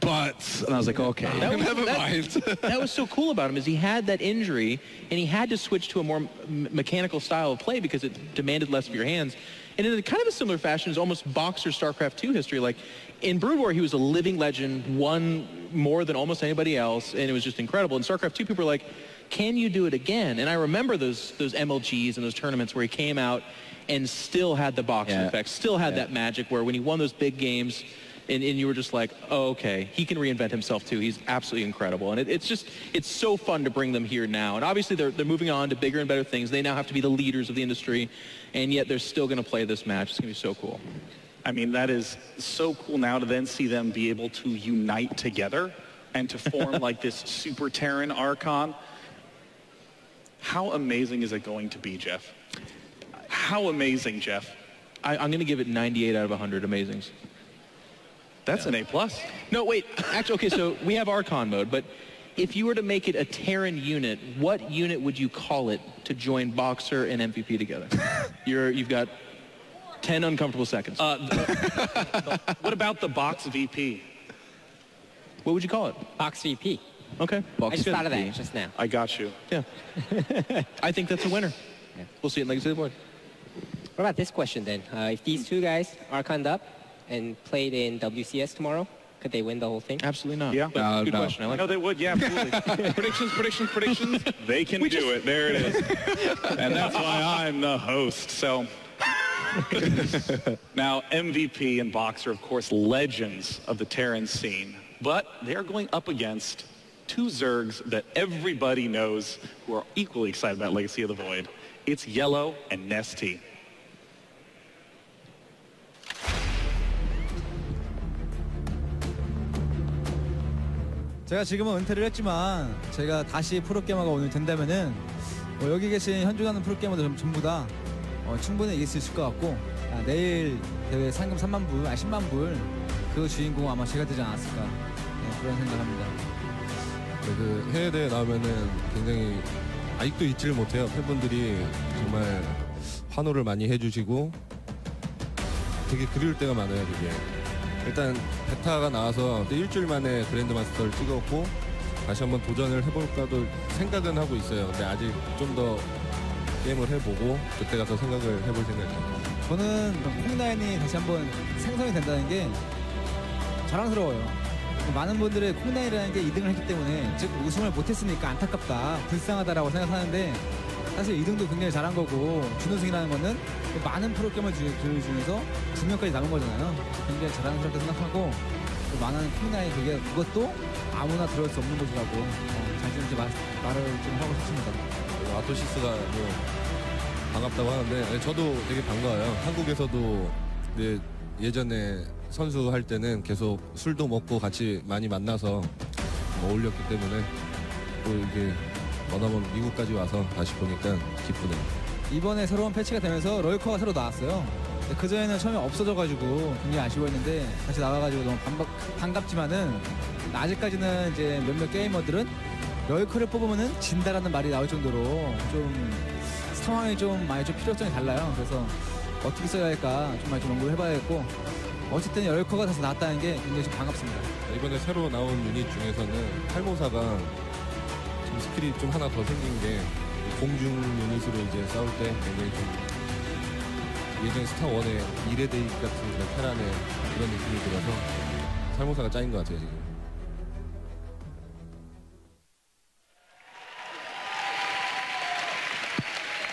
but, and I was like, okay, never mind. That was so cool about him, is he had that injury and he had to switch to a more mechanical style of play because it demanded less of your hands. And in a kind of a similar fashion is almost Boxer StarCraft 2 history. Like in Brood War, he was a living legend, won more than almost anybody else, and it was just incredible. In StarCraft 2, people were like, can you do it again? And I remember those MLGs and those tournaments where he came out and still had the Boxer effect, still had that magic where when he won those big games, and you were just like, oh, okay, he can reinvent himself too. He's absolutely incredible. And it's so fun to bring them here now. And obviously they're moving on to bigger and better things. They now have to be the leaders of the industry, and yet they're still going to play this match. It's going to be so cool. I mean, that is so cool now to then see them be able to unite together and to form like this Super Terran Archon. How amazing is it going to be, Jeff? How amazing, Jeff? I'm going to give it 98 out of 100 amazings. That's an A+. No, wait. Actually, okay, so we have Archon mode, but if you were to make it a Terran unit, what unit would you call it to join Boxer and MVP together? You've got 10 uncomfortable seconds. What about the Box VP? What would you call it? Box VP. Okay. I just thought of that just now. I got you. Yeah. I think that's a winner. Yeah. We'll see it in Legacy of the Void. What about this question then? If these two guys Archoned up and played in WCS tomorrow, could they win the whole thing? Absolutely not. Yeah. But good question. I like No, they would. Yeah, absolutely. predictions. They can do it. There it is. And that's why I'm the host. So now MVP and Boxer, of course, legends of the Terran scene. But they're going up against two Zergs that everybody knows who are equally excited about Legacy of the Void. It's Yellow and Nesty. 제가 지금은 은퇴를 했지만 제가 다시 프로게이머가 오늘 된다면은 여기 계신 현존하는 프로게이머들 전부 다 충분히 이길 수 있을 것 같고 내일 대회 상금 3만 불, 10만 불 그 주인공 아마 제가 되지 않았을까 그런 생각합니다. 그 해외 대회 나오면은 굉장히 아직도 잊지를 못해요. 팬분들이 정말 환호를 많이 해주시고 되게 그리울 때가 많아요. 그게 일단 베타가 나와서 일주일 만에 그랜드 마스터를 찍었고 다시 한번 도전을 해볼까도 생각은 하고 있어요. 근데 아직 좀 더 게임을 해보고 그때 가서 생각을 해볼 생각입니다. 저는 콩9이 다시 한번 생성이 된다는 게 자랑스러워요. 많은 분들이 콩9이라는 게 2등을 했기 때문에 즉 우승을 못했으니까 안타깝다, 불쌍하다라고 생각하는데 사실 2등도 굉장히 잘한 거고 준우승이라는 거는 많은 프로게이머 중에서 2명까지 남은 거잖아요. 굉장히 자랑스럽게 생각하고 많은 콩9 그것도 아무나 들어올 수 없는 곳이라고 자신있게 말을 좀 하고 싶습니다. 아토시스가 뭐 반갑다고 하는데 저도 되게 반가워요. 한국에서도 예전에 선수 할 때는 계속 술도 먹고 같이 많이 만나서 어울렸기 때문에 또 이게 머나먼 미국까지 와서 다시 보니까 기쁘네요. 이번에 새로운 패치가 되면서 럴커가 새로 나왔어요. 그전에는 처음에 없어져가지고 굉장히 아쉬워했는데 다시 나와가지고 너무 반갑지만은 아직까지는 이제 몇몇 게이머들은 럴커를 뽑으면은 진다라는 말이 나올 정도로 좀 상황이 좀 많이 좀 필요성이 달라요. 그래서 어떻게 써야 할까 좀 많이 좀 연구를 해봐야겠고 어쨌든 럴커가 다시 나왔다는 게 굉장히 좀 반갑습니다. 이번에 새로 나온 유닛 중에서는 탈모사가 지금 스킬이 좀 하나 더 생긴 게 공중 유닛으로 이제 싸울 때 굉장히 좀 예전 스타1의 이레데이 같은 그런 테란의 그런 느낌이 들어서 탈모사가 짱인 것 같아요, 지금.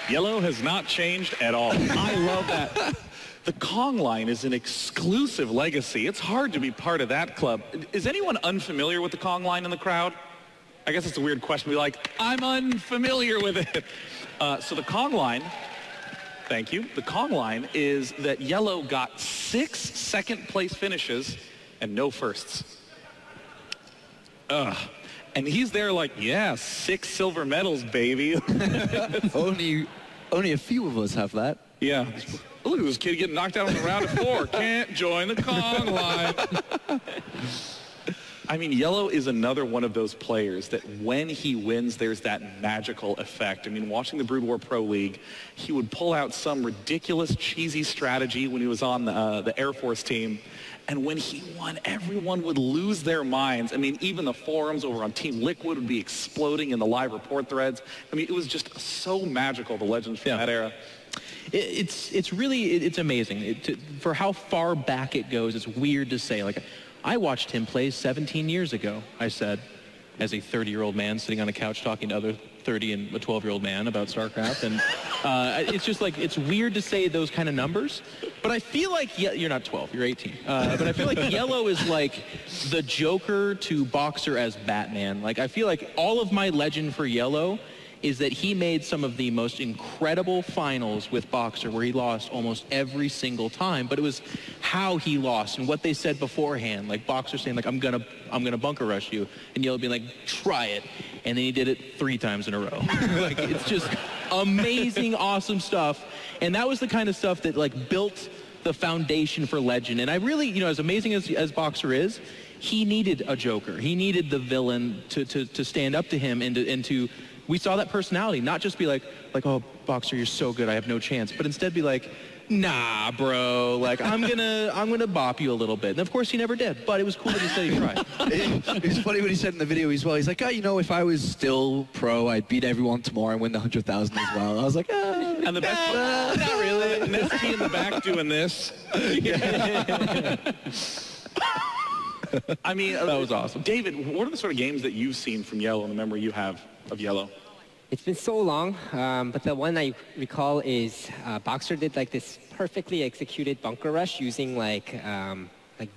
Yellow has not changed at all. I love that. The Kong line is an exclusive legacy. It's hard to be part of that club. Is anyone unfamiliar with the Kong line in the crowd? I guess it's a weird question to be like, I'm unfamiliar with it. So the Kong line, thank you. The Kong line is that Yellow got 6 second-place finishes and no firsts. And he's there like, yeah, 6 silver medals, baby. only a few of us have that. Yeah. Look at this kid getting knocked out on the round of 4. Can't join the Kong line. I mean, Yellow is another one of those players that when he wins, there's that magical effect. I mean, watching the Brood War Pro League, he would pull out some ridiculous, cheesy strategy when he was on the Air Force team. And when he won, everyone would lose their minds. I mean, even the forums over on Team Liquid would be exploding in the live report threads. I mean, it was just so magical, the legends from that era. It's really amazing. For how far back it goes, it's weird to say. Like, I watched him play 17 years ago, I said, as a 30-year-old man sitting on a couch talking to other 30 and a 12-year-old man about StarCraft. And it's just like, it's weird to say those kind of numbers. But I feel like, you're not 12, you're 18. But I feel like Yellow is like the Joker to Boxer as Batman. Like, I feel like all of my legend for Yellow is that he made some of the most incredible finals with Boxer where he lost almost every single time, but it was how he lost and what they said beforehand. Like Boxer saying, like, I'm gonna bunker rush you, and Yellow being like, try it. And then he did it 3 times in a row. Like, it's just amazing, awesome stuff. And that was the kind of stuff that, like, built the foundation for legend. And I really, you know, as amazing as Boxer is, he needed a Joker. He needed the villain to stand up to him and to we saw that personality, not just be like, oh, Boxer, you're so good, I have no chance, but instead be like, nah, bro, like, I'm gonna bop you a little bit. And of course he never did, but it was cool that he said he tried. It's funny what he said in the video as well. He's like, oh, you know, if I was still pro, I'd beat everyone tomorrow and win the 100,000 as well. I was like, and the best, not really. Nesty in the back doing this. I mean, that was awesome. David, what are the sort of games that you've seen from Yellow and the memory you have of Yellow? It's been so long, but the one I recall is Boxer did like this perfectly executed bunker rush using like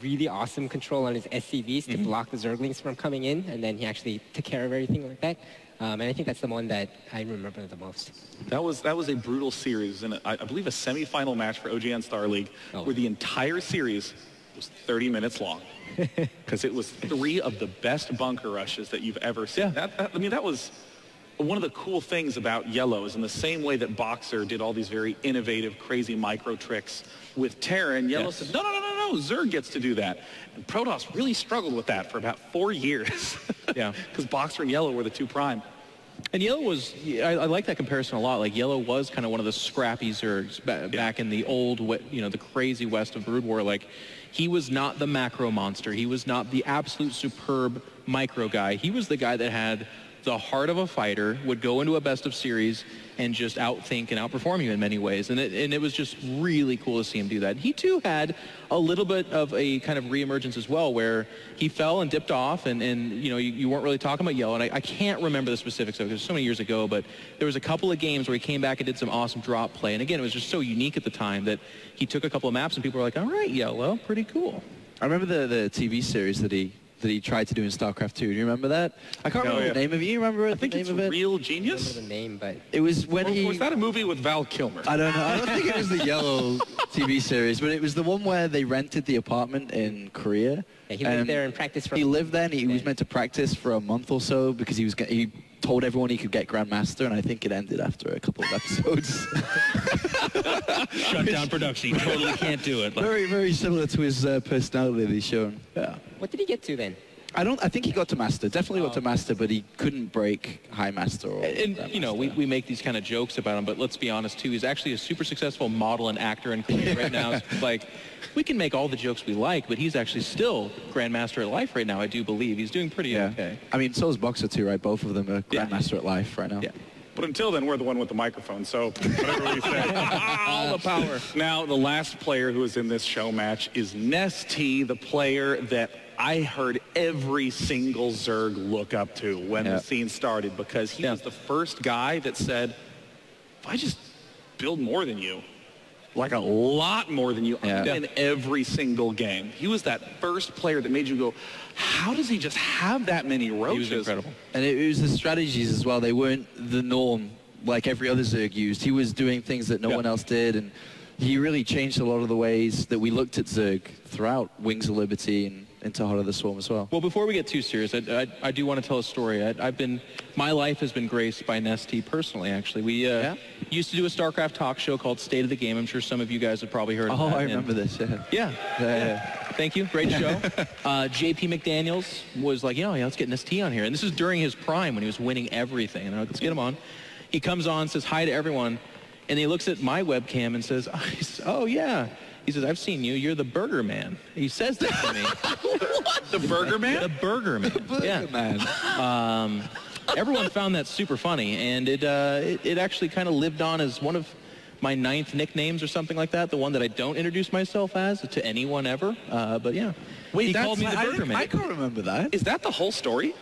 really awesome control on his SCVs to block the Zerglings from coming in, and then he actually took care of everything like that. And I think that's the one that I remember the most. That was a brutal series, and I believe a semifinal match for OGN Star League, where the entire series was 30 minutes long. Because it was 3 of the best bunker rushes that you've ever seen. Yeah. I mean, that was one of the cool things about Yellow is in the same way that Boxer did all these very innovative, crazy micro tricks with Terran, Yellow said, no, Zerg gets to do that. And Protoss really struggled with that for about 4 years. Yeah. Because Boxer and Yellow were the 2 prime. And Yellow was, I like that comparison a lot. Like, Yellow was kind of one of the scrappy Zergs back in the old, you know, the crazy west of Brood War. Like, he was not the macro monster. He was not the absolute superb micro guy. He was the guy that had the heart of a fighter, would go into a best of series and just outthink and outperform you in many ways. And it was just really cool to see him do that. He too had a little bit of a kind of reemergence as well, where he fell and dipped off, and you know, you weren't really talking about Yellow. And I can't remember the specifics of it, because it was so many years ago, but there was a couple of games where he came back and did some awesome drop play. And again, it was just so unique at the time that he took a couple of maps and people were like, all right, Yellow, pretty cool. I remember the TV series that he tried to do in StarCraft 2. Do you remember that? I can't remember the name of it. You remember I think the it's name of it? Real Genius? I don't remember the name, but it was when he... Was that a movie with Val Kilmer? I don't know. I don't think it was the Yellow TV series, but it was the one where they rented the apartment in Korea. Yeah, he lived there and practiced for... He lived there, and he was meant to practice for a month or so because he told everyone he could get Grandmaster, and I think it ended after a couple of episodes. Shut down production. He totally can't do it. Very, very similar to his personality that he's shown. Yeah. What did he get to then? I think he got to master. Definitely got to master, but he couldn't break high master. Or and you know, we make these kind of jokes about him, but let's be honest too. He's actually a super successful model and actor and comedian right now. It's like, we can make all the jokes we like, but he's actually still Grandmaster at life right now. I do believe he's doing pretty okay. I mean, so is Boxer too, right? Both of them are Grandmaster at life right now. Yeah. But until then, we're the one with the microphone, so whatever we say. All the power. Now, the last player who is in this show match is Nesty, the player that I heard every single Zerg look up to when the scene started, because he was the first guy that said, if I just build more than you, like a lot more than you, I'm in every single game. He was that first player that made you go, how does he just have that many roaches? He was incredible. And it was the strategies as well. They weren't the norm like every other Zerg used. He was doing things that no one else did, and he really changed a lot of the ways that we looked at Zerg throughout Wings of Liberty and into Heart of the Swarm as well. Well, before we get too serious, I do want to tell a story. My life has been graced by Nesty personally, actually. We used to do a StarCraft talk show called State of the Game. I'm sure some of you guys have probably heard of that. Oh, I remember this, Yeah. Thank you. Great show. JP McDaniels was like, let's get Nesty on here. And this is during his prime when he was winning everything. And I'm like, let's get him on. He comes on, says hi to everyone, and he looks at my webcam and says, oh yeah. He says, I've seen you. You're the Burger Man. He says that to me. What? The Burger Man? The Burger Man. Man. Everyone found that super funny, and it actually kind of lived on as one of my 9th nicknames or something like that, the one that I don't introduce myself as to anyone ever. But yeah. Wait, he called me the Burger Man. I can't remember that. Is that the whole story?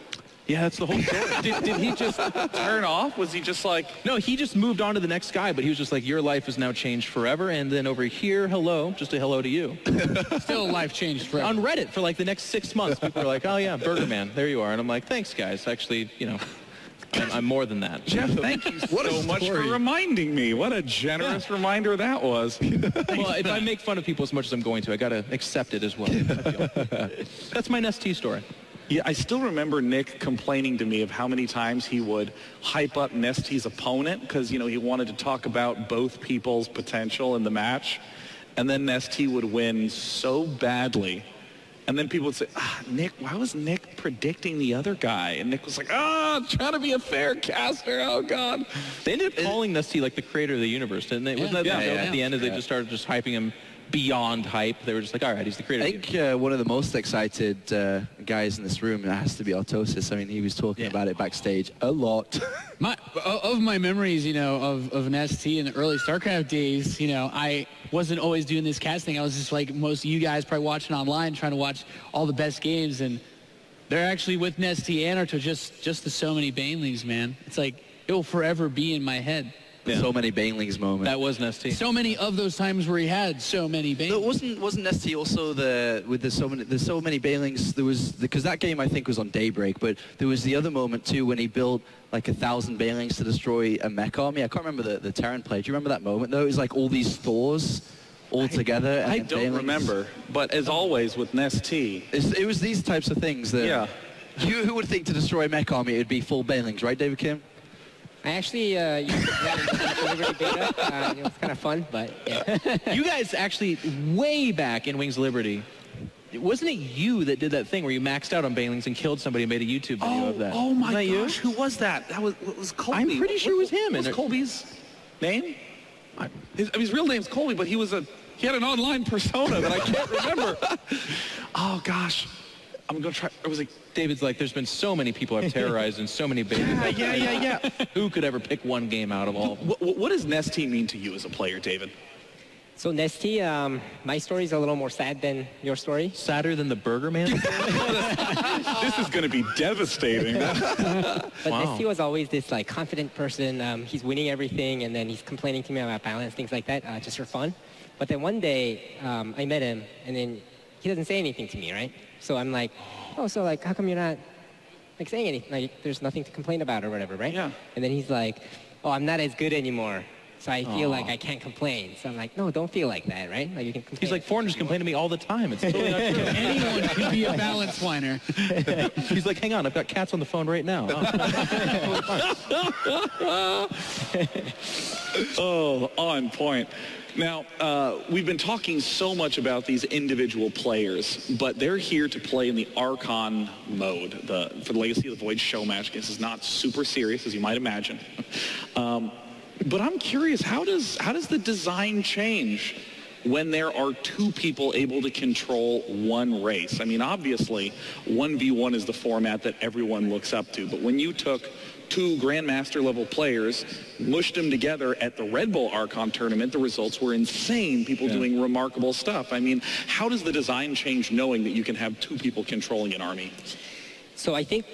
Yeah, that's the whole story. Did he just turn off? Was he just like... No, he just moved on to the next guy, but he was just like, your life is now changed forever, and then over here, hello, just a hello to you. Still life changed forever. On Reddit for like the next 6 months, people are like, oh yeah, Burger Man, there you are. And I'm like, thanks guys, actually, I'm more than that. Jeff, thank you so much for reminding me. What a generous reminder that was. Well, if I make fun of people as much as I'm going to, I got to accept it as well. That's my Nesty story. Yeah, I still remember Nick complaining to me of how many times he would hype up Nesty's opponent because, he wanted to talk about both people's potential in the match. And then Nesty would win so badly. And then people would say, Nick, why was Nick predicting the other guy? And Nick was like, trying to be a fair caster. Oh, God. They ended up calling Nesty like the creator of the universe, didn't they? Wasn't that at the end of they just started just hyping him beyond hype? They were just like, all right, he's the creator. I think one of the most excited guys in this room has to be Autosis. I mean, he was talking about it backstage a lot. Of my memories, of an ST in the early StarCraft days, I wasn't always doing this casting. I was just like most of you guys probably watching online, trying to watch all the best games, and they're actually with Nesty and Arto just the so many Banelings, man. It's like, it will forever be in my head. Yeah. So many Banelings moments. That was Nesty. So many of those times where he had so many Banelings. No, wasn't Nesty also there's so many Banelings? There was, because that game I think was on Daybreak, but there was the other moment too when he built like 1,000 Banelings to destroy a mech army. I can't remember the Terran play. Do you remember that moment though? It was like all these Thors all together. I don't remember, but as always with Nesty, it was these types of things that who would think to destroy a mech army it would be full Banelings, right, David Kim? I actually used the Liberty beta. It was kind of fun, but yeah. You guys actually, way back in Wings of Liberty, wasn't it you that did that thing where you maxed out on Banelings and killed somebody and made a YouTube video of that? Oh my gosh, you? Who was that? That was Colby. I'm pretty sure it was him. What was Colby's name? His real name's Colby, but he had an online persona that I can't remember. Oh gosh. I'm going to try. It was like, David's like, there's been so many people I've terrorized and so many babies. Yeah. Who could ever pick one game out of all of them? What does Nesty mean to you as a player, David? So Nesty, my story is a little more sad than your story. Sadder than the Burger Man? This is going to be devastating. But Nesty was always this like confident person. He's winning everything, and then he's complaining to me about balance, things like that, just for fun. But then one day, I met him, and then he doesn't say anything to me, right? So I'm like, so like, how come you're not like saying anything? Like, there's nothing to complain about or whatever, right? Yeah. And then he's like, I'm not as good anymore. So I feel like I can't complain. So I'm like, no, don't feel like that, right? Like you can complain. He's like, foreigners complain to me all the time. It's totally not true. Anyone can be a balance whiner. He's like, hang on, I've got cats on the phone right now. Oh, on point. Now, we've been talking so much about these individual players, but they're here to play in the Archon mode, for the Legacy of the Void show match. This is not super serious, as you might imagine. But I'm curious, how does the design change when there are two people able to control one race? I mean, obviously, 1v1 is the format that everyone looks up to, but when you took two Grandmaster level players, mushed them together at the Red Bull Archon tournament, the results were insane. People doing remarkable stuff. I mean, how does the design change knowing that you can have two people controlling an army? So I think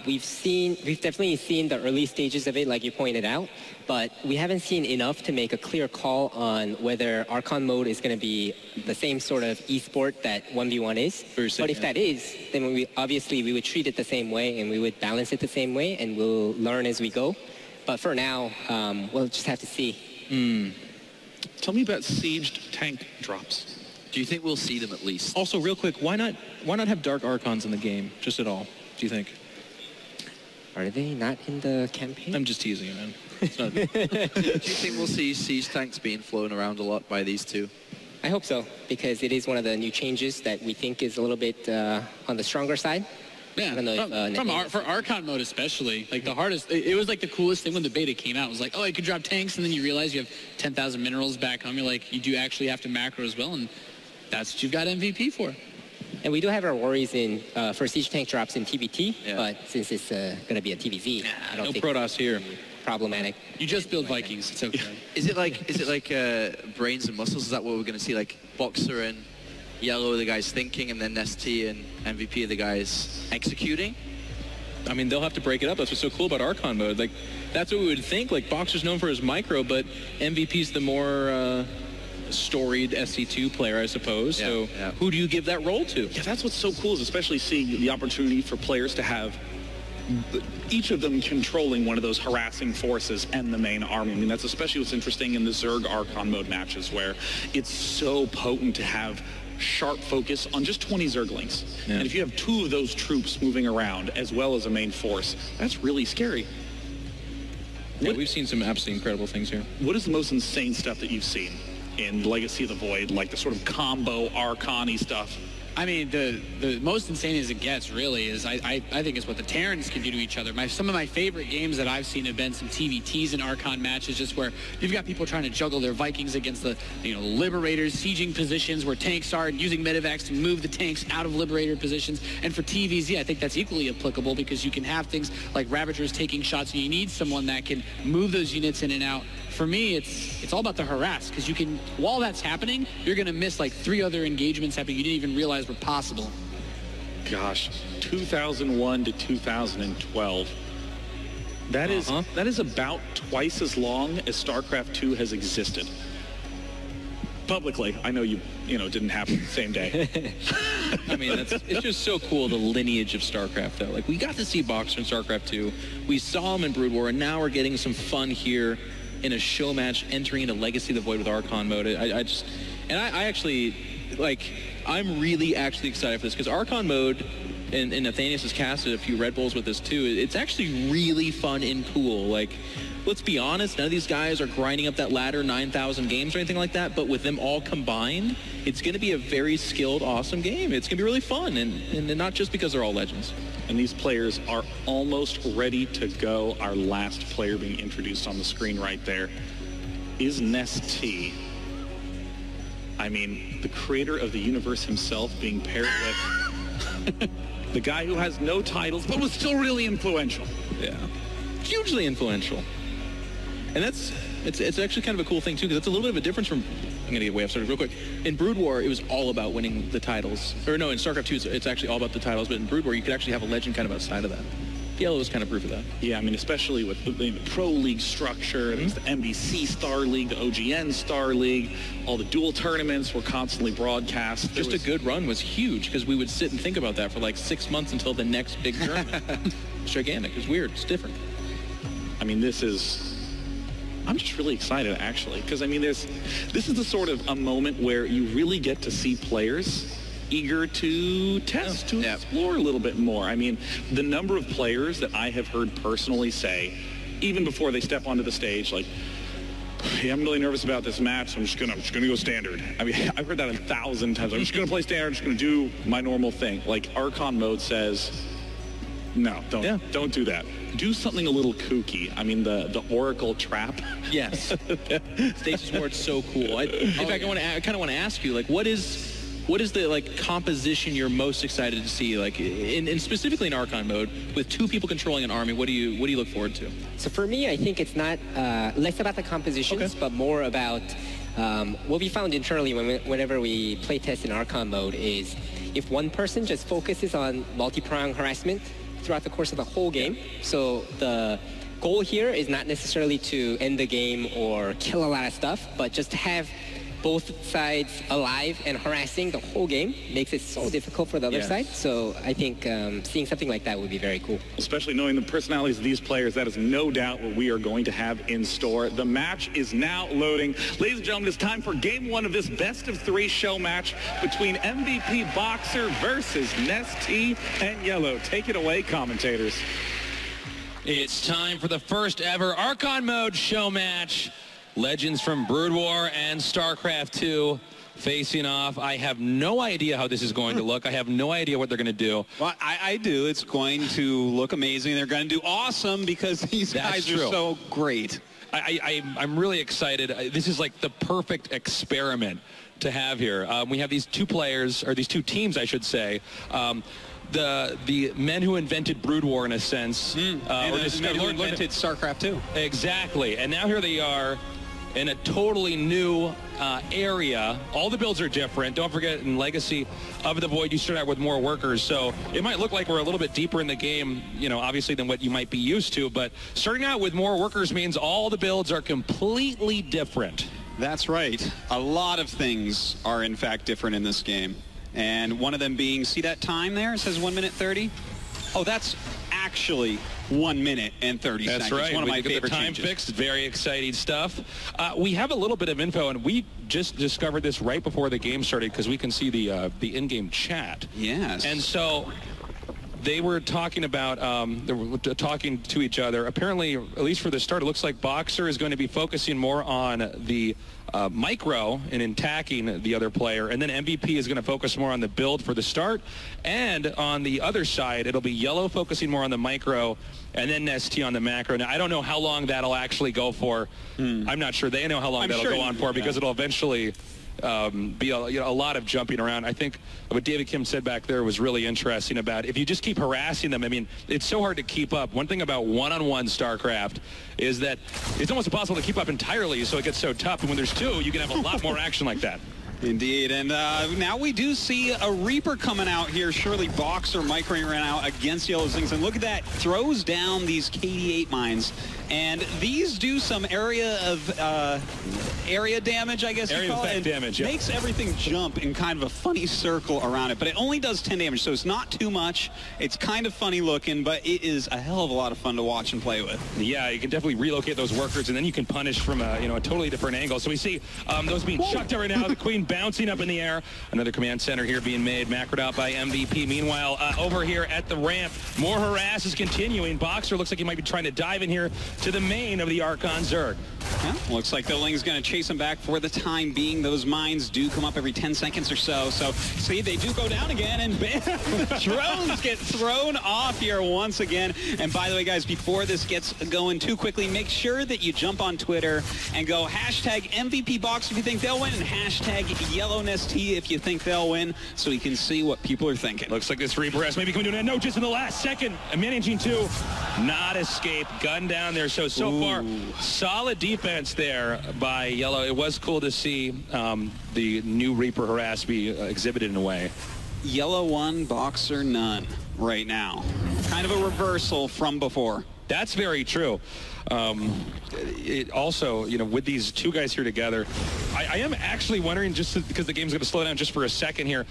we've definitely seen the early stages of it, like you pointed out, but we haven't seen enough to make a clear call on whether Archon mode is going to be the same sort of esport that 1v1 is. But if that is, then obviously we would treat it the same way and we would balance it the same way and we'll learn as we go. But for now, we'll just have to see. Tell me about sieged tank drops. Do you think we'll see them at least? Also, real quick, why not have Dark Archons in the game, just at all? Do you think? Are they not in the campaign? I'm just teasing you, man. It's not... Do you think we'll see siege tanks being flown around a lot by these two? I hope so, because it is one of the new changes that we think is a little bit on the stronger side. Yeah, for Archon mode especially, like the hardest, it was like the coolest thing when the beta came out. It was like, oh, you could drop tanks, and then you realize you have 10,000 minerals back home. You're like, you do actually have to macro as well, and that's what you've got MVP for. And we do have our worries for siege tank drops in TBT, but since it's going to be a TVZ, I don't think Protoss here. Problematic. You just build Vikings. It's okay. Is it like brains and muscles? Is that what we're going to see? Like Boxer and Yellow are the guys thinking, and then ST and MVP are the guys executing? I mean, they'll have to break it up. That's what's so cool about Archon mode. Like, that's what we would think. Like, Boxer's known for his micro, but MVP's the more storied SC2 player, I suppose. So who do you give that role to? Yeah, that's what's so cool, is especially seeing the opportunity for players to have each of them controlling one of those harassing forces and the main army. I mean, that's especially what's interesting in the Zerg Archon mode matches, where it's so potent to have sharp focus on just 20 Zerglings. And if you have two of those troops moving around as well as a main force, that's really scary. Yeah, we've seen some absolutely incredible things here. What is the most insane stuff that you've seen in Legacy of the Void, like the sort of combo Archon-y stuff? I mean, the most insane as it gets, really, is I think is what the Terrans can do to each other. Some of my favorite games that I've seen have been some TVTs and Archon matches, just where you've got people trying to juggle their Vikings against the Liberators, sieging positions where tanks are, and using medevacs to move the tanks out of Liberator positions. And for TVZ, I think that's equally applicable, because you can have things like Ravagers taking shots, and you need someone that can move those units in and out. For me, it's all about the harass, because you can, while that's happening, you're going to miss like 3 other engagements happening you didn't even realize were possible. Gosh, 2001 to 2012. That is about twice as long as StarCraft 2 has existed. Publicly, I know you didn't happen the same day. I mean, it's just so cool, the lineage of StarCraft, though. Like, we got to see Boxer in StarCraft 2. We saw him in Brood War, and now we're getting some fun here in a show match, entering into Legacy of the Void with Archon mode. I actually, like, I'm really actually excited for this, because Archon mode, and Nathanius has casted a few Red Bulls with this too, it's actually really fun in pool. Like, let's be honest, none of these guys are grinding up that ladder 9,000 games or anything like that, but with them all combined, it's going to be a very skilled, awesome game. It's going to be really fun, and not just because they're all legends. And these players are almost ready to go. Our last player being introduced on the screen right there is Nest-T. I mean, the creator of the universe himself being paired with the guy who has no titles but was still really influential. Yeah, hugely influential. And it's actually kind of a cool thing too, because it's a little bit of a difference from, I'm going to get way off started real quick. In Brood War, it was all about winning the titles. Or no, in StarCraft 2, it's actually all about the titles, but in Brood War, you could actually have a legend kind of outside of that. Yellow is kind of proof of that. Yeah, I mean, especially with the Pro League structure, there's the MBC Star League, the OGN Star League, all the dual tournaments were constantly broadcast. Just a good run was huge, because we would sit and think about that for like 6 months until the next big tournament. It's gigantic. It's weird. It's different. I mean, this is... I'm just really excited, actually, because, I mean, this is the sort of a moment where you really get to see players eager to test, to explore a little bit more. I mean, the number of players that I have heard personally say, even before they step onto the stage, like, hey, I'm really nervous about this match, so I'm just gonna go standard. I mean, I've heard that 1,000 times. I'm just gonna play standard, I'm just gonna do my normal thing. Like, Archon mode says, no, don't do that. Do something a little kooky. I mean, the Oracle trap. Yes. Stasis Ward's so cool. In fact, I kind of want to ask you, like, what is the like composition you're most excited to see, like in specifically in Archon mode with 2 people controlling an army? What do you look forward to? So for me, I think it's not less about the compositions, but more about what we found internally whenever we play test in Archon mode is if one person just focuses on multi-prong harassment throughout the course of the whole game. So the goal here is not necessarily to end the game or kill a lot of stuff, but just to have both sides alive and harassing the whole game makes it so difficult for the other side. So I think seeing something like that would be very cool. Especially knowing the personalities of these players, that is no doubt what we are going to have in store. The match is now loading. Ladies and gentlemen, it's time for game 1 of this best of 3 show match between MVP Boxer versus Nestea and Yellow. Take it away, commentators. It's time for the first ever Archon mode show match. Legends from Brood War and StarCraft 2 facing off. I have no idea how this is going to look. I have no idea what they're going to do. Well, I do. It's going to look amazing. They're going to do awesome because these guys are so great. I'm really excited. This is like the perfect experiment to have here. We have these 2 players, or these 2 teams, I should say. The men who invented Brood War, in a sense. And the men who invented StarCraft 2. Exactly. And now here they are in a totally new area. All the builds are different. Don't forget, in Legacy of the Void, you start out with more workers. So it might look like we're a little bit deeper in the game, you know, obviously than what you might be used to. But starting out with more workers means all the builds are completely different. That's right. A lot of things are, in fact, different in this game. And one of them being, see that time there? It says 1 minute 30. Oh, that's actually 1 minute and 30 seconds. That's right. One of my favorite favorite time changes. fixed. Very exciting stuff. We have a little bit of info, and we just discovered this right before the game started because we can see the in-game chat. Yes. And so they were talking about, they were talking to each other. Apparently, at least for the start, it looks like Boxer is going to be focusing more on the micro and in attacking the other player, and then MVP is going to focus more on the build for the start, and on the other side it'll be Yellow focusing more on the micro, and then Nestea on the macro. Now I don't know how long that'll actually go for. I'm not sure they know how long that'll go on for, because it'll eventually be a lot of jumping around. I think what David Kim said back there was really interesting about if you just keep harassing them. I mean, it's so hard to keep up. One thing about one-on-one StarCraft is that it's almost impossible to keep up entirely, so it gets so tough. And when there's 2, you can have a lot more action like that. Indeed, and now we do see a Reaper coming out here. Surely Boxer microing ran out against Yellow's things, and look at that, throws down these KD8 mines, and these do some area damage, I guess you call it. Damage, yeah. Makes everything jump in kind of a funny circle around it, but it only does 10 damage, so it's not too much. It's kind of funny looking, but it is a hell of a lot of fun to watch and play with. Yeah, you can definitely relocate those workers, and then you can punish from a totally different angle. So we see those being chucked out right now. The Queen bouncing up in the air. Another command center here being made, macroed out by MVP. Meanwhile, over here at the ramp, more harass is continuing. Boxer looks like he might be trying to dive in here to the main of the Archon Zerg. Yeah, looks like the Ling's going to chase him back for the time being. Those mines do come up every 10 seconds or so. So, see, they do go down again, and bam, the drones get thrown off here once again. And by the way, guys, before this gets going too quickly, make sure that you jump on Twitter and go hashtag MVP Box if you think they'll win, and hashtag Yellow Nestea if you think they'll win, so we can see what people are thinking. Looks like this Reaper has maybe coming to an end. No, just in the last second, managing to not escape. Gun down there. So far, solid defense there by Yellow. It was cool to see the new Reaper harass be exhibited in a way. Yellow 1, Boxer none right now. Kind of a reversal from before. That's very true. It also, with these 2 guys here together, I am actually wondering, just because the game's going to slow down just for a second here,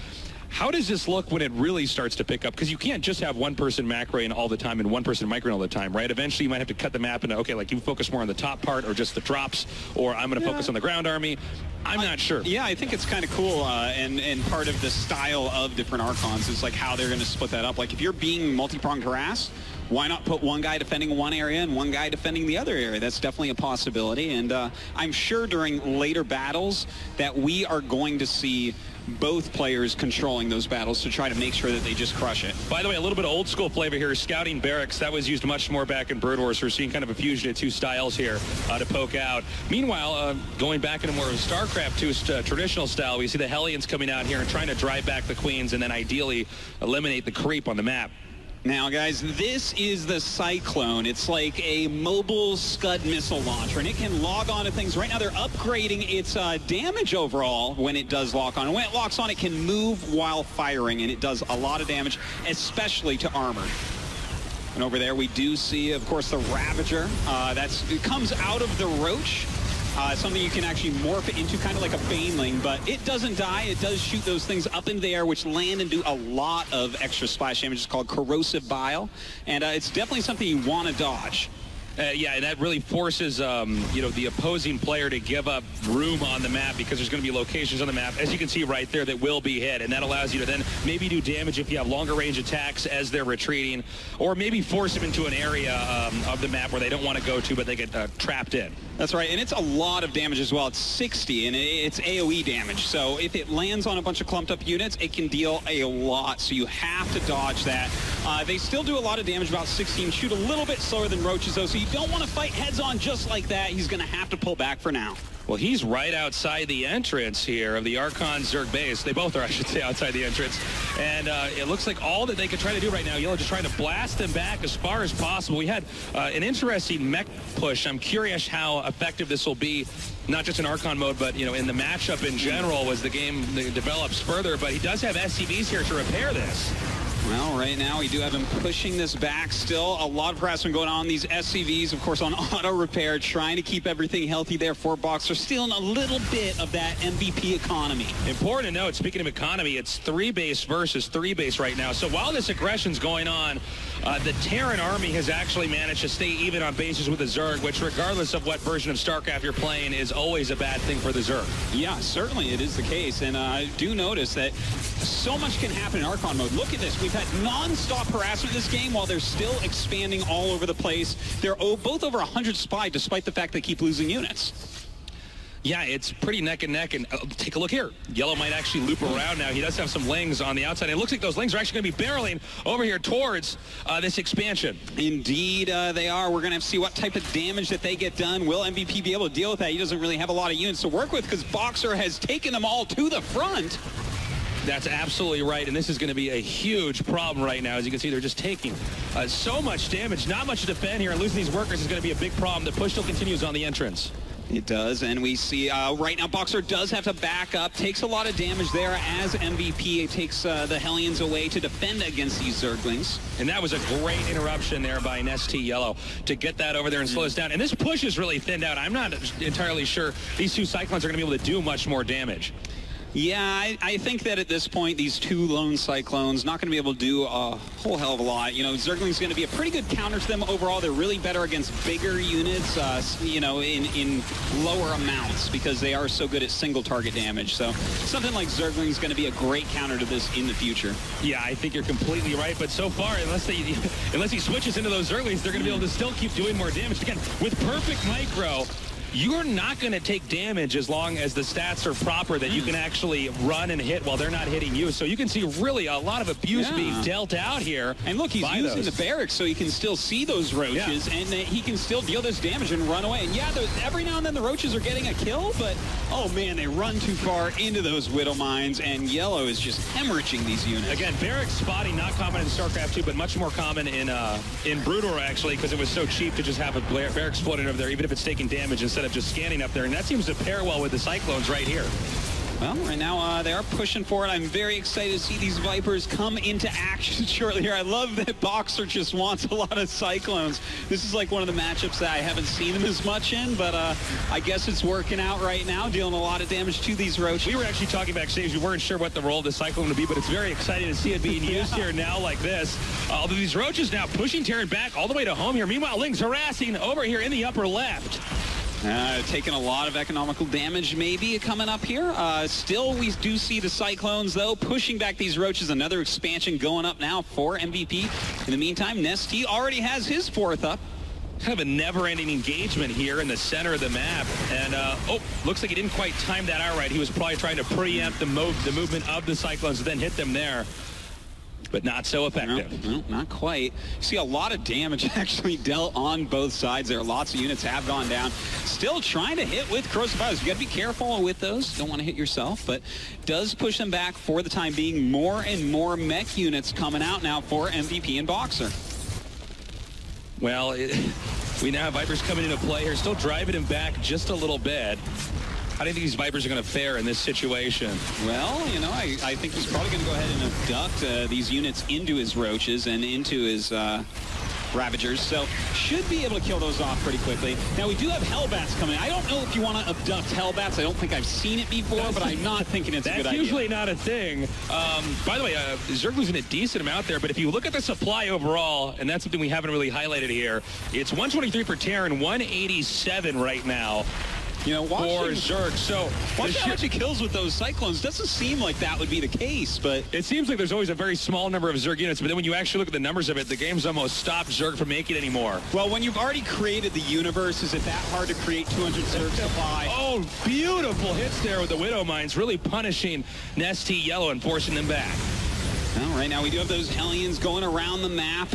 How does this look when it really starts to pick up? Because you can't just have one person macroing all the time and one person microing all the time, right? Eventually, you might have to cut the map into, okay, like you focus more on the top part or just the drops, or I'm going to focus on the ground army. I'm not sure. Yeah, I think it's kind of cool, and part of the style of different Archons is like how they're going to split that up. Like if you're being multi-pronged harassed, why not put one guy defending one area and one guy defending the other area? That's definitely a possibility, and I'm sure during later battles that we are going to see both players controlling those battles to try to make sure that they just crush it. By the way, a little bit of old school flavor here. Scouting barracks, that was used much more back in Brood Wars. We're seeing kind of a fusion of two styles here to poke out. Meanwhile, going back into more of a StarCraft 2 traditional style, we see the Hellions coming out here and trying to drive back the Queens and then ideally eliminate the creep on the map. Now, guys, this is the Cyclone. It's like a mobile Scud missile launcher, and it can log on to things. Right now, they're upgrading its damage overall when it does lock on. And when it locks on, it can move while firing, and it does a lot of damage, especially to armor. And over there, we do see, of course, the Ravager. It comes out of the Roach. Something you can actually morph it into, kind of like a Baneling, but it doesn't die. It does shoot those things up in the air, which land and do a lot of extra splash damage. It's called Corrosive Bile, and it's definitely something you want to dodge. Yeah, and that really forces, the opposing player to give up room on the map because there's going to be locations on the map, as you can see right there, that will be hit. And that allows you to then maybe do damage if you have longer range attacks as they're retreating, or maybe force them into an area of the map where they don't want to go to, but they get trapped in. That's right, and it's a lot of damage as well. It's 60, and it's AoE damage. So if it lands on a bunch of clumped up units, it can deal a lot. So you have to dodge that. They still do a lot of damage, about 16. Shoot a little bit slower than Roaches, though, so you don't want to fight heads-on just like that. He's going to have to pull back for now. Well, he's right outside the entrance here of the Archon Zerg base. They both are, I should say, outside the entrance. And it looks like all that they could try to do right now, Yellow, just trying to blast them back as far as possible. We had an interesting mech push. I'm curious how effective this will be, not just in Archon mode, but, in the matchup in general as the game develops further. But he does have SCVs here to repair this. Well, right now we do have him pushing this back still. A lot of harassment going on. These SCVs, of course, on auto repair, trying to keep everything healthy there for Boxer. Stealing a little bit of that MVP economy. Important to note, speaking of economy, it's 3 base versus 3 base right now. So while this aggression's going on, the Terran army has actually managed to stay even on bases with the Zerg, which regardless of what version of StarCraft you're playing is always a bad thing for the Zerg. Yeah, certainly it is the case. And I do notice that so much can happen in Archon mode. Look at this. We've had non-stop harassment in this game while they're still expanding all over the place. They're both over 100 SPY despite the fact they keep losing units. Yeah, it's pretty neck and neck, and take a look here. Yellow might actually loop around now. He does have some Lings on the outside. It looks like those Lings are actually going to be barreling over here towards this expansion. Indeed, they are. We're going to have to see what type of damage that they get done. Will MVP be able to deal with that? He doesn't really have a lot of units to work with because Boxer has taken them all to the front. That's absolutely right, and this is going to be a huge problem right now. As you can see, they're just taking so much damage, not much to defend here, and losing these workers is going to be a big problem. The push still continues on the entrance. It does, and we see right now Boxer does have to back up, takes a lot of damage there as MVP. It takes the Hellions away to defend against these Zerglings. And that was a great interruption there by Nesty Yellow to get that over there and slow us down. And this push is really thinned out. I'm not entirely sure these two Cyclones are going to be able to do much more damage. Yeah, I think that at this point, these two lone Cyclones not going to be able to do a whole hell of a lot. Zergling's going to be a pretty good counter to them overall. They're really better against bigger units, in lower amounts because they are so good at single target damage. So something like Zergling's going to be a great counter to this in the future. Yeah, I think you're completely right. But so far, unless he switches into those Zerglings, they're going to be able to still keep doing more damage. Again, with perfect micro, you're not going to take damage as long as the stats are proper that you can actually run and hit while they're not hitting you. So you can see really a lot of abuse being dealt out here. And look, he's using the barracks so he can still see those Roaches and he can still deal this damage and run away. And yeah, every now and then the Roaches are getting a kill, but oh man, they run too far into those Widow Mines and Yellow is just hemorrhaging these units. Again, barracks spotting not common in StarCraft 2, but much more common in Brood War actually, because it was so cheap to just have a barracks floating over there, even if it's taking damage instead of just scanning up there, and that seems to pair well with the Cyclones right here. Well, right now they are pushing for it. I'm very excited to see these Vipers come into action shortly here. I love that Boxer just wants a lot of Cyclones. This is like one of the matchups that I haven't seen him as much in, but I guess it's working out right now, dealing a lot of damage to these roaches. We were actually talking backstage. We weren't sure what the role of the Cyclone would be, but it's very exciting to see it being used here now like this. Although these roaches now pushing Terran back all the way to home here. Meanwhile, Link's harassing over here in the upper left. Taking a lot of economical damage maybe coming up here. Still, we do see the Cyclones, though, pushing back these roaches. Another expansion going up now for MVP. In the meantime, Nesty already has his 4th up. Kind of a never-ending engagement here in the center of the map. And, oh, looks like he didn't quite time that out right. He was probably trying to preempt the movement of the Cyclones and then hit them there. But not so effective. No, not quite. You see a lot of damage actually dealt on both sides there. Lots of units have gone down. Still trying to hit with corrosive fires. You got to be careful with those. Don't want to hit yourself, but does push them back for the time being. More and more mech units coming out now for MVP and Boxer. Well, we now have Vipers coming into play here, still driving him back just a little bit. How do you think these Vipers are going to fare in this situation? Well, you know, I think he's probably going to go ahead and abduct these units into his roaches and into his Ravagers, so should be able to kill those off pretty quickly. Now, we do have Hellbats coming. I don't know if you want to abduct Hellbats. I don't think I've seen it before, but I'm not thinking it's a good idea. That's usually not a thing. By the way, Zerg losing a decent amount there, but if you look at the supply overall, and that's something we haven't really highlighted here, it's 123 for Terran, 187 right now. You know, for Zerg. So watch how much he kills with those Cyclones. Doesn't seem like that would be the case, but it seems like there's always a very small number of Zerg units, but then when you actually look at the numbers of it, the game's almost stopped Zerg from making anymore. Well, when you've already created the universe, is it that hard to create 200 Zerg supply? Oh, beautiful hits there with the Widow Mines, really punishing Nesty Yellow and forcing them back. Well, right now we do have those Hellions going around the map,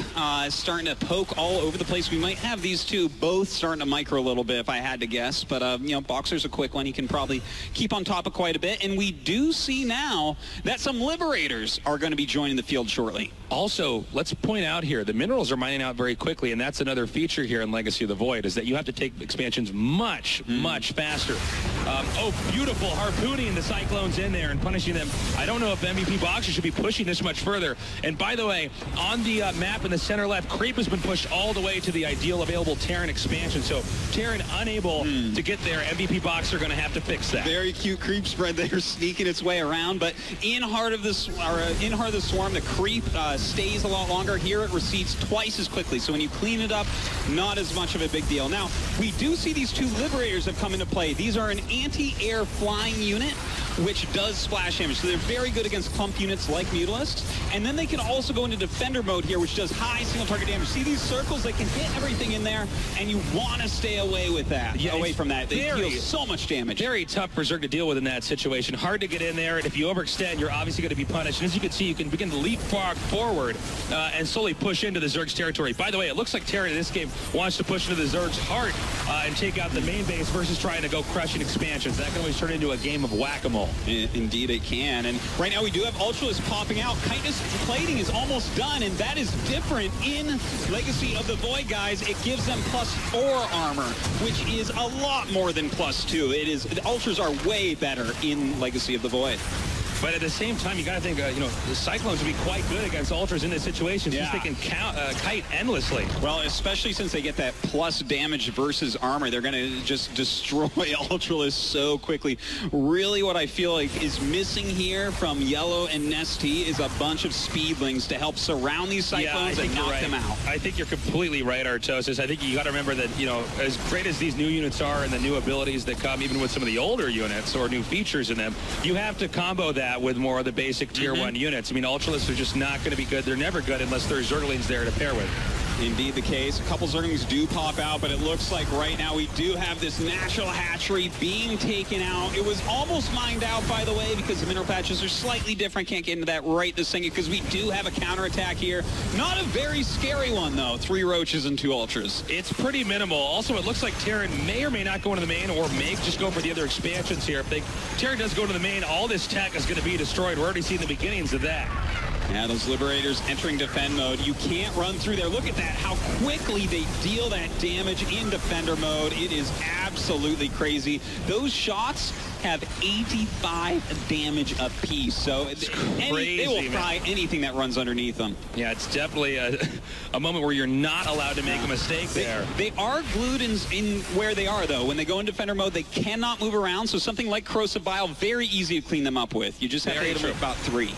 starting to poke all over the place. We might have these two both starting to micro a little bit if I had to guess, but you know, Boxer's a quick one. He can probably keep on top of quite a bit, and we do see now that some Liberators are going to be joining the field shortly. Also, let's point out here, the minerals are mining out very quickly, and that's another feature here in Legacy of the Void, is that you have to take expansions much, much faster. Oh, beautiful harpooning the Cyclones in there and punishing them. I don't know if MVP Boxer should be pushing this much further. And by the way, on the map in the center left, Creep has been pushed all the way to the ideal available Terran expansion. So Terran unable to get there. MVP Boxer going to have to fix that. Very cute Creep spread there, sneaking its way around. But in Heart of the Swarm, the Creep stays a lot longer. Here it recedes twice as quickly. So when you clean it up, not as much of a big deal. Now, we do see these two Liberators have come into play. These are an anti-air flying unit, which does splash damage. So they're very good against clump units like Mutalisks. And then they can also go into defender mode here, which does high single target damage. See these circles? They can hit everything in there, and you want to stay away with that. Yeah, away from that. They deal so much damage. Very tough for Zerg to deal with in that situation. Hard to get in there, and if you overextend, you're obviously going to be punished. And as you can see, you can begin to leapfrog forward and slowly push into the Zerg's territory. By the way, it looks like Terran in this game wants to push into the Zerg's heart and take out the main base versus trying to go crushing expansions. That can always turn into a game of whack-a-mole. Indeed it can. And right now we do have Ultralisk popping out. Chitinous plating is almost done, and that is different in Legacy of the Void, guys. It gives them +4 armor, which is a lot more than +2. It is, the Ultras are way better in Legacy of the Void. But at the same time, you got to think, you know, the Cyclones would be quite good against Ultras in this situation since they can kite endlessly. Well, especially since they get that plus damage versus armor, they're going to just destroy Ultralisk so quickly. Really what I feel like is missing here from Yellow and Nesty is a bunch of speedlings to help surround these Cyclones and knock them out. I think you're completely right, Artosis. I think you got to remember that, you know, as great as these new units are and the new abilities that come even with some of the older units or new features in them, you have to combo that with more of the basic tier 1 units. I mean, Ultralisks are just not going to be good. They're never good unless there's Zerglings there to pair with. Indeed the case. A couple Zerglings do pop out, but it looks like right now we do have this natural hatchery being taken out. It was almost mined out, by the way, because the mineral patches are slightly different. Can't get into that right this second because we do have a counterattack here. Not a very scary one, though. 3 roaches and 2 ultras. It's pretty minimal. Also, it looks like Terran may or may not go into the main or may just go for the other expansions here. If Terran does go to the main, all this tech is going to be destroyed. We're already seeing the beginnings of that. Yeah, those Liberators entering defend mode. You can't run through there. Look at that, how quickly they deal that damage in defender mode. It is absolutely crazy. Those shots have 85 damage apiece. So they will fry anything that runs underneath them. Yeah, it's definitely a moment where you're not allowed to make a mistake there. They are glued in where they are, though. When they go in defender mode, they cannot move around. So something like Corrosive Bile, very easy to clean them up with. You just have to hit them with about 3.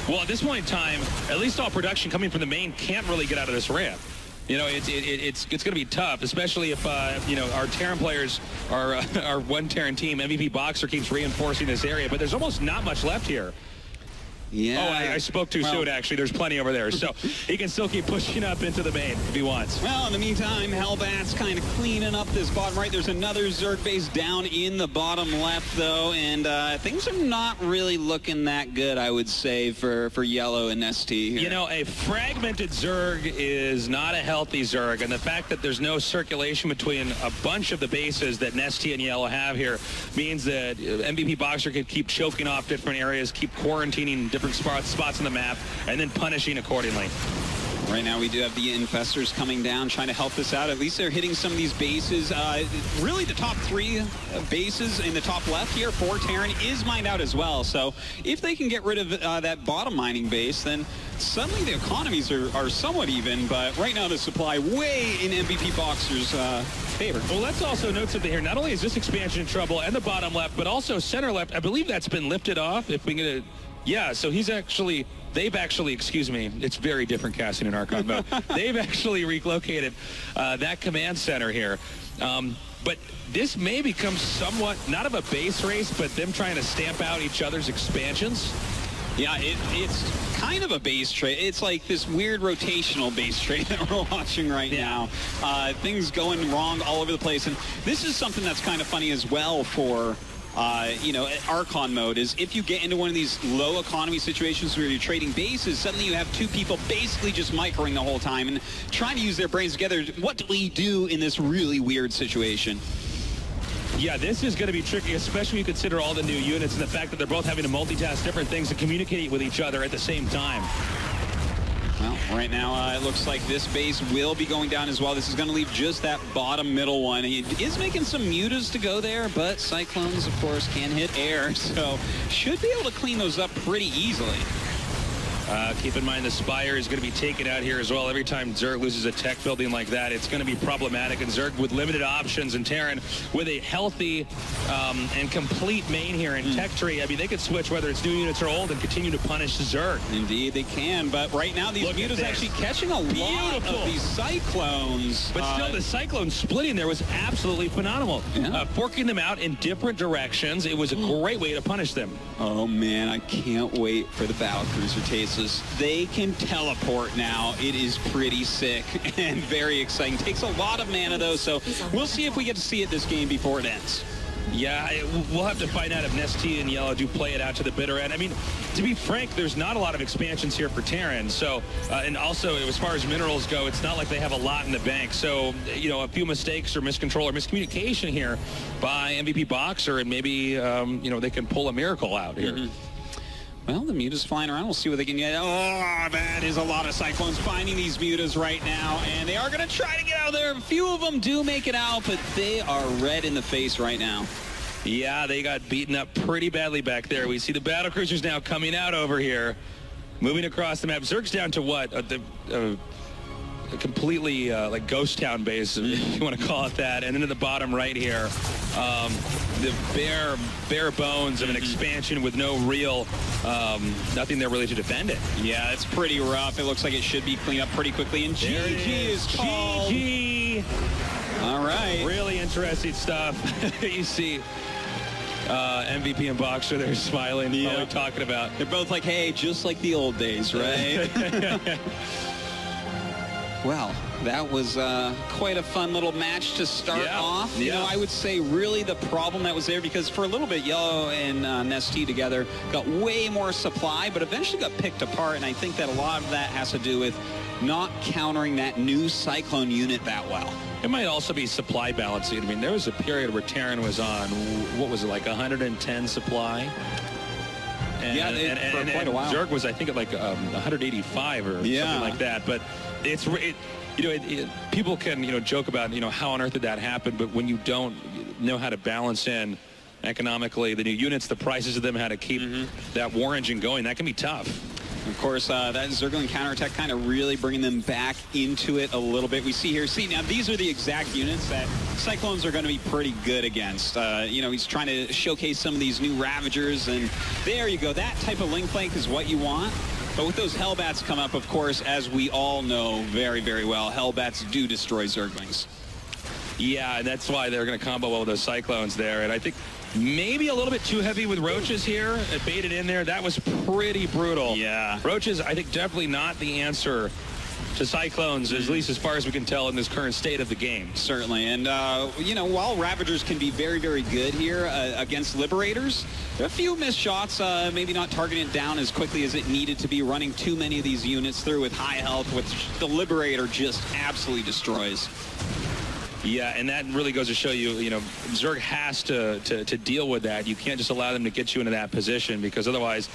Well, at this point in time, at least all production coming from the main can't really get out of this ramp. You know, it's going to be tough, especially if, you know, our Terran players are one Terran team. MVP Boxer keeps reinforcing this area, but there's almost not much left here. Yeah. Oh, I spoke too soon, actually. There's plenty over there. So he can still keep pushing up into the main if he wants. Well, in the meantime, Hellbat's kind of cleaning up this bottom right. There's another Zerg base down in the bottom left, though, and things are not really looking that good, I would say, for Yellow and ST here. You know, a fragmented Zerg is not a healthy Zerg, and the fact that there's no circulation between a bunch of the bases that ST and Yellow have here means that MVP Boxer could keep choking off different areas, keep quarantining different spots on the map, and then punishing accordingly. Right now we do have the Infestors coming down, trying to help this out. At least they're hitting some of these bases. Really the top 3 bases in the top left here for Terran is mined out as well. So if they can get rid of that bottom mining base, then suddenly the economies are somewhat even. But right now the supply way in MVP Boxer's favor. Well, let's also note something here. Not only is this expansion in trouble and the bottom left, but also center left. I believe that's been lifted off. If we get a... Yeah, so they've actually, excuse me, it's very different casting in Archon mode. They've actually relocated that command center here. But this may become somewhat, not of a base race, but them trying to stamp out each other's expansions. Yeah, it's kind of a base trade. It's like this weird rotational base trade that we're watching right now. Things going wrong all over the place. And this is something that's kind of funny as well for... you know, Archon mode is if you get into one of these low economy situations where you're trading bases, suddenly you have 2 people basically just microing the whole time and trying to use their brains together. What do we do in this really weird situation? Yeah, this is going to be tricky, especially when you consider all the new units and the fact that they're both having to multitask different things and communicate with each other at the same time. Well, right now it looks like this base will be going down as well. This is going to leave just that bottom middle one. He is making some mutas to go there, but Cyclones, of course, can hit air, so should be able to clean those up pretty easily. Keep in mind the Spire is going to be taken out here as well. Every time Zerg loses a tech building like that, it's going to be problematic. And Zerg with limited options, and Terran with a healthy and complete main here in tech tree. I mean, they could switch whether it's new units or old and continue to punish Zerg. Indeed, they can. But right now, these mutas actually catching a lot of these Cyclones. But still, the Cyclone splitting there was absolutely phenomenal. Yeah. Forking them out in different directions. It was a great way to punish them. Oh, man, I can't wait for the Battlecruiser Tastes. They can teleport now. It is pretty sick and very exciting. Takes a lot of mana, though, so we'll see if we get to see it this game before it ends. Yeah, we'll have to find out if ST and Yellow do play it out to the bitter end. I mean, to be frank, there's not a lot of expansions here for Terran. So, and also, as far as minerals go, it's not like they have a lot in the bank. So, you know, a few mistakes or miscontrol or miscommunication here by MVP Boxer, and maybe, you know, they can pull a miracle out here. Well, the Muta's flying around. We'll see what they can get. Oh, that is a lot of Cyclones finding these Mutas right now, and they are going to try to get out of there. A few of them do make it out, but they are red in the face right now. Yeah, they got beaten up pretty badly back there. We see the battlecruisers now coming out over here, moving across the map. Zerg's down to what? A completely like ghost town base, if you want to call it that. And then at the bottom right here, the bare bones of an expansion with no real, nothing there really to defend it. Yeah, it's pretty rough. It looks like it should be cleaned up pretty quickly. And GG is called. GG. All right. Really interesting stuff. You see MVP and Boxer, they're smiling. Yeah. What are we talking about? They're both like, hey, just like the old days, right? Well, that was quite a fun little match to start off. You know, I would say really the problem that was there, because for a little bit, Yellow and Nestea together got way more supply, but eventually got picked apart, and I think that a lot of that has to do with not countering that new Cyclone unit that well. It might also be supply balancing. I mean, there was a period where Terran was on, what was it, like 110 supply? And, for quite a while. Zerg was, I think, at like 185 or something like that. But it's, you know, people can, you know, joke about, you know, how on earth did that happen? But when you don't know how to balance in economically, the new units, the prices of them, how to keep that war engine going. That can be tough. Of course, that Zergling counterattack kind of really bringing them back into it a little bit. We see here, now these are the exact units that Cyclones are going to be pretty good against. You know, he's trying to showcase some of these new Ravagers, and there you go. That type of link flank is what you want. But with those Hellbats come up, of course, as we all know very, very well, Hellbats do destroy Zerglings. Yeah, and that's why they're going to combo well with those Cyclones there. And I think maybe a little bit too heavy with Roaches here. It baited in there. That was pretty brutal. Yeah. Roaches, I think, definitely not the answer to Cyclones, at least as far as we can tell in this current state of the game. Certainly. And, you know, while Ravagers can be very, very good here against Liberators, there are a few missed shots, maybe not targeting it down as quickly as it needed to be, running too many of these units through with high health, which the Liberator just absolutely destroys. Yeah, and that really goes to show you, you know, Zerg has to deal with that. You can't just allow them to get you into that position, because otherwise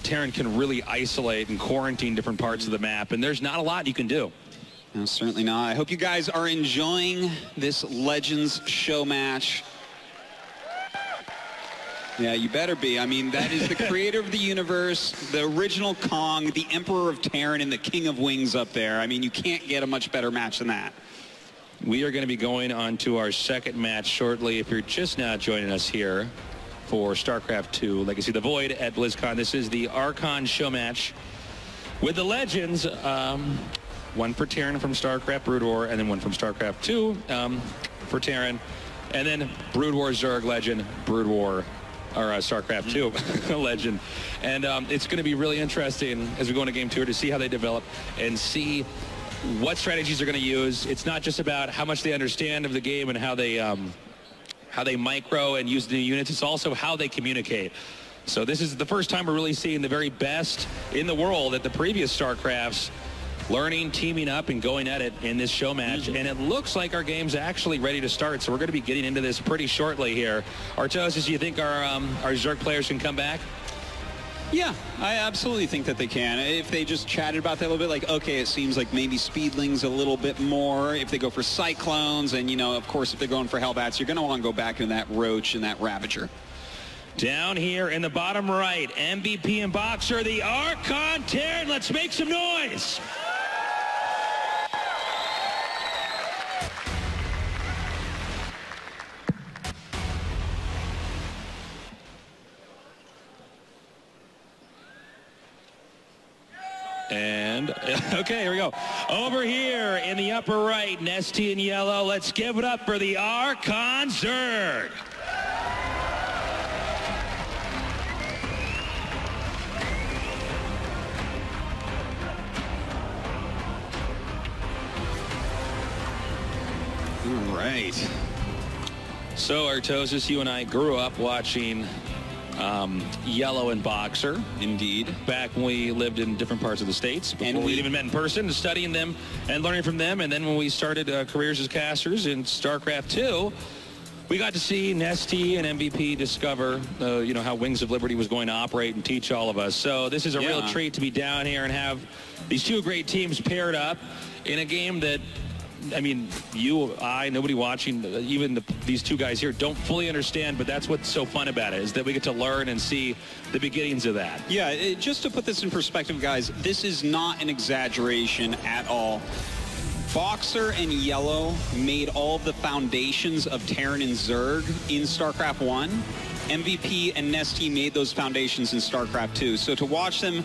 Terran can really isolate and quarantine different parts of the map, and there's not a lot you can do. No, certainly not. I hope you guys are enjoying this Legends show match. Yeah, you better be. I mean, that is the creator of the universe, the original Kong, the Emperor of Terran, and the King of Wings up there. I mean, you can't get a much better match than that. We are going to be going on to our second match shortly. If you're just now joining us here for StarCraft 2 Legacy of the Void at BlizzCon, this is the Archon show match with the Legends. One for Terran from StarCraft Brood War, and then one from StarCraft 2 for Terran, and then Brood War Zerg Legend, Brood War, or StarCraft 2 Legend. And it's going to be really interesting as we go into Game 2 to see how they develop and see what strategies they're going to use. It's not just about how much they understand of the game and how they micro and use the new units. It's also how they communicate. So this is the first time we're really seeing the very best in the world at the previous StarCrafts learning, teaming up, and going at it in this show match. And it looks like our game's actually ready to start, so we're going to be getting into this pretty shortly here. Artosis, do you think our Zerg players can come back? Yeah, I absolutely think that they can. If they just chatted about that a little bit, like, okay, it seems like maybe Speedlings a little bit more. If they go for Cyclones, and, you know, of course, if they're going for Hellbats, you're going to want to go back in that Roach and that Ravager. Down here in the bottom right, MVP and Boxer, the Archon Terran. Let's make some noise. And, okay, here we go. Over here in the upper right, Nesty in yellow. Let's give it up for the Archon Zerg. All right. So, Artosis, you and I grew up watching Yellow and Boxer. Indeed. Back when we lived in different parts of the States. Before we even met in person, studying them and learning from them. And then when we started careers as casters in StarCraft 2, we got to see Nesty and MVP discover, you know, how Wings of Liberty was going to operate and teach all of us. So this is a real treat to be down here and have these two great teams paired up in a game that, I mean, you, I, nobody watching, even these two guys here don't fully understand, but that's what's so fun about it, is that we get to learn and see the beginnings of that. Yeah, just to put this in perspective, guys, this is not an exaggeration at all. Boxer and Yellow made all of the foundations of Terran and Zerg in StarCraft 1. MVP and Nesty made those foundations in StarCraft 2. So to watch them,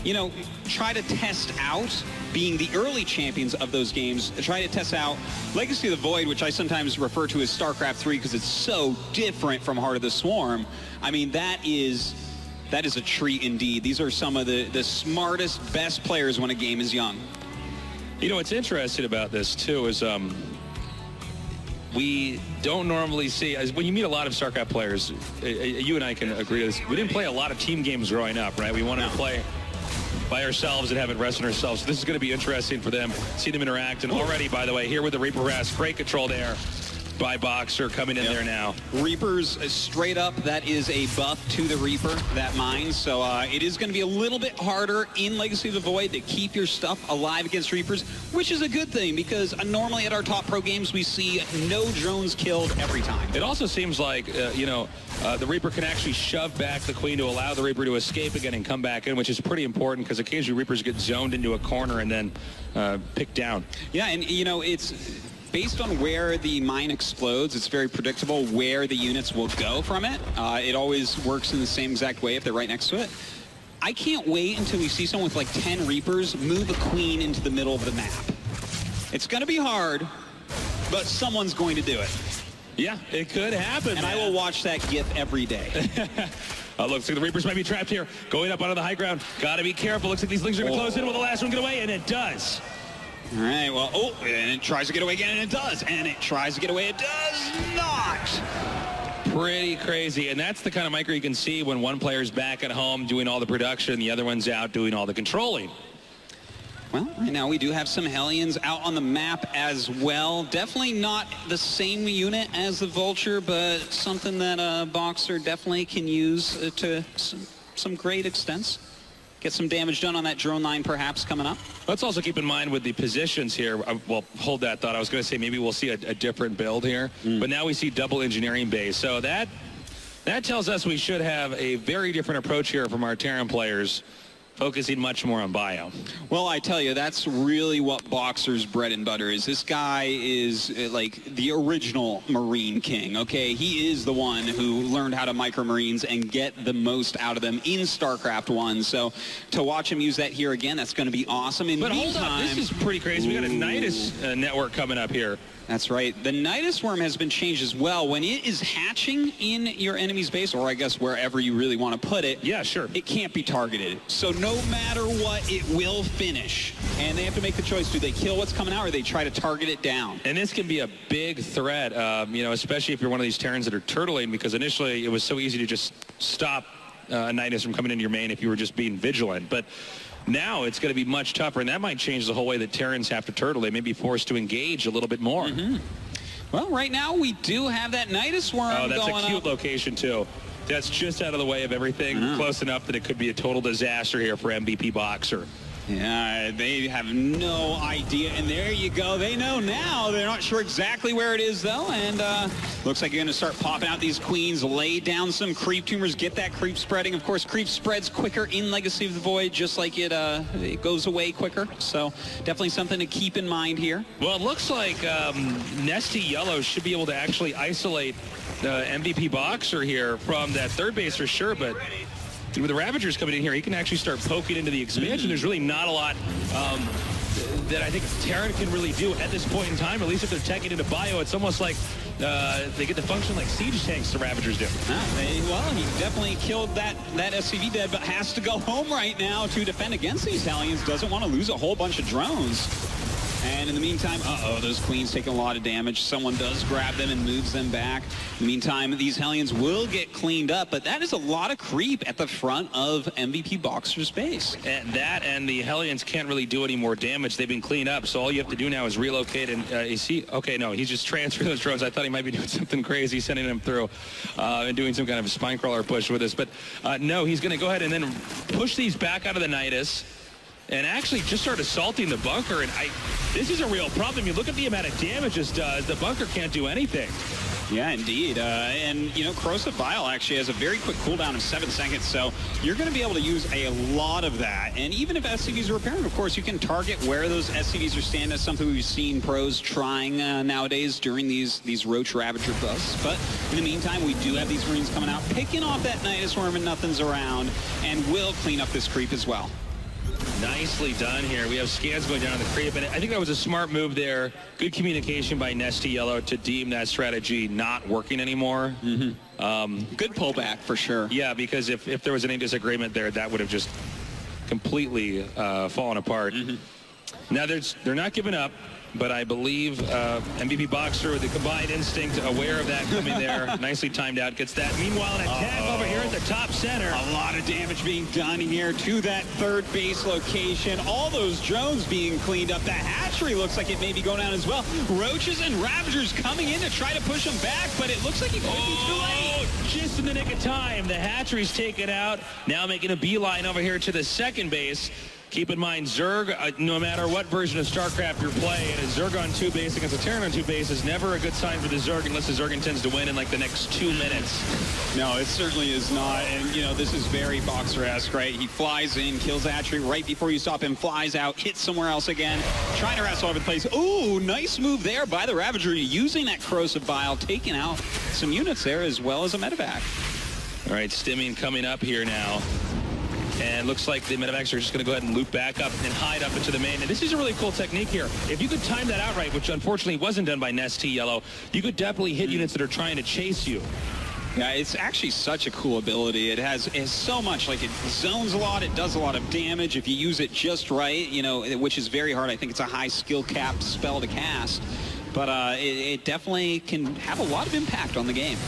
you know, try to test out being the early champions of those games, try to test out Legacy of the Void, which I sometimes refer to as StarCraft 3 because it's so different from Heart of the Swarm. I mean, that is a treat indeed. These are some of the smartest, best players when a game is young. You know, what's interesting about this, too, is we don't normally see, when you meet a lot of StarCraft players, you and I can agree with this, we didn't play a lot of team games growing up, right? We wanted to play by ourselves and have it rest on ourselves. So this is going to be interesting for them, see them interact. And already, by the way, here with the Reaper Rasp, great control there. by Boxer coming in there now. Reapers, straight up, that is a buff to the Reaper, that mine. So it is going to be a little bit harder in Legacy of the Void to keep your stuff alive against Reapers, which is a good thing because normally at our top pro games we see no drones killed every time. It also seems like, the Reaper can actually shove back the Queen to allow the Reaper to escape again and come back in, which is pretty important because occasionally Reapers get zoned into a corner and then picked down. Yeah, and it's based on where the mine explodes, it's very predictable where the units will go from it. It always works in the same exact way if they're right next to it. I can't wait until we see someone with like 10 Reapers move a Queen into the middle of the map. It's going to be hard, but someone's going to do it. Yeah, it could happen, and I will watch that GIF every day. Looks like the Reapers might be trapped here. Going up onto the high ground. Got to be careful. Looks like these Lings are going to close in. Will the last one get away? And it does. All right, well, and it tries to get away again, and it does. And it tries to get away. It does not. Pretty crazy. And that's the kind of micro you can see when one player's back at home doing all the production, the other one's out doing all the controlling. Well, right now we do have some Hellions out on the map as well. Definitely not the same unit as the Vulture, but something that Boxer definitely can use to some great extents. Get some damage done on that drone line perhaps coming up. Let's also keep in mind with the positions here, well, hold that thought. I was going to say maybe we'll see a different build here, but now we see double engineering base. So that tells us we should have a very different approach here from our Terran players, focusing much more on bio. Well, I tell you, that's really what Boxer's bread and butter is. This guy is like the original Marine King, okay? He is the one who learned how to micro Marines and get the most out of them in StarCraft 1. So to watch him use that here again, that's going to be awesome. But hold up, this is pretty crazy. We got a Nidus network coming up here. That's right. The Nidus worm has been changed as well. When it is hatching in your enemy's base, or I guess wherever you really want to put it, yeah, sure, it can't be targeted. So no matter what, it will finish. And they have to make the choice. Do they kill what's coming out, or they try to target it down? And this can be a big threat, especially if you're one of these Terrans that are turtling, because initially it was so easy to just stop a Nidus from coming into your main if you were just being vigilant. But now it's going to be much tougher, and that might change the whole way that Terrans have to turtle. They may be forced to engage a little bit more. Well, right now we do have that Nidus worm going. Oh, that's a cute location, too. That's just out of the way of everything, close enough that it could be a total disaster here for MVP Boxer. Yeah, they have no idea, and there you go. They know now. They're not sure exactly where it is, though, and looks like you're going to start popping out these Queens, lay down some creep tumors, get that creep spreading. Of course, creep spreads quicker in Legacy of the Void, just like it goes away quicker, so definitely something to keep in mind here. Well, it looks like Nesty Yellow should be able to actually isolate MVP Boxer here from that third base for sure, but with the Ravagers coming in here, he can actually start poking into the expansion. There's really not a lot that I think Terran can really do at this point in time, at least if they're teching into bio. It's almost like they get to function like siege tanks the Ravagers do. Well, he definitely killed that SCV dead, but has to go home right now to defend against these Hellions. Doesn't want to lose a whole bunch of drones. And in the meantime, those Queens taking a lot of damage. Someone does grab them and moves them back. In the meantime, these Hellions will get cleaned up, but that is a lot of creep at the front of MVP Boxer's base. And that and the Hellions can't really do any more damage. They've been cleaned up, so all you have to do now is relocate. And is he? Okay, no, he's just transferring those drones. I thought he might be doing something crazy, sending them through and doing some kind of a spine crawler push with us. But no, he's going to go ahead and then push these back out of the Nidus and actually just start assaulting the bunker. And this is a real problem. You look at the amount of damage this does. The bunker can't do anything. Yeah, indeed. And, Corrosive Bile actually has a very quick cooldown of 7 seconds, so you're going to be able to use a lot of that. And even if SCVs are repairing, of course, you can target where those SCVs are standing. That's something we've seen pros trying nowadays during these Roach Ravager buffs. But in the meantime, we do have these Marines coming out, picking off that Nidus Worm and nothing's around, and will clean up this creep as well. Nicely done here. We have scans going down on the creep, and I think that was a smart move there. Good communication by Nesty Yellow to deem that strategy not working anymore. Good pullback for sure. Yeah, because if there was any disagreement there, that would have just completely fallen apart. Now they're not giving up, but I believe MVP Boxer with the combined instinct, aware of that coming there, nicely timed out, gets that. Meanwhile, an attack over here at the the top center. A lot of damage being done here to that third base location. All those drones being cleaned up. The hatchery looks like it may be going down as well. Roaches and Ravagers coming in to try to push them back, but it looks like it could be too late. Just in the nick of time. The hatchery's taken out. Now making a beeline over here to the second base. Keep in mind, Zerg, no matter what version of StarCraft you're playing, a Zerg on 2 base against a Terran on 2 base is never a good sign for the Zerg unless the Zerg intends to win in like the next 2 minutes. No, it certainly is not. And, you know, this is very Boxer-esque, right? He flies in, kills Hatchery right before you stop him, flies out, hits somewhere else again, trying to wrestle over the place. Ooh, nice move there by the Ravager, using that Corrosive Bile, taking out some units there as well as a medevac. All right, Stimming coming up here now. And looks like the medevacs are just going to go ahead and loop back up and hide up into the main. And this is a really cool technique here. If you could time that out right, which unfortunately wasn't done by Nesty Yellow, you could definitely hit units that are trying to chase you. Yeah, it's actually such a cool ability. It has so much, like it zones a lot, it does a lot of damage if you use it just right, you know, which is very hard. I think it's a high skill cap spell to cast, but it definitely can have a lot of impact on the game.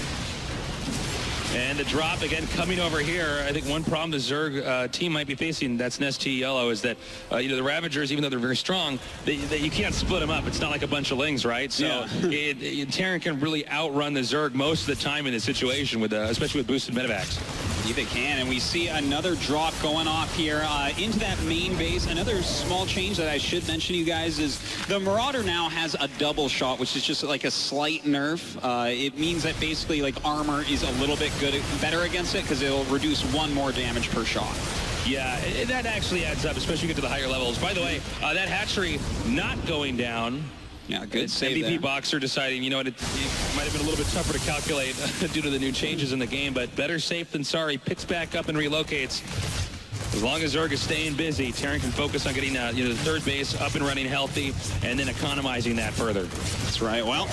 And the drop again coming over here. I think one problem the Zerg team might be facing, that's Nesty Yellow, is that you know, the Ravagers, even though they're very strong, you can't split them up. It's not like a bunch of Lings, right? So yeah. Terran can really outrun the Zerg most of the time in this situation, with especially with boosted medevacs. Yeah, they can, and we see another drop going off here into that main base. Another small change that I should mention to you guys is the Marauder now has a double shot, which is just like a slight nerf. It means that basically like armor is a little bit better against it because it'll reduce 1 more damage per shot. Yeah, that actually adds up, especially when you get to the higher levels. By the way, that hatchery not going down. Yeah, good save MVP there. Boxer deciding, you know what, it might have been a little bit tougher to calculate due to the new changes in the game, but better safe than sorry. Picks back up and relocates. As long as Zerg is staying busy, Terran can focus on getting you know, the third base up and running healthy and then economizing that further. That's right. Well,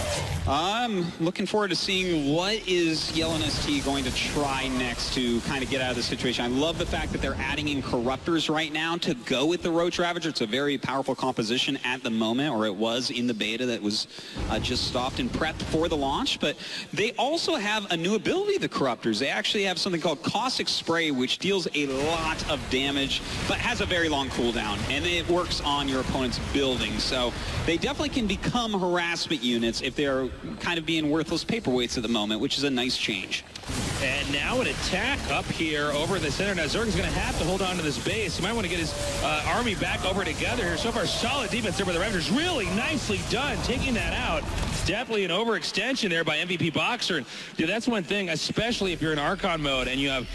I'm looking forward to seeing what is Yellow ST going to try next to kind of get out of this situation. I love the fact that they're adding in Corruptors right now to go with the Roach Ravager. It's a very powerful composition at the moment, or it was in the beta that was just stopped and prepped for the launch. But they also have a new ability, the Corruptors. They actually have something called Caustic Spray, which deals a lot of damage, but has a very long cooldown, and it works on your opponent's building. So they definitely can become harassment units if they're kind of being worthless paperweights at the moment, which is a nice change. And now an attack up here over the center. Now Zerg's going to have to hold on to this base. He might want to get his army back over together here. So far, solid defense there by the Ravagers. Really nicely done, taking that out. Definitely an overextension there by MVP Boxer. And dude, that's one thing, especially if you're in Archon mode and you have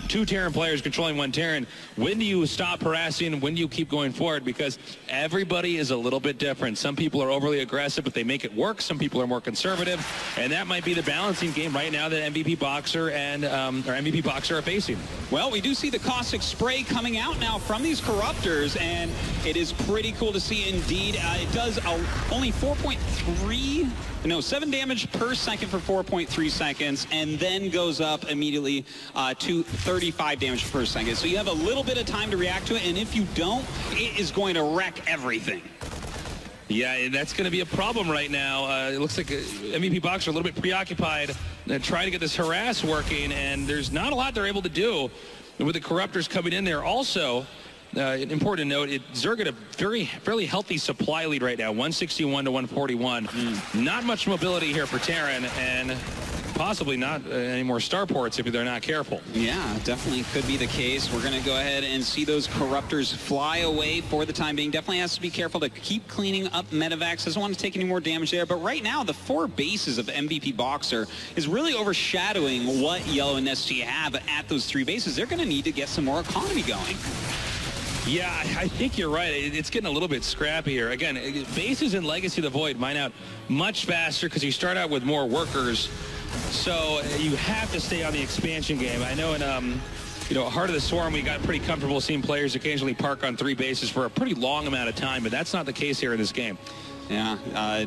2 Terran players controlling 1 Terran. When do you stop harassing? When do you keep going forward? Because everybody is a little bit different. Some people are overly aggressive, but they make it work. Some people are more conservative. And that might be the balancing game right now that MVP Boxer and or MVP Boxer are facing. Well, we do see the Caustic Spray coming out now from these Corruptors, and it is pretty cool to see indeed. It does only 7 damage per second for 4.3 seconds, and then goes up immediately to 35 damage per second. So you have a little bit of time to react to it, and if you don't, it is going to wreck everything. Yeah, that's going to be a problem right now. It looks like MVP Boxer a little bit preoccupied trying to get this harass working, and there's not a lot they're able to do with the Corruptors coming in there. Also, important to note, Zerg at a fairly healthy supply lead right now, 161 to 141. Not much mobility here for Terran, and possibly not any more starports if they're not careful. Yeah, definitely could be the case. We're going to go ahead and see those Corruptors fly away for the time being. Definitely has to be careful to keep cleaning up medevacs. Doesn't want to take any more damage there. But right now, the 4 bases of MVP Boxer is really overshadowing what Yellow and ST have at those 3 bases. They're going to need to get some more economy going. Yeah, I think you're right. It's getting a little bit scrappy here. Again, bases in Legacy of the Void mine out much faster because you start out with more workers. So you have to stay on the expansion game. I know in Heart of the Swarm, we got pretty comfortable seeing players occasionally park on 3 bases for a pretty long amount of time, but that's not the case here in this game. Yeah,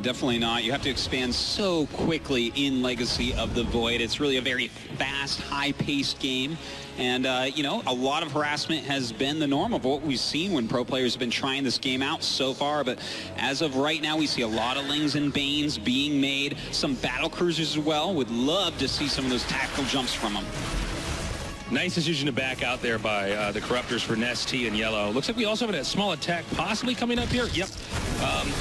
definitely not. You have to expand so quickly in Legacy of the Void. It's really a very fast, high-paced game. And, a lot of harassment has been the norm of what we've seen when pro players have been trying this game out so far. But as of right now, we see a lot of Lings and Banes being made. Some battle cruisers as well. Would love to see some of those tactical jumps from them. Nice decision to back out there by the Corruptors for Nestea and Yellow. Looks like we also have a small attack possibly coming up here. Yep.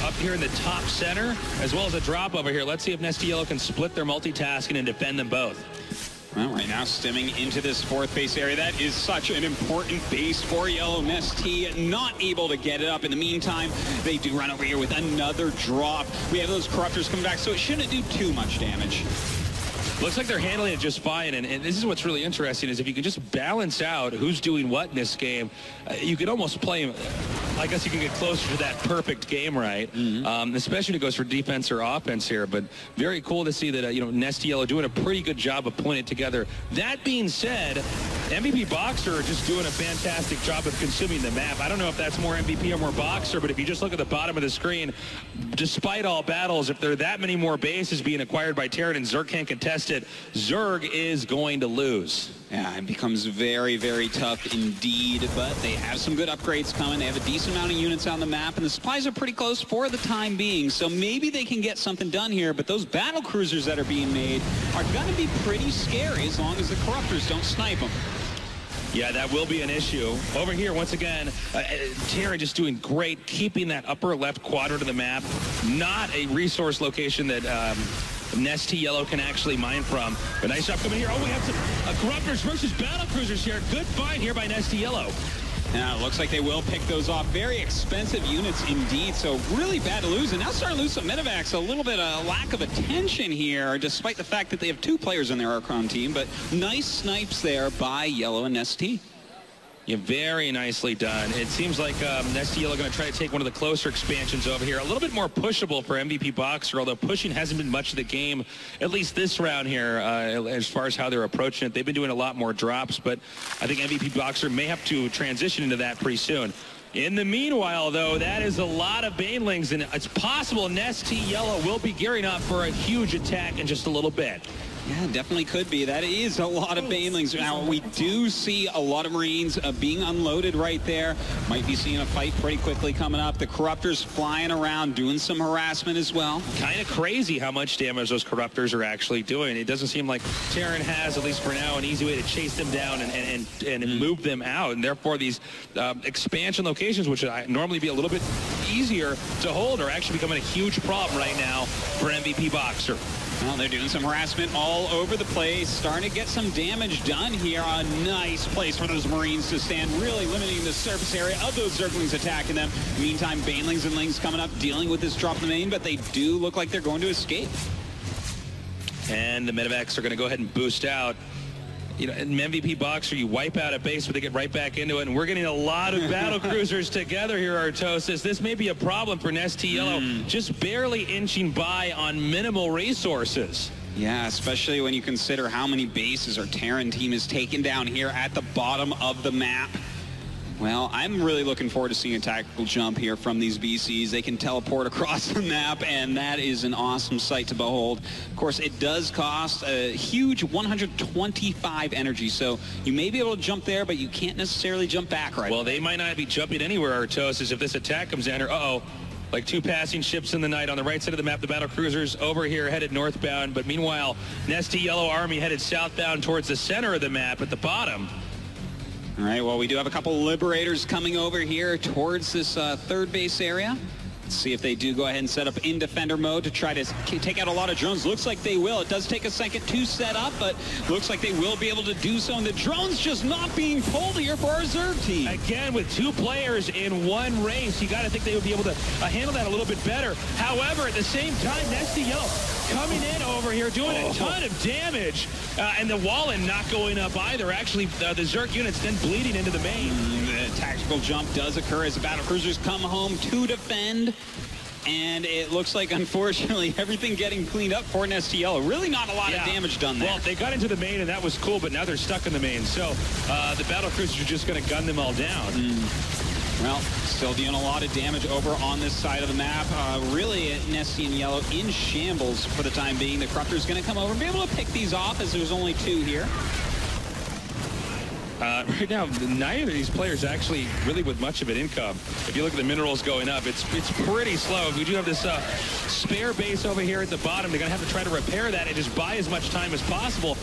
Up here in the top center, as well as a drop over here. Let's see if Nestea Yellow can split their multitasking and defend them both. Well, right now, stimming into this fourth base area. That is such an important base for Yellow. Nestea not able to get it up. In the meantime, they do run over here with another drop. We have those Corruptors coming back, so it shouldn't do too much damage. Looks like they're handling it just fine, and this is what's really interesting, is if you can just balance out who's doing what in this game, you could almost play, I guess you can get closer to that perfect game, right? Especially when it goes for defense or offense here, but very cool to see that, Nestea Yellow doing a pretty good job of putting it together. That being said, MVP Boxer are just doing a fantastic job of consuming the map. I don't know if that's more MVP or more Boxer, but if you just look at the bottom of the screen, despite all battles, if there are that many more bases being acquired by Terran and Zerg can't contest it, Zerg is going to lose. Yeah, it becomes very, very tough indeed, but they have some good upgrades coming. They have a decent amount of units on the map, and the supplies are pretty close for the time being, so maybe they can get something done here, but those battle cruisers that are being made are going to be pretty scary as long as the Corruptors don't snipe them. Yeah, that will be an issue. Over here, once again, Terran just doing great, keeping that upper left quadrant of the map. Not a resource location that Nestea Yellow can actually mine from. But nice job coming here. Oh, we have some Corruptors versus Battlecruisers here. Good fight here by Nestea Yellow. Yeah, it looks like they will pick those off. Very expensive units indeed, so really bad to lose. And now starting to lose some medevacs. A little bit of lack of attention here, despite the fact that they have 2 players in their Archon team. But nice snipes there by Yellow and Nestea. Yeah, very nicely done. It seems like Nestea Yellow going to try to take one of the closer expansions over here. A little bit more pushable for MVP Boxer, although pushing hasn't been much of the game, at least this round here, as far as how they're approaching it. They've been doing a lot more drops, but I think MVP Boxer may have to transition into that pretty soon. In the meanwhile, though, that is a lot of Banelings, and it's possible Nestea Yellow will be gearing up for a huge attack in just a little bit. Yeah, definitely could be. That is a lot of Banelings. Now, we do see a lot of Marines being unloaded right there. Might be seeing a fight pretty quickly coming up. The Corruptors flying around, doing some harassment as well. Kind of crazy how much damage those Corruptors are actually doing. It doesn't seem like Terran has, at least for now, an easy way to chase them down and move them out. And therefore, these expansion locations, which would normally be a little bit easier to hold, are actually becoming a huge problem right now for MVP Boxer. Well, they're doing some harassment all over the place, starting to get some damage done here. A nice place for those Marines to stand, really limiting the surface area of those Zerglings attacking them. Meantime, Banelings and Lings coming up, dealing with this drop in the main, but they do look like they're going to escape. And the medevacs are going to go ahead and boost out. In MVP Boxer, you wipe out a base, but they get right back into it. And we're getting a lot of battle cruisers together here, Artosis. This may be a problem for Nestea Yellow, just barely inching by on minimal resources. Yeah, especially when you consider how many bases our Terran team is taking down here at the bottom of the map. Well, I'm really looking forward to seeing a tactical jump here from these BCs. They can teleport across the map, and that is an awesome sight to behold. Of course, it does cost a huge 125 energy, so you may be able to jump there, but you can't necessarily jump back right away. Well, they might not be jumping anywhere, Artosis, if this attack comes down here. Uh-oh. Like 2 passing ships in the night. On the right side of the map, the battle cruisers over here headed northbound, but meanwhile, Nestea Yellow Army headed southbound towards the center of the map at the bottom. All right, well, we do have a couple Liberators coming over here towards this third base area. Let's see if they do go ahead and set up in Defender mode to try to take out a lot of drones. Looks like they will. It does take a second to set up, but looks like they will be able to do so. And the drone's just not being pulled here for our Zerg team. Again, with 2 players in one race, you got to think they would be able to handle that a little bit better. However, at the same time, Nestea Yellow coming in over here, doing a ton of damage. And the Wallen not going up either. Actually, the Zerg units then bleeding into the main. The tactical jump does occur as the battle cruisers come home to defend. And it looks like, unfortunately, everything getting cleaned up for Nestea Yellow. Really not a lot of damage done there. Well, they got into the main, and that was cool, but now they're stuck in the main. So the battle cruisers are just going to gun them all down. Well, still dealing a lot of damage over on this side of the map. Really, Nestea and Yellow in shambles for the time being. The Corruptor's going to come over and be able to pick these off, as there's only 2 here. Right now, neither of these players actually really with much of an income. If you look at the minerals going up, it's pretty slow. We do have this spare base over here at the bottom. They're going to have to try to repair that and just buy as much time as possible.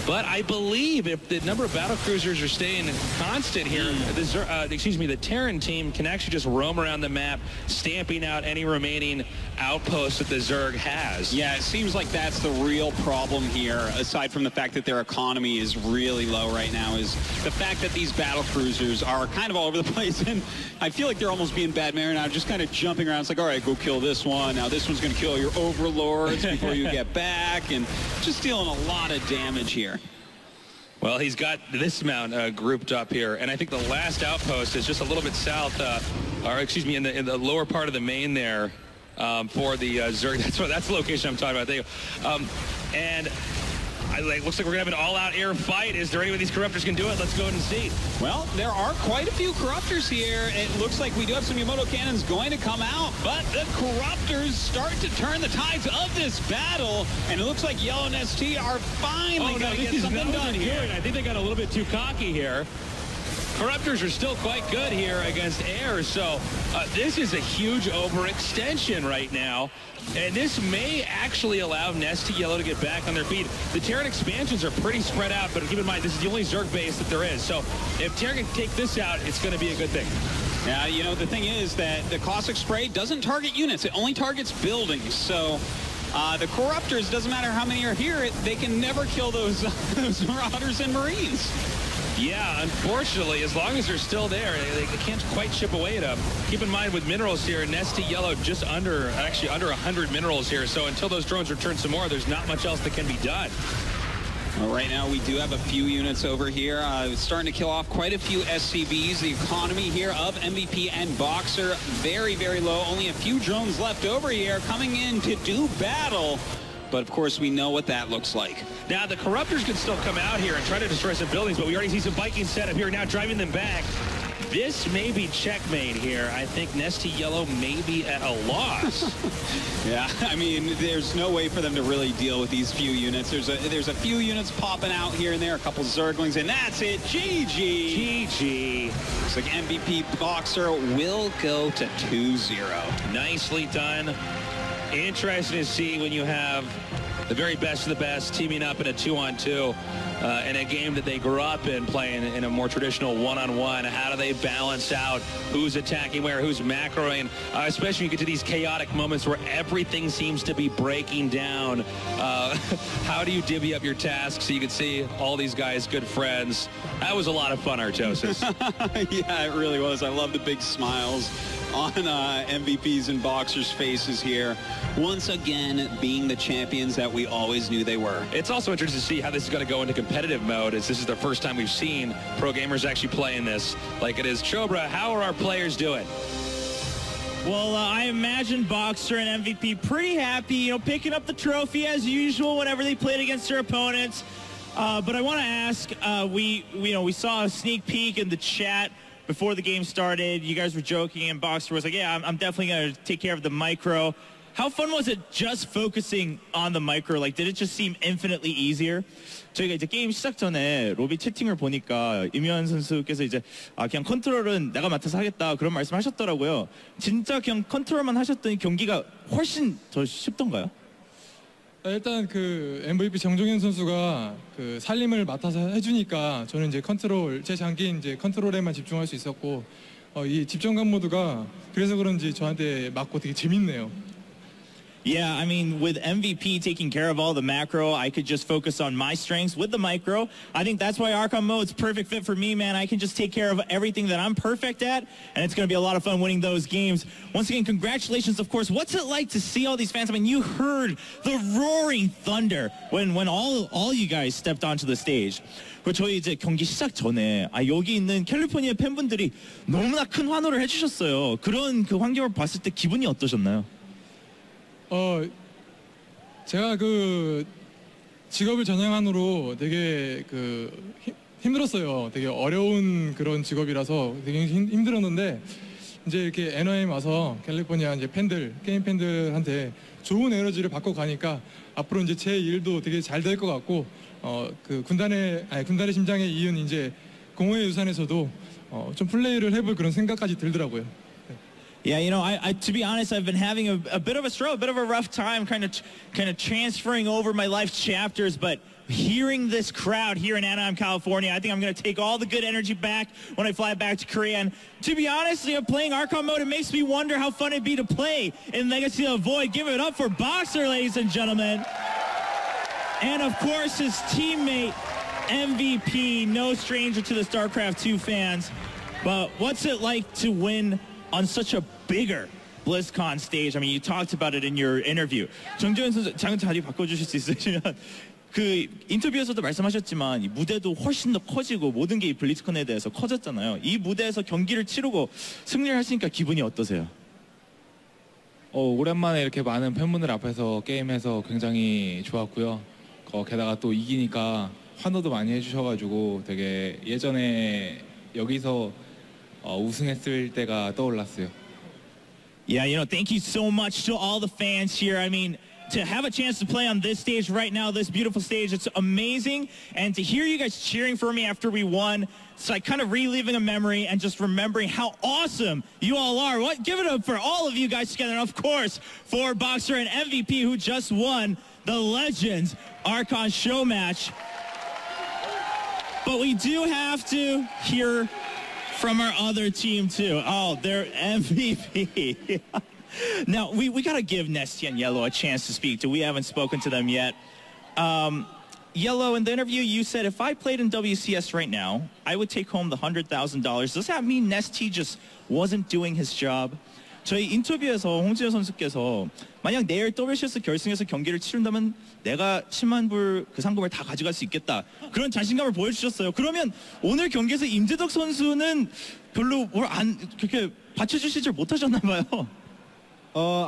But I believe if the number of battle cruisers are staying constant here, the Terran team can actually just roam around the map, stamping out any remaining outposts that the Zerg has. Yeah, it seems like that's the real problem here, aside from the fact that their economy is really low right now, is the fact that these battle cruisers are kind of all over the place. And I feel like they're almost being bad Mary now, just kind of jumping around. It's like, all right, go kill this one. Now this one's going to kill your overlords before you get back, and just dealing a lot of damage here. Well, he's got this amount grouped up here, and I think the last outpost is just a little bit south, or excuse me, in the lower part of the main there for the Zerg. That's the location I'm talking about. There you go. And looks like we're going to have an all-out air fight. Is there any way these Corruptors can do it? Let's go ahead and see. Well, there are quite a few Corruptors here. It looks like we do have some Yamato cannons going to come out, but the Corruptors start to turn the tides of this battle, and it looks like Yellow and ST are finally going to get something done here. I think they got a little bit too cocky here. Corruptors are still quite good here against air, so this is a huge overextension right now. And this may actually allow Nesty Yellow to get back on their feet. The Terran expansions are pretty spread out, but keep in mind, this is the only Zerg base that there is. So if Terran can take this out, it's going to be a good thing. Yeah, you know, the thing is that the Caustic Spray doesn't target units. It only targets buildings. So the Corruptors, doesn't matter how many are here, they can never kill those Marauders and Marines. Yeah, unfortunately, as long as they're still there, they can't quite chip away at them. Keep in mind with minerals here, Nesty Yellow just under 100 minerals here. So until those drones return some more, there's not much else that can be done. Well, right now we do have a few units over here. Starting to kill off quite a few SCVs. The economy here of MVP and Boxer very, very low. Only a few drones left over here coming in to do battle. But, of course, we know what that looks like. Now, the Corruptors can still come out here and try to destroy some buildings, but we already see some Vikings set up here now driving them back. This may be checkmate here. I think Nesty Yellow may be at a loss. Yeah, I mean, there's no way for them to really deal with these few units. There's a few units popping out here and there, a couple Zerglings, and that's it. GG. GG. Looks like MVP Boxer will go to 2-0. Nicely done. Interesting to see when you have the very best of the best teaming up in a 2-on-2 in a game that they grew up in, playing in a more traditional 1-on-1. How do they balance out who's attacking where, who's macroing, especially when you get to these chaotic moments where everything seems to be breaking down. How do you divvy up your tasks so you can see all these guys good friends? That was a lot of fun, Artosis. Yeah, it really was. I love the big smiles on MVPs and Boxers' faces here. Once again, being the champions that we always knew they were. It's also interesting to see how this is going to go into competitive mode, as this is the first time we've seen pro gamers actually playing this like it is. Chobra, how are our players doing? Well, I imagine Boxer and MVP pretty happy, you know, picking up the trophy as usual whenever they played against their opponents. But I want to ask, we saw a sneak peek in the chat before the game started. You guys were joking, and Boxer was like, yeah, I'm definitely going to take care of the micro. How fun was it just focusing on the micro? Like, did it just seem infinitely easier? 저희가 이제 게임 시작 전에 로비 채팅을 보니까 임요한 선수께서 이제 그냥 컨트롤은 내가 맡아서 하겠다 그런 말씀하셨더라고요. 진짜 그냥 컨트롤만 하셨더니 경기가 훨씬 더 쉽던가요? 일단 그 MVP 정종현 선수가 그 살림을 맡아서 해주니까 저는 이제 컨트롤, 제 장기인 이제 컨트롤에만 집중할 수 있었고 이 집중감 모드가 그래서 그런지 저한테 맞고 되게 재밌네요. Yeah, I mean, with MVP taking care of all the macro, I could just focus on my strengths with the micro. I think that's why Archon mode's perfect fit for me, man. I can just take care of everything that I'm perfect at, and it's going to be a lot of fun winning those games. Once again, congratulations, of course. What's it like to see all these fans? I mean, you heard the roaring thunder when all you guys stepped onto the stage. 그리고 저희 이제 경기 시작 전에 여기 있는 캘리포니아 팬분들이 너무나 큰 환호를 해주셨어요. 그런 그 환경을 봤을 때 기분이 어떠셨나요? 제가 그 직업을 전향한으로 되게 그 힘들었어요. 되게 어려운 그런 직업이라서 되게 힘들었는데 이제 이렇게 NOM 와서 캘리포니아 이제 팬들, 게임 팬들한테 좋은 에너지를 받고 가니까 앞으로 이제 제 일도 되게 잘 될 것 같고 그 군단의 심장에 이은 이제 공허의 유산에서도 좀 플레이를 해볼 그런 생각까지 들더라고요. Yeah, you know, to be honest, I've been having a bit of a struggle, a bit of a rough time kind of transferring over my life chapters, but hearing this crowd here in Anaheim, California, I think I'm going to take all the good energy back when I fly back to Korea. And to be honest, playing Archon mode, it makes me wonder how fun it'd be to play in Legacy of the Void. Give it up for Boxer, ladies and gentlemen. And of course, his teammate, MVP, no stranger to the StarCraft 2 fans. But what's it like to win on such a bigger BlizzCon stage? I mean, you talked about it in your interview. 정재현 선수, 잠깐 자리 바꿔주실 수 있으시면 그 인터뷰에서도 말씀하셨지만 이 무대도 훨씬 더 커지고 모든 게 이 블리츠컨에 대해서 커졌잖아요. 이 무대에서 경기를 치르고 승리를 하시니까 기분이 어떠세요? 오랜만에 이렇게 많은 팬분들 앞에서 게임해서 굉장히 좋았고요. 게다가 또 이기니까 환호도 많이 해주셔가지고 되게 예전에 여기서 우승했을 때가 떠올랐어요. Yeah, thank you so much to all the fans here. I mean, to have a chance to play on this stage right now, this beautiful stage, it's amazing. And to hear you guys cheering for me after we won, it's like kind of reliving a memory and just remembering how awesome you all are. Give it up for all of you guys together. And of course, for Boxer and MVP who just won the Legends Archon show match. But we do have to hear from our other team too. Oh, they're MVP. Now, we got to give Nesty and Yellow a chance to speak to. We haven't spoken to them yet. Yellow, in the interview, you said, if I played in WCS right now, I would take home the $100,000. Does that mean Nesty just wasn't doing his job? 저희 인터뷰에서 홍진호 선수께서 만약 내일 WCS 결승에서 경기를 치른다면 내가 10만 불 그 상금을 다 가져갈 수 있겠다. 그런 자신감을 보여주셨어요. 그러면 오늘 경기에서 임재덕 선수는 별로 그렇게 받쳐주시질 못하셨나 봐요.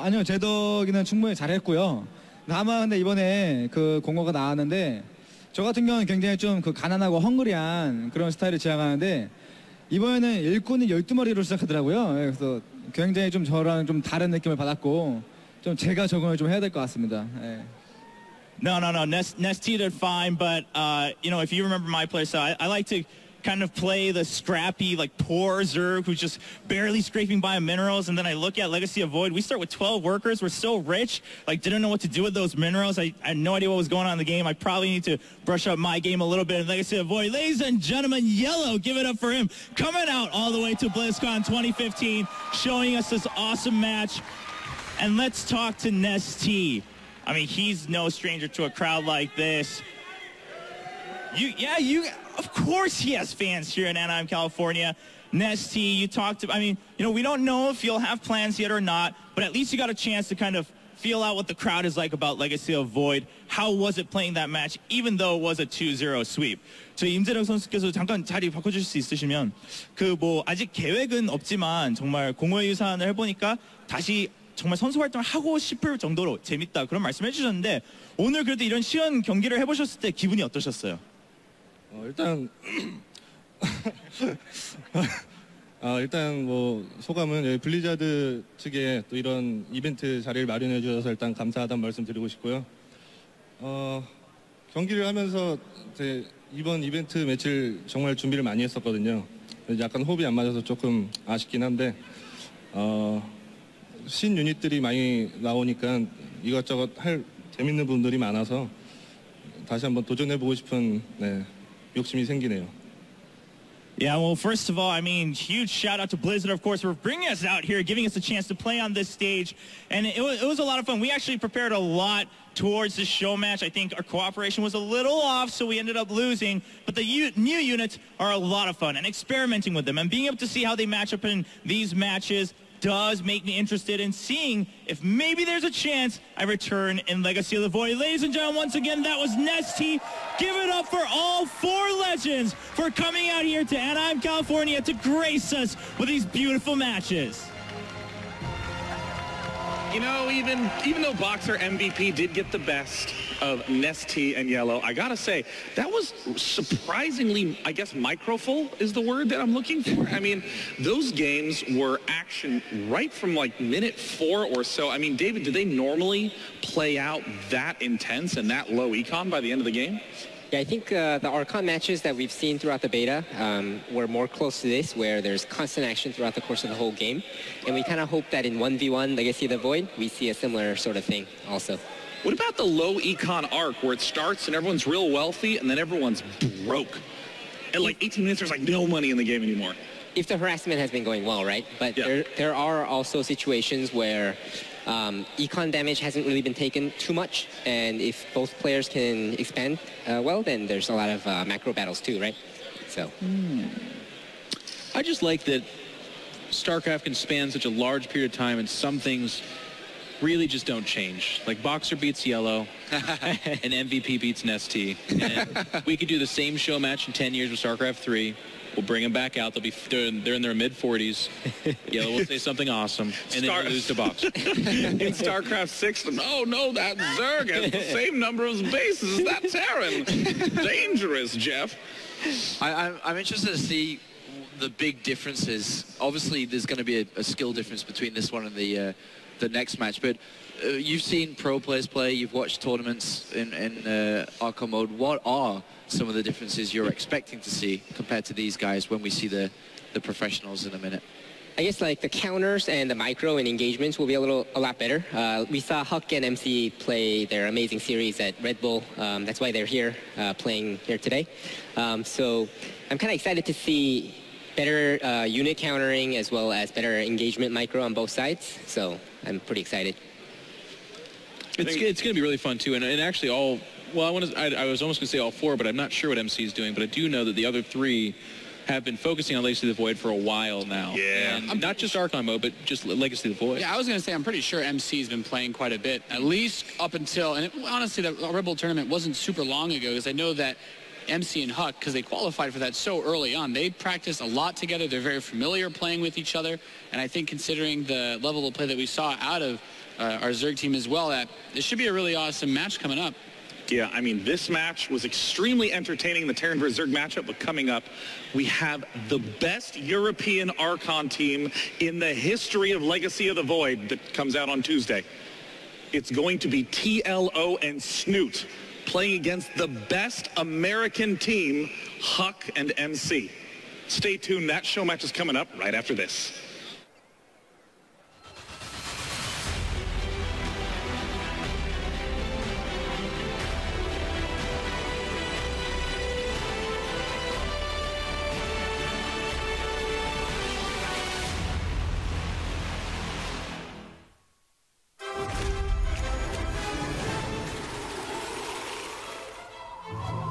아니요, 제덕이는 충분히 잘했고요. 다만 근데 이번에 그 공고가 나왔는데 저 같은 경우는 굉장히 좀 그 가난하고 헝그리한 그런 스타일을 지향하는데 이번에는 일꾼이 12마리로 시작하더라고요. 그래서 굉장히 좀 저랑 좀 다른 느낌을 받았고 좀 제가 적응을 좀 해야 될 것 같습니다. No. Nesty did fine, but if you remember my play style, I like to kind of play the scrappy, like poor Zerg who's just barely scraping by minerals. And then I look at Legacy of Void. We start with 12 workers. We're so rich, like didn't know what to do with those minerals. I had no idea what was going on in the game. I probably need to brush up my game a little bit in Legacy of Void. Ladies and gentlemen, Yellow, give it up for him. Coming out all the way to BlizzCon 2015, showing us this awesome match. And let's talk to Nesty. I mean, he's no stranger to a crowd like this. Of course he has fans here in Anaheim, California. Nesty, you talked about, we don't know if you'll have plans yet or not, but at least you got a chance to kind of feel out what the crowd is like about Legacy of Void. How was it playing that match, even though it was a 2-0 sweep? 저희 임재덕 선수께서 잠깐 자리 바꿔주실 수 있으시면 아직 계획은 없지만 정말 공허의 유산을 해보니까 다시 정말 선수 활동을 하고 싶을 정도로 재밌다 그런 말씀 해주셨는데 오늘 그래도 이런 시연 경기를 해보셨을 때 기분이 어떠셨어요? 일단 뭐 소감은 여기 블리자드 측에 또 이런 이벤트 자리를 마련해 주셔서 일단 감사하다는 말씀 드리고 싶고요. 경기를 하면서 이번 이벤트 매치를 정말 준비를 많이 했었거든요. 약간 호흡이 안 맞아서 조금 아쉽긴 한데 신 유닛들이 많이 나오니까 이것저것 할 재밌는 분들이 많아서 다시 한번 도전해보고 싶은 욕심이 생기네요. Yeah, well, first of all, huge shout out to Blizzard, of course, for bringing us out here, giving us a chance to play on this stage. And it was a lot of fun. We actually prepared a lot towards this show match. I think our cooperation was a little off, so we ended up losing. But the new units are a lot of fun, and experimenting with them and being able to see how they match up in these matches does make me interested in seeing if maybe there's a chance I return in Legacy of the Void. Ladies and gentlemen, once again, that was Nesty. Give it up for all 4 legends for coming out here to Anaheim, California to grace us with these beautiful matches. Even though Boxer MVP did get the best of Nesty and Yellow, I gotta say, that was surprisingly, I guess, micro-full is the word that I'm looking for. Those games were action right from like minute 4 or so. David, do they normally play out that intense and that low econ by the end of the game? Yeah, I think the Archon matches that we've seen throughout the beta were more close to this, where there's constant action throughout the course of the whole game. And we kind of hope that in 1v1 Legacy of the Void, we see a similar sort of thing also. What about the low econ arc where it starts and everyone's real wealthy and then everyone's broke? At like 18 minutes, there's like no money in the game anymore. If the harassment has been going well, right? But there are also situations where econ damage hasn't really been taken too much, and if both players can expand well, then there's a lot of macro battles too, right? So. I just like that StarCraft can span such a large period of time and some things really just don't change. Like Boxer beats Yellow and MVP beats NST. And we could do the same show match in 10 years with StarCraft 3. We'll bring them back out. They're in their mid-40s. Yellow will say something awesome, and then we'll lose to Boxer. In StarCraft 6, oh no, that Zerg has the same number of bases as that Terran. Dangerous, Jeff. I'm interested to see the big differences. Obviously, there's going to be a skill difference between this one and the next match, but you've seen pro players play, you've watched tournaments in Arcon mode. What are some of the differences you're expecting to see compared to these guys when we see the professionals in a minute? I guess like the counters and the micro and engagements will be a lot better. We saw Huck and MC play their amazing series at Red Bull. That's why they're here playing here today. So I'm kind of excited to see better unit countering as well as better engagement micro on both sides. So I'm pretty excited. It's going to be really fun too, and actually I was almost going to say all four, but I'm not sure what MC is doing. But I do know that the other three have been focusing on Legacy of the Void for a while now. Yeah. And not just Archon mode, but just Legacy of the Void. Yeah, I was going to say, I'm pretty sure MC's been playing quite a bit, at least up until, and honestly, the Red Bull tournament wasn't super long ago, because I know that MC and Huck, because they qualified for that so early on, they practiced a lot together. They're very familiar playing with each other. And I think considering the level of play that we saw out of our Zerg team as well, that this should be a really awesome match coming up. Yeah, I mean, this match was extremely entertaining, the Terran vs. Zerg matchup, but coming up, we have the best European Archon team in the history of Legacy of the Void that comes out on Tuesday. It's going to be TLO and Snoot playing against the best American team, Huck and MC. Stay tuned, that show match is coming up right after this.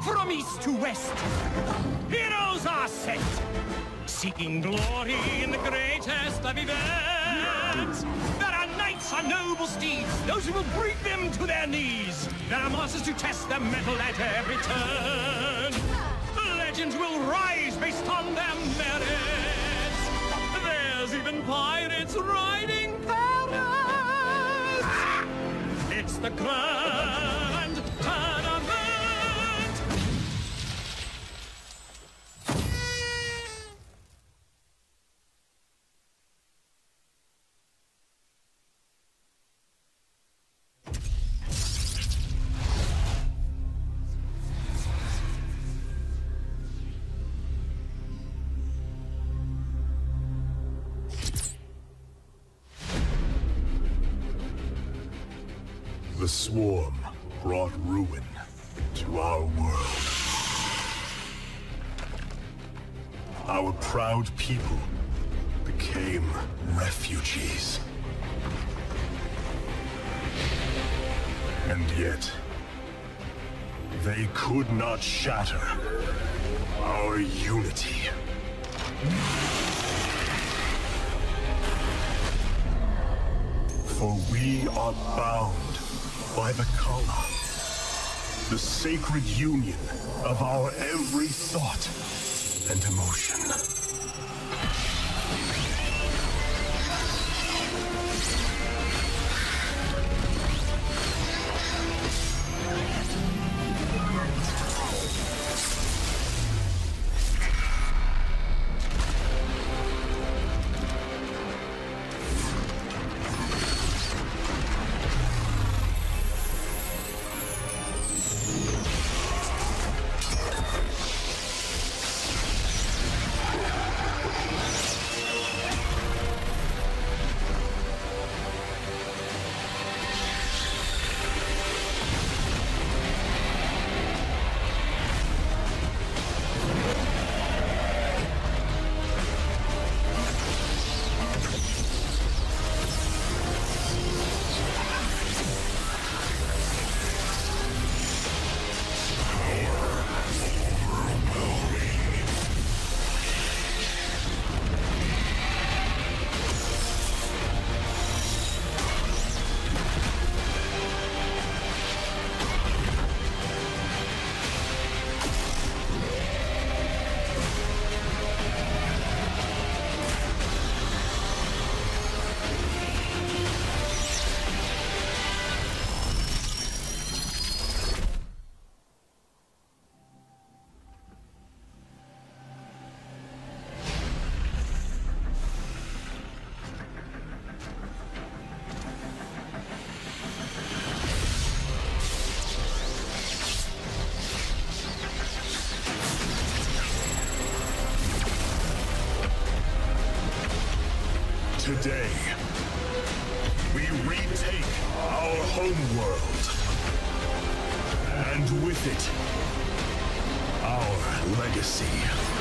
From east to west, heroes are sent, seeking glory in the greatest of events. There are knights on noble steeds, those who will bring them to their knees. There are monsters to test their mettle at every turn. Legends will rise based on their merits. There's even pirates riding parrots. It's the grand tournament. The swarm brought ruin to our world. Our proud people became refugees. And yet, they could not shatter our unity. For we are bound by the Kala, the sacred union of our every thought and emotion. Today, we retake our home world. And with it, our legacy.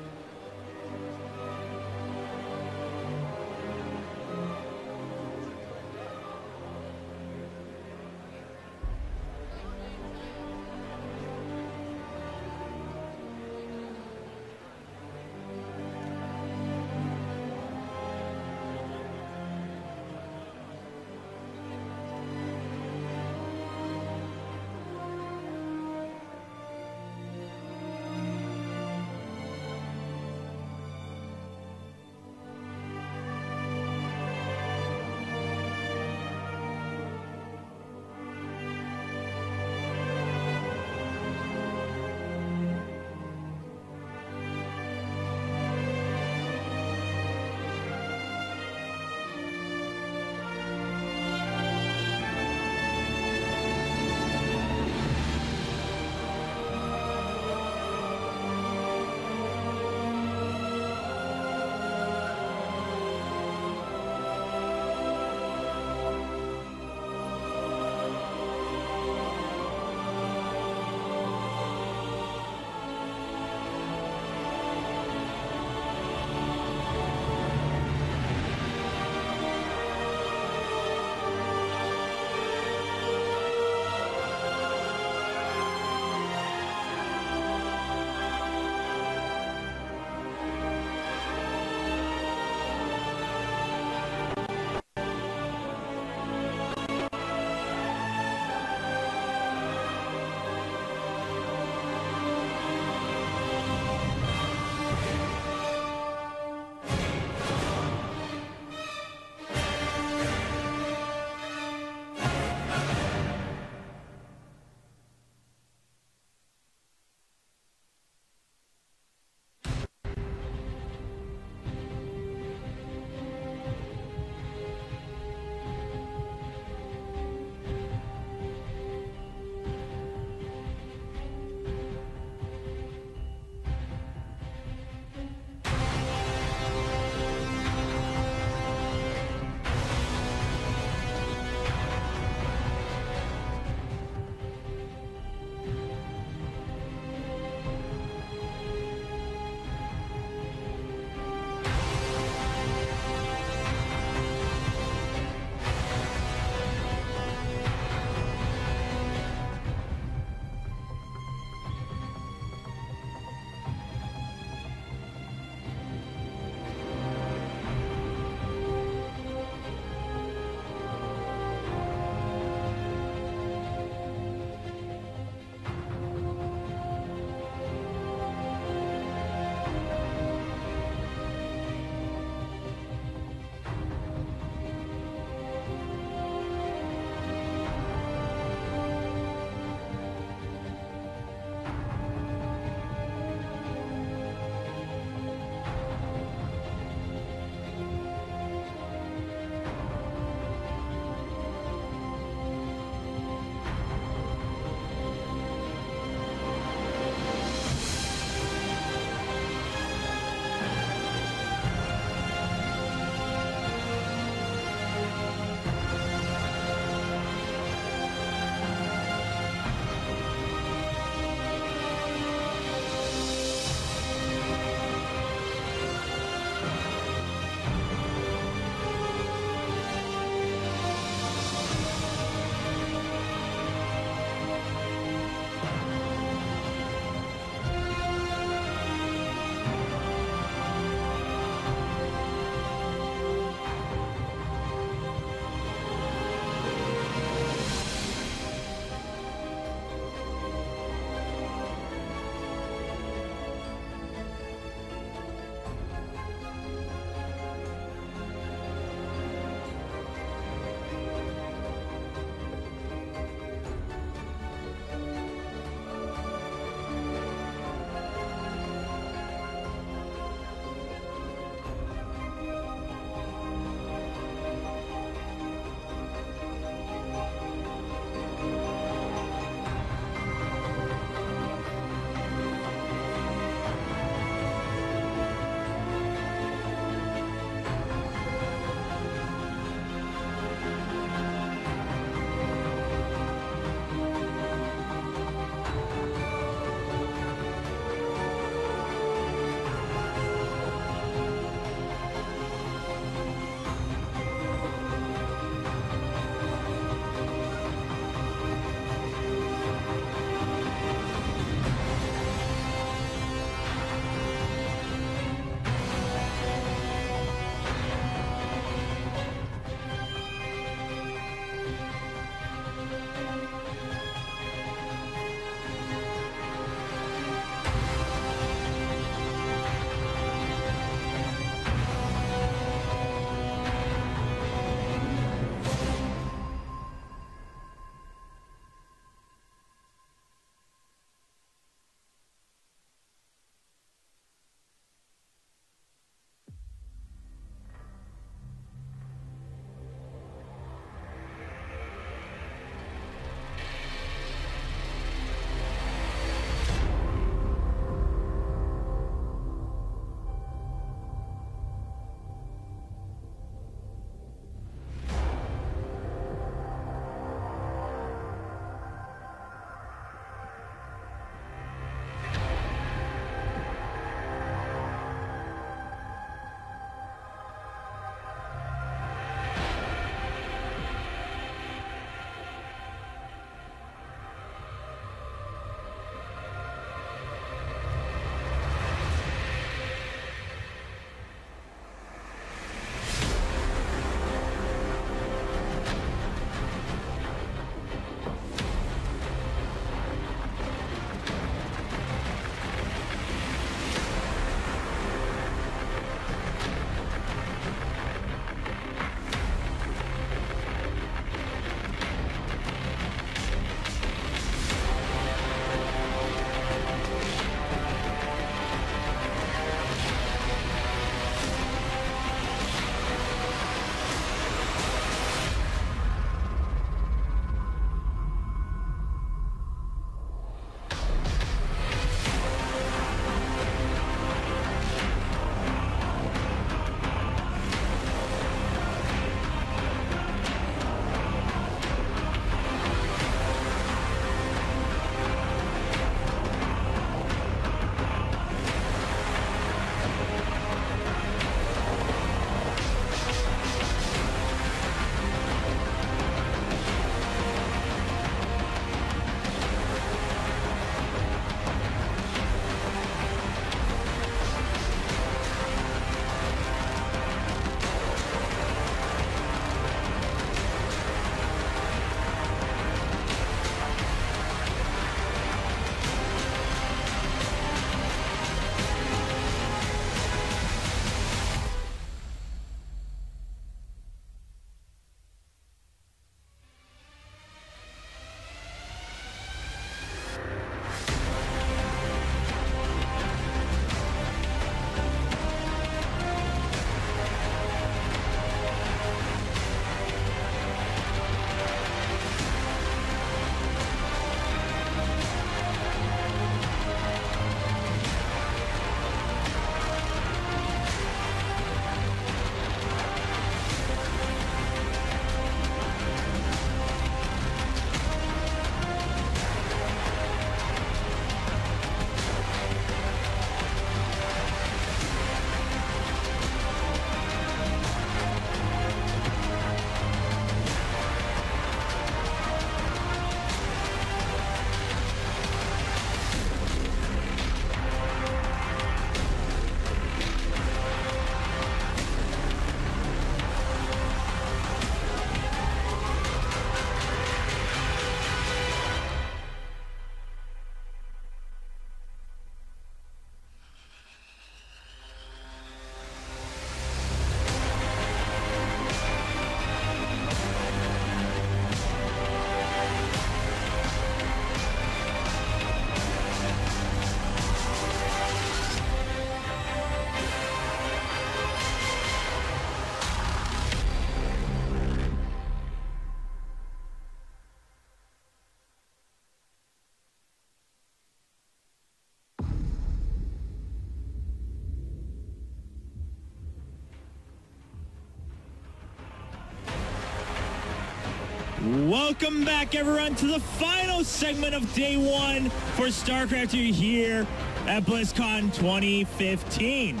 Welcome back, everyone, to the final segment of Day 1 for StarCraft 2 here at BlizzCon 2015.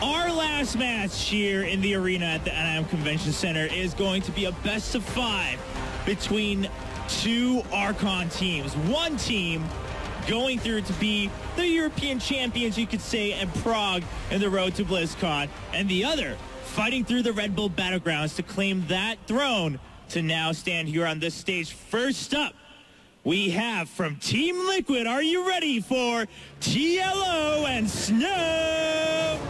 Our last match here in the arena at the Anaheim Convention Center is going to be a best of 5 between 2 Archon teams. One team going through to be the European champions, you could say, in Prague in the road to BlizzCon, and the other fighting through the Red Bull Battlegrounds to claim that throne to now stand here on this stage. First up, we have from Team Liquid, are you ready for TLO and Snow?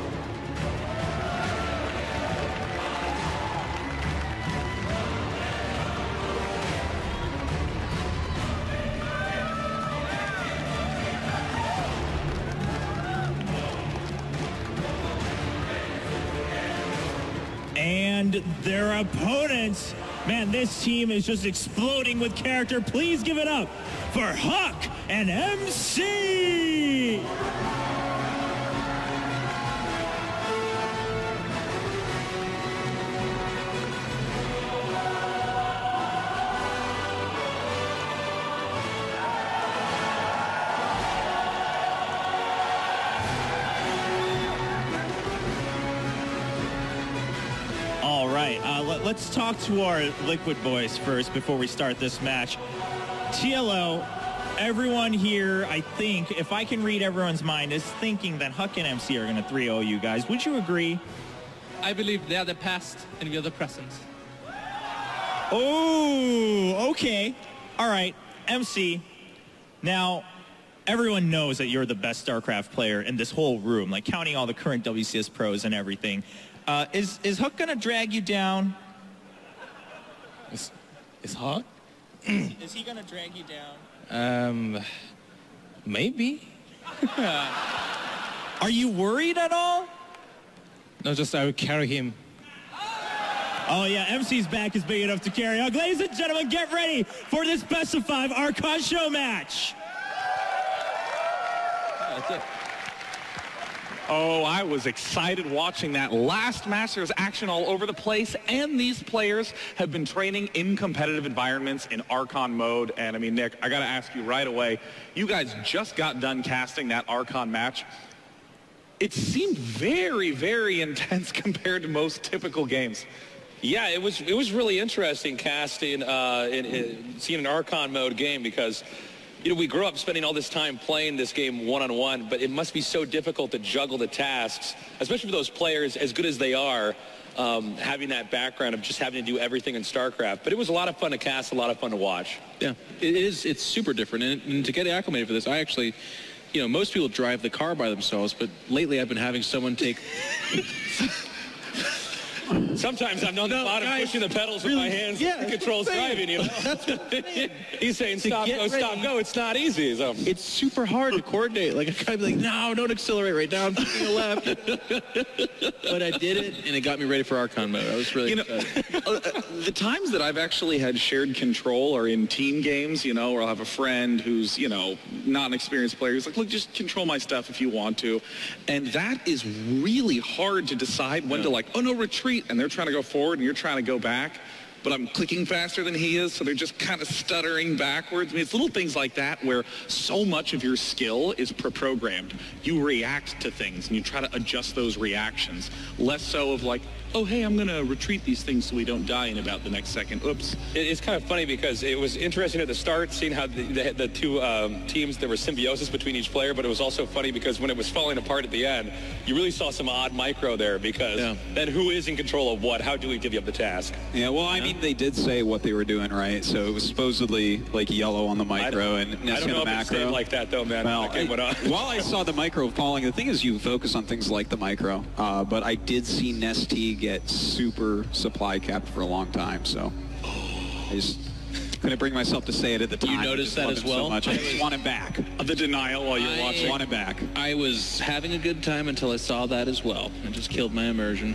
And their opponents, man, this team is just exploding with character. Please give it up for Huck and MC. All right, let's talk to our Liquid boys first before we start this match. TLO, everyone here, I think, if I can read everyone's mind, is thinking that Huck and MC are going to 3-0 you guys. Would you agree? I believe they are the past and we are the present. Oh, okay. All right, MC. Now, everyone knows that you're the best StarCraft player in this whole room, like counting all the current WCS pros and everything. Is Huck gonna drag you down? Is Huck? Is he gonna drag you down? Maybe. Are you worried at all? No, just I will carry him. Oh yeah, MC's back is big enough to carry Huck. Ladies and gentlemen, get ready for this best of 5 Archon show match. That's it. Oh, I was excited watching that last match. There's action all over the place, and these players have been training in competitive environments in Archon mode. And I mean, Nick, I got to ask you right away, you guys just got done casting that Archon match. It seemed very, very intense compared to most typical games. Yeah, it was really interesting casting, seeing an Archon mode game because, you know, we grew up spending all this time playing this game one-on-one, but it must be so difficult to juggle the tasks, especially for those players, as good as they are, having that background of just having to do everything in StarCraft. But it was a lot of fun to cast, a lot of fun to watch. Yeah, it's super different. And to get acclimated for this, I actually, you know, most people drive the car by themselves, but lately I've been having someone take... Sometimes I'm on the bottom pushing the pedals with my hands. Yeah, the controls driving, you know. That's he's saying stop, go, stop, go. It's not easy. So. It's super hard to coordinate. Like, I kind of be like, no, don't accelerate right now. I'm taking a left. But I did it, and it got me ready for Archon mode. I was really excited. The times that I've actually had shared control are in team games, you know, or I'll have a friend who's, you know, not an experienced player. He's like, look, just control my stuff if you want to. And that is really hard to decide when to, like, oh, no, retreat. And they're trying to go forward and you're trying to go back, but I'm clicking faster than he is, so they're just kind of stuttering backwards. I mean, it's little things like that where so much of your skill is pre-programmed. You react to things and you try to adjust those reactions, less so of like, oh, hey, I'm going to retreat these things so we don't die in about the next second. Oops. It's kind of funny because it was interesting at the start seeing how the two teams, there was symbiosis between each player, but it was also funny because when it was falling apart at the end, you really saw some odd micro there because then who is in control of what? How do we divvy up the task? Yeah, well, I mean, they did say what they were doing, right? So it was supposedly like yellow on the micro and I don't know if it stayed like that, though, man. Well, while I saw the micro falling, the thing is you focus on things like the micro, but I did see Nesty get super supply capped for a long time, so I just couldn't bring myself to say it at the time. You noticed that as well? So much. I just want him back. The denial while you're watching. Want him back. I was having a good time until I saw that as well. I just killed my immersion.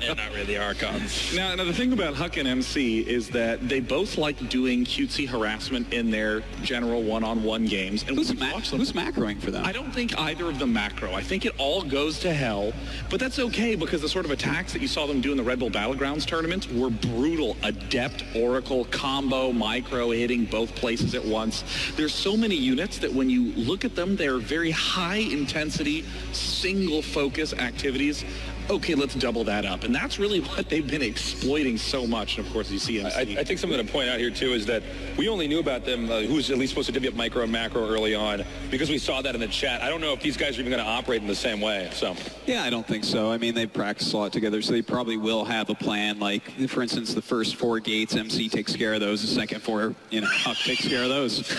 They're not really Archons. Now, the thing about Huck and MC is that they both like doing cutesy harassment in their general one-on-one games. And who's macroing for them? I don't think either of them macro. I think it all goes to hell, but that's okay because the sort of attacks that you saw them do in the Red Bull Battlegrounds tournaments were brutal. Adept, Oracle, combo, micro, hitting both places at once. There's so many units that when you look at them, they're very high-intensity, single-focus activities. Okay, let's double that up. And that's really what they've been exploiting so much. And of course, you see MC. I think something to point out here, too, is that we only knew about them, who's at least supposed to divvy up micro and macro early on, because we saw that in the chat. I don't know if these guys are even going to operate in the same way. So yeah, I don't think so. I mean, they practice a lot together, so they probably will have a plan. Like, for instance, the first 4 gates, MC takes care of those. The second 4, you know, Huck takes care of those.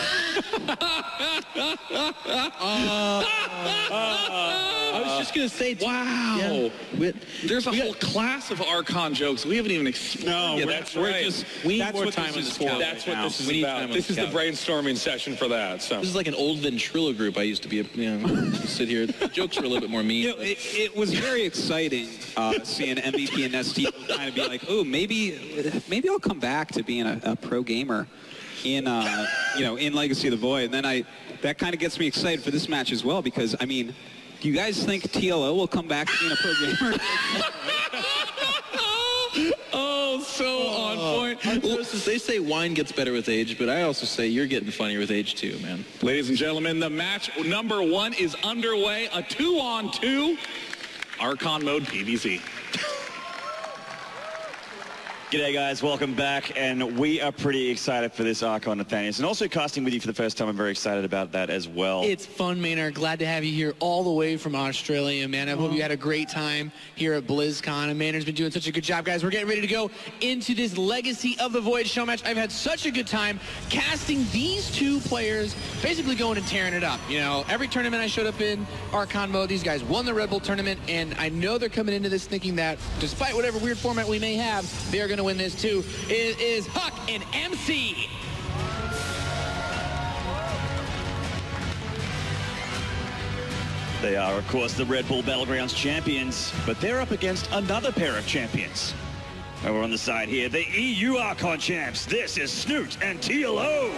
I was just going to say, wow. Yeah. There's a whole class of Archon jokes we haven't even explored. No, yeah, that's right. We need more time on this couch. That's what this is about. This is the brainstorming session for that. So this is like an old ventrilo group I used to be. Sit here. The jokes were a little bit more mean. You know, it was very exciting seeing MVP and Nesty kind of be like, oh, maybe I'll come back to being a pro gamer in in Legacy of the Void. And then that kind of gets me excited for this match as well, because I mean, do you guys think TLO will come back to being a pro gamer? Oh, so on point. They say wine gets better with age, but I also say you're getting funnier with age too, man. Ladies and gentlemen, the match number 1 is underway. A 2-on-2 Archon mode PvZ. G'day guys, welcome back, and we are pretty excited for this Archon, Nathaniel. And also casting with you for the first time, I'm very excited about that as well. It's fun, Maynard. Glad to have you here all the way from Australia, man. I hope you had a great time here at BlizzCon, and Maynard's been doing such a good job, guys. We're getting ready to go into this Legacy of the Void show match. I've had such a good time casting these two players, basically going and tearing it up. You know, every tournament I showed up in Archon mode, these guys won the Red Bull tournament, and I know they're coming into this thinking that despite whatever weird format we may have, they are going to win this too. It is Huck and MC. They are, of course, the Red Bull Battlegrounds champions, but they're up against another pair of champions. Over on the side here, the EU Archon champs. This is Snoot and TLO.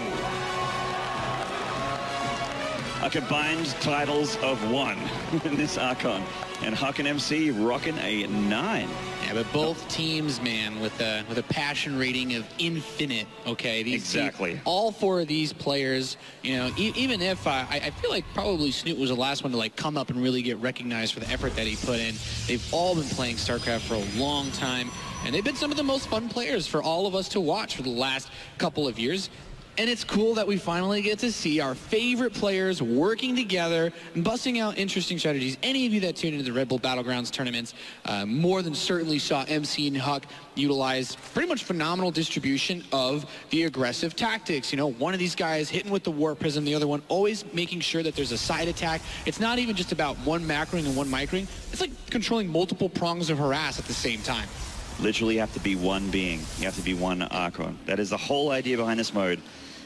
A combined titles of 1 in this Archon. And Huck and MC rocking a 9. Yeah, but both teams, man, with a passion rating of infinite, okay? Exactly. All 4 of these players, you know, even if I feel like probably Snoot was the last one to, like, come up and really get recognized for the effort that he put in. They've all been playing StarCraft for a long time, and they've been some of the most fun players for all of us to watch for the last couple of years. And it's cool that we finally get to see our favorite players working together and busting out interesting strategies. Any of you that tuned into the Red Bull Battlegrounds tournaments more than certainly saw MC and Huck utilize pretty much phenomenal distribution of the aggressive tactics. You know, one of these guys hitting with the Warp Prism, the other one always making sure that there's a side attack. It's not even just about one macroing and one microing. It's like controlling multiple prongs of harass at the same time. Literally you have to be one being. You have to be one Archon. That is the whole idea behind this mode.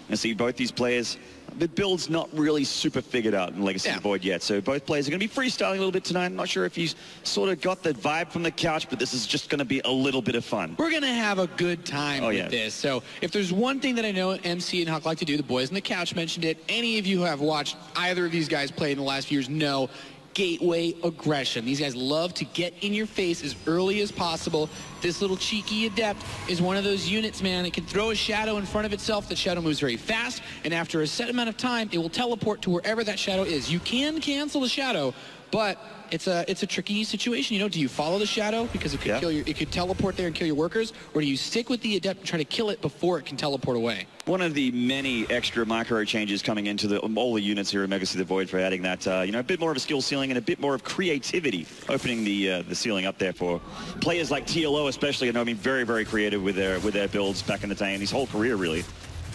And see both these players, the build's not really super figured out in Legacy of the Void yet. So both players are going to be freestyling a little bit tonight. I'm not sure if you sort of got the vibe from the couch, but this is just going to be a little bit of fun. We're going to have a good time with this. So if there's one thing that I know MC and Huck like to do, the boys on the couch mentioned it. Any of you who have watched either of these guys play in the last few years know gateway aggression. These guys love to get in your face as early as possible. This little cheeky adept is one of those units, man. It can throw a shadow in front of itself. The shadow moves very fast, and after a set amount of time, it will teleport to wherever that shadow is. You can cancel the shadow, but it's a tricky situation. You know, do you follow the shadow because it could kill it could teleport there and kill your workers, or do you stick with the adept and try to kill it before it can teleport away? One of the many extra micro changes coming into all the units here in Legacy of the Void for adding that, you know, a bit more of a skill ceiling and a bit more of creativity, opening the ceiling up there for players like TLO especially. I know, I mean, very, very creative with their builds back in the day and his whole career, really.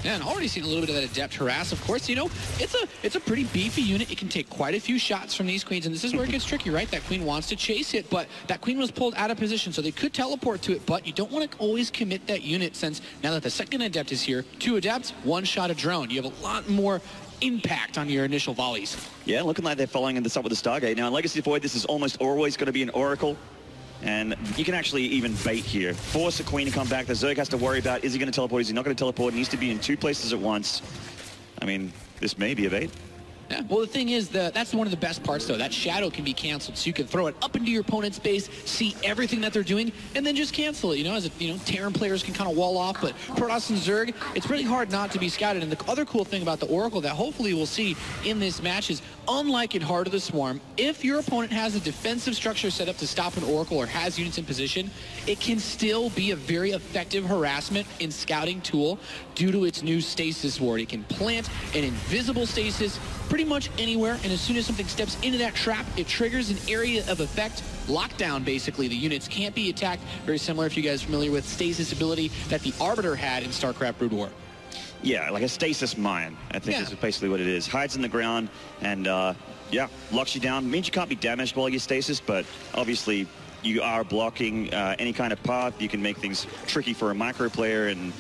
Yeah, and already seen a little bit of that adept harass. Of course, you know, it's a pretty beefy unit. It can take quite a few shots from these queens, and this is where it gets tricky, right? That queen wants to chase it, but that queen was pulled out of position, so they could teleport to it, but you don't want to always commit that unit, since now that the second adept is here, 2 adepts, 1 shot a drone. You have a lot more impact on your initial volleys. Yeah, looking like they're following this up with the Stargate. Now, in Legacy Void, this is almost always going to be an Oracle. And you can actually even bait here. Force a queen to come back. The Zerg has to worry about, is he going to teleport? Is he not going to teleport? He needs to be in 2 places at once. I mean, this may be a bait. Yeah, well, the thing is, that's one of the best parts, though. That shadow can be canceled, so you can throw it up into your opponent's base, see everything that they're doing, and then just cancel it. You know, as Terran players can kind of wall off, but Protoss and Zerg, it's really hard not to be scouted. And the other cool thing about the Oracle that hopefully we'll see in this match is, unlike in Heart of the Swarm, if your opponent has a defensive structure set up to stop an Oracle or has units in position, it can still be a very effective harassment and scouting tool due to its new stasis ward. It can plant an invisible stasis pretty much anywhere, and as soon as something steps into that trap, it triggers an area of effect, lockdown basically. The units can't be attacked. Very similar, if you guys are familiar with stasis ability that the Arbiter had in StarCraft Brood War. Yeah, like a stasis mine, I think is basically what it is. Hides in the ground and, yeah, locks you down. Means you can't be damaged while you stasis, but obviously you are blocking any kind of path. You can make things tricky for a micro player, and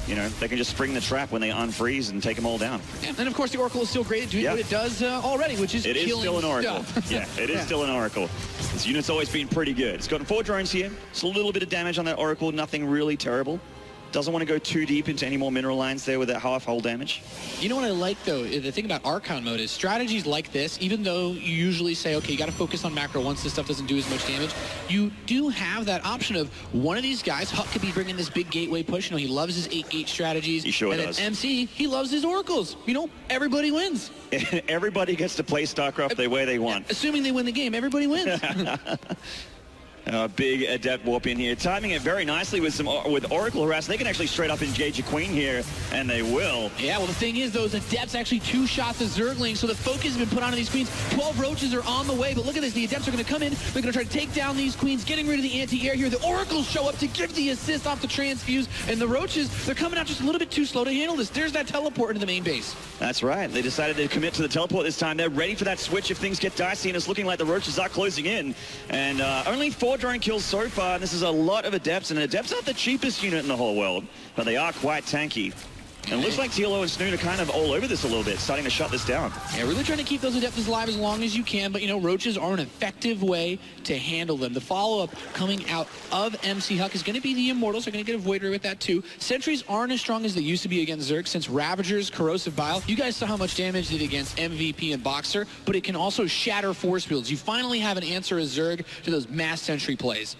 you know, they can just spring the trap when they unfreeze and take them all down. And then, of course, the Oracle is still great at doing what it does already, which is killing still an Oracle. Stuff. Yeah, it is still an Oracle. This unit's always been pretty good. It's gotten 4 drones here. It's a little bit of damage on that Oracle, nothing really terrible. Doesn't want to go too deep into any more mineral lines there with that half-hull damage. You know what I like, though? The thing about Archon mode is strategies like this, even though you usually say, okay, you got to focus on macro once this stuff doesn't do as much damage, you do have that option of one of these guys. Huck could be bringing this big gateway push. You know, he loves his 8-gate strategies. He sure does. And MC, he loves his Oracles. You know, everybody wins. Everybody gets to play StarCraft the way they want. Assuming they win the game, everybody wins. Big adept warp in here, timing it very nicely with Oracle harass. They can actually straight up engage a queen here, and they will. Yeah, well, the thing is, those adepts actually 2-shot the Zergling, so the focus has been put onto these queens. 12 roaches are on the way, but look at this. The adepts are going to come in. They're going to try to take down these queens, getting rid of the anti-air here. The Oracles show up to give the assist off the transfuse, and the roaches, they're coming out just a little bit too slow to handle this. There's that teleport into the main base. That's right. They decided to commit to the teleport this time. They're ready for that switch if things get dicey, and it's looking like the roaches are closing in. And only 4 drone kills so far, and this is a lot of adepts, and adepts aren't the cheapest unit in the whole world, but they are quite tanky. And it looks like TLO and Snoot are kind of all over this a little bit, starting to shut this down. Yeah, really trying to keep those adepts alive as long as you can, but, you know, roaches are an effective way to handle them. The follow-up coming out of MC Huck is going to be the Immortals. They're going to get a Void Ray with that, too. Sentries aren't as strong as they used to be against Zerg since Ravagers, Corrosive Bile. You guys saw how much damage it did against MVP and Boxer, but it can also shatter force fields. You finally have an answer as Zerg to those mass Sentry plays.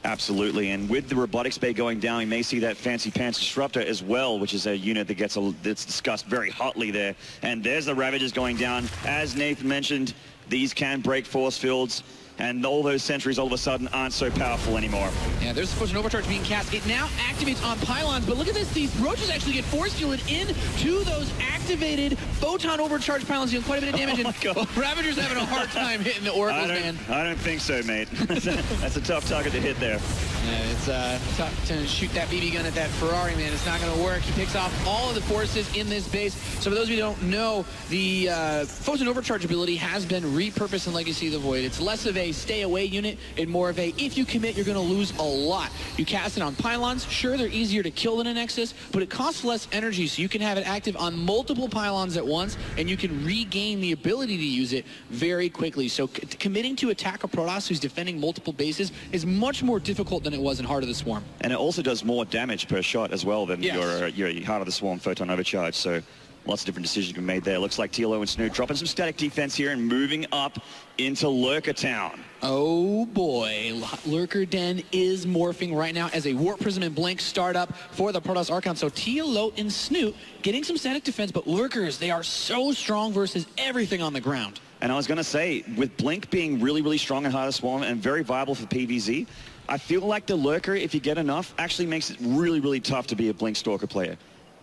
Absolutely, and with the robotics bay going down, we may see that Fancy Pants Disruptor as well, which is a unit that that's discussed very hotly there. And there's the Ravagers going down. As Nathan mentioned, these can break force fields, and all those sentries all of a sudden aren't so powerful anymore. Yeah, there's supposed to an overcharge being cast. It now activates on pylons, but look at this. These roaches actually get force fielded into those activated photon overcharge pylons, dealing quite a bit of damage. Oh my God. Well, Ravager's having a hard time hitting the Oracles, man. I don't think so, mate. That's a tough target to hit there. Yeah, it's tough to shoot that BB gun at that Ferrari, man. It's not going to work. He picks off all of the forces in this base. So for those of you who don't know, the photon overcharge ability has been repurposed in Legacy of the Void. It's less of a stay away unit and more of a, if you commit, you're going to lose a lot. You cast it on pylons. Sure, they're easier to kill than a Nexus, but it costs less energy, so you can have it active on multiple pylons at once, and you can regain the ability to use it very quickly. So committing to attack a Protoss who's defending multiple bases is much more difficult than it was in Heart of the Swarm. And it also does more damage per shot as well than your Heart of the Swarm photon overcharge. So lots of different decisions have been made there. Looks like TLO and Snoot dropping some static defense here and moving up into Lurker Town. Oh boy, Lurker Den is morphing right now as a Warp Prism and Blink startup for the Protoss Archon. So TLO and Snoot getting some static defense, but Lurkers, they are so strong versus everything on the ground. And I was going to say, with Blink being really, really strong in Heart of the Swarm and very viable for PvZ, I feel like the Lurker, if you get enough, actually makes it really, really tough to be a Blink Stalker player.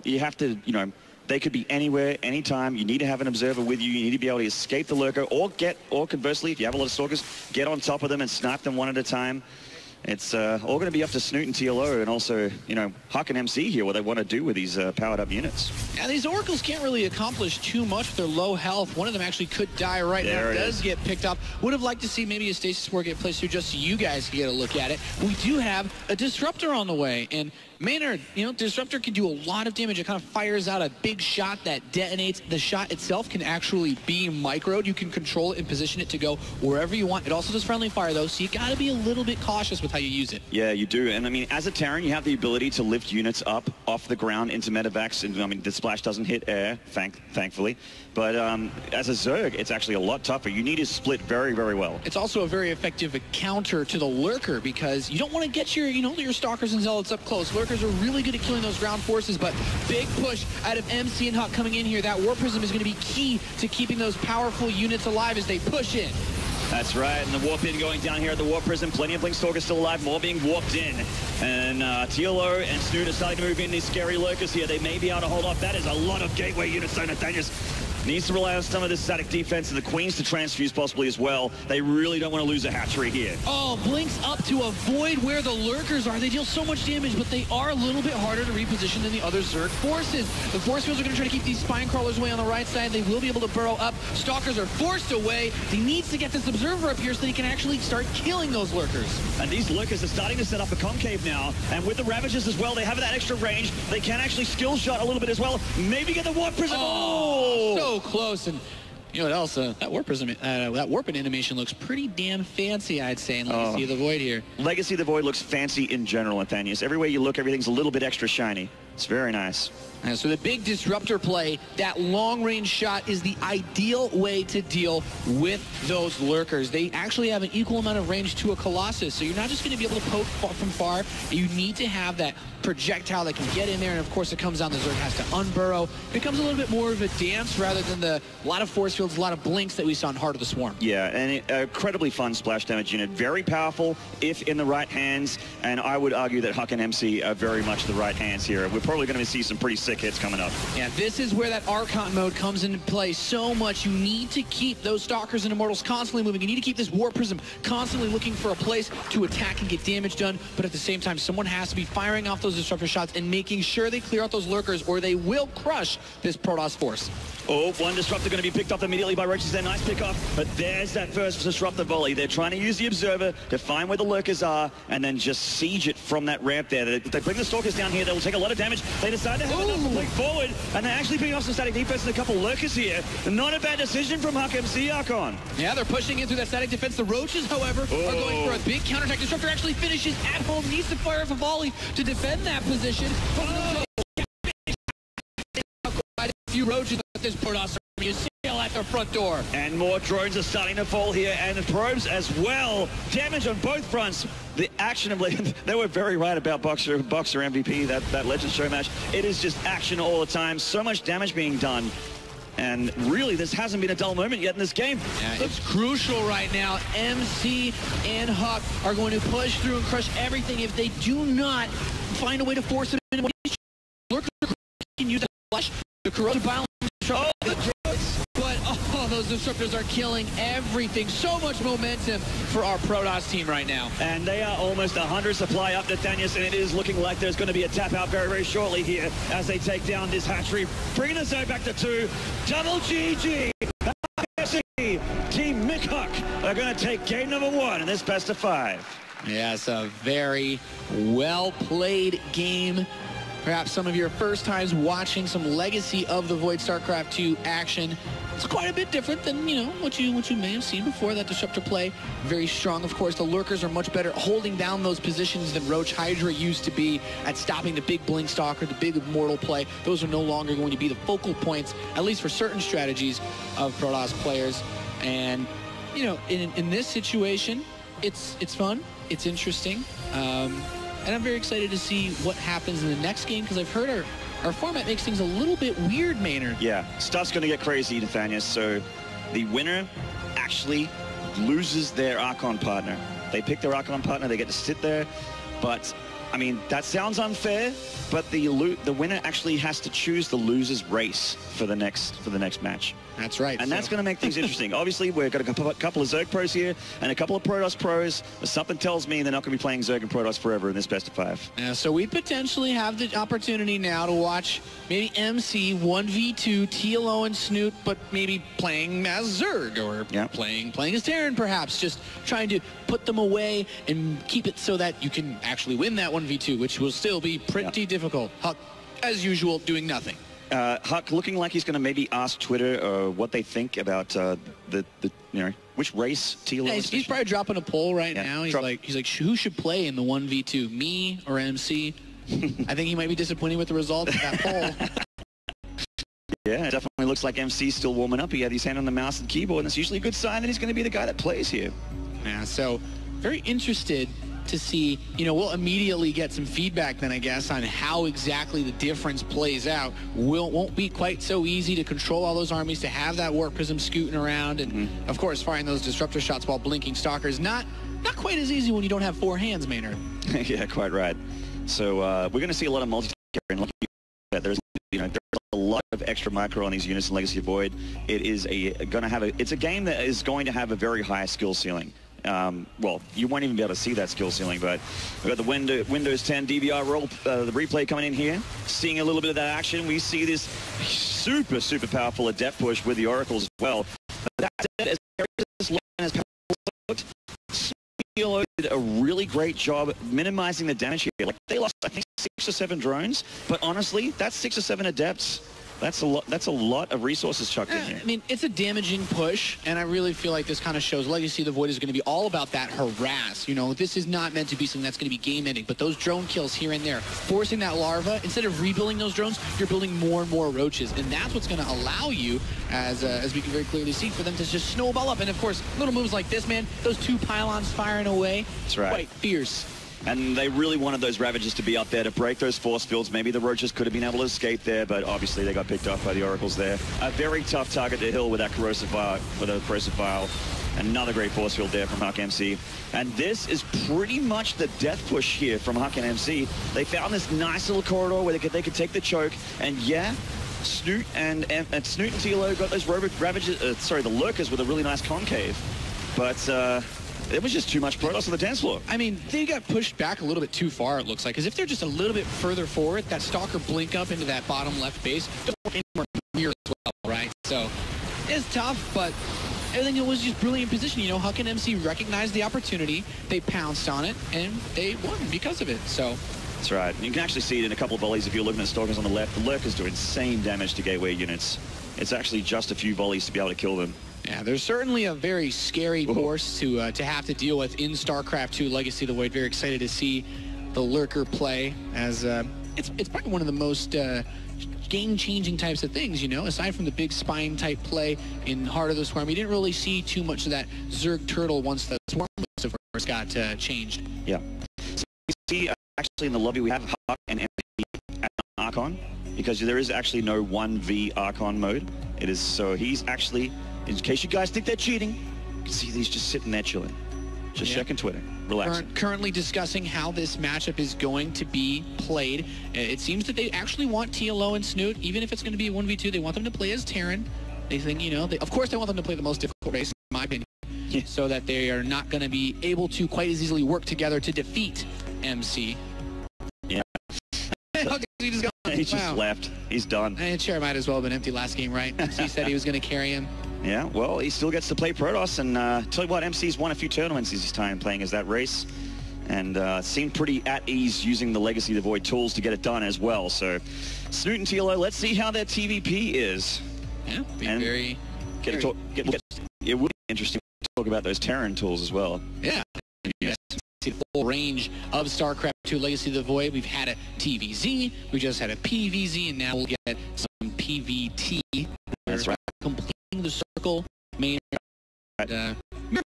You have to, you know, they could be anywhere, anytime. You need to have an observer with you. You need to be able to escape the Lurker, or conversely, if you have a lot of Stalkers, get on top of them and snipe them one at a time. It's all going to be up to Snoot and TLO and also, you know, Huck and MC here, what they want to do with these powered-up units. Yeah, these Oracles can't really accomplish too much with their low health. One of them actually could die right now. Does get picked up. Would have liked to see maybe a Stasis War get placed through just so you guys can get a look at it. We do have a Disruptor on the way, and Maynard, you know, Disruptor can do a lot of damage. It kind of fires out a big shot that detonates. The shot itself can actually be microed. You can control it and position it to go wherever you want. It also does friendly fire, though, so you got to be a little bit cautious with how you use it. Yeah, you do. And I mean, as a Terran, you have the ability to lift units up off the ground into medevacs. And I mean, the splash doesn't hit air, thankfully. But as a Zerg, it's actually a lot tougher. You need to split very, very well. It's also a very effective counter to the Lurker because you don't want to get your, your Stalkers and Zealots up close. Lurkers are really good at killing those ground forces, but big push out of MC and Huck coming in here. That War Prism is going to be key to keeping those powerful units alive as they push in. That's right, and the warp in going down here at the Warp Prism. Plenty of Blink Stalkers still alive, more being warped in. And TLO and Snoot are starting to move in these scary Lurkers here. They may be able to hold off. That is a lot of gateway units, though. Nathanius needs to rely on some of this static defense and the Queens to transfuse possibly as well. They really don't want to lose a hatchery here. Oh, Blinks up to avoid where the Lurkers are. They deal so much damage, but they are a little bit harder to reposition than the other Zerg forces. The force fields are going to try to keep these Spine Crawlers away on the right side. They will be able to burrow up. Stalkers are forced away. He needs to get this Observer up here so that he can actually start killing those Lurkers. And these Lurkers are starting to set up a concave now. And with the Ravagers as well, they have that extra range. They can actually skill shot a little bit as well. Maybe get the Warp Prism. Oh, so close. And you know what else? That Warp Prism, that warping animation looks pretty damn fancy, I'd say, in Legacy of the Void here. Legacy of the Void looks fancy in general, Nathanius. Everywhere you look, everything's a little bit extra shiny. It's very nice. So the big Disruptor play, that long-range shot is the ideal way to deal with those Lurkers. They actually have an equal amount of range to a Colossus, so you're not just going to be able to poke from far. You need to have that projectile that can get in there, and of course it comes down, the Zerg has to unburrow. It becomes a little bit more of a dance rather than a lot of force fields, a lot of blinks that we saw in Heart of the Swarm. Yeah, and an incredibly fun splash damage unit. Very powerful if in the right hands, and I would argue that Huck and MC are very much the right hands here. We're probably going to see some pretty sick hits coming up. Yeah, this is where that Archon mode comes into play so much. You need to keep those Stalkers and Immortals constantly moving. You need to keep this Warp Prism constantly looking for a place to attack and get damage done, but at the same time, someone has to be firing off those Disruptor shots and making sure they clear out those Lurkers, or they will crush this Protoss force. Oh, one Disruptor going to be picked up immediately by Roaches there. Nice pickoff, but there's that first Disruptor volley. They're trying to use the Observer to find where the Lurkers are and then just siege it from that ramp there. They bring the Stalkers down here. They will take a lot of damage. They decide to have enough to play forward, and they're actually picking off some static defense and a couple Lurkers here. Not a bad decision from Huck MC Archon. Yeah, they're pushing in through that static defense. The Roaches, however, are going for a big counterattack. Disruptor actually finishes at home, needs to fire off a volley to defend that position. A few Roaches at this Protoss. You sail at their front door. And more drones are starting to fall here, and the probes as well. Damage on both fronts. The action of they were very right about Boxer MVP, that Legends show match. It is just action all the time. So much damage being done. And really, this hasn't been a dull moment yet in this game. Yeah, it's crucial right now. MC and Huck are going to push through and crush everything. If they do not find a way to force it in, Lurker can use that flash, the corrosive violence. But those Disruptors are killing everything. So much momentum for our Protoss team right now. And they are almost 100 supply up, Nathanius, and it is looking like there's going to be a tap out very, very shortly here as they take down this hatchery, bringing us back to 2. Double GG. Team Mick Huck are going to take game number 1 in this best of 5. Yeah, it's a very well-played game. Perhaps some of your first times watching some Legacy of the Void StarCraft 2 action. It's quite a bit different than, what you may have seen before. That Disruptor play, very strong. Of course, the Lurkers are much better at holding down those positions than Roach Hydra used to be at stopping the big Blink Stalker, the big Immortal play. Those are no longer going to be the focal points, at least for certain strategies of Protoss players. And, in this situation, it's fun, it's interesting. And I'm very excited to see what happens in the next game, because I've heard our format makes things a little bit weird, Maynard. Yeah, stuff's going to get crazy, Nathanius. So the winner actually loses their Archon partner. They pick their Archon partner, they get to sit there, but I mean, that sounds unfair, but the winner actually has to choose the loser's race for the next match. That's right. And that's going to make things interesting. Obviously, we've got a couple of Zerg pros here and a couple of Protoss pros, but something tells me they're not going to be playing Zerg and Protoss forever in this best of 5. So we potentially have the opportunity now to watch maybe MC 1v2 TLO and Snoot, but maybe playing as Zerg or playing as Terran perhaps, just trying to put them away and keep it so that you can actually win that 1v2, which will still be pretty difficult. Huck, as usual, doing nothing. Huck looking like he's going to maybe ask Twitter what they think about which race TLO. Yeah, he's probably dropping a poll right now. He's like, who should play in the 1v2, me or MC? I think he might be disappointed with the results of that poll. Yeah, it definitely looks like MC's still warming up. He had his hand on the mouse and keyboard, and that's usually a good sign that he's going to be the guy that plays here. Yeah, so very interested to see, we'll immediately get some feedback then, I guess, on how exactly the difference plays out. Won't be quite so easy to control all those armies, to have that Warp Prism scooting around, and of course firing those disruptor shots while blinking stalkers. Not quite as easy when you don't have 4 hands, Maynard. Yeah, quite right. So we're going to see a lot of multi-carry, and there's a lot of extra micro on these units in Legacy of Void. It is it's a game that is going to have a very high skill ceiling. Well, you won't even be able to see that skill ceiling, but we've got the Windows 10 DVR roll, the replay coming in here, seeing a little bit of that action. We see this super, super powerful Adept push with the Oracles as well. But that said, as powerful, TLO did a really great job minimizing the damage here. Like, they lost, I think, 6 or 7 drones, but honestly, that's 6 or 7 Adepts. That's a lot of resources chucked in here. I mean, it's a damaging push, and I really feel like this kind of shows Legacy of the Void is going to be all about that harass. This is not meant to be something that's going to be game-ending, but those drone kills here and there, forcing that larva, instead of rebuilding those drones, you're building more and more roaches, and that's what's going to allow you, as we can very clearly see, for them to just snowball up. And of course, little moves like this, man, those 2 pylons firing away, that's right. Quite fierce. And they really wanted those Ravagers to be up there to break those force fields. Maybe the Roaches could have been able to escape there, but obviously they got picked off by the Oracles there. A very tough target to Hill with that Corrosive Vial. Another great force field there from Huck MC. And this is pretty much the death push here from Huck and MC. They found this nice little corridor where they could take the choke. And yeah, Snoot and TLO got those Ravagers, the Lurkers with a really nice concave. But it was just too much Protoss on the dance floor. I mean, they got pushed back a little bit too far, it looks like. Because if they're just a little bit further forward, that Stalker blink up into that bottom left base, don't work anywhere near as well, right? So it's tough, but everything was just brilliant position. Huck and MC recognized the opportunity, they pounced on it, and they won because of it. So that's right. You can actually see it in a couple of volleys if you're looking at Stalkers on the left. The Lurkers do insane damage to gateway units. It's actually just a few volleys to be able to kill them. Yeah, there's certainly a very scary force to have to deal with in StarCraft 2 Legacy of the Void. Very excited to see the Lurker play, as it's probably one of the most game-changing types of things, aside from the big spine type play in Heart of the Swarm. You didn't really see too much of that Zerg Turtle once the Swarm list, of course, got changed. Yeah. So you see, actually in the lobby we have Huck and MP at Archon, because there is actually no 1v Archon mode. It is, so he's actually, in case you guys think they're cheating, you can see he's just sitting there chilling. Just checking Twitter. Relax. Currently discussing how this matchup is going to be played. It seems that they actually want TLO and Snoot, even if it's going to be a 1v2, they want them to play as Terran. They think, of course they want them to play the most difficult race, in my opinion, so that they are not going to be able to quite as easily work together to defeat MC. Yeah. He just left. He's done. And chair might as well have been empty last game, right? MC said he was going to carry him. Yeah, well, he still gets to play Protoss, and tell you what, MC's won a few tournaments his time playing as that race, and seemed pretty at ease using the Legacy of the Void tools to get it done as well. So, Snoot and TLO, let's see how their TVP is. Yeah, it would be interesting to talk about those Terran tools as well. Yeah. The whole range of StarCraft 2 Legacy of the Void. We've had a TVZ, we just had a PVZ, and now we'll get some PVT. That's right. Completing the circle main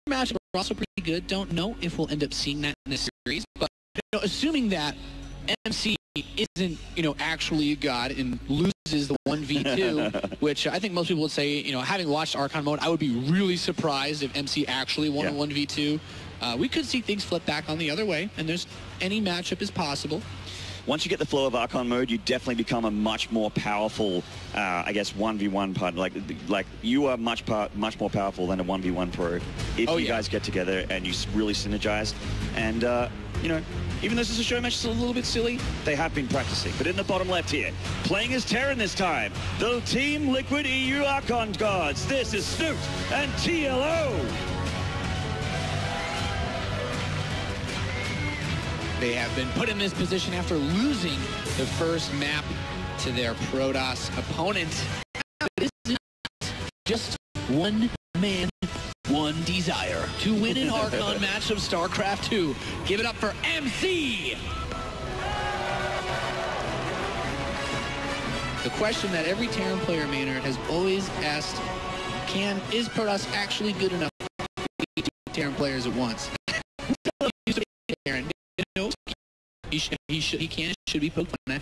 match are also pretty good. Don't know if we'll end up seeing that in this series, but assuming that MC isn't actually a god and loses the 1v2, which I think most people would say, having watched Archon mode, I would be really surprised if MC actually won a 1v2. we could see things flip back on the other way, and there's any matchup is possible. Once you get the flow of Archon mode, you definitely become a much more powerful, I guess, 1v1 partner. Like you are much more powerful than a 1v1 pro if you guys get together and you really synergize. And you know, even though this is a show match, it's a little bit silly. They have been practicing. But in the bottom left here, playing as Terran this time, the Team Liquid EU Archon guards. This is Snoot and TLO. They have been put in this position after losing the first map to their Protoss opponent. This is just one man, one desire to win an Archon match of StarCraft 2. Give it up for MC! The question that every Terran player, Maynard, has always asked, is Protoss actually good enough to beat two Terran players at once? Terran. He should be poked on that.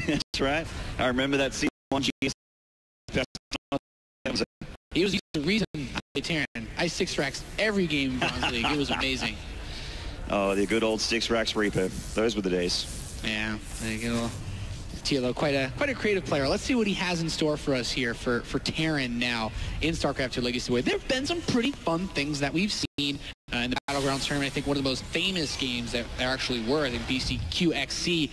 That's right. I remember that season 1 GS. He was the reason I played Terran. I 6-racked every game in Bronze League. It was amazing. Oh, the good old 6-racks Reaper. Those were the days. Yeah, there you go. TLO, quite a creative player. Let's see what he has in store for us here for Terran now in StarCraft 2 Legacy Way. There have been some pretty fun things that we've seen in the Battlegrounds tournament. I think one of the most famous games that there actually were, I think BCQXC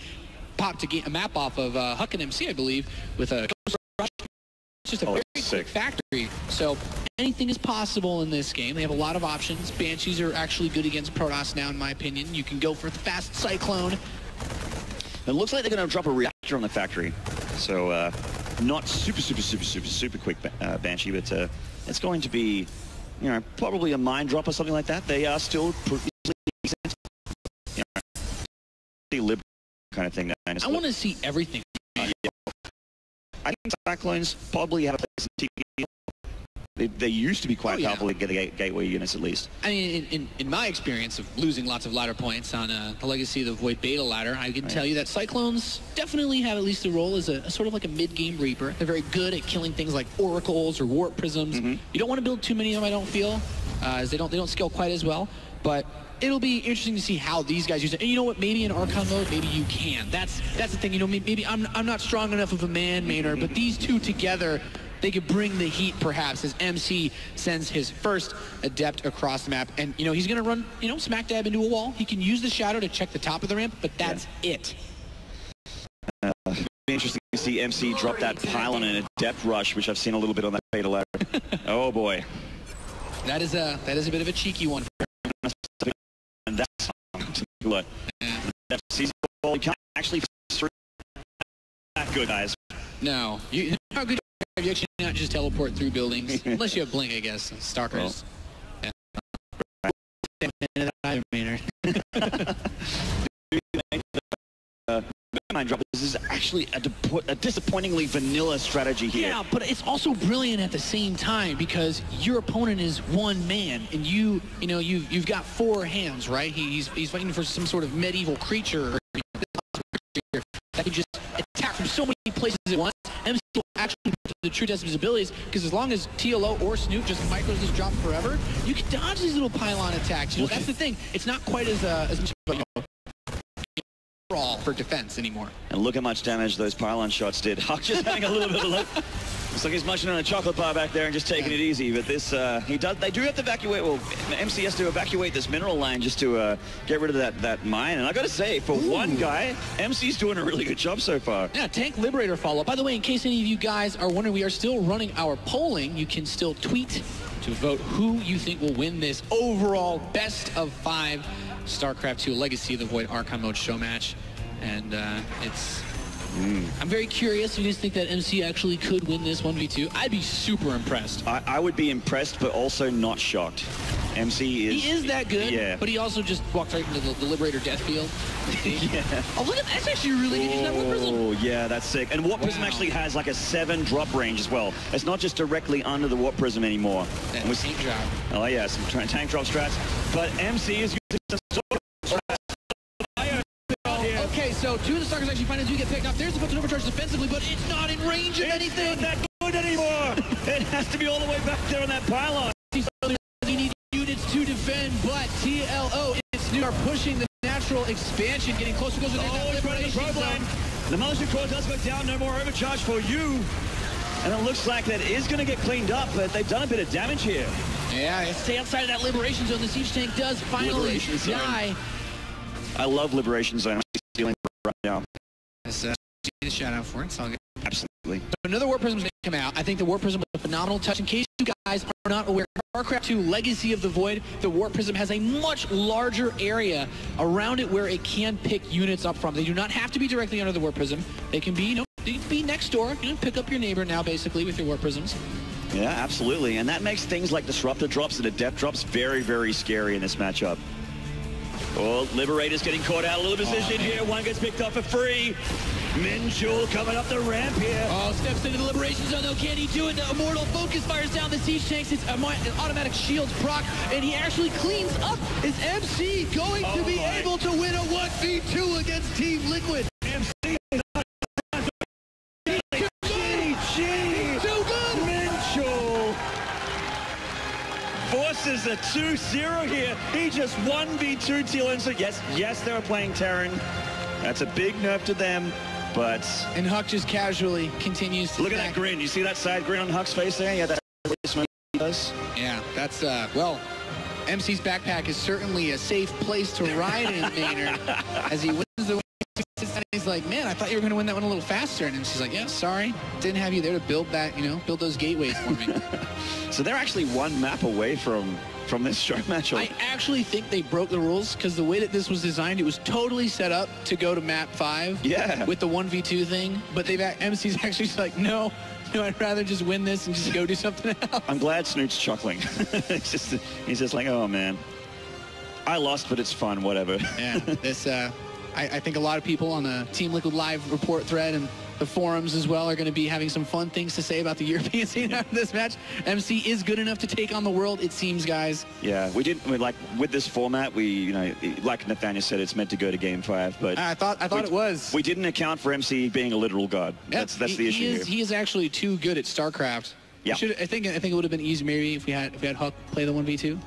popped a map off of Huck and MC, I believe, with a rush. It's just a very quick factory. So anything is possible in this game. They have a lot of options. Banshees are actually good against Protoss now, in my opinion. You can go for the fast Cyclone. It looks like they're going to drop a reactor on the factory. So not super quick Banshee, but it's going to be, you know, probably a mine drop or something like that. They are still pretty liberal kind of thing. I want to see everything. Yeah. I think Cyclones probably have a place in TP. They used to be quite powerful to get the gateway units at least. I mean, in my experience of losing lots of ladder points on the Legacy of the Void beta ladder, I can tell you that Cyclones definitely have at least a role as a sort of like a mid-game Reaper. They're very good at killing things like oracles or warp prisms. You don't want to build too many of them, I don't feel, as they don't scale quite as well. But it'll be interesting to see how these guys use it. And you know what? Maybe in Archon mode, maybe you can. That's the thing. You know, maybe I'm not strong enough of a man, Maynard, but these two together, they could bring the heat, perhaps, as MC sends his first Adept across the map. And, you know, he's going to run, you know, smack dab into a wall. He can use the shadow to check the top of the ramp, but that's it. It'll be interesting to see MC drop that pylon in a depth rush, which I've seen a little bit on that beta ladder. Oh, boy. That is a bit of a cheeky one. And that's look. You can't actually that good, guys. No. How good you actually not just teleport through buildings, unless you have Blink, I guess. Stalkers. Mine drop. This is actually a disappointingly vanilla strategy here. Yeah, but it's also brilliant at the same time because your opponent is one man, and you've got 4 hands, right? He's fighting for some sort of medieval creature that can just attack from so many places at once. MC will actually put the true test of his abilities, because as long as TLO or Snoot just micros this drop forever, you can dodge these little pylon attacks. You know, that's the thing. It's not quite as much of a brawl for defense anymore. And look how much damage those pylon shots did. Huck just having a little bit of a look. Looks like he's munching on a chocolate bar back there and just taking it easy. But this, they do have to evacuate. Well, MC has to evacuate this mineral line just to get rid of that mine. And I got to say, for one guy, MC's doing a really good job so far. Yeah, Tank Liberator follow-up. By the way, in case any of you guys are wondering, we are still running our polling. You can still tweet to vote who you think will win this overall best of 5 StarCraft 2 Legacy of the Void Archon mode show match. And I'm very curious. You guys think that MC actually could win this 1v2? I'd be super impressed. I would be impressed, but also not shocked. MC is... He is that good, yeah. But he also just walked right into the Liberator death field. Yeah. Oh, look at that. That's actually really good. Using that Warp Prism. Oh, yeah, that's sick. And Warp Prism actually has like a 7 drop range as well. It's not just directly under the Warp Prism anymore. That's tank drop. Oh, yeah, some tank drop strats. But MC is using some sort of... Okay, so 2 of the Stalkers actually finally do get picked up. There's the button overcharge defensively, but it's not in range of anything. It's not that good anymore. It has to be all the way back there on that pylon. You need units to defend. defend, but TLO and Snoop are pushing the natural expansion, getting closer to that liberation zone. The motion core does go down, no more overcharge for you. And it looks like that is going to get cleaned up, but they've done a bit of damage here. Yeah, stay outside of that liberation zone. The siege tank does finally die. I love liberation zone. I'm stealing right now. That's a shout out for it. It's all good. Absolutely. So another Warp Prism is going to come out. I think the Warp Prism was a phenomenal touch. In case you guys are not aware, StarCraft 2 Legacy of the Void, the Warp Prism has a much larger area around it where it can pick units up from. They do not have to be directly under the Warp Prism. They can be, they can be next door. Pick up your neighbor now, basically, with your Warp Prisms. Yeah, absolutely. And that makes things like Disruptor drops and the Death drops very, very scary in this matchup. Oh, Liberator's getting caught out. A little position here. One gets picked up for free. Minjul coming up the ramp here. Oh, steps into the liberation zone, though. Can he do it? The Immortal Focus fires down the siege tanks. It's an automatic shields proc, and he actually cleans up. Is MC going to be able to win a 1v2 against Team Liquid? MC too good. Minjul forces a 2-0 here. He just 1v2 TLN. So yes, they were playing Terran. That's a big nerf to them. But and Huck just casually continues to look at that grin. You see that side grin on Huck's face there? Yeah, that does. Yeah, that's well, MC's backpack is certainly a safe place to ride in, Maynard. As he wins the win, he's like, man, I thought you were going to win that one a little faster. And she's like, yeah, sorry, didn't have you there to build that, build those gateways for me. So they're actually one map away from this show match. I actually think they broke the rules because the way that this was designed, it was totally set up to go to map 5. Yeah. With the 1v2 thing, but MC's actually just like, no, I'd rather just win this and just go do something else. I'm glad Snoot's chuckling. He's just like, oh man, I lost, but it's fun, whatever. Yeah, this I think a lot of people on the Team Liquid Live report thread and the forums as well are going to be having some fun things to say about the European scene after this match. MC is good enough to take on the world, it seems, guys. Yeah, like with this format, like Nathaniel said, it's meant to go to Game 5, but I thought it was. We didn't account for MC being a literal god. Yeah, that's the issue here. He is actually too good at StarCraft. Yeah. I think it would have been easy maybe if we had Huck play the 1v2.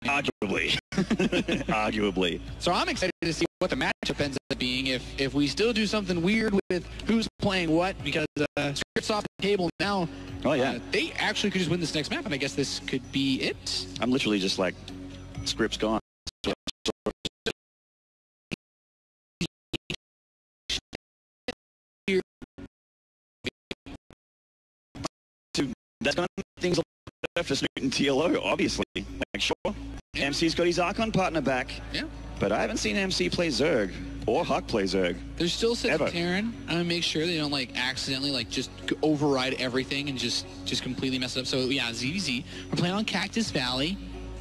Arguably. Arguably. So I'm excited to see what the matchup ends up being if we still do something weird with who's playing what, because scripts off the table now. Oh, yeah. They actually could just win this next map, and I guess this could be it. I'm literally just like, script's gone. That's going to make things a little better for Snoot and TLO, obviously. Like, sure, MC's got his Archon partner back. Yeah. But I haven't seen MC play Zerg or Huck play Zerg. They're still sitting Terran. I'm gonna make sure they don't accidentally just override everything and just completely mess it up. So yeah, ZVZ. We're playing on Cactus Valley.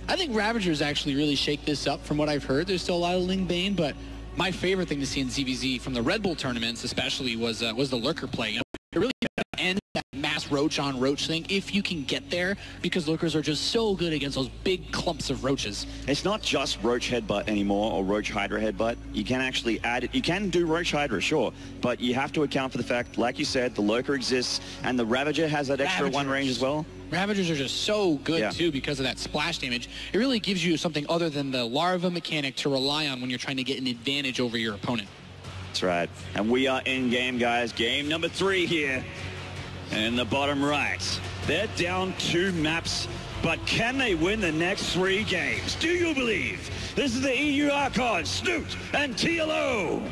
I think Ravagers actually really shake this up from what I've heard. There's still a lot of Ling Bane, but my favorite thing to see in ZVZ from the Red Bull tournaments especially was the Lurker play. It really ends that mass roach on roach thing if you can get there, because Lurkers are just so good against those big clumps of roaches. It's not just roach headbutt anymore or roach hydra headbutt. You can actually add it. You can do roach hydra, sure, but you have to account for the fact, like you said, the Lurker exists and the Ravager has that extra one range as well. Ravagers are just so good too because of that splash damage. It really gives you something other than the larva mechanic to rely on when you're trying to get an advantage over your opponent. That's right. And we are in game, guys. Game number 3 here. In the bottom right. They're down 2 maps, but can they win the next 3 games? Do you believe? This is the EU Archon, Snoot and TLO.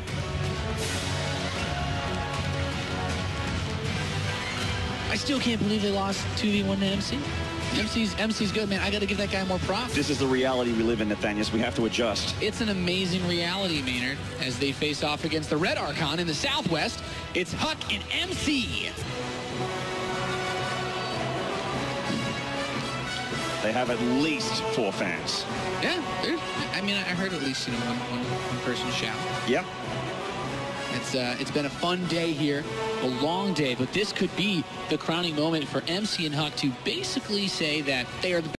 I still can't believe they lost 2v1 to MC. MC's good, man. I got to give that guy more props. This is the reality we live in, Nathaniel. We have to adjust. It's an amazing reality, Maynard, as they face off against the Red Archon in the Southwest. It's Huck and MC. They have at least 4 fans. Yeah, I mean, I heard at least one person shout. Yep. It's been a fun day here, a long day, but this could be the crowning moment for MC and Huck to basically say that they are the